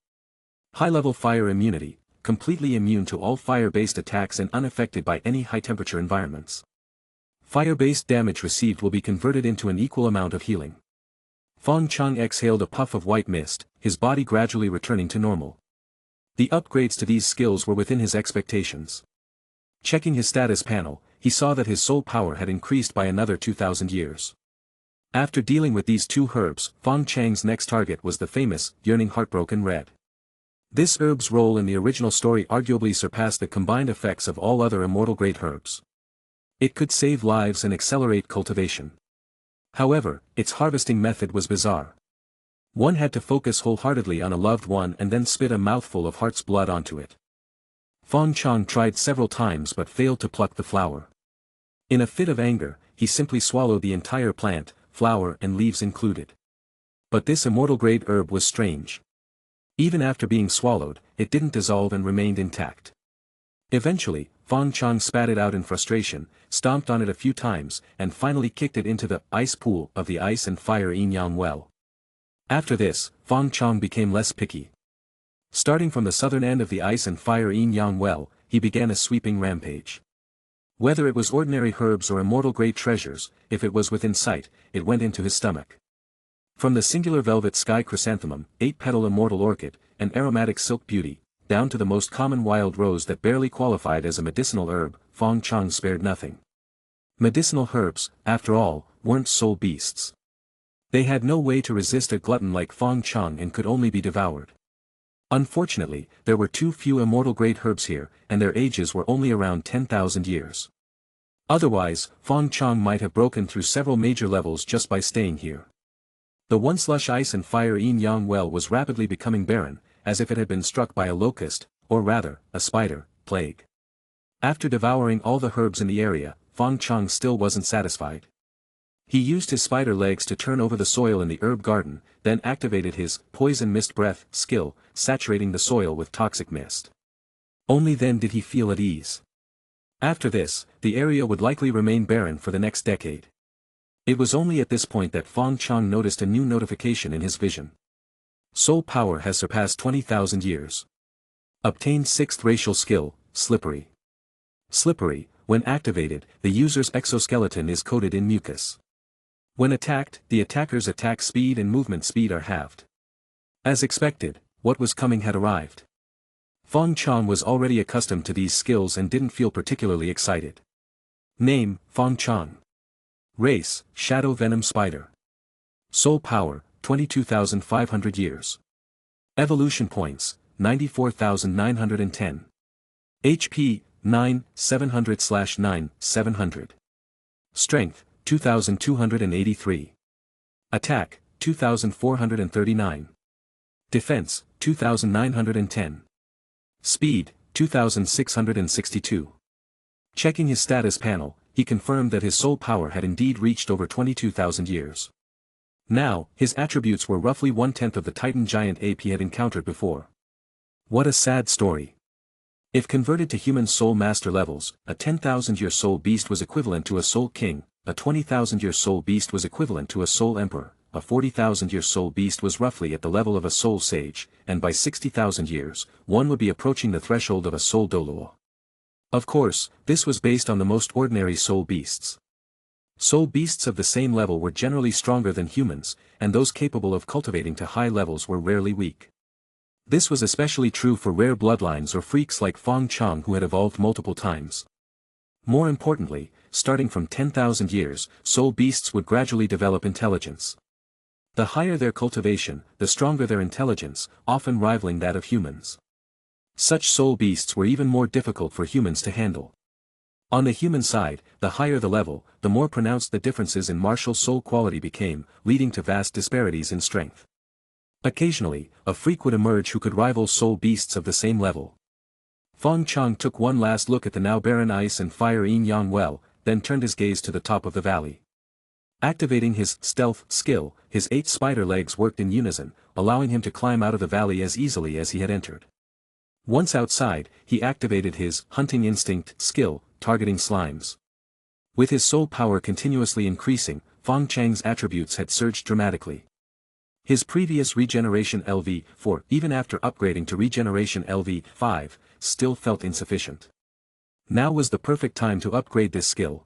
High-level fire immunity, completely immune to all fire-based attacks and unaffected by any high-temperature environments. Fire-based damage received will be converted into an equal amount of healing. Fong Chong exhaled a puff of white mist, his body gradually returning to normal. The upgrades to these skills were within his expectations. Checking his status panel, he saw that his soul power had increased by another 2,000 years. After dealing with these 2 herbs, Fong Chang's next target was the famous, yearning heartbroken red. This herb's role in the original story arguably surpassed the combined effects of all other immortal great herbs. It could save lives and accelerate cultivation. However, its harvesting method was bizarre. One had to focus wholeheartedly on a loved one and then spit a mouthful of heart's blood onto it. Fong Chong tried several times but failed to pluck the flower. In a fit of anger, he simply swallowed the entire plant, flower and leaves included. But this immortal-grade herb was strange. Even after being swallowed, it didn't dissolve and remained intact. Eventually, Fong Chong spat it out in frustration, stomped on it a few times, and finally kicked it into the ice pool of the ice and fire yin-yang well. After this, Fong Chong became less picky. Starting from the southern end of the ice and fire yin-yang well, he began a sweeping rampage. Whether it was ordinary herbs or immortal great treasures, if it was within sight, it went into his stomach. From the singular velvet sky chrysanthemum, 8-petal immortal orchid, and aromatic silk beauty, down to the most common wild rose that barely qualified as a medicinal herb, Fong Chong spared nothing. Medicinal herbs, after all, weren't soul beasts. They had no way to resist a glutton like Fong Chong and could only be devoured. Unfortunately, there were too few immortal great herbs here, and their ages were only around 10,000 years. Otherwise, Fong Chong might have broken through several major levels just by staying here. The once lush ice and fire yin-yang well was rapidly becoming barren, as if it had been struck by a locust, or rather, a spider, plague. After devouring all the herbs in the area, Fong Chong still wasn't satisfied. He used his spider legs to turn over the soil in the herb garden, then activated his poison mist breath skill, saturating the soil with toxic mist. Only then did he feel at ease. After this, the area would likely remain barren for the next decade. It was only at this point that Fong Chong noticed a new notification in his vision. Soul power has surpassed 20,000 years. Obtained 6th racial skill, Slippery. Slippery, when activated, the user's exoskeleton is coated in mucus. When attacked, the attacker's attack speed and movement speed are halved. As expected, what was coming had arrived. Fong Chong was already accustomed to these skills and didn't feel particularly excited. Name, Fong Chong. Race, Shadow Venom Spider. Soul power, 22,500 years. Evolution points, 94,910. HP, 9,700/9,700. Strength, 2,283. Attack, 2,439. Defense, 2,910. Speed, 2,662. Checking his status panel, he confirmed that his soul power had indeed reached over 22,000 years. Now, his attributes were roughly 1/10 of the Titan giant ape he had encountered before. What a sad story. If converted to human soul master levels, a 10,000-year soul beast was equivalent to a soul king, a 20,000-year soul beast was equivalent to a soul emperor, a 40,000-year soul beast was roughly at the level of a soul sage, and by 60,000 years, one would be approaching the threshold of a soul Douluo. Of course, this was based on the most ordinary soul beasts. Soul beasts of the same level were generally stronger than humans, and those capable of cultivating to high levels were rarely weak. This was especially true for rare bloodlines or freaks like Fong Chong who had evolved multiple times. More importantly, starting from 10,000 years, soul beasts would gradually develop intelligence. The higher their cultivation, the stronger their intelligence, often rivaling that of humans. Such soul beasts were even more difficult for humans to handle. On the human side, the higher the level, the more pronounced the differences in martial soul quality became, leading to vast disparities in strength. Occasionally, a freak would emerge who could rival soul beasts of the same level. Fong Chong took one last look at the now barren ice and fire yin-yang well, then turned his gaze to the top of the valley. Activating his stealth skill, his 8 spider legs worked in unison, allowing him to climb out of the valley as easily as he had entered. Once outside, he activated his hunting instinct skill, targeting slimes. With his soul power continuously increasing, Fong Chang's attributes had surged dramatically. His previous regeneration LV-4, even after upgrading to regeneration LV-5, still felt insufficient. Now was the perfect time to upgrade this skill.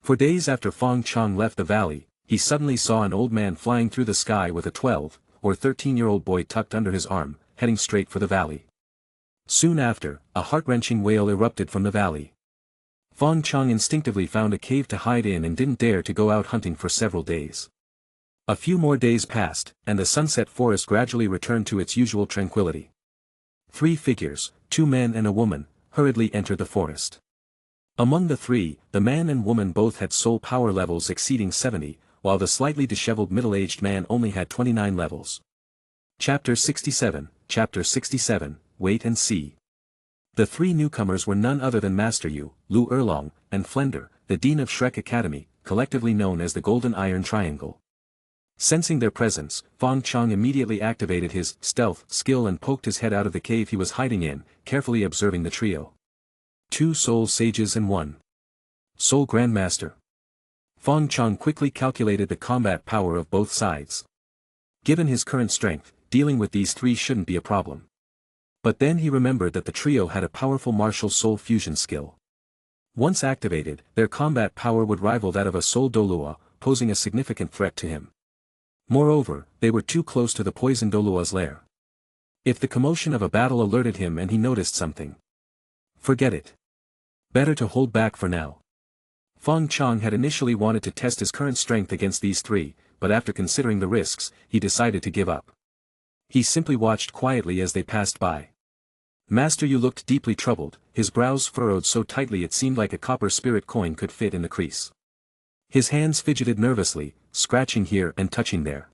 For days after Fong Chong left the valley, he suddenly saw an old man flying through the sky with a 12 or 13-year-old boy tucked under his arm, heading straight for the valley. Soon after, a heart-wrenching wail erupted from the valley. Fong Chong instinctively found a cave to hide in and didn't dare to go out hunting for several days. A few more days passed, and the sunset forest gradually returned to its usual tranquility. 3 figures, 2 men and a woman, hurriedly entered the forest. Among the 3, the man and woman both had soul power levels exceeding 70, while the slightly disheveled middle-aged man only had 29 levels. Chapter 67, Wait and See. The 3 newcomers were none other than Master Yu, Lu Erlong, and Flender, the Dean of Shrek Academy, collectively known as the Golden Iron Triangle. Sensing their presence, Fong Chong immediately activated his stealth skill and poked his head out of the cave he was hiding in, carefully observing the trio. 2 soul sages and 1 soul grandmaster. Fong Chong quickly calculated the combat power of both sides. Given his current strength, dealing with these 3 shouldn't be a problem. But then he remembered that the trio had a powerful martial soul fusion skill. Once activated, their combat power would rival that of a soul Douluo, posing a significant threat to him. Moreover, they were too close to the poison Douluo's lair. If the commotion of a battle alerted him and he noticed something, forget it. Better to hold back for now. Fong Chong had initially wanted to test his current strength against these 3, but after considering the risks, he decided to give up. He simply watched quietly as they passed by. Master Yu looked deeply troubled, his brows furrowed so tightly it seemed like a copper spirit coin could fit in the crease. His hands fidgeted nervously, scratching here and touching there.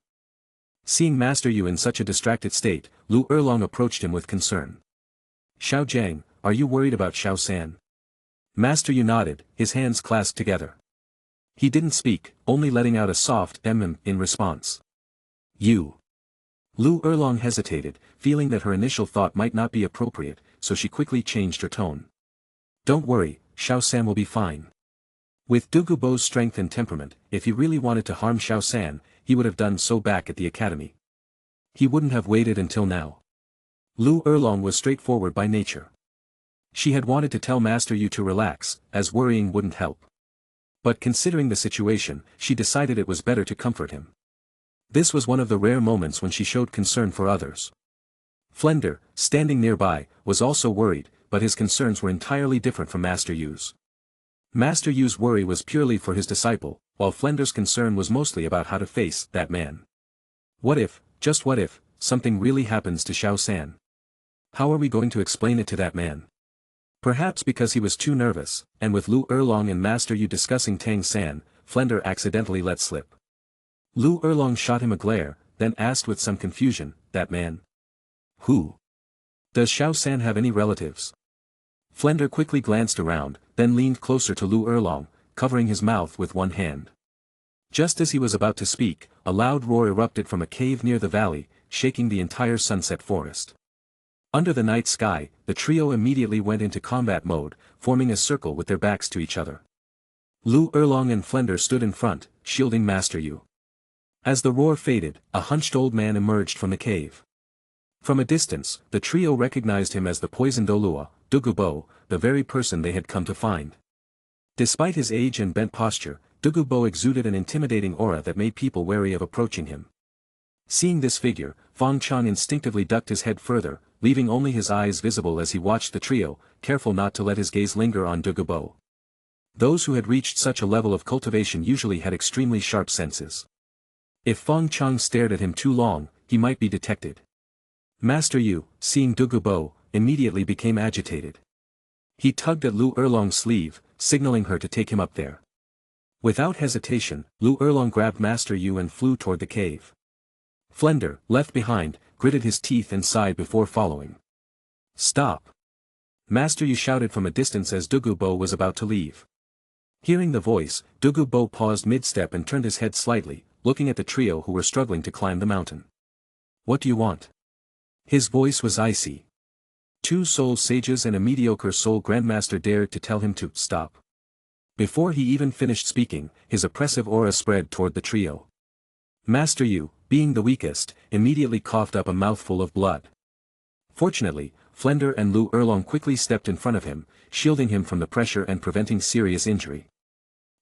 Seeing Master Yu in such a distracted state, Lu Erlong approached him with concern. Xiao Jiang, are you worried about Xiao San? Master Yu nodded, his hands clasped together. He didn't speak, only letting out a soft in response. You. Lu Erlong hesitated, feeling that her initial thought might not be appropriate, so she quickly changed her tone. Don't worry, Xiao San will be fine. With Douluo Dalu's strength and temperament, if he really wanted to harm Xiao San, he would have done so back at the academy. He wouldn't have waited until now. Lu Erlong was straightforward by nature. She had wanted to tell Master Yu to relax, as worrying wouldn't help. But considering the situation, she decided it was better to comfort him. This was one of the rare moments when she showed concern for others. Flender, standing nearby, was also worried, but his concerns were entirely different from Master Yu's. Master Yu's worry was purely for his disciple, while Flender's concern was mostly about how to face that man. What if, just what if, something really happens to Xiao San? How are we going to explain it to that man? Perhaps because he was too nervous, and with Lu Erlong and Master Yu discussing Tang San, Flender accidentally let slip. Lu Erlong shot him a glare, then asked with some confusion, that man? Who? Does Xiao San have any relatives? Flender quickly glanced around, then leaned closer to Lu Erlong, covering his mouth with one hand. Just as he was about to speak, a loud roar erupted from a cave near the valley, shaking the entire sunset forest. Under the night sky, the trio immediately went into combat mode, forming a circle with their backs to each other. Lu Erlong and Flender stood in front, shielding Master Yu. As the roar faded, a hunched old man emerged from the cave. From a distance, the trio recognized him as the poisoned Douluo, Dalu, the very person they had come to find. Despite his age and bent posture, Douluo exuded an intimidating aura that made people wary of approaching him. Seeing this figure, Fong Chong instinctively ducked his head further, leaving only his eyes visible as he watched the trio, careful not to let his gaze linger on Douluo. Those who had reached such a level of cultivation usually had extremely sharp senses. If Fong Chong stared at him too long, he might be detected. Master Yu, seeing Douluo, immediately became agitated. He tugged at Lu Erlong's sleeve, signaling her to take him up there. Without hesitation, Lu Erlong grabbed Master Yu and flew toward the cave. Flender, left behind, gritted his teeth and sighed before following. "Stop!" Master Yu shouted from a distance as Douluo was about to leave. Hearing the voice, Douluo paused mid-step and turned his head slightly, looking at the trio who were struggling to climb the mountain. "What do you want?" His voice was icy. 2 soul sages and a mediocre soul grandmaster dared to tell him to stop. Before he even finished speaking, his oppressive aura spread toward the trio. Master Yu, being the weakest, immediately coughed up a mouthful of blood. Fortunately, Flender and Lu Erlong quickly stepped in front of him, shielding him from the pressure and preventing serious injury.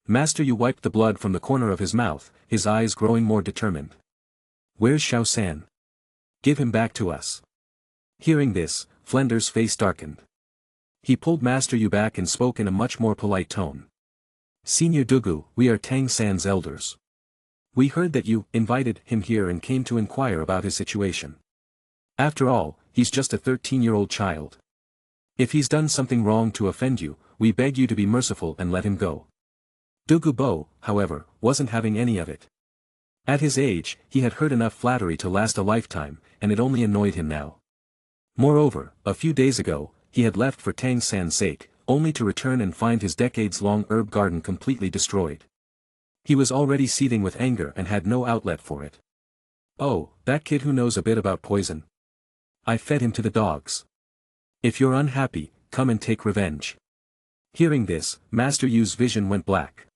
Master Yu wiped the blood from the corner of his mouth, his eyes growing more determined. "Where's Xiao San? Give him back to us." Hearing this, Flender's face darkened. He pulled Master Yu back and spoke in a much more polite tone. "Senior Douluo, we are Tang San's elders. We heard that you invited him here and came to inquire about his situation. After all, he's just a 13-year-old child. If he's done something wrong to offend you, we beg you to be merciful and let him go." Douluo, however, wasn't having any of it. At his age, he had heard enough flattery to last a lifetime, and it only annoyed him now. Moreover, a few days ago, he had left for Tang San's sake, only to return and find his decades-long herb garden completely destroyed. He was already seething with anger and had no outlet for it. "Oh, that kid who knows a bit about poison. I fed him to the dogs. If you're unhappy, come and take revenge." Hearing this, Master Yu's vision went black.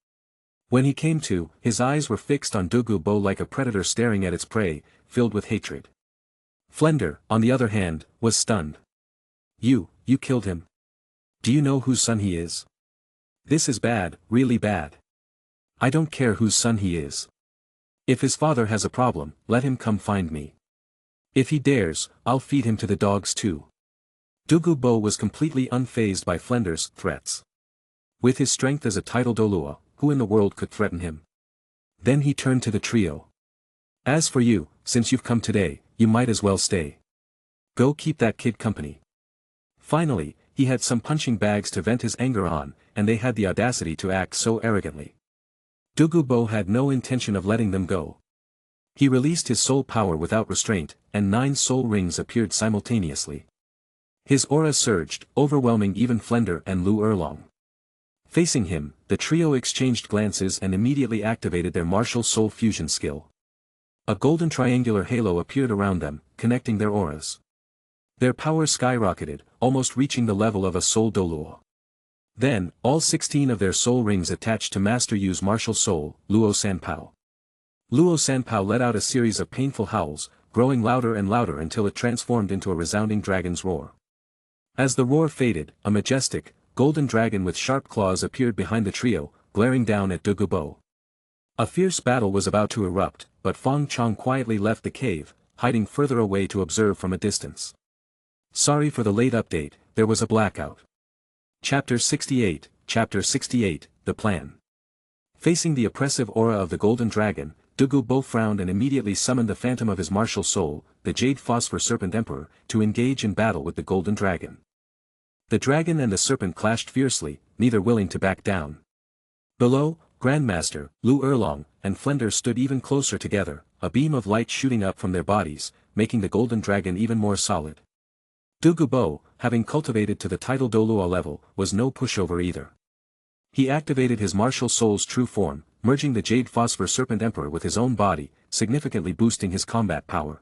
When he came to, his eyes were fixed on Douluo like a predator staring at its prey, filled with hatred. Flender, on the other hand, was stunned. You killed him? Do you know whose son he is? This is bad, really bad. I don't care whose son he is. If his father has a problem, let him come find me. If he dares, I'll feed him to the dogs too. Douluo was completely unfazed by Flender's threats. With his strength as a title Douluo, who in the world could threaten him? Then he turned to the trio. "As for you, since you've come today, you might as well stay. Go keep that kid company." Finally, he had some punching bags to vent his anger on, and they had the audacity to act so arrogantly. Douluo had no intention of letting them go. He released his soul power without restraint, and 9 soul rings appeared simultaneously. His aura surged, overwhelming even Flender and Lu Erlong. Facing him, the trio exchanged glances and immediately activated their martial soul fusion skill. A golden triangular halo appeared around them, connecting their auras. Their power skyrocketed, almost reaching the level of a soul Douluo. Then, all 16 of their soul rings attached to Master Yu's martial soul, Luo Sanpao. Luo Sanpao let out a series of painful howls, growing louder and louder until it transformed into a resounding dragon's roar. As the roar faded, a majestic, golden dragon with sharp claws appeared behind the trio, glaring down at Douluo. A fierce battle was about to erupt, but Fong Chong quietly left the cave, hiding further away to observe from a distance. Sorry for the late update, there was a blackout. Chapter 68, The Plan. Facing the oppressive aura of the golden dragon, Douluo frowned and immediately summoned the phantom of his martial soul, the Jade Phosphor Serpent Emperor, to engage in battle with the golden dragon. The dragon and the serpent clashed fiercely, neither willing to back down. Below, Grandmaster, Lu Erlong, and Flender stood even closer together, a beam of light shooting up from their bodies, making the golden dragon even more solid. Douluo, having cultivated to the title Douluo level, was no pushover either. He activated his martial soul's true form, merging the Jade Phosphor Serpent Emperor with his own body, significantly boosting his combat power.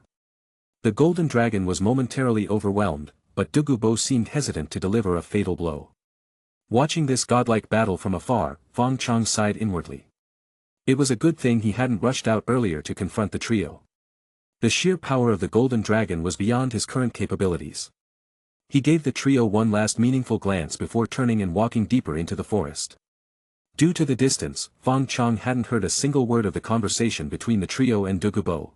The golden dragon was momentarily overwhelmed, but Douluo seemed hesitant to deliver a fatal blow. Watching this godlike battle from afar, Fong Chong sighed inwardly. It was a good thing he hadn't rushed out earlier to confront the trio. The sheer power of the golden dragon was beyond his current capabilities. He gave the trio one last meaningful glance before turning and walking deeper into the forest. Due to the distance, Fong Chong hadn't heard a single word of the conversation between the trio and Douluo.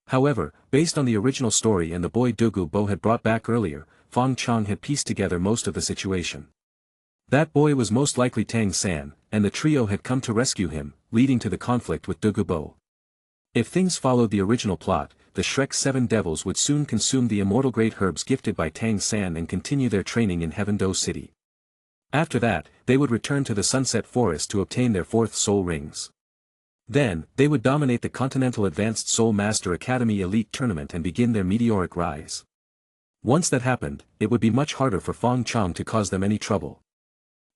However, based on the original story and the boy Douluo had brought back earlier, Fong Chong had pieced together most of the situation. That boy was most likely Tang San, and the trio had come to rescue him, leading to the conflict with Douluo. If things followed the original plot, the Shrek 7 devils would soon consume the immortal great herbs gifted by Tang San and continue their training in Heaven Do City. After that, they would return to the Sunset Forest to obtain their 4th soul rings. Then, they would dominate the Continental Advanced Soul Master Academy Elite Tournament and begin their meteoric rise. Once that happened, it would be much harder for Fong Chong to cause them any trouble.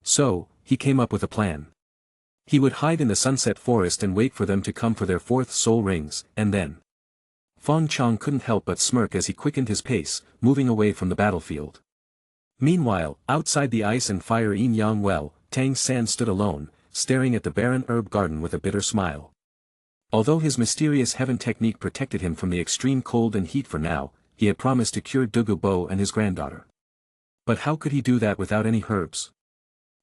So, he came up with a plan. He would hide in the Sunset Forest and wait for them to come for their 4th soul rings, and then. Fong Chong couldn't help but smirk as he quickened his pace, moving away from the battlefield. Meanwhile, outside the ice and fire yin-yang well, Tang San stood alone, staring at the barren herb garden with a bitter smile. Although his mysterious heaven technique protected him from the extreme cold and heat for now, he had promised to cure Douluo and his granddaughter. But how could he do that without any herbs?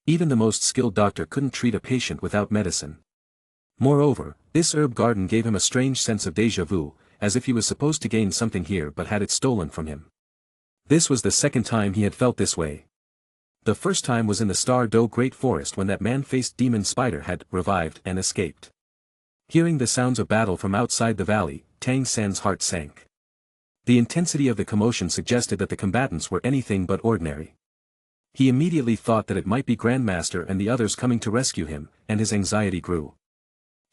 Even the most skilled doctor couldn't treat a patient without medicine. Moreover, this herb garden gave him a strange sense of déjà vu, as if he was supposed to gain something here but had it stolen from him. This was the second time he had felt this way. The first time was in the Star Do Great Forest when that man-faced demon spider had revived and escaped. Hearing the sounds of battle from outside the valley, Tang San's heart sank. The intensity of the commotion suggested that the combatants were anything but ordinary. He immediately thought that it might be Grandmaster and the others coming to rescue him, and his anxiety grew.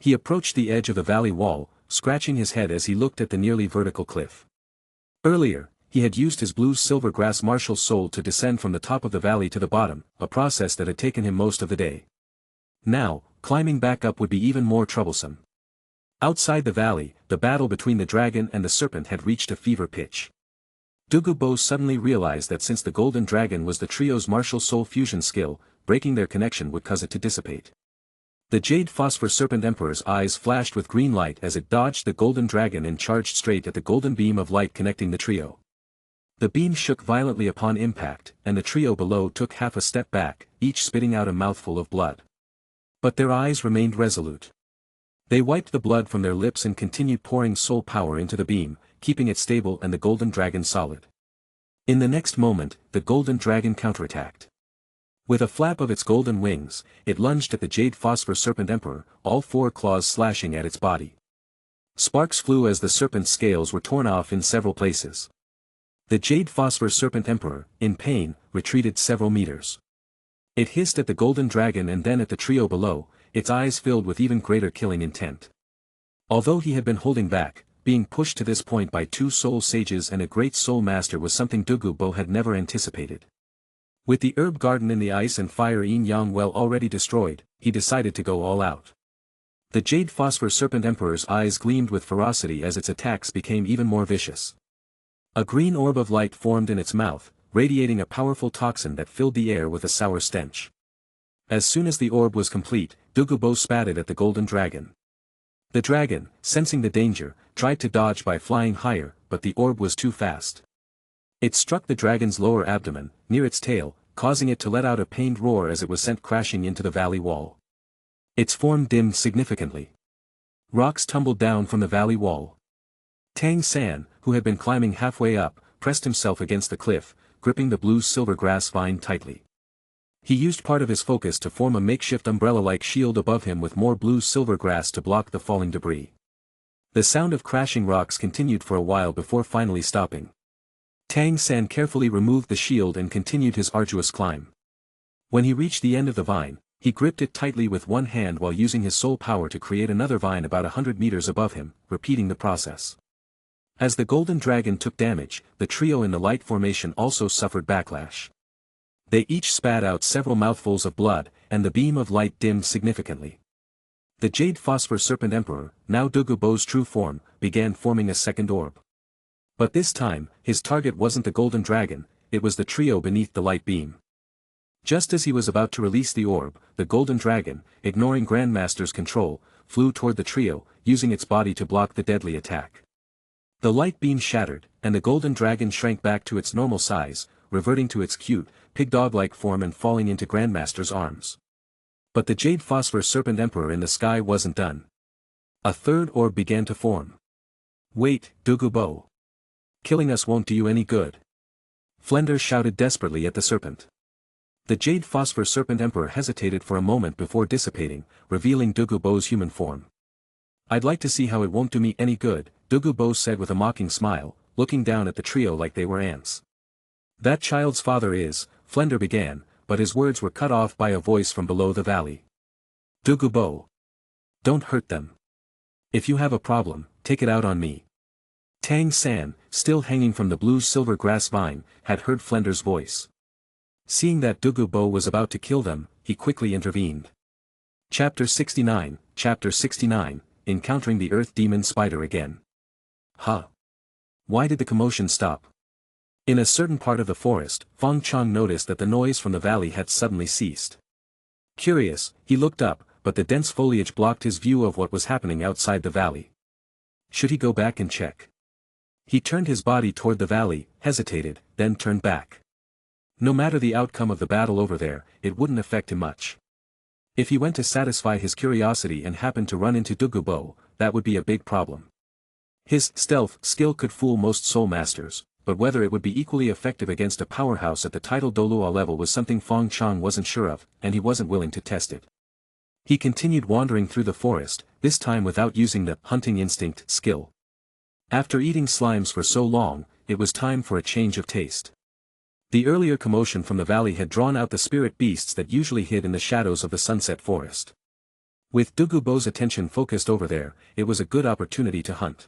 He approached the edge of the valley wall, scratching his head as he looked at the nearly vertical cliff. Earlier, he had used his blue-silver grass martial soul to descend from the top of the valley to the bottom, a process that had taken him most of the day. Now, climbing back up would be even more troublesome. Outside the valley, the battle between the dragon and the serpent had reached a fever pitch. Douluo suddenly realized that since the golden dragon was the trio's martial soul fusion skill, breaking their connection would cause it to dissipate. The Jade Phosphor Serpent Emperor's eyes flashed with green light as it dodged the golden dragon and charged straight at the golden beam of light connecting the trio. The beam shook violently upon impact, and the trio below took half a step back, each spitting out a mouthful of blood. But their eyes remained resolute. They wiped the blood from their lips and continued pouring soul power into the beam, keeping it stable and the golden dragon solid. In the next moment, the golden dragon counterattacked. With a flap of its golden wings, it lunged at the Jade Phosphor Serpent Emperor, all 4 claws slashing at its body. Sparks flew as the serpent's scales were torn off in several places. The Jade Phosphor Serpent Emperor, in pain, retreated several meters. It hissed at the golden dragon and then at the trio below, its eyes filled with even greater killing intent. Although he had been holding back, being pushed to this point by 2 soul sages and a great soul master was something Douluo had never anticipated. With the herb garden in the ice and fire yin-yang well already destroyed, he decided to go all out. The Jade Phosphor Serpent Emperor's eyes gleamed with ferocity as its attacks became even more vicious. A green orb of light formed in its mouth, radiating a powerful toxin that filled the air with a sour stench. As soon as the orb was complete, Douluo spat it at the golden dragon. The dragon, sensing the danger, tried to dodge by flying higher, but the orb was too fast. It struck the dragon's lower abdomen, near its tail, causing it to let out a pained roar as it was sent crashing into the valley wall. Its form dimmed significantly. Rocks tumbled down from the valley wall. Tang San, who had been climbing halfway up, pressed himself against the cliff, gripping the blue-silver grass vine tightly. He used part of his focus to form a makeshift umbrella-like shield above him with more blue-silver grass to block the falling debris. The sound of crashing rocks continued for a while before finally stopping. Tang San carefully removed the shield and continued his arduous climb. When he reached the end of the vine, he gripped it tightly with one hand while using his soul power to create another vine about 100 meters above him, repeating the process. As the golden dragon took damage, the trio in the light formation also suffered backlash. They each spat out several mouthfuls of blood, and the beam of light dimmed significantly. The Jade Phosphor Serpent Emperor, now Douluo's true form, began forming a second orb. But this time, his target wasn't the golden dragon, it was the trio beneath the light beam. Just as he was about to release the orb, the golden dragon, ignoring Grandmaster's control, flew toward the trio, using its body to block the deadly attack. The light beam shattered, and the golden dragon shrank back to its normal size, reverting to its cute, pig-dog-like form and falling into Grandmaster's arms. But the Jade Phosphor Serpent Emperor in the sky wasn't done. A third orb began to form. Wait, Douluo. Killing us won't do you any good. Flender shouted desperately at the serpent. The Jade Phosphor Serpent Emperor hesitated for a moment before dissipating, revealing Douluo's human form. I'd like to see how it won't do me any good, Douluo said with a mocking smile, looking down at the trio like they were ants. That child's father is, Flender began, but his words were cut off by a voice from below the valley. Douluo. Don't hurt them. If you have a problem, take it out on me. Tang San, still hanging from the blue-silver grass vine, had heard Flender's voice. Seeing that Douluo was about to kill them, he quickly intervened. Chapter 69, Encountering the Earth Demon Spider again. Huh? Why did the commotion stop? In a certain part of the forest, Fong Chong noticed that the noise from the valley had suddenly ceased. Curious, he looked up, but the dense foliage blocked his view of what was happening outside the valley. Should he go back and check? He turned his body toward the valley, hesitated, then turned back. No matter the outcome of the battle over there, it wouldn't affect him much. If he went to satisfy his curiosity and happened to run into Douluo, that would be a big problem. His stealth skill could fool most soul masters, but whether it would be equally effective against a powerhouse at the title Douluo level was something Fong Chong wasn't sure of, and he wasn't willing to test it. He continued wandering through the forest, this time without using the hunting instinct skill. After eating slimes for so long, it was time for a change of taste. The earlier commotion from the valley had drawn out the spirit beasts that usually hid in the shadows of the sunset forest. With Douluo's attention focused over there, it was a good opportunity to hunt.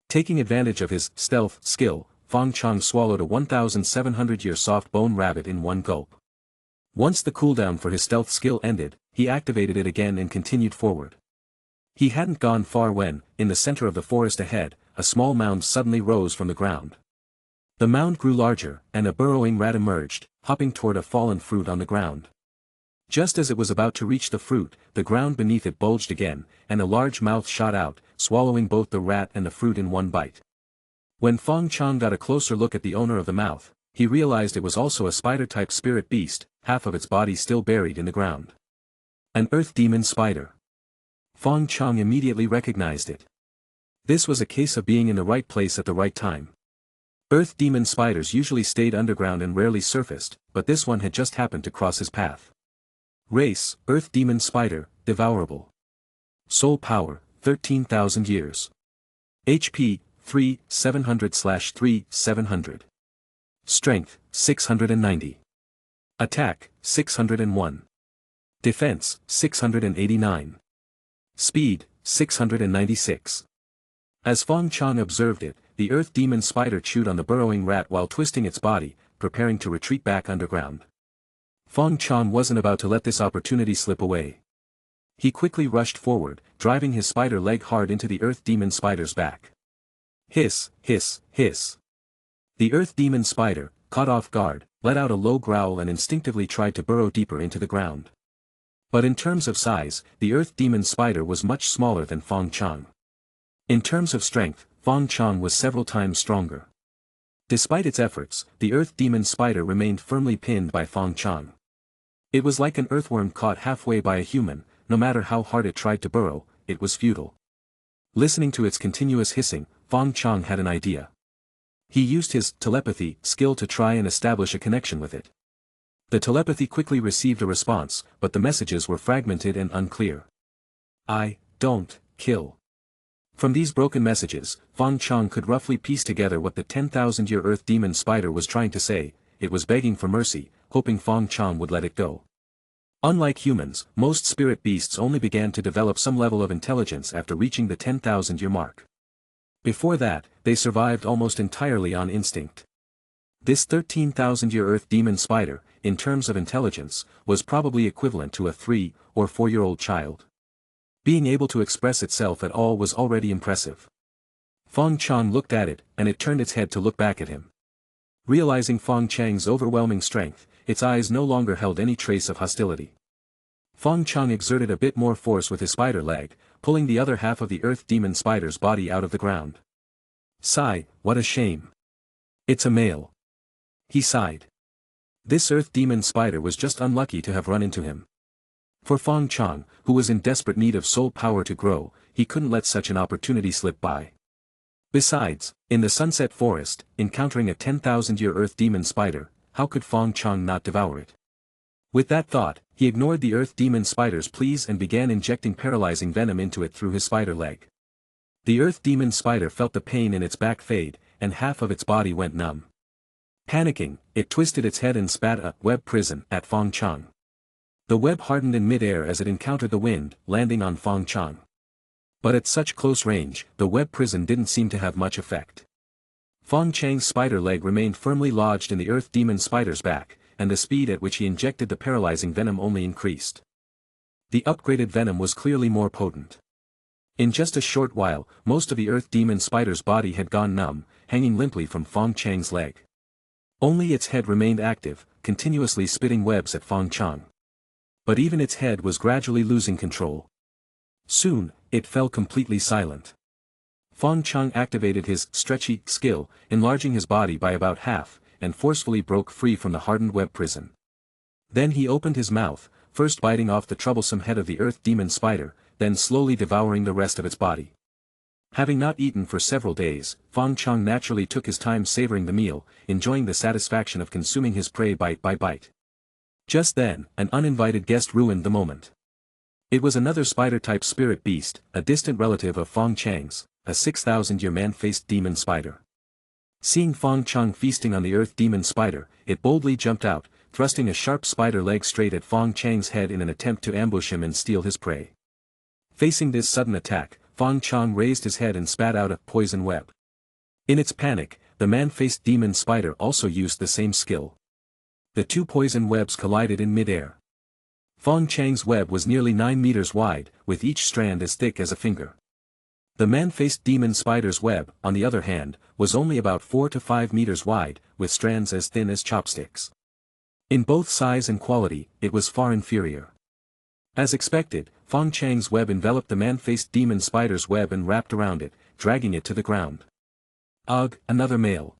Taking advantage of his stealth skill, Fong Chong swallowed a 1,700-year soft bone rabbit in one gulp. Once the cooldown for his stealth skill ended, he activated it again and continued forward. He hadn't gone far when, in the center of the forest ahead, a small mound suddenly rose from the ground. The mound grew larger, and a burrowing rat emerged, hopping toward a fallen fruit on the ground. Just as it was about to reach the fruit, the ground beneath it bulged again, and a large mouth shot out, swallowing both the rat and the fruit in one bite. When Fong Chong got a closer look at the owner of the mouth, he realized it was also a spider-type spirit beast, half of its body still buried in the ground. An earth demon spider. Fong Chong immediately recognized it. This was a case of being in the right place at the right time. Earth demon spiders usually stayed underground and rarely surfaced, but this one had just happened to cross his path. Race, Earth demon spider, devourable. Soul power, 13,000 years. HP, 3,700/3,700. Strength, 690. Attack, 601. Defense, 689. Speed, 696. As Fong Chong observed it, the earth demon spider chewed on the burrowing rat while twisting its body, preparing to retreat back underground. Fong Chong wasn't about to let this opportunity slip away. He quickly rushed forward, driving his spider leg hard into the earth demon spider's back. Hiss, hiss, hiss. The earth demon spider, caught off guard, let out a low growl and instinctively tried to burrow deeper into the ground. But in terms of size, the earth demon spider was much smaller than Fong Chong. In terms of strength, Fong Chong was several times stronger. Despite its efforts, the earth demon spider remained firmly pinned by Fong Chong. It was like an earthworm caught halfway by a human, no matter how hard it tried to burrow, it was futile. Listening to its continuous hissing, Fong Chong had an idea. He used his telepathy skill to try and establish a connection with it. The telepathy quickly received a response, but the messages were fragmented and unclear. I don't kill. From these broken messages, Fong Chong could roughly piece together what the 10,000-year earth demon spider was trying to say. It was begging for mercy, hoping Fong Chong would let it go. Unlike humans, most spirit beasts only began to develop some level of intelligence after reaching the 10,000-year mark. Before that, they survived almost entirely on instinct. This 13,000-year earth demon spider, in terms of intelligence, was probably equivalent to a 3- or 4-year-old child. Being able to express itself at all was already impressive. Fong Chong looked at it, and it turned its head to look back at him. Realizing Fong Chang's overwhelming strength, its eyes no longer held any trace of hostility. Fong Chong exerted a bit more force with his spider leg, pulling the other half of the earth demon spider's body out of the ground. Sigh, what a shame. It's a male. He sighed. This earth demon spider was just unlucky to have run into him. For Fong Chong, who was in desperate need of soul power to grow, he couldn't let such an opportunity slip by. Besides, in the Sunset Forest, encountering a 10,000-year Earth Demon Spider, how could Fong Chong not devour it? With that thought, he ignored the Earth Demon Spider's pleas and began injecting paralyzing venom into it through his spider leg. The Earth Demon Spider felt the pain in its back fade, and half of its body went numb. Panicking, it twisted its head and spat a web prison at Fong Chong. The web hardened in mid-air as it encountered the wind, landing on Fong Chong. But at such close range, the web prison didn't seem to have much effect. Fong Chang's spider leg remained firmly lodged in the Earth Demon Spider's back, and the speed at which he injected the paralyzing venom only increased. The upgraded venom was clearly more potent. In just a short while, most of the Earth Demon Spider's body had gone numb, hanging limply from Fong Chang's leg. Only its head remained active, continuously spitting webs at Fong Chong. But even its head was gradually losing control. Soon, it fell completely silent. Fong Chong activated his stretchy skill, enlarging his body by about half, and forcefully broke free from the hardened web prison. Then he opened his mouth, first biting off the troublesome head of the Earth Demon Spider, then slowly devouring the rest of its body. Having not eaten for several days, Fong Chong naturally took his time savoring the meal, enjoying the satisfaction of consuming his prey bite by bite. Just then, an uninvited guest ruined the moment. It was another spider-type spirit beast, a distant relative of Fong Chang's, a 6,000-year man-faced demon spider. Seeing Fong Chong feasting on the Earth Demon Spider, it boldly jumped out, thrusting a sharp spider leg straight at Fong Chang's head in an attempt to ambush him and steal his prey. Facing this sudden attack, Fong Chong raised his head and spat out a poison web. In its panic, the man-faced demon spider also used the same skill. The two poison webs collided in mid-air. Fong Chang's web was nearly 9 meters wide, with each strand as thick as a finger. The man-faced demon spider's web, on the other hand, was only about 4 to 5 meters wide, with strands as thin as chopsticks. In both size and quality, it was far inferior. As expected, Fong Chang's web enveloped the man-faced demon spider's web and wrapped around it, dragging it to the ground. Ugh, another male.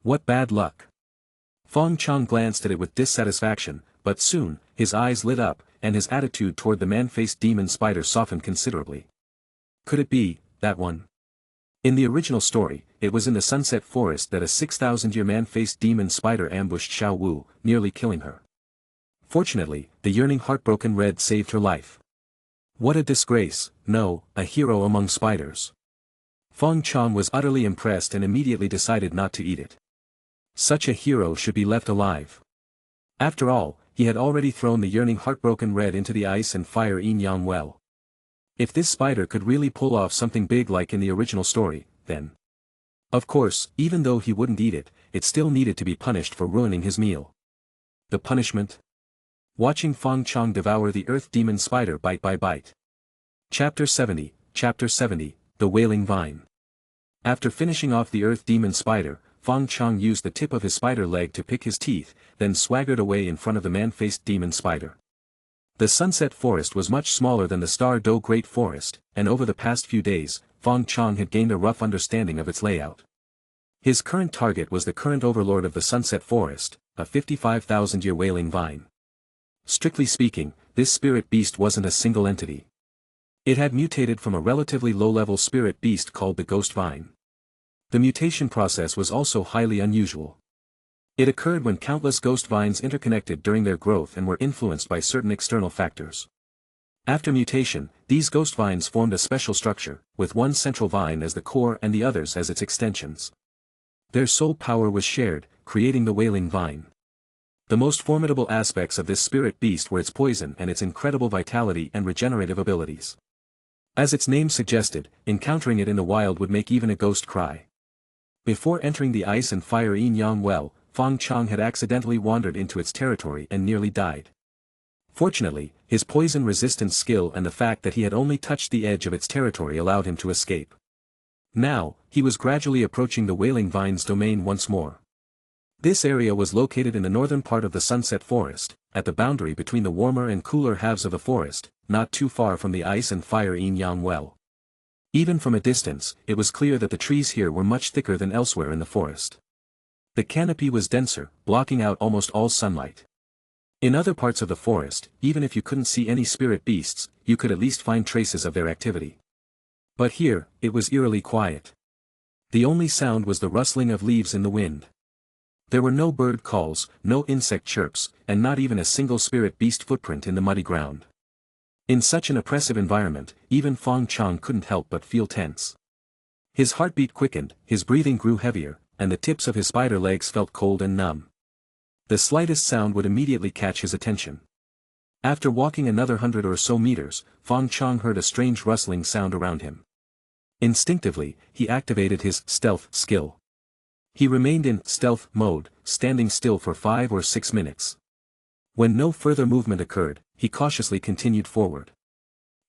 What bad luck. Fong Chong glanced at it with dissatisfaction, but soon, his eyes lit up, and his attitude toward the man-faced demon spider softened considerably. Could it be, that one? In the original story, it was in the Sunset Forest that a 6,000-year man-faced demon spider ambushed Xiao Wu, nearly killing her. Fortunately, the yearning heartbroken red saved her life. What a disgrace, no, a hero among spiders. Fong Chong was utterly impressed and immediately decided not to eat it. Such a hero should be left alive. After all, he had already thrown the yearning heartbroken red into the ice and fire yin-yang well. If this spider could really pull off something big like in the original story, then... Of course, even though he wouldn't eat it, it still needed to be punished for ruining his meal. The punishment? Watching Fong Chong devour the Earth Demon Spider bite by bite. Chapter 70, The Wailing Vine. After finishing off the Earth Demon Spider, Fong Chong used the tip of his spider leg to pick his teeth, then swaggered away in front of the man-faced demon spider. The Sunset Forest was much smaller than the Star Do Great Forest, and over the past few days, Fong Chong had gained a rough understanding of its layout. His current target was the current overlord of the Sunset Forest, a 55,000-year wailing vine. Strictly speaking, this spirit beast wasn't a single entity. It had mutated from a relatively low-level spirit beast called the Ghost Vine. The mutation process was also highly unusual. It occurred when countless ghost vines interconnected during their growth and were influenced by certain external factors. After mutation, these ghost vines formed a special structure, with one central vine as the core and the others as its extensions. Their soul power was shared, creating the wailing vine. The most formidable aspects of this spirit beast were its poison and its incredible vitality and regenerative abilities. As its name suggested, encountering it in the wild would make even a ghost cry. Before entering the ice and fire yin-yang well, Fong Chong had accidentally wandered into its territory and nearly died. Fortunately, his poison-resistant skill and the fact that he had only touched the edge of its territory allowed him to escape. Now, he was gradually approaching the Wailing Vine's domain once more. This area was located in the northern part of the Sunset Forest, at the boundary between the warmer and cooler halves of the forest, not too far from the ice and fire yin-yang well. Even from a distance, it was clear that the trees here were much thicker than elsewhere in the forest. The canopy was denser, blocking out almost all sunlight. In other parts of the forest, even if you couldn't see any spirit beasts, you could at least find traces of their activity. But here, it was eerily quiet. The only sound was the rustling of leaves in the wind. There were no bird calls, no insect chirps, and not even a single spirit beast footprint in the muddy ground. In such an oppressive environment, even Fong Chong couldn't help but feel tense. His heartbeat quickened, his breathing grew heavier, and the tips of his spider legs felt cold and numb. The slightest sound would immediately catch his attention. After walking another 100 or so meters, Fong Chong heard a strange rustling sound around him. Instinctively, he activated his stealth skill. He remained in stealth mode, standing still for 5 or 6 minutes. When no further movement occurred, he cautiously continued forward.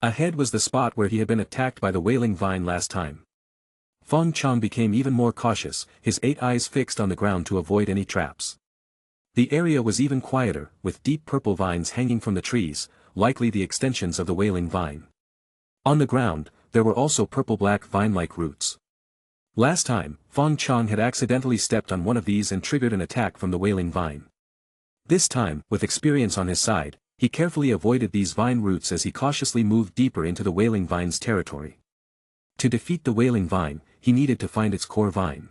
Ahead was the spot where he had been attacked by the wailing vine last time. Fong Chong became even more cautious, his 8 eyes fixed on the ground to avoid any traps. The area was even quieter, with deep purple vines hanging from the trees, likely the extensions of the wailing vine. On the ground, there were also purple-black vine-like roots. Last time, Fong Chong had accidentally stepped on one of these and triggered an attack from the wailing vine. This time, with experience on his side, he carefully avoided these vine roots as he cautiously moved deeper into the wailing vine's territory. To defeat the wailing vine, he needed to find its core vine.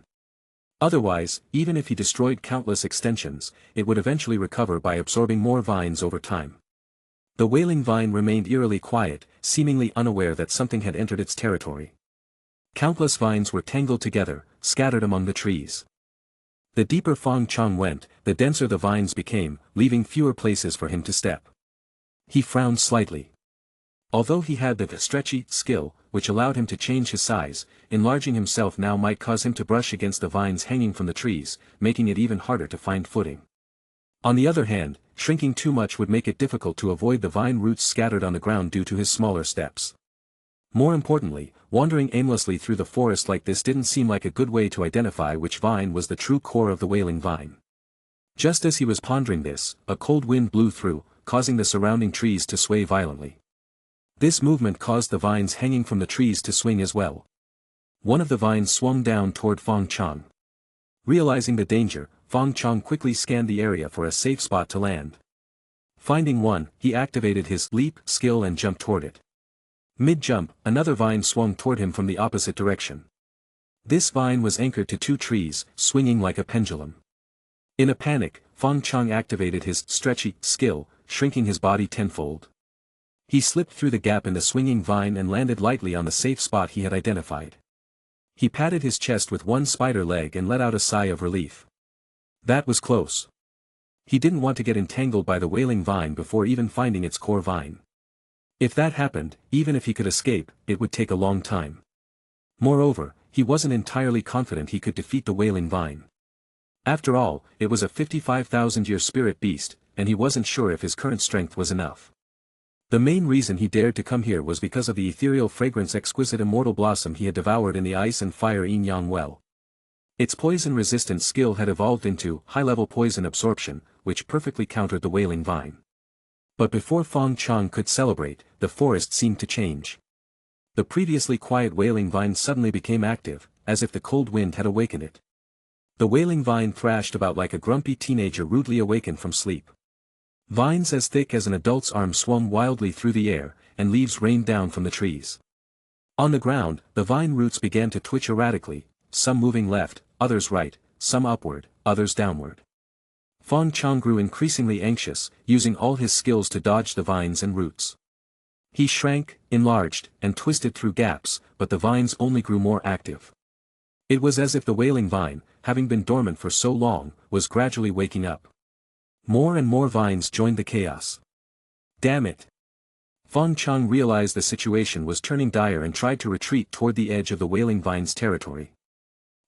Otherwise, even if he destroyed countless extensions, it would eventually recover by absorbing more vines over time. The wailing vine remained eerily quiet, seemingly unaware that something had entered its territory. Countless vines were tangled together, scattered among the trees. The deeper Fong Chong went, the denser the vines became, leaving fewer places for him to step. He frowned slightly. Although he had the stretchy skill, which allowed him to change his size, enlarging himself now might cause him to brush against the vines hanging from the trees, making it even harder to find footing. On the other hand, shrinking too much would make it difficult to avoid the vine roots scattered on the ground due to his smaller steps. More importantly, wandering aimlessly through the forest like this didn't seem like a good way to identify which vine was the true core of the wailing vine. Just as he was pondering this, a cold wind blew through, causing the surrounding trees to sway violently. This movement caused the vines hanging from the trees to swing as well. One of the vines swung down toward Fong Chong. Realizing the danger, Fong Chong quickly scanned the area for a safe spot to land. Finding one, he activated his leap skill and jumped toward it. Mid-jump, another vine swung toward him from the opposite direction. This vine was anchored to 2 trees, swinging like a pendulum. In a panic, Fong Chong activated his stretchy skill, shrinking his body tenfold. He slipped through the gap in the swinging vine and landed lightly on the safe spot he had identified. He patted his chest with one spider leg and let out a sigh of relief. That was close. He didn't want to get entangled by the wailing vine before even finding its core vine. If that happened, even if he could escape, it would take a long time. Moreover, he wasn't entirely confident he could defeat the wailing vine. After all, it was a 55,000-year spirit beast, and he wasn't sure if his current strength was enough. The main reason he dared to come here was because of the ethereal fragrance exquisite immortal blossom he had devoured in the ice and fire yin-yang well. Its poison-resistant skill had evolved into high-level poison absorption, which perfectly countered the wailing vine. But before Fong Chong could celebrate, the forest seemed to change. The previously quiet wailing vine suddenly became active, as if the cold wind had awakened it. The wailing vine thrashed about like a grumpy teenager rudely awakened from sleep. Vines as thick as an adult's arm swung wildly through the air, and leaves rained down from the trees. On the ground, the vine roots began to twitch erratically, some moving left, others right, some upward, others downward. Fong Chong grew increasingly anxious, using all his skills to dodge the vines and roots. He shrank, enlarged, and twisted through gaps, but the vines only grew more active. It was as if the wailing vine, having been dormant for so long, was gradually waking up. More and more vines joined the chaos. Damn it! Fong Chong realized the situation was turning dire and tried to retreat toward the edge of the wailing vine's territory.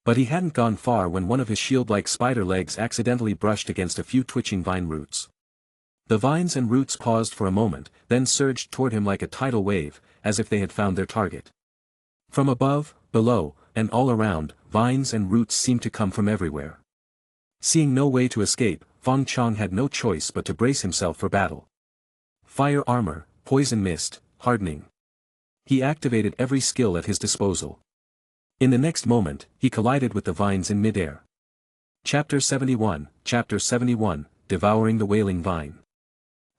But he hadn't gone far when one of his shield-like spider legs accidentally brushed against a few twitching vine roots. The vines and roots paused for a moment, then surged toward him like a tidal wave, as if they had found their target. From above, below, and all around, vines and roots seemed to come from everywhere. Seeing no way to escape, Fong Chong had no choice but to brace himself for battle. Fire armor, poison mist, hardening. He activated every skill at his disposal. In the next moment, he collided with the vines in midair. Chapter 71, Devouring the Wailing Vine.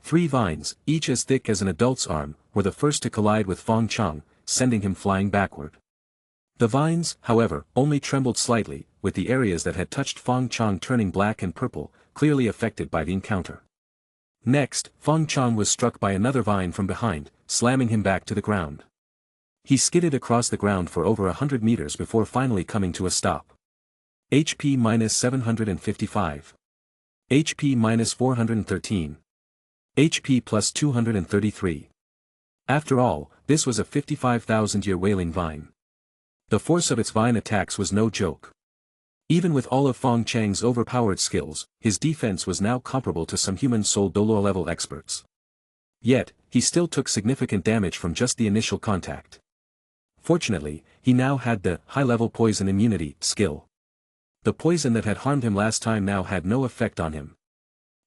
3 vines, each as thick as an adult's arm, were the first to collide with Fong Chong, sending him flying backward. The vines, however, only trembled slightly, with the areas that had touched Fong Chong turning black and purple, clearly affected by the encounter. Next, Fong Chong was struck by another vine from behind, slamming him back to the ground. He skidded across the ground for over 100 meters before finally coming to a stop. HP -755. HP -413. HP +233. After all, this was a 55,000-year wailing vine. The force of its vine attacks was no joke. Even with all of Fong Chang's overpowered skills, his defense was now comparable to some human soul Douluo level experts. Yet, he still took significant damage from just the initial contact. Fortunately, he now had the high-level poison immunity skill. The poison that had harmed him last time now had no effect on him.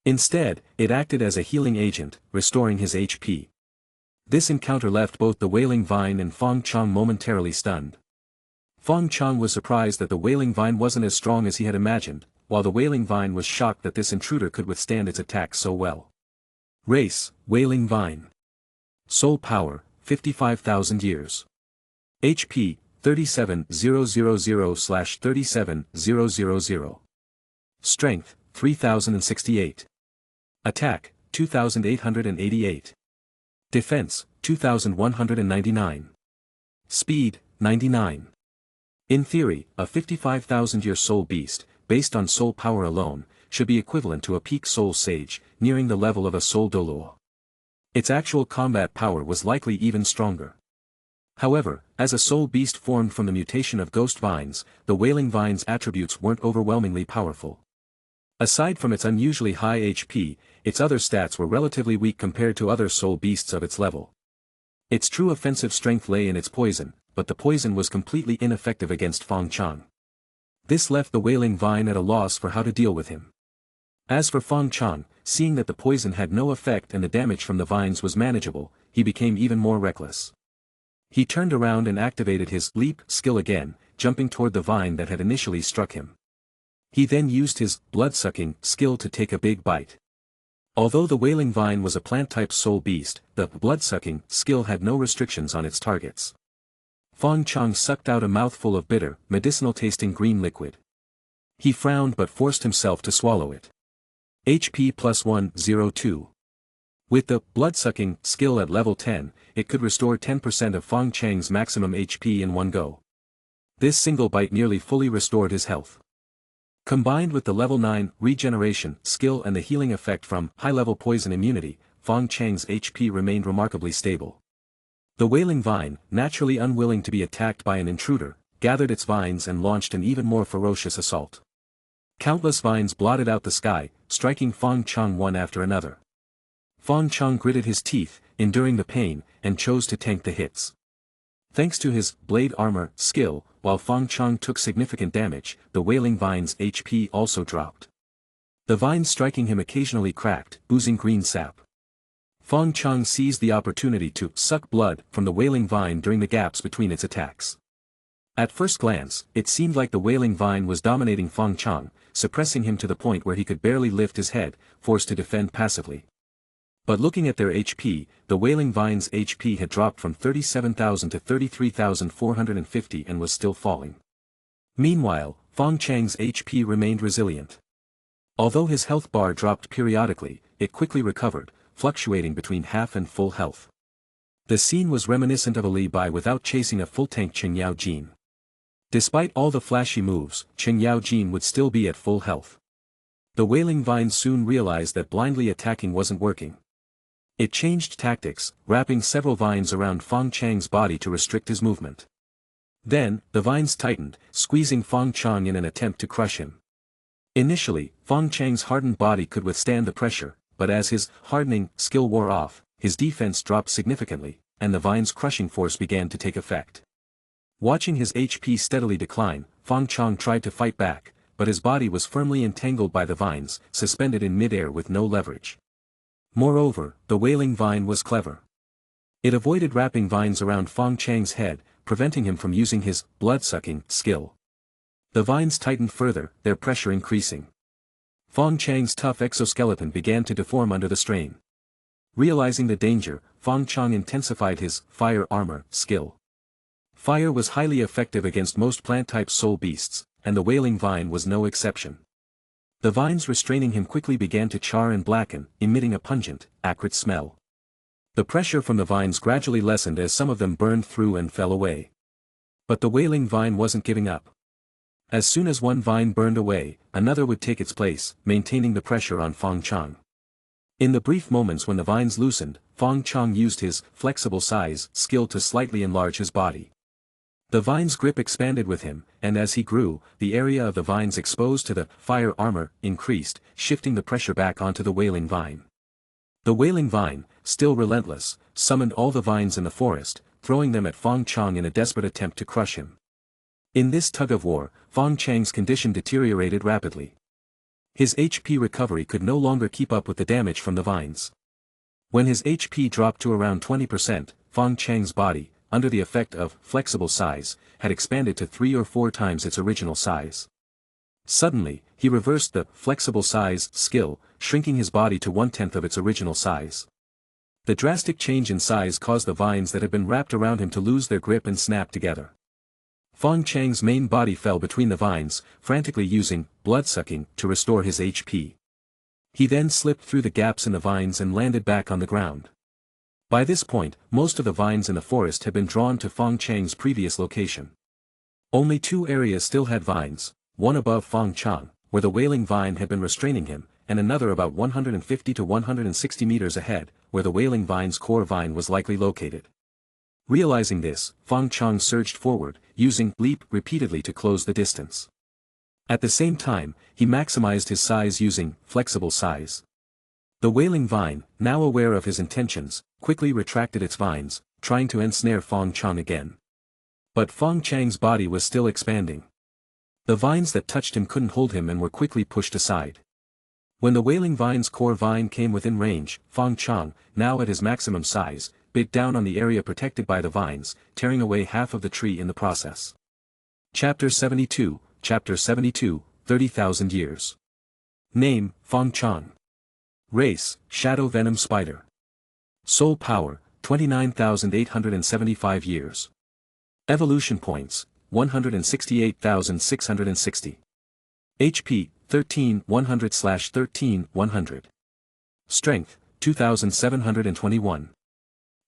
Instead, it acted as a healing agent, restoring his HP. This encounter left both the wailing vine and Fong Chong momentarily stunned. Fong Chong was surprised that the wailing vine wasn't as strong as he had imagined, while the wailing vine was shocked that this intruder could withstand its attacks so well. Race, Wailing Vine. Soul Power, 55,000 years. HP, 37000/37000. Strength, 3068. Attack, 2888. Defense, 2199. Speed, 99. In theory, a 55,000-year soul beast, based on soul power alone, should be equivalent to a peak soul sage, nearing the level of a soul Douluo. Its actual combat power was likely even stronger. However, as a soul beast formed from the mutation of ghost vines, the wailing vine's attributes weren't overwhelmingly powerful. Aside from its unusually high HP, its other stats were relatively weak compared to other soul beasts of its level. Its true offensive strength lay in its poison, but the poison was completely ineffective against Fong Chong. This left the wailing vine at a loss for how to deal with him. As for Fong Chong, seeing that the poison had no effect and the damage from the vines was manageable, he became even more reckless. He turned around and activated his leap skill again, jumping toward the vine that had initially struck him. He then used his blood-sucking skill to take a big bite. Although the wailing vine was a plant-type soul beast, the blood-sucking skill had no restrictions on its targets. Fong Chong sucked out a mouthful of bitter, medicinal-tasting green liquid. He frowned but forced himself to swallow it. HP +102. With the blood-sucking skill at level 10, it could restore 10% of Fong Chang's maximum HP in one go. This single bite nearly fully restored his health. Combined with the level 9 regeneration skill and the healing effect from high-level poison immunity, Fong Chang's HP remained remarkably stable. The wailing vine, naturally unwilling to be attacked by an intruder, gathered its vines and launched an even more ferocious assault. Countless vines blotted out the sky, striking Fong Chong one after another. Fong Chong gritted his teeth, enduring the pain, and chose to tank the hits. Thanks to his blade armor skill, while Fong Chong took significant damage, the wailing vine's HP also dropped. The vines striking him occasionally cracked, oozing green sap. Fong Chong seized the opportunity to suck blood from the wailing vine during the gaps between its attacks. At first glance, it seemed like the wailing vine was dominating Fong Chong, suppressing him to the point where he could barely lift his head, forced to defend passively. But looking at their HP, the wailing vine's HP had dropped from 37,000 to 33,450 and was still falling. Meanwhile, Fong Chang's HP remained resilient. Although his health bar dropped periodically, it quickly recovered, fluctuating between half and full health. The scene was reminiscent of a Li Bai without chasing a full-tank Qing Yao Jin. Despite all the flashy moves, Qing Yao Jin would still be at full health. The wailing vine soon realized that blindly attacking wasn't working. It changed tactics, wrapping several vines around Fong Chang's body to restrict his movement. Then, the vines tightened, squeezing Fong Chong in an attempt to crush him. Initially, Fong Chang's hardened body could withstand the pressure, but as his hardening skill wore off, his defense dropped significantly, and the vine's crushing force began to take effect. Watching his HP steadily decline, Fong Chong tried to fight back, but his body was firmly entangled by the vines, suspended in midair with no leverage. Moreover, the wailing vine was clever. It avoided wrapping vines around Fong Chang's head, preventing him from using his blood-sucking skill. The vines tightened further, their pressure increasing. Fong Chang's tough exoskeleton began to deform under the strain. Realizing the danger, Fong Chong intensified his fire armor skill. Fire was highly effective against most plant-type soul beasts, and the wailing vine was no exception. The vines restraining him quickly began to char and blacken, emitting a pungent, acrid smell. The pressure from the vines gradually lessened as some of them burned through and fell away. But the wailing vine wasn't giving up. As soon as one vine burned away, another would take its place, maintaining the pressure on Fong Chong. In the brief moments when the vines loosened, Fong Chong used his flexible size skill to slightly enlarge his body. The vine's grip expanded with him, and as he grew, the area of the vines exposed to the fire armor increased, shifting the pressure back onto the wailing vine. The wailing vine, still relentless, summoned all the vines in the forest, throwing them at Fong Chong in a desperate attempt to crush him. In this tug-of-war, Fong Chang's condition deteriorated rapidly. His HP recovery could no longer keep up with the damage from the vines. When his HP dropped to around 20%, Fong Chang's body, under the effect of flexible size, had expanded to 3 or 4 times its original size. Suddenly, he reversed the flexible size skill, shrinking his body to 1/10 of its original size. The drastic change in size caused the vines that had been wrapped around him to lose their grip and snap together. Fong Chang's main body fell between the vines, frantically using blood-sucking to restore his HP. He then slipped through the gaps in the vines and landed back on the ground. By this point, most of the vines in the forest had been drawn to Fong Chang's previous location. Only 2 areas still had vines, one above Fong Chong, where the wailing vine had been restraining him, and another about 150 to 160 meters ahead, where the wailing vine's core vine was likely located. Realizing this, Fong Chong surged forward, using leap repeatedly to close the distance. At the same time, he maximized his size using flexible size. The wailing vine, now aware of his intentions, quickly retracted its vines, trying to ensnare Fong Chong again. But Fong Chang's body was still expanding. The vines that touched him couldn't hold him and were quickly pushed aside. When the wailing vine's core vine came within range, Fong Chong, now at his maximum size, bit down on the area protected by the vines, tearing away half of the tree in the process. Chapter 72, 30,000 Years. Name, Fong Chong. Race, Shadow Venom Spider. Soul Power, 29,875 years. Evolution Points, 168,660. HP, 13,100/13,100. Strength, 2,721.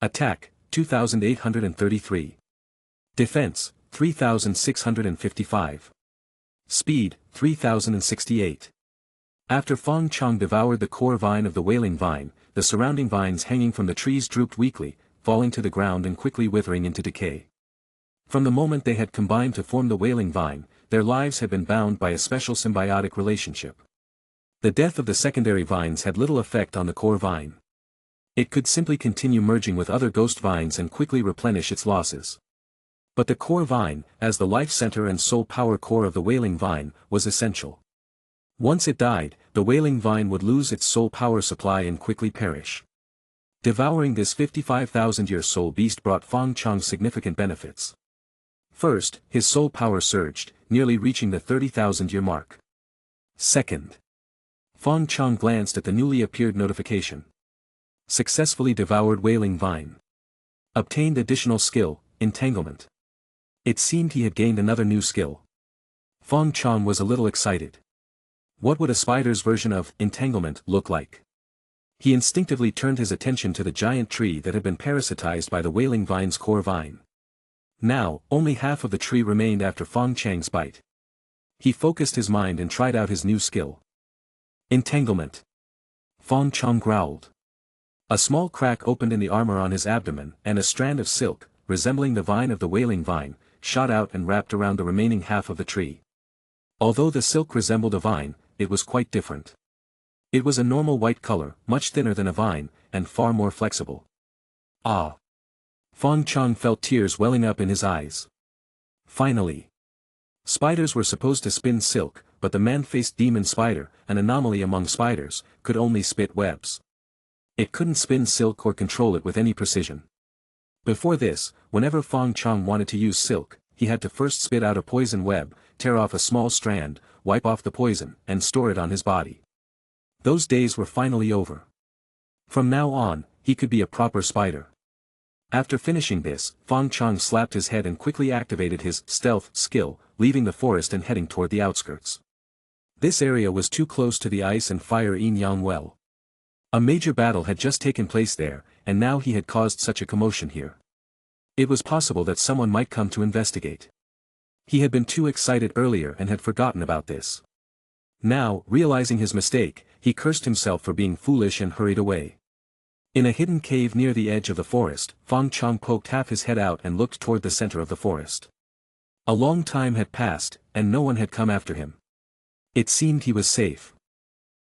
Attack, 2,833. Defense, 3,655. Speed, 3,068. After Fong Chong devoured the core vine of the wailing vine, the surrounding vines hanging from the trees drooped weakly, falling to the ground and quickly withering into decay. From the moment they had combined to form the wailing vine, their lives had been bound by a special symbiotic relationship. The death of the secondary vines had little effect on the core vine. It could simply continue merging with other ghost vines and quickly replenish its losses. But the core vine, as the life center and soul power core of the wailing vine, was essential. Once it died, the wailing vine would lose its soul power supply and quickly perish. Devouring this 55,000-year soul beast brought Fong Chong significant benefits. First, his soul power surged, nearly reaching the 30,000-year mark. Second, Fong Chong glanced at the newly appeared notification. Successfully devoured wailing vine. Obtained additional skill, entanglement. It seemed he had gained another new skill. Fong Chong was a little excited. What would a spider's version of entanglement look like? He instinctively turned his attention to the giant tree that had been parasitized by the wailing vine's core vine. Now, only half of the tree remained after Fong Chang's bite. He focused his mind and tried out his new skill. Entanglement. Fong Chong growled. A small crack opened in the armor on his abdomen, and a strand of silk, resembling the vine of the wailing vine, shot out and wrapped around the remaining half of the tree. Although the silk resembled a vine, it was quite different. It was a normal white color, much thinner than a vine, and far more flexible. Ah! Fong Chong felt tears welling up in his eyes. Finally. Spiders were supposed to spin silk, but the man-faced demon spider, an anomaly among spiders, could only spit webs. It couldn't spin silk or control it with any precision. Before this, whenever Fong Chong wanted to use silk, he had to first spit out a poison web, tear off a small strand, wipe off the poison, and store it on his body. Those days were finally over. From now on, he could be a proper spider. After finishing this, Fong Chong slapped his head and quickly activated his stealth skill, leaving the forest and heading toward the outskirts. This area was too close to the ice and fire yin-yang well. A major battle had just taken place there, and now he had caused such a commotion here. It was possible that someone might come to investigate. He had been too excited earlier and had forgotten about this. Now, realizing his mistake, he cursed himself for being foolish and hurried away. In a hidden cave near the edge of the forest, Fong Chong poked half his head out and looked toward the center of the forest. A long time had passed, and no one had come after him. It seemed he was safe.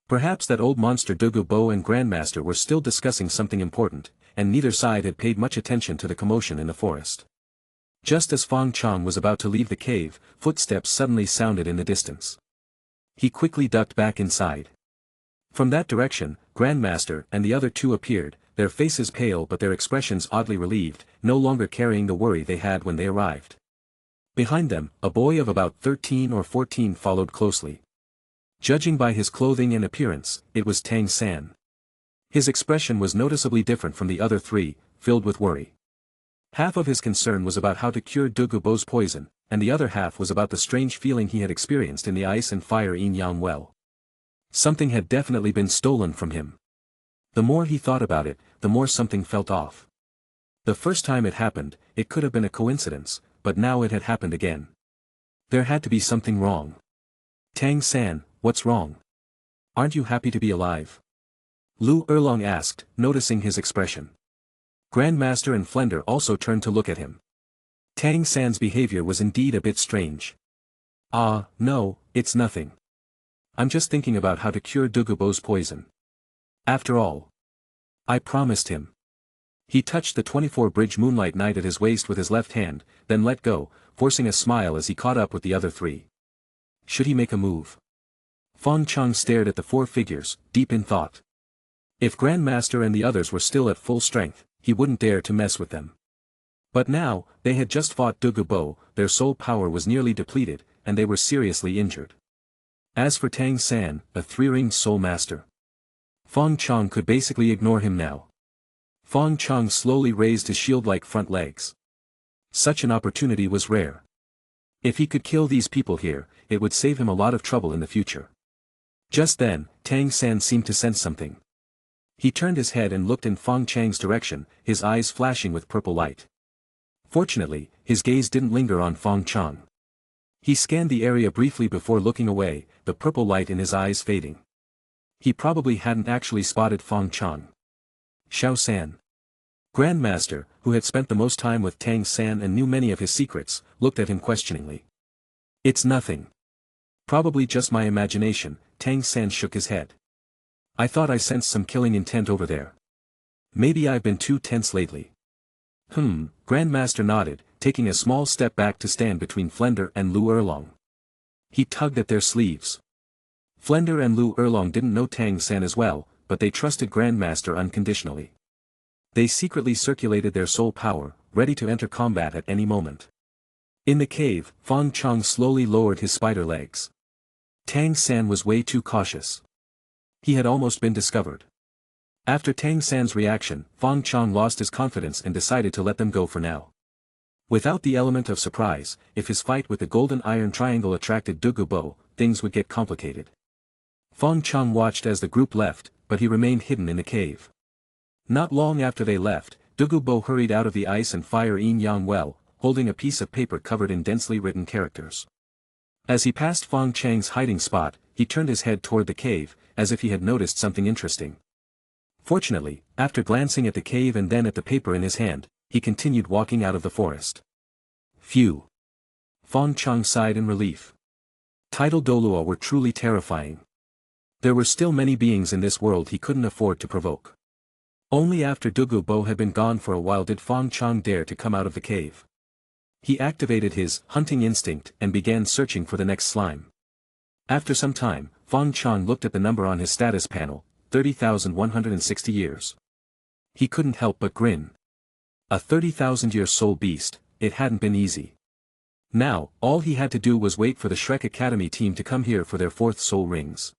Perhaps that old monster Douluo and Grandmaster were still discussing something important, and neither side had paid much attention to the commotion in the forest. Just as Fong Chong was about to leave the cave, footsteps suddenly sounded in the distance. He quickly ducked back inside. From that direction, Grandmaster and the other two appeared, their faces pale but their expressions oddly relieved, no longer carrying the worry they had when they arrived. Behind them, a boy of about 13 or 14 followed closely. Judging by his clothing and appearance, it was Tang San. His expression was noticeably different from the other three, filled with worry. Half of his concern was about how to cure Douluo's poison, and the other half was about the strange feeling he had experienced in the ice and fire yin-yang well. Something had definitely been stolen from him. The more he thought about it, the more something felt off. The first time it happened, it could have been a coincidence, but now it had happened again. There had to be something wrong. Tang San, what's wrong? Aren't you happy to be alive? Lu Erlong asked, noticing his expression. Grandmaster and Flender also turned to look at him. Tang San's behavior was indeed a bit strange. Ah, no, it's nothing. I'm just thinking about how to cure Douluo's poison. After all, I promised him. He touched the 24-bridge Moonlight Knight at his waist with his left hand, then let go, forcing a smile as he caught up with the other three. Should he make a move? Fong Chong stared at the four figures, deep in thought. If Grandmaster and the others were still at full strength, he wouldn't dare to mess with them. But now, they had just fought Douluo, their soul power was nearly depleted, and they were seriously injured. As for Tang San, a three-ringed soul master, Fong Chong could basically ignore him now. Fong Chong slowly raised his shield-like front legs. Such an opportunity was rare. If he could kill these people here, it would save him a lot of trouble in the future. Just then, Tang San seemed to sense something. He turned his head and looked in Fong Chang's direction, his eyes flashing with purple light. Fortunately, his gaze didn't linger on Fong Chong. He scanned the area briefly before looking away, the purple light in his eyes fading. He probably hadn't actually spotted Fong Chong. Xiao San. Grandmaster, who had spent the most time with Tang San and knew many of his secrets, looked at him questioningly. It's nothing. Probably just my imagination, Tang San shook his head. I thought I sensed some killing intent over there. Maybe I've been too tense lately. Grandmaster nodded, taking a small step back to stand between Flender and Lu Erlong. He tugged at their sleeves. Flender and Lu Erlong didn't know Tang San as well, but they trusted Grandmaster unconditionally. They secretly circulated their soul power, ready to enter combat at any moment. In the cave, Fong Chong slowly lowered his spider legs. Tang San was way too cautious. He had almost been discovered. After Tang San's reaction, Fong Chong lost his confidence and decided to let them go for now. Without the element of surprise, if his fight with the golden iron triangle attracted Douluo, things would get complicated. Fong Chong watched as the group left, but he remained hidden in the cave. Not long after they left, Douluo hurried out of the ice and fire yin-yang well, holding a piece of paper covered in densely written characters. As he passed Fong Chang's hiding spot, he turned his head toward the cave, as if he had noticed something interesting. Fortunately, after glancing at the cave and then at the paper in his hand, he continued walking out of the forest. Phew! Fong Chong sighed in relief. Tidal Douluo were truly terrifying. There were still many beings in this world he couldn't afford to provoke. Only after Douluo had been gone for a while did Fong Chong dare to come out of the cave. He activated his hunting instinct and began searching for the next slime. After some time, Fong Chong looked at the number on his status panel, 30,160 years. He couldn't help but grin. A 30,000-year soul beast, it hadn't been easy. Now, all he had to do was wait for the Shrek Academy team to come here for their 4th soul rings.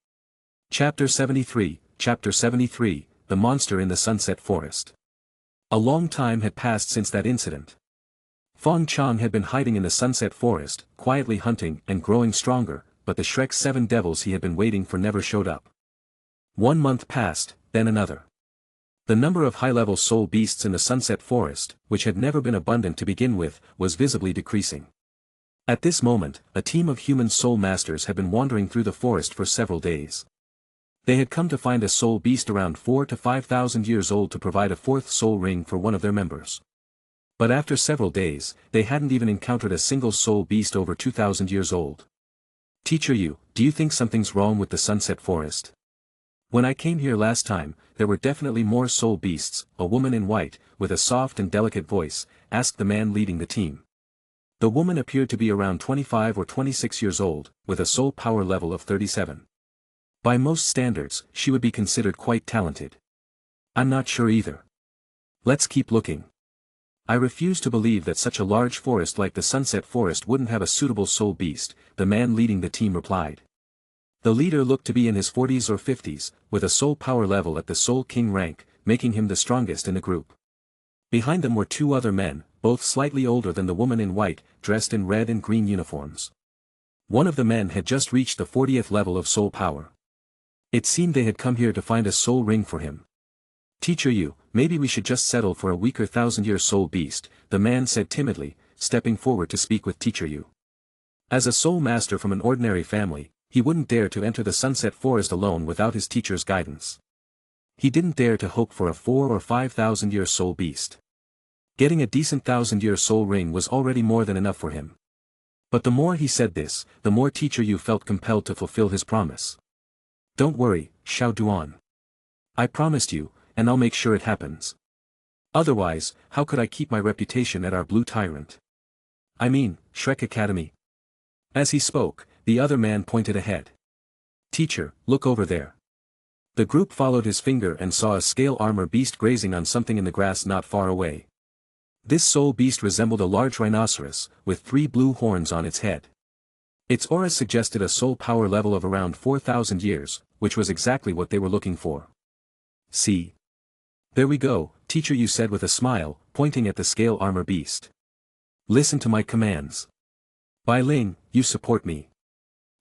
Chapter 73, the monster in the sunset forest. A long time had passed since that incident. Fong Chong had been hiding in the sunset forest, quietly hunting and growing stronger, but the Shrek's 7 devils he had been waiting for never showed up. 1 month passed, then another. The number of high-level soul beasts in the sunset forest, which had never been abundant to begin with, was visibly decreasing. At this moment, a team of human soul masters had been wandering through the forest for several days. They had come to find a soul beast around 4,000 to 5,000 years old to provide a 4th soul ring for one of their members. But after several days, they hadn't even encountered a single soul beast over 2,000 years old. Teacher Yu, do you think something's wrong with the sunset forest? When I came here last time, there were definitely more soul beasts. A woman in white, with a soft and delicate voice, asked the man leading the team. The woman appeared to be around 25 or 26 years old, with a soul power level of 37. By most standards, she would be considered quite talented. I'm not sure either. Let's keep looking. I refuse to believe that such a large forest like the sunset forest wouldn't have a suitable soul beast, the man leading the team replied. The leader looked to be in his 40s or 50s, with a soul power level at the Soul King rank, making him the strongest in the group. Behind them were 2 other men, both slightly older than the woman in white, dressed in red and green uniforms. One of the men had just reached the 40th level of soul power. It seemed they had come here to find a soul ring for him. Teacher Yu, maybe we should just settle for a weaker 1,000-year soul beast, the man said timidly, stepping forward to speak with Teacher Yu. As a soul master from an ordinary family, he wouldn't dare to enter the sunset forest alone without his teacher's guidance. He didn't dare to hope for a 4,000 or 5,000-year soul beast. Getting a decent 1,000-year soul ring was already more than enough for him. But the more he said this, the more Teacher Yu felt compelled to fulfill his promise. Don't worry, Xiao Duan. I promised you, and I'll make sure it happens. Otherwise, how could I keep my reputation at our Blue Tyrant? I mean, Shrek Academy. As he spoke, the other man pointed ahead. Teacher, look over there. The group followed his finger and saw a scale armor beast grazing on something in the grass not far away. This soul beast resembled a large rhinoceros, with 3 blue horns on its head. Its aura suggested a soul power level of around 4,000 years, which was exactly what they were looking for. See? There we go, Teacher Yu said with a smile, pointing at the scale armor beast. Listen to my commands. Bai Ling, you support me.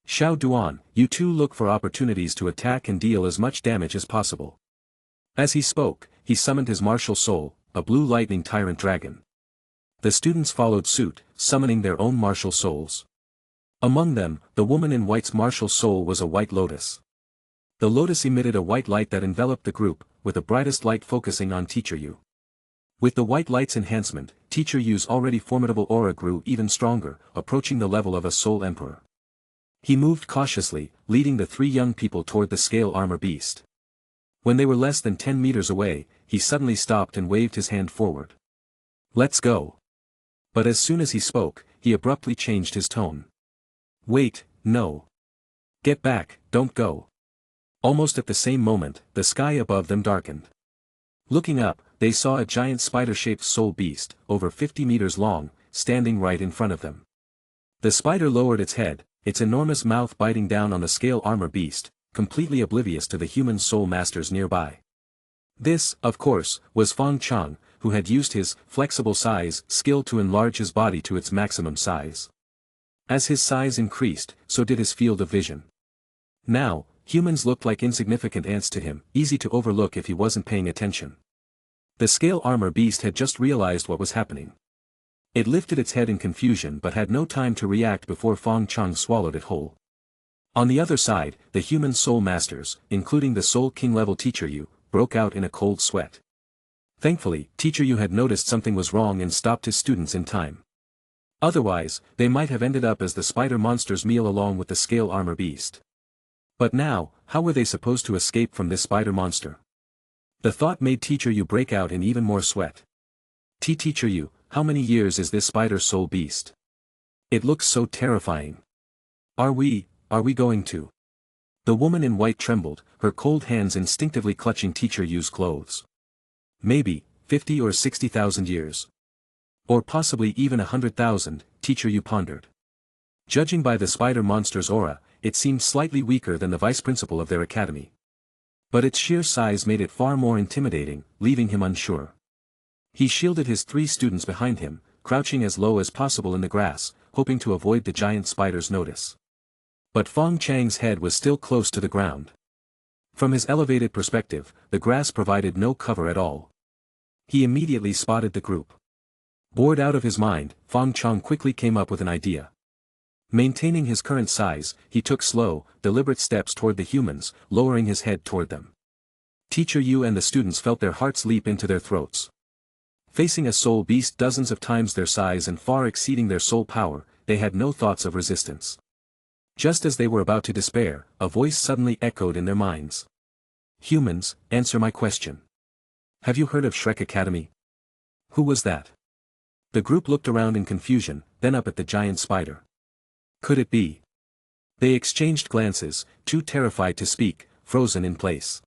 Xiao Duan, you too look for opportunities to attack and deal as much damage as possible. As he spoke, he summoned his martial soul, a blue lightning tyrant dragon. The students followed suit, summoning their own martial souls. Among them, the woman in white's martial soul was a white lotus. The lotus emitted a white light that enveloped the group, with the brightest light focusing on Teacher Yu. With the white light's enhancement, Teacher Yu's already formidable aura grew even stronger, approaching the level of a soul emperor. He moved cautiously, leading the 3 young people toward the scale armor beast. When they were less than 10 meters away, he suddenly stopped and waved his hand forward. Let's go. But as soon as he spoke, he abruptly changed his tone. Wait, no. Get back, don't go. Almost at the same moment, the sky above them darkened. Looking up, they saw a giant spider-shaped soul beast, over 50 meters long, standing right in front of them. The spider lowered its head, its enormous mouth biting down on the scale armor beast, completely oblivious to the human soul masters nearby. This, of course, was Fong Chong, who had used his flexible size skill to enlarge his body to its maximum size. As his size increased, so did his field of vision. Now, humans looked like insignificant ants to him, easy to overlook if he wasn't paying attention. The scale armor beast had just realized what was happening. It lifted its head in confusion but had no time to react before Fong Chong swallowed it whole. On the other side, the human soul masters, including the Soul King level Teacher Yu, broke out in a cold sweat. Thankfully, Teacher Yu had noticed something was wrong and stopped his students in time. Otherwise, they might have ended up as the spider monster's meal along with the scale armor beast. But now, how were they supposed to escape from this spider monster? The thought made Teacher Yu break out in even more sweat. Teacher Yu, how many years is this spider soul beast? It looks so terrifying. Are we going to? The woman in white trembled, her cold hands instinctively clutching Teacher Yu's clothes. Maybe, 50 or 60,000 years. Or possibly even 100,000, Teacher Yu pondered. Judging by the spider monster's aura, it seemed slightly weaker than the vice principal of their academy. But its sheer size made it far more intimidating, leaving him unsure. He shielded his 3 students behind him, crouching as low as possible in the grass, hoping to avoid the giant spider's notice. But Fong Chang's head was still close to the ground. From his elevated perspective, the grass provided no cover at all. He immediately spotted the group. Bored out of his mind, Fong Chong quickly came up with an idea. Maintaining his current size, he took slow, deliberate steps toward the humans, lowering his head toward them. Teacher Yu and the students felt their hearts leap into their throats. Facing a soul beast dozens of times their size and far exceeding their soul power, they had no thoughts of resistance. Just as they were about to despair, a voice suddenly echoed in their minds. "Humans, answer my question. Have you heard of Shrek Academy?" Who was that? The group looked around in confusion, then up at the giant spider. Could it be? They exchanged glances, too terrified to speak, frozen in place.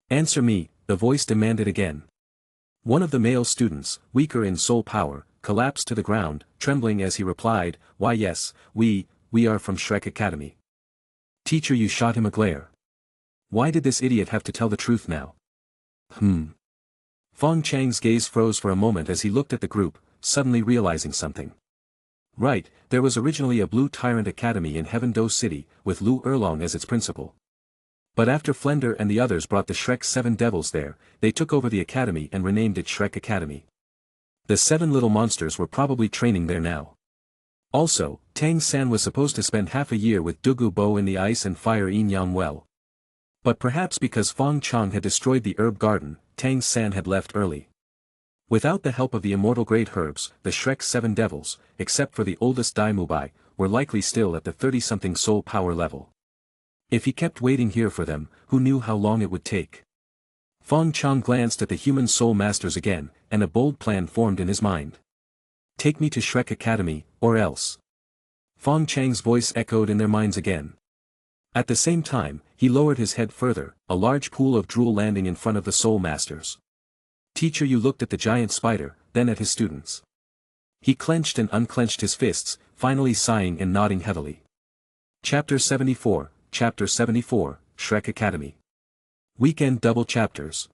"Answer me," the voice demanded again. One of the male students, weaker in soul power, collapsed to the ground, trembling as he replied, "Why yes, we are from Shrek Academy." Teacher Yu shot him a glare. Why did this idiot have to tell the truth now? Fong Chang's gaze froze for a moment as he looked at the group, suddenly realizing something. Right, there was originally a Blue Tyrant Academy in Heaven-Do City, with Lu Erlong as its principal. But after Flender and the others brought the Shrek 7 devils there, they took over the academy and renamed it Shrek Academy. The 7 little monsters were probably training there now. Also, Tang San was supposed to spend half a year with Dugu Bo in the ice and fire Yin Yang well. But perhaps because Fong Chong had destroyed the herb garden, Tang San had left early. Without the help of the immortal great herbs, the Shrek 7 devils, except for the oldest Dai Mubai, were likely still at the 30-something soul power level. If he kept waiting here for them, who knew how long it would take? Fong Chong glanced at the human soul masters again, and a bold plan formed in his mind. Take me to Shrek Academy, or else. Fong Chang's voice echoed in their minds again. At the same time, he lowered his head further, a large pool of drool landing in front of the soul masters. Teacher Yu looked at the giant spider, then at his students. He clenched and unclenched his fists, finally sighing and nodding heavily. Chapter 74, Shrek Academy. Weekend double chapters.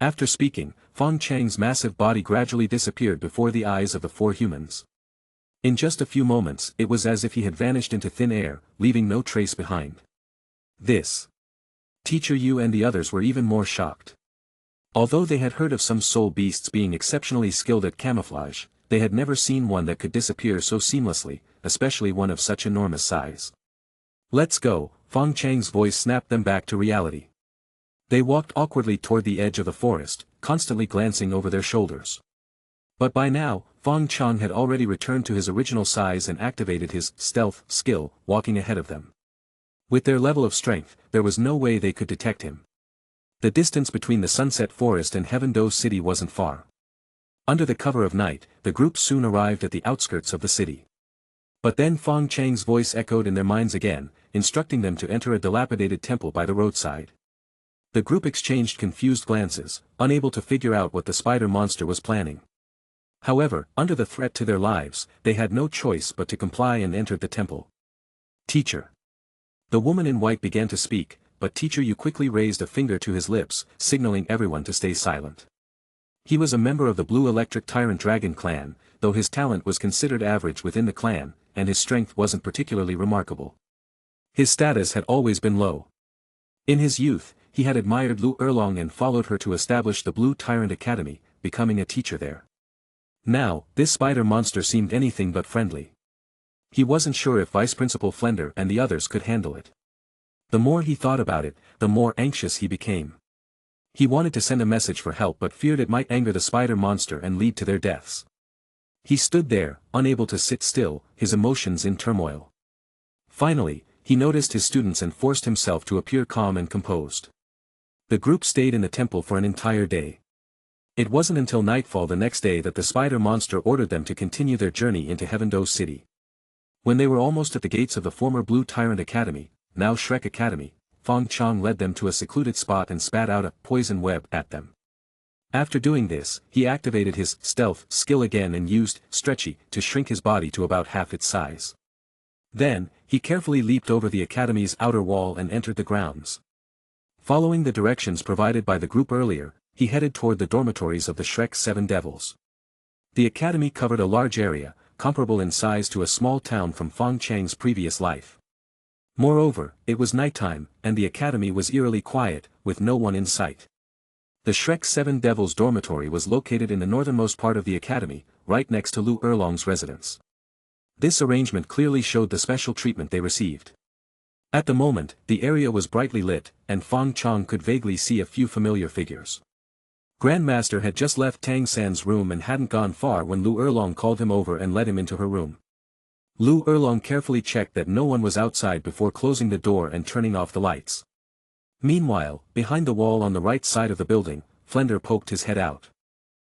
After speaking, Fong Chang's massive body gradually disappeared before the eyes of the 4 humans. In just a few moments, it was as if he had vanished into thin air, leaving no trace behind. This. Teacher Yu and the others were even more shocked. Although they had heard of some soul beasts being exceptionally skilled at camouflage, they had never seen one that could disappear so seamlessly, especially one of such enormous size. "Let's go," Fong Chang's voice snapped them back to reality. They walked awkwardly toward the edge of the forest, constantly glancing over their shoulders. But by now, Fong Chong had already returned to his original size and activated his stealth skill, walking ahead of them. With their level of strength, there was no way they could detect him. The distance between the Sunset Forest and Heaven-Do City wasn't far. Under the cover of night, the group soon arrived at the outskirts of the city. But then Fong Chang's voice echoed in their minds again, instructing them to enter a dilapidated temple by the roadside. The group exchanged confused glances, unable to figure out what the spider monster was planning. However, under the threat to their lives, they had no choice but to comply and entered the temple. "Teacher." The woman in white began to speak, but Teacher Yu quickly raised a finger to his lips, signaling everyone to stay silent. He was a member of the Blue Electric Tyrant Dragon clan, though his talent was considered average within the clan, and his strength wasn't particularly remarkable. His status had always been low. In his youth, he had admired Lu Erlong and followed her to establish the Blue Tyrant Academy, becoming a teacher there. Now, this spider monster seemed anything but friendly. He wasn't sure if Vice Principal Flender and the others could handle it. The more he thought about it, the more anxious he became. He wanted to send a message for help but feared it might anger the spider monster and lead to their deaths. He stood there, unable to sit still, his emotions in turmoil. Finally, he noticed his students and forced himself to appear calm and composed. The group stayed in the temple for an entire day. It wasn't until nightfall the next day that the spider monster ordered them to continue their journey into Heaven-Do City. When they were almost at the gates of the former Blue Tyrant Academy, now Shrek Academy, Fong Chong led them to a secluded spot and spat out a poison web at them. After doing this, he activated his stealth skill again and used Stretchy to shrink his body to about half its size. Then, he carefully leaped over the academy's outer wall and entered the grounds. Following the directions provided by the group earlier, he headed toward the dormitories of the Shrek 7 Devils. The academy covered a large area, comparable in size to a small town from Fong Chang's previous life. Moreover, it was nighttime, and the academy was eerily quiet, with no one in sight. The Shrek 7 Devils dormitory was located in the northernmost part of the academy, right next to Lu Erlong's residence. This arrangement clearly showed the special treatment they received. At the moment, the area was brightly lit, and Fong Chong could vaguely see a few familiar figures. Grandmaster had just left Tang San's room and hadn't gone far when Lu Erlong called him over and led him into her room. Lu Erlong carefully checked that no one was outside before closing the door and turning off the lights. Meanwhile, behind the wall on the right side of the building, Flender poked his head out.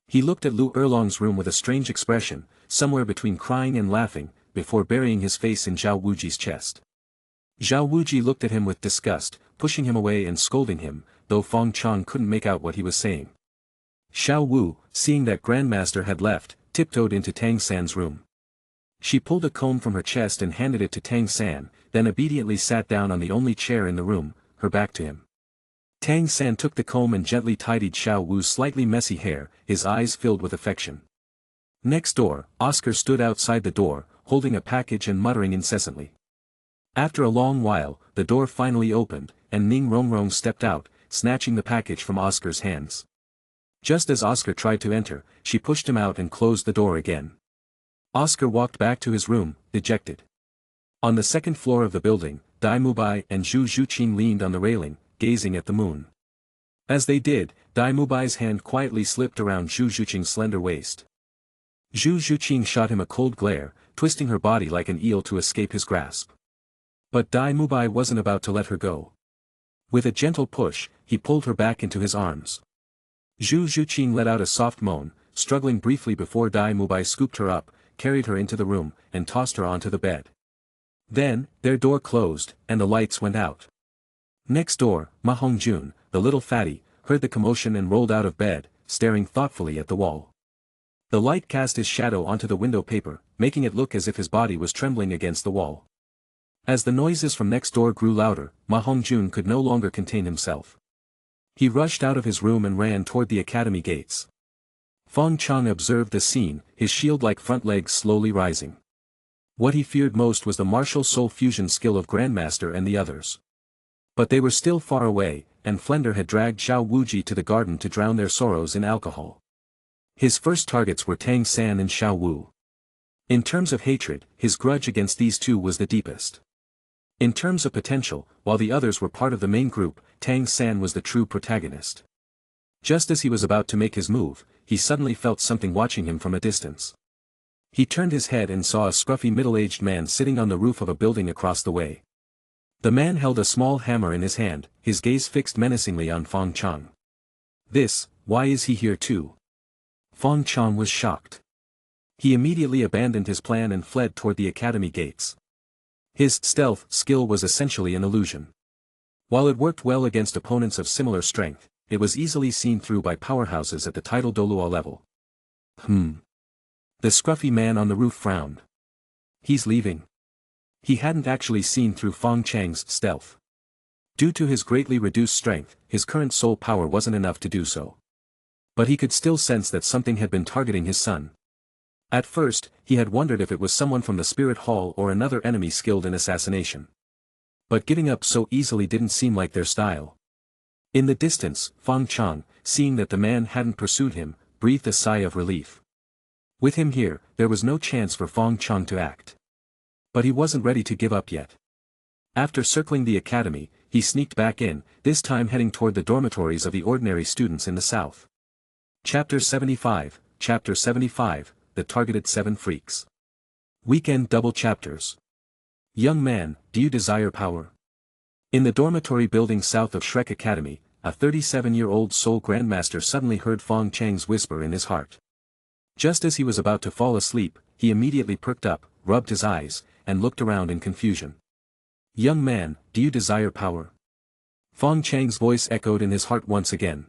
He looked at Lu Erlong's room with a strange expression, somewhere between crying and laughing, before burying his face in Zhao Wuji's chest. Zhao Wuji looked at him with disgust, pushing him away and scolding him, though Fong Chong couldn't make out what he was saying. Xiao Wu, seeing that Grandmaster had left, tiptoed into Tang San's room. She pulled a comb from her chest and handed it to Tang San, then obediently sat down on the only chair in the room, her back to him. Tang San took the comb and gently tidied Xiao Wu's slightly messy hair, his eyes filled with affection. Next door, Oscar stood outside the door, holding a package and muttering incessantly. After a long while, the door finally opened, and Ning Rongrong stepped out, snatching the package from Oscar's hands. Just as Oscar tried to enter, she pushed him out and closed the door again. Oscar walked back to his room, dejected. On the second floor of the building, Dai Mubai and Zhu Zhuqing leaned on the railing, gazing at the moon. As they did, Dai Mubai's hand quietly slipped around Zhu Zhuqing's slender waist. Zhu Zhuqing shot him a cold glare, twisting her body like an eel to escape his grasp. But Dai Mubai wasn't about to let her go. With a gentle push, he pulled her back into his arms. Zhu Zhuqing let out a soft moan, struggling briefly before Dai Mubai scooped her up, carried her into the room, and tossed her onto the bed. Then, their door closed, and the lights went out. Next door, Ma Hongjun, the little fatty, heard the commotion and rolled out of bed, staring thoughtfully at the wall. The light cast his shadow onto the window paper, making it look as if his body was trembling against the wall. As the noises from next door grew louder, Ma Hongjun could no longer contain himself. He rushed out of his room and ran toward the academy gates. Fong Chong observed the scene, his shield-like front legs slowly rising. What he feared most was the martial soul fusion skill of Grandmaster and the others. But they were still far away, and Flender had dragged Zhao Wuji to the garden to drown their sorrows in alcohol. His first targets were Tang San and Xiao Wu. In terms of hatred, his grudge against these two was the deepest. In terms of potential, while the others were part of the main group, Tang San was the true protagonist. Just as he was about to make his move, he suddenly felt something watching him from a distance. He turned his head and saw a scruffy middle-aged man sitting on the roof of a building across the way. The man held a small hammer in his hand, his gaze fixed menacingly on Fong Chong. Why is he here too? Fong Chong was shocked. He immediately abandoned his plan and fled toward the academy gates. His stealth skill was essentially an illusion. While it worked well against opponents of similar strength, it was easily seen through by powerhouses at the title Douluo level. The scruffy man on the roof frowned. He's leaving. He hadn't actually seen through Fong Chang's stealth. Due to his greatly reduced strength, his current soul power wasn't enough to do so. But he could still sense that something had been targeting his son. At first, he had wondered if it was someone from the Spirit Hall or another enemy skilled in assassination. But giving up so easily didn't seem like their style. In the distance, Fong Chong, seeing that the man hadn't pursued him, breathed a sigh of relief. With him here, there was no chance for Fong Chong to act. But he wasn't ready to give up yet. After circling the academy, he sneaked back in, this time heading toward the dormitories of the ordinary students in the south. Chapter 75, The Targeted 7 Freaks. Weekend Double Chapters. Young man, do you desire power? In the dormitory building south of Shrek Academy, a 37-year-old soul grandmaster suddenly heard Fong Chang's whisper in his heart. Just as he was about to fall asleep, he immediately perked up, rubbed his eyes, and looked around in confusion. Young man, do you desire power? Fong Chang's voice echoed in his heart once again.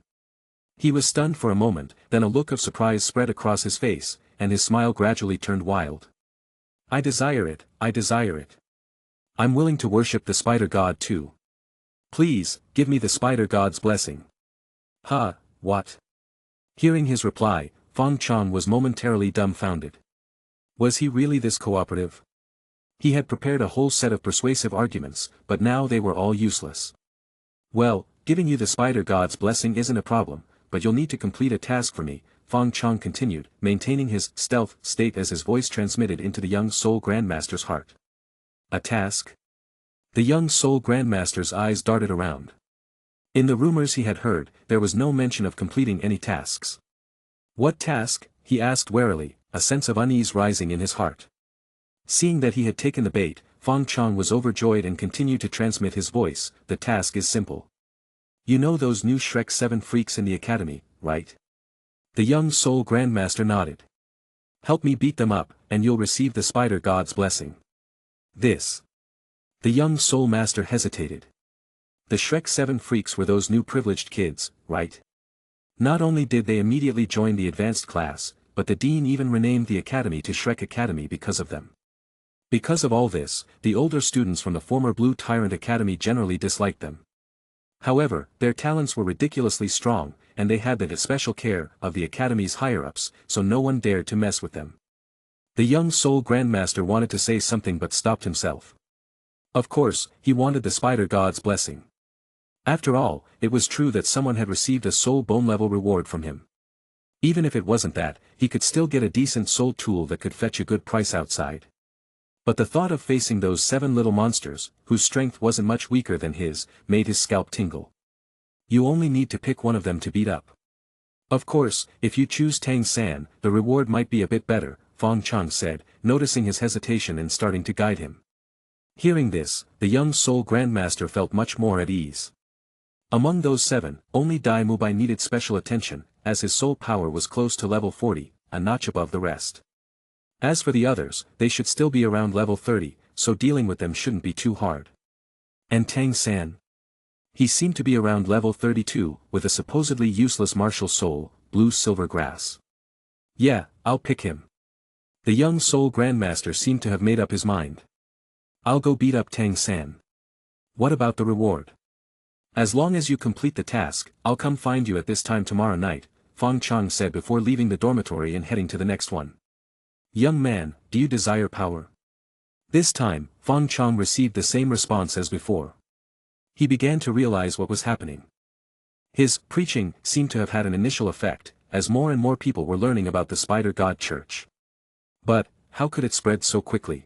He was stunned for a moment, then a look of surprise spread across his face, and his smile gradually turned wild. I desire it, I desire it. I'm willing to worship the spider god too. Please, give me the spider god's blessing. Ha, what? Hearing his reply, Fong Chong was momentarily dumbfounded. Was he really this cooperative? He had prepared a whole set of persuasive arguments, but now they were all useless. Well, giving you the spider god's blessing isn't a problem, but you'll need to complete a task for me, Fong Chong continued, maintaining his stealth state as his voice transmitted into the young soul grandmaster's heart. A task? The young soul grandmaster's eyes darted around. In the rumors he had heard, there was no mention of completing any tasks. What task? He asked warily, a sense of unease rising in his heart. Seeing that he had taken the bait, Fong Chong was overjoyed and continued to transmit his voice. The task is simple. You know those new Shrek 7 freaks in the academy, right? The young soul grandmaster nodded. Help me beat them up, and you'll receive the spider god's blessing. This. The young soul master hesitated. The Shrek 7 freaks were those new privileged kids, right? Not only did they immediately join the advanced class, but the dean even renamed the academy to Shrek Academy because of them. Because of all this, the older students from the former Blue Tyrant Academy generally disliked them. However, their talents were ridiculously strong, and they had the special care of the academy's higher-ups, so no one dared to mess with them. The young soul grandmaster wanted to say something but stopped himself. Of course, he wanted the spider god's blessing. After all, it was true that someone had received a soul bone level reward from him. Even if it wasn't that, he could still get a decent soul tool that could fetch a good price outside. But the thought of facing those 7 little monsters, whose strength wasn't much weaker than his, made his scalp tingle. You only need to pick one of them to beat up. Of course, if you choose Tang San, the reward might be a bit better, Fong Chong said, noticing his hesitation and starting to guide him. Hearing this, the young soul grandmaster felt much more at ease. Among those 7, only Dai Mubai needed special attention, as his soul power was close to level 40, a notch above the rest. As for the others, they should still be around level 30, so dealing with them shouldn't be too hard. And Tang San? He seemed to be around level 32, with a supposedly useless martial soul, blue silver grass. Yeah, I'll pick him. The young soul grandmaster seemed to have made up his mind. I'll go beat up Tang San. What about the reward? As long as you complete the task, I'll come find you at this time tomorrow night, Fong Chong said before leaving the dormitory and heading to the next one. Young man, do you desire power? This time, Fong Chong received the same response as before. He began to realize what was happening. His preaching seemed to have had an initial effect, as more and more people were learning about the Spider God Church. But, how could it spread so quickly?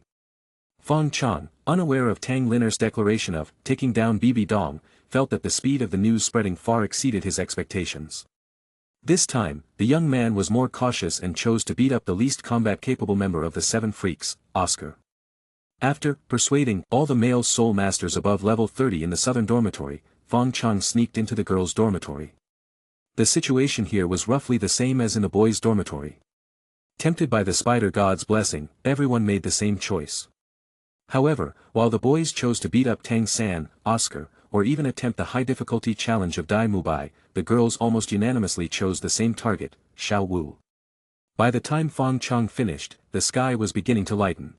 Fong Chong, unaware of Tang Linner's declaration of taking down Bibi Dong, felt that the speed of the news spreading far exceeded his expectations. This time, the young man was more cautious and chose to beat up the least combat-capable member of the 7 freaks, Oscar. After persuading all the male soul masters above level 30 in the southern dormitory, Fong Chong sneaked into the girls' dormitory. The situation here was roughly the same as in the boys' dormitory. Tempted by the spider god's blessing, everyone made the same choice. However, while the boys chose to beat up Tang San, Oscar, or even attempt the high-difficulty challenge of Dai Mubai, the girls almost unanimously chose the same target, Xiao Wu. By the time Fong Chong finished, the sky was beginning to lighten.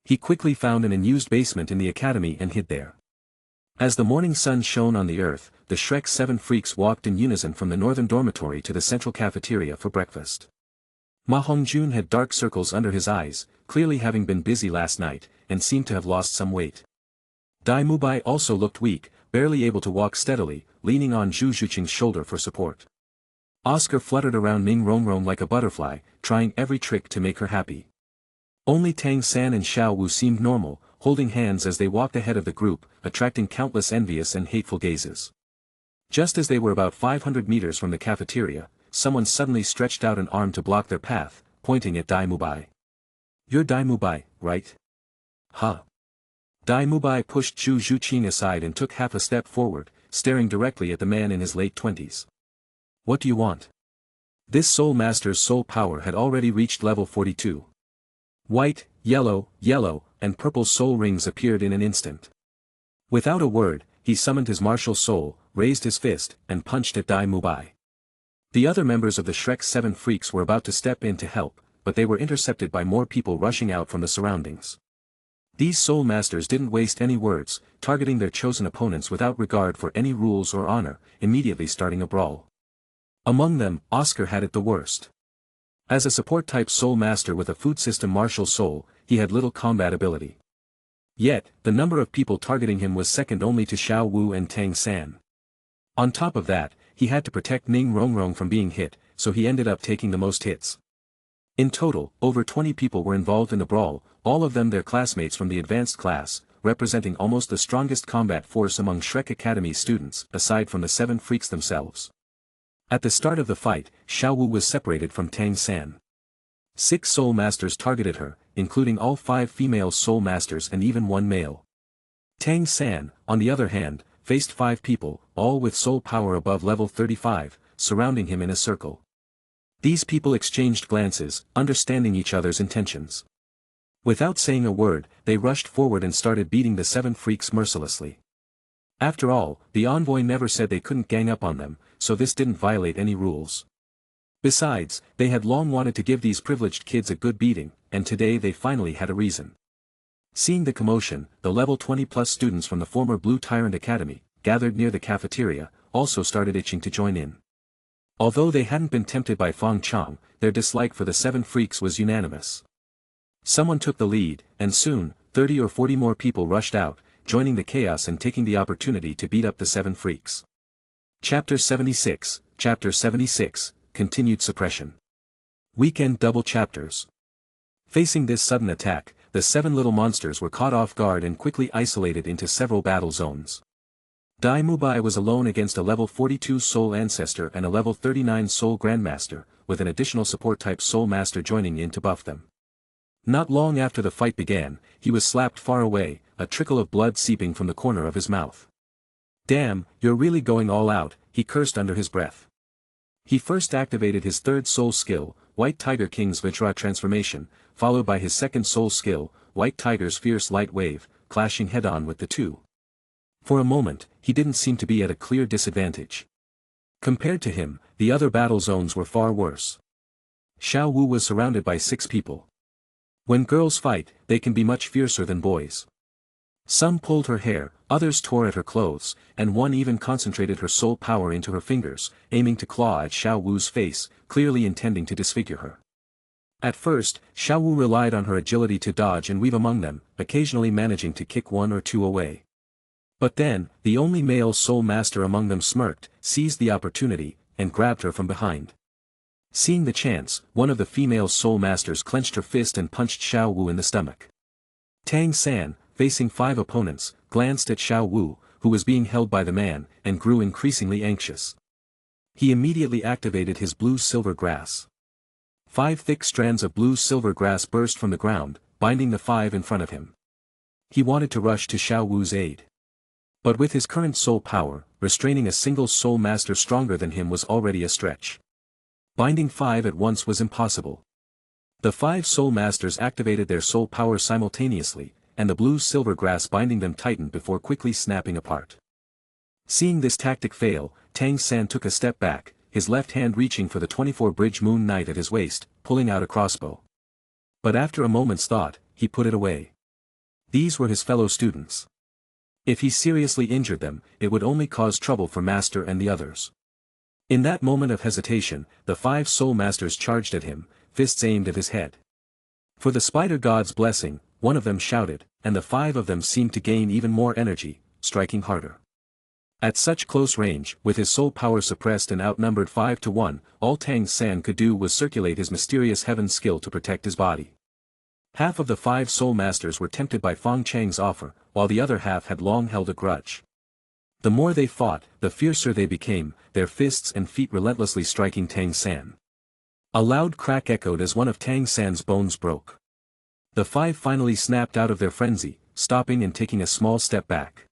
He quickly found an unused basement in the academy and hid there. As the morning sun shone on the earth, the Shrek 7 freaks walked in unison from the northern dormitory to the central cafeteria for breakfast. Ma Hongjun had dark circles under his eyes, clearly having been busy last night, and seemed to have lost some weight. Dai Mubai also looked weak, barely able to walk steadily, leaning on Zhu Zhuqing's shoulder for support. Oscar fluttered around Ming Rongrong like a butterfly, trying every trick to make her happy. Only Tang San and Xiao Wu seemed normal, holding hands as they walked ahead of the group, attracting countless envious and hateful gazes. Just as they were about 500 meters from the cafeteria, someone suddenly stretched out an arm to block their path, pointing at Dai Mubai. You're Dai Mubai, right? Huh. Dai Mubai pushed Zhu Zhuqing aside and took half a step forward, staring directly at the man in his late 20s. What do you want? This soul master's soul power had already reached level 42. White, yellow, and purple soul rings appeared in an instant. Without a word, he summoned his martial soul, raised his fist, and punched at Dai Mubai. The other members of the Shrek 7 freaks were about to step in to help, but they were intercepted by more people rushing out from the surroundings. These soul masters didn't waste any words, targeting their chosen opponents without regard for any rules or honor, immediately starting a brawl. Among them, Oscar had it the worst. As a support-type soul master with a food system martial soul, he had little combat ability. Yet, the number of people targeting him was second only to Xiao Wu and Tang San. On top of that, he had to protect Ning Rongrong from being hit, so he ended up taking the most hits. In total, over 20 people were involved in the brawl, all of them their classmates from the advanced class, representing almost the strongest combat force among Shrek Academy students, aside from the 7 freaks themselves. At the start of the fight, Xiao Wu was separated from Tang San. 6 soul masters targeted her, including all 5 female soul masters and even 1 male. Tang San, on the other hand, faced 5 people, all with soul power above level 35, surrounding him in a circle. These people exchanged glances, understanding each other's intentions. Without saying a word, they rushed forward and started beating the 7 freaks mercilessly. After all, the envoy never said they couldn't gang up on them, so this didn't violate any rules. Besides, they had long wanted to give these privileged kids a good beating, and today they finally had a reason. Seeing the commotion, the level 20+ students from the former Blue Tyrant Academy, gathered near the cafeteria, also started itching to join in. Although they hadn't been tempted by Fong Chong, their dislike for the 7 freaks was unanimous. Someone took the lead, and soon, 30 or 40 more people rushed out, joining the chaos and taking the opportunity to beat up the 7 freaks. Chapter 76, Continued Suppression. Weekend double chapters. Facing this sudden attack, the 7 little monsters were caught off guard and quickly isolated into several battle zones. Dai Mubai was alone against a level 42 Soul Ancestor and a level 39 Soul Grandmaster, with an additional support-type Soul Master joining in to buff them. Not long after the fight began, he was slapped far away, a trickle of blood seeping from the corner of his mouth. "Damn, you're really going all out," he cursed under his breath. He first activated his 3rd soul skill, White Tiger King's Vajra transformation, followed by his 2nd soul skill, White Tiger's Fierce Light Wave, clashing head-on with the 2. For a moment, he didn't seem to be at a clear disadvantage. Compared to him, the other battle zones were far worse. Xiao Wu was surrounded by 6 people. When girls fight, they can be much fiercer than boys. Some pulled her hair, others tore at her clothes, and one even concentrated her soul power into her fingers, aiming to claw at Xiao Wu's face, clearly intending to disfigure her. At first, Xiao Wu relied on her agility to dodge and weave among them, occasionally managing to kick 1 or 2 away. But then, the only male soul master among them smirked, seized the opportunity, and grabbed her from behind. Seeing the chance, one of the female soul masters clenched her fist and punched Xiao Wu in the stomach. Tang San, facing 5 opponents, glanced at Xiao Wu, who was being held by the man, and grew increasingly anxious. He immediately activated his blue-silver grass. 5 thick strands of blue-silver grass burst from the ground, binding the 5 in front of him. He wanted to rush to Xiao Wu's aid. But with his current soul power, restraining a single soul master stronger than him was already a stretch. Binding 5 at once was impossible. The 5 soul masters activated their soul power simultaneously, and the blue-silver grass binding them tightened before quickly snapping apart. Seeing this tactic fail, Tang San took a step back, his left hand reaching for the 24-bridge Moon Knight at his waist, pulling out a crossbow. But after a moment's thought, he put it away. These were his fellow students. If he seriously injured them, it would only cause trouble for Master and the others. In that moment of hesitation, the 5 soul masters charged at him, fists aimed at his head. For the spider god's blessing, one of them shouted, and the 5 of them seemed to gain even more energy, striking harder. At such close range, with his soul power suppressed and outnumbered 5 to 1, all Tang San could do was circulate his mysterious heaven skill to protect his body. Half of the 5 soul masters were tempted by Fong Chang's offer, while the other half had long held a grudge. The more they fought, the fiercer they became, their fists and feet relentlessly striking Tang San. A loud crack echoed as one of Tang San's bones broke. The 5 finally snapped out of their frenzy, stopping and taking a small step back.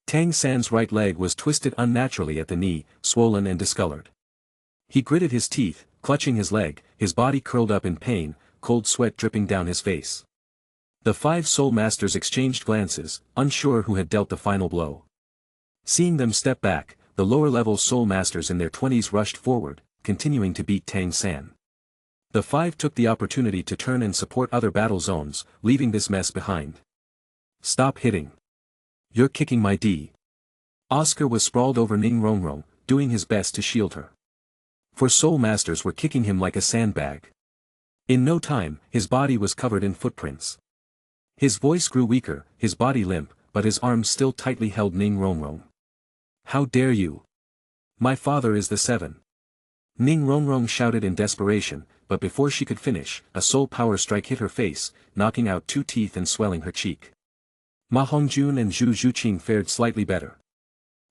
Tang San's right leg was twisted unnaturally at the knee, swollen and discolored. He gritted his teeth, clutching his leg, his body curled up in pain, cold sweat dripping down his face. The 5 soul masters exchanged glances, unsure who had dealt the final blow. Seeing them step back, the lower-level soul masters in their 20s rushed forward, continuing to beat Tang San. The 5 took the opportunity to turn and support other battle zones, leaving this mess behind. Stop hitting. You're kicking my D. Oscar was sprawled over Ning Rongrong, doing his best to shield her. For soul masters were kicking him like a sandbag. In no time, his body was covered in footprints. His voice grew weaker, his body limp, but his arms still tightly held Ning Rongrong. How dare you? My father is the seven. Ning Rongrong shouted in desperation, but before she could finish, a soul power strike hit her face, knocking out 2 teeth and swelling her cheek. Ma Hongjun and Zhu Zhuqing fared slightly better.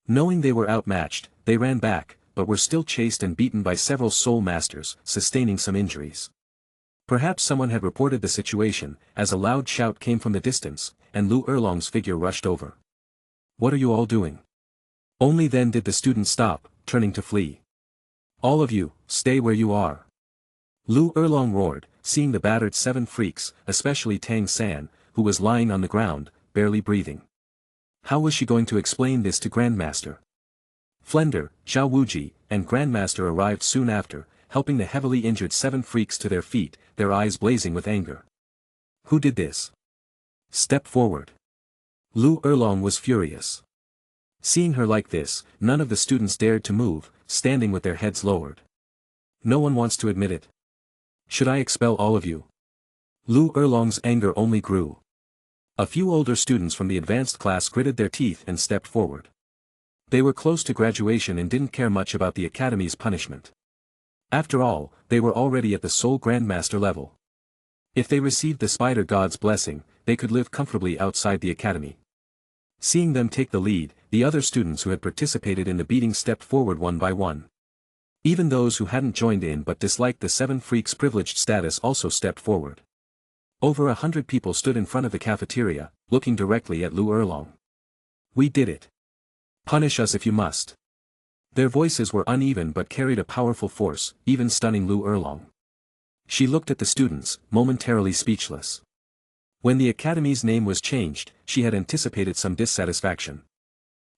Knowing they were outmatched, they ran back, but were still chased and beaten by several soul masters, sustaining some injuries. Perhaps someone had reported the situation, as a loud shout came from the distance, and Lu Erlong's figure rushed over. What are you all doing? Only then did the student stop, turning to flee. All of you, stay where you are. Lu Erlong roared, seeing the battered 7 freaks, especially Tang San, who was lying on the ground, barely breathing. How was she going to explain this to Grandmaster? Flender, Zhao Wuji, and Grandmaster arrived soon after, helping the heavily injured 7 freaks to their feet, their eyes blazing with anger. Who did this? Step forward. Lu Erlong was furious. Seeing her like this, none of the students dared to move, standing with their heads lowered. No one wants to admit it. Should I expel all of you? Lu Erlong's anger only grew. A few older students from the advanced class gritted their teeth and stepped forward. They were close to graduation and didn't care much about the academy's punishment. After all, they were already at the Soul Grandmaster level. If they received the Spider God's blessing, they could live comfortably outside the academy. Seeing them take the lead, the other students who had participated in the beating stepped forward one by one. Even those who hadn't joined in but disliked the 7 freaks' privileged status also stepped forward. Over 100 people stood in front of the cafeteria, looking directly at Lu Erlong. We did it. Punish us if you must. Their voices were uneven but carried a powerful force, even stunning Lu Erlong. She looked at the students, momentarily speechless. When the academy's name was changed, she had anticipated some dissatisfaction.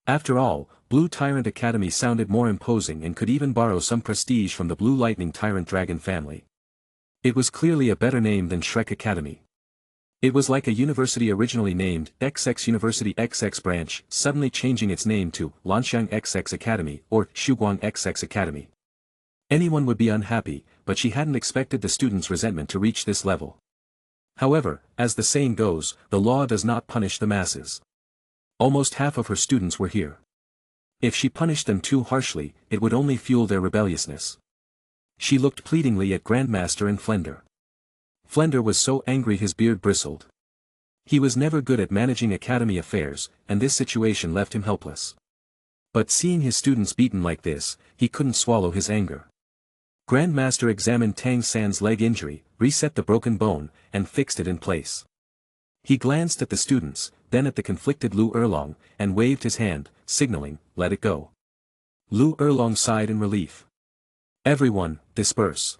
After all, Blue Tyrant Academy sounded more imposing and could even borrow some prestige from the Blue Lightning Tyrant Dragon family. It was clearly a better name than Shrek Academy. It was like a university originally named XX University XX Branch, suddenly changing its name to Lanxiang XX Academy or Shuguang XX Academy. Anyone would be unhappy, but she hadn't expected the students' resentment to reach this level. However, as the saying goes, the law does not punish the masses. Almost half of her students were here. If she punished them too harshly, it would only fuel their rebelliousness. She looked pleadingly at Grandmaster and Flender. Flender was so angry his beard bristled. He was never good at managing academy affairs, and this situation left him helpless. But seeing his students beaten like this, he couldn't swallow his anger. Grandmaster examined Tang San's leg injury, reset the broken bone, and fixed it in place. He glanced at the students, then at the conflicted Lu Erlong, and waved his hand, signaling, let it go. Lu Erlong sighed in relief. Everyone, disperse.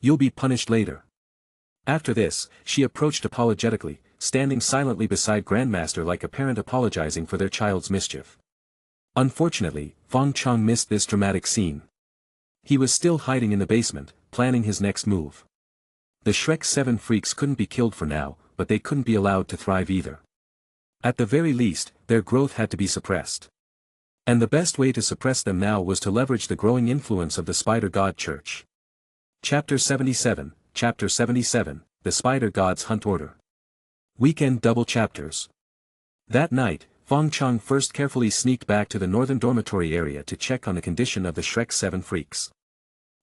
You'll be punished later. After this, she approached apologetically, standing silently beside Grandmaster like a parent apologizing for their child's mischief. Unfortunately, Fong Chong missed this dramatic scene. He was still hiding in the basement, planning his next move. The Shrek 7 freaks couldn't be killed for now, but they couldn't be allowed to thrive either. At the very least, their growth had to be suppressed. And the best way to suppress them now was to leverage the growing influence of the Spider God Church. Chapter 77, The Spider God's Hunt Order. Weekend double chapters. That night, Fong Chong first carefully sneaked back to the northern dormitory area to check on the condition of the Shrek 7 freaks.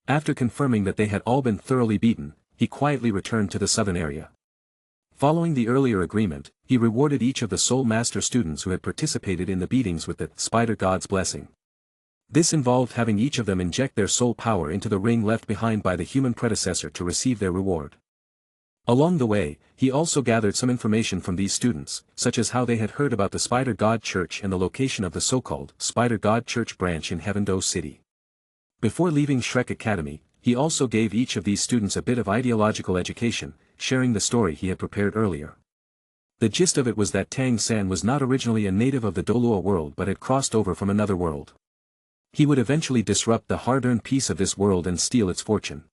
After confirming that they had all been thoroughly beaten, he quietly returned to the southern area. Following the earlier agreement, he rewarded each of the Soul Master students who had participated in the beatings with the Spider God's blessing. This involved having each of them inject their soul power into the ring left behind by the human predecessor to receive their reward. Along the way, he also gathered some information from these students, such as how they had heard about the Spider God Church and the location of the so-called Spider God Church branch in Heavendo City. Before leaving Shrek Academy, he also gave each of these students a bit of ideological education, sharing the story he had prepared earlier. The gist of it was that Tang San was not originally a native of the Douluo world but had crossed over from another world. He would eventually disrupt the hard-earned peace of this world and steal its fortune.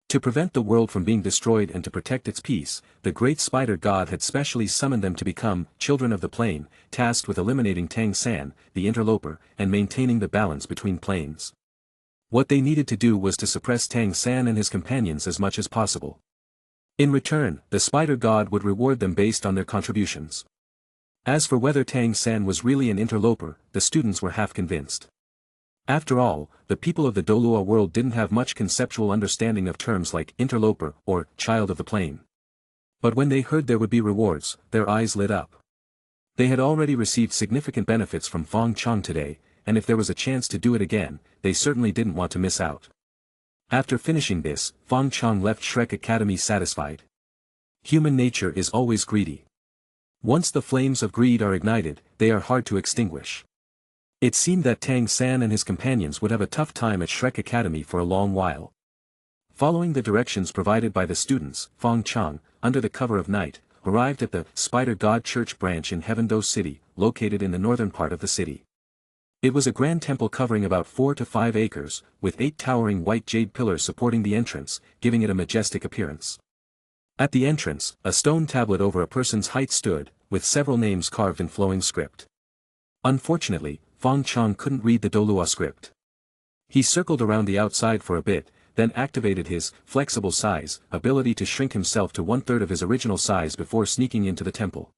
To prevent the world from being destroyed and to protect its peace, the great spider god had specially summoned them to become children of the plane, tasked with eliminating Tang San, the interloper, and maintaining the balance between planes. What they needed to do was to suppress Tang San and his companions as much as possible. In return, the spider god would reward them based on their contributions. As for whether Tang San was really an interloper, the students were half convinced. After all, the people of the Douluo world didn't have much conceptual understanding of terms like interloper or child of the plane. But when they heard there would be rewards, their eyes lit up. They had already received significant benefits from Fong Chong today, and if there was a chance to do it again, they certainly didn't want to miss out. After finishing this, Fong Chong left Shrek Academy satisfied. Human nature is always greedy. Once the flames of greed are ignited, they are hard to extinguish. It seemed that Tang San and his companions would have a tough time at Shrek Academy for a long while. Following the directions provided by the students, Fong Chong, under the cover of night, arrived at the Spider God Church branch in Heaven-Do City, located in the northern part of the city. It was a grand temple covering about 4 to 5 acres, with 8 towering white jade pillars supporting the entrance, giving it a majestic appearance. At the entrance, a stone tablet over a person's height stood, with several names carved in flowing script. Unfortunately, Fong Chong couldn't read the Douluo script. He circled around the outside for a bit, then activated his flexible size ability to shrink himself to 1/3 of his original size before sneaking into the temple.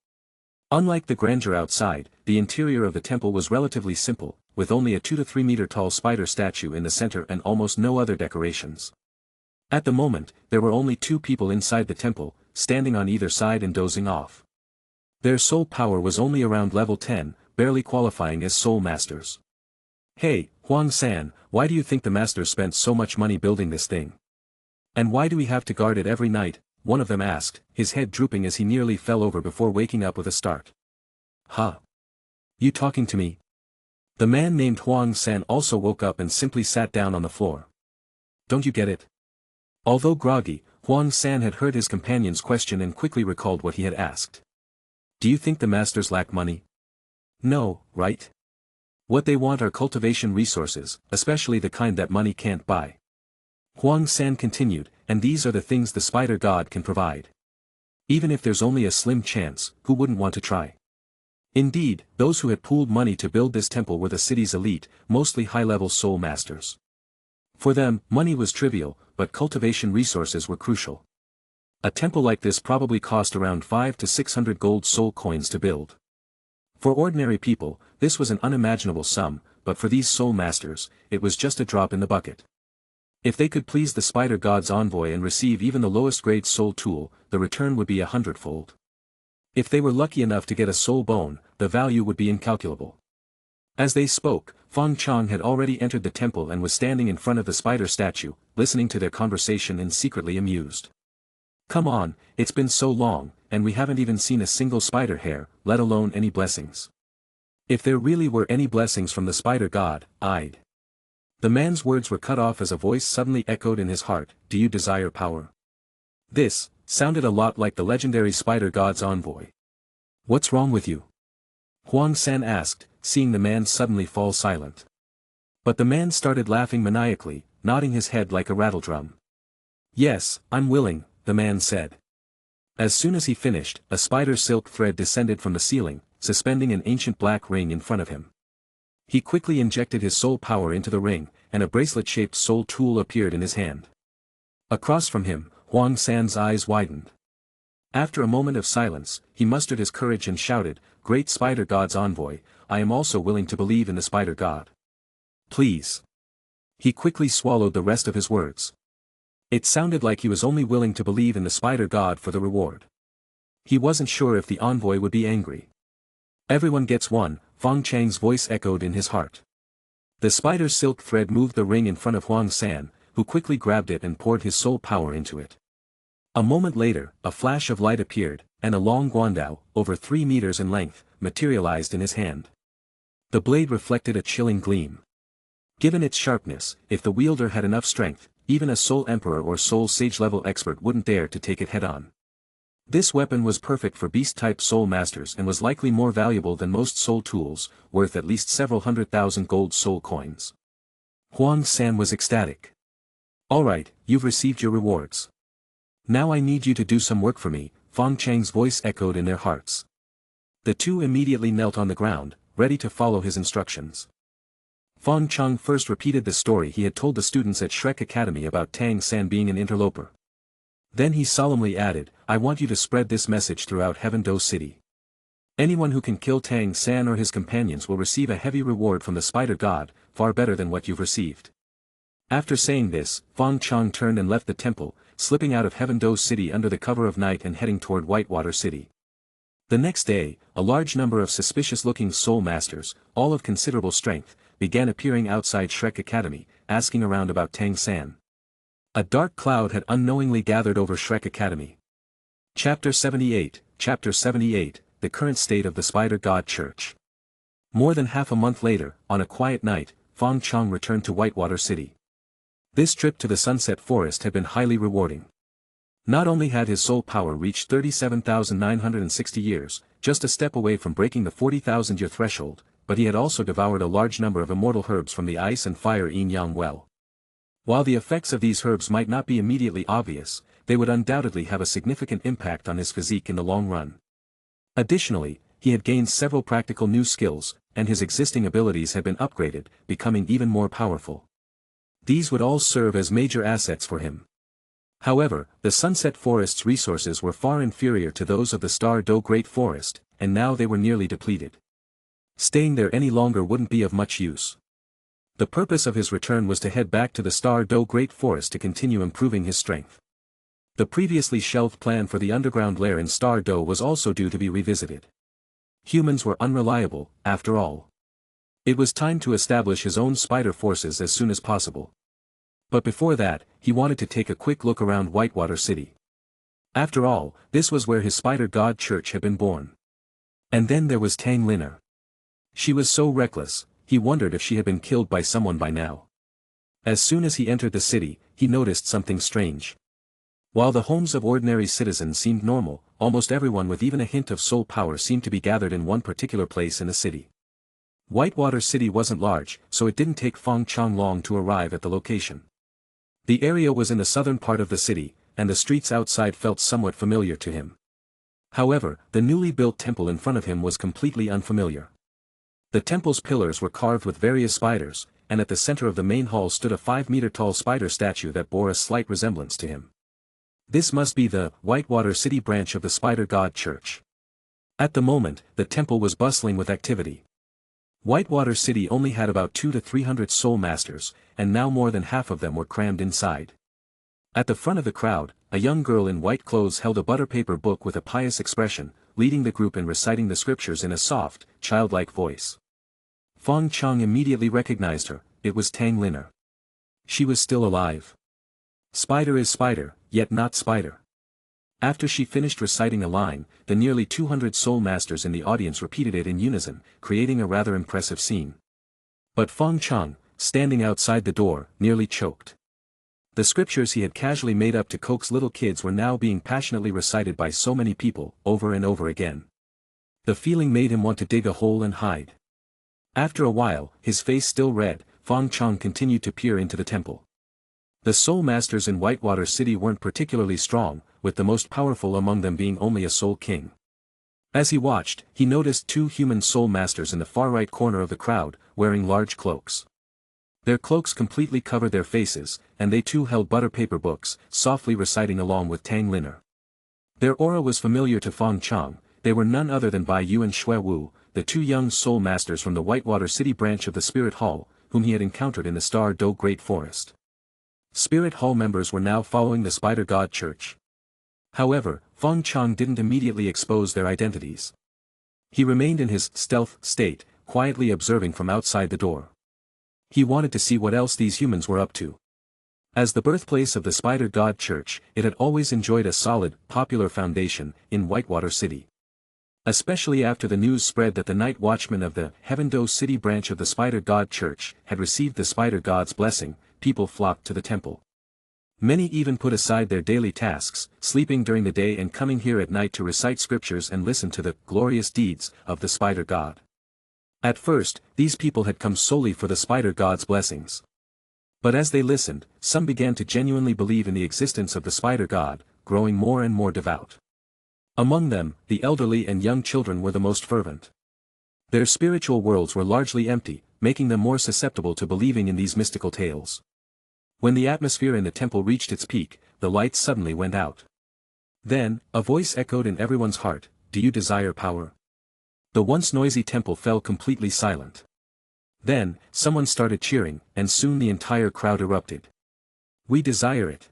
Unlike the grandeur outside, the interior of the temple was relatively simple, with only a 2 to 3 meter tall spider statue in the center and almost no other decorations. At the moment, there were only 2 people inside the temple, standing on either side and dozing off. Their soul power was only around level 10, barely qualifying as soul masters. "Hey, Huang San, why do you think the masters spent so much money building this thing? And why do we have to guard it every night?" one of them asked, his head drooping as he nearly fell over before waking up with a start. "Huh? You talking to me?" The man named Huang San also woke up and simply sat down on the floor. "Don't you get it?" Although groggy, Huang San had heard his companion's question and quickly recalled what he had asked. "Do you think the masters lack money?" "No, right? What they want are cultivation resources, especially the kind that money can't buy." Huang San continued, "And these are the things the spider god can provide. Even if there's only a slim chance, who wouldn't want to try?" Indeed, those who had pooled money to build this temple were the city's elite, mostly high-level soul masters. For them, money was trivial, but cultivation resources were crucial. A temple like this probably cost around 5 to 600 gold soul coins to build. For ordinary people, this was an unimaginable sum, but for these soul masters, it was just a drop in the bucket. If they could please the spider god's envoy and receive even the lowest grade soul tool, the return would be 100-fold. If they were lucky enough to get a soul bone, the value would be incalculable. As they spoke, Fong Chong had already entered the temple and was standing in front of the spider statue, listening to their conversation and secretly amused. "Come on, it's been so long, and we haven't even seen a single spider hair, let alone any blessings. If there really were any blessings from the spider god, I'd..." The man's words were cut off as a voice suddenly echoed in his heart, "Do you desire power?" This sounded a lot like the legendary spider god's envoy. "What's wrong with you?" Huang San asked, seeing the man suddenly fall silent. But the man started laughing maniacally, nodding his head like a rattledrum. "Yes, I'm willing," the man said. As soon as he finished, a spider silk thread descended from the ceiling, suspending an ancient black ring in front of him. He quickly injected his soul power into the ring, and a bracelet-shaped soul tool appeared in his hand. Across from him, Huang San's eyes widened. After a moment of silence, he mustered his courage and shouted, "Great spider god's envoy, I am also willing to believe in the spider god. Please." He quickly swallowed the rest of his words. It sounded like he was only willing to believe in the spider god for the reward. He wasn't sure if the envoy would be angry. "Everyone gets one," Fong Chang's voice echoed in his heart. The spider silk thread moved the ring in front of Huang San, who quickly grabbed it and poured his soul power into it. A moment later, a flash of light appeared, and a long guandao, over 3 meters in length, materialized in his hand. The blade reflected a chilling gleam. Given its sharpness, if the wielder had enough strength, even a soul emperor or soul sage level expert wouldn't dare to take it head-on. This weapon was perfect for beast-type soul masters and was likely more valuable than most soul tools, worth at least several 100,000 gold soul coins. Huang San was ecstatic. Alright, you've received your rewards. Now I need you to do some work for me, Fong Chang's voice echoed in their hearts. The two immediately knelt on the ground, ready to follow his instructions. Fong Chong first repeated the story he had told the students at Shrek Academy about Tang San being an interloper. Then he solemnly added, I want you to spread this message throughout Heaven Do City. Anyone who can kill Tang San or his companions will receive a heavy reward from the Spider God, far better than what you've received. After saying this, Fong Chong turned and left the temple, slipping out of Heaven Do City under the cover of night and heading toward Whitewater City. The next day, a large number of suspicious-looking soul masters, all of considerable strength, began appearing outside Shrek Academy, asking around about Tang San. A dark cloud had unknowingly gathered over Shrek Academy. Chapter 78, The Current State of the Spider God Church. More than half a month later, on a quiet night, Fong Chong returned to Whitewater City. This trip to the Sunset Forest had been highly rewarding. Not only had his soul power reached 37,960 years, just a step away from breaking the 40,000-year threshold, but he had also devoured a large number of immortal herbs from the ice and fire yin-yang well. While the effects of these herbs might not be immediately obvious, they would undoubtedly have a significant impact on his physique in the long run. Additionally, he had gained several practical new skills, and his existing abilities had been upgraded, becoming even more powerful. These would all serve as major assets for him. However, the Sunset Forest's resources were far inferior to those of the Star Do Great Forest, and now they were nearly depleted. Staying there any longer wouldn't be of much use. The purpose of his return was to head back to the Star Do Great Forest to continue improving his strength. The previously shelved plan for the underground lair in Star Do was also due to be revisited. Humans were unreliable, after all. It was time to establish his own spider forces as soon as possible. But before that, he wanted to take a quick look around Whitewater City. After all, this was where his Spider God Church had been born. And then there was Tang Liner. She was so reckless, he wondered if she had been killed by someone by now. As soon as he entered the city, he noticed something strange. While the homes of ordinary citizens seemed normal, almost everyone with even a hint of soul power seemed to be gathered in one particular place in the city. Whitewater City wasn't large, so it didn't take Fong Chong long to arrive at the location. The area was in the southern part of the city, and the streets outside felt somewhat familiar to him. However, the newly built temple in front of him was completely unfamiliar. The temple's pillars were carved with various spiders, and at the center of the main hall stood a 5-meter-tall spider statue that bore a slight resemblance to him. This must be the Whitewater City branch of the Spider God Church. At the moment, the temple was bustling with activity. Whitewater City only had about 200 to 300 soul masters, and now more than half of them were crammed inside. At the front of the crowd, a young girl in white clothes held a butterpaper book with a pious expression, leading the group in reciting the scriptures in a soft, childlike voice. Fong Chong immediately recognized her. It was Tang Liner. She was still alive. Spider is spider, yet not spider. After she finished reciting a line, the nearly 200 soul masters in the audience repeated it in unison, creating a rather impressive scene. But Fong Chong, standing outside the door, nearly choked. The scriptures he had casually made up to coax little kids were now being passionately recited by so many people, over and over again. The feeling made him want to dig a hole and hide. After a while, his face still red, Fong Chong continued to peer into the temple. The soul masters in Whitewater City weren't particularly strong, with the most powerful among them being only a soul king. As he watched, he noticed 2 human soul masters in the far right corner of the crowd, wearing large cloaks. Their cloaks completely covered their faces, and they too held butterpaper books, softly reciting along with Tang Liner. Their aura was familiar to Fong Chong. They were none other than Bai Yu and Xue Wu, the 2 young soul masters from the Whitewater City branch of the Spirit Hall, whom he had encountered in the Star Do Great Forest. Spirit Hall members were now following the Spider God Church. However, Fong Chong didn't immediately expose their identities. He remained in his stealth state, quietly observing from outside the door. He wanted to see what else these humans were up to. As the birthplace of the Spider God Church, it had always enjoyed a solid, popular foundation in Whitewater City. Especially after the news spread that the night watchman of the Heaven Do City branch of the Spider God Church had received the Spider God's blessing, people flocked to the temple. Many even put aside their daily tasks, sleeping during the day and coming here at night to recite scriptures and listen to the glorious deeds of the Spider God. At first, these people had come solely for the Spider God's blessings. But as they listened, some began to genuinely believe in the existence of the spider god, growing more and more devout. Among them, the elderly and young children were the most fervent. Their spiritual worlds were largely empty, making them more susceptible to believing in these mystical tales. When the atmosphere in the temple reached its peak, the lights suddenly went out. Then, a voice echoed in everyone's heart, "Do you desire power?" The once noisy temple fell completely silent. Then, someone started cheering, and soon the entire crowd erupted. "We desire it.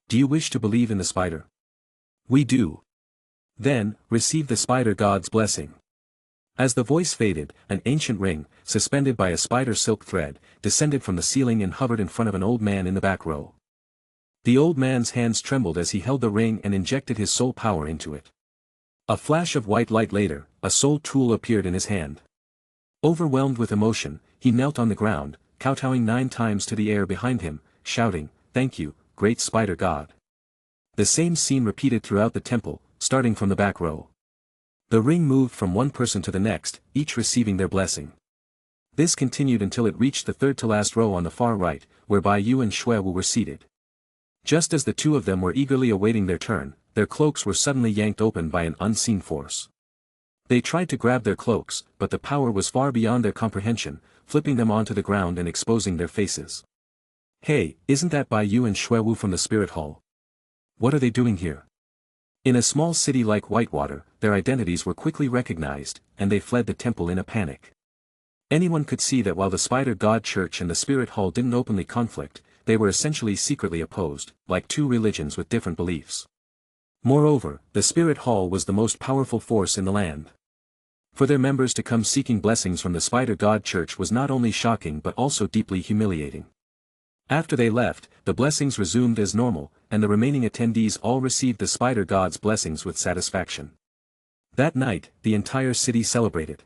Do you wish to believe in the spider?" "We do." "Then, receive the spider god's blessing." As the voice faded, an ancient ring, suspended by a spider silk thread, descended from the ceiling and hovered in front of an old man in the back row. The old man's hands trembled as he held the ring and injected his soul power into it. A flash of white light later, a soul tool appeared in his hand. Overwhelmed with emotion, he knelt on the ground, kowtowing 9 times to the air behind him, shouting, "Thank you, great spider god." The same scene repeated throughout the temple, starting from the back row. The ring moved from one person to the next, each receiving their blessing. This continued until it reached the third to last row on the far right, where Bai Yu and Xue Wu were seated. Just as the two of them were eagerly awaiting their turn, their cloaks were suddenly yanked open by an unseen force. They tried to grab their cloaks, but the power was far beyond their comprehension, flipping them onto the ground and exposing their faces. "Hey, isn't that Bai Yu and Xue Wu from the Spirit Hall? What are they doing here?" In a small city like Whitewater, their identities were quickly recognized, and they fled the temple in a panic. Anyone could see that while the Spider God Church and the Spirit Hall didn't openly conflict, they were essentially secretly opposed, like two religions with different beliefs. Moreover, the Spirit Hall was the most powerful force in the land. For their members to come seeking blessings from the Spider God Church was not only shocking but also deeply humiliating. After they left, the blessings resumed as normal, and the remaining attendees all received the Spider God's blessings with satisfaction. That night, the entire city celebrated.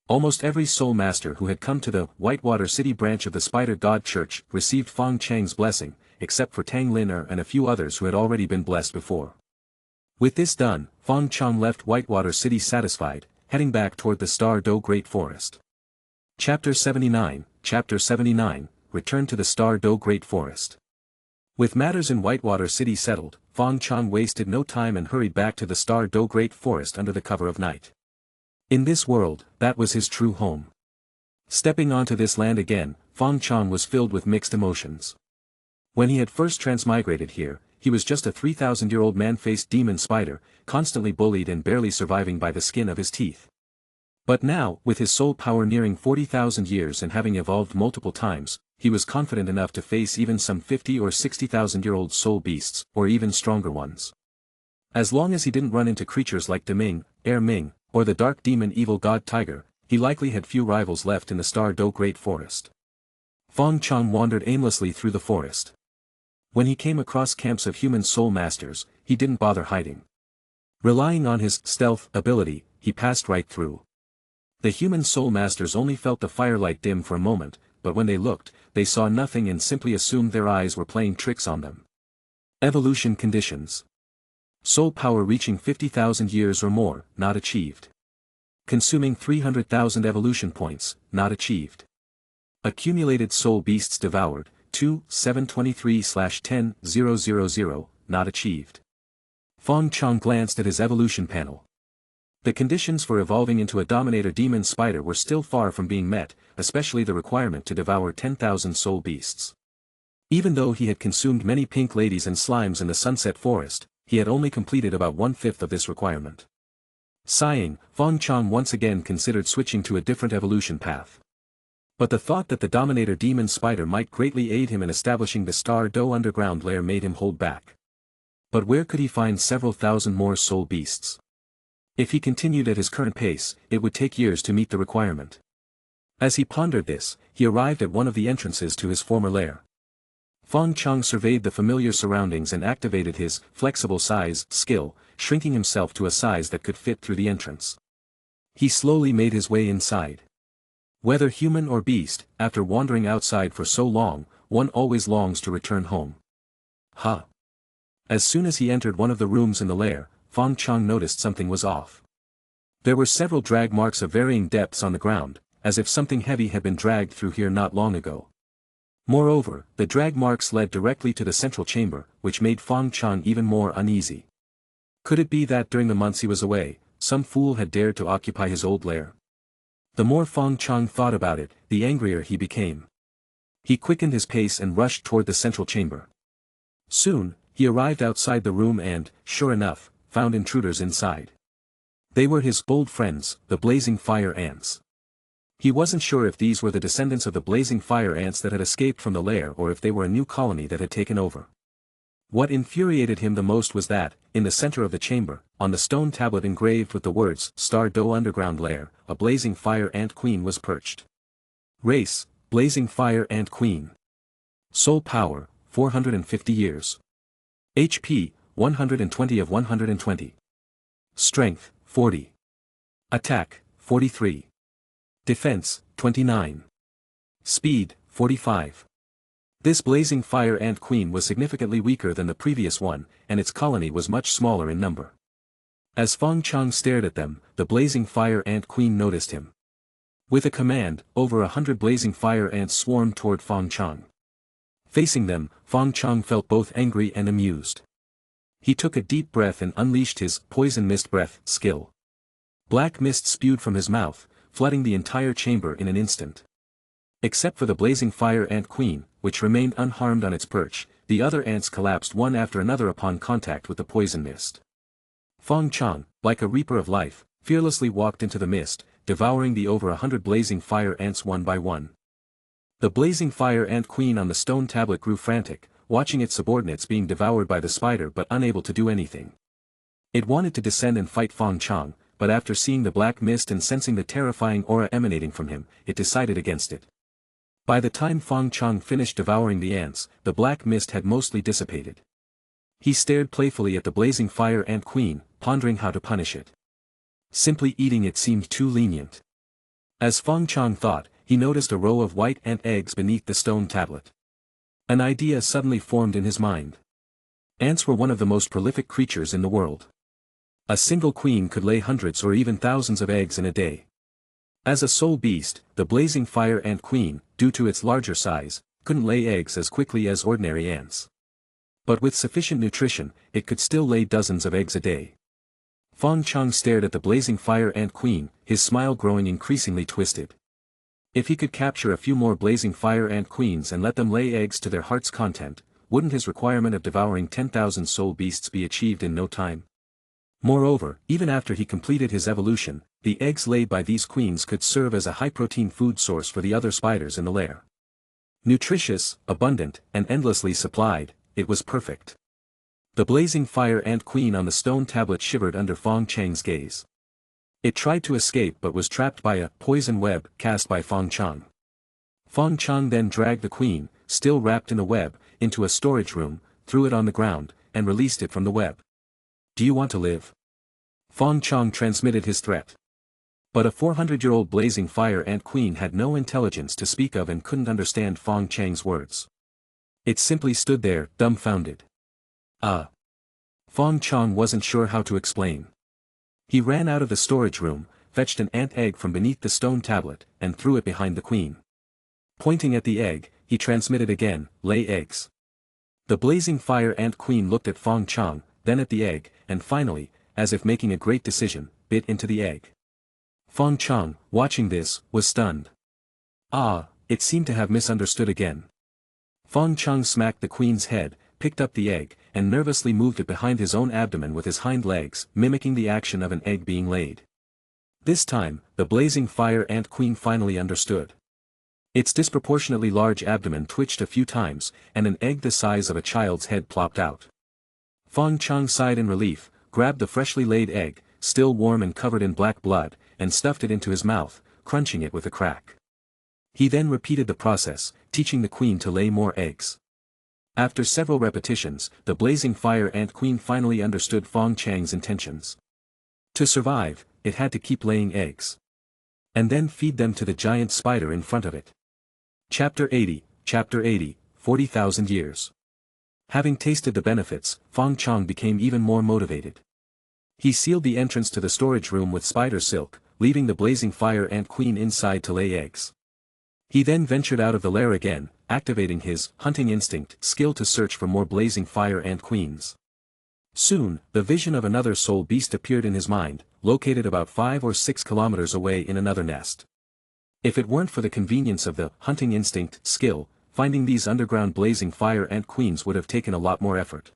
Almost every soul master who had come to the Whitewater City branch of the Spider God Church received Fong Chang's blessing, except for Tang Liner and a few others who had already been blessed before. With this done, Fong Chong left Whitewater City satisfied, heading back toward the Star Do Great Forest. Chapter 79, Return to the Star Do Great Forest. With matters in Whitewater City settled, Fong Chong wasted no time and hurried back to the Star Do Great Forest under the cover of night. In this world, that was his true home. Stepping onto this land again, Fong Chong was filled with mixed emotions. When he had first transmigrated here, he was just a 3,000-year-old man-faced demon spider, constantly bullied and barely surviving by the skin of his teeth. But now, with his soul power nearing 40,000 years and having evolved multiple times, he was confident enough to face even some 50 or 60,000-year-old soul beasts, or even stronger ones. As long as he didn't run into creatures like Deming, Air Ming, or the dark demon evil god Tiger, he likely had few rivals left in the Star Do Great Forest. Fong Chong wandered aimlessly through the forest. When he came across camps of human soul masters, he didn't bother hiding. Relying on his stealth ability, he passed right through. The human soul masters only felt the firelight dim for a moment, but when they looked, they saw nothing and simply assumed their eyes were playing tricks on them. Evolution conditions. Soul power reaching 50,000 years or more, not achieved. Consuming 300,000 evolution points, not achieved. Accumulated soul beasts devoured, 2-723/10-000, not achieved. Fong Chong glanced at his evolution panel. The conditions for evolving into a Dominator Demon Spider were still far from being met, especially the requirement to devour 10,000 soul beasts. Even though he had consumed many pink ladies and slimes in the Sunset Forest, he had only completed about 1/5 of this requirement. Sighing, Fong Chong once again considered switching to a different evolution path. But the thought that the Dominator Demon Spider might greatly aid him in establishing the Star Do underground lair made him hold back. But where could he find several thousand more soul beasts? If he continued at his current pace, it would take years to meet the requirement. As he pondered this, he arrived at one of the entrances to his former lair. Fong Chong surveyed the familiar surroundings and activated his flexible size skill, shrinking himself to a size that could fit through the entrance. He slowly made his way inside. Whether human or beast, after wandering outside for so long, one always longs to return home. As soon as he entered one of the rooms in the lair, Fong Chong noticed something was off. There were several drag marks of varying depths on the ground, as if something heavy had been dragged through here not long ago. Moreover, the drag marks led directly to the central chamber, which made Fong Chong even more uneasy. Could it be that during the months he was away, some fool had dared to occupy his old lair? The more Fong Chong thought about it, the angrier he became. He quickened his pace and rushed toward the central chamber. Soon, he arrived outside the room and, sure enough, found intruders inside. They were his old friends, the blazing fire ants. He wasn't sure if these were the descendants of the blazing fire ants that had escaped from the lair or if they were a new colony that had taken over. What infuriated him the most was that, in the center of the chamber, on the stone tablet engraved with the words Star Do Underground Lair, a blazing fire ant queen was perched. Race, blazing fire ant queen. Soul power, 450 years. HP, 120 of 120. Strength, 40. Attack, 43. Defense, 29. Speed, 45. This blazing fire ant queen was significantly weaker than the previous one, and its colony was much smaller in number. As Fong Chong stared at them, the blazing fire ant queen noticed him. With a command, over 100 blazing fire ants swarmed toward Fong Chong. Facing them, Fong Chong felt both angry and amused. He took a deep breath and unleashed his poison mist breath skill. Black mist spewed from his mouth, flooding the entire chamber in an instant. Except for the blazing fire ant queen, which remained unharmed on its perch, the other ants collapsed one after another upon contact with the poison mist. Fong Chong, like a reaper of life, fearlessly walked into the mist, devouring the over 100 blazing fire ants one by one. The blazing fire ant queen on the stone tablet grew frantic, watching its subordinates being devoured by the spider but unable to do anything. It wanted to descend and fight Fong Chong, but after seeing the black mist and sensing the terrifying aura emanating from him, it decided against it. By the time Fong Chong finished devouring the ants, the black mist had mostly dissipated. He stared playfully at the blazing fire ant queen, pondering how to punish it. Simply eating it seemed too lenient. As Fong Chong thought, he noticed a row of white ant eggs beneath the stone tablet. An idea suddenly formed in his mind. Ants were one of the most prolific creatures in the world. A single queen could lay hundreds or even thousands of eggs in a day. As a sole beast, the blazing fire ant queen, due to its larger size, couldn't lay eggs as quickly as ordinary ants. But with sufficient nutrition, it could still lay dozens of eggs a day. Fong Chong stared at the blazing fire ant queen, his smile growing increasingly twisted. If he could capture a few more blazing fire ant queens and let them lay eggs to their heart's content, wouldn't his requirement of devouring 10,000 soul beasts be achieved in no time? Moreover, even after he completed his evolution, the eggs laid by these queens could serve as a high-protein food source for the other spiders in the lair. Nutritious, abundant, and endlessly supplied, it was perfect. The blazing fire ant queen on the stone tablet shivered under Fong Chang's gaze. It tried to escape but was trapped by a poison web cast by Fong Chong. Fong Chong then dragged the queen, still wrapped in a web, into a storage room, threw it on the ground, and released it from the web. "Do you want to live?" Fong Chong transmitted his threat. But a 400-year-old blazing fire ant queen had no intelligence to speak of and couldn't understand Fong Chang's words. It simply stood there, dumbfounded. Fong Chong wasn't sure how to explain. He ran out of the storage room, fetched an ant egg from beneath the stone tablet, and threw it behind the queen. Pointing at the egg, he transmitted again, "Lay eggs." The blazing fire ant queen looked at Fong Chong, then at the egg, and finally, as if making a great decision, bit into the egg. Fong Chong, watching this, was stunned. It seemed to have misunderstood again. Fong Chong smacked the queen's head, picked up the egg, and nervously moved it behind his own abdomen with his hind legs, mimicking the action of an egg being laid. This time, the blazing fire ant queen finally understood. Its disproportionately large abdomen twitched a few times, and an egg the size of a child's head plopped out. Fong Chong sighed in relief, grabbed the freshly laid egg, still warm and covered in black blood, and stuffed it into his mouth, crunching it with a crack. He then repeated the process, teaching the queen to lay more eggs. After several repetitions, the blazing fire ant queen finally understood Fong Chang's intentions. To survive, it had to keep laying eggs. And then feed them to the giant spider in front of it. Chapter 80, 40,000 years. Having tasted the benefits, Fong Chong became even more motivated. He sealed the entrance to the storage room with spider silk, leaving the blazing fire ant queen inside to lay eggs. He then ventured out of the lair again, activating his hunting instinct skill to search for more blazing fire ant queens. Soon, the vision of another soul beast appeared in his mind, located about 5 or 6 kilometers away in another nest. If it weren't for the convenience of the hunting instinct skill, finding these underground blazing fire ant queens would have taken a lot more effort.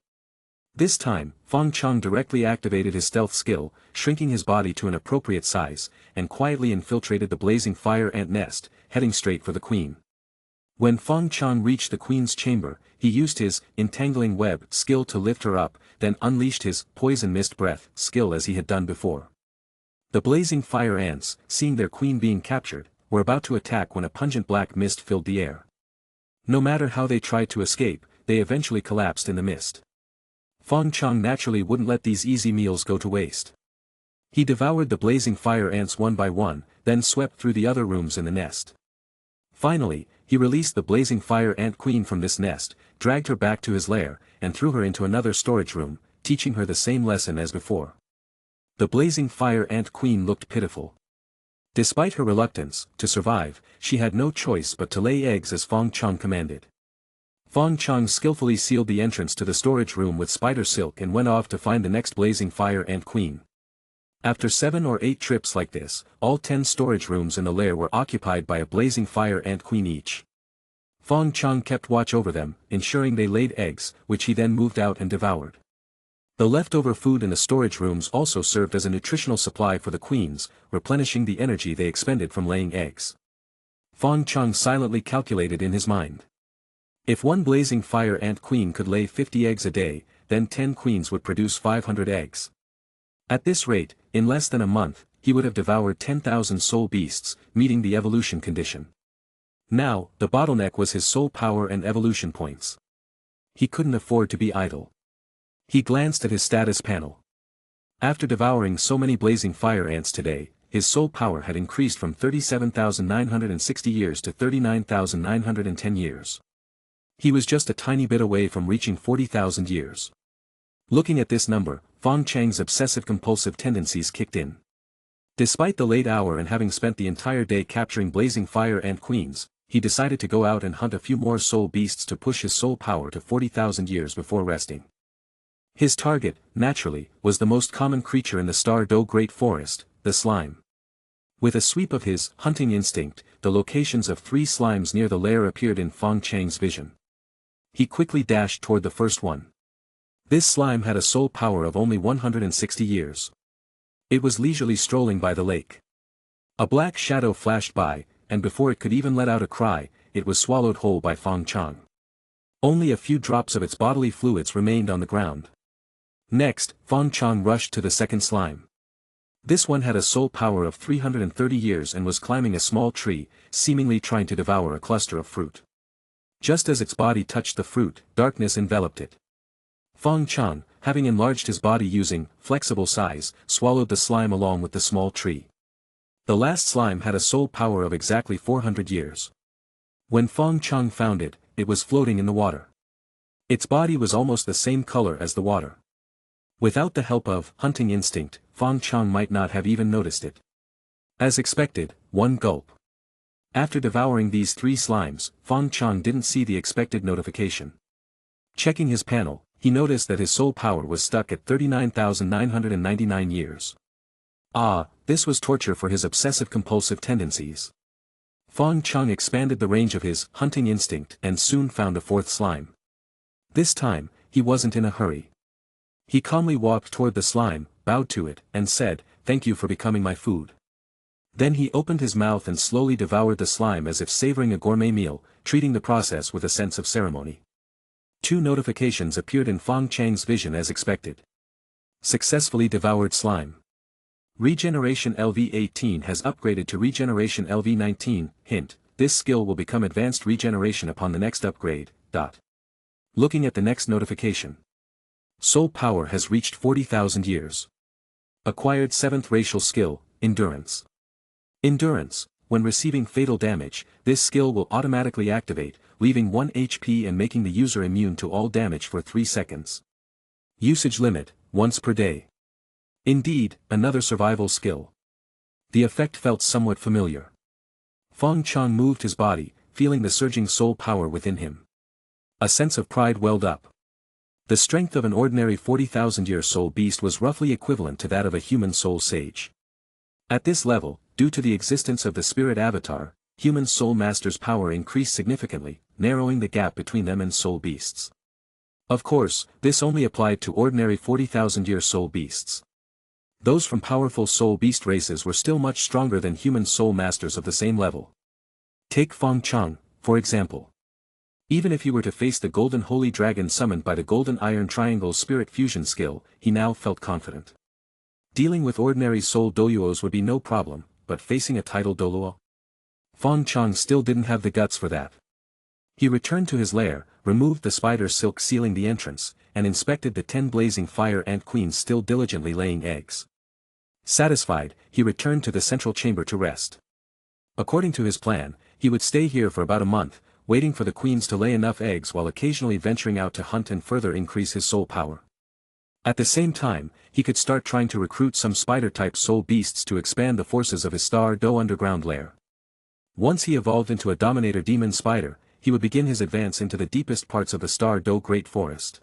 This time, Fong Chong directly activated his stealth skill, shrinking his body to an appropriate size, and quietly infiltrated the blazing fire ant nest, heading straight for the queen. When Fong Chong reached the queen's chamber, he used his entangling web skill to lift her up, then unleashed his poison mist breath skill as he had done before. The blazing fire ants, seeing their queen being captured, were about to attack when a pungent black mist filled the air. No matter how they tried to escape, they eventually collapsed in the mist. Fong Chong naturally wouldn't let these easy meals go to waste. He devoured the blazing fire ants one by one, then swept through the other rooms in the nest. Finally, he released the blazing fire ant queen from this nest, dragged her back to his lair, and threw her into another storage room, teaching her the same lesson as before. The blazing fire ant queen looked pitiful. Despite her reluctance to survive, she had no choice but to lay eggs as Fong Chong commanded. Fong Chong skillfully sealed the entrance to the storage room with spider silk and went off to find the next blazing fire ant queen. After 7 or 8 trips like this, all 10 storage rooms in the lair were occupied by a blazing fire ant queen each. Fong Chong kept watch over them, ensuring they laid eggs, which he then moved out and devoured. The leftover food in the storage rooms also served as a nutritional supply for the queens, replenishing the energy they expended from laying eggs. Fong Chong silently calculated in his mind. If one blazing fire ant queen could lay 50 eggs a day, then 10 queens would produce 500 eggs. At this rate, in less than a month, he would have devoured 10,000 soul beasts, meeting the evolution condition. Now, the bottleneck was his soul power and evolution points. He couldn't afford to be idle. He glanced at his status panel. After devouring so many blazing fire ants today, his soul power had increased from 37,960 years to 39,910 years. He was just a tiny bit away from reaching 40,000 years. Looking at this number, Fong Chang's obsessive-compulsive tendencies kicked in. Despite the late hour and having spent the entire day capturing blazing fire ant queens, he decided to go out and hunt a few more soul beasts to push his soul power to 40,000 years before resting. His target, naturally, was the most common creature in the Star Do Great Forest, the slime. With a sweep of his hunting instinct, the locations of 3 slimes near the lair appeared in Fong Chang's vision. He quickly dashed toward the first one. This slime had a soul power of only 160 years. It was leisurely strolling by the lake. A black shadow flashed by, and before it could even let out a cry, it was swallowed whole by Fong Chong. Only a few drops of its bodily fluids remained on the ground. Next, Fong Chong rushed to the second slime. This one had a soul power of 330 years and was climbing a small tree, seemingly trying to devour a cluster of fruit. Just as its body touched the fruit, darkness enveloped it. Fong Chong, having enlarged his body using flexible size, swallowed the slime along with the small tree. The last slime had a soul power of exactly 400 years. When Fong Chong found it, it was floating in the water. Its body was almost the same color as the water. Without the help of hunting instinct, Fong Chong might not have even noticed it. As expected, one gulp. After devouring these 3 slimes, Fong Chong didn't see the expected notification. Checking his panel, he noticed that his soul power was stuck at 39,999 years. This was torture for his obsessive-compulsive tendencies. Fong Chong expanded the range of his hunting instinct and soon found a 4th slime. This time, he wasn't in a hurry. He calmly walked toward the slime, bowed to it, and said, "Thank you for becoming my food." Then he opened his mouth and slowly devoured the slime as if savoring a gourmet meal, treating the process with a sense of ceremony. 2 notifications appeared in Fong Chang's vision as expected. Successfully devoured slime. Regeneration LV18 has upgraded to Regeneration LV19, hint, this skill will become Advanced Regeneration upon the next upgrade. Looking at the next notification. Soul power has reached 40,000 years. Acquired 7th racial skill, Endurance. Endurance, when receiving fatal damage, this skill will automatically activate, leaving 1 HP and making the user immune to all damage for 3 seconds. Usage limit, once per day. Indeed, another survival skill. The effect felt somewhat familiar. Fong Chong moved his body, feeling the surging soul power within him. A sense of pride welled up. The strength of an ordinary 40,000-year soul beast was roughly equivalent to that of a human soul sage. At this level, due to the existence of the spirit avatar, human soul masters' power increased significantly, narrowing the gap between them and soul beasts. Of course, this only applied to ordinary 40,000-year soul beasts. Those from powerful soul beast races were still much stronger than human soul masters of the same level. Take Fong Chong, for example. Even if he were to face the golden holy dragon summoned by the golden iron triangle spirit fusion skill, he now felt confident. Dealing with ordinary soul Douluos would be no problem, but facing a tidal Douluo? Fong Chong still didn't have the guts for that. He returned to his lair, removed the spider silk sealing the entrance, and inspected the 10 blazing fire ant queens still diligently laying eggs. Satisfied, he returned to the central chamber to rest. According to his plan, he would stay here for about a month, waiting for the queens to lay enough eggs while occasionally venturing out to hunt and further increase his soul power. At the same time, he could start trying to recruit some spider-type soul beasts to expand the forces of his Star Do underground lair. Once he evolved into a dominator demon spider, he would begin his advance into the deepest parts of the Star Do Great Forest.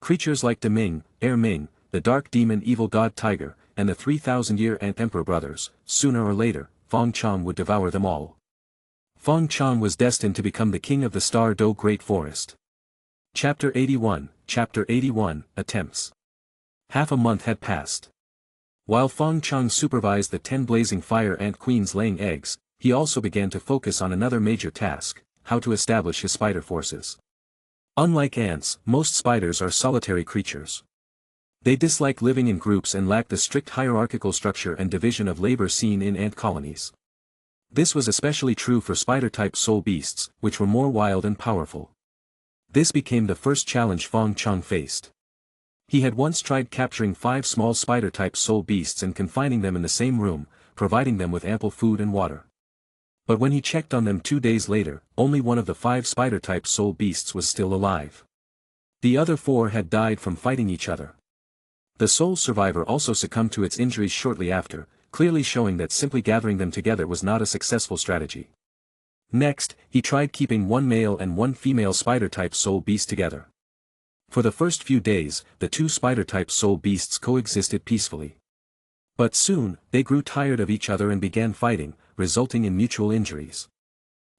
Creatures like Deming, Air Ming, the dark demon evil god tiger, and the 3,000-year ant emperor brothers, sooner or later, Fong Chong would devour them all. Fong Chong was destined to become the king of the Star Do Great Forest. Chapter 81, Attempts. Half a month had passed. While Fong Chong supervised the 10 blazing fire ant queens laying eggs, he also began to focus on another major task: how to establish his spider forces. Unlike ants, most spiders are solitary creatures. They dislike living in groups and lack the strict hierarchical structure and division of labor seen in ant colonies. This was especially true for spider-type soul beasts, which were more wild and powerful. This became the first challenge Fong Chong faced. He had once tried capturing 5 small spider-type soul beasts and confining them in the same room, providing them with ample food and water. But when he checked on them 2 days later, only one of the 5 spider-type soul beasts was still alive. The other 4 had died from fighting each other. The sole survivor also succumbed to its injuries shortly after, clearly showing that simply gathering them together was not a successful strategy. Next, he tried keeping 1 male and 1 female spider-type soul beast together. For the first few days, the 2 spider-type soul beasts coexisted peacefully. But soon, they grew tired of each other and began fighting, resulting in mutual injuries.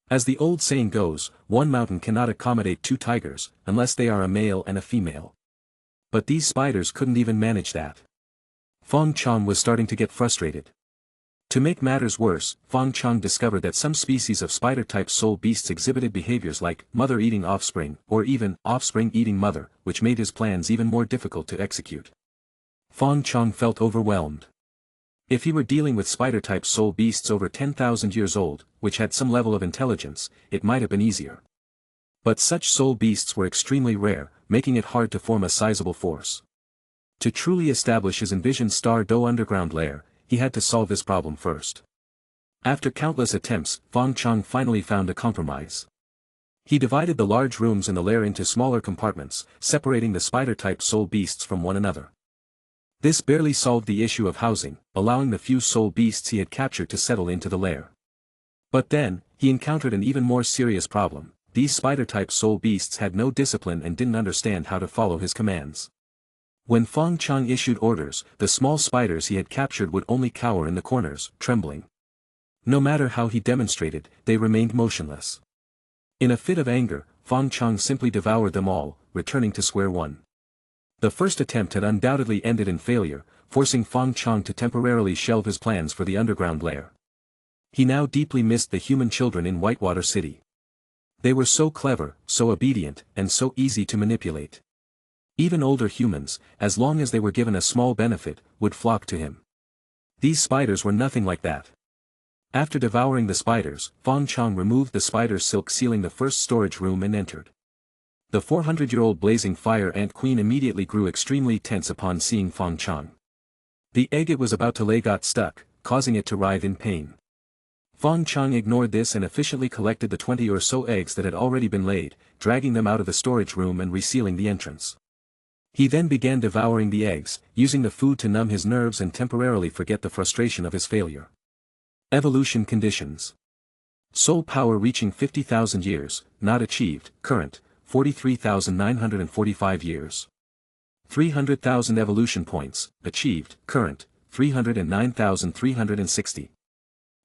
As the old saying goes, one mountain cannot accommodate 2 tigers, unless they are a male and a female. But these spiders couldn't even manage that. Fong Chong was starting to get frustrated. To make matters worse, Fong Chong discovered that some species of spider-type soul beasts exhibited behaviors like mother eating offspring, or even offspring eating mother, which made his plans even more difficult to execute. Fong Chong felt overwhelmed. If he were dealing with spider-type soul beasts over 10,000 years old, which had some level of intelligence, it might have been easier. But such soul beasts were extremely rare, making it hard to form a sizable force. To truly establish his envisioned Star Do underground lair, he had to solve this problem first. After countless attempts, Fong Chong finally found a compromise. He divided the large rooms in the lair into smaller compartments, separating the spider-type soul beasts from one another. This barely solved the issue of housing, allowing the few soul beasts he had captured to settle into the lair. But then, he encountered an even more serious problem. These spider-type soul beasts had no discipline and didn't understand how to follow his commands. When Fong Chong issued orders, the small spiders he had captured would only cower in the corners, trembling. No matter how he demonstrated, they remained motionless. In a fit of anger, Fong Chong simply devoured them all, returning to square one. The first attempt had undoubtedly ended in failure, forcing Fong Chong to temporarily shelve his plans for the underground lair. He now deeply missed the human children in Whitewater City. They were so clever, so obedient, and so easy to manipulate. Even older humans, as long as they were given a small benefit, would flock to him. These spiders were nothing like that. After devouring the spiders, Fong Chong removed the spider silk sealing the first storage room and entered. The 400-year-old blazing fire ant queen immediately grew extremely tense upon seeing Fong Chong. The egg it was about to lay got stuck, causing it to writhe in pain. Fong Chong ignored this and efficiently collected the 20 or so eggs that had already been laid, dragging them out of the storage room and resealing the entrance. He then began devouring the eggs, using the food to numb his nerves and temporarily forget the frustration of his failure. Evolution conditions. Soul power reaching 50,000 years, not achieved, current, 43,945 years. 300,000 evolution points, achieved, current, 309,360.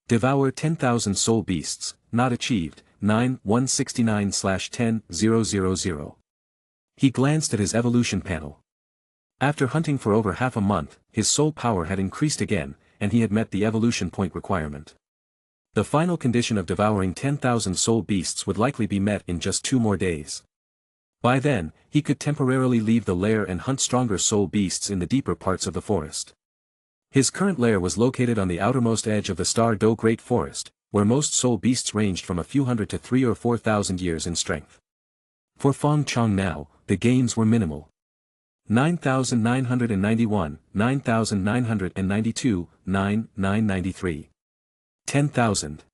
Devour 10,000 soul beasts, not achieved, 9,169/10,000. He glanced at his evolution panel. After hunting for over half a month, his soul power had increased again, and he had met the evolution point requirement. The final condition of devouring 10,000 soul beasts would likely be met in just 2 more days. By then, he could temporarily leave the lair and hunt stronger soul beasts in the deeper parts of the forest. His current lair was located on the outermost edge of the Star Do Great Forest, where most soul beasts ranged from a few hundred to 3,000 or 4,000 years in strength. For Fong Chong now, the gains were minimal. 9,991, 9,992, 9,993. 10,000.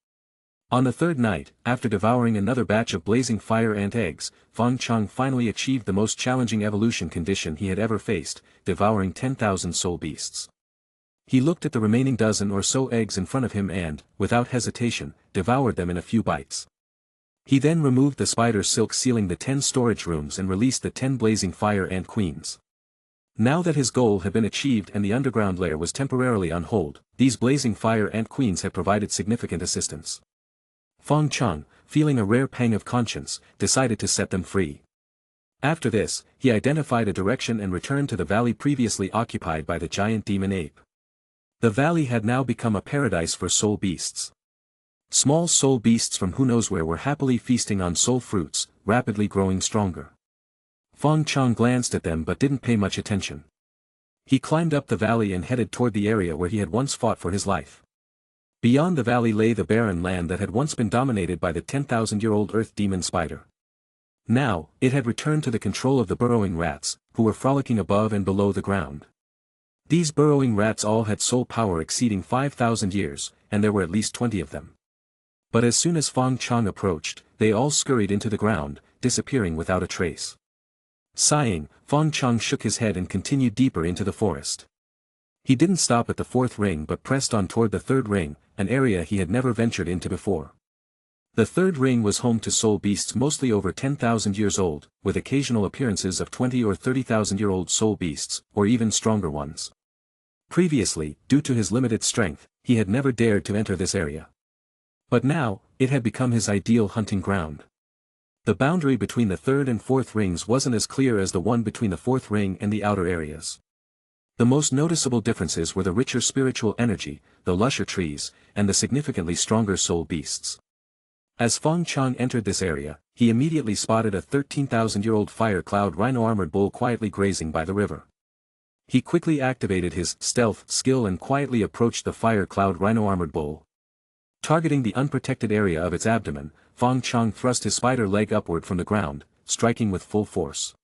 On the third night, after devouring another batch of blazing fire ant eggs, Fong Chong finally achieved the most challenging evolution condition he had ever faced, devouring 10,000 soul beasts. He looked at the remaining dozen or so eggs in front of him and, without hesitation, devoured them in a few bites. He then removed the spider silk sealing the 10 storage rooms and released the 10 blazing fire ant queens. Now that his goal had been achieved and the underground lair was temporarily on hold, these blazing fire ant queens had provided significant assistance. Fong Chong, feeling a rare pang of conscience, decided to set them free. After this, he identified a direction and returned to the valley previously occupied by the giant demon ape. The valley had now become a paradise for soul beasts. Small soul beasts from who knows where were happily feasting on soul fruits, rapidly growing stronger. Fong Chong glanced at them but didn't pay much attention. He climbed up the valley and headed toward the area where he had once fought for his life. Beyond the valley lay the barren land that had once been dominated by the 10,000-year-old earth demon spider. Now, it had returned to the control of the burrowing rats, who were frolicking above and below the ground. These burrowing rats all had soul power exceeding 5,000 years, and there were at least 20 of them. But as soon as Fong Chong approached, they all scurried into the ground, disappearing without a trace. Sighing, Fong Chong shook his head and continued deeper into the forest. He didn't stop at the 4th ring but pressed on toward the 3rd ring, an area he had never ventured into before. The 3rd ring was home to soul beasts mostly over 10,000 years old, with occasional appearances of 20 or 30,000-year-old soul beasts, or even stronger ones. Previously, due to his limited strength, he had never dared to enter this area. But now, it had become his ideal hunting ground. The boundary between the 3rd and 4th rings wasn't as clear as the one between the 4th ring and the outer areas. The most noticeable differences were the richer spiritual energy, the lusher trees, and the significantly stronger soul beasts. As Fong Chong entered this area, he immediately spotted a 13,000-year-old fire cloud rhino-armored bull quietly grazing by the river. He quickly activated his stealth skill and quietly approached the fire cloud rhino-armored bull. Targeting the unprotected area of its abdomen, Fong Chong thrust his spider leg upward from the ground, striking with full force.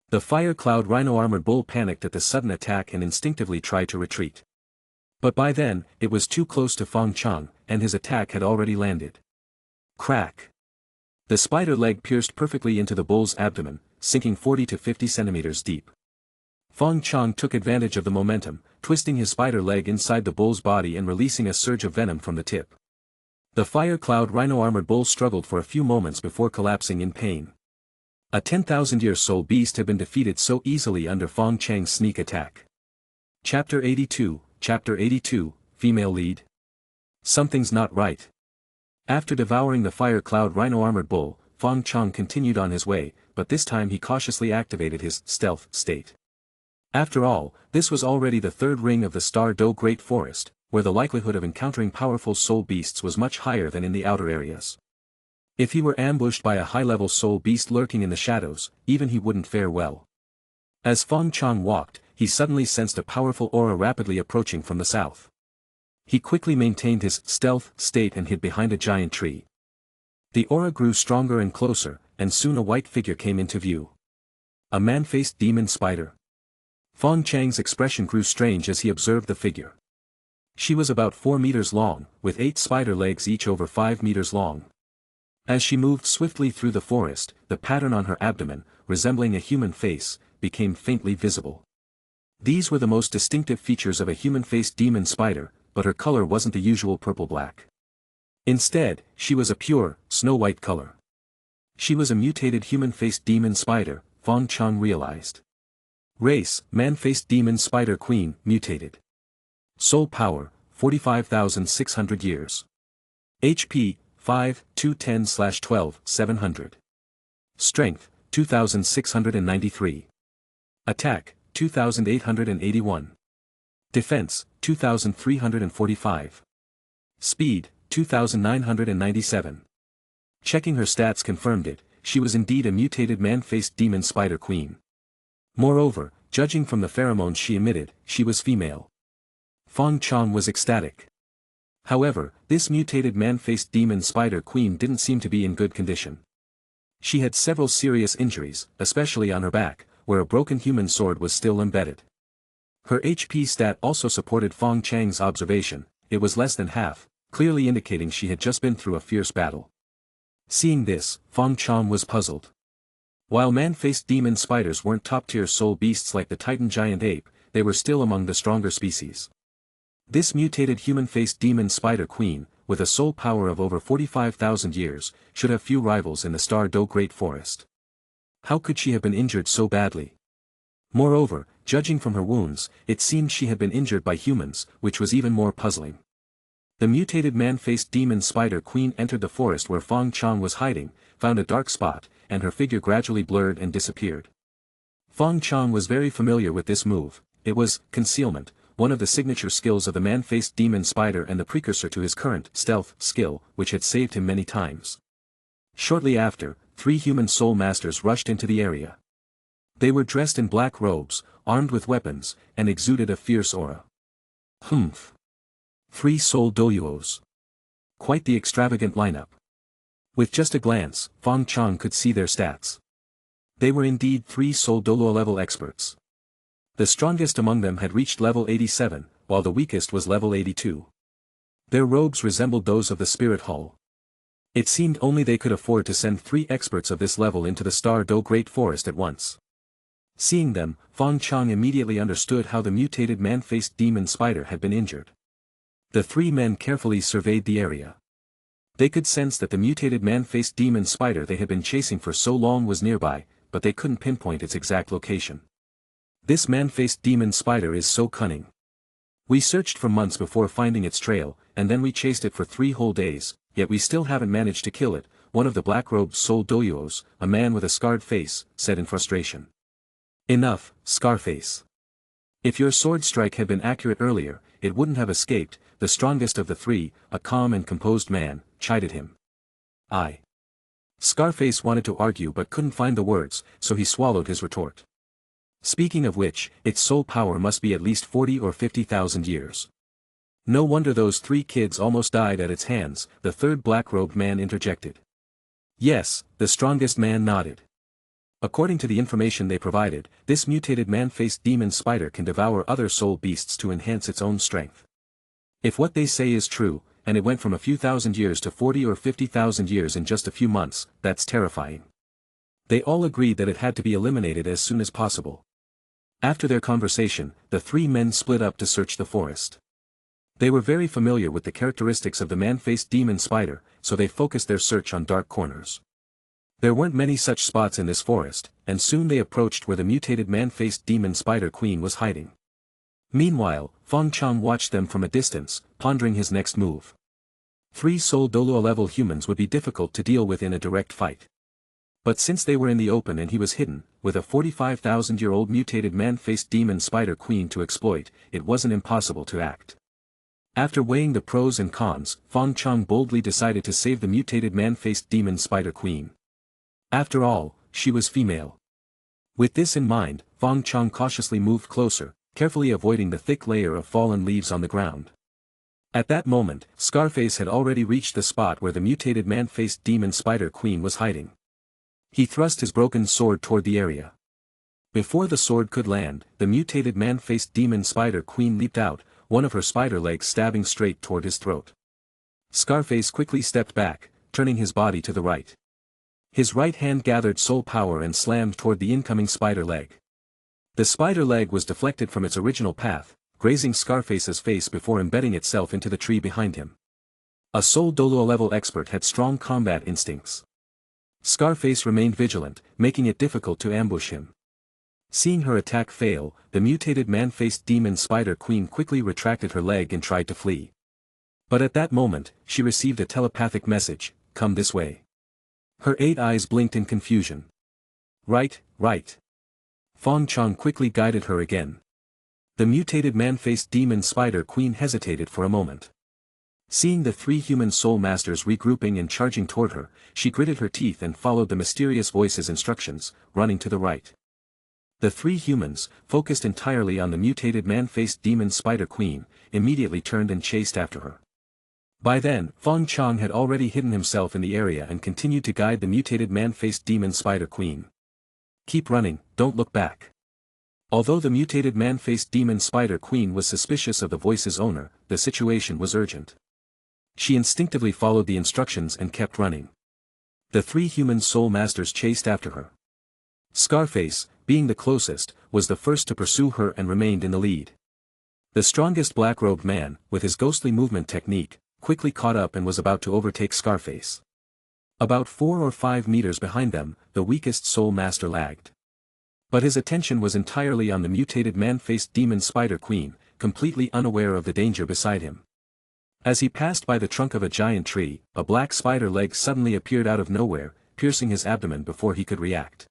The fire cloud rhino-armored bull panicked at the sudden attack and instinctively tried to retreat. But by then, it was too close to Fong Chong, and his attack had already landed. Crack! The spider leg pierced perfectly into the bull's abdomen, sinking 40 to 50 centimeters deep. Fong Chong took advantage of the momentum, twisting his spider leg inside the bull's body and releasing a surge of venom from the tip. The fire cloud rhino-armored bull struggled for a few moments before collapsing in pain. A 10,000-year soul beast had been defeated so easily under Fong Chang's sneak attack. Chapter 82, Female Lead. Something's not right. After devouring the fire cloud rhino-armored bull, Fong Chong continued on his way, but this time he cautiously activated his stealth state. After all, this was already the 3rd ring of the Star Do Great Forest, where the likelihood of encountering powerful soul beasts was much higher than in the outer areas. If he were ambushed by a high-level soul beast lurking in the shadows, even he wouldn't fare well. As Fong Chong walked, he suddenly sensed a powerful aura rapidly approaching from the south. He quickly maintained his stealth state and hid behind a giant tree. The aura grew stronger and closer, and soon a white figure came into view. A man-faced demon spider. Fong Chang's expression grew strange as he observed the figure. She was about 4 meters long, with 8 spider legs each over 5 meters long. As she moved swiftly through the forest, the pattern on her abdomen, resembling a human face, became faintly visible. These were the most distinctive features of a human-faced demon spider, but her color wasn't the usual purple-black. Instead, she was a pure, snow-white color. She was a mutated human-faced demon spider, Fong Chong realized. Race, man-faced demon spider queen, mutated. Soul power, 45,600 years. HP, 5, 210/12, 700. Strength, 2,693. Attack, 2,881. Defense, 2,345. Speed, 2,997. Checking her stats confirmed it, she was indeed a mutated man-faced demon spider queen. Moreover, judging from the pheromones she emitted, she was female. Fong Chong was ecstatic. However, this mutated man-faced demon spider queen didn't seem to be in good condition. She had several serious injuries, especially on her back, where a broken human sword was still embedded. Her HP stat also supported Fong Chang's observation, it was less than half, clearly indicating she had just been through a fierce battle. Seeing this, Fong Chong was puzzled. While man-faced demon spiders weren't top-tier soul beasts like the titan giant ape, they were still among the stronger species. This mutated human-faced demon spider queen, with a soul power of over 45,000 years, should have few rivals in the Star Do Great Forest. How could she have been injured so badly? Moreover, judging from her wounds, it seemed she had been injured by humans, which was even more puzzling. The mutated man-faced demon spider queen entered the forest where Fong Chong was hiding, found a dark spot, and her figure gradually blurred and disappeared. Fong Chong was very familiar with this move, it was concealment, one of the signature skills of the man-faced demon spider and the precursor to his current stealth skill, which had saved him many times. Shortly after, 3 human soul masters rushed into the area. They were dressed in black robes, armed with weapons, and exuded a fierce aura. Humph. 3 soul douluos. Quite the extravagant lineup. With just a glance, Fong Chong could see their stats. They were indeed 3 soul douluo level experts. The strongest among them had reached level 87, while the weakest was level 82. Their robes resembled those of the spirit hall. It seemed only they could afford to send 3 experts of this level into the Star Do Great Forest at once. Seeing them, Fong Chong immediately understood how the mutated man-faced demon spider had been injured. The 3 men carefully surveyed the area. They could sense that the mutated man-faced demon spider they had been chasing for so long was nearby, but they couldn't pinpoint its exact location. This man-faced demon spider is so cunning. We searched for months before finding its trail, and then we chased it for 3 whole days, yet we still haven't managed to kill it, one of the black-robed soul douluos, a man with a scarred face, said in frustration. Enough, Scarface. If your sword strike had been accurate earlier, it wouldn't have escaped, the strongest of the 3, a calm and composed man, chided him. Scarface wanted to argue but couldn't find the words, so he swallowed his retort. Speaking of which, its soul power must be at least 40 or 50,000 years. No wonder those 3 kids almost died at its hands, the 3rd black-robed man interjected. Yes, the strongest man nodded. According to the information they provided, this mutated man-faced demon spider can devour other soul beasts to enhance its own strength. If what they say is true, and it went from a few thousand years to 40 or 50,000 years in just a few months, that's terrifying. They all agreed that it had to be eliminated as soon as possible. After their conversation, the 3 men split up to search the forest. They were very familiar with the characteristics of the man-faced demon spider, so they focused their search on dark corners. There weren't many such spots in this forest, and soon they approached where the mutated man-faced demon spider queen was hiding. Meanwhile, Fong Chong watched them from a distance, pondering his next move. 3 soul douluo level humans would be difficult to deal with in a direct fight. But since they were in the open and he was hidden, with a 45,000-year-old mutated man-faced demon spider queen to exploit, it wasn't impossible to act. After weighing the pros and cons, Fong Chong boldly decided to save the mutated man-faced demon spider queen. After all, she was female. With this in mind, Fong Chong cautiously moved closer, carefully avoiding the thick layer of fallen leaves on the ground. At that moment, Scarface had already reached the spot where the mutated man-faced demon spider queen was hiding. He thrust his broken sword toward the area. Before the sword could land, the mutated man-faced demon spider queen leaped out, one of her spider legs stabbing straight toward his throat. Scarface quickly stepped back, turning his body to the right. His right hand gathered soul power and slammed toward the incoming spider leg. The spider leg was deflected from its original path, grazing Scarface's face before embedding itself into the tree behind him. A sole Douluo level expert had strong combat instincts. Scarface remained vigilant, making it difficult to ambush him. Seeing her attack fail, the mutated man-faced demon spider queen quickly retracted her leg and tried to flee. But at that moment, she received a telepathic message, "Come this way." Her 8 eyes blinked in confusion. Right. Fong Chong quickly guided her again. The mutated man-faced demon spider queen hesitated for a moment. Seeing the 3 human soul masters regrouping and charging toward her, she gritted her teeth and followed the mysterious voice's instructions, running to the right. The 3 humans, focused entirely on the mutated man-faced demon spider queen, immediately turned and chased after her. By then, Fong Chong had already hidden himself in the area and continued to guide the mutated man-faced demon spider queen. "Keep running, don't look back." Although the mutated man-faced demon spider queen was suspicious of the voice's owner, the situation was urgent. She instinctively followed the instructions and kept running. The 3 human soul masters chased after her. Scarface, being the closest, was the first to pursue her and remained in the lead. The strongest black-robed man, with his ghostly movement technique, quickly caught up and was about to overtake Scarface. About 4 or 5 meters behind them, the weakest soul master lagged. But his attention was entirely on the mutated man-faced demon spider queen, completely unaware of the danger beside him. As he passed by the trunk of a giant tree, a black spider leg suddenly appeared out of nowhere, piercing his abdomen before he could react.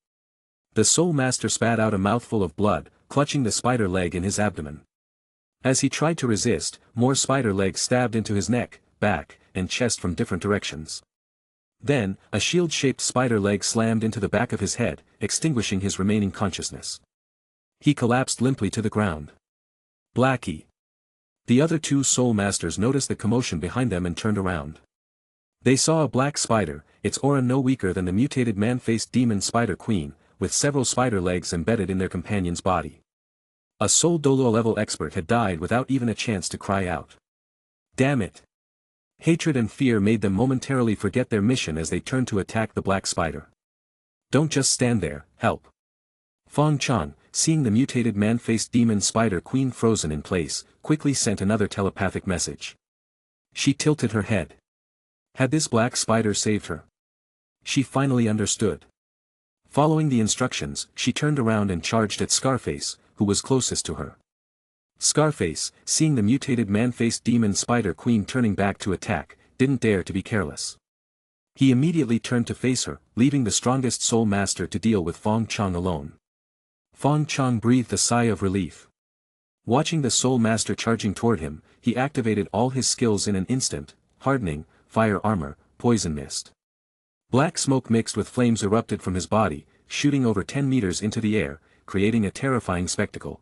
The soul master spat out a mouthful of blood, clutching the spider leg in his abdomen. As he tried to resist, more spider legs stabbed into his neck, back, and chest from different directions. Then, a shield-shaped spider leg slammed into the back of his head, extinguishing his remaining consciousness. He collapsed limply to the ground. Blackie. The other 2 soul masters noticed the commotion behind them and turned around. They saw a black spider, its aura no weaker than the mutated man-faced demon spider queen, with several spider legs embedded in their companion's body. A sole Douluo level expert had died without even a chance to cry out. Damn it! Hatred and fear made them momentarily forget their mission as they turned to attack the black spider. Don't just stand there, help! Fong Chong, seeing the mutated man-faced demon spider queen frozen in place, quickly sent another telepathic message. She tilted her head. Had this black spider saved her? She finally understood. Following the instructions, she turned around and charged at Scarface, who was closest to her. Scarface, seeing the mutated man-faced demon spider queen turning back to attack, didn't dare to be careless. He immediately turned to face her, leaving the strongest soul master to deal with Fong Chong alone. Fong Chong breathed a sigh of relief. Watching the soul master charging toward him, he activated all his skills in an instant: hardening, fire armor, poison mist. Black smoke mixed with flames erupted from his body, shooting over 10 meters into the air, creating a terrifying spectacle.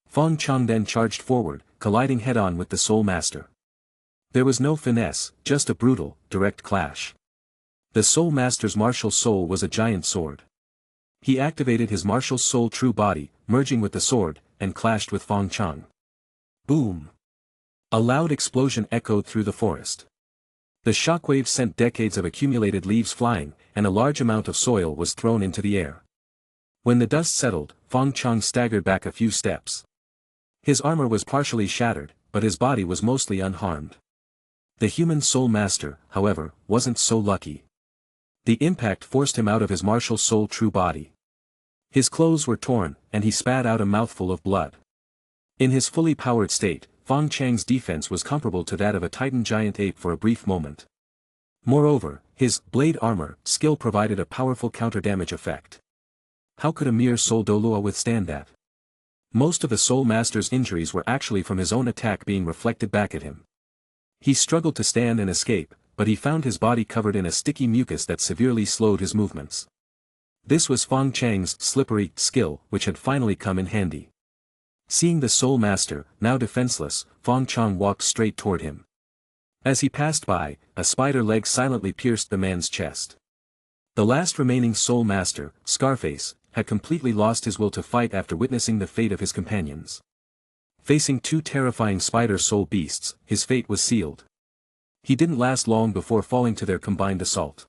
Fong Chong then charged forward, colliding head-on with the soul master. There was no finesse, just a brutal, direct clash. The soul master's martial soul was a giant sword. He activated his martial soul true body, merging with the sword, and clashed with Fong Chong. Boom! A loud explosion echoed through the forest. The shockwave sent decades of accumulated leaves flying, and a large amount of soil was thrown into the air. When the dust settled, Fong Chong staggered back a few steps. His armor was partially shattered, but his body was mostly unharmed. The human soul master, however, wasn't so lucky. The impact forced him out of his martial soul true body. His clothes were torn, and he spat out a mouthful of blood. In his fully powered state, Fong Chang's defense was comparable to that of a titan giant ape for a brief moment. Moreover, his blade armor skill provided a powerful counter-damage effect. How could a mere soul Douluo withstand that? Most of the soul master's injuries were actually from his own attack being reflected back at him. He struggled to stand and escape, but he found his body covered in a sticky mucus that severely slowed his movements. This was Fong Chang's slippery skill, which had finally come in handy. Seeing the soul master, now defenseless, Fong Chong walked straight toward him. As he passed by, a spider leg silently pierced the man's chest. The last remaining soul master, Scarface, had completely lost his will to fight after witnessing the fate of his companions. Facing 2 terrifying spider soul beasts, his fate was sealed. He didn't last long before falling to their combined assault.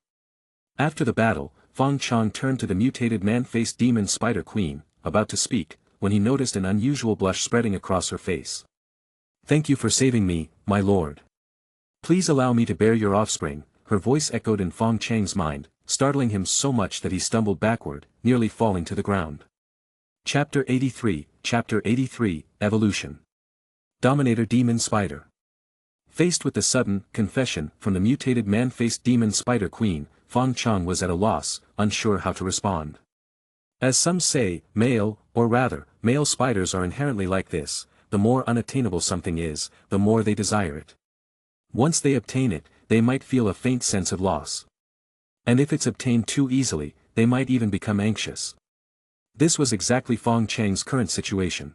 After the battle, Fong Chong turned to the mutated man-faced demon spider queen, about to speak, when he noticed an unusual blush spreading across her face. "Thank you for saving me, my lord. Please allow me to bear your offspring, her voice echoed in Fong Chang's mind, startling him so much that he stumbled backward, nearly falling to the ground. Chapter 83, Evolution. Dominator Demon Spider. Faced with the sudden confession from the mutated man-faced demon spider queen, Fong Chong was at a loss, unsure how to respond. As some say, male spiders are inherently like this: the more unattainable something is, the more they desire it. Once they obtain it, they might feel a faint sense of loss. And if it's obtained too easily, they might even become anxious. This was exactly Fong Chang's current situation.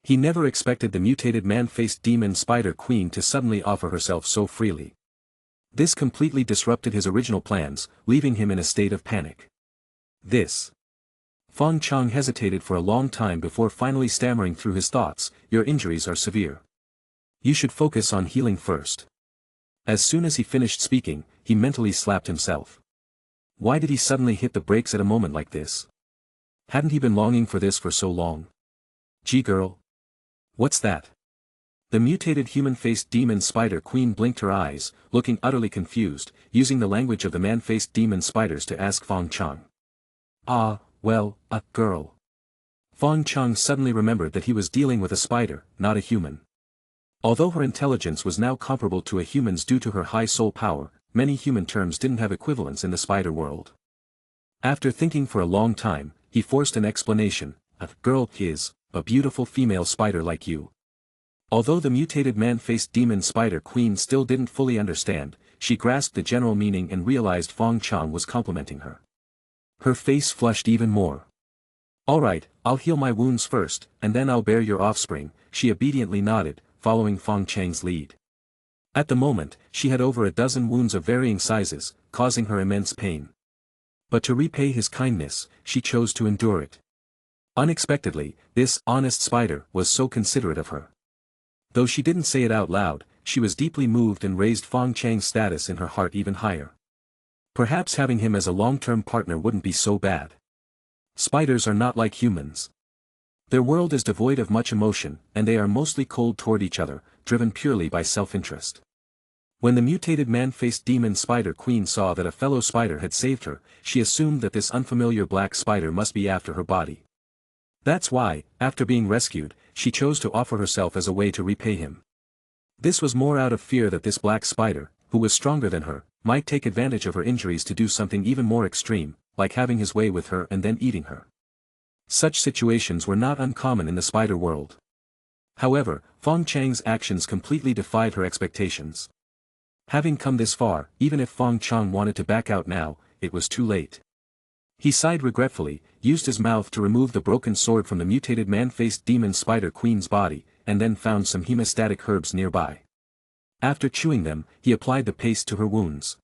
He never expected the mutated man-faced demon spider queen to suddenly offer herself so freely. This completely disrupted his original plans, leaving him in a state of panic. Fong Chong hesitated for a long time before finally stammering through his thoughts, "Your injuries are severe. You should focus on healing first." As soon as he finished speaking, he mentally slapped himself. Why did he suddenly hit the brakes at a moment like this? Hadn't he been longing for this for so long? Gee girl. What's that? The mutated human-faced demon spider queen blinked her eyes, looking utterly confused, using the language of the man-faced demon spiders to ask Fong Chong. Well, a girl. Fong Chong suddenly remembered that he was dealing with a spider, not a human. Although her intelligence was now comparable to a human's due to her high soul power, many human terms didn't have equivalents in the spider world. After thinking for a long time, he forced an explanation. "A girl is a beautiful female spider like you." Although the mutated man-faced demon spider queen still didn't fully understand, she grasped the general meaning and realized Fong Chong was complimenting her. Her face flushed even more. "Alright, I'll heal my wounds first, and then I'll bear your offspring," she obediently nodded, following Fong Chang's lead. At the moment, she had over a dozen wounds of varying sizes, causing her immense pain. But to repay his kindness, she chose to endure it. Unexpectedly, this honest spider was so considerate of her. Though she didn't say it out loud, she was deeply moved and raised Fong Chang's status in her heart even higher. Perhaps having him as a long-term partner wouldn't be so bad. Spiders are not like humans. Their world is devoid of much emotion, and they are mostly cold toward each other, driven purely by self-interest. When the mutated man-faced demon spider queen saw that a fellow spider had saved her, she assumed that this unfamiliar black spider must be after her body. That's why, after being rescued, she chose to offer herself as a way to repay him. This was more out of fear that this black spider, who was stronger than her, might take advantage of her injuries to do something even more extreme, like having his way with her and then eating her. Such situations were not uncommon in the spider world. However, Fong Chang's actions completely defied her expectations. Having come this far, even if Fong Chong wanted to back out now, it was too late. He sighed regretfully, used his mouth to remove the broken sword from the mutated man-faced demon spider queen's body, and then found some hemostatic herbs nearby. After chewing them, he applied the paste to her wounds.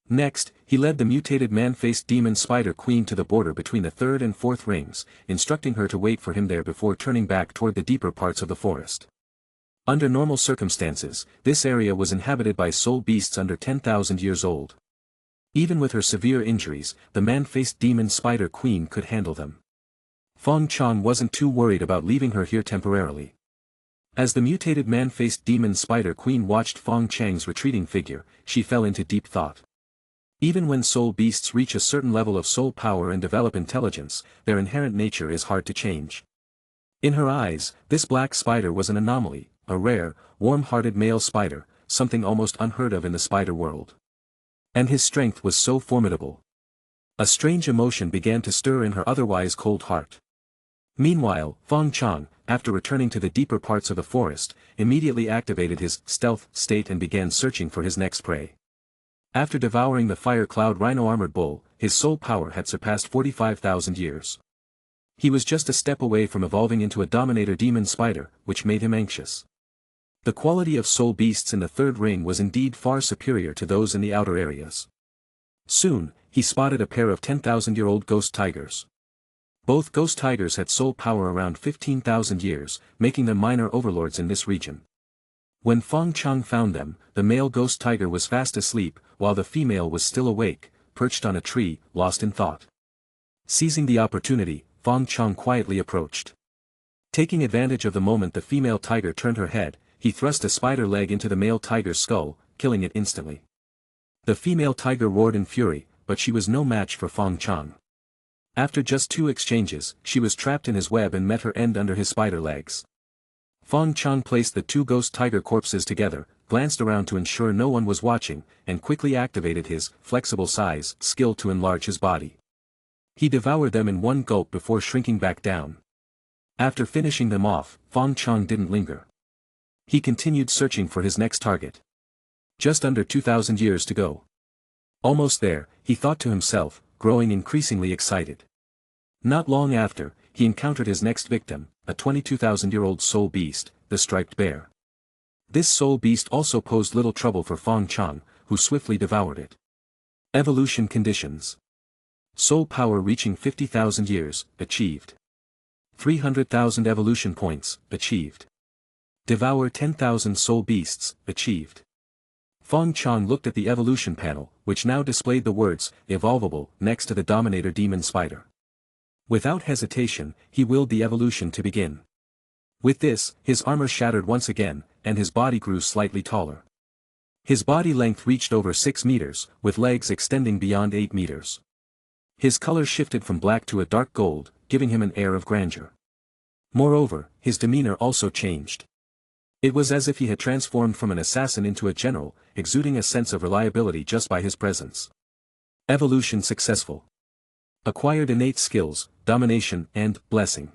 Next, he led the mutated man-faced demon spider queen to the border between the third and fourth rings, instructing her to wait for him there before turning back toward the deeper parts of the forest. Under normal circumstances, this area was inhabited by soul beasts under 10,000 years old. Even with her severe injuries, the man-faced demon spider queen could handle them. Fong Chong wasn't too worried about leaving her here temporarily. As the mutated man-faced demon spider queen watched Fong Chang's retreating figure, she fell into deep thought. Even when soul beasts reach a certain level of soul power and develop intelligence, their inherent nature is hard to change. In her eyes, this black spider was an anomaly, a rare, warm-hearted male spider, something almost unheard of in the spider world. And his strength was so formidable. A strange emotion began to stir in her otherwise cold heart. Meanwhile, Fong Chong, after returning to the deeper parts of the forest, immediately activated his stealth state and began searching for his next prey. After devouring the fire cloud rhino-armored bull, his soul power had surpassed 45,000 years. He was just a step away from evolving into a dominator demon spider, which made him anxious. The quality of soul beasts in the third ring was indeed far superior to those in the outer areas. Soon, he spotted a pair of 10,000-year-old ghost tigers. Both ghost tigers had soul power around 15,000 years, making them minor overlords in this region. When Fong Chong found them, the male ghost tiger was fast asleep, while the female was still awake, perched on a tree, lost in thought. Seizing the opportunity, Fong Chong quietly approached. Taking advantage of the moment the female tiger turned her head, he thrust a spider leg into the male tiger's skull, killing it instantly. The female tiger roared in fury, but she was no match for Fong Chong. After just 2 exchanges, she was trapped in his web and met her end under his spider legs. Fong Chong placed the 2 ghost tiger corpses together, glanced around to ensure no one was watching, and quickly activated his flexible size skill to enlarge his body. He devoured them in one gulp before shrinking back down. After finishing them off, Fong Chong didn't linger. He continued searching for his next target. Just under 2,000 years to go. Almost there, he thought to himself, growing increasingly excited. Not long after, he encountered his next victim, a 22,000-year-old soul beast, the striped bear. This soul beast also posed little trouble for Fong Chong, who swiftly devoured it. Evolution conditions. Soul power reaching 50,000 years, achieved. 300,000 evolution points, achieved. Devour 10,000 soul beasts, achieved. Fong Chong looked at the evolution panel, which now displayed the words, evolvable, next to the Dominator Demon Spider. Without hesitation, he willed the evolution to begin. With this, his armor shattered once again, and his body grew slightly taller. His body length reached over 6 meters, with legs extending beyond 8 meters. His color shifted from black to a dark gold, giving him an air of grandeur. Moreover, his demeanor also changed. It was as if he had transformed from an assassin into a general, exuding a sense of reliability just by his presence. Evolution successful. Acquired innate skills, domination and blessing.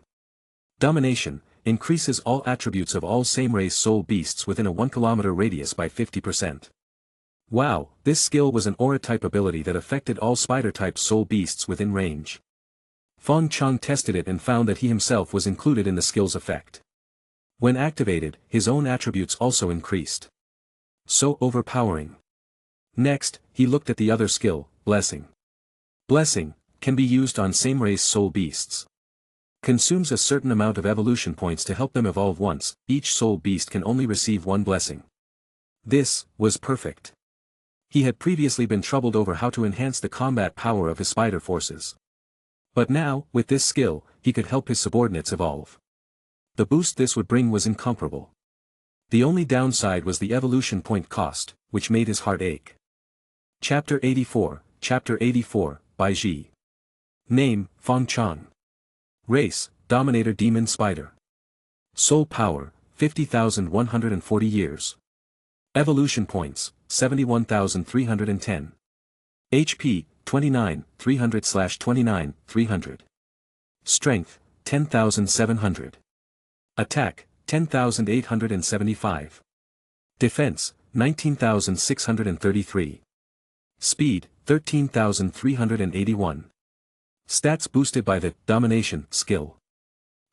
Domination increases all attributes of all same-race soul beasts within a 1-kilometer radius by 50%. Wow, this skill was an aura-type ability that affected all spider-type soul beasts within range. Fong Chong tested it and found that he himself was included in the skill's effect. When activated, his own attributes also increased. So overpowering. Next, he looked at the other skill, blessing. Blessing can be used on same-race soul beasts. Consumes a certain amount of evolution points to help them evolve once, each soul beast can only receive 1 blessing. This was perfect. He had previously been troubled over how to enhance the combat power of his spider forces. But now, with this skill, he could help his subordinates evolve. The boost this would bring was incomparable. The only downside was the evolution point cost, which made his heart ache. Chapter 84, by Ji. Name, Fong Chong. Race, Dominator Demon Spider. Soul power, 50,140 years. Evolution points, 71,310. HP, 29, 300/29, 300. Strength, 10,700. Attack, 10,875. Defense, 19,633. Speed, 13,381. Stats boosted by the Domination skill.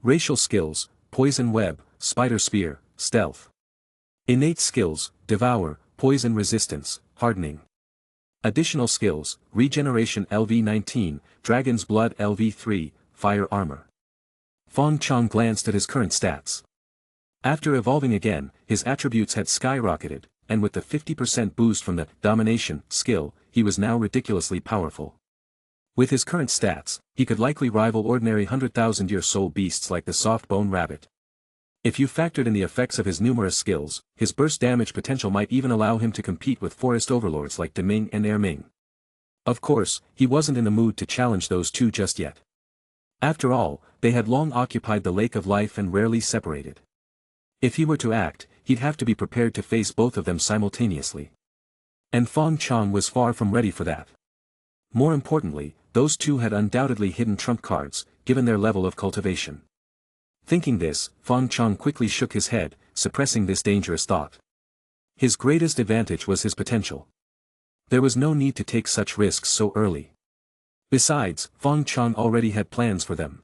Racial skills, Poison Web, Spider Spear, Stealth. Innate skills, Devour, Poison Resistance, Hardening. Additional skills, Regeneration LV-19, Dragon's Blood LV-3, Fire Armor. Fong Chong glanced at his current stats. After evolving again, his attributes had skyrocketed, and with the 50% boost from the Domination skill, he was now ridiculously powerful. With his current stats, he could likely rival ordinary 100,000-year soul beasts like the soft-bone rabbit. If you factored in the effects of his numerous skills, his burst damage potential might even allow him to compete with forest overlords like Deming and Erming. Of course, he wasn't in the mood to challenge those two just yet. After all, they had long occupied the Lake of Life and rarely separated. If he were to act, he'd have to be prepared to face both of them simultaneously. And Fong Chong was far from ready for that. More importantly, those two had undoubtedly hidden trump cards, given their level of cultivation. Thinking this, Fong Chong quickly shook his head, suppressing this dangerous thought. His greatest advantage was his potential. There was no need to take such risks so early. Besides, Fong Chong already had plans for them.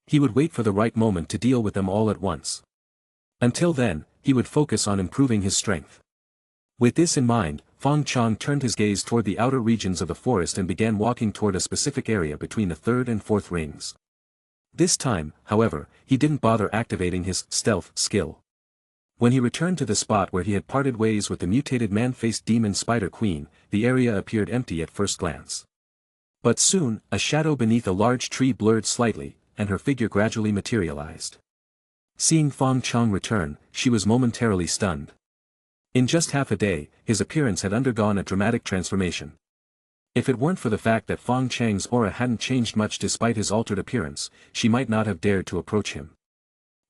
He would wait for the right moment to deal with them all at once. Until then, he would focus on improving his strength. With this in mind, Fong Chong turned his gaze toward the outer regions of the forest and began walking toward a specific area between the 3rd and 4th rings. This time, however, he didn't bother activating his stealth skill. When he returned to the spot where he had parted ways with the mutated man-faced demon spider queen, the area appeared empty at first glance. But soon, a shadow beneath a large tree blurred slightly, and her figure gradually materialized. Seeing Fong Chong return, she was momentarily stunned. In just half a day, his appearance had undergone a dramatic transformation. If it weren't for the fact that Fong Chang's aura hadn't changed much despite his altered appearance, she might not have dared to approach him.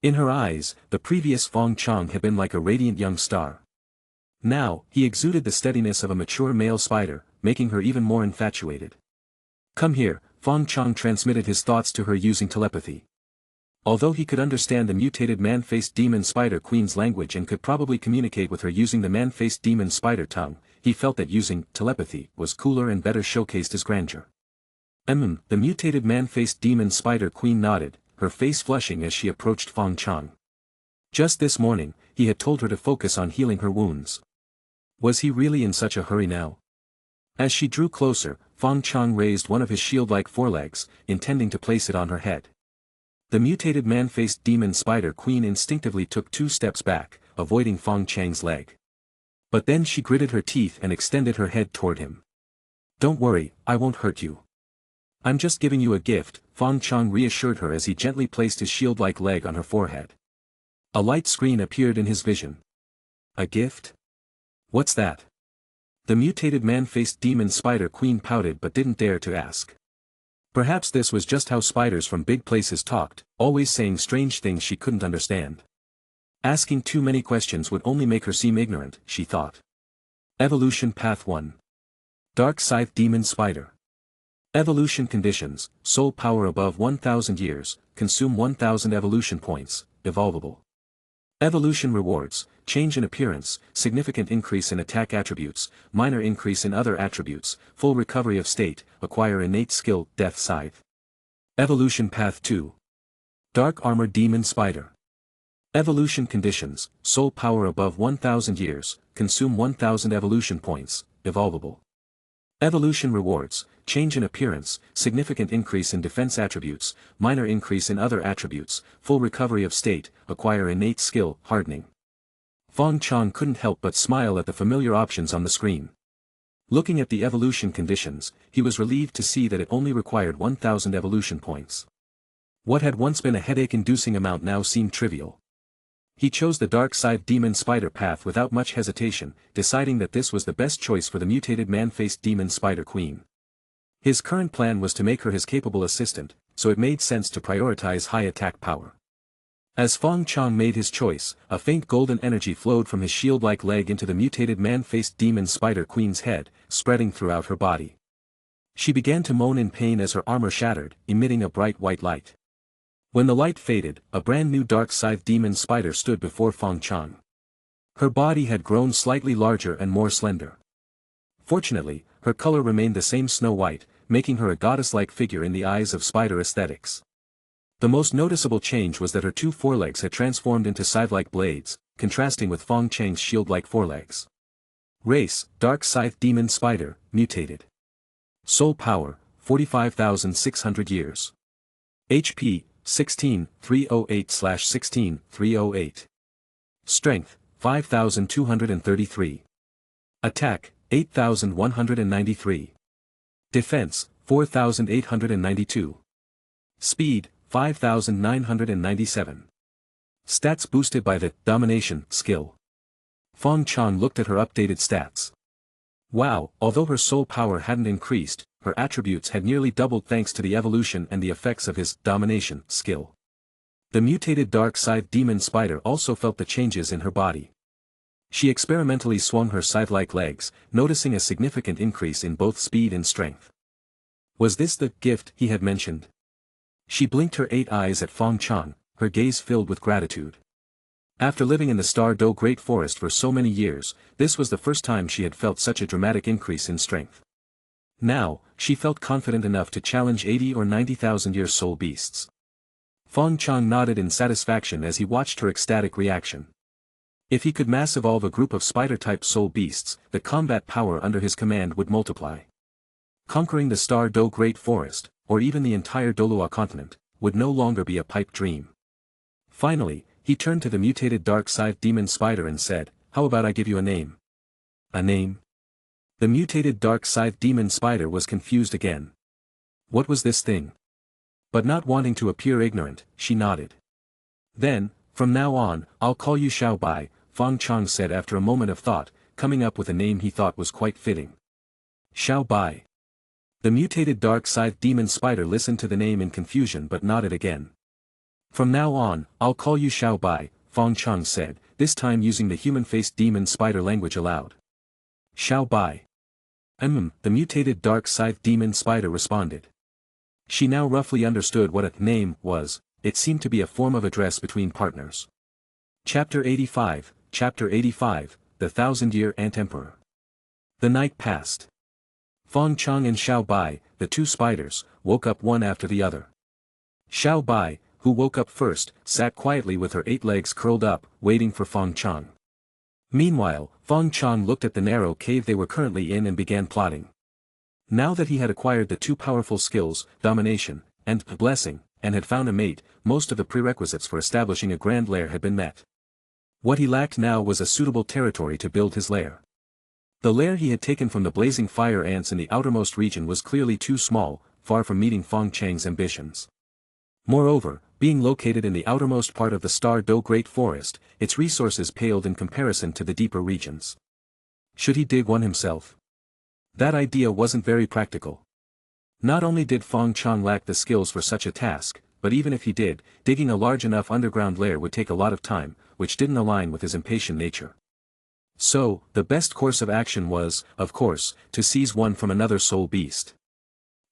In her eyes, the previous Fong Chong had been like a radiant young star. Now, he exuded the steadiness of a mature male spider, making her even more infatuated. "Come here," Fong Chong transmitted his thoughts to her using telepathy. Although he could understand the mutated man-faced demon spider queen's language and could probably communicate with her using the man-faced demon spider tongue, he felt that using telepathy was cooler and better showcased his grandeur. The mutated man-faced demon spider queen nodded, her face flushing as she approached Fong Chong. Just this morning, he had told her to focus on healing her wounds. Was he really in such a hurry now? As she drew closer, Fong Chong raised one of his shield-like forelegs, intending to place it on her head. The mutated man-faced demon spider queen instinctively took 2 steps back, avoiding Fong Chang's leg. But then she gritted her teeth and extended her head toward him. "Don't worry, I won't hurt you. I'm just giving you a gift," Fong Chong reassured her as he gently placed his shield-like leg on her forehead. A light screen appeared in his vision. "A gift? What's that?" The mutated man-faced demon spider queen pouted but didn't dare to ask. Perhaps this was just how spiders from big places talked, always saying strange things she couldn't understand. Asking too many questions would only make her seem ignorant, she thought. Evolution Path 1. Dark Scythe Demon Spider. Evolution Conditions: Soul Power above 1000 years, consume 1000 evolution points, evolvable. Evolution Rewards: Change in appearance, significant increase in attack attributes, minor increase in other attributes, full recovery of state, acquire innate skill, Death Scythe. Evolution Path 2. Dark Armor Demon Spider. Evolution Conditions: Soul Power above 1000 years, consume 1000 evolution points, evolvable. Evolution Rewards: Change in appearance, significant increase in defense attributes, minor increase in other attributes, full recovery of state, acquire innate skill, hardening. Fong Chong couldn't help but smile at the familiar options on the screen. Looking at the evolution conditions, he was relieved to see that it only required 1000 evolution points. What had once been a headache-inducing amount now seemed trivial. He chose the Dark Scythe Demon Spider path without much hesitation, deciding that this was the best choice for the mutated man-faced demon spider queen. His current plan was to make her his capable assistant, so it made sense to prioritize high attack power. As Fong Chong made his choice, a faint golden energy flowed from his shield-like leg into the mutated man-faced demon spider queen's head, spreading throughout her body. She began to moan in pain as her armor shattered, emitting a bright white light. When the light faded, a brand new Dark Scythe demon spider stood before Fong Chong. Her body had grown slightly larger and more slender. Fortunately, her color remained the same snow white, making her a goddess-like figure in the eyes of spider aesthetics. The most noticeable change was that her 2 forelegs had transformed into scythe-like blades, contrasting with Fong Chang's shield-like forelegs. Race: Dark Scythe Demon Spider, mutated. Soul Power: 45,600 years. HP: 16,308/16,308. Strength: 5,233. Attack: 8,193. Defense: 4,892. Speed: 5,997. Stats boosted by the Domination skill. Fong Chong looked at her updated stats. Wow, although her soul power hadn't increased, her attributes had nearly doubled thanks to the evolution and the effects of his Domination skill. The mutated Dark Scythe Demon Spider also felt the changes in her body. She experimentally swung her scythe-like legs, noticing a significant increase in both speed and strength. Was this the gift he had mentioned? She blinked her 8 eyes at Fong Chong, her gaze filled with gratitude. After living in the Star-Do Great Forest for so many years, this was the first time she had felt such a dramatic increase in strength. Now, she felt confident enough to challenge 80 or 90,000-year soul beasts. Fong Chong nodded in satisfaction as he watched her ecstatic reaction. If he could mass evolve a group of spider-type soul beasts, the combat power under his command would multiply. Conquering the Star-Do Great Forest, or even the entire Douluo Continent, would no longer be a pipe dream. Finally, he turned to the mutated Dark Scythe Demon Spider and said, "How about I give you a name?" A name? The mutated Dark Scythe Demon Spider was confused again. What was this thing? But not wanting to appear ignorant, she nodded. "Then, from now on, I'll call you Xiao Bai," Fong Chong said after a moment of thought, coming up with a name he thought was quite fitting. Xiao Bai. The mutated dark-scythed demon spider listened to the name in confusion but nodded again. From now on, I'll call you Xiao Bai, Fong Chong said, this time using the human-faced demon spider language aloud. Xiao Bai. The mutated dark-scythed demon spider responded. She now roughly understood what a name was. It seemed to be a form of address between partners. Chapter 85, The Thousand-Year Ant-Emperor. The night passed. Fong Chong and Xiao Bai, the two spiders, woke up one after the other. Xiao Bai, who woke up first, sat quietly with her 8 legs curled up, waiting for Fong Chong. Meanwhile, Fong Chong looked at the narrow cave they were currently in and began plotting. Now that he had acquired the two powerful skills, domination, and blessing, and had found a mate, most of the prerequisites for establishing a grand lair had been met. What he lacked now was a suitable territory to build his lair. The lair he had taken from the blazing fire ants in the outermost region was clearly too small, far from meeting Fong Chang's ambitions. Moreover, being located in the outermost part of the Star Do Great Forest, its resources paled in comparison to the deeper regions. Should he dig one himself? That idea wasn't very practical. Not only did Fong Chong lack the skills for such a task, but even if he did, digging a large enough underground lair would take a lot of time, which didn't align with his impatient nature. So, the best course of action was, of course, to seize one from another soul beast.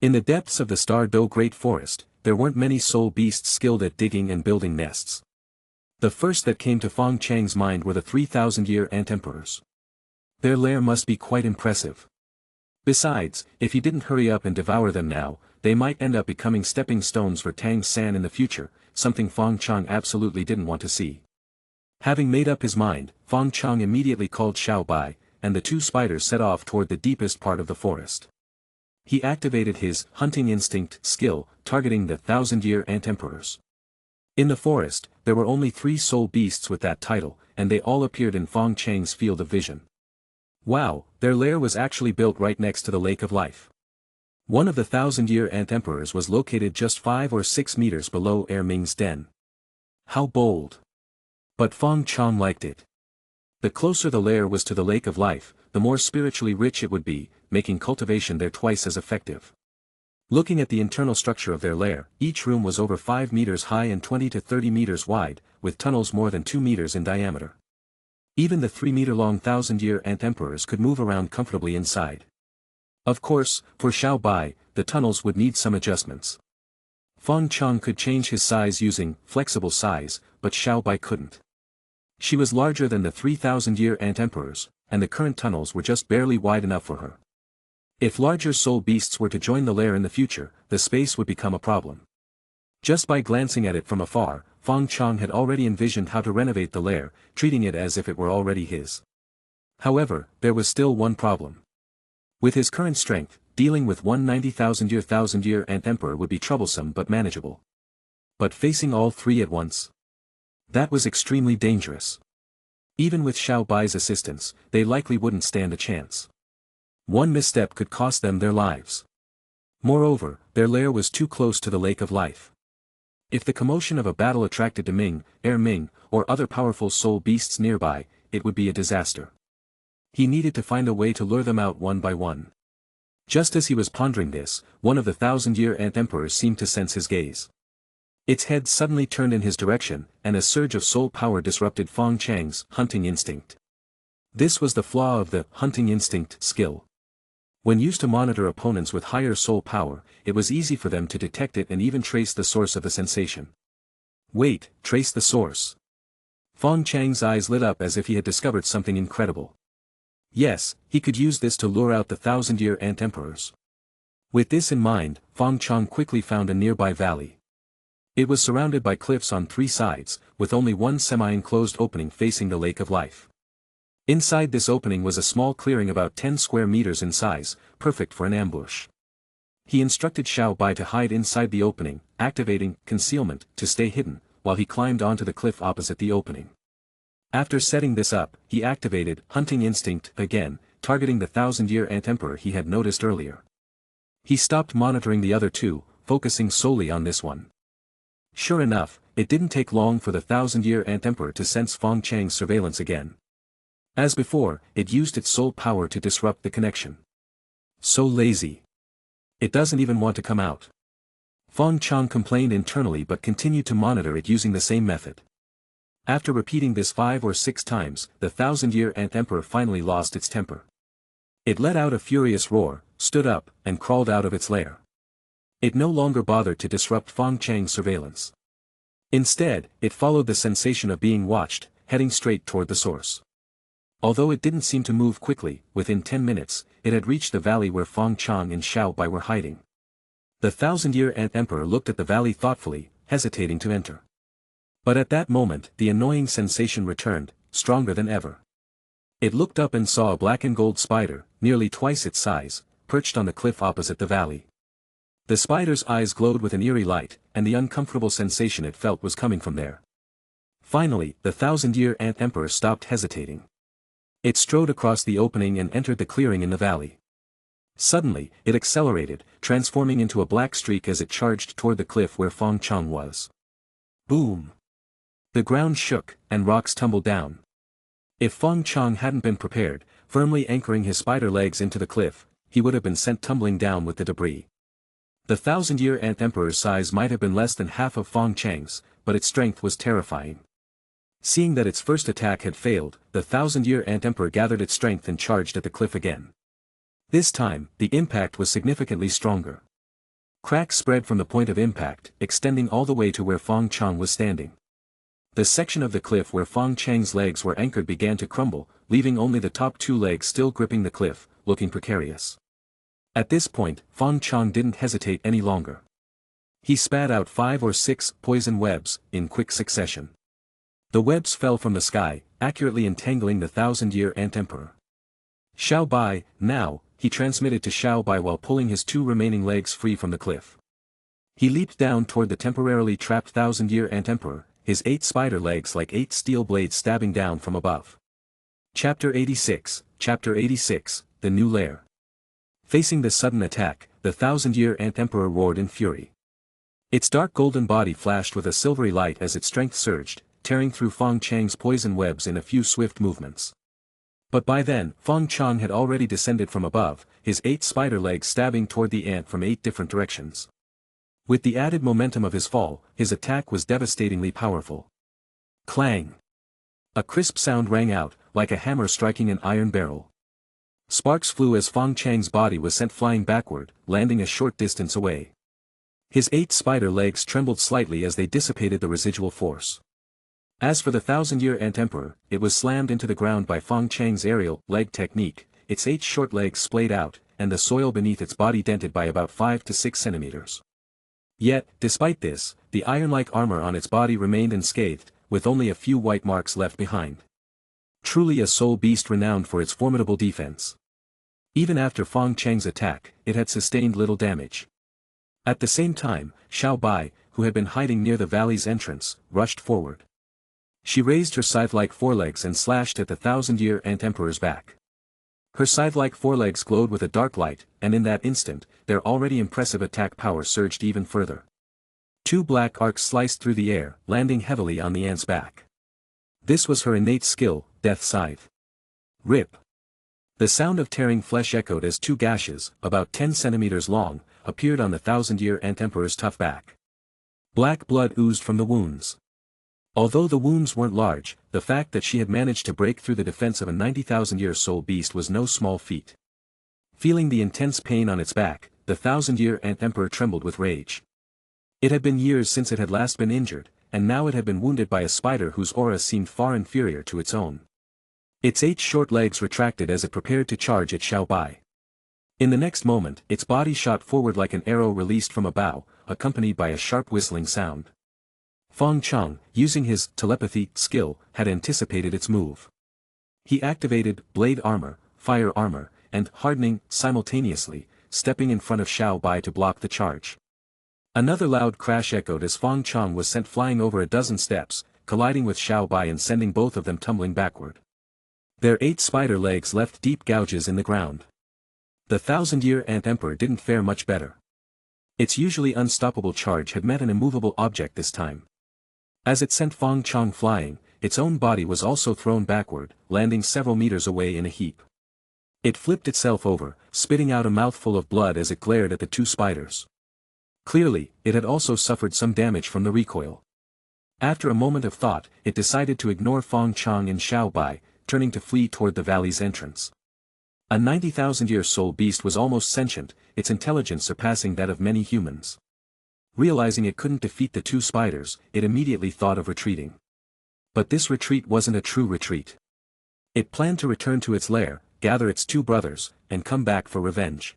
In the depths of the Star Do Great Forest, there weren't many soul beasts skilled at digging and building nests. The first that came to Fong Chang's mind were the 3,000-year ant-emperors. Their lair must be quite impressive. Besides, if he didn't hurry up and devour them now, they might end up becoming stepping stones for Tang San in the future, something Fong Chong absolutely didn't want to see. Having made up his mind, Fong Chong immediately called Xiao Bai, and the two spiders set off toward the deepest part of the forest. He activated his hunting instinct skill, targeting the 1,000-year ant-emperors. In the forest, there were only 3 soul beasts with that title, and they all appeared in Fong Chang's field of vision. Wow, their lair was actually built right next to the Lake of Life. One of the 1,000-year ant-emperors was located just 5 or 6 meters below Ming's den. How bold! But Fong Chong liked it. The closer the lair was to the Lake of Life, the more spiritually rich it would be, making cultivation there twice as effective. Looking at the internal structure of their lair, each room was over 5 meters high and 20 to 30 meters wide, with tunnels more than 2 meters in diameter. Even the 3-meter-long 1,000-year ant-emperors could move around comfortably inside. Of course, for Xiao Bai, the tunnels would need some adjustments. Fong Chong could change his size using flexible size, but Xiao Bai couldn't. She was larger than the 3,000-year ant-emperors, and the current tunnels were just barely wide enough for her. If larger soul beasts were to join the lair in the future, the space would become a problem. Just by glancing at it from afar, Fong Chong had already envisioned how to renovate the lair, treating it as if it were already his. However, there was still one problem. With his current strength, dealing with one 90,000-year ant-emperor would be troublesome but manageable. But facing all 3 at once? That was extremely dangerous. Even with Xiao Bai's assistance, they likely wouldn't stand a chance. One misstep could cost them their lives. Moreover, their lair was too close to the Lake of Life. If the commotion of a battle attracted Ming, or other powerful soul beasts nearby, it would be a disaster. He needed to find a way to lure them out one by one. Just as he was pondering this, one of the 1,000-year ant-emperors seemed to sense his gaze. Its head suddenly turned in his direction, and a surge of soul power disrupted Fong Chang's hunting instinct. This was the flaw of the hunting instinct skill. When used to monitor opponents with higher soul power, it was easy for them to detect it and even trace the source of the sensation. Wait, trace the source. Fong Chang's eyes lit up as if he had discovered something incredible. Yes, he could use this to lure out the 1,000-year ant-emperors. With this in mind, Fong Chong quickly found a nearby valley. It was surrounded by cliffs on 3 sides, with only one semi-enclosed opening facing the Lake of Life. Inside this opening was a small clearing about 10 square meters in size, perfect for an ambush. He instructed Xiao Bai to hide inside the opening, activating concealment to stay hidden, while he climbed onto the cliff opposite the opening. After setting this up, he activated hunting instinct again, targeting the 1,000-year ant-emperor he had noticed earlier. He stopped monitoring the other 2, focusing solely on this one. Sure enough, it didn't take long for the thousand-year Ant Emperor to sense Fong Chang's surveillance again. As before, it used its soul power to disrupt the connection. So lazy. It doesn't even want to come out. Fong Chong complained internally but continued to monitor it using the same method. After repeating this 5 or 6 times, the thousand-year Ant Emperor finally lost its temper. It let out a furious roar, stood up, and crawled out of its lair. It no longer bothered to disrupt Fong Chang's surveillance. Instead, it followed the sensation of being watched, heading straight toward the source. Although it didn't seem to move quickly, within 10 minutes, it had reached the valley where Fong Chong and Xiao Bai were hiding. The thousand-year Ant Emperor looked at the valley thoughtfully, hesitating to enter. But at that moment, the annoying sensation returned, stronger than ever. It looked up and saw a black and gold spider, nearly twice its size, perched on the cliff opposite the valley. The spider's eyes glowed with an eerie light, and the uncomfortable sensation it felt was coming from there. Finally, the thousand-year Ant Emperor stopped hesitating. It strode across the opening and entered the clearing in the valley. Suddenly, it accelerated, transforming into a black streak as it charged toward the cliff where Fong Chong was. Boom! The ground shook, and rocks tumbled down. If Fong Chong hadn't been prepared, firmly anchoring his spider legs into the cliff, he would have been sent tumbling down with the debris. The thousand-year Ant Emperor's size might have been less than half of Fong Chang's, but its strength was terrifying. Seeing that its first attack had failed, the thousand-year Ant Emperor gathered its strength and charged at the cliff again. This time, the impact was significantly stronger. Cracks spread from the point of impact, extending all the way to where Fong Chong was standing. The section of the cliff where Fong Chang's legs were anchored began to crumble, leaving only the top 2 legs still gripping the cliff, looking precarious. At this point, Fong Chong didn't hesitate any longer. He spat out 5 or 6 poison webs, in quick succession. The webs fell from the sky, accurately entangling the thousand-year Ant Emperor. Xiao Bai, now, he transmitted to Xiao Bai while pulling his 2 remaining legs free from the cliff. He leaped down toward the temporarily trapped thousand-year Ant Emperor, his 8 spider legs like 8 steel blades stabbing down from above. Chapter 86, The New Lair. Facing this sudden attack, the thousand-year Ant Emperor roared in fury. Its dark golden body flashed with a silvery light as its strength surged, tearing through Fong Chang's poison webs in a few swift movements. But by then, Fong Chong had already descended from above, his 8 spider legs stabbing toward the ant from 8 different directions. With the added momentum of his fall, his attack was devastatingly powerful. Clang! A crisp sound rang out, like a hammer striking an iron barrel. Sparks flew as Fong Chang's body was sent flying backward, landing a short distance away. His 8 spider legs trembled slightly as they dissipated the residual force. As for the thousand-year Ant Emperor, it was slammed into the ground by Fong Chang's aerial leg technique, its 8 short legs splayed out, and the soil beneath its body dented by about 5 to 6 centimeters. Yet, despite this, the iron-like armor on its body remained unscathed, with only a few white marks left behind. Truly a soul beast renowned for its formidable defense. Even after Fong Chang's attack, it had sustained little damage. At the same time, Xiao Bai, who had been hiding near the valley's entrance, rushed forward. She raised her scythe-like forelegs and slashed at the thousand-year Ant Emperor's back. Her scythe-like forelegs glowed with a dark light, and in that instant, their already impressive attack power surged even further. 2 black arcs sliced through the air, landing heavily on the ant's back. This was her innate skill, Death Scythe. Rip! The sound of tearing flesh echoed as 2 gashes, about 10 centimeters long, appeared on the thousand-year Ant Emperor's tough back. Black blood oozed from the wounds. Although the wounds weren't large, the fact that she had managed to break through the defense of a 90,000-year soul beast was no small feat. Feeling the intense pain on its back, the thousand-year Ant Emperor trembled with rage. It had been years since it had last been injured, and now it had been wounded by a spider whose aura seemed far inferior to its own. Its 8 short legs retracted as it prepared to charge at Xiao Bai. In the next moment, its body shot forward like an arrow released from a bow, accompanied by a sharp whistling sound. Fong Chong, using his telepathy skill, had anticipated its move. He activated blade armor, fire armor, and hardening simultaneously, stepping in front of Xiao Bai to block the charge. Another loud crash echoed as Fong Chong was sent flying over a dozen steps, colliding with Xiao Bai and sending both of them tumbling backward. Their 8 spider legs left deep gouges in the ground. The thousand-year Ant Emperor didn't fare much better. Its usually unstoppable charge had met an immovable object this time. As it sent Fong Chong flying, its own body was also thrown backward, landing several meters away in a heap. It flipped itself over, spitting out a mouthful of blood as it glared at the two spiders. Clearly, it had also suffered some damage from the recoil. After a moment of thought, it decided to ignore Fong Chong and Xiao Bai, turning to flee toward the valley's entrance. A 90,000-year soul beast was almost sentient, its intelligence surpassing that of many humans. Realizing it couldn't defeat the two spiders, it immediately thought of retreating. But this retreat wasn't a true retreat. It planned to return to its lair, gather its two brothers, and come back for revenge.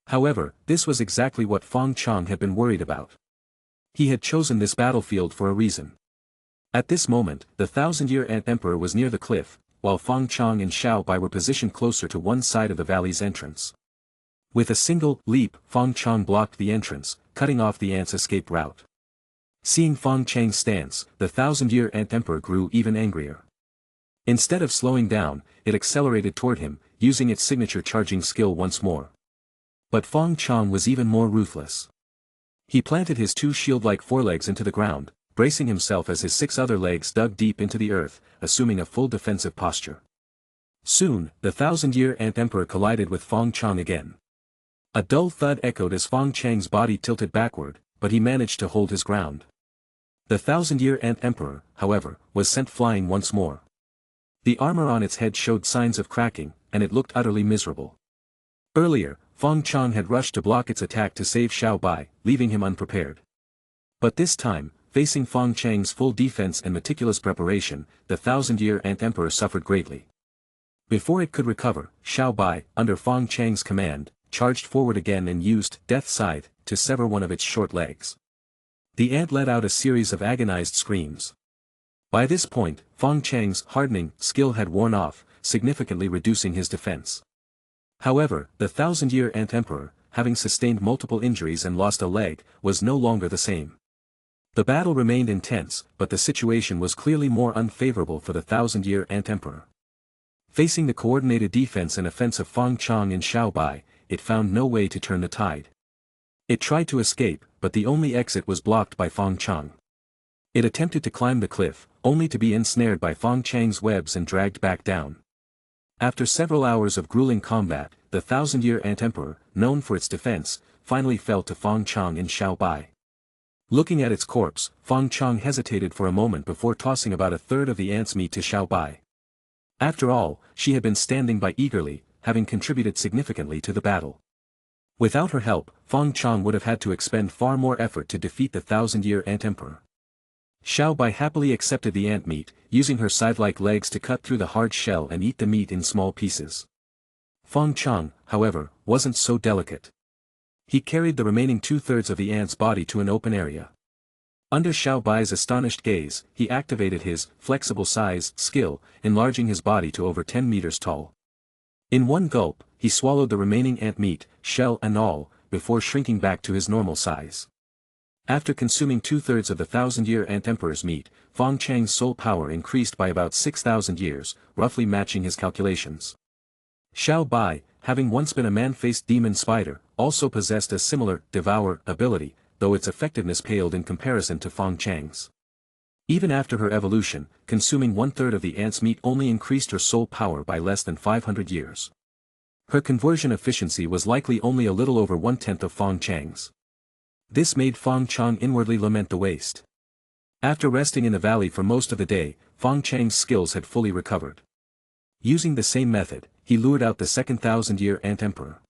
However, this was exactly what Fong Chong had been worried about. He had chosen this battlefield for a reason. At this moment, the 1,000-year Ant Emperor was near the cliff, while Fong Chong and Xiao Bai were positioned closer to one side of the valley's entrance. With a single leap, Fong Chong blocked the entrance, cutting off the ant's escape route. Seeing Fong Chang's stance, the 1,000-year Ant Emperor grew even angrier. Instead of slowing down, it accelerated toward him, using its signature charging skill once more. But Fong Chong was even more ruthless. He planted his two shield-like forelegs into the ground, bracing himself as his 6 other legs dug deep into the earth, assuming a full defensive posture. Soon, the 1,000-year Ant Emperor collided with Fong Chong again. A dull thud echoed as Fong Chang's body tilted backward, but he managed to hold his ground. The 1,000-year Ant Emperor, however, was sent flying once more. The armor on its head showed signs of cracking, and it looked utterly miserable. Earlier, Fong Chong had rushed to block its attack to save Xiao Bai, leaving him unprepared. But this time, facing Fong Chang's full defense and meticulous preparation, the 1,000-year Ant Emperor suffered greatly. Before it could recover, Xiao Bai, under Fong Chang's command, charged forward again and used Death Scythe to sever one of its short legs. The ant let out a series of agonized screams. By this point, Fong Chang's hardening skill had worn off, significantly reducing his defense. However, the 1,000-year Ant Emperor, having sustained multiple injuries and lost a leg, was no longer the same. The battle remained intense, but the situation was clearly more unfavorable for the 1,000-year Ant Emperor. Facing the coordinated defense and offense of Fong Chong and Xiao Bai, it found no way to turn the tide. It tried to escape, but the only exit was blocked by Fong Chong. It attempted to climb the cliff, only to be ensnared by Fong Chang's webs and dragged back down. After several hours of grueling combat, the 1,000-year Ant Emperor, known for its defense, finally fell to Fong Chong and Xiao Bai. Looking at its corpse, Fong Chong hesitated for a moment before tossing about a third of the ant's meat to Xiao Bai. After all, she had been standing by eagerly, having contributed significantly to the battle. Without her help, Fong Chong would have had to expend far more effort to defeat the 1,000-year Ant Emperor. Xiao Bai happily accepted the ant meat, using her scythe-like legs to cut through the hard shell and eat the meat in small pieces. Fong Chong, however, wasn't so delicate. He carried the remaining 2/3 of the ant's body to an open area. Under Xiao Bai's astonished gaze, he activated his flexible size skill, enlarging his body to over 10 meters tall. In one gulp, he swallowed the remaining ant meat, shell and all, before shrinking back to his normal size. After consuming 2/3 of the 1,000-year Ant Emperor's meat, Fong Chang's soul power increased by about 6,000 years, roughly matching his calculations. Xiao Bai, having once been a man-faced demon spider, also possessed a similar devour ability, though its effectiveness paled in comparison to Fong Chang's. Even after her evolution, consuming 1/3 of the ant's meat only increased her soul power by less than 500 years. Her conversion efficiency was likely only a little over 1/10 of Fong Chang's. This made Fong Chong inwardly lament the waste. After resting in the valley for most of the day, Fong Chang's skills had fully recovered. Using the same method, he lured out the second 1,000-year Ant Emperor.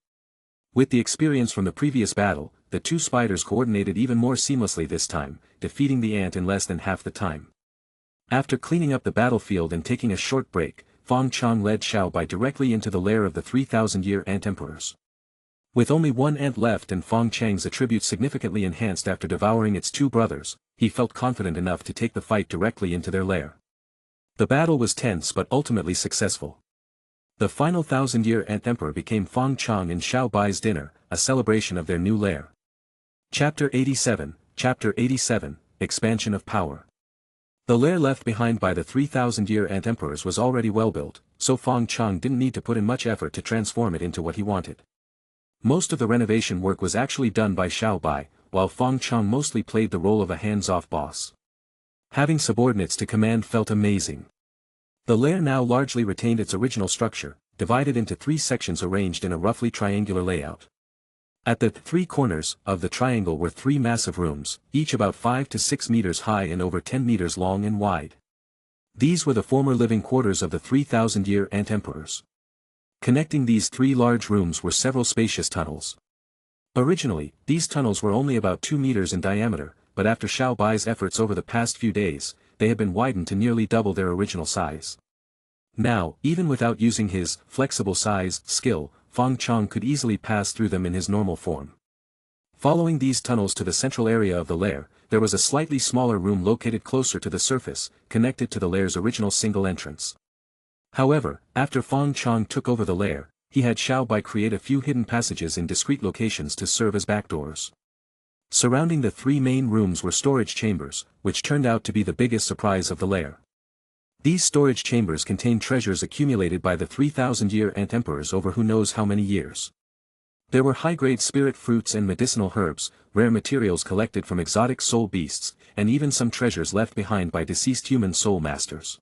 With the experience from the previous battle, the two spiders coordinated even more seamlessly this time, defeating the ant in less than half the time. After cleaning up the battlefield and taking a short break, Fong Chong led Xiao Bai directly into the lair of the 3,000-year Ant Emperors. With only one ant left and Fong Chang's attributes significantly enhanced after devouring its two brothers, he felt confident enough to take the fight directly into their lair. The battle was tense but ultimately successful. The final 1,000-year Ant Emperor became Fong Chong and Xiao Bai's dinner, a celebration of their new lair. Chapter 87, Expansion of Power. The lair left behind by the 3,000-year Ant Emperors was already well built, so Fong Chong didn't need to put in much effort to transform it into what he wanted. Most of the renovation work was actually done by Xiao Bai, while Fong Chong mostly played the role of a hands-off boss. Having subordinates to command felt amazing. The lair now largely retained its original structure, divided into 3 sections arranged in a roughly triangular layout. At the 3 corners of the triangle were 3 massive rooms, each about 5 to 6 meters high and over 10 meters long and wide. These were the former living quarters of the 3,000-year ant emperors. Connecting these 3 large rooms were several spacious tunnels. Originally, these tunnels were only about 2 meters in diameter, but after Xiao Bai's efforts over the past few days, they had been widened to nearly double their original size. Now, even without using his flexible size skill, Fong Chong could easily pass through them in his normal form. Following these tunnels to the central area of the lair, there was a slightly smaller room located closer to the surface, connected to the lair's original single entrance. However, after Fong Chong took over the lair, he had Xiao Bai create a few hidden passages in discrete locations to serve as backdoors. Surrounding the 3 main rooms were storage chambers, which turned out to be the biggest surprise of the lair. These storage chambers contained treasures accumulated by the 3,000-year ant emperors over who knows how many years. There were high-grade spirit fruits and medicinal herbs, rare materials collected from exotic soul beasts, and even some treasures left behind by deceased human soul masters.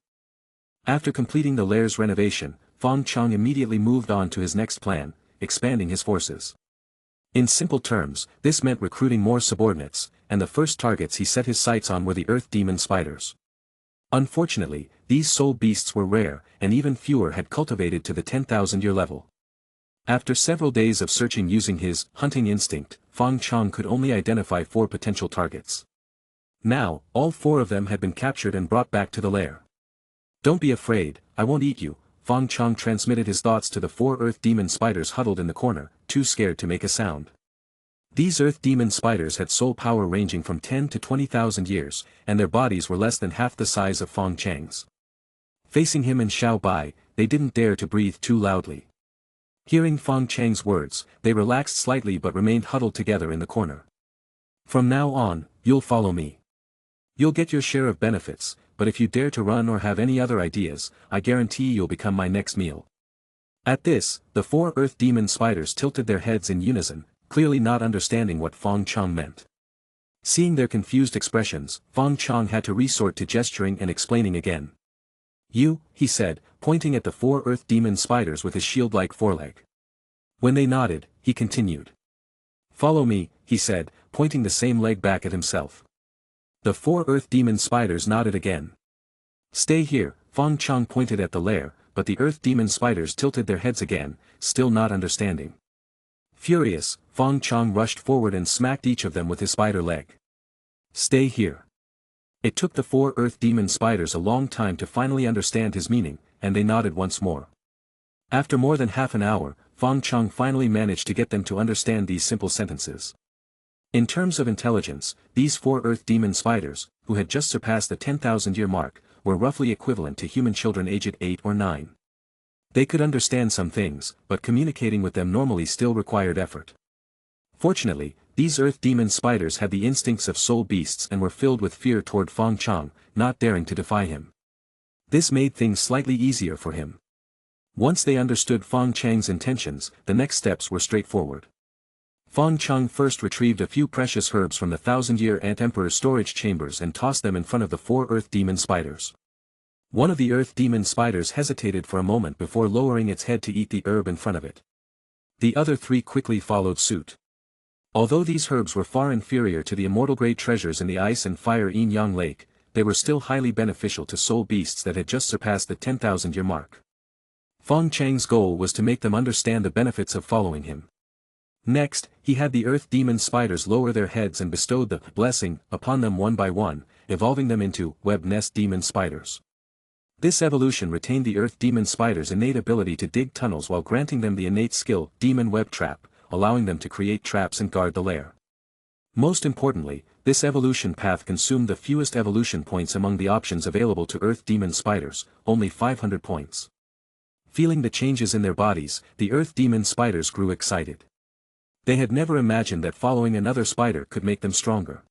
After completing the lair's renovation, Fong Chong immediately moved on to his next plan, expanding his forces. In simple terms, this meant recruiting more subordinates, and the first targets he set his sights on were the earth demon spiders. Unfortunately, these soul beasts were rare, and even fewer had cultivated to the 10,000-year level. After several days of searching using his hunting instinct, Fong Chong could only identify 4 potential targets. Now, all 4 of them had been captured and brought back to the lair. "Don't be afraid, I won't eat you," Fong Chong transmitted his thoughts to the 4 earth demon spiders huddled in the corner, too scared to make a sound. These earth demon spiders had soul power ranging from 10 to 20,000 years, and their bodies were less than half the size of Fong Chang's. Facing him and Xiao Bai, they didn't dare to breathe too loudly. Hearing Fong Chang's words, they relaxed slightly but remained huddled together in the corner. "From now on, you'll follow me. You'll get your share of benefits, but if you dare to run or have any other ideas, I guarantee you'll become my next meal." At this, the 4 earth demon spiders tilted their heads in unison, clearly not understanding what Fong Chong meant. Seeing their confused expressions, Fong Chong had to resort to gesturing and explaining again. "You," he said, pointing at the 4 earth demon spiders with his shield-like foreleg. When they nodded, he continued. "Follow me," he said, pointing the same leg back at himself. The 4 earth demon spiders nodded again. "Stay here," Fong Chong pointed at the lair, but the earth demon spiders tilted their heads again, still not understanding. Furious, Fong Chong rushed forward and smacked each of them with his spider leg. "Stay here." It took the 4 earth demon spiders a long time to finally understand his meaning, and they nodded once more. After more than half an hour, Fong Chong finally managed to get them to understand these simple sentences. In terms of intelligence, these 4 earth demon spiders, who had just surpassed the 10,000-year mark, were roughly equivalent to human children aged 8 or 9. They could understand some things, but communicating with them normally still required effort. Fortunately, these earth demon spiders had the instincts of soul beasts and were filled with fear toward Fong Chong, not daring to defy him. This made things slightly easier for him. Once they understood Fong Chang's intentions, the next steps were straightforward. Fong Chong first retrieved a few precious herbs from the 1,000-year ant emperor's storage chambers and tossed them in front of the 4 earth demon spiders. One of the earth demon spiders hesitated for a moment before lowering its head to eat the herb in front of it. The other 3 quickly followed suit. Although these herbs were far inferior to the immortal-grade treasures in the ice and fire Yin-Yang Lake, they were still highly beneficial to soul beasts that had just surpassed the 10,000-year mark. Fong Chang's goal was to make them understand the benefits of following him. Next, he had the earth demon spiders lower their heads and bestowed the blessing upon them one by one, evolving them into web nest demon spiders. This evolution retained the earth demon spiders' innate ability to dig tunnels while granting them the innate skill demon web trap, allowing them to create traps and guard the lair. Most importantly, this evolution path consumed the fewest evolution points among the options available to earth demon spiders, only 500 points. Feeling the changes in their bodies, the earth demon spiders grew excited. They had never imagined that following another spider could make them stronger.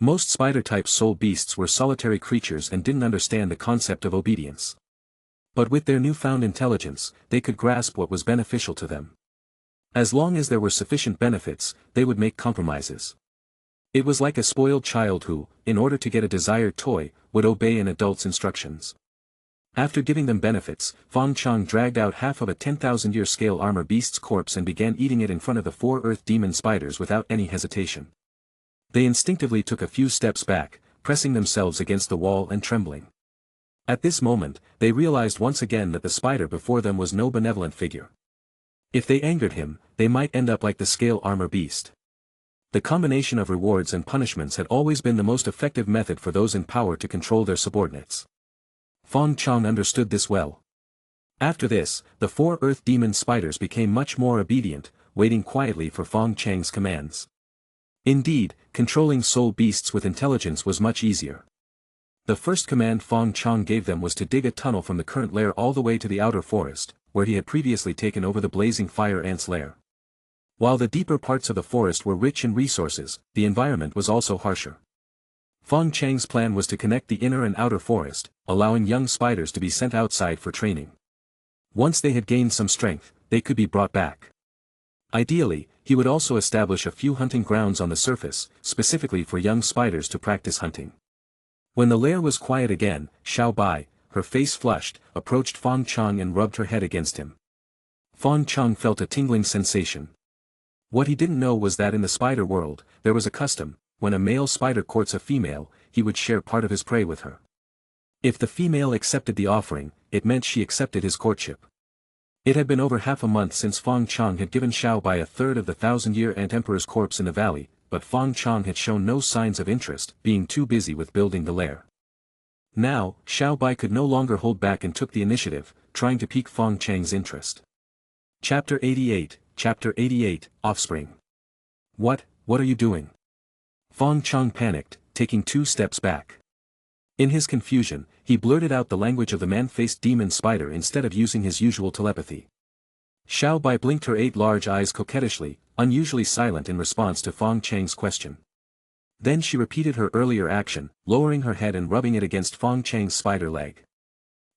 Most spider-type soul beasts were solitary creatures and didn't understand the concept of obedience. But with their newfound intelligence, they could grasp what was beneficial to them. As long as there were sufficient benefits, they would make compromises. It was like a spoiled child who, in order to get a desired toy, would obey an adult's instructions. After giving them benefits, Fong Chong dragged out half of a 10,000-year scale armor beast's corpse and began eating it in front of the 4 earth demon spiders without any hesitation. They instinctively took a few steps back, pressing themselves against the wall and trembling. At this moment, they realized once again that the spider before them was no benevolent figure. If they angered him, they might end up like the scale armor beast. The combination of rewards and punishments had always been the most effective method for those in power to control their subordinates. Fong Chong understood this well. After this, the 4 earth demon spiders became much more obedient, waiting quietly for Fong Chang's commands. Indeed, controlling soul beasts with intelligence was much easier. The first command Fong Chong gave them was to dig a tunnel from the current lair all the way to the outer forest, where he had previously taken over the blazing fire ant's lair. While the deeper parts of the forest were rich in resources, the environment was also harsher. Fong Chang's plan was to connect the inner and outer forest, allowing young spiders to be sent outside for training. Once they had gained some strength, they could be brought back. Ideally, he would also establish a few hunting grounds on the surface, specifically for young spiders to practice hunting. When the lair was quiet again, Xiao Bai, her face flushed, approached Fong Chong and rubbed her head against him. Fong Chong felt a tingling sensation. What he didn't know was that in the spider world, there was a custom: when a male spider courts a female, he would share part of his prey with her. If the female accepted the offering, it meant she accepted his courtship. It had been over half a month since Fong Chong had given Xiao Bai a third of the 1,000-year ant emperor's corpse in the valley, but Fong Chong had shown no signs of interest, being too busy with building the lair. Now, Xiao Bai could no longer hold back and took the initiative, trying to pique Fong Chang's interest. Chapter 88, Offspring. What are you doing? Fong Chong panicked, taking 2 steps back. In his confusion, he blurted out the language of the man-faced demon spider instead of using his usual telepathy. Xiao Bai blinked her 8 large eyes coquettishly, unusually silent in response to Fong Chang's question. Then she repeated her earlier action, lowering her head and rubbing it against Fong Chang's spider leg.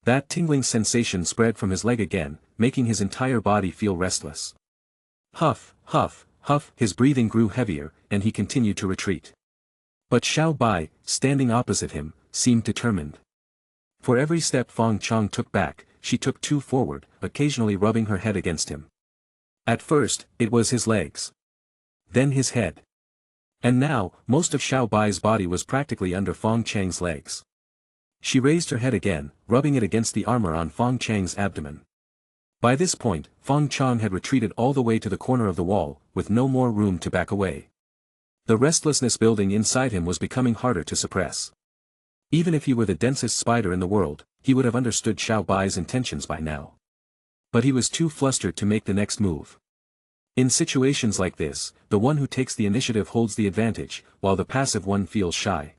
That tingling sensation spread from his leg again, making his entire body feel restless. Huff, huff, huff, his breathing grew heavier, and he continued to retreat. But Xiao Bai, standing opposite him, seemed determined. For every step Fong Chong took back, she took 2 forward, occasionally rubbing her head against him. At first, it was his legs. Then his head. And now, most of Xiao Bai's body was practically under Fong Chang's legs. She raised her head again, rubbing it against the armor on Fong Chang's abdomen. By this point, Fong Chong had retreated all the way to the corner of the wall, with no more room to back away. The restlessness building inside him was becoming harder to suppress. Even if he were the densest spider in the world, he would have understood Xiao Bai's intentions by now. But he was too flustered to make the next move. In situations like this, the one who takes the initiative holds the advantage, while the passive one feels shy.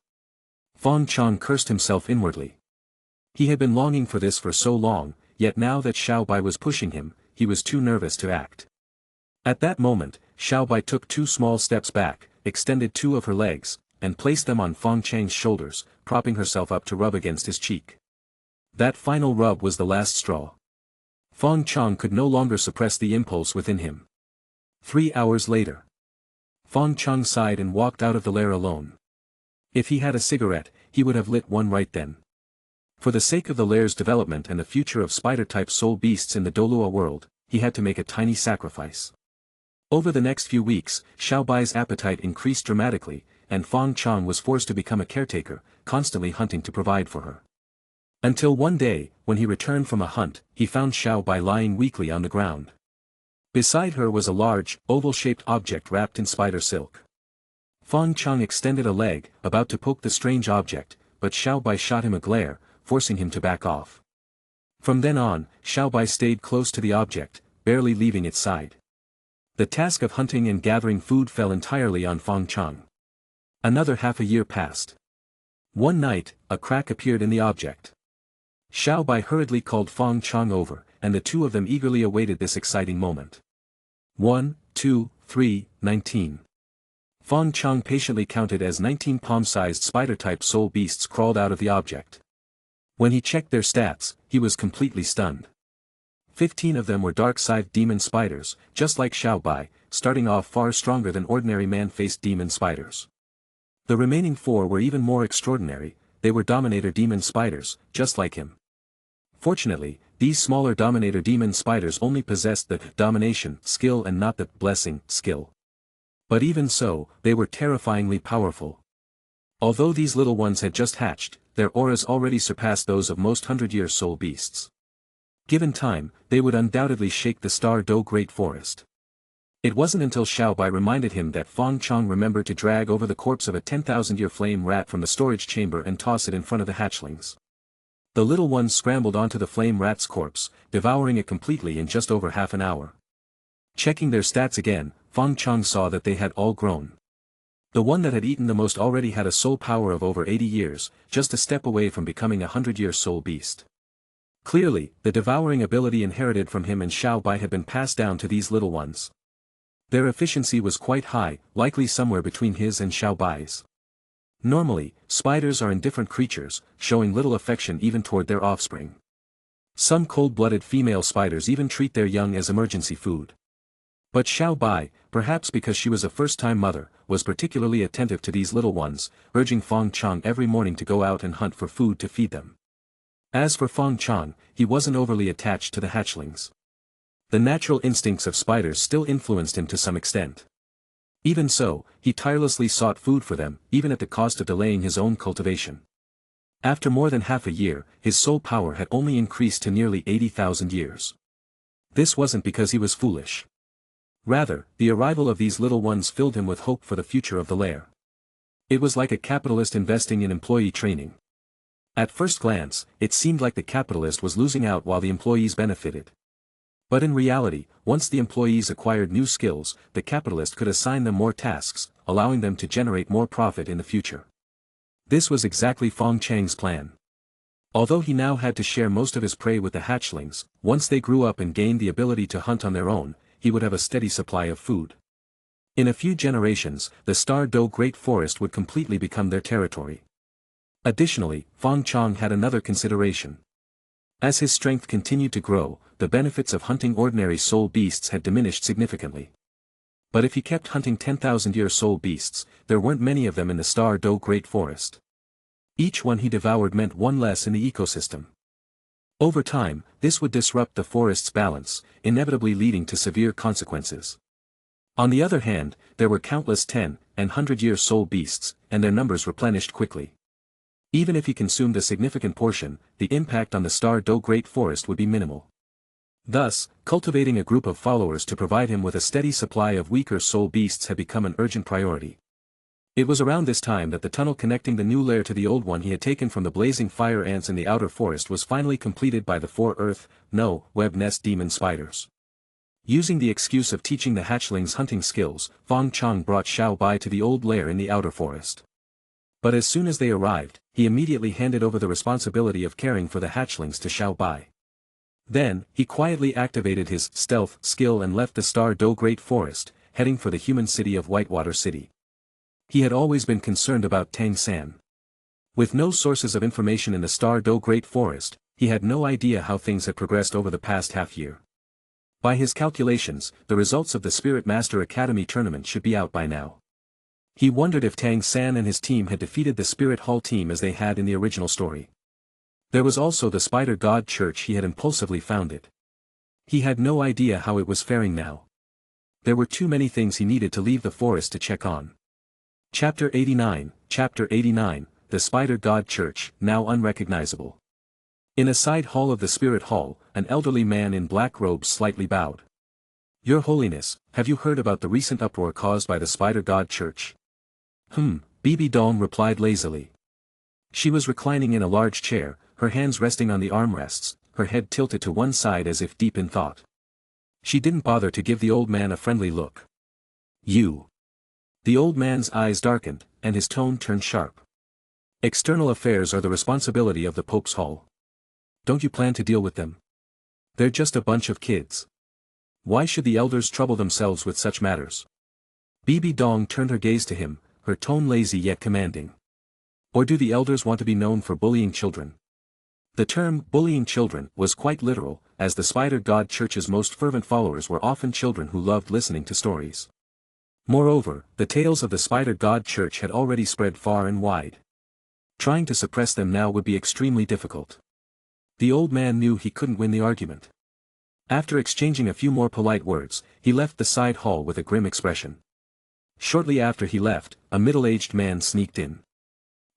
Fong Chong cursed himself inwardly. He had been longing for this for so long, yet now that Xiao Bai was pushing him, he was too nervous to act. At that moment, Xiao Bai took 2 small steps back, extended 2 of her legs, and placed them on Fong Chang's shoulders, propping herself up to rub against his cheek. That final rub was the last straw. Fong Chong could no longer suppress the impulse within him. 3 hours later. Fong Chong sighed and walked out of the lair alone. If he had a cigarette, he would have lit one right then. For the sake of the lair's development and the future of spider-type soul beasts in the Douluo world, he had to make a tiny sacrifice. Over the next few weeks, Xiao Bai's appetite increased dramatically, and Fong Chong was forced to become a caretaker, constantly hunting to provide for her. Until one day, when he returned from a hunt, he found Xiao Bai lying weakly on the ground. Beside her was a large, oval-shaped object wrapped in spider silk. Fong Chong extended a leg, about to poke the strange object, but Xiao Bai shot him a glare, forcing him to back off. From then on, Xiao Bai stayed close to the object, barely leaving its side. The task of hunting and gathering food fell entirely on Fong Chong. Another half a year passed. One night, a crack appeared in the object. Xiao Bai hurriedly called Fong Chong over, and the 2 of them eagerly awaited this exciting moment. 1, 2, 3, 19. Fong Chong patiently counted as 19 palm-sized spider-type soul beasts crawled out of the object. When he checked their stats, he was completely stunned. 15 of them were dark-side demon spiders, just like Xiao Bai, starting off far stronger than ordinary man-faced demon spiders. The remaining 4 were even more extraordinary. They were Dominator demon spiders, just like him. Fortunately, these smaller Dominator demon spiders only possessed the domination skill and not the blessing skill. But even so, they were terrifyingly powerful. Although these little ones had just hatched, their auras already surpassed those of most 100-year soul beasts. Given time, they would undoubtedly shake the Star Do Great Forest. It wasn't until Xiao Bai reminded him that Fong Chong remembered to drag over the corpse of a 10,000-year flame rat from the storage chamber and toss it in front of the hatchlings. The little ones scrambled onto the flame rat's corpse, devouring it completely in just over half an hour. Checking their stats again, Fong Chong saw that they had all grown. The one that had eaten the most already had a soul power of over 80 years, just a step away from becoming a 100-year soul beast. Clearly, the devouring ability inherited from him and Xiao Bai had been passed down to these little ones. Their efficiency was quite high, likely somewhere between his and Xiao Bai's. Normally, spiders are indifferent creatures, showing little affection even toward their offspring. Some cold-blooded female spiders even treat their young as emergency food. But Xiao Bai, perhaps because she was a first-time mother, was particularly attentive to these little ones, urging Fong Chong every morning to go out and hunt for food to feed them. As for Fong Chong, he wasn't overly attached to the hatchlings. The natural instincts of spiders still influenced him to some extent. Even so, he tirelessly sought food for them, even at the cost of delaying his own cultivation. After more than half a year, his soul power had only increased to nearly 80,000 years. This wasn't because he was foolish. Rather, the arrival of these little ones filled him with hope for the future of the lair. It was like a capitalist investing in employee training. At first glance, it seemed like the capitalist was losing out while the employees benefited. But in reality, once the employees acquired new skills, the capitalist could assign them more tasks, allowing them to generate more profit in the future. This was exactly Fong Chang's plan. Although he now had to share most of his prey with the hatchlings, once they grew up and gained the ability to hunt on their own, he would have a steady supply of food. In a few generations, the Star Do Great Forest would completely become their territory. Additionally, Fong Chong had another consideration. As his strength continued to grow, the benefits of hunting ordinary soul beasts had diminished significantly. But if he kept hunting 10,000-year soul beasts, there weren't many of them in the Star Do Great Forest. Each one he devoured meant one less in the ecosystem. Over time, this would disrupt the forest's balance, inevitably leading to severe consequences. On the other hand, there were countless 10- and 100-year soul beasts, and their numbers replenished quickly. Even if he consumed a significant portion, the impact on the Star Do Great Forest would be minimal. Thus, cultivating a group of followers to provide him with a steady supply of weaker soul beasts had become an urgent priority. It was around this time that the tunnel connecting the new lair to the old one he had taken from the blazing fire ants in the outer forest was finally completed by the 4 web nest demon spiders. Using the excuse of teaching the hatchlings hunting skills, Fong Chong brought Xiao Bai to the old lair in the outer forest. But as soon as they arrived, he immediately handed over the responsibility of caring for the hatchlings to Xiao Bai. Then, he quietly activated his stealth skill and left the Star Do Great Forest, heading for the human city of Whitewater City. He had always been concerned about Tang San. With no sources of information in the Star Do Great Forest, he had no idea how things had progressed over the past half-year. By his calculations, the results of the Spirit Master Academy tournament should be out by now. He wondered if Tang San and his team had defeated the Spirit Hall team as they had in the original story. There was also the Spider God Church he had impulsively founded. He had no idea how it was faring now. There were too many things he needed to leave the forest to check on. Chapter 89, The Spider God Church, now unrecognizable. In a side hall of the Spirit Hall, an elderly man in black robes slightly bowed. Your Holiness, have you heard about the recent uproar caused by the Spider God Church? Bibi Dong replied lazily. She was reclining in a large chair, her hands resting on the armrests, her head tilted to one side as if deep in thought. She didn't bother to give the old man a friendly look. You. The old man's eyes darkened, and his tone turned sharp. External affairs are the responsibility of the Pope's Hall. Don't you plan to deal with them? They're just a bunch of kids. Why should the elders trouble themselves with such matters? Bibi Dong turned her gaze to him, her tone lazy yet commanding. Or do the elders want to be known for bullying children? The term, bullying children, was quite literal, as the Spider God Church's most fervent followers were often children who loved listening to stories. Moreover, the tales of the Spider God Church had already spread far and wide. Trying to suppress them now would be extremely difficult. The old man knew he couldn't win the argument. After exchanging a few more polite words, he left the side hall with a grim expression. Shortly after he left, a middle-aged man sneaked in.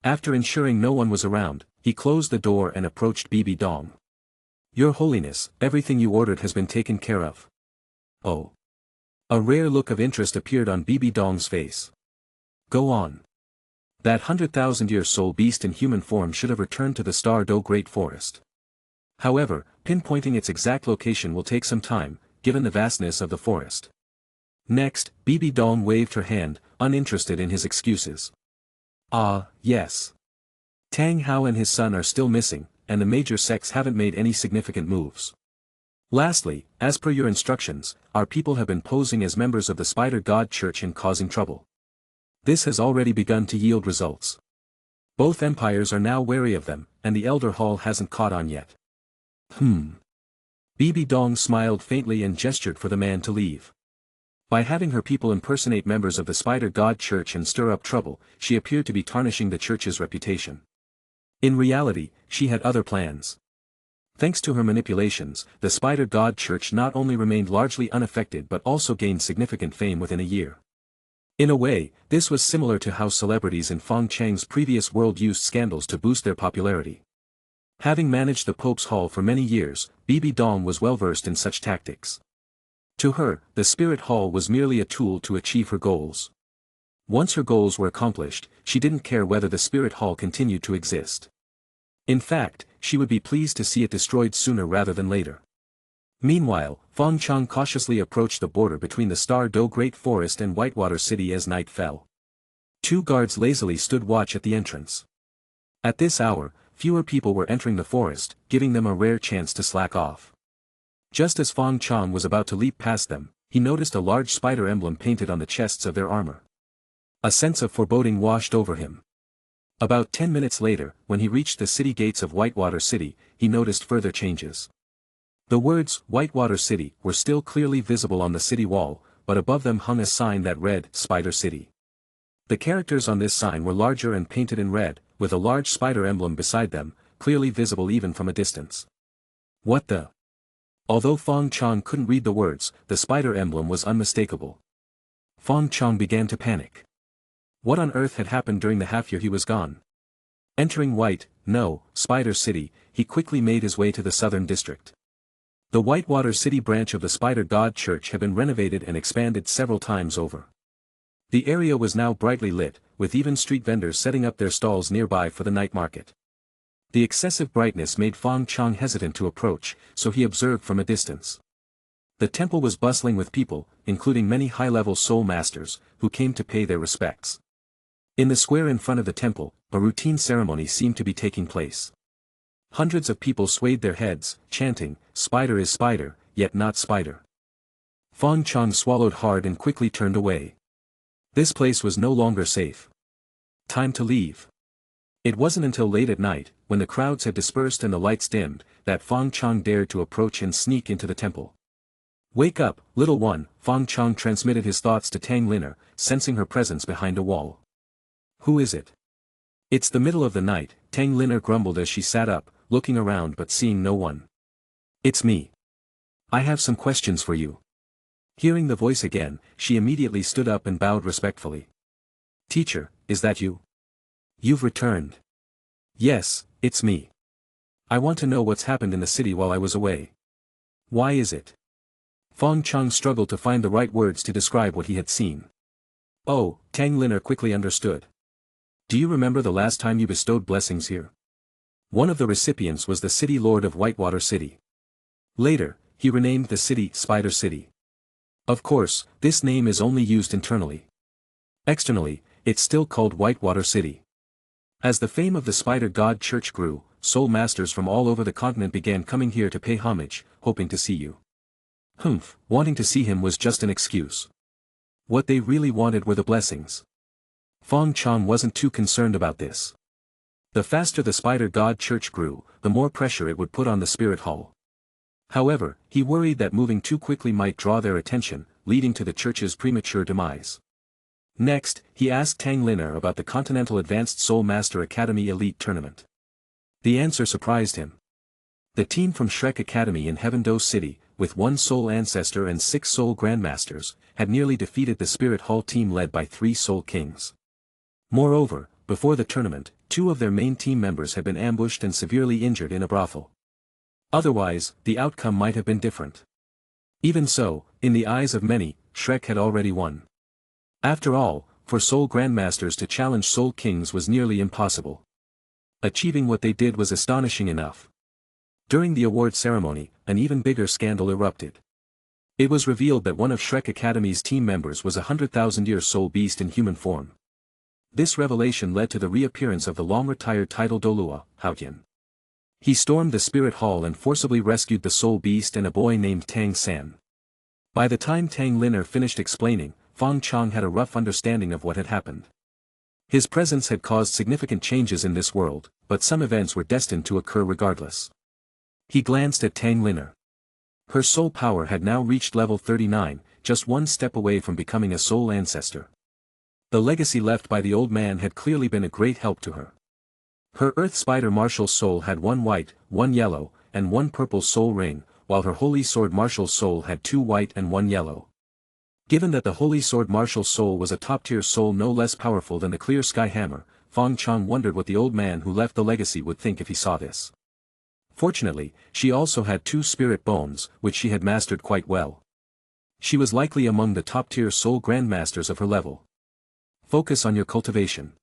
After ensuring no one was around, he closed the door and approached Bibi Dong. "Your Holiness, everything you ordered has been taken care of." "Oh." A rare look of interest appeared on Bibi Dong's face. "Go on." "That 100,000-year soul beast in human form should have returned to the Star Do Great Forest. However, pinpointing its exact location will take some time, given the vastness of the forest." Next, Bibi Dong waved her hand, uninterested in his excuses. "Ah, yes. Tang Hao and his son are still missing, and the major sects haven't made any significant moves. Lastly, as per your instructions, our people have been posing as members of the Spider God Church and causing trouble. This has already begun to yield results. Both empires are now wary of them, and the Elder Hall hasn't caught on yet." Bibi Dong smiled faintly and gestured for the man to leave. By having her people impersonate members of the Spider God Church and stir up trouble, she appeared to be tarnishing the church's reputation. In reality, she had other plans. Thanks to her manipulations, the Spider God Church not only remained largely unaffected but also gained significant fame within a year. In a way, this was similar to how celebrities in Fong Chang's previous world used scandals to boost their popularity. Having managed the Pope's Hall for many years, Bibi Dong was well versed in such tactics. To her, the Spirit Hall was merely a tool to achieve her goals. Once her goals were accomplished, she didn't care whether the Spirit Hall continued to exist. In fact, she would be pleased to see it destroyed sooner rather than later. Meanwhile, Fong Chong cautiously approached the border between the Star Do Great Forest and Whitewater City as night fell. Two guards lazily stood watch at the entrance. At this hour, fewer people were entering the forest, giving them a rare chance to slack off. Just as Fong Chong was about to leap past them, he noticed a large spider emblem painted on the chests of their armor. A sense of foreboding washed over him. About 10 minutes later, when he reached the city gates of Whitewater City, he noticed further changes. The words, Whitewater City, were still clearly visible on the city wall, but above them hung a sign that read, Spider City. The characters on this sign were larger and painted in red, with a large spider emblem beside them, clearly visible even from a distance. What the? Although Fong Chong couldn't read the words, the spider emblem was unmistakable. Fong Chong began to panic. What on earth had happened during the half year he was gone? Entering Spider City, he quickly made his way to the southern district. The Whitewater City branch of the Spider God Church had been renovated and expanded several times over. The area was now brightly lit, with even street vendors setting up their stalls nearby for the night market. The excessive brightness made Fong Chong hesitant to approach, so he observed from a distance. The temple was bustling with people, including many high-level soul masters, who came to pay their respects. In the square in front of the temple, a routine ceremony seemed to be taking place. Hundreds of people swayed their heads, chanting, "Spider is spider, yet not spider." Fong Chong swallowed hard and quickly turned away. This place was no longer safe. Time to leave. It wasn't until late at night, when the crowds had dispersed and the lights dimmed, that Fong Chong dared to approach and sneak into the temple. "Wake up, little one," Fong Chong transmitted his thoughts to Tang Liner, sensing her presence behind a wall. "Who is it?" "It's the middle of the night," Tang Liner grumbled as she sat up, looking around but seeing no one. "It's me. I have some questions for you." Hearing the voice again, she immediately stood up and bowed respectfully. "Teacher, is that you? You've returned." "Yes, it's me. I want to know what's happened in the city while I was away. Why is it?" Fong Chong struggled to find the right words to describe what he had seen. "Oh," Tang Liner quickly understood. "Do you remember the last time you bestowed blessings here? One of the recipients was the city lord of Whitewater City. Later, he renamed the city Spider City. Of course, this name is only used internally. Externally, it's still called Whitewater City. As the fame of the Spider God Church grew, soul masters from all over the continent began coming here to pay homage, hoping to see you." Wanting to see him was just an excuse. What they really wanted were the blessings. Fong Chong wasn't too concerned about this. The faster the Spider God Church grew, the more pressure it would put on the Spirit Hall. However, he worried that moving too quickly might draw their attention, leading to the church's premature demise. Next, he asked Tang Liner about the Continental Advanced Soul Master Academy Elite Tournament. The answer surprised him. The team from Shrek Academy in Heaven-Do City, with 1 Soul Ancestor and 6 Soul Grandmasters, had nearly defeated the Spirit Hall team led by 3 Soul Kings. Moreover, before the tournament, 2 of their main team members had been ambushed and severely injured in a brothel. Otherwise, the outcome might have been different. Even so, in the eyes of many, Shrek had already won. After all, for Soul Grandmasters to challenge Soul Kings was nearly impossible. Achieving what they did was astonishing enough. During the award ceremony, an even bigger scandal erupted. It was revealed that one of Shrek Academy's team members was a 100,000-year soul beast in human form. This revelation led to the reappearance of the long-retired title Douluo Dalu. He stormed the Spirit Hall and forcibly rescued the soul beast and a boy named Tang San. By the time Tang Liner finished explaining, Fong Chong had a rough understanding of what had happened. His presence had caused significant changes in this world, but some events were destined to occur regardless. He glanced at Tang Liner. Her soul power had now reached level 39, just 1 step away from becoming a soul ancestor. The legacy left by the old man had clearly been a great help to her. Her Earth Spider martial soul had 1 white, 1 yellow, and 1 purple soul ring, while her Holy Sword martial soul had 2 white and 1 yellow. Given that the Holy Sword martial soul was a top-tier soul no less powerful than the Clear Sky Hammer, Fong Chong wondered what the old man who left the legacy would think if he saw this. Fortunately, she also had 2 spirit bones, which she had mastered quite well. She was likely among the top-tier soul grandmasters of her level. Focus on your cultivation.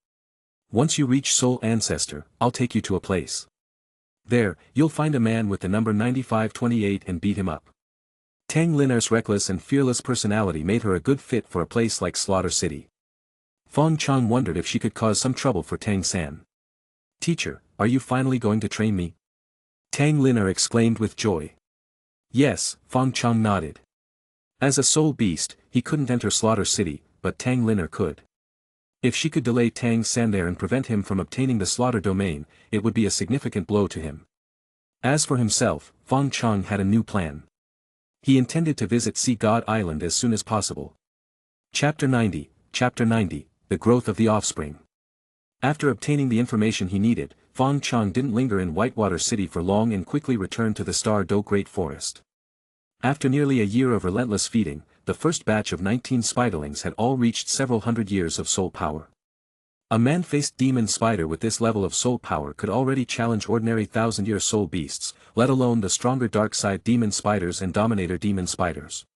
Once you reach Soul Ancestor, I'll take you to a place. There, you'll find a man with the number 9528 and beat him up. Tang Liner's reckless and fearless personality made her a good fit for a place like Slaughter City. Fong Chong wondered if she could cause some trouble for Tang San. Teacher, are you finally going to train me? Tang Liner exclaimed with joy. Yes, Fong Chong nodded. As a soul beast, he couldn't enter Slaughter City, but Tang Liner could. If she could delay Tang San there and prevent him from obtaining the Slaughter Domain, it would be a significant blow to him. As for himself, Fong Chong had a new plan. He intended to visit Sea God Island as soon as possible. Chapter 90, The Growth of the Offspring. After obtaining the information he needed, Fong Chong didn't linger in Whitewater City for long and quickly returned to the Star Do Great Forest. After nearly a year of relentless feeding, the first batch of 19 spiderlings had all reached several hundred years of soul power. A man-faced demon spider with this level of soul power could already challenge ordinary 1,000-year soul beasts, let alone the stronger dark-side demon spiders and dominator demon spiders.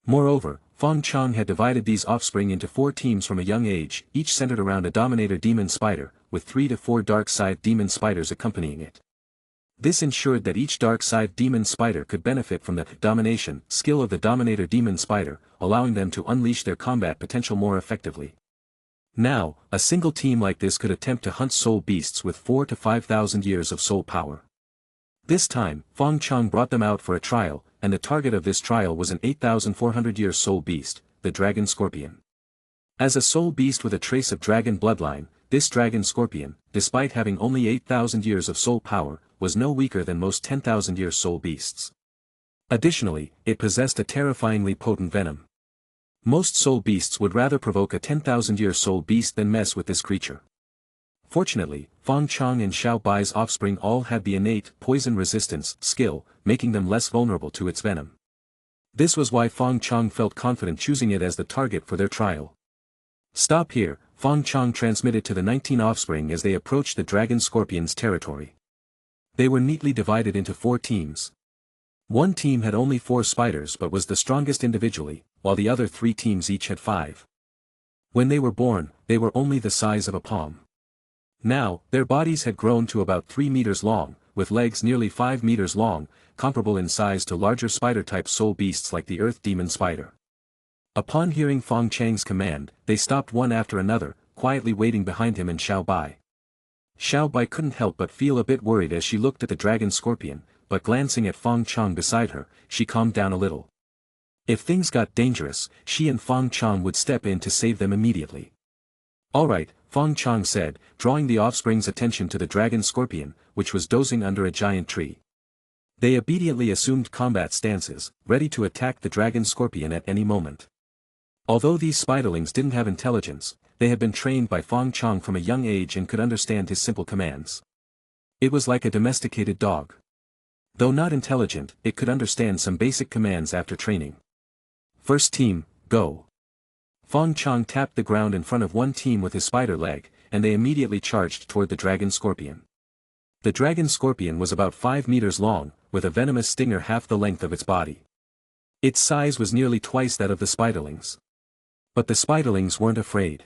Moreover, Fong Chong had divided these offspring into 4 teams from a young age, each centered around a dominator demon spider, with 3 to 4 dark-side demon spiders accompanying it. This ensured that each dark-side demon spider could benefit from the domination skill of the dominator demon spider, allowing them to unleash their combat potential more effectively. Now, a single team like this could attempt to hunt soul beasts with 4 to 5,000 years of soul power. This time, Fong Chong brought them out for a trial, and the target of this trial was an 8,400-year soul beast, the dragon scorpion. As a soul beast with a trace of dragon bloodline, this dragon scorpion, despite having only 8,000 years of soul power, was no weaker than most 10,000-year soul beasts. Additionally, it possessed a terrifyingly potent venom. Most soul beasts would rather provoke a 10,000-year soul beast than mess with this creature. Fortunately, Fong Chong and Xiao Bai's offspring all had the innate poison resistance skill, making them less vulnerable to its venom. This was why Fong Chong felt confident choosing it as the target for their trial. Stop here, Fong Chong transmitted to the 19 offspring as they approached the dragon scorpion's territory. They were neatly divided into 4 teams. One team had only 4 spiders but was the strongest individually, while the other 3 teams each had 5. When they were born, they were only the size of a palm. Now, their bodies had grown to about 3 meters long, with legs nearly 5 meters long, comparable in size to larger spider-type soul beasts like the earth demon spider. Upon hearing Fong Chang's command, they stopped one after another, quietly waiting behind him and Xiao Bai. Xiao Bai couldn't help but feel a bit worried as she looked at the dragon scorpion, but glancing at Fong Chong beside her, she calmed down a little. If things got dangerous, she and Fong Chong would step in to save them immediately. All right, Fong Chong said, drawing the offspring's attention to the dragon scorpion, which was dozing under a giant tree. They obediently assumed combat stances, ready to attack the dragon scorpion at any moment. Although these spiderlings didn't have intelligence, they had been trained by Fong Chong from a young age and could understand his simple commands. It was like a domesticated dog. Though not intelligent, it could understand some basic commands after training. First team, go. Fong Chong tapped the ground in front of one team with his spider leg, and they immediately charged toward the dragon scorpion. The dragon scorpion was about 5 meters long, with a venomous stinger half the length of its body. Its size was nearly twice that of the spiderlings. But the spiderlings weren't afraid.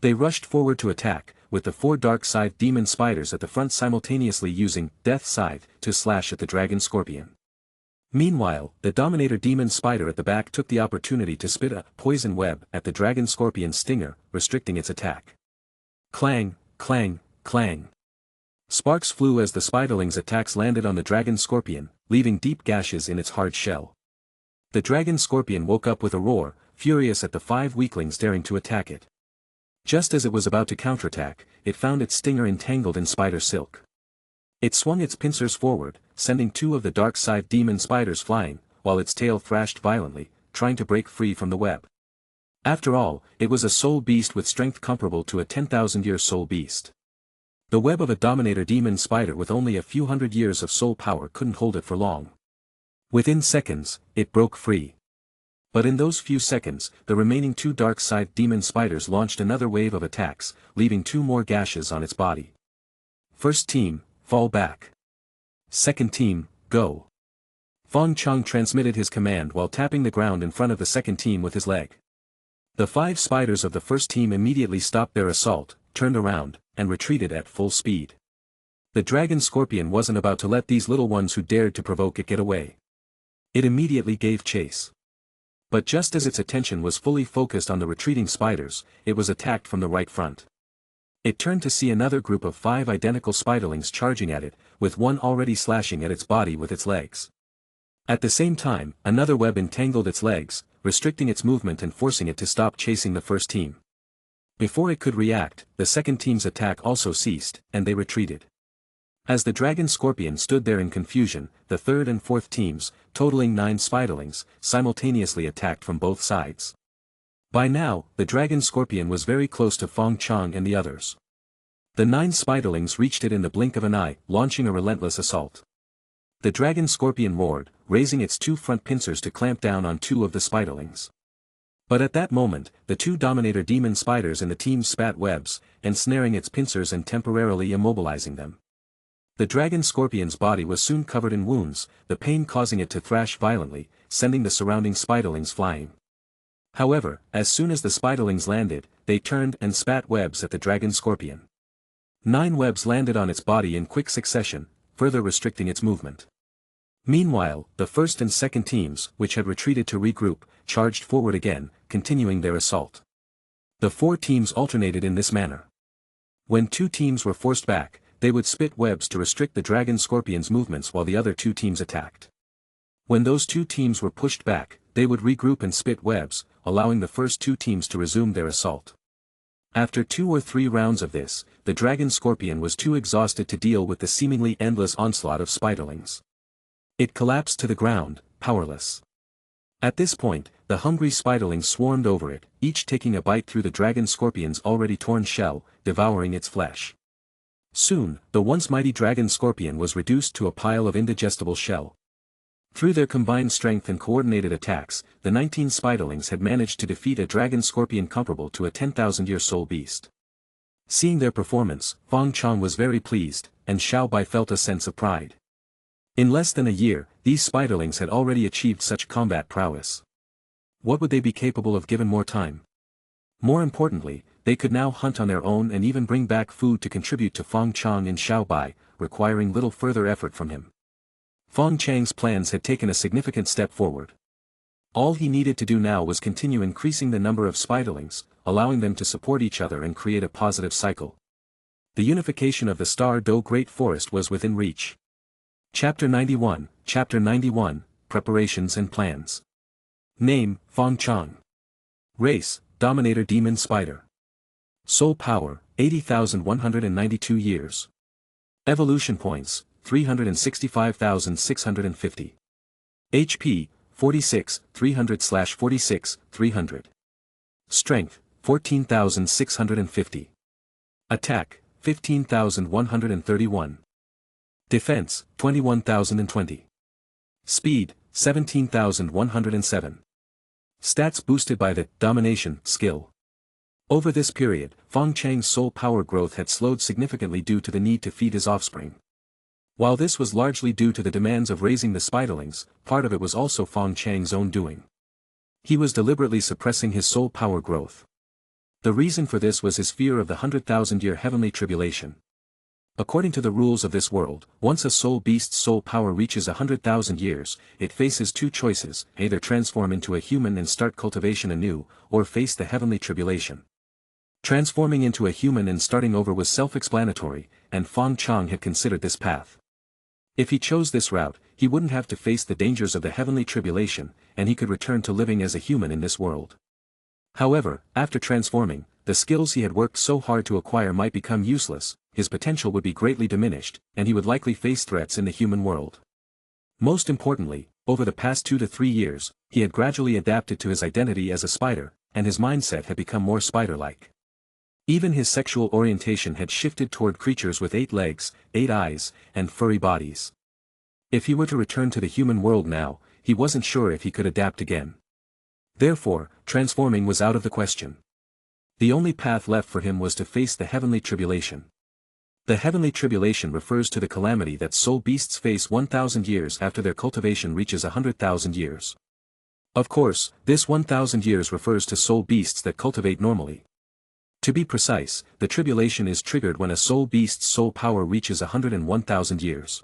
They rushed forward to attack, with the 4 dark-scythed demon spiders at the front simultaneously using Death Scythe to slash at the dragon scorpion. Meanwhile, the Dominator demon spider at the back took the opportunity to spit a poison web at the dragon scorpion's stinger, restricting its attack. Clang, clang, clang. Sparks flew as the spiderling's attacks landed on the dragon scorpion, leaving deep gashes in its hard shell. The dragon scorpion woke up with a roar, furious at the 5 weaklings daring to attack it. Just as it was about to counterattack, it found its stinger entangled in spider silk. It swung its pincers forward, sending 2 of the dark-scythed demon spiders flying, while its tail thrashed violently, trying to break free from the web. After all, it was a soul beast with strength comparable to a 10,000-year soul beast. The web of a Dominator demon spider with only a few hundred years of soul power couldn't hold it for long. Within seconds, it broke free. But in those few seconds, the remaining 2 dark-scythed demon spiders launched another wave of attacks, leaving 2 more gashes on its body. First team, fall back. Second team, go. Fong Chong transmitted his command while tapping the ground in front of the second team with his leg. The 5 spiders of the first team immediately stopped their assault, turned around, and retreated at full speed. The dragon scorpion wasn't about to let these little ones who dared to provoke it get away. It immediately gave chase. But just as its attention was fully focused on the retreating spiders, it was attacked from the right front. It turned to see another group of 5 identical spiderlings charging at it, with one already slashing at its body with its legs. At the same time, another web entangled its legs, restricting its movement and forcing it to stop chasing the first team. Before it could react, the second team's attack also ceased, and they retreated. As the dragon scorpion stood there in confusion, the third and fourth teams, totaling 9 spiderlings, simultaneously attacked from both sides. By now, the dragon scorpion was very close to Fong Chong and the others. The 9 spiderlings reached it in the blink of an eye, launching a relentless assault. The dragon scorpion roared, raising its 2 front pincers to clamp down on 2 of the spiderlings. But at that moment, the 2 Dominator demon spiders in the team spat webs, ensnaring its pincers and temporarily immobilizing them. The dragon scorpion's body was soon covered in wounds, the pain causing it to thrash violently, sending the surrounding spiderlings flying. However, as soon as the spiderlings landed, they turned and spat webs at the dragon scorpion. 9 webs landed on its body in quick succession, further restricting its movement. Meanwhile, the first and second teams, which had retreated to regroup, charged forward again, continuing their assault. The 4 teams alternated in this manner. When 2 teams were forced back, they would spit webs to restrict the dragon scorpion's movements while the other 2 teams attacked. When those 2 teams were pushed back, they would regroup and spit webs, allowing the first 2 teams to resume their assault. After 2 or 3 rounds of this, the dragon scorpion was too exhausted to deal with the seemingly endless onslaught of spiderlings. It collapsed to the ground, powerless. At this point, the hungry spiderlings swarmed over it, each taking a bite through the dragon scorpion's already torn shell, devouring its flesh. Soon, the once mighty dragon scorpion was reduced to a pile of indigestible shell. Through their combined strength and coordinated attacks, the 19 spiderlings had managed to defeat a dragon scorpion comparable to a 10,000-year soul beast. Seeing their performance, Fong Chong was very pleased, and Xiao Bai felt a sense of pride. In less than a year, these spiderlings had already achieved such combat prowess. What would they be capable of given more time? More importantly, they could now hunt on their own and even bring back food to contribute to Fong Chong and Xiao Bai, requiring little further effort from him. Fong Chang's plans had taken a significant step forward. All he needed to do now was continue increasing the number of spiderlings, allowing them to support each other and create a positive cycle. The unification of the Star Do Great Forest was within reach. Chapter 91, Preparations and Plans. Name, Fong Chong. Race, Dominator Demon Spider. Soul Power, 80,192 years. Evolution Points, 365,650. HP, 46, 300/46, 300. Strength, 14,650. Attack, 15,131. Defense, 21,020. Speed, 17,107. Stats boosted by the Domination skill. Over this period, Fong Chang's soul power growth had slowed significantly due to the need to feed his offspring. While this was largely due to the demands of raising the spiderlings, part of it was also Fong Chang's own doing. He was deliberately suppressing his soul power growth. The reason for this was his fear of the 100,000-year heavenly tribulation. According to the rules of this world, once a soul beast's soul power reaches 100,000 years, it faces two choices: either transform into a human and start cultivation anew, or face the heavenly tribulation. Transforming into a human and starting over was self-explanatory, and Fong Chong had considered this path. If he chose this route, he wouldn't have to face the dangers of the heavenly tribulation, and he could return to living as a human in this world. However, after transforming, the skills he had worked so hard to acquire might become useless, his potential would be greatly diminished, and he would likely face threats in the human world. Most importantly, over the past 2 to 3 years, he had gradually adapted to his identity as a spider, and his mindset had become more spider-like. Even his sexual orientation had shifted toward creatures with 8 legs, 8 eyes, and furry bodies. If he were to return to the human world now, he wasn't sure if he could adapt again. Therefore, transforming was out of the question. The only path left for him was to face the heavenly tribulation. The heavenly tribulation refers to the calamity that soul beasts face 1,000 years after their cultivation reaches 100,000 years. Of course, this 1,000 years refers to soul beasts that cultivate normally. To be precise, the tribulation is triggered when a soul beast's soul power reaches 101,000 years.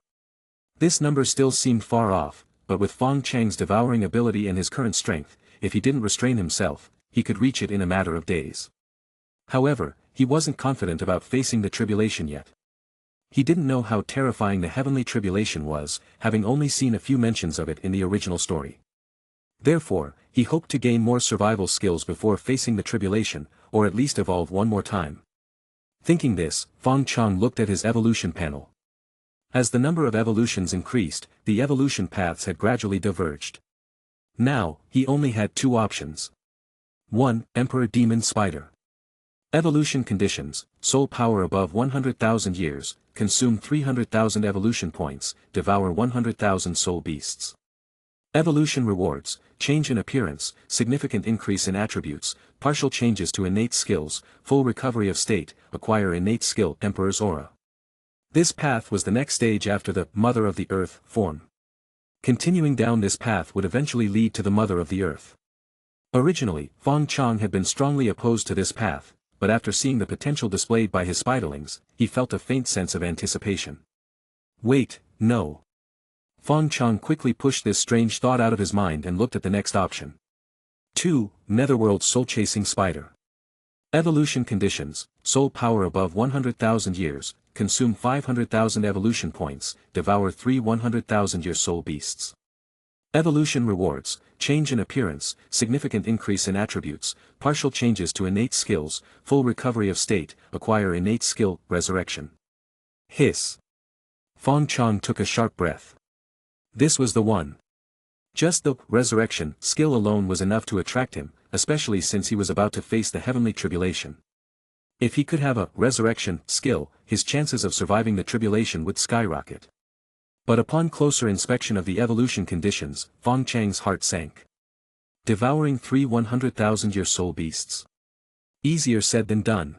This number still seemed far off, but with Fong Chang's devouring ability and his current strength, if he didn't restrain himself, he could reach it in a matter of days. However, he wasn't confident about facing the tribulation yet. He didn't know how terrifying the heavenly tribulation was, having only seen a few mentions of it in the original story. Therefore, he hoped to gain more survival skills before facing the tribulation, or at least evolve one more time. Thinking this, Fong Chong looked at his evolution panel. As the number of evolutions increased, the evolution paths had gradually diverged. Now, he only had 2 options. 1. Emperor Demon Spider. Evolution conditions: soul power above 100,000 years, consume 300,000 evolution points, devour 100,000 soul beasts. Evolution rewards: change in appearance, significant increase in attributes, partial changes to innate skills, full recovery of state, acquire innate skill Emperor's Aura. This path was the next stage after the Mother of the Earth form. Continuing down this path would eventually lead to the Mother of the Earth. Originally, Fong Chong had been strongly opposed to this path, but after seeing the potential displayed by his spiderlings, he felt a faint sense of anticipation. Wait, no. Fong Chong quickly pushed this strange thought out of his mind and looked at the next option. 2. Netherworld Soul-Chasing Spider. Evolution conditions: soul power above 100,000 years, consume 500,000 evolution points, devour 3 100,000-year soul beasts. Evolution rewards: change in appearance, significant increase in attributes, partial changes to innate skills, full recovery of state, acquire innate skill, resurrection. Hiss. Fong Chong took a sharp breath. This was the one. Just the resurrection skill alone was enough to attract him, especially since he was about to face the heavenly tribulation. If he could have a resurrection skill, his chances of surviving the tribulation would skyrocket. But upon closer inspection of the evolution conditions, Fong Chang's heart sank. Devouring 3 100,000-year soul beasts. Easier said than done.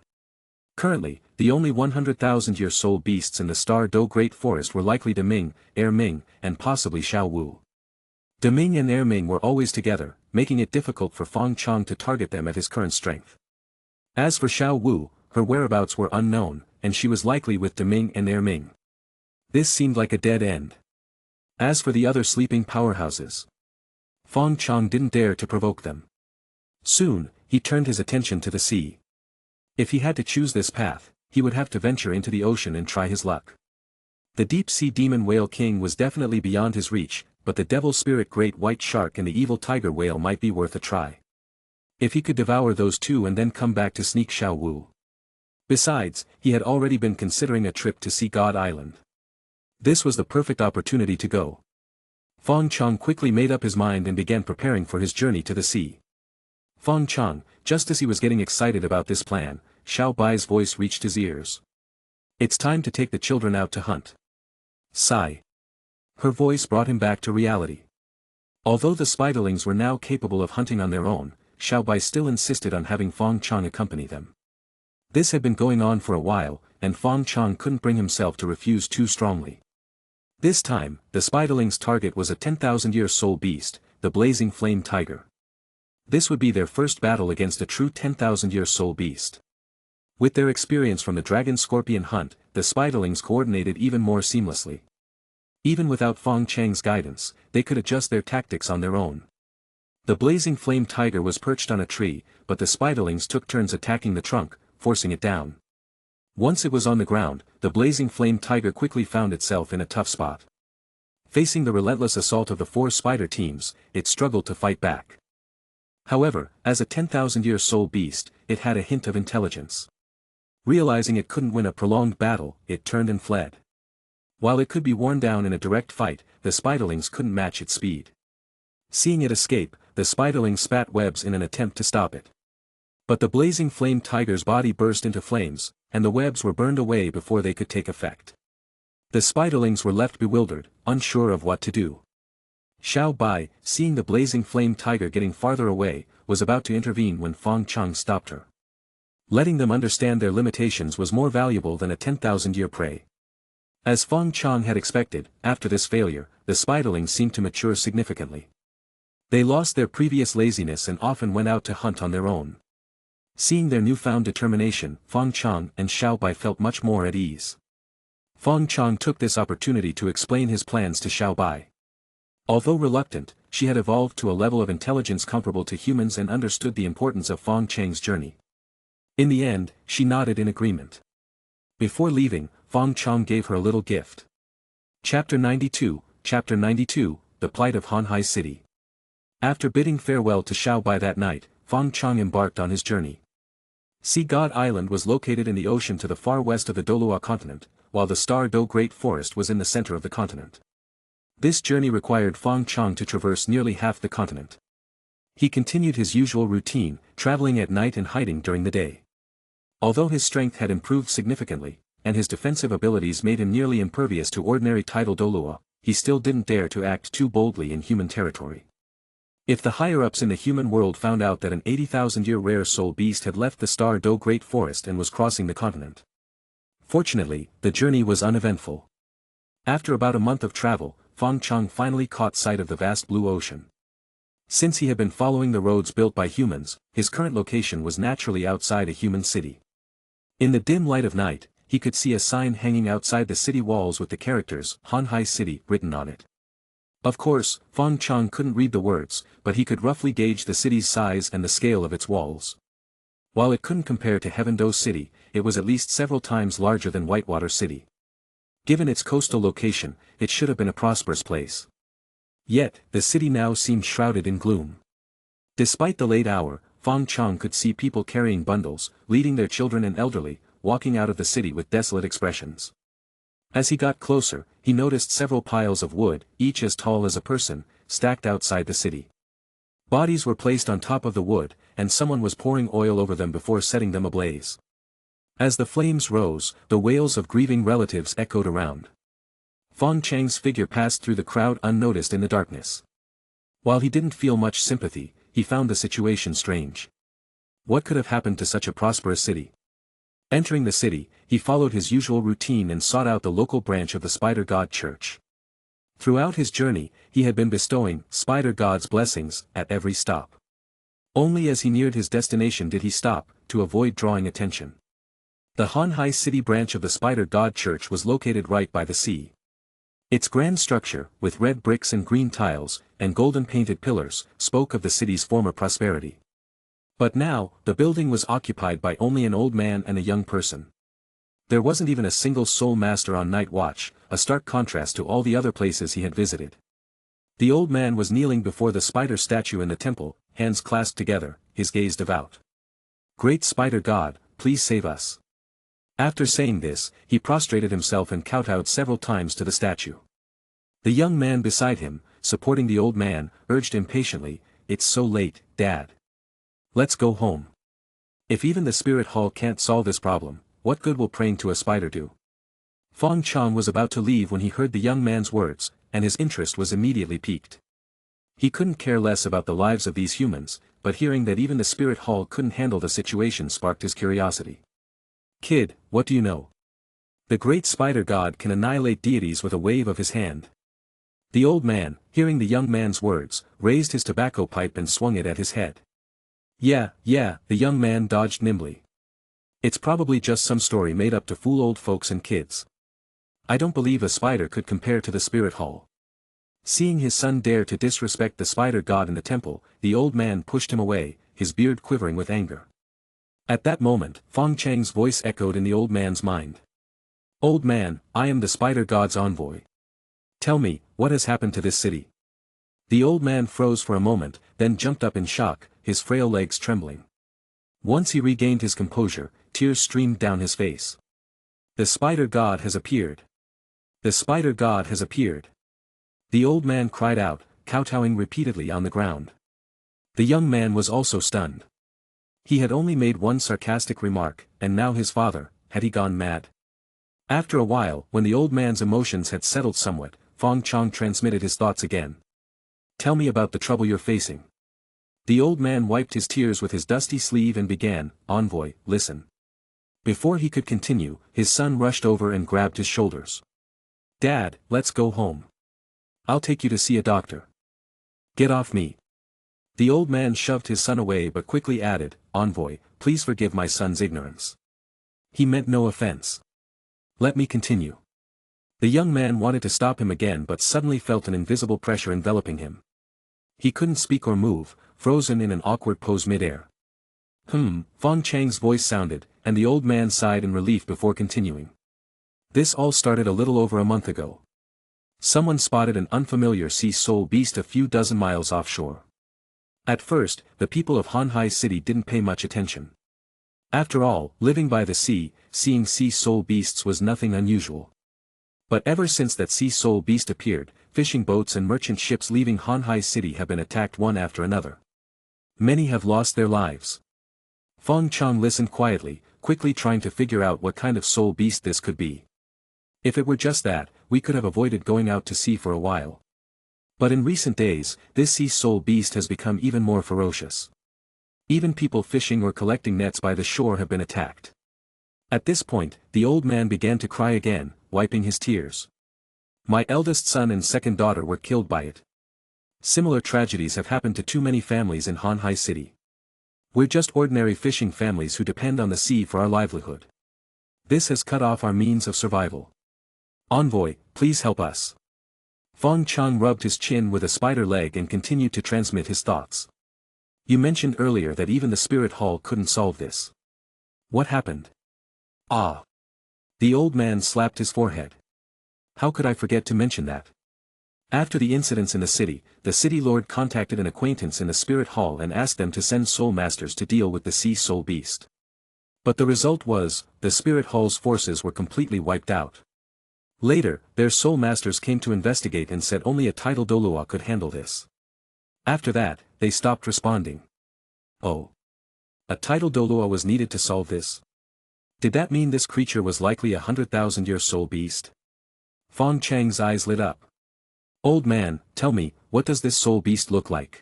Currently, the only 100,000-year soul beasts in the Star Do Great Forest were likely Deming, Air Ming, and possibly Xiao Wu. Deming and Air Ming were always together, making it difficult for Fong Chong to target them at his current strength. As for Xiao Wu, her whereabouts were unknown, and she was likely with Deming and Air Ming. This seemed like a dead end. As for the other sleeping powerhouses, Fong Chong didn't dare to provoke them. Soon, he turned his attention to the sea. If he had to choose this path, he would have to venture into the ocean and try his luck. The deep-sea demon whale king was definitely beyond his reach, but the devil spirit great white shark and the evil tiger whale might be worth a try. If he could devour those 2 and then come back to sneak Xiao Wu. Besides, he had already been considering a trip to Sea God Island. This was the perfect opportunity to go. Fong Chong quickly made up his mind and began preparing for his journey to the sea. Fong Chong, just as he was getting excited about this plan, Xiao Bai's voice reached his ears. It's time to take the children out to hunt. Sigh. Her voice brought him back to reality. Although the spiderlings were now capable of hunting on their own, Xiao Bai still insisted on having Fong Chong accompany them. This had been going on for a while, and Fong Chong couldn't bring himself to refuse too strongly. This time, the spiderlings' target was a 10,000-year soul beast, the blazing flame tiger. This would be their first battle against a true 10,000-year soul beast. With their experience from the dragon-scorpion hunt, the spiderlings coordinated even more seamlessly. Even without Fong Chang's guidance, they could adjust their tactics on their own. The blazing flame tiger was perched on a tree, but the spiderlings took turns attacking the trunk, forcing it down. Once it was on the ground, the blazing flame tiger quickly found itself in a tough spot. Facing the relentless assault of the 4 spider teams, it struggled to fight back. However, as a 10,000-year soul beast, it had a hint of intelligence. Realizing it couldn't win a prolonged battle, it turned and fled. While it could be worn down in a direct fight, the spiderlings couldn't match its speed. Seeing it escape, the spiderlings spat webs in an attempt to stop it. But the blazing flame tiger's body burst into flames, and the webs were burned away before they could take effect. The spiderlings were left bewildered, unsure of what to do. Xiao Bai, seeing the blazing flame tiger getting farther away, was about to intervene when Fong Chong stopped her. Letting them understand their limitations was more valuable than a 10,000-year prey. As Fong Chong had expected, after this failure, the spiderlings seemed to mature significantly. They lost their previous laziness and often went out to hunt on their own. Seeing their newfound determination, Fong Chong and Xiao Bai felt much more at ease. Fong Chong took this opportunity to explain his plans to Xiao Bai. Although reluctant, she had evolved to a level of intelligence comparable to humans and understood the importance of Fong Chang's journey. In the end, she nodded in agreement. Before leaving, Fong Chong gave her a little gift. Chapter 92, The Plight of Hanhai City. After bidding farewell to Xiao Bai that night, Fong Chong embarked on his journey. Sea God Island was located in the ocean to the far west of the Douluo Continent, while the Star Do Great Forest was in the center of the continent. This journey required Fong Chong to traverse nearly half the continent. He continued his usual routine, traveling at night and hiding during the day. Although his strength had improved significantly, and his defensive abilities made him nearly impervious to ordinary tidal Douluo, he still didn't dare to act too boldly in human territory. If the higher-ups in the human world found out that an 80,000-year rare soul beast had left the Star Do Great Forest and was crossing the continent. Fortunately, the journey was uneventful. After about a month of travel, Fong Chong finally caught sight of the vast blue ocean. Since he had been following the roads built by humans, his current location was naturally outside a human city. In the dim light of night, he could see a sign hanging outside the city walls with the characters Hanhai City written on it. Of course, Fong Chong couldn't read the words, but he could roughly gauge the city's size and the scale of its walls. While it couldn't compare to Heavendoe City, it was at least several times larger than Whitewater City. Given its coastal location, it should have been a prosperous place. Yet, the city now seemed shrouded in gloom. Despite the late hour, Fong Chong could see people carrying bundles, leading their children and elderly, walking out of the city with desolate expressions. As he got closer, he noticed several piles of wood, each as tall as a person, stacked outside the city. Bodies were placed on top of the wood, and someone was pouring oil over them before setting them ablaze. As the flames rose, the wails of grieving relatives echoed around. Fong Chang's figure passed through the crowd unnoticed in the darkness. While he didn't feel much sympathy, he found the situation strange. What could have happened to such a prosperous city? Entering the city, he followed his usual routine and sought out the local branch of the Spider God Church. Throughout his journey, he had been bestowing Spider God's blessings at every stop. Only as he neared his destination did he stop, to avoid drawing attention. The Hanhai City branch of the Spider God Church was located right by the sea. Its grand structure, with red bricks and green tiles, and golden-painted pillars, spoke of the city's former prosperity. But now, the building was occupied by only an old man and a young person. There wasn't even a single soul master on night watch, a stark contrast to all the other places he had visited. The old man was kneeling before the spider statue in the temple, hands clasped together, his gaze devout. "Great Spider God, please save us." After saying this, he prostrated himself and kowtowed several times to the statue. The young man beside him, supporting the old man, urged impatiently, "It's so late, Dad. Let's go home. If even the spirit hall can't solve this problem, what good will praying to a spider do? Fong Chong was about to leave when he heard the young man's words, and his interest was immediately piqued. He couldn't care less about the lives of these humans, but hearing that even the spirit hall couldn't handle the situation sparked his curiosity. Kid, what do you know? The great spider god can annihilate deities with a wave of his hand. The old man, hearing the young man's words, raised his tobacco pipe and swung it at his head. Yeah, the young man dodged nimbly. It's probably just some story made up to fool old folks and kids. I don't believe a spider could compare to the spirit hall. Seeing his son dare to disrespect the spider god in the temple, the old man pushed him away, his beard quivering with anger. At that moment, Fong Chang's voice echoed in the old man's mind. Old man, I am the spider god's envoy. Tell me, what has happened to this city? The old man froze for a moment, then jumped up in shock, his frail legs trembling. Once he regained his composure, tears streamed down his face. The spider god has appeared. The spider god has appeared. The old man cried out, kowtowing repeatedly on the ground. The young man was also stunned. He had only made one sarcastic remark, and now his father, had he gone mad? After a while, when the old man's emotions had settled somewhat, Fong Chong transmitted his thoughts again. Tell me about the trouble you're facing. The old man wiped his tears with his dusty sleeve and began, Envoy, listen. Before he could continue, his son rushed over and grabbed his shoulders. Dad, let's go home. I'll take you to see a doctor. Get off me. The old man shoved his son away but quickly added, Envoy, please forgive my son's ignorance. He meant no offense. Let me continue. The young man wanted to stop him again but suddenly felt an invisible pressure enveloping him. He couldn't speak or move, frozen in an awkward pose midair. Fong Chang's voice sounded, and the old man sighed in relief before continuing. This all started a little over a month ago. Someone spotted an unfamiliar sea soul beast a few dozen miles offshore. At first, the people of Hongua City didn't pay much attention. After all, living by the sea, seeing sea soul beasts was nothing unusual. But ever since that sea soul beast appeared, fishing boats and merchant ships leaving Hongua City have been attacked one after another. Many have lost their lives. Fong Chong listened quietly, quickly trying to figure out what kind of soul beast this could be. If it were just that, we could have avoided going out to sea for a while. But in recent days, this sea soul beast has become even more ferocious. Even people fishing or collecting nets by the shore have been attacked. At this point, the old man began to cry again, wiping his tears. My eldest son and second daughter were killed by it. Similar tragedies have happened to too many families in Hongua City. We're just ordinary fishing families who depend on the sea for our livelihood. This has cut off our means of survival. Envoy, please help us. Fong Chong rubbed his chin with a spider leg and continued to transmit his thoughts. You mentioned earlier that even the spirit hall couldn't solve this. What happened? Ah. The old man slapped his forehead. How could I forget to mention that? After the incidents in the city lord contacted an acquaintance in the spirit hall and asked them to send soul masters to deal with the sea soul beast. But the result was, the spirit hall's forces were completely wiped out. Later, their soul masters came to investigate and said only a title Douluo could handle this. After that, they stopped responding. Oh. A title Douluo was needed to solve this? Did that mean this creature was likely a 100,000-year soul beast? Fong Chang's eyes lit up. Old man, tell me, what does this soul beast look like?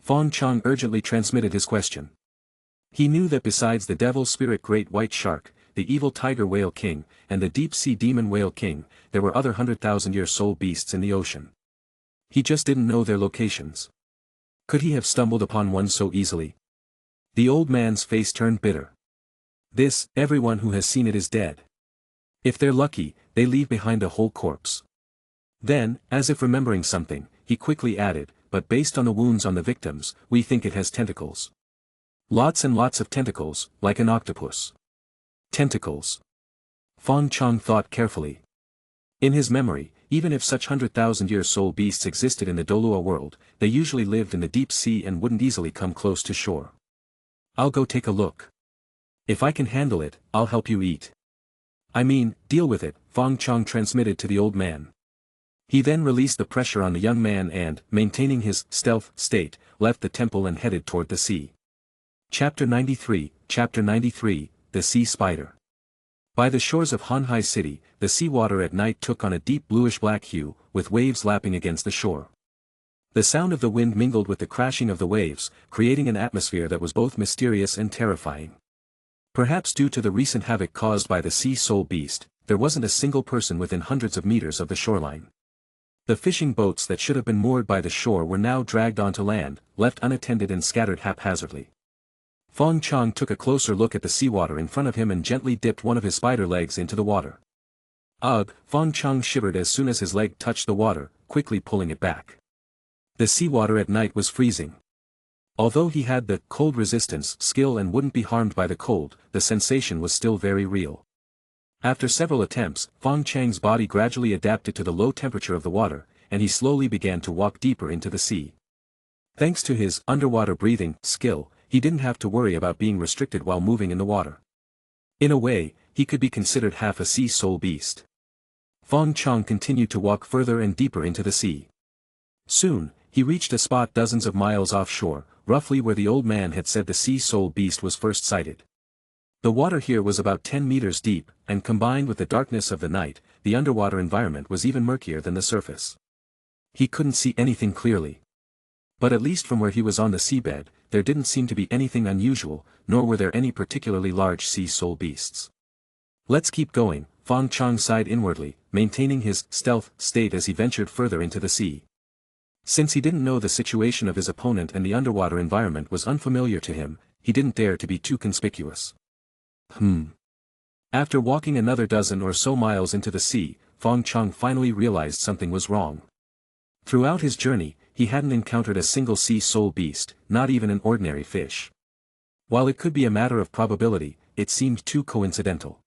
Fong Chong urgently transmitted his question. He knew that besides the devil spirit great white shark, the evil tiger whale king, and the deep-sea demon whale king, there were other 100,000-year soul beasts in the ocean. He just didn't know their locations. Could he have stumbled upon one so easily? The old man's face turned bitter. Everyone who has seen it is dead. If they're lucky, they leave behind a whole corpse. Then, as if remembering something, he quickly added, but based on the wounds on the victims, we think it has tentacles. Lots and lots of tentacles, like an octopus. Tentacles. Fong Chong thought carefully. In his memory, even if such 100,000-year soul beasts existed in the Douluo world, they usually lived in the deep sea and wouldn't easily come close to shore. I'll go take a look. If I can handle it, I'll help you eat. Deal with it, Fong Chong transmitted to the old man. He then released the pressure on the young man and, maintaining his stealth state, left the temple and headed toward the sea. Chapter 93, The Sea Spider. By the shores of Hanhai City, the seawater at night took on a deep bluish-black hue, with waves lapping against the shore. The sound of the wind mingled with the crashing of the waves, creating an atmosphere that was both mysterious and terrifying. Perhaps due to the recent havoc caused by the sea soul beast, there wasn't a single person within hundreds of meters of the shoreline. The fishing boats that should have been moored by the shore were now dragged onto land, left unattended and scattered haphazardly. Fong Chong took a closer look at the seawater in front of him and gently dipped one of his spider legs into the water. Ugh! Fong Chong shivered as soon as his leg touched the water, quickly pulling it back. The seawater at night was freezing. Although he had the cold resistance skill and wouldn't be harmed by the cold, the sensation was still very real. After several attempts, Fong Chang's body gradually adapted to the low temperature of the water, and he slowly began to walk deeper into the sea. Thanks to his underwater breathing skill, he didn't have to worry about being restricted while moving in the water. In a way, he could be considered half a sea soul beast. Fong Chong continued to walk further and deeper into the sea. Soon, he reached a spot dozens of miles offshore, roughly where the old man had said the sea soul beast was first sighted. The water here was about 10 meters deep, and combined with the darkness of the night, the underwater environment was even murkier than the surface. He couldn't see anything clearly. But at least from where he was on the seabed, there didn't seem to be anything unusual, nor were there any particularly large sea soul beasts. Let's keep going, Fong Chong sighed inwardly, maintaining his stealth state as he ventured further into the sea. Since he didn't know the situation of his opponent and the underwater environment was unfamiliar to him, he didn't dare to be too conspicuous. After walking another dozen or so miles into the sea, Fong Chong finally realized something was wrong. Throughout his journey, he hadn't encountered a single sea soul beast, not even an ordinary fish. While it could be a matter of probability, it seemed too coincidental.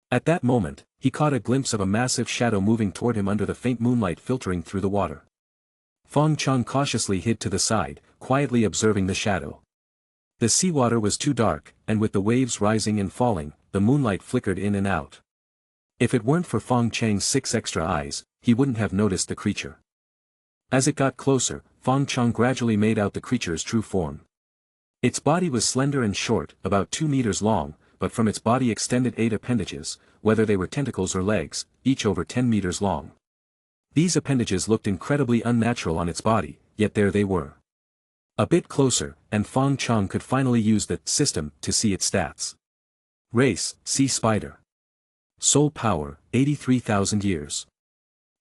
At that moment, he caught a glimpse of a massive shadow moving toward him under the faint moonlight filtering through the water. Fong Chong cautiously hid to the side, quietly observing the shadow. The seawater was too dark, and with the waves rising and falling, the moonlight flickered in and out. If it weren't for Fong Chang's 6 extra eyes, he wouldn't have noticed the creature. As it got closer, Fong Chong gradually made out the creature's true form. Its body was slender and short, about 2 meters long, but from its body extended 8 appendages, whether they were tentacles or legs, each over 10 meters long. These appendages looked incredibly unnatural on its body, yet there they were. A bit closer, and Fong Chong could finally use the system to see its stats. Race, Sea Spider. Soul Power, 83,000 years.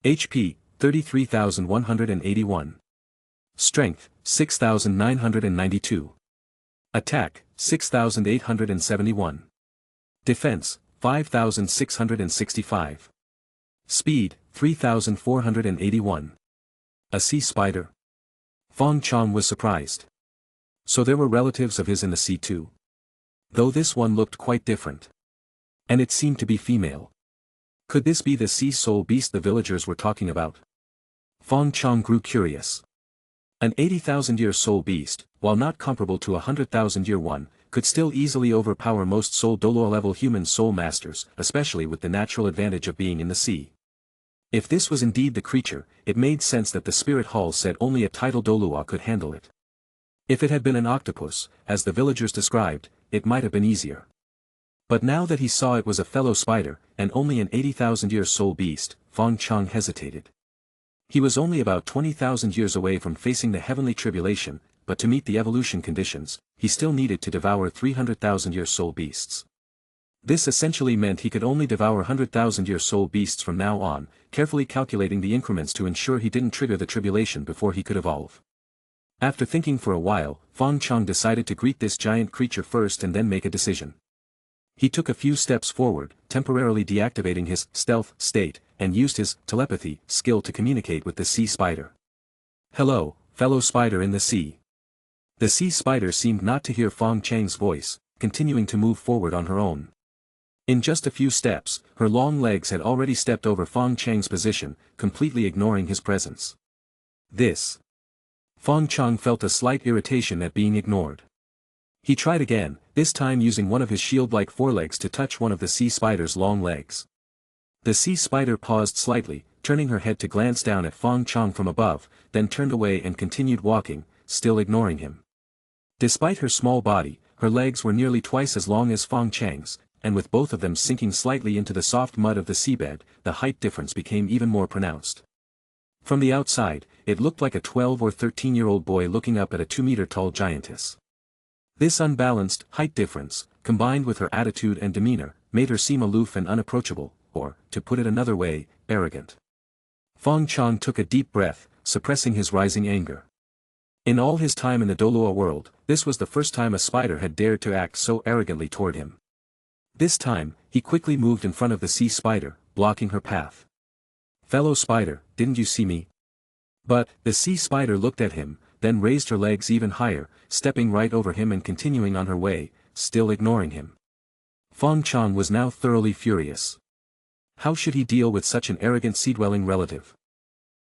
HP, 33,181. Strength, 6,992. Attack, 6,871. Defense, 5,665. Speed, 3,481. A sea spider? Fong Chong was surprised. So there were relatives of his in the sea too. Though this one looked quite different. And it seemed to be female. Could this be the sea soul beast the villagers were talking about? Fong Chong grew curious. An 80,000-year soul beast, while not comparable to a 100,000-year one, could still easily overpower most soul Douluo-level human soul masters, especially with the natural advantage of being in the sea. If this was indeed the creature, it made sense that the spirit hall said only a titled Douluo could handle it. If it had been an octopus, as the villagers described, it might have been easier. But now that he saw it was a fellow spider, and only an 80,000-year soul beast, Fong Chong hesitated. He was only about 20,000 years away from facing the heavenly tribulation, but to meet the evolution conditions, he still needed to devour 300,000-year soul beasts. This essentially meant he could only devour 100,000-year soul beasts from now on, carefully calculating the increments to ensure he didn't trigger the tribulation before he could evolve. After thinking for a while, Fong Chong decided to greet this giant creature first and then make a decision. He took a few steps forward, temporarily deactivating his stealth state, and used his telepathy skill to communicate with the sea spider. "Hello, fellow spider in the sea." The sea spider seemed not to hear Fong Chang's voice, continuing to move forward on her own. In just a few steps, her long legs had already stepped over Fong Chang's position, completely ignoring his presence. Fong Chong felt a slight irritation at being ignored. He tried again, this time using one of his shield-like forelegs to touch one of the sea spider's long legs. The sea spider paused slightly, turning her head to glance down at Fong Chong from above, then turned away and continued walking, still ignoring him. Despite her small body, her legs were nearly twice as long as Fong Chang's, and with both of them sinking slightly into the soft mud of the seabed, the height difference became even more pronounced. From the outside, it looked like a 12 or 13-year-old boy looking up at a 2-meter-tall giantess. This unbalanced height difference, combined with her attitude and demeanor, made her seem aloof and unapproachable, or, to put it another way, arrogant. Fong Chong took a deep breath, suppressing his rising anger. In all his time in the Douluo world, this was the first time a spider had dared to act so arrogantly toward him. This time, he quickly moved in front of the sea spider, blocking her path. "Fellow spider, didn't you see me?" But, the sea spider looked at him, then raised her legs even higher, stepping right over him and continuing on her way, still ignoring him. Fong Chong was now thoroughly furious. How should he deal with such an arrogant sea-dwelling relative?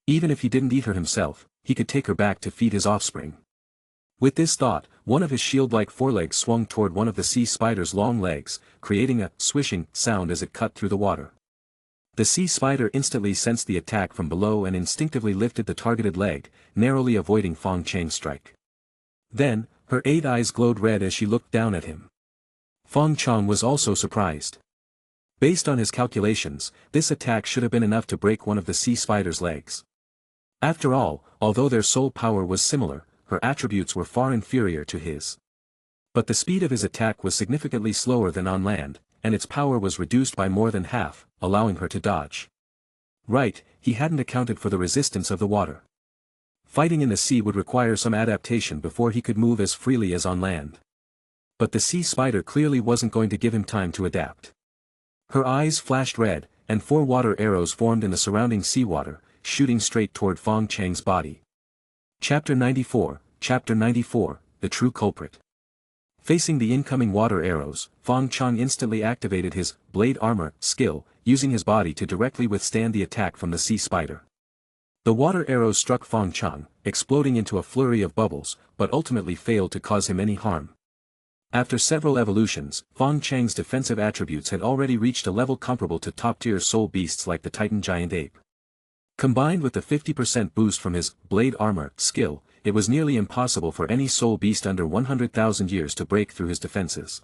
Even if he didn't eat her himself, he could take her back to feed his offspring. With this thought, one of his shield-like forelegs swung toward one of the sea spider's long legs, creating a swishing sound as it cut through the water. The sea spider instantly sensed the attack from below and instinctively lifted the targeted leg, narrowly avoiding Fong Chang's strike. Then, her 8 eyes glowed red as she looked down at him. Fong Chong was also surprised. Based on his calculations, this attack should have been enough to break one of the sea spider's legs. After all, although their soul power was similar, her attributes were far inferior to his. But the speed of his attack was significantly slower than on land, and its power was reduced by more than half, allowing her to dodge. Right, he hadn't accounted for the resistance of the water. Fighting in the sea would require some adaptation before he could move as freely as on land. But the sea spider clearly wasn't going to give him time to adapt. Her eyes flashed red, and 4 water arrows formed in the surrounding seawater, shooting straight toward Fong Chang's body. Chapter 94, The True Culprit. Facing the incoming water arrows, Fong Chong instantly activated his blade armor skill, using his body to directly withstand the attack from the sea spider. The water arrows struck Fong Chong, exploding into a flurry of bubbles, but ultimately failed to cause him any harm. After several evolutions, Fong Chang's defensive attributes had already reached a level comparable to top-tier soul beasts like the Titan giant ape. Combined with the 50% boost from his blade armor skill, it was nearly impossible for any soul beast under 100,000 years to break through his defenses.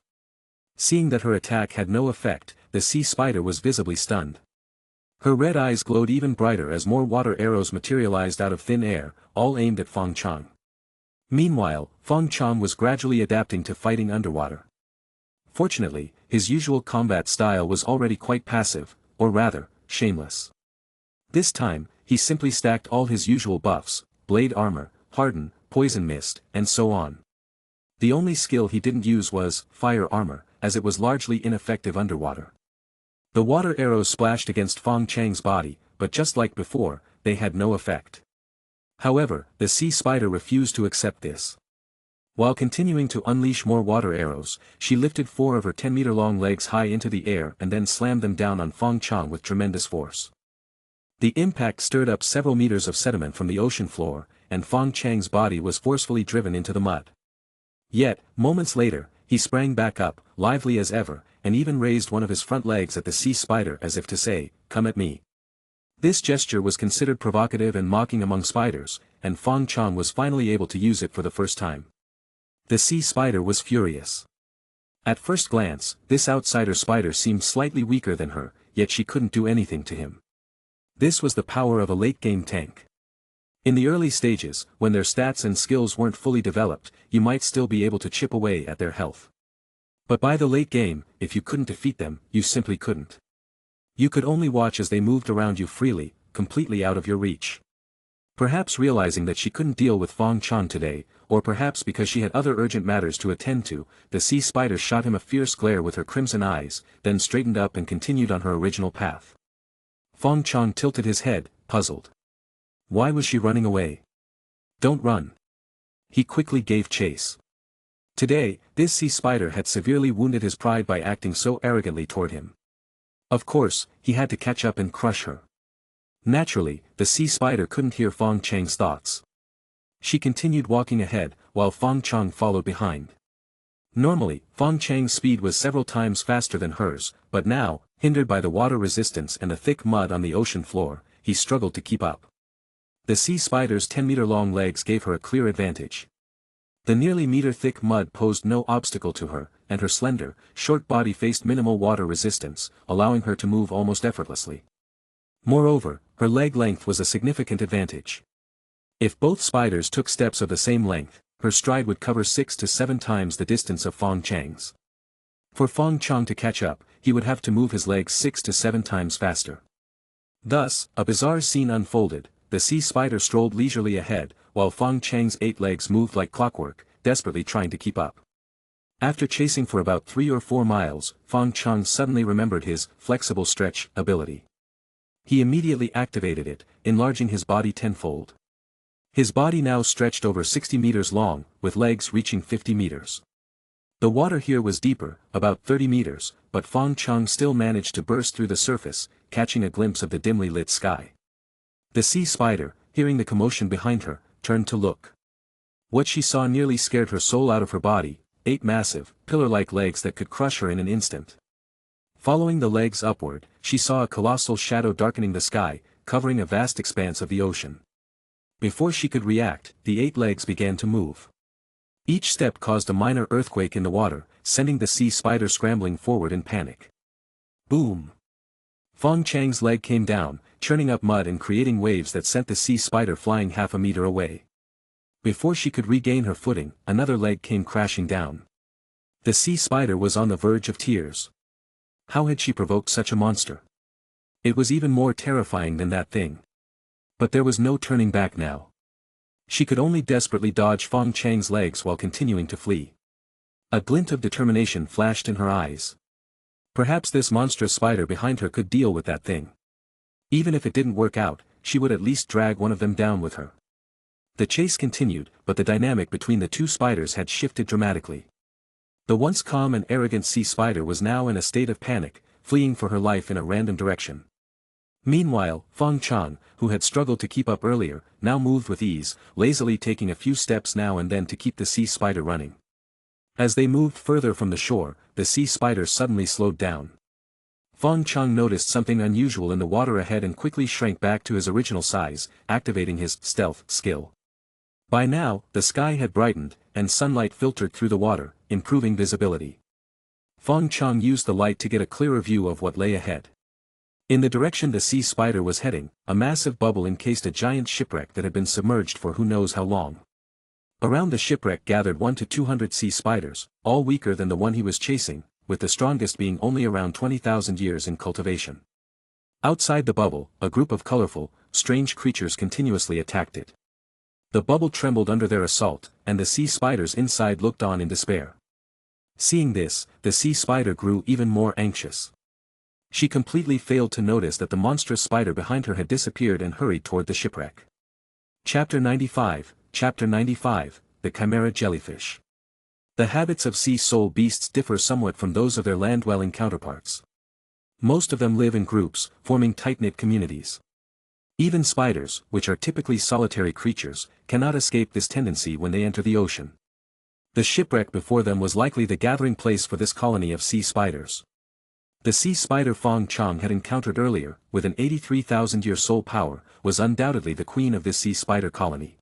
Seeing that her attack had no effect, the sea spider was visibly stunned. Her red eyes glowed even brighter as more water arrows materialized out of thin air, all aimed at Fong Chong. Meanwhile, Fong Chong was gradually adapting to fighting underwater. Fortunately, his usual combat style was already quite passive, or rather, shameless. This time, he simply stacked all his usual buffs, blade armor, harden, poison mist, and so on. The only skill he didn't use was fire armor, as it was largely ineffective underwater. The water arrows splashed against Fong Chang's body, but just like before, they had no effect. However, the sea spider refused to accept this. While continuing to unleash more water arrows, she lifted 4 of her 10-meter-long legs high into the air and then slammed them down on Fong Chong with tremendous force. The impact stirred up several meters of sediment from the ocean floor, and Fong Chang's body was forcefully driven into the mud. Yet, moments later, he sprang back up, lively as ever, and even raised one of his front legs at the sea spider as if to say, "Come at me." This gesture was considered provocative and mocking among spiders, and Fong Chong was finally able to use it for the first time. The sea spider was furious. At first glance, this outsider spider seemed slightly weaker than her, yet she couldn't do anything to him. This was the power of a late-game tank. In the early stages, when their stats and skills weren't fully developed, you might still be able to chip away at their health. But by the late game, if you couldn't defeat them, you simply couldn't. You could only watch as they moved around you freely, completely out of your reach. Perhaps realizing that she couldn't deal with Fong Chong today, or perhaps because she had other urgent matters to attend to, the sea spider shot him a fierce glare with her crimson eyes, then straightened up and continued on her original path. Fong Chong tilted his head, puzzled. Why was she running away? Don't run. He quickly gave chase. Today, this sea spider had severely wounded his pride by acting so arrogantly toward him. Of course, he had to catch up and crush her. Naturally, the sea spider couldn't hear Fong Chang's thoughts. She continued walking ahead, while Fong Chong followed behind. Normally, Fong Chang's speed was several times faster than hers, but now, hindered by the water resistance and the thick mud on the ocean floor, he struggled to keep up. The sea spider's 10-meter-long legs gave her a clear advantage. The nearly meter-thick mud posed no obstacle to her, and her slender, short body faced minimal water resistance, allowing her to move almost effortlessly. Moreover, her leg length was a significant advantage. If both spiders took steps of the same length, her stride would cover 6 to 7 times the distance of Fong Chang's. For Fong Chong to catch up, he would have to move his legs 6 to 7 times faster. Thus, a bizarre scene unfolded. The sea spider strolled leisurely ahead, while Fong Chang's 8 legs moved like clockwork, desperately trying to keep up. After chasing for about 3 or 4 miles, Fong Chong suddenly remembered his flexible stretch ability. He immediately activated it, enlarging his body tenfold. His body now stretched over 60 meters long, with legs reaching 50 meters. The water here was deeper, about 30 meters, but Fong Chong still managed to burst through the surface, catching a glimpse of the dimly lit sky. The sea spider, hearing the commotion behind her, turned to look. What she saw nearly scared her soul out of her body, 8 massive, pillar-like legs that could crush her in an instant. Following the legs upward, she saw a colossal shadow darkening the sky, covering a vast expanse of the ocean. Before she could react, the 8 legs began to move. Each step caused a minor earthquake in the water, sending the sea spider scrambling forward in panic. Boom! Fong Chang's leg came down, churning up mud and creating waves that sent the sea spider flying half a meter away. Before she could regain her footing, another leg came crashing down. The sea spider was on the verge of tears. How had she provoked such a monster? It was even more terrifying than that thing. But there was no turning back now. She could only desperately dodge Fong Chang's legs while continuing to flee. A glint of determination flashed in her eyes. Perhaps this monstrous spider behind her could deal with that thing. Even if it didn't work out, she would at least drag one of them down with her. The chase continued, but the dynamic between the 2 spiders had shifted dramatically. The once calm and arrogant sea spider was now in a state of panic, fleeing for her life in a random direction. Meanwhile, Fong Chong, who had struggled to keep up earlier, now moved with ease, lazily taking a few steps now and then to keep the sea spider running. As they moved further from the shore, the sea spider suddenly slowed down. Fong Chong noticed something unusual in the water ahead and quickly shrank back to his original size, activating his stealth skill. By now, the sky had brightened, and sunlight filtered through the water, improving visibility. Fong Chong used the light to get a clearer view of what lay ahead. In the direction the sea spider was heading, a massive bubble encased a giant shipwreck that had been submerged for who knows how long. Around the shipwreck gathered 1 to 200 sea spiders, all weaker than the one he was chasing, with the strongest being only around 20,000 years in cultivation. Outside the bubble, a group of colorful, strange creatures continuously attacked it. The bubble trembled under their assault, and the sea spiders inside looked on in despair. Seeing this, the sea spider grew even more anxious. She completely failed to notice that the monstrous spider behind her had disappeared and hurried toward the shipwreck. Chapter 95, The Chimera Jellyfish. The habits of sea soul beasts differ somewhat from those of their land-dwelling counterparts. Most of them live in groups, forming tight-knit communities. Even spiders, which are typically solitary creatures, cannot escape this tendency when they enter the ocean. The shipwreck before them was likely the gathering place for this colony of sea spiders. The sea spider Fong Chong had encountered earlier, with an 83,000-year soul power, was undoubtedly the queen of this sea spider colony.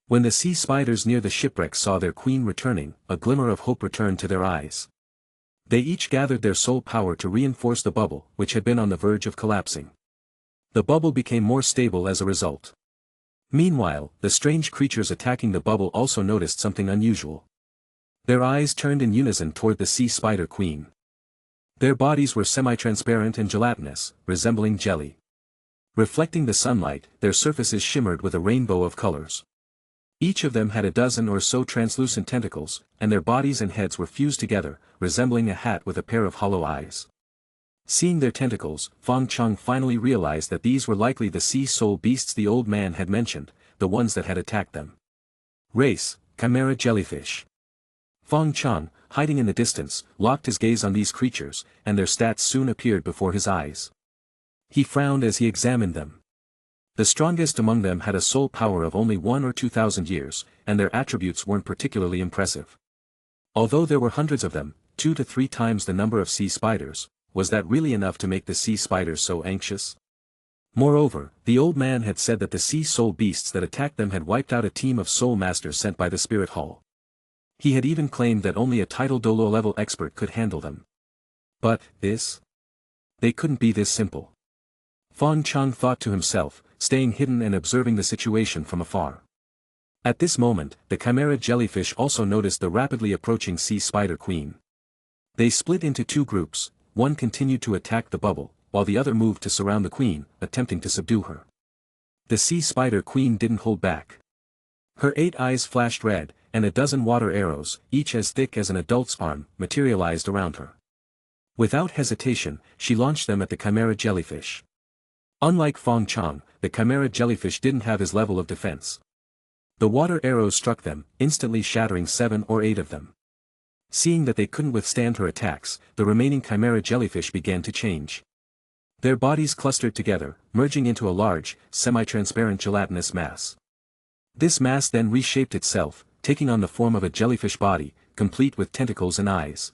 When the sea spiders near the shipwreck saw their queen returning, a glimmer of hope returned to their eyes. They each gathered their soul power to reinforce the bubble, which had been on the verge of collapsing. The bubble became more stable as a result. Meanwhile, the strange creatures attacking the bubble also noticed something unusual. Their eyes turned in unison toward the sea spider queen. Their bodies were semi-transparent and gelatinous, resembling jelly. Reflecting the sunlight, their surfaces shimmered with a rainbow of colors. Each of them had a dozen or so translucent tentacles, and their bodies and heads were fused together, resembling a hat with a pair of hollow eyes. Seeing their tentacles, Fong Chong finally realized that these were likely the sea soul beasts the old man had mentioned, the ones that had attacked them. Race, Chimera Jellyfish. Fong Chong, hiding in the distance, locked his gaze on these creatures, and their stats soon appeared before his eyes. He frowned as he examined them. The strongest among them had a soul power of only 1 or 2,000 years, and their attributes weren't particularly impressive. Although there were hundreds of them, 2 to 3 times the number of sea spiders, was that really enough to make the sea spiders so anxious? Moreover, the old man had said that the sea soul beasts that attacked them had wiped out a team of soul masters sent by the spirit hall. He had even claimed that only a title Douluo level expert could handle them. But, this? They couldn't be this simple. Fong Chong thought to himself, staying hidden and observing the situation from afar. At this moment, the Chimera Jellyfish also noticed the rapidly approaching sea spider queen. They split into two groups, one continued to attack the bubble, while the other moved to surround the queen, attempting to subdue her. The sea spider queen didn't hold back. Her 8 eyes flashed red, and a dozen water arrows, each as thick as an adult's arm, materialized around her. Without hesitation, she launched them at the Chimera Jellyfish. Unlike Fong Chong, the Chimera Jellyfish didn't have his level of defense. The water arrows struck them, instantly shattering 7 or 8 of them. Seeing that they couldn't withstand her attacks, the remaining Chimera Jellyfish began to change. Their bodies clustered together, merging into a large, semi-transparent gelatinous mass. This mass then reshaped itself, taking on the form of a jellyfish body, complete with tentacles and eyes.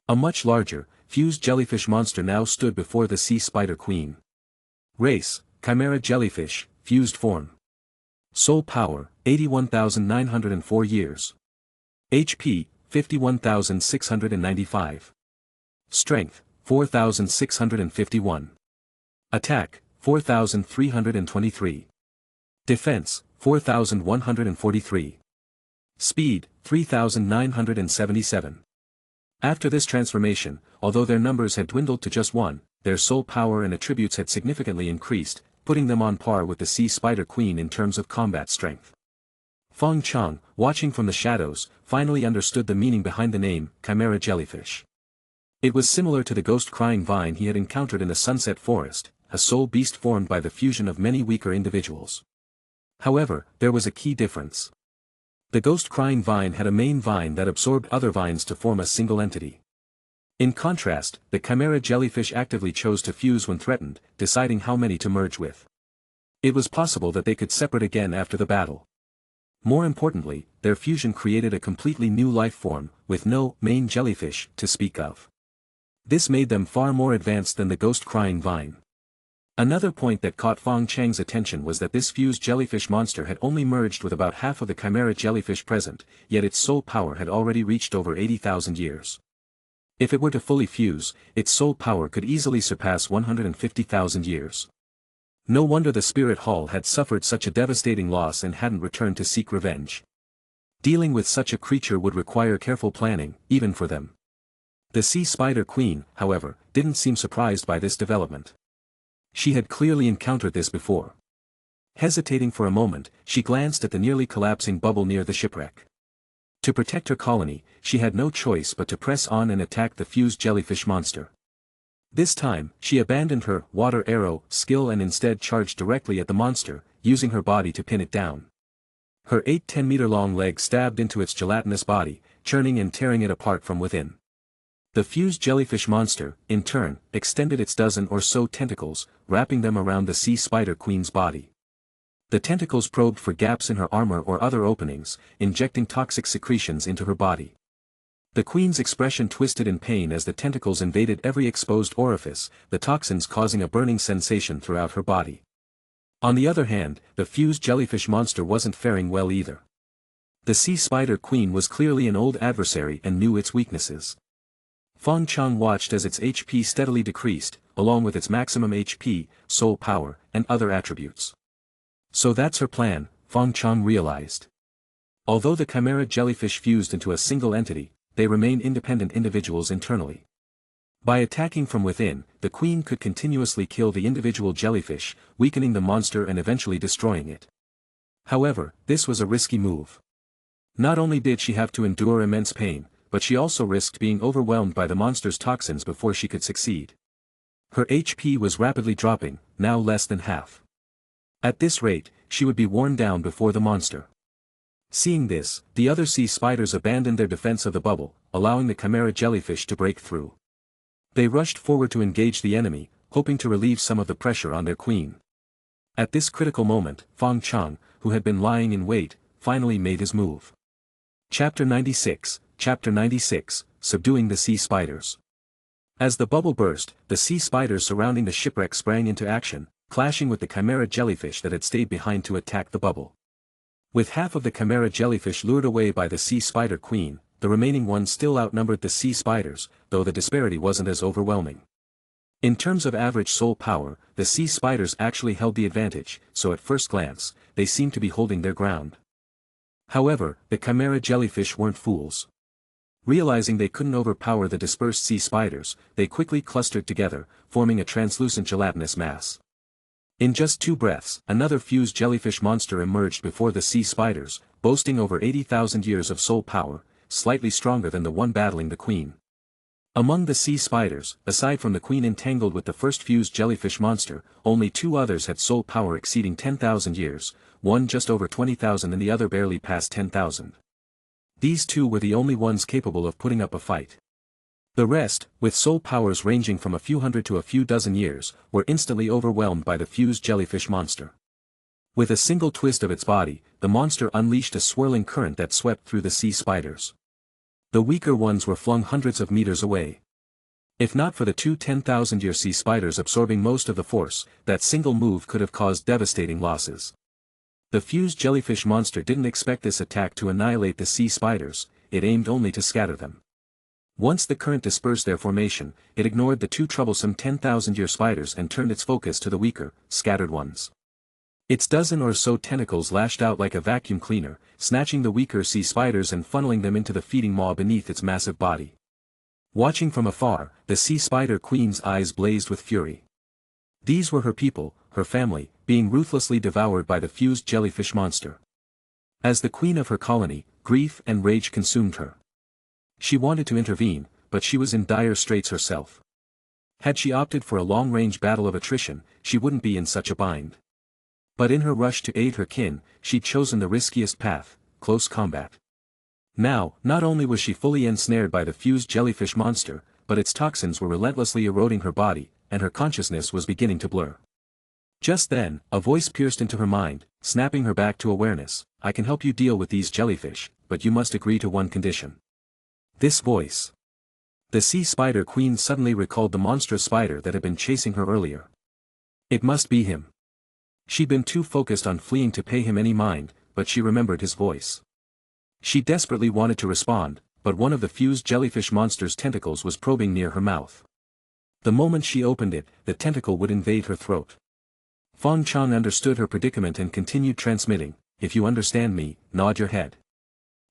A much larger, fused jellyfish monster now stood before the sea spider queen. Race, Chimera Jellyfish, fused form. Soul power, 81,904 years. HP, 51,695. Strength, 4,651. Attack, 4,323. Defense, 4,143. Speed, 3,977. After this transformation, although their numbers had dwindled to just 1, their soul power and attributes had significantly increased, putting them on par with the sea spider queen in terms of combat strength. Fong Chong, watching from the shadows, finally understood the meaning behind the name, Chimera Jellyfish. It was similar to the ghost-crying vine he had encountered in the Sunset Forest, a soul beast formed by the fusion of many weaker individuals. However, there was a key difference. The ghost-crying vine had a main vine that absorbed other vines to form a single entity. In contrast, the Chimera Jellyfish actively chose to fuse when threatened, deciding how many to merge with. It was possible that they could separate again after the battle. More importantly, their fusion created a completely new life form, with no main jellyfish to speak of. This made them far more advanced than the ghost-crying vine. Another point that caught Fong Chang's attention was that this fused jellyfish monster had only merged with about half of the Chimera Jellyfish present, yet its soul power had already reached over 80,000 years. If it were to fully fuse, its soul power could easily surpass 150,000 years. No wonder the Spirit Hall had suffered such a devastating loss and hadn't returned to seek revenge. Dealing with such a creature would require careful planning, even for them. The Sea Spider Queen, however, didn't seem surprised by this development. She had clearly encountered this before. Hesitating for a moment, she glanced at the nearly collapsing bubble near the shipwreck. To protect her colony, she had no choice but to press on and attack the fused jellyfish monster. This time, she abandoned her water arrow skill and instead charged directly at the monster, using her body to pin it down. Her 8 10-meter-long legs stabbed into its gelatinous body, churning and tearing it apart from within. The fused jellyfish monster, in turn, extended its dozen or so tentacles, wrapping them around the sea spider queen's body. The tentacles probed for gaps in her armor or other openings, injecting toxic secretions into her body. The queen's expression twisted in pain as the tentacles invaded every exposed orifice, the toxins causing a burning sensation throughout her body. On the other hand, the fused jellyfish monster wasn't faring well either. The sea spider queen was clearly an old adversary and knew its weaknesses. Fong Chong watched as its HP steadily decreased, along with its maximum HP, soul power, and other attributes. So that's her plan, Fong Chong realized. Although the Chimera Jellyfish fused into a single entity, they remain independent individuals internally. By attacking from within, the queen could continuously kill the individual jellyfish, weakening the monster and eventually destroying it. However, this was a risky move. Not only did she have to endure immense pain, but she also risked being overwhelmed by the monster's toxins before she could succeed. Her HP was rapidly dropping, now less than half. At this rate, she would be worn down before the monster. Seeing this, the other sea spiders abandoned their defense of the bubble, allowing the Chimera Jellyfish to break through. They rushed forward to engage the enemy, hoping to relieve some of the pressure on their queen. At this critical moment, Fong Chong, who had been lying in wait, finally made his move. Chapter 96, Subduing the Sea Spiders. As the bubble burst, the sea spiders surrounding the shipwreck sprang into action, clashing with the Chimera Jellyfish that had stayed behind to attack the bubble. With half of the Chimera Jellyfish lured away by the Sea Spider Queen, the remaining ones still outnumbered the Sea Spiders, though the disparity wasn't as overwhelming. In terms of average soul power, the Sea Spiders actually held the advantage, so at first glance, they seemed to be holding their ground. However, the Chimera Jellyfish weren't fools. Realizing they couldn't overpower the dispersed Sea Spiders, they quickly clustered together, forming a translucent gelatinous mass. In just 2 breaths, another fused jellyfish monster emerged before the Sea Spiders, boasting over 80,000 years of soul power, slightly stronger than the one battling the Queen. Among the Sea Spiders, aside from the Queen entangled with the first fused jellyfish monster, only 2 others had soul power exceeding 10,000 years, one just over 20,000 and the other barely past 10,000. These 2 were the only ones capable of putting up a fight. The rest, with soul powers ranging from a few hundred to a few dozen years, were instantly overwhelmed by the fused jellyfish monster. With a single twist of its body, the monster unleashed a swirling current that swept through the Sea Spiders. The weaker ones were flung hundreds of meters away. If not for the 2 10,000-year Sea Spiders absorbing most of the force, that single move could have caused devastating losses. The fused jellyfish monster didn't expect this attack to annihilate the Sea Spiders, it aimed only to scatter them. Once the current dispersed their formation, it ignored the 2 troublesome 10,000-year spiders and turned its focus to the weaker, scattered ones. Its dozen or so tentacles lashed out like a vacuum cleaner, snatching the weaker Sea Spiders and funneling them into the feeding maw beneath its massive body. Watching from afar, the Sea Spider Queen's eyes blazed with fury. These were her people, her family, being ruthlessly devoured by the fused jellyfish monster. As the queen of her colony, grief and rage consumed her. She wanted to intervene, but she was in dire straits herself. Had she opted for a long-range battle of attrition, she wouldn't be in such a bind. But in her rush to aid her kin, she'd chosen the riskiest path, close combat. Now, not only was she fully ensnared by the fused jellyfish monster, but its toxins were relentlessly eroding her body, and her consciousness was beginning to blur. Just then, a voice pierced into her mind, snapping her back to awareness. "I can help you deal with these jellyfish, but you must agree to one condition." This voice. The Sea Spider Queen suddenly recalled the monstrous spider that had been chasing her earlier. It must be him. She'd been too focused on fleeing to pay him any mind, but she remembered his voice. She desperately wanted to respond, but one of the fused jellyfish monster's tentacles was probing near her mouth. The moment she opened it, the tentacle would invade her throat. Fong Chong understood her predicament and continued transmitting, "If you understand me, nod your head."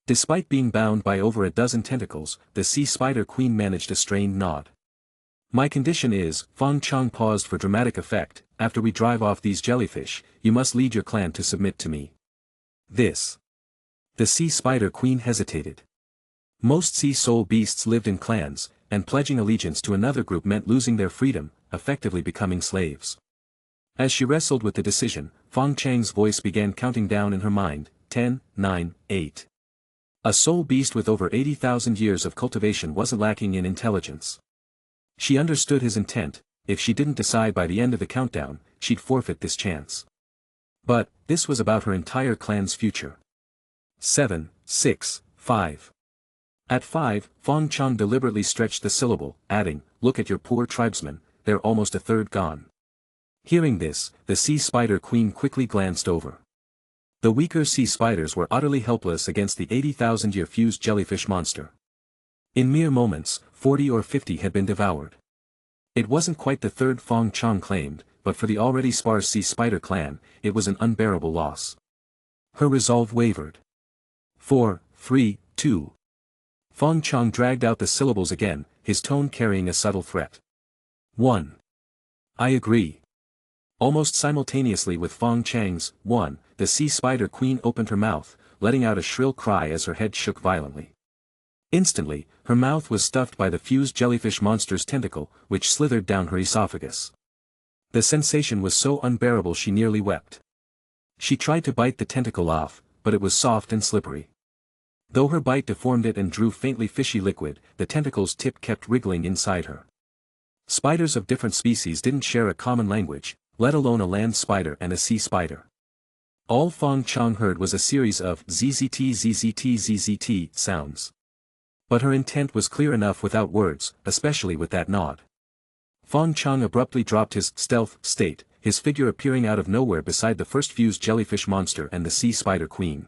Despite being bound by over a dozen tentacles, the Sea Spider Queen managed a strained nod. "My condition is," Fong Chong paused for dramatic effect, "after we drive off these jellyfish, you must lead your clan to submit to me." This. The Sea Spider Queen hesitated. Most sea soul beasts lived in clans, and pledging allegiance to another group meant losing their freedom, effectively becoming slaves. As she wrestled with the decision, Fong Chang's voice began counting down in her mind, 10, 9, 8. A soul beast with over 80,000 years of cultivation wasn't lacking in intelligence. She understood his intent. If she didn't decide by the end of the countdown, she'd forfeit this chance. But, this was about her entire clan's future. 7, 6, 5. At 5, Fong Chong deliberately stretched the syllable, adding, "Look at your poor tribesmen, they're almost a third gone." Hearing this, the Sea Spider Queen quickly glanced over. The weaker Sea Spiders were utterly helpless against the 80,000-year fused jellyfish monster. In mere moments, 40 or 50 had been devoured. It wasn't quite the third Fong Chong claimed, but for the already sparse Sea Spider clan, it was an unbearable loss. Her resolve wavered. 4, 3, 2. Fong Chong dragged out the syllables again, his tone carrying a subtle threat. 1. "I agree." Almost simultaneously with Fong Chang's 1, the Sea Spider Queen opened her mouth, letting out a shrill cry as her head shook violently. Instantly, her mouth was stuffed by the fused jellyfish monster's tentacle, which slithered down her esophagus. The sensation was so unbearable she nearly wept. She tried to bite the tentacle off, but it was soft and slippery. Though her bite deformed it and drew faintly fishy liquid, the tentacle's tip kept wriggling inside her. Spiders of different species didn't share a common language, let alone a land spider and a sea spider. All Fong Chong heard was a series of ZZT ZZT ZZT sounds. But her intent was clear enough without words, especially with that nod. Fong Chong abruptly dropped his stealth state, his figure appearing out of nowhere beside the first fused jellyfish monster and the Sea Spider Queen.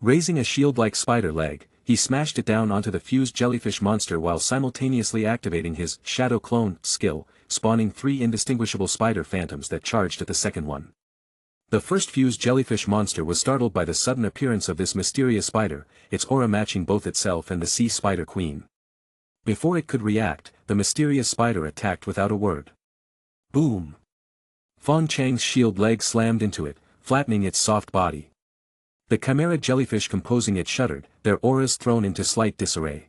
Raising a shield-like spider leg, he smashed it down onto the fused jellyfish monster while simultaneously activating his shadow clone skill, spawning 3 indistinguishable spider phantoms that charged at the second one. The first fused jellyfish monster was startled by the sudden appearance of this mysterious spider, its aura matching both itself and the sea spider queen. Before it could react, the mysterious spider attacked without a word. Boom! Fong Chang's shield leg slammed into it, flattening its soft body. The Chimera Jellyfish composing it shuddered, their auras thrown into slight disarray.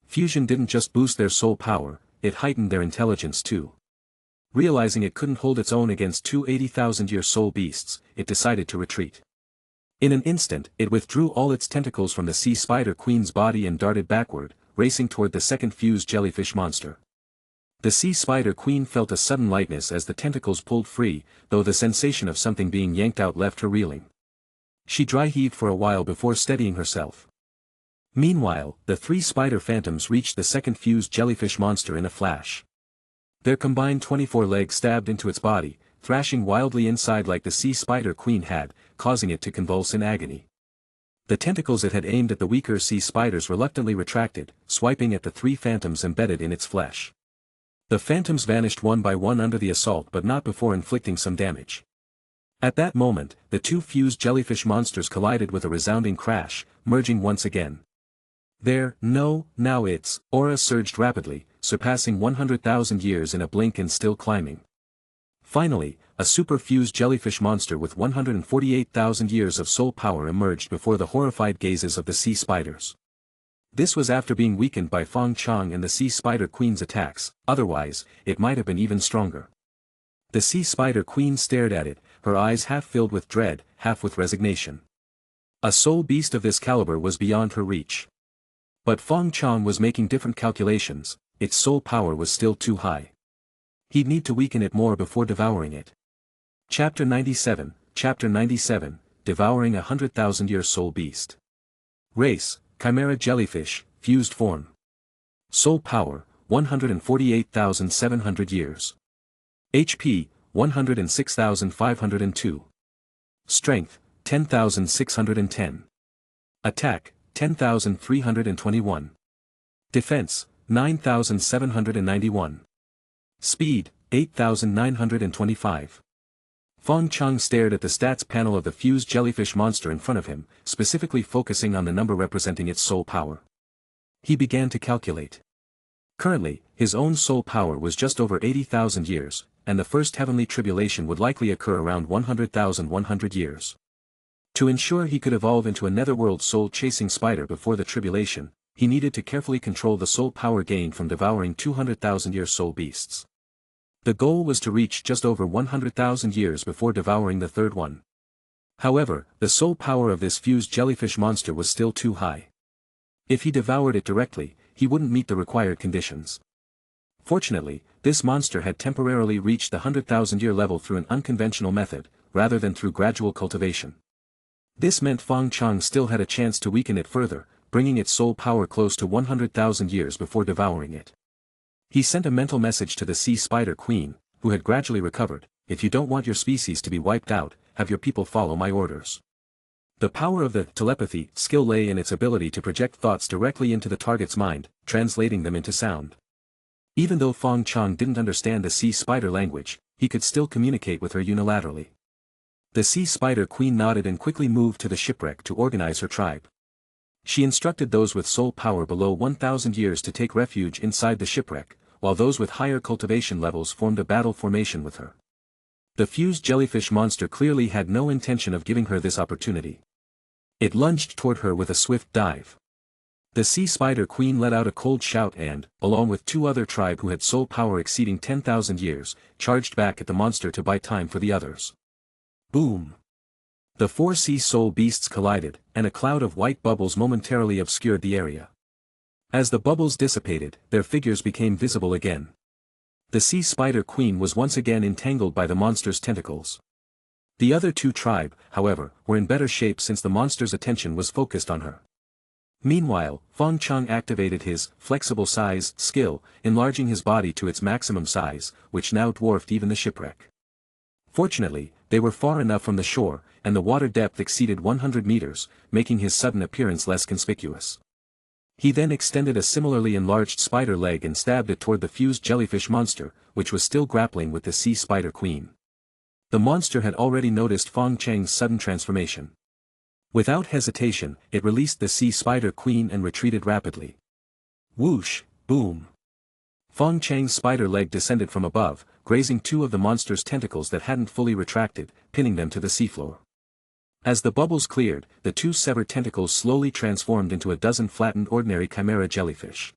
Fusion didn't just boost their soul power, it heightened their intelligence too. Realizing it couldn't hold its own against 2 80,000-year soul beasts, it decided to retreat. In an instant, it withdrew all its tentacles from the sea spider queen's body and darted backward, racing toward the second fused jellyfish monster. The sea spider queen felt a sudden lightness as the tentacles pulled free, though the sensation of something being yanked out left her reeling. She dry-heaved for a while before steadying herself. Meanwhile, the 3 spider phantoms reached the second fused jellyfish monster in a flash. Their combined 24 legs stabbed into its body, thrashing wildly inside like the sea spider queen had, causing it to convulse in agony. The tentacles it had aimed at the weaker sea spiders reluctantly retracted, swiping at the 3 phantoms embedded in its flesh. The phantoms vanished one by one under the assault but not before inflicting some damage. At that moment, the 2 fused jellyfish monsters collided with a resounding crash, merging once again. Now its aura surged rapidly, surpassing 100,000 years in a blink and still climbing. Finally, a super-fused jellyfish monster with 148,000 years of soul power emerged before the horrified gazes of the sea spiders. This was after being weakened by Fong Chong and the sea spider queen's attacks, otherwise, it might have been even stronger. The sea spider queen stared at it, her eyes half filled with dread, half with resignation. A soul beast of this caliber was beyond her reach. But Fong Chong was making different calculations, its soul power was still too high. He'd need to weaken it more before devouring it. Chapter 97, Devouring a 100,000-year soul beast. Race, Chimera Jellyfish, fused form. Soul power, 148,700 years. HP, 106,502. Strength, 10,610. Attack, 10,321. Defense, 9,791. Speed, 8,925. Fong Chong stared at the stats panel of the fused jellyfish monster in front of him, specifically focusing on the number representing its soul power. He began to calculate. Currently, his own soul power was just over 80,000 years, and the first heavenly tribulation would likely occur around 100,100 years. To ensure he could evolve into a netherworld soul-chasing spider before the tribulation, he needed to carefully control the soul power gained from devouring 200,000-year soul beasts. The goal was to reach just over 100,000 years before devouring the third one. However, the soul power of this fused jellyfish monster was still too high. If he devoured it directly, he wouldn't meet the required conditions. Fortunately, this monster had temporarily reached the 100,000-year level through an unconventional method, rather than through gradual cultivation. This meant Fong Chong still had a chance to weaken it further, bringing its soul power close to 100,000 years before devouring it. He sent a mental message to the sea spider queen, who had gradually recovered, "If you don't want your species to be wiped out, have your people follow my orders." The power of the telepathy skill lay in its ability to project thoughts directly into the target's mind, translating them into sound. Even though Fong Chong didn't understand the sea spider language, he could still communicate with her unilaterally. The sea spider queen nodded and quickly moved to the shipwreck to organize her tribe. She instructed those with soul power below 1,000 years to take refuge inside the shipwreck, while those with higher cultivation levels formed a battle formation with her. The fused jellyfish monster clearly had no intention of giving her this opportunity. It lunged toward her with a swift dive. The sea spider queen let out a cold shout and, along with 2 other tribe who had soul power exceeding 10,000 years, charged back at the monster to buy time for the others. Boom! The 4 sea soul beasts collided, and a cloud of white bubbles momentarily obscured the area. As the bubbles dissipated, their figures became visible again. The sea spider queen was once again entangled by the monster's tentacles. The other 2 tribe, however, were in better shape since the monster's attention was focused on her. Meanwhile, Fong Chong activated his flexible size skill, enlarging his body to its maximum size, which now dwarfed even the shipwreck. Fortunately, they were far enough from the shore, and the water depth exceeded 100 meters, making his sudden appearance less conspicuous. He then extended a similarly enlarged spider leg and stabbed it toward the fused jellyfish monster, which was still grappling with the sea spider queen. The monster had already noticed Fong Chang's sudden transformation. Without hesitation, it released the sea spider queen and retreated rapidly. Whoosh, boom. Fong Chang's spider leg descended from above, grazing two of the monster's tentacles that hadn't fully retracted, pinning them to the seafloor. As the bubbles cleared, the two severed tentacles slowly transformed into a dozen flattened ordinary Chimera Jellyfish.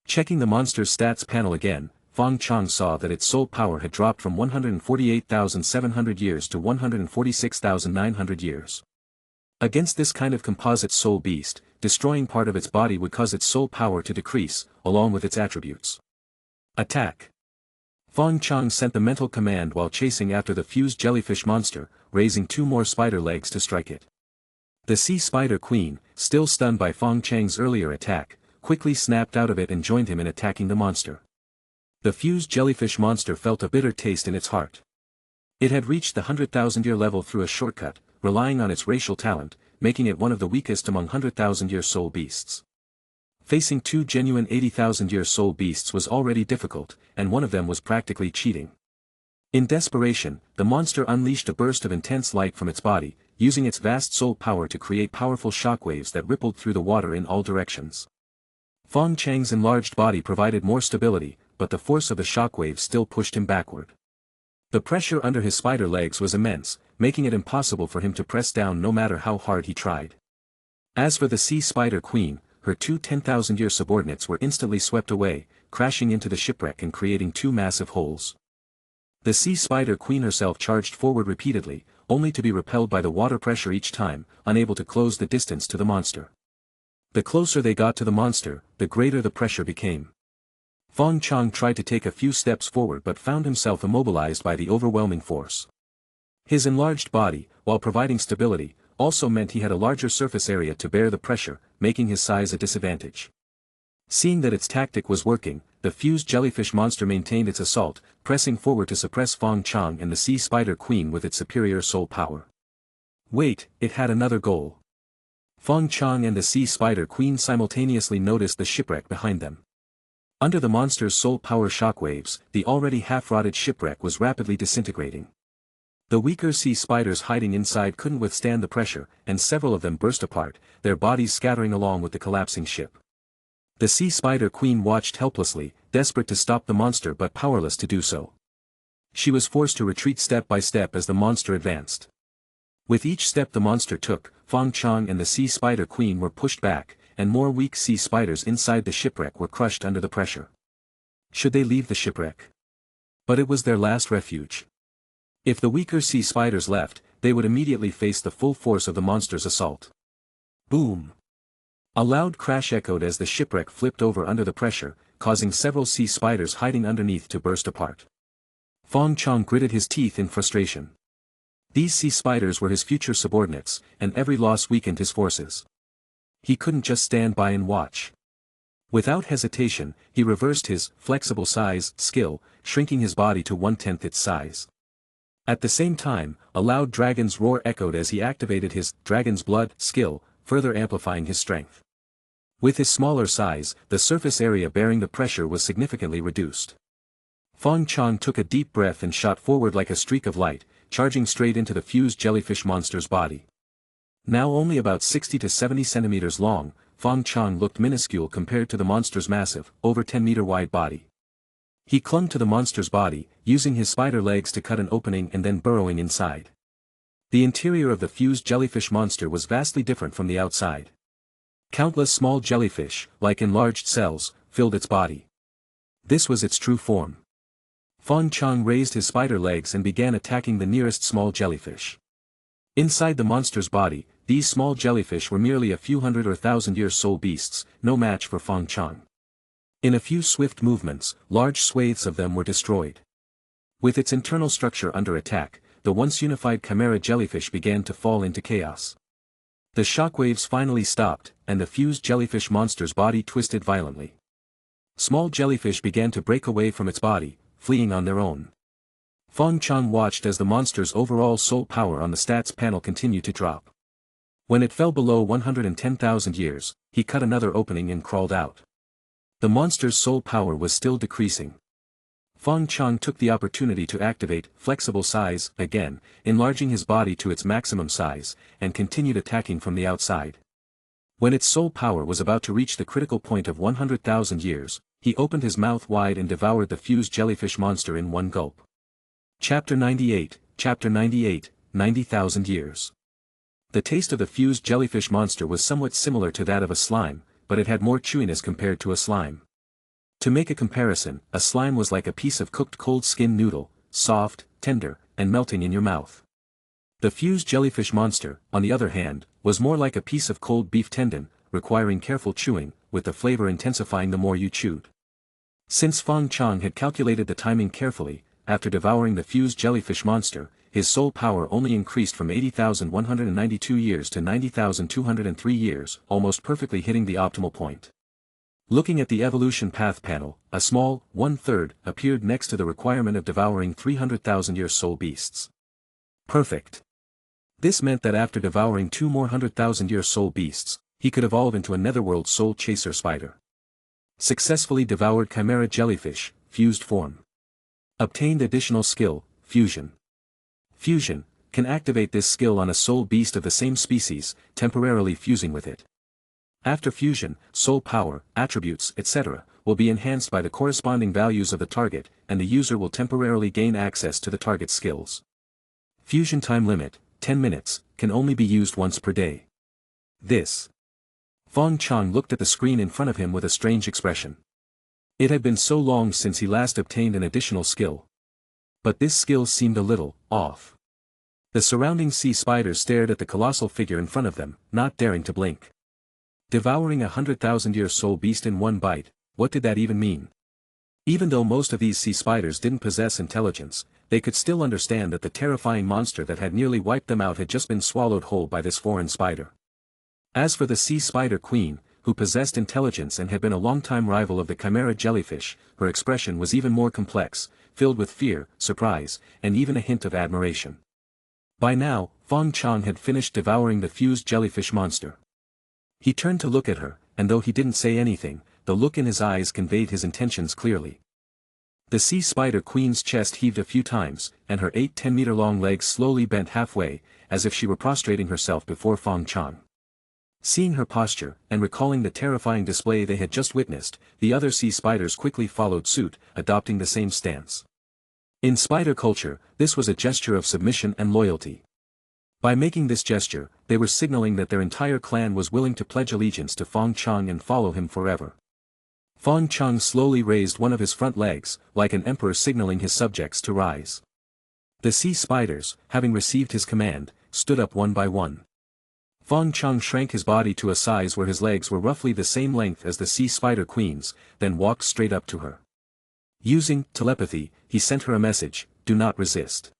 Checking the monster's stats panel again, Fong Chong saw that its soul power had dropped from 148,700 years to 146,900 years. Against this kind of composite soul beast, destroying part of its body would cause its soul power to decrease, along with its attributes. Attack! Fong Chong sent the mental command while chasing after the fused jellyfish monster, raising two more spider legs to strike it. The sea spider queen, still stunned by Fong Chang's earlier attack, quickly snapped out of it and joined him in attacking the monster. The fused jellyfish monster felt a bitter taste in its heart. It had reached the 100,000-year level through a shortcut, relying on its racial talent, making it one of the weakest among 100,000-year soul beasts. Facing two genuine 80,000-year soul beasts was already difficult, and one of them was practically cheating. In desperation, the monster unleashed a burst of intense light from its body, using its vast soul power to create powerful shockwaves that rippled through the water in all directions. Fong Chang's enlarged body provided more stability, but the force of the shockwaves still pushed him backward. The pressure under his spider legs was immense, making it impossible for him to press down no matter how hard he tried. As for the sea spider queen, her two 10,000-year subordinates were instantly swept away, crashing into the shipwreck and creating two massive holes. The sea spider queen herself charged forward repeatedly, only to be repelled by the water pressure each time, unable to close the distance to the monster. The closer they got to the monster, the greater the pressure became. Fong Chong tried to take a few steps forward but found himself immobilized by the overwhelming force. His enlarged body, while providing stability, also meant he had a larger surface area to bear the pressure, making his size a disadvantage. Seeing that its tactic was working, the fused jellyfish monster maintained its assault, pressing forward to suppress Fong Chong and the sea spider queen with its superior soul power. Wait, it had another goal. Fong Chong and the sea spider queen simultaneously noticed the shipwreck behind them. Under the monster's soul power shockwaves, the already half-rotted shipwreck was rapidly disintegrating. The weaker sea spiders hiding inside couldn't withstand the pressure, and several of them burst apart, their bodies scattering along with the collapsing ship. The sea spider queen watched helplessly, desperate to stop the monster but powerless to do so. She was forced to retreat step by step as the monster advanced. With each step the monster took, Fong Chong and the sea spider queen were pushed back, and more weak sea spiders inside the shipwreck were crushed under the pressure. Should they leave the shipwreck? But it was their last refuge. If the weaker sea spiders left, they would immediately face the full force of the monster's assault. Boom! A loud crash echoed as the shipwreck flipped over under the pressure, causing several sea spiders hiding underneath to burst apart. Fong Chong gritted his teeth in frustration. These sea spiders were his future subordinates, and every loss weakened his forces. He couldn't just stand by and watch. Without hesitation, he reversed his flexible size skill, shrinking his body to 1/10 its size. At the same time, a loud dragon's roar echoed as he activated his dragon's blood skill, further amplifying his strength. With his smaller size, the surface area bearing the pressure was significantly reduced. Fong Chong took a deep breath and shot forward like a streak of light, charging straight into the fused jellyfish monster's body. Now only about 60 to 70 centimeters long, Fong Chong looked minuscule compared to the monster's massive, over 10-meter wide body. He clung to the monster's body, using his spider legs to cut an opening and then burrowing inside. The interior of the fused jellyfish monster was vastly different from the outside. Countless small jellyfish, like enlarged cells, filled its body. This was its true form. Fong Chong raised his spider legs and began attacking the nearest small jellyfish. Inside the monster's body, these small jellyfish were merely a few hundred or thousand-year soul beasts, no match for Fong Chong. In a few swift movements, large swathes of them were destroyed. With its internal structure under attack, the once unified Chimera Jellyfish began to fall into chaos. The shockwaves finally stopped, and the fused jellyfish monster's body twisted violently. Small jellyfish began to break away from its body, fleeing on their own. Fong Chong watched as the monster's overall soul power on the stats panel continued to drop. When it fell below 110,000 years, he cut another opening and crawled out. The monster's soul power was still decreasing. Fong Chong took the opportunity to activate flexible size again, enlarging his body to its maximum size, and continued attacking from the outside. When its soul power was about to reach the critical point of 100,000 years, he opened his mouth wide and devoured the fused jellyfish monster in one gulp. Chapter 98, 90,000 years. The taste of the fused jellyfish monster was somewhat similar to that of a slime, but it had more chewiness compared to a slime. To make a comparison, a slime was like a piece of cooked cold skin noodle, soft, tender, and melting in your mouth. The fused jellyfish monster, on the other hand, was more like a piece of cold beef tendon, requiring careful chewing, with the flavor intensifying the more you chewed. Since Fong Chong had calculated the timing carefully, after devouring the fused jellyfish monster, his soul power only increased from 80,192 years to 90,203 years, almost perfectly hitting the optimal point. Looking at the evolution path panel, a small 1/3 appeared next to the requirement of devouring 300,000-year soul beasts. Perfect. This meant that after devouring 2 more 100,000-year soul beasts, he could evolve into a netherworld soul chaser spider. Successfully devoured Chimera Jellyfish, fused form. Obtained additional skill, fusion. Fusion can activate this skill on a soul beast of the same species, temporarily fusing with it. After fusion, soul power, attributes, etc., will be enhanced by the corresponding values of the target, and the user will temporarily gain access to the target's skills. Fusion time limit, 10 minutes, can only be used once per day. This. Fong Chong looked at the screen in front of him with a strange expression. It had been so long since he last obtained an additional skill. But this skill seemed a little off. The surrounding sea spiders stared at the colossal figure in front of them, not daring to blink. Devouring 100,000-year soul beast in one bite, what did that even mean? Even though most of these sea spiders didn't possess intelligence, they could still understand that the terrifying monster that had nearly wiped them out had just been swallowed whole by this foreign spider. As for the sea spider queen, who possessed intelligence and had been a long-time rival of the Chimera Jellyfish, her expression was even more complex, filled with fear, surprise, and even a hint of admiration. By now, Fong Chong had finished devouring the fused jellyfish monster. He turned to look at her, and though he didn't say anything, the look in his eyes conveyed his intentions clearly. The sea spider queen's chest heaved a few times, and her 8-10-meter-long legs slowly bent halfway, as if she were prostrating herself before Fong Chong. Seeing her posture, and recalling the terrifying display they had just witnessed, the other sea spiders quickly followed suit, adopting the same stance. In spider culture, this was a gesture of submission and loyalty. By making this gesture, they were signaling that their entire clan was willing to pledge allegiance to Fong Chong and follow him forever. Fong Chong slowly raised one of his front legs, like an emperor signaling his subjects to rise. The sea spiders, having received his command, stood up one by one. Fong Chong shrank his body to a size where his legs were roughly the same length as the sea spider queen's, then walked straight up to her. Using telepathy, he sent her a message: "Do not resist.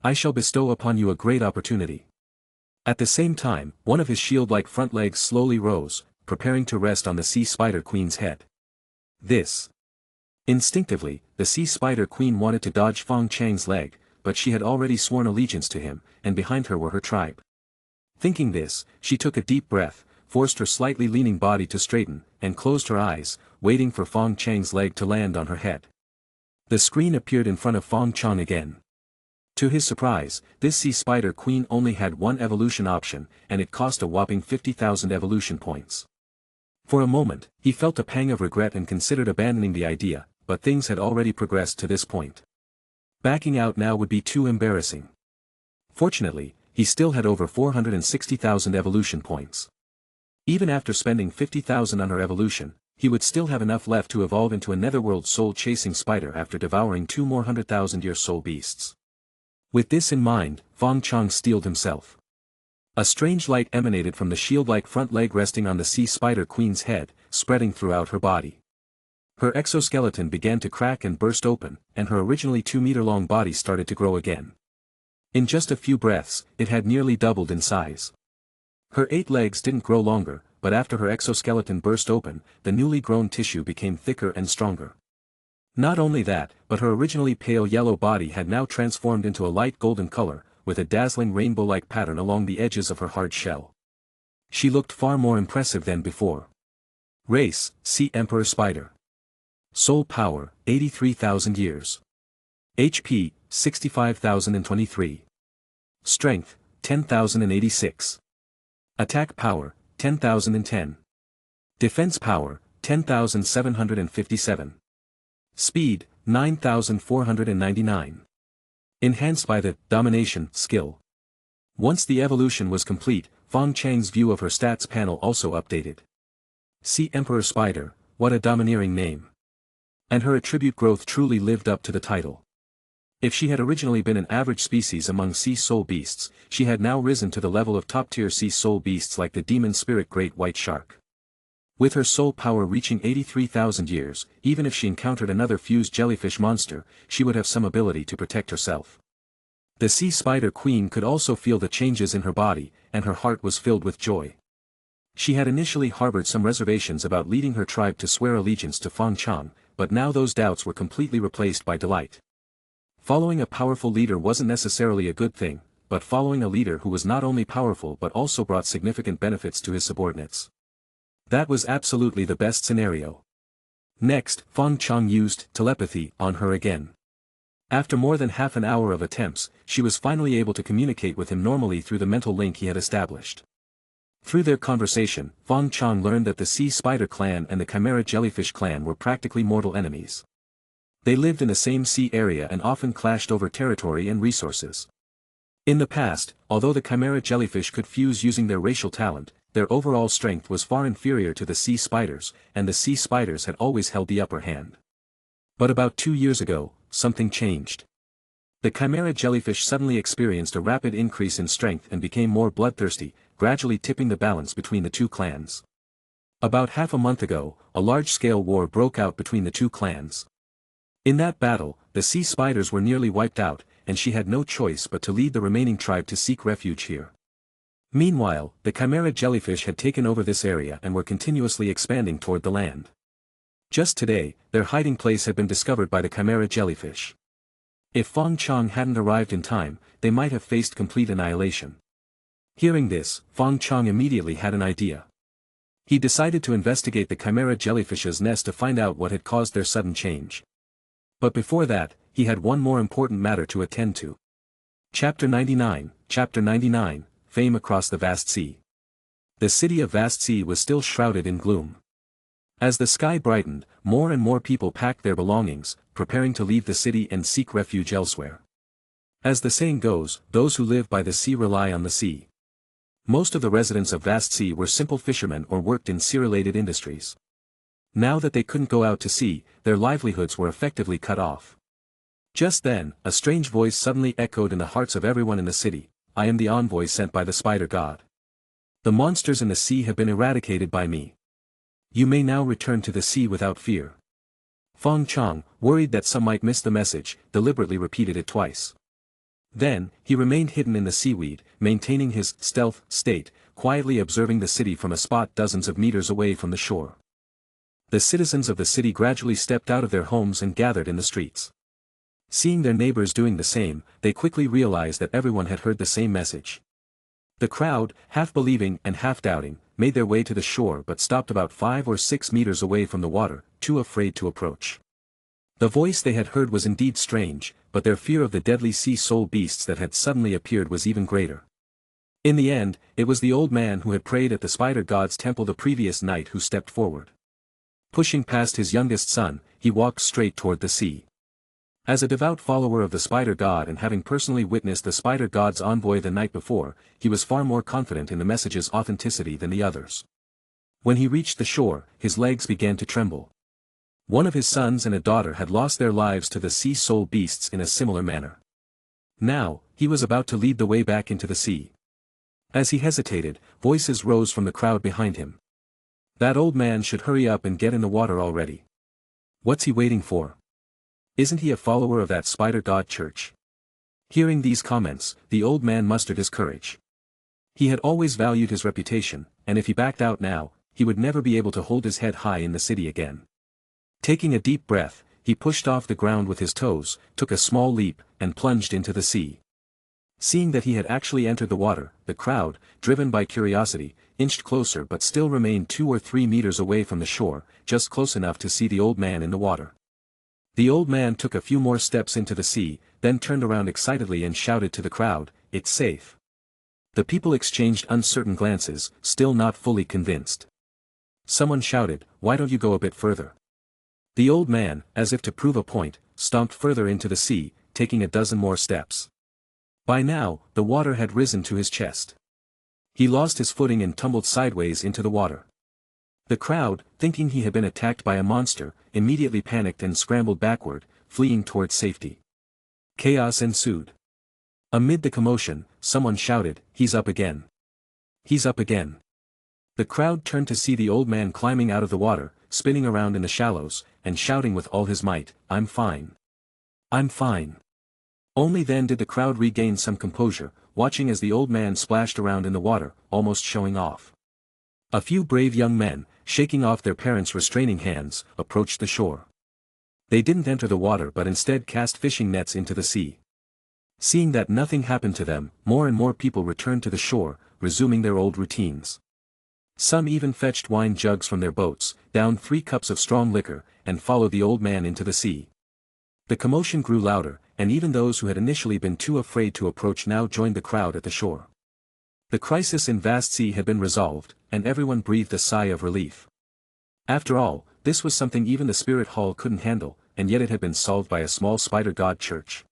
I shall bestow upon you a great opportunity." At the same time, one of his shield-like front legs slowly rose, preparing to rest on the sea spider queen's head. This. Instinctively, the sea spider queen wanted to dodge Fong Chang's leg, but she had already sworn allegiance to him, and behind her were her tribe. Thinking this, she took a deep breath, forced her slightly leaning body to straighten, and closed her eyes, waiting for Fong Chang's leg to land on her head. The screen appeared in front of Fong Chong again. To his surprise, this sea spider queen only had one evolution option, and it cost a whopping 50,000 evolution points. For a moment, he felt a pang of regret and considered abandoning the idea, but things had already progressed to this point. Backing out now would be too embarrassing. Fortunately, he still had over 460,000 evolution points. Even after spending 50,000 on her evolution, he would still have enough left to evolve into a netherworld soul-chasing spider after devouring 2 more 100,000-year soul beasts. With this in mind, Fong Chong steeled himself. A strange light emanated from the shield-like front leg resting on the sea spider queen's head, spreading throughout her body. Her exoskeleton began to crack and burst open, and her originally 2-meter-long body started to grow again. In just a few breaths, it had nearly doubled in size. Her 8 legs didn't grow longer, but after her exoskeleton burst open, the newly grown tissue became thicker and stronger. Not only that, but her originally pale yellow body had now transformed into a light golden color, with a dazzling rainbow-like pattern along the edges of her hard shell. She looked far more impressive than before. Race, Sea Emperor Spider. Soul Power, 83,000 years. HP, 65,023. Strength, 10,086. Attack Power, 10,010. Defense Power, 10,757. Speed, 9,499. Enhanced by the Domination skill. Once the evolution was complete, Fong Chang's view of her stats panel also updated. Sea Emperor Spider, what a domineering name. And her attribute growth truly lived up to the title. If she had originally been an average species among sea soul beasts, she had now risen to the level of top-tier sea soul beasts like the demon spirit great white shark. With her soul power reaching 83,000 years, even if she encountered another fused jellyfish monster, she would have some ability to protect herself. The sea spider queen could also feel the changes in her body, and her heart was filled with joy. She had initially harbored some reservations about leading her tribe to swear allegiance to Fong Chong, but now those doubts were completely replaced by delight. Following a powerful leader wasn't necessarily a good thing, but following a leader who was not only powerful but also brought significant benefits to his subordinates. That was absolutely the best scenario. Next, Fong Chong used telepathy on her again. After more than half an hour of attempts, she was finally able to communicate with him normally through the mental link he had established. Through their conversation, Fong Chong learned that the Sea Spider clan and the Chimera Jellyfish clan were practically mortal enemies. They lived in the same sea area and often clashed over territory and resources. In the past, although the Chimera Jellyfish could fuse using their racial talent, their overall strength was far inferior to the Sea Spiders, and the Sea Spiders had always held the upper hand. But about 2 years ago, something changed. The Chimera Jellyfish suddenly experienced a rapid increase in strength and became more bloodthirsty, gradually tipping the balance between the two clans. About half a month ago, a large-scale war broke out between the two clans. In that battle, the Sea Spiders were nearly wiped out, and she had no choice but to lead the remaining tribe to seek refuge here. Meanwhile, the Chimera Jellyfish had taken over this area and were continuously expanding toward the land. Just today, their hiding place had been discovered by the Chimera Jellyfish. If Fong Chong hadn't arrived in time, they might have faced complete annihilation. Hearing this, Fong Chong immediately had an idea. He decided to investigate the Chimera Jellyfish's nest to find out what had caused their sudden change. But before that, he had one more important matter to attend to. Chapter 99, Fame Across the Vast Sea. The city of Vast Sea was still shrouded in gloom. As the sky brightened, more and more people packed their belongings, preparing to leave the city and seek refuge elsewhere. As the saying goes, those who live by the sea rely on the sea. Most of the residents of Vast Sea were simple fishermen or worked in sea-related industries. Now that they couldn't go out to sea, their livelihoods were effectively cut off. Just then, a strange voice suddenly echoed in the hearts of everyone in the city. I am the envoy sent by the Spider God. The monsters in the sea have been eradicated by me. You may now return to the sea without fear. Fong Chong, worried that some might miss the message, deliberately repeated it twice. Then, he remained hidden in the seaweed, maintaining his stealth state, quietly observing the city from a spot dozens of meters away from the shore. The citizens of the city gradually stepped out of their homes and gathered in the streets. Seeing their neighbors doing the same, they quickly realized that everyone had heard the same message. The crowd, half believing and half doubting, made their way to the shore but stopped about 5 or 6 meters away from the water, too afraid to approach. The voice they had heard was indeed strange, but their fear of the deadly sea soul beasts that had suddenly appeared was even greater. In the end, it was the old man who had prayed at the Spider God's temple the previous night who stepped forward. Pushing past his youngest son, he walked straight toward the sea. As a devout follower of the Spider God and having personally witnessed the Spider God's envoy the night before, he was far more confident in the message's authenticity than the others. When he reached the shore, his legs began to tremble. One of his sons and a daughter had lost their lives to the sea soul beasts in a similar manner. Now, he was about to lead the way back into the sea. As he hesitated, voices rose from the crowd behind him. That old man should hurry up and get in the water already. What's he waiting for? Isn't he a follower of that Spider God church? Hearing these comments, the old man mustered his courage. He had always valued his reputation, and if he backed out now, he would never be able to hold his head high in the city again. Taking a deep breath, he pushed off the ground with his toes, took a small leap, and plunged into the sea. Seeing that he had actually entered the water, the crowd, driven by curiosity, inched closer but still remained 2 or 3 meters away from the shore, just close enough to see the old man in the water. The old man took a few more steps into the sea, then turned around excitedly and shouted to the crowd, "It's safe." The people exchanged uncertain glances, still not fully convinced. Someone shouted, "Why don't you go a bit further?" The old man, as if to prove a point, stomped further into the sea, taking a dozen more steps. By now, the water had risen to his chest. He lost his footing and tumbled sideways into the water. The crowd, thinking he had been attacked by a monster, immediately panicked and scrambled backward, fleeing towards safety. Chaos ensued. Amid the commotion, someone shouted, "He's up again. He's up again." The crowd turned to see the old man climbing out of the water, spinning around in the shallows, and shouting with all his might, "I'm fine. I'm fine." Only then did the crowd regain some composure, watching as the old man splashed around in the water, almost showing off. A few brave young men, shaking off their parents' restraining hands, approached the shore. They didn't enter the water but instead cast fishing nets into the sea. Seeing that nothing happened to them, more and more people returned to the shore, resuming their old routines. Some even fetched wine jugs from their boats, downed 3 cups of strong liquor, and followed the old man into the sea. The commotion grew louder, and even those who had initially been too afraid to approach now joined the crowd at the shore. The crisis in Vast Sea had been resolved, and everyone breathed a sigh of relief. After all, this was something even the spirit hall couldn't handle, and yet it had been solved by a small spider god church.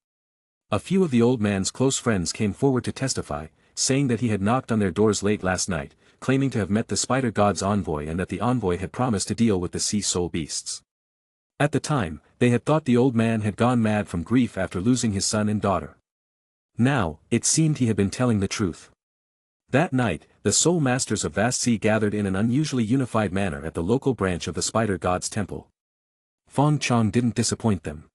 A few of the old man's close friends came forward to testify, saying that he had knocked on their doors late last night, claiming to have met the spider god's envoy and that the envoy had promised to deal with the sea soul beasts. At the time, they had thought the old man had gone mad from grief after losing his son and daughter. Now, it seemed he had been telling the truth. That night, the soul masters of Vast Sea gathered in an unusually unified manner at the local branch of the spider god's temple. Fong Chong didn't disappoint them.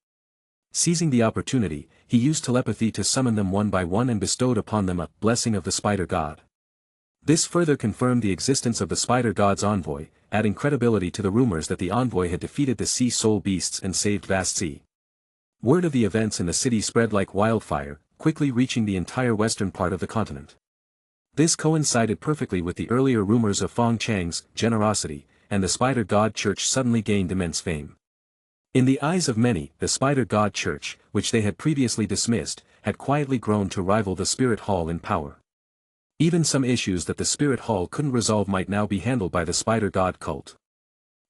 Seizing the opportunity, he used telepathy to summon them one by one and bestowed upon them a blessing of the spider god. This further confirmed the existence of the spider god's envoy, adding credibility to the rumors that the envoy had defeated the sea soul beasts and saved Vast Sea. Word of the events in the city spread like wildfire, quickly reaching the entire western part of the continent. This coincided perfectly with the earlier rumors of Fong Chang's generosity, and the Spider God Church suddenly gained immense fame. In the eyes of many, the Spider God Church, which they had previously dismissed, had quietly grown to rival the Spirit Hall in power. Even some issues that the Spirit Hall couldn't resolve might now be handled by the Spider God cult.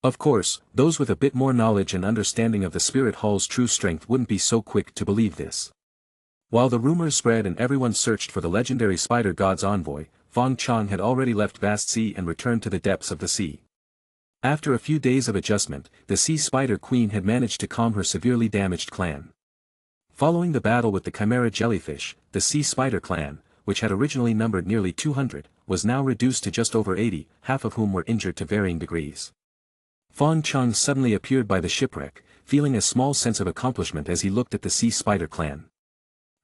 Of course, those with a bit more knowledge and understanding of the Spirit Hall's true strength wouldn't be so quick to believe this. While the rumors spread and everyone searched for the legendary Spider God's envoy, Fong Chong had already left Vast Sea and returned to the depths of the sea. After a few days of adjustment, the Sea Spider Queen had managed to calm her severely damaged clan. Following the battle with the Chimera Jellyfish, the Sea Spider clan, which had originally numbered nearly 200, was now reduced to just over 80, half of whom were injured to varying degrees. Fong Chong suddenly appeared by the shipwreck, feeling a small sense of accomplishment as he looked at the Sea Spider clan.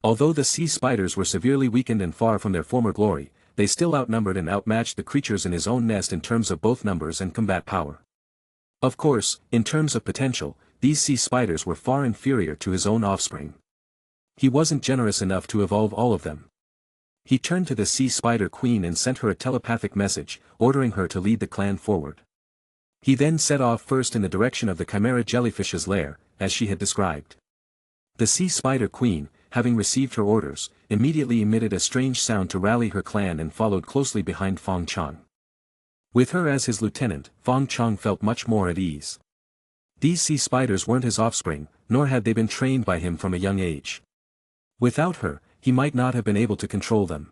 Although the sea spiders were severely weakened and far from their former glory, they still outnumbered and outmatched the creatures in his own nest in terms of both numbers and combat power. Of course, in terms of potential, these sea spiders were far inferior to his own offspring. He wasn't generous enough to evolve all of them. He turned to the Sea Spider Queen and sent her a telepathic message, ordering her to lead the clan forward. He then set off first in the direction of the Chimera Jellyfish's lair, as she had described. The Sea Spider Queen, having received her orders, immediately emitted a strange sound to rally her clan and followed closely behind Fong Chong. With her as his lieutenant, Fong Chong felt much more at ease. These sea spiders weren't his offspring, nor had they been trained by him from a young age. Without her, he might not have been able to control them.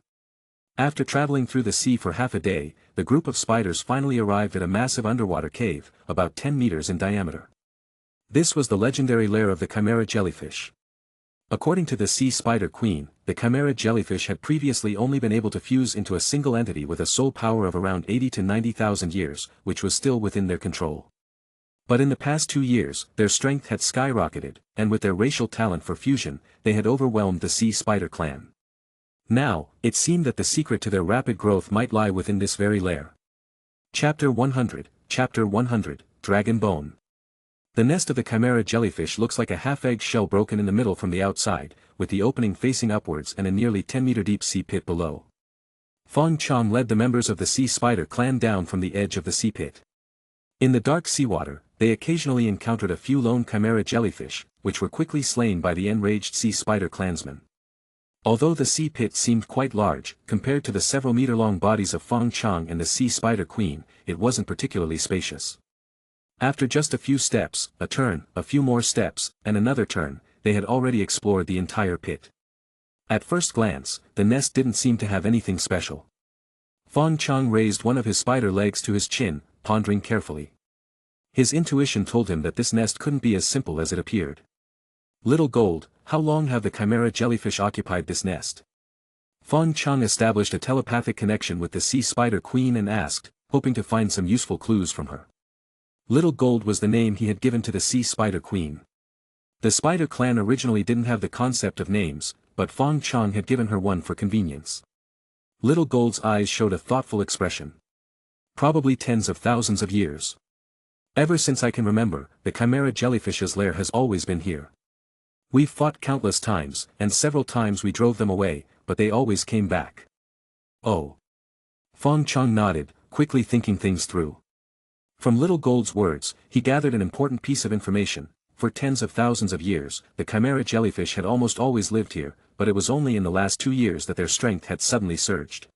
After traveling through the sea for half a day, the group of spiders finally arrived at a massive underwater cave, about 10 meters in diameter. This was the legendary lair of the Chimera Jellyfish. According to the Sea Spider Queen, the Chimera Jellyfish had previously only been able to fuse into a single entity with a soul power of around 80 to 90,000 years, which was still within their control. But in the past 2 years, their strength had skyrocketed, and with their racial talent for fusion, they had overwhelmed the Sea Spider clan. Now, it seemed that the secret to their rapid growth might lie within this very lair. Chapter 100, Dragon Bone. The nest of the Chimera Jellyfish looks like a half-egg shell broken in the middle from the outside, with the opening facing upwards and a nearly 10-meter deep sea pit below. Fong Chong led the members of the sea spider clan down from the edge of the sea pit. In the dark seawater, they occasionally encountered a few lone Chimera Jellyfish, which were quickly slain by the enraged sea spider clansmen. Although the sea pit seemed quite large, compared to the several meter-long bodies of Fong Chong and the sea spider queen, it wasn't particularly spacious. After just a few steps, a turn, a few more steps, and another turn, they had already explored the entire pit. At first glance, the nest didn't seem to have anything special. Fong Chong raised one of his spider legs to his chin, pondering carefully. His intuition told him that this nest couldn't be as simple as it appeared. Little Gold, how long have the Chimera Jellyfish occupied this nest? Fong Chong established a telepathic connection with the sea spider queen and asked, hoping to find some useful clues from her. Little Gold was the name he had given to the sea spider queen. The spider clan originally didn't have the concept of names, but Fong Chong had given her one for convenience. Little Gold's eyes showed a thoughtful expression. Probably tens of thousands of years. Ever since I can remember, the Chimera Jellyfish's lair has always been here. We've fought countless times, and several times we drove them away, but they always came back. Oh. Fong Chong nodded, quickly thinking things through. From Little Gold's words, he gathered an important piece of information. For tens of thousands of years, the Chimera Jellyfish had almost always lived here, but it was only in the last 2 years that their strength had suddenly surged.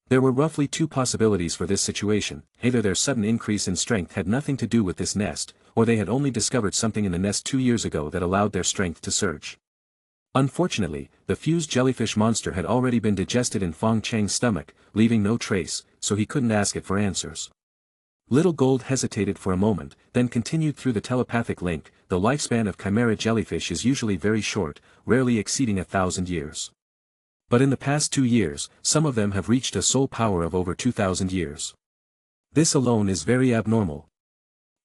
There were roughly 2 possibilities for this situation: either their sudden increase in strength had nothing to do with this nest, or they had only discovered something in the nest 2 years ago that allowed their strength to surge. Unfortunately, the fused jellyfish monster had already been digested in Fong Chang's stomach, leaving no trace, so he couldn't ask it for answers. Little Gold hesitated for a moment, then continued through the telepathic link. The lifespan of Chimera Jellyfish is usually very short, rarely exceeding 1,000 years. But in the past 2 years, some of them have reached a soul power of over 2,000 years. This alone is very abnormal.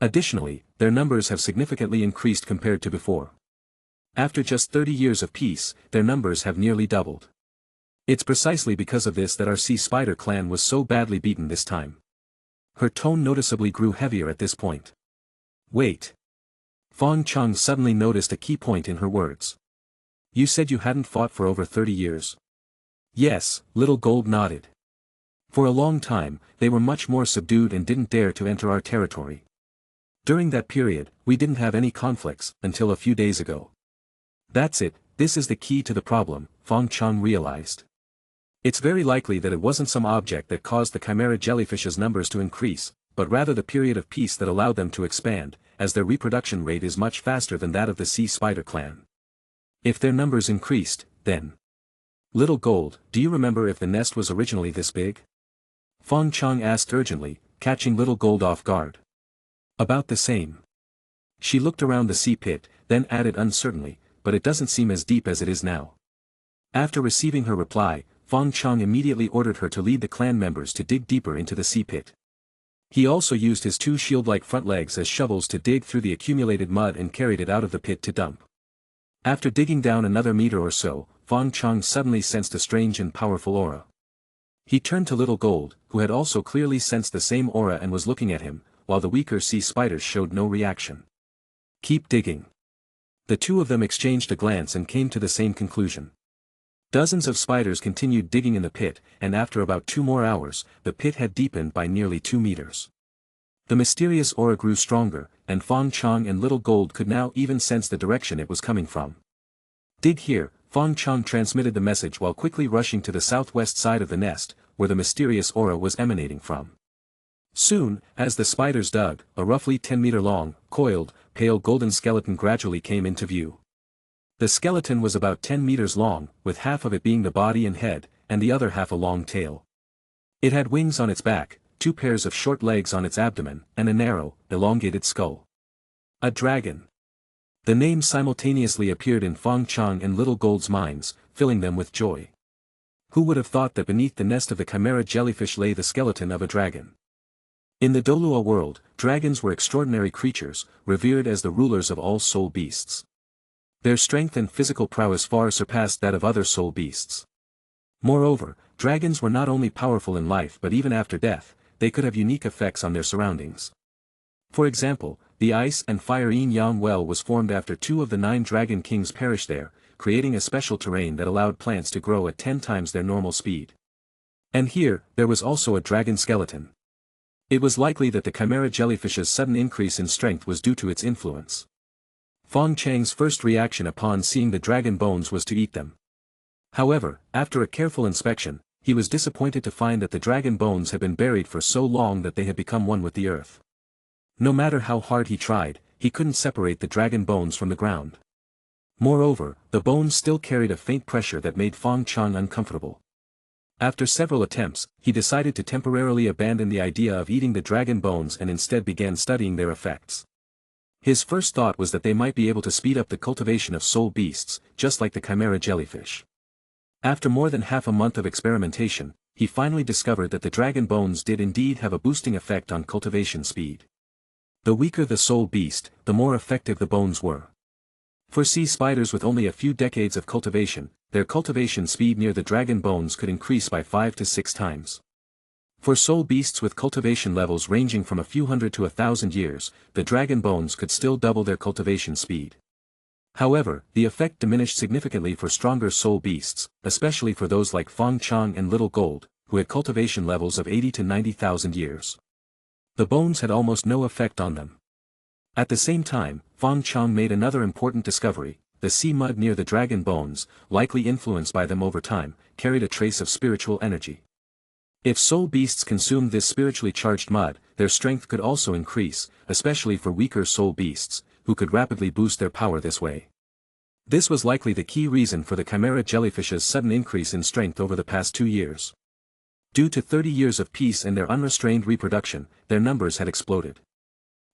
Additionally, their numbers have significantly increased compared to before. After just 30 years of peace, their numbers have nearly doubled. It's precisely because of this that our sea spider clan was so badly beaten this time. Her tone noticeably grew heavier at this point. Wait. Fong Chong suddenly noticed a key point in her words. You said you hadn't fought for over 30 years. Yes, Little Gold nodded. For a long time, they were much more subdued and didn't dare to enter our territory. During that period, we didn't have any conflicts, until a few days ago. That's it, this is the key to the problem, Fong Chong realized. It's very likely that it wasn't some object that caused the Chimera Jellyfish's numbers to increase, but rather the period of peace that allowed them to expand, as their reproduction rate is much faster than that of the sea spider clan. If their numbers increased, then... Little Gold, do you remember if the nest was originally this big? Fong Chong asked urgently, catching Little Gold off guard. About the same. She looked around the sea pit, then added uncertainly, but it doesn't seem as deep as it is now. After receiving her reply, Fong Chong immediately ordered her to lead the clan members to dig deeper into the sea pit. He also used his 2 shield-like front legs as shovels to dig through the accumulated mud and carried it out of the pit to dump. After digging down another meter or so, Fong Chong suddenly sensed a strange and powerful aura. He turned to Little Gold, who had also clearly sensed the same aura and was looking at him, while the weaker sea spiders showed no reaction. Keep digging. The 2 of them exchanged a glance and came to the same conclusion. Dozens of spiders continued digging in the pit, and after about 2 more hours, the pit had deepened by nearly 2 meters. The mysterious aura grew stronger, and Fong Chong and Little Gold could now even sense the direction it was coming from. Dig here, Fong Chong transmitted the message while quickly rushing to the southwest side of the nest, where the mysterious aura was emanating from. Soon, as the spiders dug, a roughly 10-meter-long, coiled, pale golden skeleton gradually came into view. The skeleton was about 10 meters long, with half of it being the body and head, and the other half a long tail. It had wings on its back, 2 pairs of short legs on its abdomen, and a narrow, elongated skull. A dragon. The name simultaneously appeared in Fong Chong and Little Gold's minds, filling them with joy. Who would have thought that beneath the nest of the Chimera Jellyfish lay the skeleton of a dragon? In the Douluo world, dragons were extraordinary creatures, revered as the rulers of all soul beasts. Their strength and physical prowess far surpassed that of other soul beasts. Moreover, dragons were not only powerful in life but even after death, they could have unique effects on their surroundings. For example, the ice and fire yin-yang well was formed after 2 of the 9 dragon kings perished there, creating a special terrain that allowed plants to grow at 10 times their normal speed. And here, there was also a dragon skeleton. It was likely that the Chimera Jellyfish's sudden increase in strength was due to its influence. Fong Chang's first reaction upon seeing the dragon bones was to eat them. However, after a careful inspection, he was disappointed to find that the dragon bones had been buried for so long that they had become one with the earth. No matter how hard he tried, he couldn't separate the dragon bones from the ground. Moreover, the bones still carried a faint pressure that made Fong Chong uncomfortable. After several attempts, he decided to temporarily abandon the idea of eating the dragon bones and instead began studying their effects. His first thought was that they might be able to speed up the cultivation of soul beasts, just like the Chimera Jellyfish. After more than half a month of experimentation, he finally discovered that the dragon bones did indeed have a boosting effect on cultivation speed. The weaker the soul beast, the more effective the bones were. For sea spiders with only a few decades of cultivation, their cultivation speed near the dragon bones could increase by 5 to 6 times. For soul beasts with cultivation levels ranging from a few hundred to 1,000 years, the dragon bones could still double their cultivation speed. However, the effect diminished significantly for stronger soul beasts, especially for those like Fong Chong and Little Gold, who had cultivation levels of 80 to 90,000 years. The bones had almost no effect on them. At the same time, Fong Chong made another important discovery: the sea mud near the dragon bones, likely influenced by them over time, carried a trace of spiritual energy. If soul beasts consumed this spiritually charged mud, their strength could also increase, especially for weaker soul beasts, who could rapidly boost their power this way. This was likely the key reason for the Chimera Jellyfish's sudden increase in strength over the past 2 years. Due to 30 years of peace and their unrestrained reproduction, their numbers had exploded.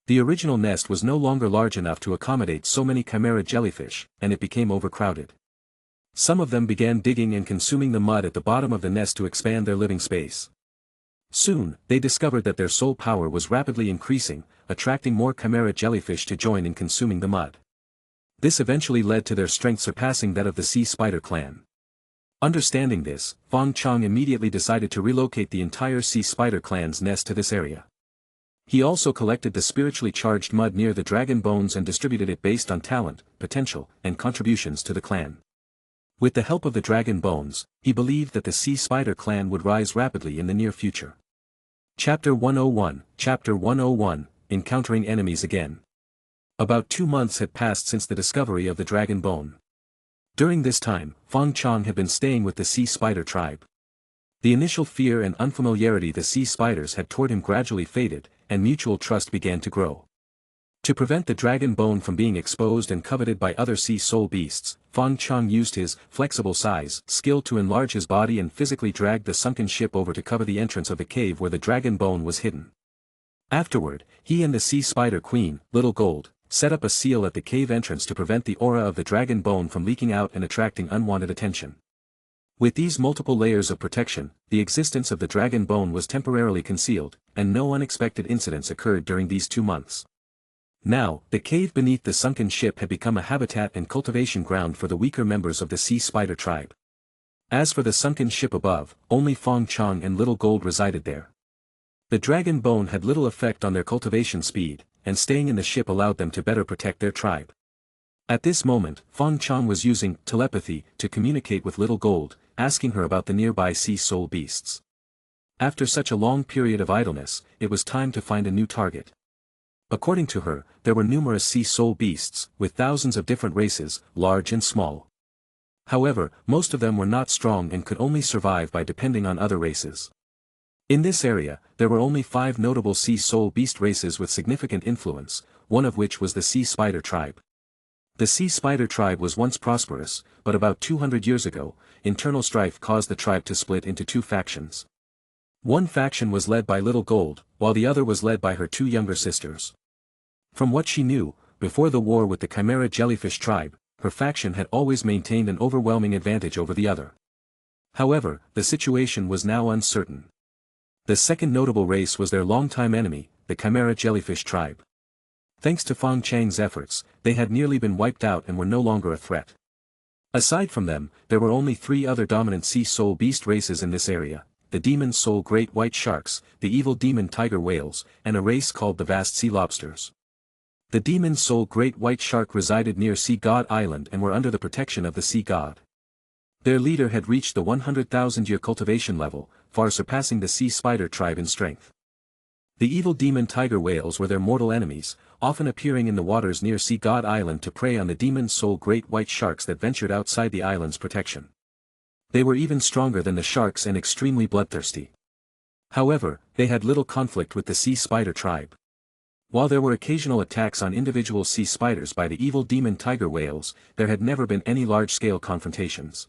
The original nest was no longer large enough to accommodate so many Chimera Jellyfish, and it became overcrowded. Some of them began digging and consuming the mud at the bottom of the nest to expand their living space. Soon, they discovered that their soul power was rapidly increasing, attracting more Chimera Jellyfish to join in consuming the mud. This eventually led to their strength surpassing that of the sea spider clan. Understanding this, Fong Chong immediately decided to relocate the entire sea spider clan's nest to this area. He also collected the spiritually charged mud near the dragon bones and distributed it based on talent, potential, and contributions to the clan. With the help of the dragon bones, he believed that the sea spider clan would rise rapidly in the near future. Chapter 101, Chapter 101, Encountering Enemies Again. About 2 months had passed since the discovery of the dragon bone. During this time, Fong Chong had been staying with the sea spider tribe. The initial fear and unfamiliarity the sea spiders had toward him gradually faded, and mutual trust began to grow. To prevent the dragon bone from being exposed and coveted by other sea soul beasts, Fong Chong used his flexible size skill to enlarge his body and physically drag the sunken ship over to cover the entrance of the cave where the dragon bone was hidden. Afterward, he and the sea spider queen, Little Gold, set up a seal at the cave entrance to prevent the aura of the dragon bone from leaking out and attracting unwanted attention. With these multiple layers of protection, the existence of the dragon bone was temporarily concealed, and no unexpected incidents occurred during these 2 months. Now, the cave beneath the sunken ship had become a habitat and cultivation ground for the weaker members of the sea spider tribe. As for the sunken ship above, only Fong Chong and Little Gold resided there. The dragon bone had little effect on their cultivation speed, and staying in the ship allowed them to better protect their tribe. At this moment, Fong Chong was using telepathy to communicate with Little Gold, asking her about the nearby sea soul beasts. After such a long period of idleness, it was time to find a new target. According to her, there were numerous sea soul beasts, with thousands of different races, large and small. However, most of them were not strong and could only survive by depending on other races. In this area, there were only 5 notable sea soul beast races with significant influence, one of which was the sea spider tribe. The sea spider tribe was once prosperous, but about 200 years ago, internal strife caused the tribe to split into 2 factions. One faction was led by Little Gold, while the other was led by her 2 younger sisters. From what she knew, before the war with the Chimera Jellyfish tribe, her faction had always maintained an overwhelming advantage over the other. However, the situation was now uncertain. The second notable race was their longtime enemy, the Chimera Jellyfish tribe. Thanks to Fong Chang's efforts, they had nearly been wiped out and were no longer a threat. Aside from them, there were only 3 other dominant sea soul beast races in this area: the demon soul great white sharks, the evil demon tiger whales, and a race called the vast sea lobsters. The demon soul great white shark resided near Sea God Island and were under the protection of the sea god. Their leader had reached the 100,000-year cultivation level, far surpassing the sea spider tribe in strength. The evil demon tiger whales were their mortal enemies, often appearing in the waters near Sea God Island to prey on the demon soul great white sharks that ventured outside the island's protection. They were even stronger than the sharks and extremely bloodthirsty. However, they had little conflict with the sea spider tribe. While there were occasional attacks on individual sea spiders by the evil demon tiger whales, there had never been any large-scale confrontations.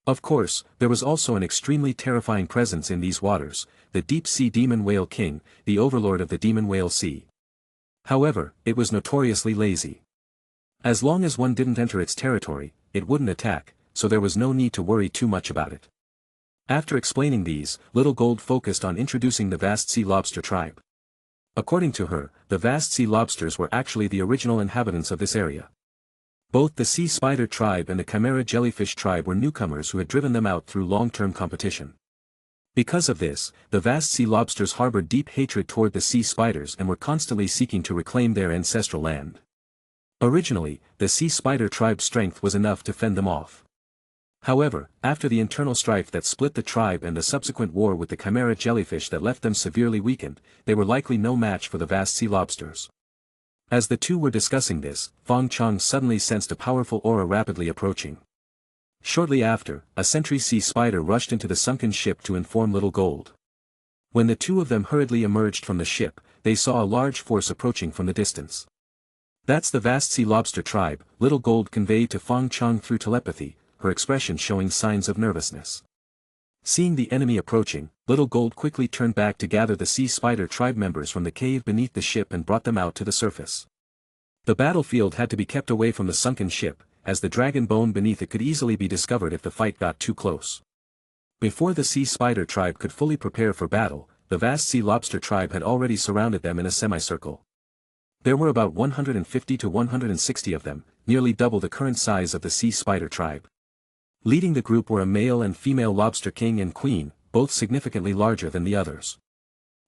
Of course, there was also an extremely terrifying presence in these waters, the deep-sea demon whale king, the overlord of the demon whale sea. However, it was notoriously lazy. As long as one didn't enter its territory, it wouldn't attack, so there was no need to worry too much about it. After explaining these, Little Gold focused on introducing the vast sea lobster tribe. According to her, the vast sea lobsters were actually the original inhabitants of this area. Both the sea spider tribe and the Chimera Jellyfish tribe were newcomers who had driven them out through long-term competition. Because of this, the vast sea lobsters harbored deep hatred toward the sea spiders and were constantly seeking to reclaim their ancestral land. Originally, the sea spider tribe's strength was enough to fend them off. However, after the internal strife that split the tribe and the subsequent war with the Chimera Jellyfish that left them severely weakened, they were likely no match for the vast sea lobsters. As the two were discussing this, Fong Chong suddenly sensed a powerful aura rapidly approaching. Shortly after, a sentry sea spider rushed into the sunken ship to inform Little Gold. When the two of them hurriedly emerged from the ship, they saw a large force approaching from the distance. "That's the vast sea lobster tribe," Little Gold conveyed to Fong Chong through telepathy, her expression showing signs of nervousness. Seeing the enemy approaching, Little Gold quickly turned back to gather the sea spider tribe members from the cave beneath the ship and brought them out to the surface. The battlefield had to be kept away from the sunken ship, as the dragon bone beneath it could easily be discovered if the fight got too close. Before the sea spider tribe could fully prepare for battle, the vast sea lobster tribe had already surrounded them in a semicircle. There were about 150 to 160 of them, nearly double the current size of the sea spider tribe. Leading the group were a male and female lobster king and queen, both significantly larger than the others.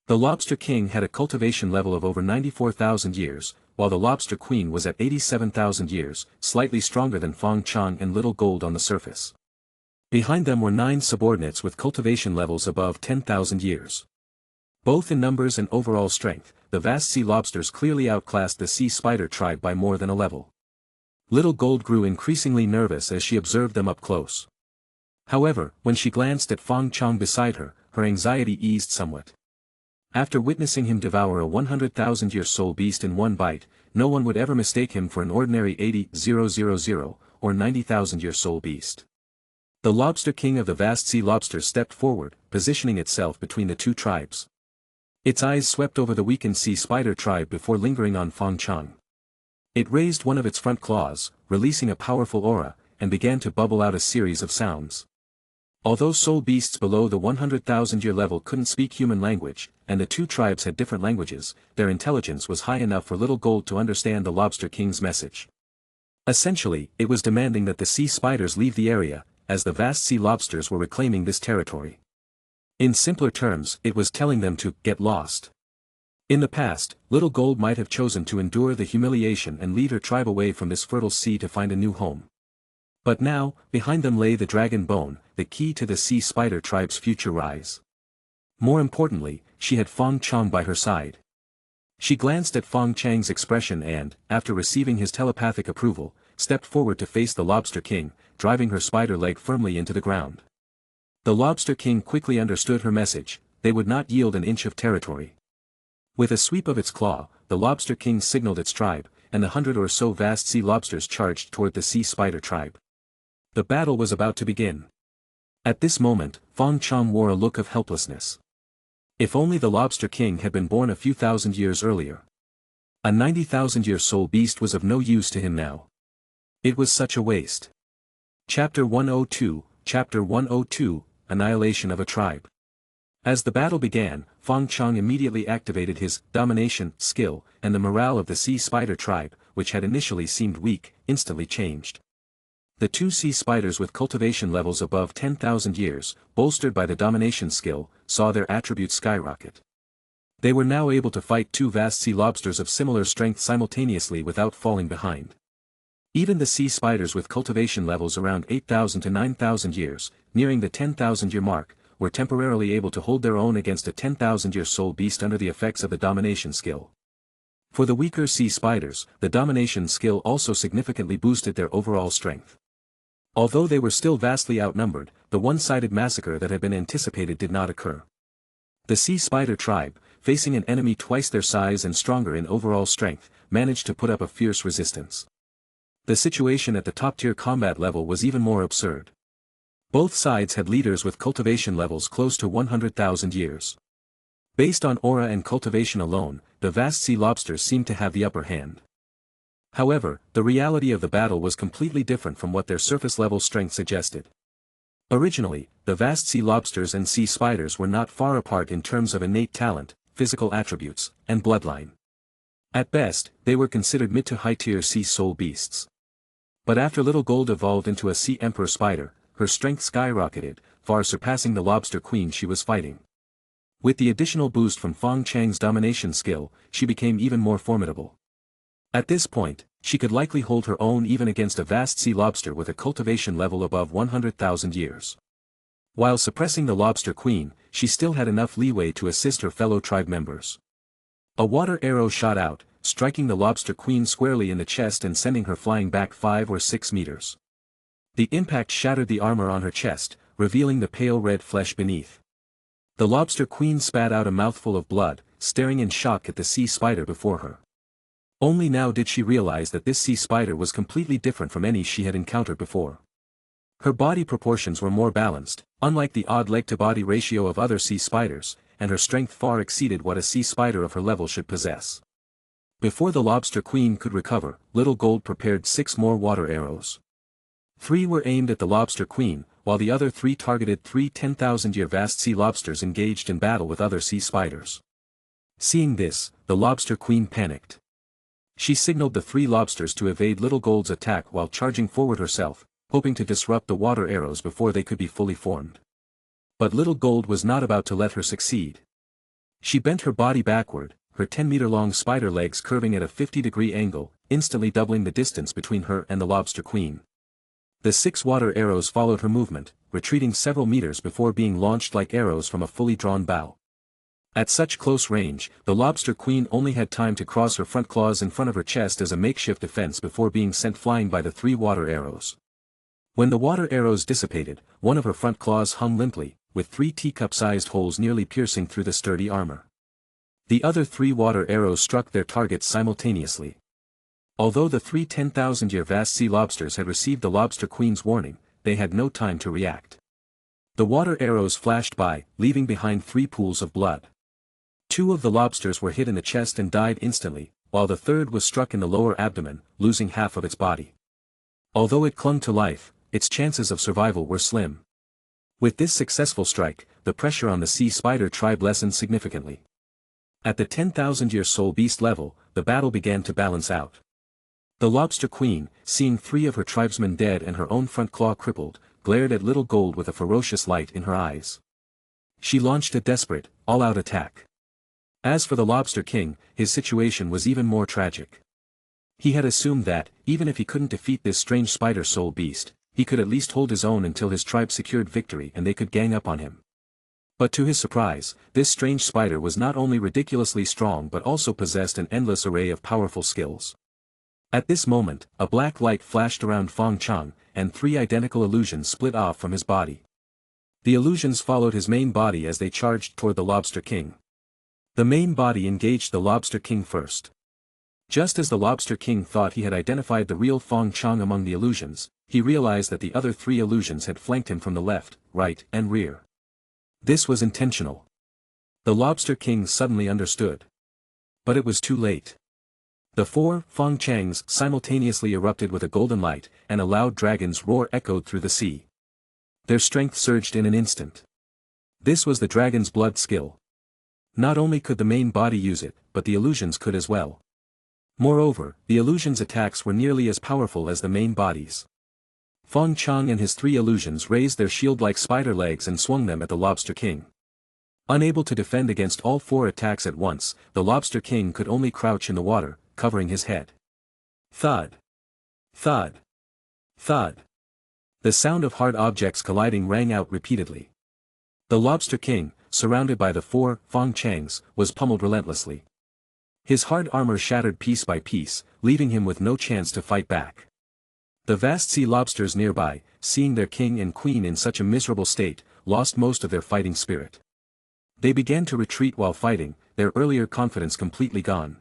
The lobster king had a cultivation level of over 94,000 years, while the lobster queen was at 87,000 years, slightly stronger than Fong Chong and Little Gold on the surface. Behind them were 9 subordinates with cultivation levels above 10,000 years. Both in numbers and overall strength, the vast sea lobsters clearly outclassed the sea spider tribe by more than a level. Little Gold grew increasingly nervous as she observed them up close. However, when she glanced at Fong Chong beside her, her anxiety eased somewhat. After witnessing him devour a 100,000-year soul beast in one bite, no one would ever mistake him for an ordinary 80,000 or 90,000-year soul beast. The lobster king of the vast sea lobsters stepped forward, positioning itself between the two tribes. Its eyes swept over the weakened sea spider tribe before lingering on Fong Chong. It raised one of its front claws, releasing a powerful aura, and began to bubble out a series of sounds. Although soul beasts below the 100,000-year level couldn't speak human language, and the two tribes had different languages, their intelligence was high enough for Little Gold to understand the Lobster King's message. Essentially, it was demanding that the sea spiders leave the area, as the vast sea lobsters were reclaiming this territory. In simpler terms, it was telling them to get lost. In the past, Little Gold might have chosen to endure the humiliation and lead her tribe away from this fertile sea to find a new home. But now, behind them lay the dragon bone, the key to the sea spider tribe's future rise. More importantly, she had Fong Chong by her side. She glanced at Fong Chang's expression and, after receiving his telepathic approval, stepped forward to face the Lobster King, driving her spider leg firmly into the ground. The Lobster King quickly understood her message: they would not yield an inch of territory. With a sweep of its claw, the Lobster King signaled its tribe, and the 100 or so vast sea lobsters charged toward the sea spider tribe. The battle was about to begin. At this moment, Fong Chong wore a look of helplessness. If only the Lobster King had been born a few thousand years earlier. A 90,000-year soul beast was of no use to him now. It was such a waste. Chapter 102, Annihilation of a Tribe. As the battle began, Fong Chong immediately activated his domination skill, and the morale of the sea spider tribe, which had initially seemed weak, instantly changed. The two sea spiders with cultivation levels above 10,000 years, bolstered by the domination skill, saw their attributes skyrocket. They were now able to fight two vast sea lobsters of similar strength simultaneously without falling behind. Even the sea spiders with cultivation levels around 8,000 to 9,000 years, nearing the 10,000-year mark, were temporarily able to hold their own against a 10,000-year soul beast under the effects of the domination skill. For the weaker sea spiders, the domination skill also significantly boosted their overall strength. Although they were still vastly outnumbered, the one-sided massacre that had been anticipated did not occur. The sea spider tribe, facing an enemy twice their size and stronger in overall strength, managed to put up a fierce resistance. The situation at the top-tier combat level was even more absurd. Both sides had leaders with cultivation levels close to 100,000 years. Based on aura and cultivation alone, the vast sea lobsters seemed to have the upper hand. However, the reality of the battle was completely different from what their surface-level strength suggested. Originally, the vast sea lobsters and sea spiders were not far apart in terms of innate talent, physical attributes, and bloodline. At best, they were considered mid to high-tier sea soul beasts. But after Little Gold evolved into a sea emperor spider, her strength skyrocketed, far surpassing the lobster queen she was fighting. With the additional boost from Fong Chang's domination skill, she became even more formidable. At this point, she could likely hold her own even against a vast sea lobster with a cultivation level above 100,000 years. While suppressing the lobster queen, she still had enough leeway to assist her fellow tribe members. A water arrow shot out, striking the lobster queen squarely in the chest and sending her flying back 5 or 6 meters. The impact shattered the armor on her chest, revealing the pale red flesh beneath. The lobster queen spat out a mouthful of blood, staring in shock at the sea spider before her. Only now did she realize that this sea spider was completely different from any she had encountered before. Her body proportions were more balanced, unlike the odd leg-to-body ratio of other sea spiders, and her strength far exceeded what a sea spider of her level should possess. Before the lobster queen could recover, Little Gold prepared 6 more water arrows. 3 were aimed at the lobster queen, while the other 3 targeted 3 10,000-year vast sea lobsters engaged in battle with other sea spiders. Seeing this, the lobster queen panicked. She signaled the 3 lobsters to evade Little Gold's attack while charging forward herself, hoping to disrupt the water arrows before they could be fully formed. But Little Gold was not about to let her succeed. She bent her body backward, her 10-meter-long spider legs curving at a 50-degree angle, instantly doubling the distance between her and the lobster queen. The 6 water arrows followed her movement, retreating several meters before being launched like arrows from a fully drawn bow. At such close range, the lobster queen only had time to cross her front claws in front of her chest as a makeshift defense before being sent flying by the 3 water arrows. When the water arrows dissipated, one of her front claws hung limply, with 3 teacup-sized holes nearly piercing through the sturdy armor. The other 3 water arrows struck their targets simultaneously. Although the 3 10,000-year vast sea lobsters had received the lobster queen's warning, they had no time to react. The water arrows flashed by, leaving behind 3 pools of blood. 2 of the lobsters were hit in the chest and died instantly, while the third was struck in the lower abdomen, losing half of its body. Although it clung to life, its chances of survival were slim. With this successful strike, the pressure on the sea spider tribe lessened significantly. At the 10,000-year soul beast level, the battle began to balance out. The lobster queen, seeing 3 of her tribesmen dead and her own front claw crippled, glared at Little Gold with a ferocious light in her eyes. She launched a desperate, all-out attack. As for the lobster king, his situation was even more tragic. He had assumed that, even if he couldn't defeat this strange spider soul beast, he could at least hold his own until his tribe secured victory and they could gang up on him. But to his surprise, this strange spider was not only ridiculously strong but also possessed an endless array of powerful skills. At this moment, a black light flashed around Fong Chong, and 3 identical illusions split off from his body. The illusions followed his main body as they charged toward the lobster king. The main body engaged the lobster king first. Just as the lobster king thought he had identified the real Fong Chong among the illusions, he realized that the other 3 illusions had flanked him from the left, right, and rear. This was intentional. The lobster king suddenly understood. But it was too late. The 4 Fong Changs simultaneously erupted with a golden light, and a loud dragon's roar echoed through the sea. Their strength surged in an instant. This was the dragon's blood skill. Not only could the main body use it, but the illusions could as well. Moreover, the illusions' attacks were nearly as powerful as the main bodies. Fong Chong and his 3 illusions raised their shield-like spider legs and swung them at the lobster king. Unable to defend against all four attacks at once, the Lobster King could only crouch in the water, covering his head. Thud. Thud. Thud. The sound of hard objects colliding rang out repeatedly. The Lobster King, surrounded by the four Fong Changs, was pummeled relentlessly. His hard armor shattered piece by piece, leaving him with no chance to fight back. The vast sea lobsters nearby, seeing their king and queen in such a miserable state, lost most of their fighting spirit. They began to retreat while fighting, their earlier confidence completely gone.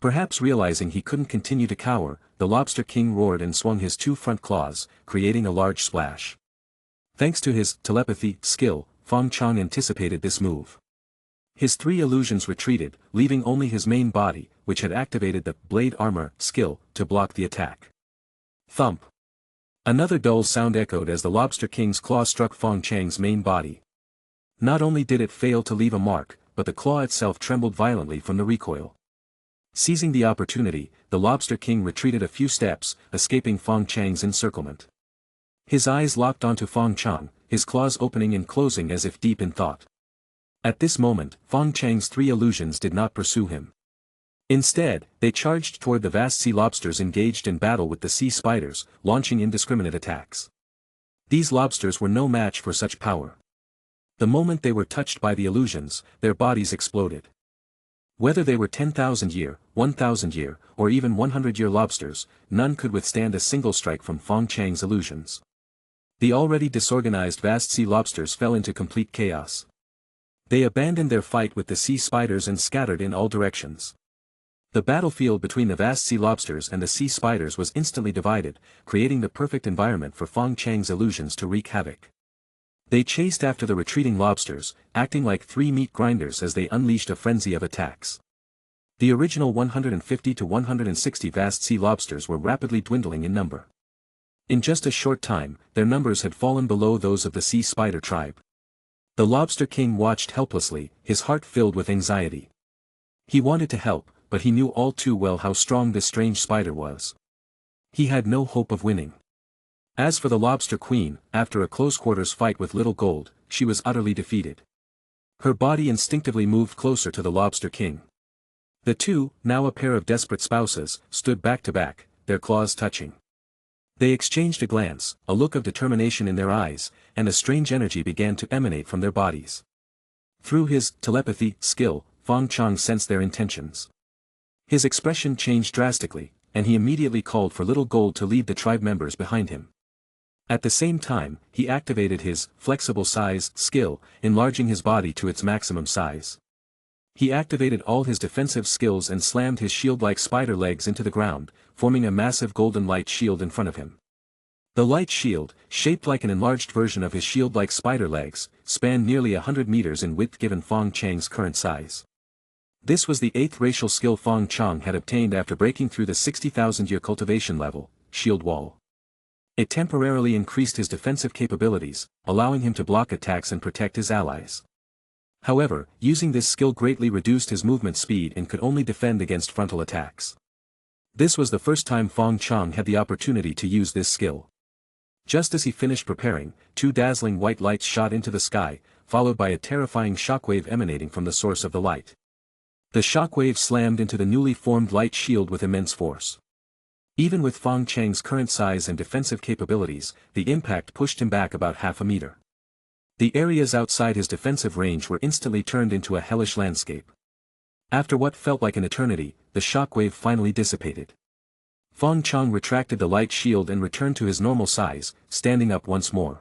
Perhaps realizing he couldn't continue to cower, the Lobster King roared and swung his two front claws, creating a large splash. Thanks to his telepathy skill, Fong Chong anticipated this move. His three illusions retreated, leaving only his main body, which had activated the blade armor skill, to block the attack. Thump. Another dull sound echoed as the Lobster King's claw struck Fong Chang's main body. Not only did it fail to leave a mark, but the claw itself trembled violently from the recoil. Seizing the opportunity, the Lobster King retreated a few steps, escaping Fong Chang's encirclement. His eyes locked onto Fong Chong, his claws opening and closing as if deep in thought. At this moment, Fong Chang's three illusions did not pursue him. Instead, they charged toward the vast sea lobsters engaged in battle with the sea spiders, launching indiscriminate attacks. These lobsters were no match for such power. The moment they were touched by the illusions, their bodies exploded. Whether they were 10,000-year, 1,000-year, or even 100-year lobsters, none could withstand a single strike from Fong Chang's illusions. The already disorganized vast sea lobsters fell into complete chaos. They abandoned their fight with the sea spiders and scattered in all directions. The battlefield between the vast sea lobsters and the sea spiders was instantly divided, creating the perfect environment for Fong Chang's illusions to wreak havoc. They chased after the retreating lobsters, acting like three meat grinders as they unleashed a frenzy of attacks. The original 150 to 160 vast sea lobsters were rapidly dwindling in number. In just a short time, their numbers had fallen below those of the sea spider tribe. The Lobster King watched helplessly, his heart filled with anxiety. He wanted to help, but he knew all too well how strong this strange spider was. He had no hope of winning. As for the Lobster Queen, after a close-quarters fight with Little Gold, she was utterly defeated. Her body instinctively moved closer to the Lobster King. The two, now a pair of desperate spouses, stood back to back, their claws touching. They exchanged a glance, a look of determination in their eyes, and a strange energy began to emanate from their bodies. Through his telepathy skill, Fong Chong sensed their intentions. His expression changed drastically, and he immediately called for Little Gold to lead the tribe members behind him. At the same time, he activated his flexible size skill, enlarging his body to its maximum size. He activated all his defensive skills and slammed his shield-like spider legs into the ground, forming a massive golden light shield in front of him. The light shield, shaped like an enlarged version of his shield-like spider legs, spanned nearly 100 meters in width given Fong Chang's current size. This was the 8th racial skill Fong Chong had obtained after breaking through the 60,000-year cultivation level, shield wall. It temporarily increased his defensive capabilities, allowing him to block attacks and protect his allies. However, using this skill greatly reduced his movement speed and could only defend against frontal attacks. This was the first time Fong Chong had the opportunity to use this skill. Just as he finished preparing, two dazzling white lights shot into the sky, followed by a terrifying shockwave emanating from the source of the light. The shockwave slammed into the newly formed light shield with immense force. Even with Fong Chang's current size and defensive capabilities, the impact pushed him back about half a meter. The areas outside his defensive range were instantly turned into a hellish landscape. After what felt like an eternity, the shockwave finally dissipated. Fong Chong retracted the light shield and returned to his normal size, standing up once more.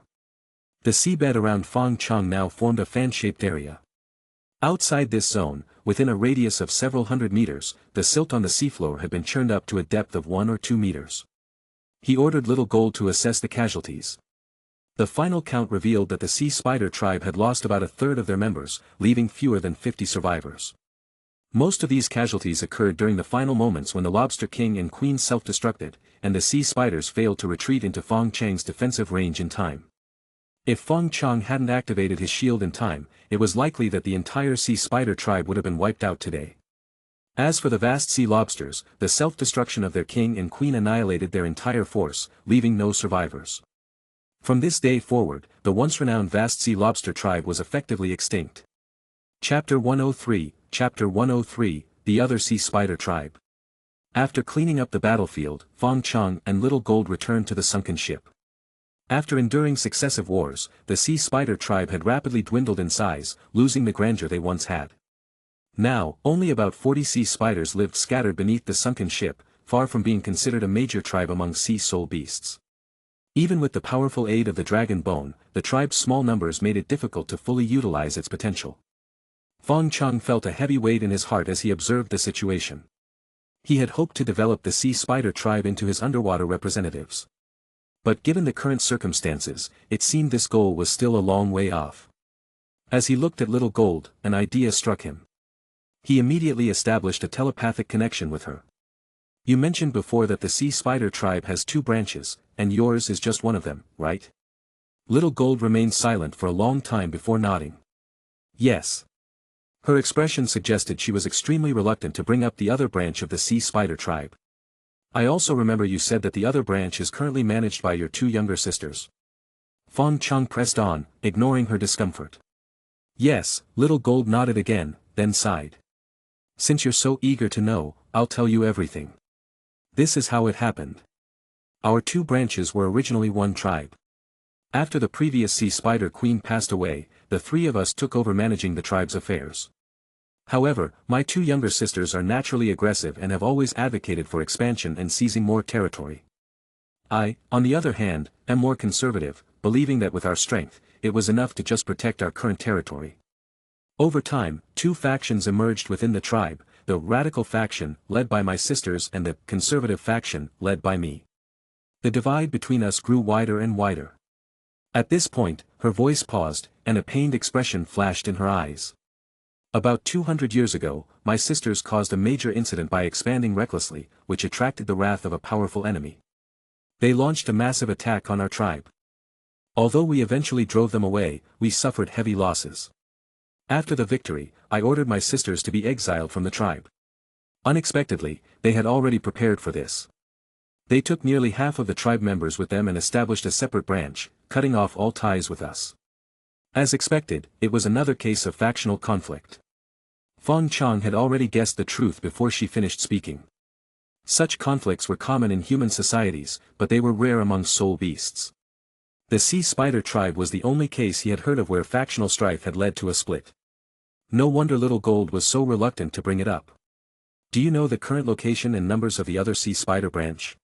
The seabed around Fong Chong now formed a fan-shaped area. Outside this zone, within a radius of several hundred meters, the silt on the seafloor had been churned up to a depth of 1 or 2 meters. He ordered Little Gold to assess the casualties. The final count revealed that the sea spider tribe had lost about a third of their members, leaving fewer than 50 survivors. Most of these casualties occurred during the final moments when the Lobster King and Queen self-destructed, and the sea spiders failed to retreat into Fong Chang's defensive range in time. If Fong Chong hadn't activated his shield in time, it was likely that the entire sea spider tribe would have been wiped out today. As for the vast sea lobsters, the self-destruction of their king and queen annihilated their entire force, leaving no survivors. From this day forward, the once renowned vast sea lobster tribe was effectively extinct. Chapter 103, The Other Sea Spider Tribe. After cleaning up the battlefield, Fong Chong and Little Gold returned to the sunken ship. After enduring successive wars, the sea spider tribe had rapidly dwindled in size, losing the grandeur they once had. Now, only about 40 sea spiders lived scattered beneath the sunken ship, far from being considered a major tribe among sea soul beasts. Even with the powerful aid of the dragon bone, the tribe's small numbers made it difficult to fully utilize its potential. Fong Chong felt a heavy weight in his heart as he observed the situation. He had hoped to develop the sea spider tribe into his underwater representatives. But given the current circumstances, it seemed this goal was still a long way off. As he looked at Little Gold, an idea struck him. He immediately established a telepathic connection with her. You mentioned before that the sea spider tribe has 2 branches, and yours is just one of them, right? Little Gold remained silent for a long time before nodding. Yes. Her expression suggested she was extremely reluctant to bring up the other branch of the sea spider tribe. I also remember you said that the other branch is currently managed by your 2 younger sisters. Fong Chong pressed on, ignoring her discomfort. Yes, Little Gold nodded again, then sighed. Since you're so eager to know, I'll tell you everything. This is how it happened. Our 2 branches were originally one tribe. After the previous sea spider queen passed away, the 3 of us took over managing the tribe's affairs. However, my 2 younger sisters are naturally aggressive and have always advocated for expansion and seizing more territory. I, on the other hand, am more conservative, believing that with our strength, it was enough to just protect our current territory. Over time, 2 factions emerged within the tribe, the radical faction, led by my sisters, and the conservative faction, led by me. The divide between us grew wider and wider. At this point, her voice paused, and a pained expression flashed in her eyes. About 200 years ago, my sisters caused a major incident by expanding recklessly, which attracted the wrath of a powerful enemy. They launched a massive attack on our tribe. Although we eventually drove them away, we suffered heavy losses. After the victory, I ordered my sisters to be exiled from the tribe. Unexpectedly, they had already prepared for this. They took nearly half of the tribe members with them and established a separate branch, cutting off all ties with us. As expected, it was another case of factional conflict. Fong Chong had already guessed the truth before she finished speaking. Such conflicts were common in human societies, but they were rare among soul beasts. The sea spider tribe was the only case he had heard of where factional strife had led to a split. No wonder Little Gold was so reluctant to bring it up. Do you know the current location and numbers of the other sea spider branch?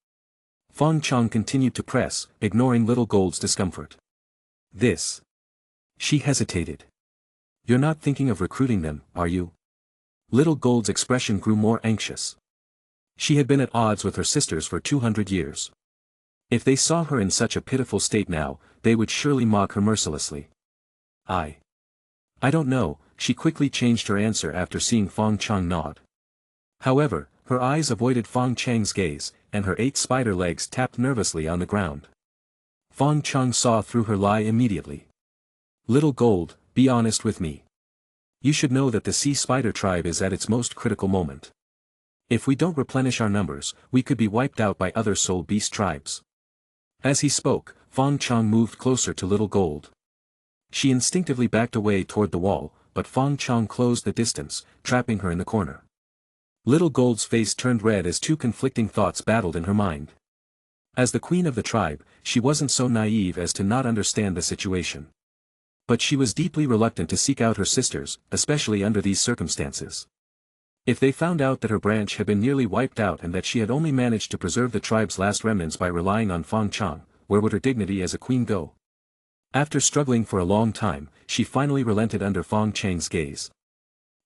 Fong Chong continued to press, ignoring Little Gold's discomfort. This. She hesitated. You're not thinking of recruiting them, are you? Little Gold's expression grew more anxious. She had been at odds with her sisters for 200 years. If they saw her in such a pitiful state now, they would surely mock her mercilessly. I don't know, she quickly changed her answer after seeing Fong Chong nod. However, her eyes avoided Fong Chang's gaze, and her 8 spider legs tapped nervously on the ground. Fong Chong saw through her lie immediately. Little Gold, be honest with me. You should know that the sea spider tribe is at its most critical moment. If we don't replenish our numbers, we could be wiped out by other soul beast tribes. As he spoke, Fong Chong moved closer to Little Gold. She instinctively backed away toward the wall, but Fong Chong closed the distance, trapping her in the corner. Little Gold's face turned red as 2 conflicting thoughts battled in her mind. As the queen of the tribe, she wasn't so naive as to not understand the situation. But she was deeply reluctant to seek out her sisters, especially under these circumstances. If they found out that her branch had been nearly wiped out and that she had only managed to preserve the tribe's last remnants by relying on Fong Chong, where would her dignity as a queen go? After struggling for a long time, she finally relented under Fong Chang's gaze.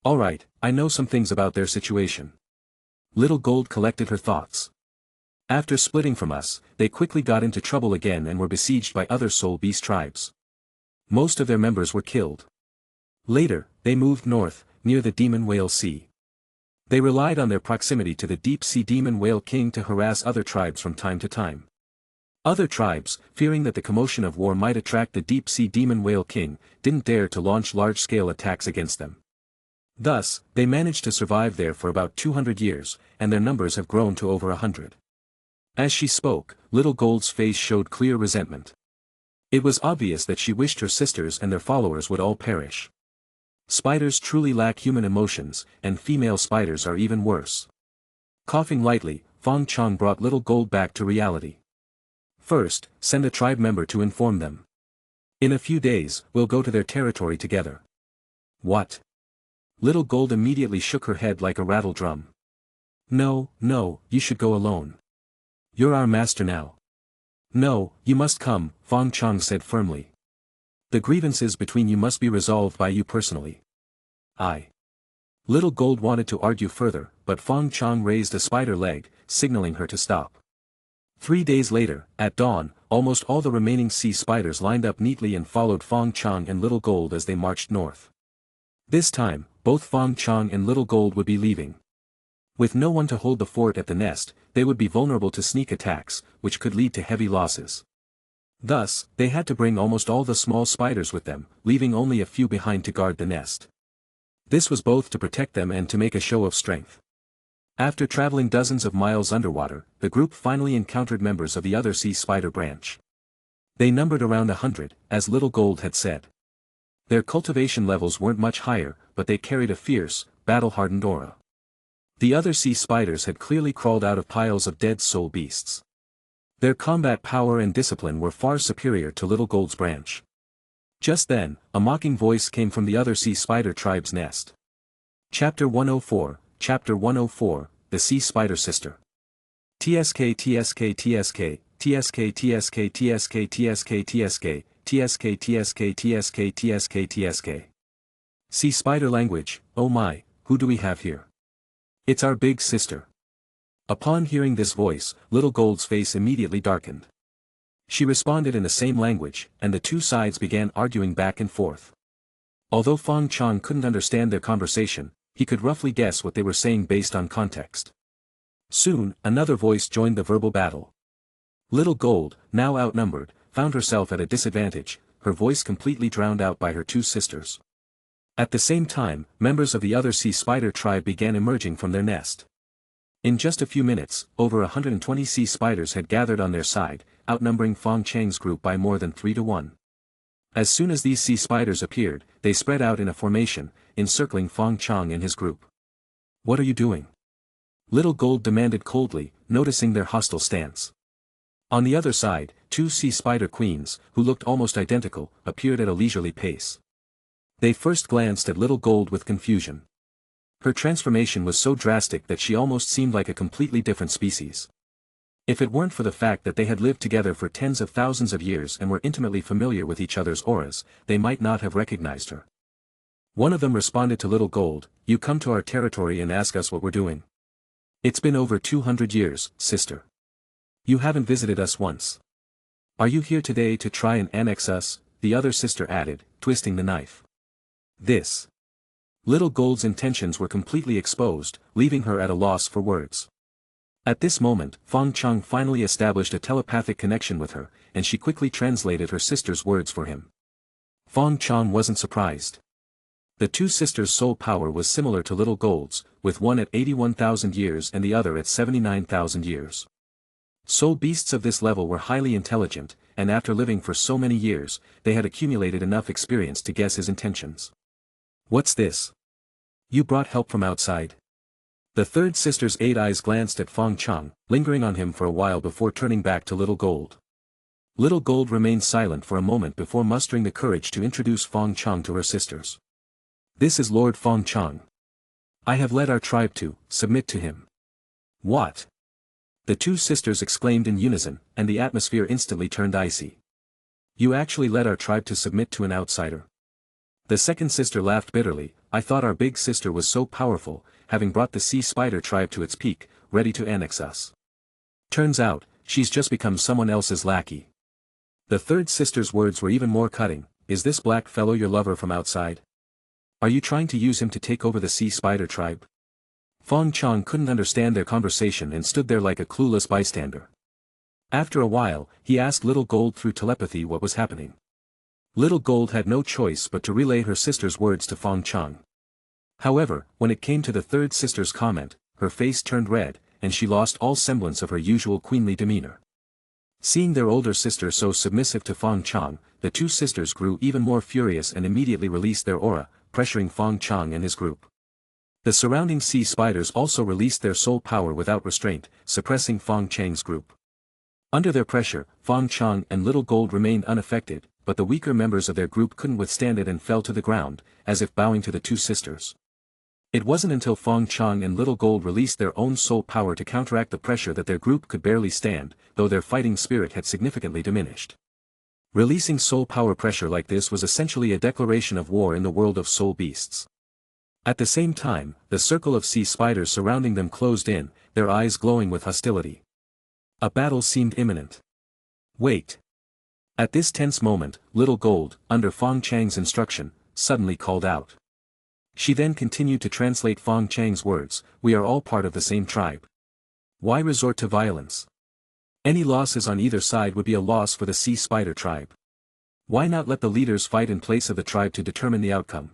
Alright, I know some things about their situation. Little Gold collected her thoughts. After splitting from us, they quickly got into trouble again and were besieged by other soul beast tribes. Most of their members were killed. Later, they moved north, near the Demon Whale Sea. They relied on their proximity to the deep-sea Demon Whale King to harass other tribes from time to time. Other tribes, fearing that the commotion of war might attract the deep-sea Demon Whale King, didn't dare to launch large-scale attacks against them. Thus, they managed to survive there for about 200 years, and their numbers have grown to over 100. As she spoke, Little Gold's face showed clear resentment. It was obvious that she wished her sisters and their followers would all perish. Spiders truly lack human emotions, and female spiders are even worse. Coughing lightly, Fong Chong brought Little Gold back to reality. First, send a tribe member to inform them. In a few days, we'll go to their territory together. What? Little Gold immediately shook her head like a rattle drum. No, no, you should go alone. You're our master now. No, you must come, Fong Chong said firmly. The grievances between you must be resolved by you personally. Little Gold wanted to argue further, but Fong Chong raised a spider leg, signaling her to stop. 3 days later, at dawn, almost all the remaining sea spiders lined up neatly and followed Fong Chong and Little Gold as they marched north. This time, both Fong Chong and Little Gold would be leaving. With no one to hold the fort at the nest, they would be vulnerable to sneak attacks, which could lead to heavy losses. Thus, they had to bring almost all the small spiders with them, leaving only a few behind to guard the nest. This was both to protect them and to make a show of strength. After traveling dozens of miles underwater, the group finally encountered members of the other sea spider branch. They numbered around 100, as Little Gold had said. Their cultivation levels weren't much higher, but they carried a fierce, battle-hardened aura. The other sea spiders had clearly crawled out of piles of dead soul beasts. Their combat power and discipline were far superior to Little Gold's branch. Just then, a mocking voice came from the other sea spider tribe's nest. Chapter 104, Chapter 104, The Sea Spider Sister. TSK TSK TSK, TSK TSK TSK TSK TSK, TSK TSK TSK TSK TSK. Sea spider language, oh my, who do we have here? It's our big sister. Upon hearing this voice, Little Gold's face immediately darkened. She responded in the same language, and the two sides began arguing back and forth. Although Fong Chong couldn't understand their conversation, he could roughly guess what they were saying based on context. Soon, another voice joined the verbal battle. Little Gold, now outnumbered, found herself at a disadvantage, her voice completely drowned out by her two sisters. At the same time, members of the other sea spider tribe began emerging from their nest. In just a few minutes, over 120 sea spiders had gathered on their side, outnumbering Fong Chang's group by more than 3 to 1. As soon as these sea spiders appeared, they spread out in a formation, encircling Fong Chong and his group. What are you doing? Little Gold demanded coldly, noticing their hostile stance. On the other side, 2 sea spider queens, who looked almost identical, appeared at a leisurely pace. They first glanced at Little Gold with confusion. Her transformation was so drastic that she almost seemed like a completely different species. If it weren't for the fact that they had lived together for tens of thousands of years and were intimately familiar with each other's auras, they might not have recognized her. One of them responded to Little Gold, "You come to our territory and ask us what we're doing. It's been over 200 years, sister. You haven't visited us once. Are you here today to try and annex us?" the other sister added, twisting the knife. This. Little Gold's intentions were completely exposed, leaving her at a loss for words. At this moment, Fong Chong finally established a telepathic connection with her, and she quickly translated her sister's words for him. Fong Chong wasn't surprised. The two sisters' soul power was similar to Little Gold's, with one at 81,000 years and the other at 79,000 years. Soul beasts of this level were highly intelligent, and after living for so many years, they had accumulated enough experience to guess his intentions. What's this? You brought help from outside? The third sister's 8 eyes glanced at Fong Chong, lingering on him for a while before turning back to Little Gold. Little Gold remained silent for a moment before mustering the courage to introduce Fong Chong to her sisters. This is Lord Fong Chong. I have led our tribe to submit to him. What? The two sisters exclaimed in unison, and the atmosphere instantly turned icy. You actually led our tribe to submit to an outsider? The second sister laughed bitterly. I thought our big sister was so powerful, having brought the sea spider tribe to its peak, ready to annex us. Turns out, she's just become someone else's lackey. The third sister's words were even more cutting. Is this black fellow your lover from outside? Are you trying to use him to take over the sea spider tribe? Fong Chong couldn't understand their conversation and stood there like a clueless bystander. After a while, he asked Little Gold through telepathy what was happening. Little Gold had no choice but to relay her sister's words to Fong Chong. However, when it came to the third sister's comment, her face turned red, and she lost all semblance of her usual queenly demeanor. Seeing their older sister so submissive to Fong Chong, the two sisters grew even more furious and immediately released their aura, pressuring Fong Chong and his group. The surrounding sea spiders also released their soul power without restraint, suppressing Fong Chang's group. Under their pressure, Fong Chong and Little Gold remained unaffected, but the weaker members of their group couldn't withstand it and fell to the ground, as if bowing to the two sisters. It wasn't until Fong Chong and Little Gold released their own soul power to counteract the pressure that their group could barely stand, though their fighting spirit had significantly diminished. Releasing soul power pressure like this was essentially a declaration of war in the world of soul beasts. At the same time, the circle of sea spiders surrounding them closed in, their eyes glowing with hostility. A battle seemed imminent. Wait. At this tense moment, Little Gold, under Fong Chang's instruction, suddenly called out. She then continued to translate Fong Chang's words, "We are all part of the same tribe. Why resort to violence? Any losses on either side would be a loss for the sea spider tribe. Why not let the leaders fight in place of the tribe to determine the outcome?"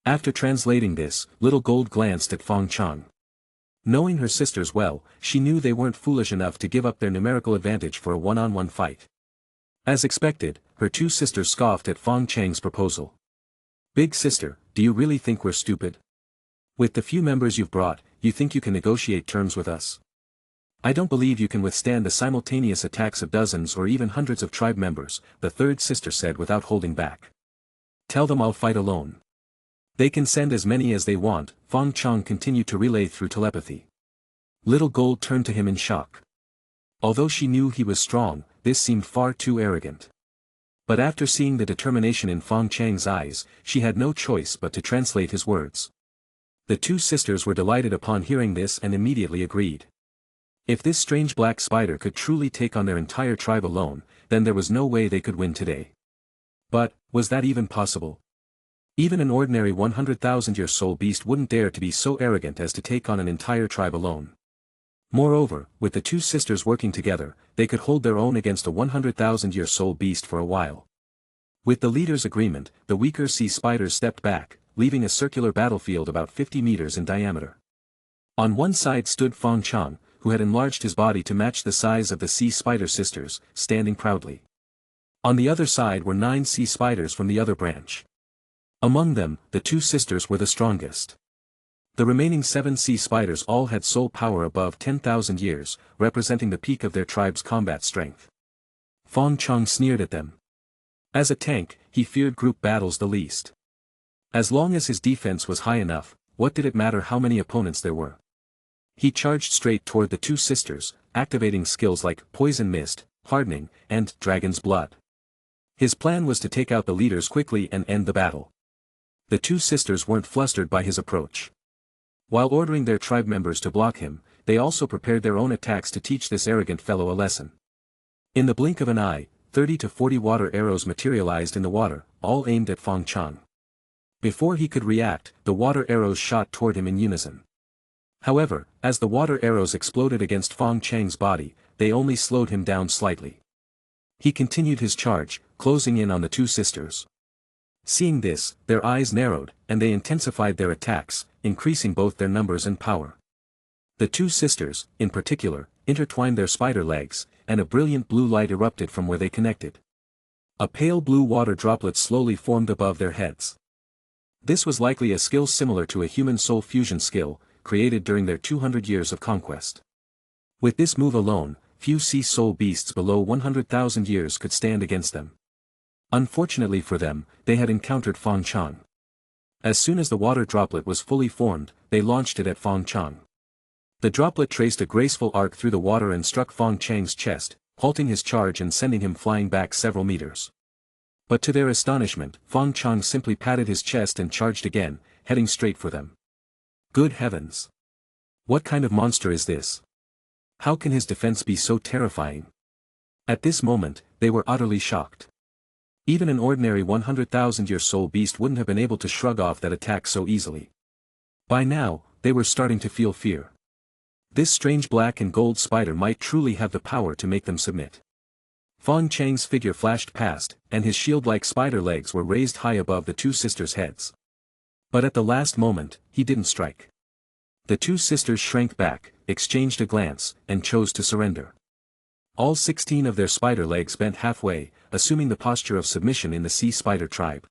After translating this, Little Gold glanced at Fong Chong. Knowing her sisters well, she knew they weren't foolish enough to give up their numerical advantage for a one-on-one fight. As expected, her two sisters scoffed at Fong Chang's proposal. "Big sister, do you really think we're stupid? With the few members you've brought, you think you can negotiate terms with us? I don't believe you can withstand the simultaneous attacks of dozens or even hundreds of tribe members," the third sister said without holding back. "Tell them I'll fight alone. They can send as many as they want," Fong Chong continued to relay through telepathy. Little Gold turned to him in shock. Although she knew he was strong, this seemed far too arrogant. But after seeing the determination in Fong Chang's eyes, she had no choice but to translate his words. The two sisters were delighted upon hearing this and immediately agreed. If this strange black spider could truly take on their entire tribe alone, then there was no way they could win today. But, was that even possible? Even an ordinary 100,000-year soul beast wouldn't dare to be so arrogant as to take on an entire tribe alone. Moreover, with the two sisters working together, they could hold their own against a 100,000-year soul beast for a while. With the leader's agreement, the weaker sea spiders stepped back, leaving a circular battlefield about 50 meters in diameter. On one side stood Fong Chong, who had enlarged his body to match the size of the sea spider sisters, standing proudly. On the other side were 9 sea spiders from the other branch. Among them, the two sisters were the strongest. The remaining 7 sea spiders all had soul power above 10,000 years, representing the peak of their tribe's combat strength. Fong Chong sneered at them. As a tank, he feared group battles the least. As long as his defense was high enough, what did it matter how many opponents there were? He charged straight toward the two sisters, activating skills like Poison Mist, Hardening, and Dragon's Blood. His plan was to take out the leaders quickly and end the battle. The two sisters weren't flustered by his approach. While ordering their tribe members to block him, they also prepared their own attacks to teach this arrogant fellow a lesson. In the blink of an eye, 30 to 40 water arrows materialized in the water, all aimed at Fong Chong. Before he could react, the water arrows shot toward him in unison. However, as the water arrows exploded against Fong Chang's body, they only slowed him down slightly. He continued his charge, closing in on the two sisters. Seeing this, their eyes narrowed, and they intensified their attacks, increasing both their numbers and power. The two sisters, in particular, intertwined their spider legs, and a brilliant blue light erupted from where they connected. A pale blue water droplet slowly formed above their heads. This was likely a skill similar to a human soul fusion skill, created during their 200 years of conquest. With this move alone, few sea soul beasts below 100,000 years could stand against them. Unfortunately for them, they had encountered Fong Chong. As soon as the water droplet was fully formed, they launched it at Fong Chong. The droplet traced a graceful arc through the water and struck Fong Chang's chest, halting his charge and sending him flying back several meters. But to their astonishment, Fong Chong simply patted his chest and charged again, heading straight for them. Good heavens! What kind of monster is this? How can his defense be so terrifying? At this moment, they were utterly shocked. Even an ordinary 100,000-year soul beast wouldn't have been able to shrug off that attack so easily. By now, they were starting to feel fear. This strange black and gold spider might truly have the power to make them submit. Fong Chang's figure flashed past, and his shield-like spider legs were raised high above the two sisters' heads. But at the last moment, he didn't strike. The two sisters shrank back, exchanged a glance, and chose to surrender. All 16 of their spider legs bent halfway, assuming the posture of submission in the sea spider tribe.